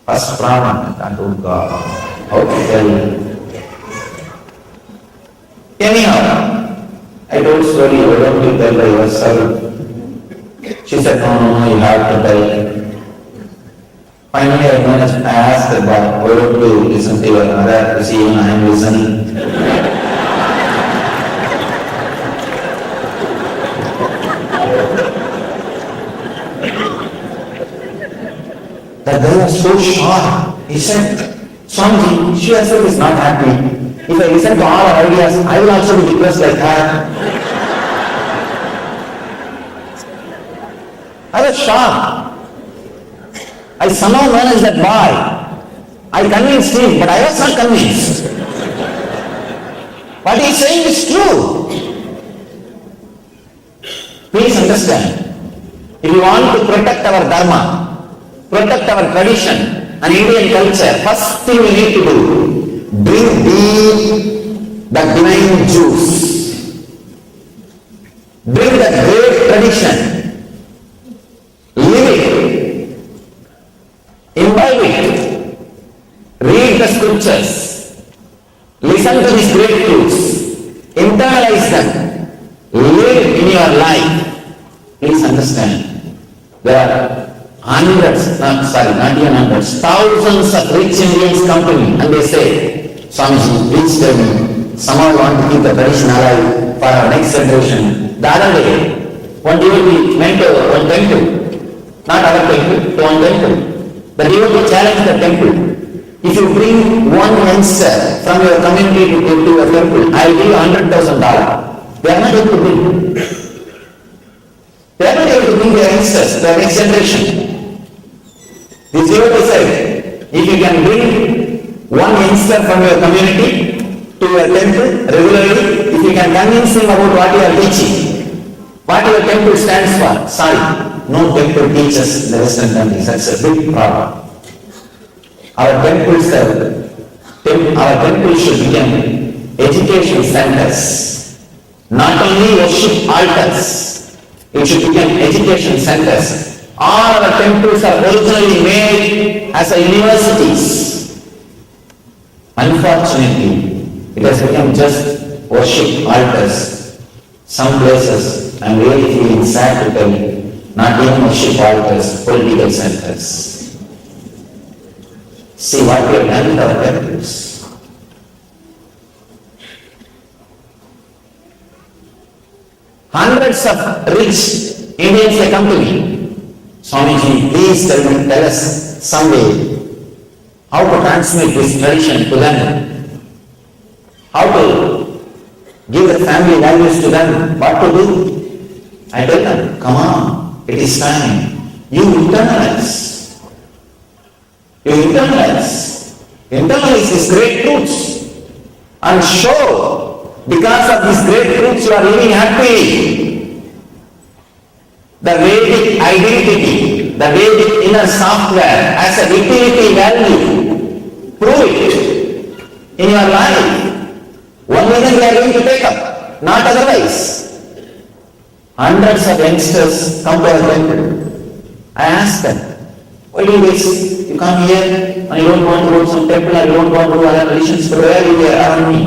First Brahman, I told God, how to tell him. Anyhow, I told slowly, why don't you tell by yourself? She said, no, you have to tell. Finally, I asked her, why don't you listen to your mother to see even I am listening? That guy was so shocked. He said, Swamiji, she herself is not happy. If I listen to all her ideas, I will also be depressed like her. I was shocked. I somehow managed that boy. I convinced him, but I was not convinced. What he is saying is true. Please understand. If you want to protect our dharma, protect our tradition and Indian culture, first thing we need to do, bring deep the divine juice. Bring the great tradition. Live it. Imbibe it. Read the scriptures. Listen to these great truths. Internalize them. Live in your life. Please understand. There are hundreds, not even hundreds, thousands of rich Indians come to me and they say, Swamiji, please tell me, somehow I want to keep the tradition alive for our next generation. The other day, one devotee went to one temple, not our temple, to one temple. The devotee challenged the temple. If you bring one youngster from your community to your temple, I will give you $100,000. They are not able to bring. They are not able to bring their youngsters, their next generation. This devotee said, if you can bring one youngster from your community to your temple regularly, if you can convince him about what you are teaching, what your temple stands for, sorry, no temple teaches in the Western countries. That's a big problem. Our temples should become education centers, not only worship altars. It should become education centers. All our temples are originally made as universities. Unfortunately, it has become just worship altars. Some places, I am really feeling sad to tell you, not even worship altars, political centers. See what we have done with our temples. Hundreds of rich Indians, they come to me. Swamiji, please tell us someday how to transmit this tradition to them. How to give the family values to them. What to do? I tell them, come on, it is time. You internalize. You internalize these great truths and show because of these great truths you are living happily. The Vedic identity, the Vedic inner software as a utility value, prove it in your life. One reason we are going to take up, not otherwise. Hundreds of youngsters come to our temple. I ask them, why do you waste? You come here and you don't want to go to some temple or you don't want to do other religions, but where you are around me?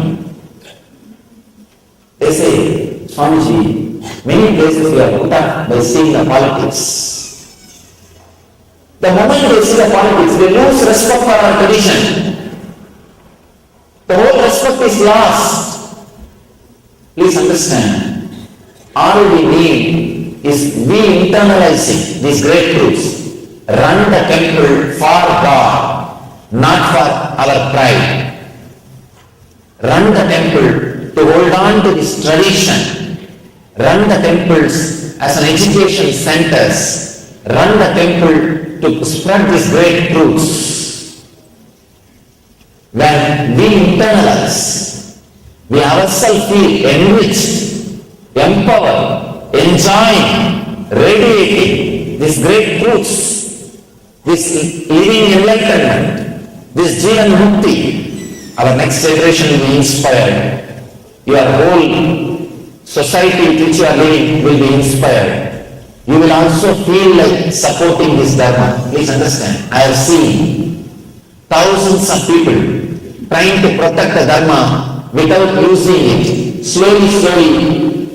They say, Swamiji, many places we are put up by seeing the politics. The moment they see the politics, they lose respect for our tradition. The whole respect is lost. Please understand, all we need is we internalizing these great truths. Run the temple for God, not for our pride. Run the temple to hold on to this tradition. Run the temples as an education centers. Run the temple to spread these great truths. When we internalize, We ourselves feel enriched, empowered, enjoying, radiating these great truths, this living enlightenment, this Jivan Mukti. Our next generation will be inspired. Your whole society with which you are living will be inspired. You will also feel like supporting this Dharma. Please understand. I have seen thousands of people trying to protect the Dharma without using it. Slowly,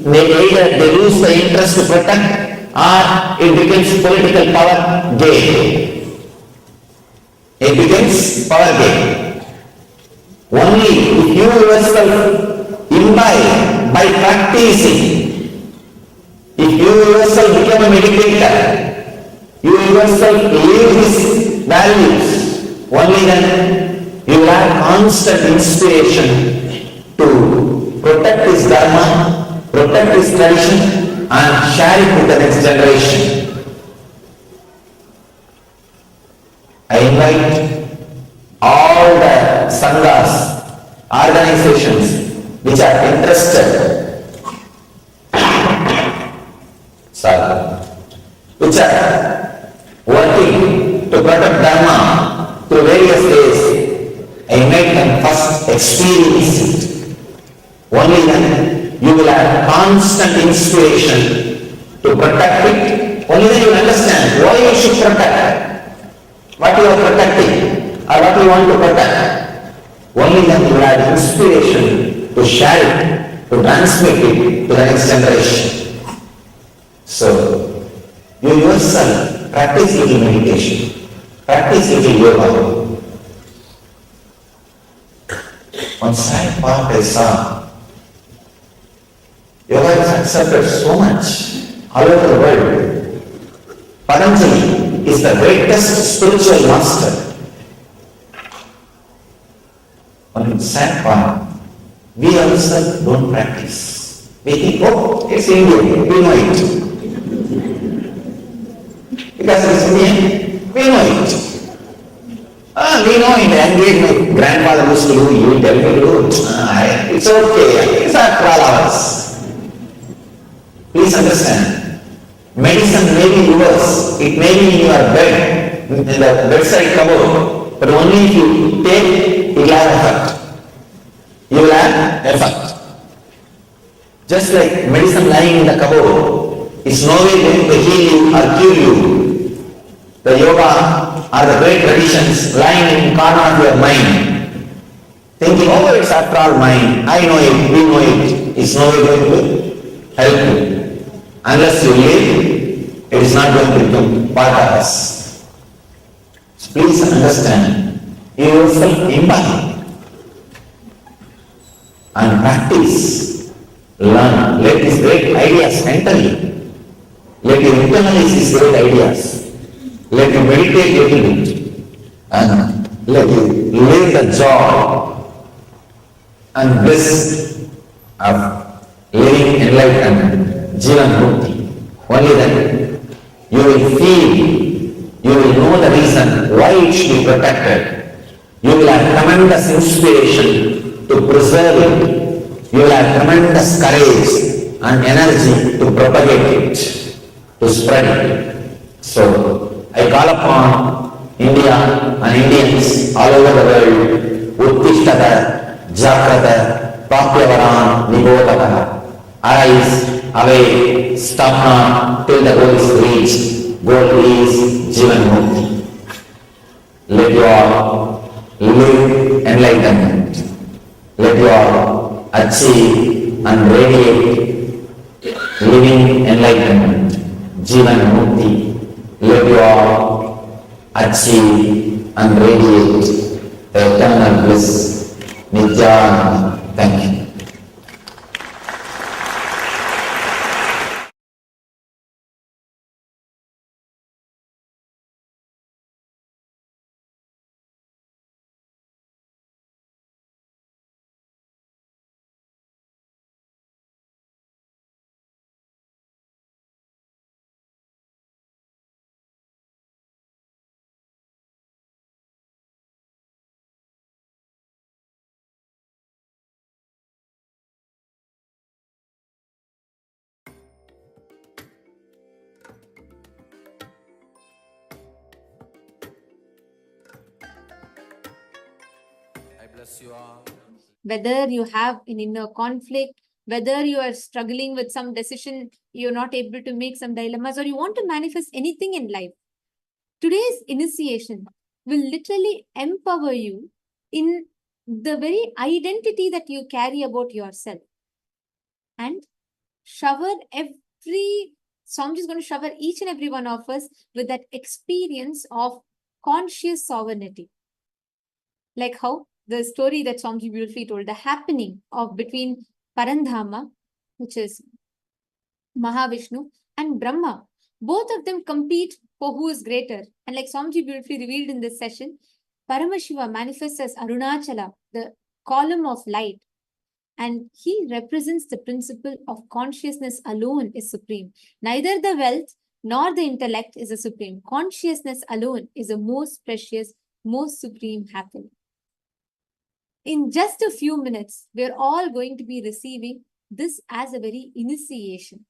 they lose the interest to protect, or it becomes political power game. It becomes power game. Only if you yourself imbibe by practicing, if you yourself become a meditator, you yourself live these values, only then you will have constant inspiration to protect this Dharma, protect this tradition, and share it with the next generation. I invite all the sanghas, organizations which are interested, which are working to protect Dharma through various ways. I invite them first experience it. Only then you will have constant inspiration to protect it. Only then you will understand why you should protect, what you are protecting, or what you want to protect. Only then you will have inspiration to share it, to transmit it to the next generation. So, you yourself practice little meditation, practice little yoga. On side part I saw, yoga is accepted so much all over the world. Patanjali is the greatest spiritual master. On the sad part, we ourselves don't practice. We think, oh, it's Indian, we know it. Because it's Indian, we know it. We know in the language my grandfather used to do, you will tell me to do it. It's okay, it's after all ours. Please understand, medicine may be yours, it may be in your bed, in the bedside cupboard, but only if you take, it will have effect. You will have effect. Just like medicine lying in the cupboard is no way going to heal you or cure you. The yoga or the great traditions lying in corner of your mind, thinking, oh, it's after all mine, I know it, we know it, is no way going to help you. Unless you live, it is not going to become part of us. So please understand, you yourself imbibe and practice, learn, let these great ideas enter you. Let you internalize these great ideas. Let you meditate a little bit and let you live the joy and bliss of living enlightenment, Jivan Mukti. Only then you will feel, you will know the reason why it should be protected. You will have tremendous inspiration to preserve it. You will have tremendous courage and energy to propagate it, to spread it. So, I call upon India and Indians all over the world, Uttishtata, Jagrata, Pratyavaran, Nibodhata. Arise, awake, stop not till the goal is reached. Goal is Jivan Mukti. Let you all live enlightenment. Let you all achieve and radiate living enlightenment, Jivan Mukti. Let you all achieve and radiate the eternal bliss, Nityananda. Thank you. bless you all. Whether you have an inner conflict, whether you are struggling with some decision, you're not able to make some dilemmas, or you want to manifest anything in life, today's initiation will literally empower you in the very identity that you carry about yourself. And Swamiji is going to shower each and every one of us with that experience of conscious sovereignty. Like how the story that Swamiji beautifully told, the happening of between Parandhama, which is Mahavishnu, and Brahma. Both of them compete for who is greater. And like Swamiji beautifully revealed in this session, Paramashiva manifests as Arunachala, the column of light. And he represents the principle of consciousness alone is supreme. Neither the wealth nor the intellect is a supreme. Consciousness alone is the most precious, most supreme happiness. In just a few minutes, we're all going to be receiving this as a very initiation.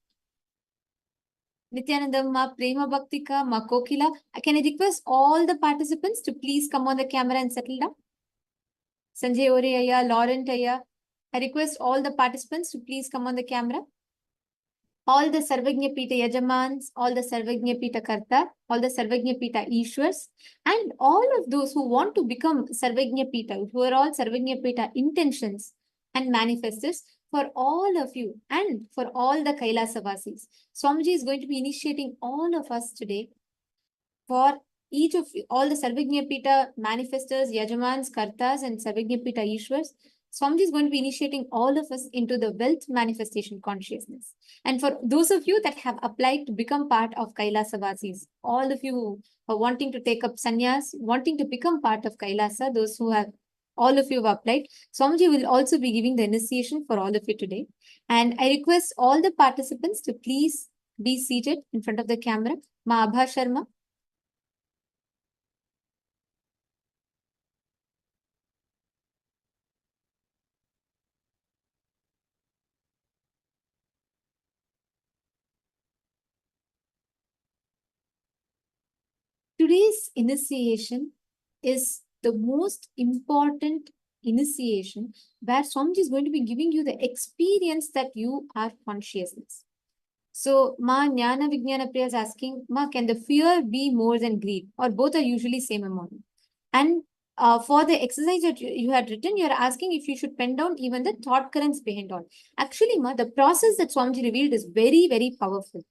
Nithyananda Ma Prema Bhaktika Ma Kokila. Can I request all the participants to please come on the camera and settle down? Sanjay Ore Aya, Laurent Aya. I request all the participants to please come on the camera. All the Sarvagnya Pita Yajamans, all the Sarvagnya Pita Karta, all the Sarvagnya Pita Ishwars, and all of those who want to become Sarvagnya Pita, who are all Sarvagnya Pita intentions and manifestors, for all of you and for all the Kailasavasis. Swamiji is going to be initiating all of us today for each of you, all the Sarvagnya Pita manifestors, Yajamans, Kartas, and Sarvagnya Pita Ishwars. Swamiji is going to be initiating all of us into the wealth manifestation consciousness. And for those of you that have applied to become part of Kailasavasis, all of you who are wanting to take up sannyas, wanting to become part of Kailasa, those who have, all of you have applied, Swamiji will also be giving the initiation for all of you today. And I request all the participants to please be seated in front of the camera. Ma Abha Sharma. Today's initiation is the most important initiation where Swamiji is going to be giving you the experience that you are consciousness. So, Ma Jnana Vijnana Priya is asking, Ma, can the fear be more than greed? Or both are usually same amount? And for the exercise that you had written, you are asking if you should pen down even the thought currents behind all. Actually, Ma, the process that Swamiji revealed is very, very powerful.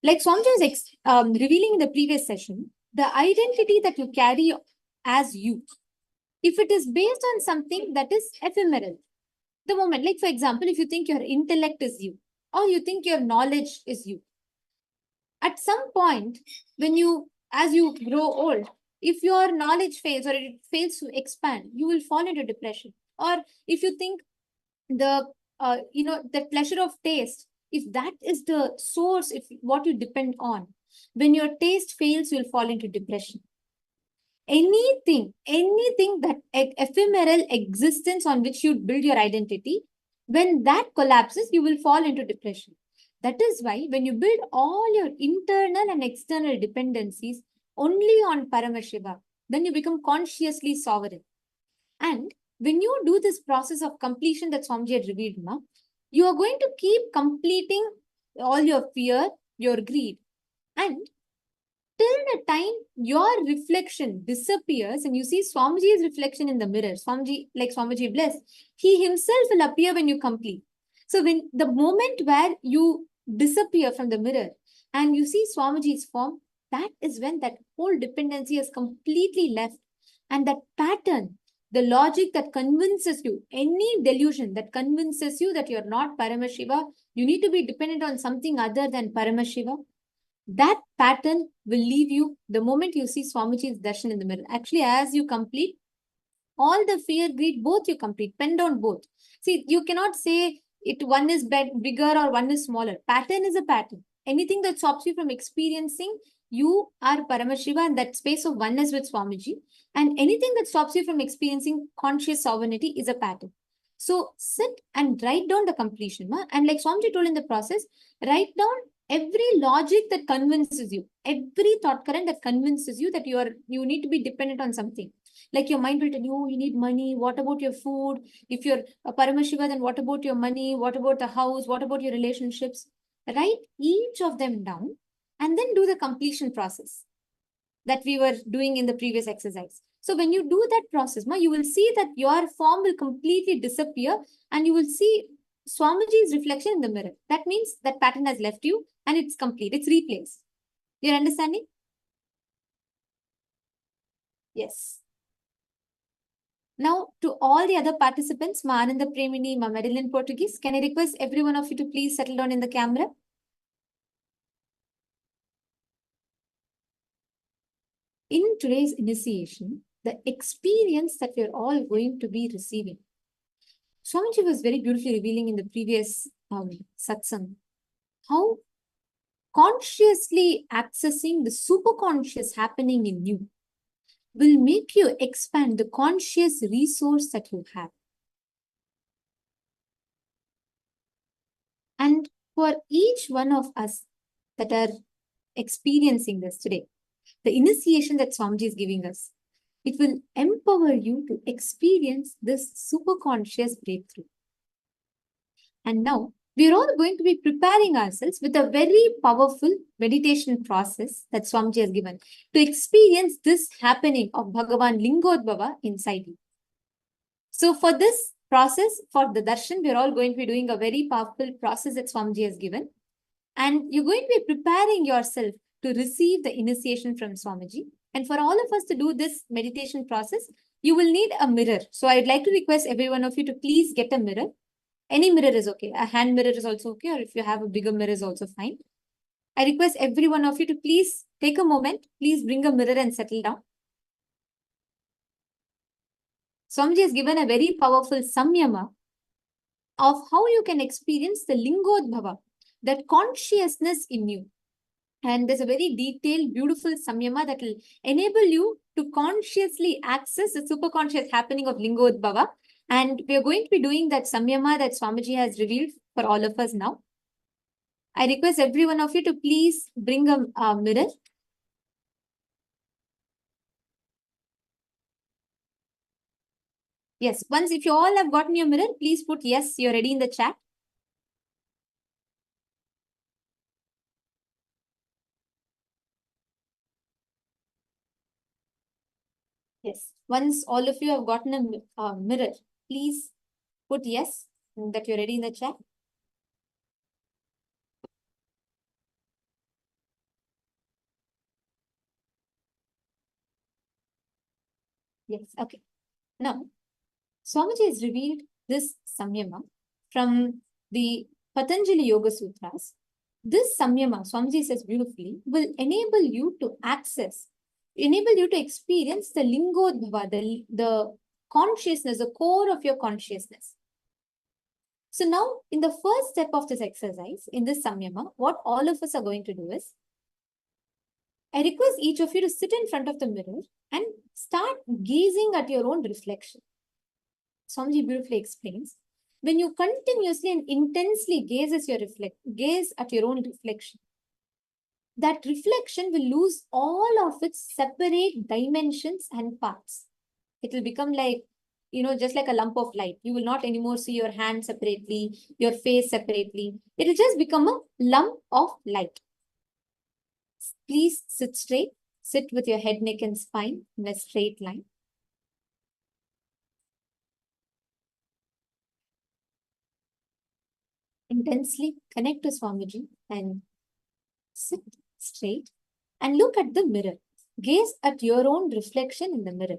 Like Swamiji was revealing in the previous session, the identity that you carry as you, if it is based on something that is ephemeral, the moment, like for example, if you think your intellect is you, or you think your knowledge is you, at some point, when you, as you grow old, if your knowledge fails or it fails to expand, you will fall into depression. Or if you think the, the pleasure of taste, if that is the source, if what you depend on, when your taste fails, you'll fall into depression. Anything that ephemeral existence on which you build your identity, when that collapses, you will fall into depression. That is why when you build all your internal and external dependencies only on Paramashiva, then you become consciously sovereign. And when you do this process of completion that Swamiji had revealed now, you are going to keep completing all your fear, your greed. And till the time your reflection disappears and you see Swamiji's reflection in the mirror, Swamiji bless, he himself will appear when you complete. So when the moment where you disappear from the mirror and you see Swamiji's form, that is when that whole dependency is completely left. And that pattern, the logic that convinces you, any delusion that convinces you that you're not Paramashiva, you need to be dependent on something other than Paramashiva, that pattern will leave you the moment you see Swamiji's darshan in the mirror. Actually, as you complete, all the fear, greed, both you complete, pen down both. See, you cannot say it one is bigger or one is smaller. Pattern is a pattern. Anything that stops you from experiencing, you are Paramashiva and that space of oneness with Swamiji. And anything that stops you from experiencing conscious sovereignty is a pattern. So sit and write down the completion. And like Swamiji told in the process, write down every logic that convinces you, every thought current that convinces you that you need to be dependent on something. Like your mind will tell you, oh, you need money. What about your food? If you're a Paramashiva, then what about your money? What about the house? What about your relationships? Write each of them down and then do the completion process that we were doing in the previous exercise. So when you do that process, you will see that your form will completely disappear and you will see Swamiji's reflection in the mirror. That means that pattern has left you and it's complete. It's replaced. You're understanding? Yes. Now, to all the other participants, Ma Ananda Premini, Ma Madeline Portuguese, can I request every one of you to please settle down in the camera? In today's initiation, the experience that we're all going to be receiving, Swamiji was very beautifully revealing in the previous satsang how consciously accessing the superconscious happening in you will make you expand the conscious resource that you have. And for each one of us that are experiencing this today, the initiation that Swamiji is giving us, it will empower you to experience this superconscious breakthrough. And now, we are all going to be preparing ourselves with a very powerful meditation process that Swamiji has given to experience this happening of Bhagavan Lingodbhava inside you. So for this process, for the Darshan, we are all going to be doing a very powerful process that Swamiji has given. And you're going to be preparing yourself to receive the initiation from Swamiji. And for all of us to do this meditation process, you will need a mirror. So I'd like to request every one of you to please get a mirror. Any mirror is okay. A hand mirror is also okay. Or if you have a bigger mirror is also fine. I request every one of you to please take a moment. Please bring a mirror and settle down. Swamiji has given a very powerful samyama of how you can experience the Lingodbhava, that consciousness in you. And there's a very detailed, beautiful samyama that will enable you to consciously access the superconscious happening of Lingodbhava. And we are going to be doing that samyama that Swamiji has revealed for all of us now. I request every one of you to please bring a mirror. Yes, once if you all have gotten your mirror, please put yes, you're ready in the chat. Yes, once all of you have gotten a mirror, please put yes, that you're ready in the chat. Yes, okay. Now, Swamiji has revealed this samyama from the Patanjali Yoga Sutras. This samyama, Swamiji says beautifully, will enable you to access, enable you to experience the Lingodbhava, the consciousness, the core of your consciousness. So now, in the first step of this exercise, in this samyama, what all of us are going to do is, I request each of you to sit in front of the mirror and start gazing at your own reflection. Swamiji beautifully explains, when you continuously and intensely gaze at your own reflection, that reflection will lose all of its separate dimensions and parts. It will become like, just like a lump of light. You will not anymore see your hand separately, your face separately. It will just become a lump of light. Please sit straight. Sit with your head, neck, and spine in a straight line. Intensely connect to Swamiji and sit straight and look at the mirror. Gaze at your own reflection in the mirror.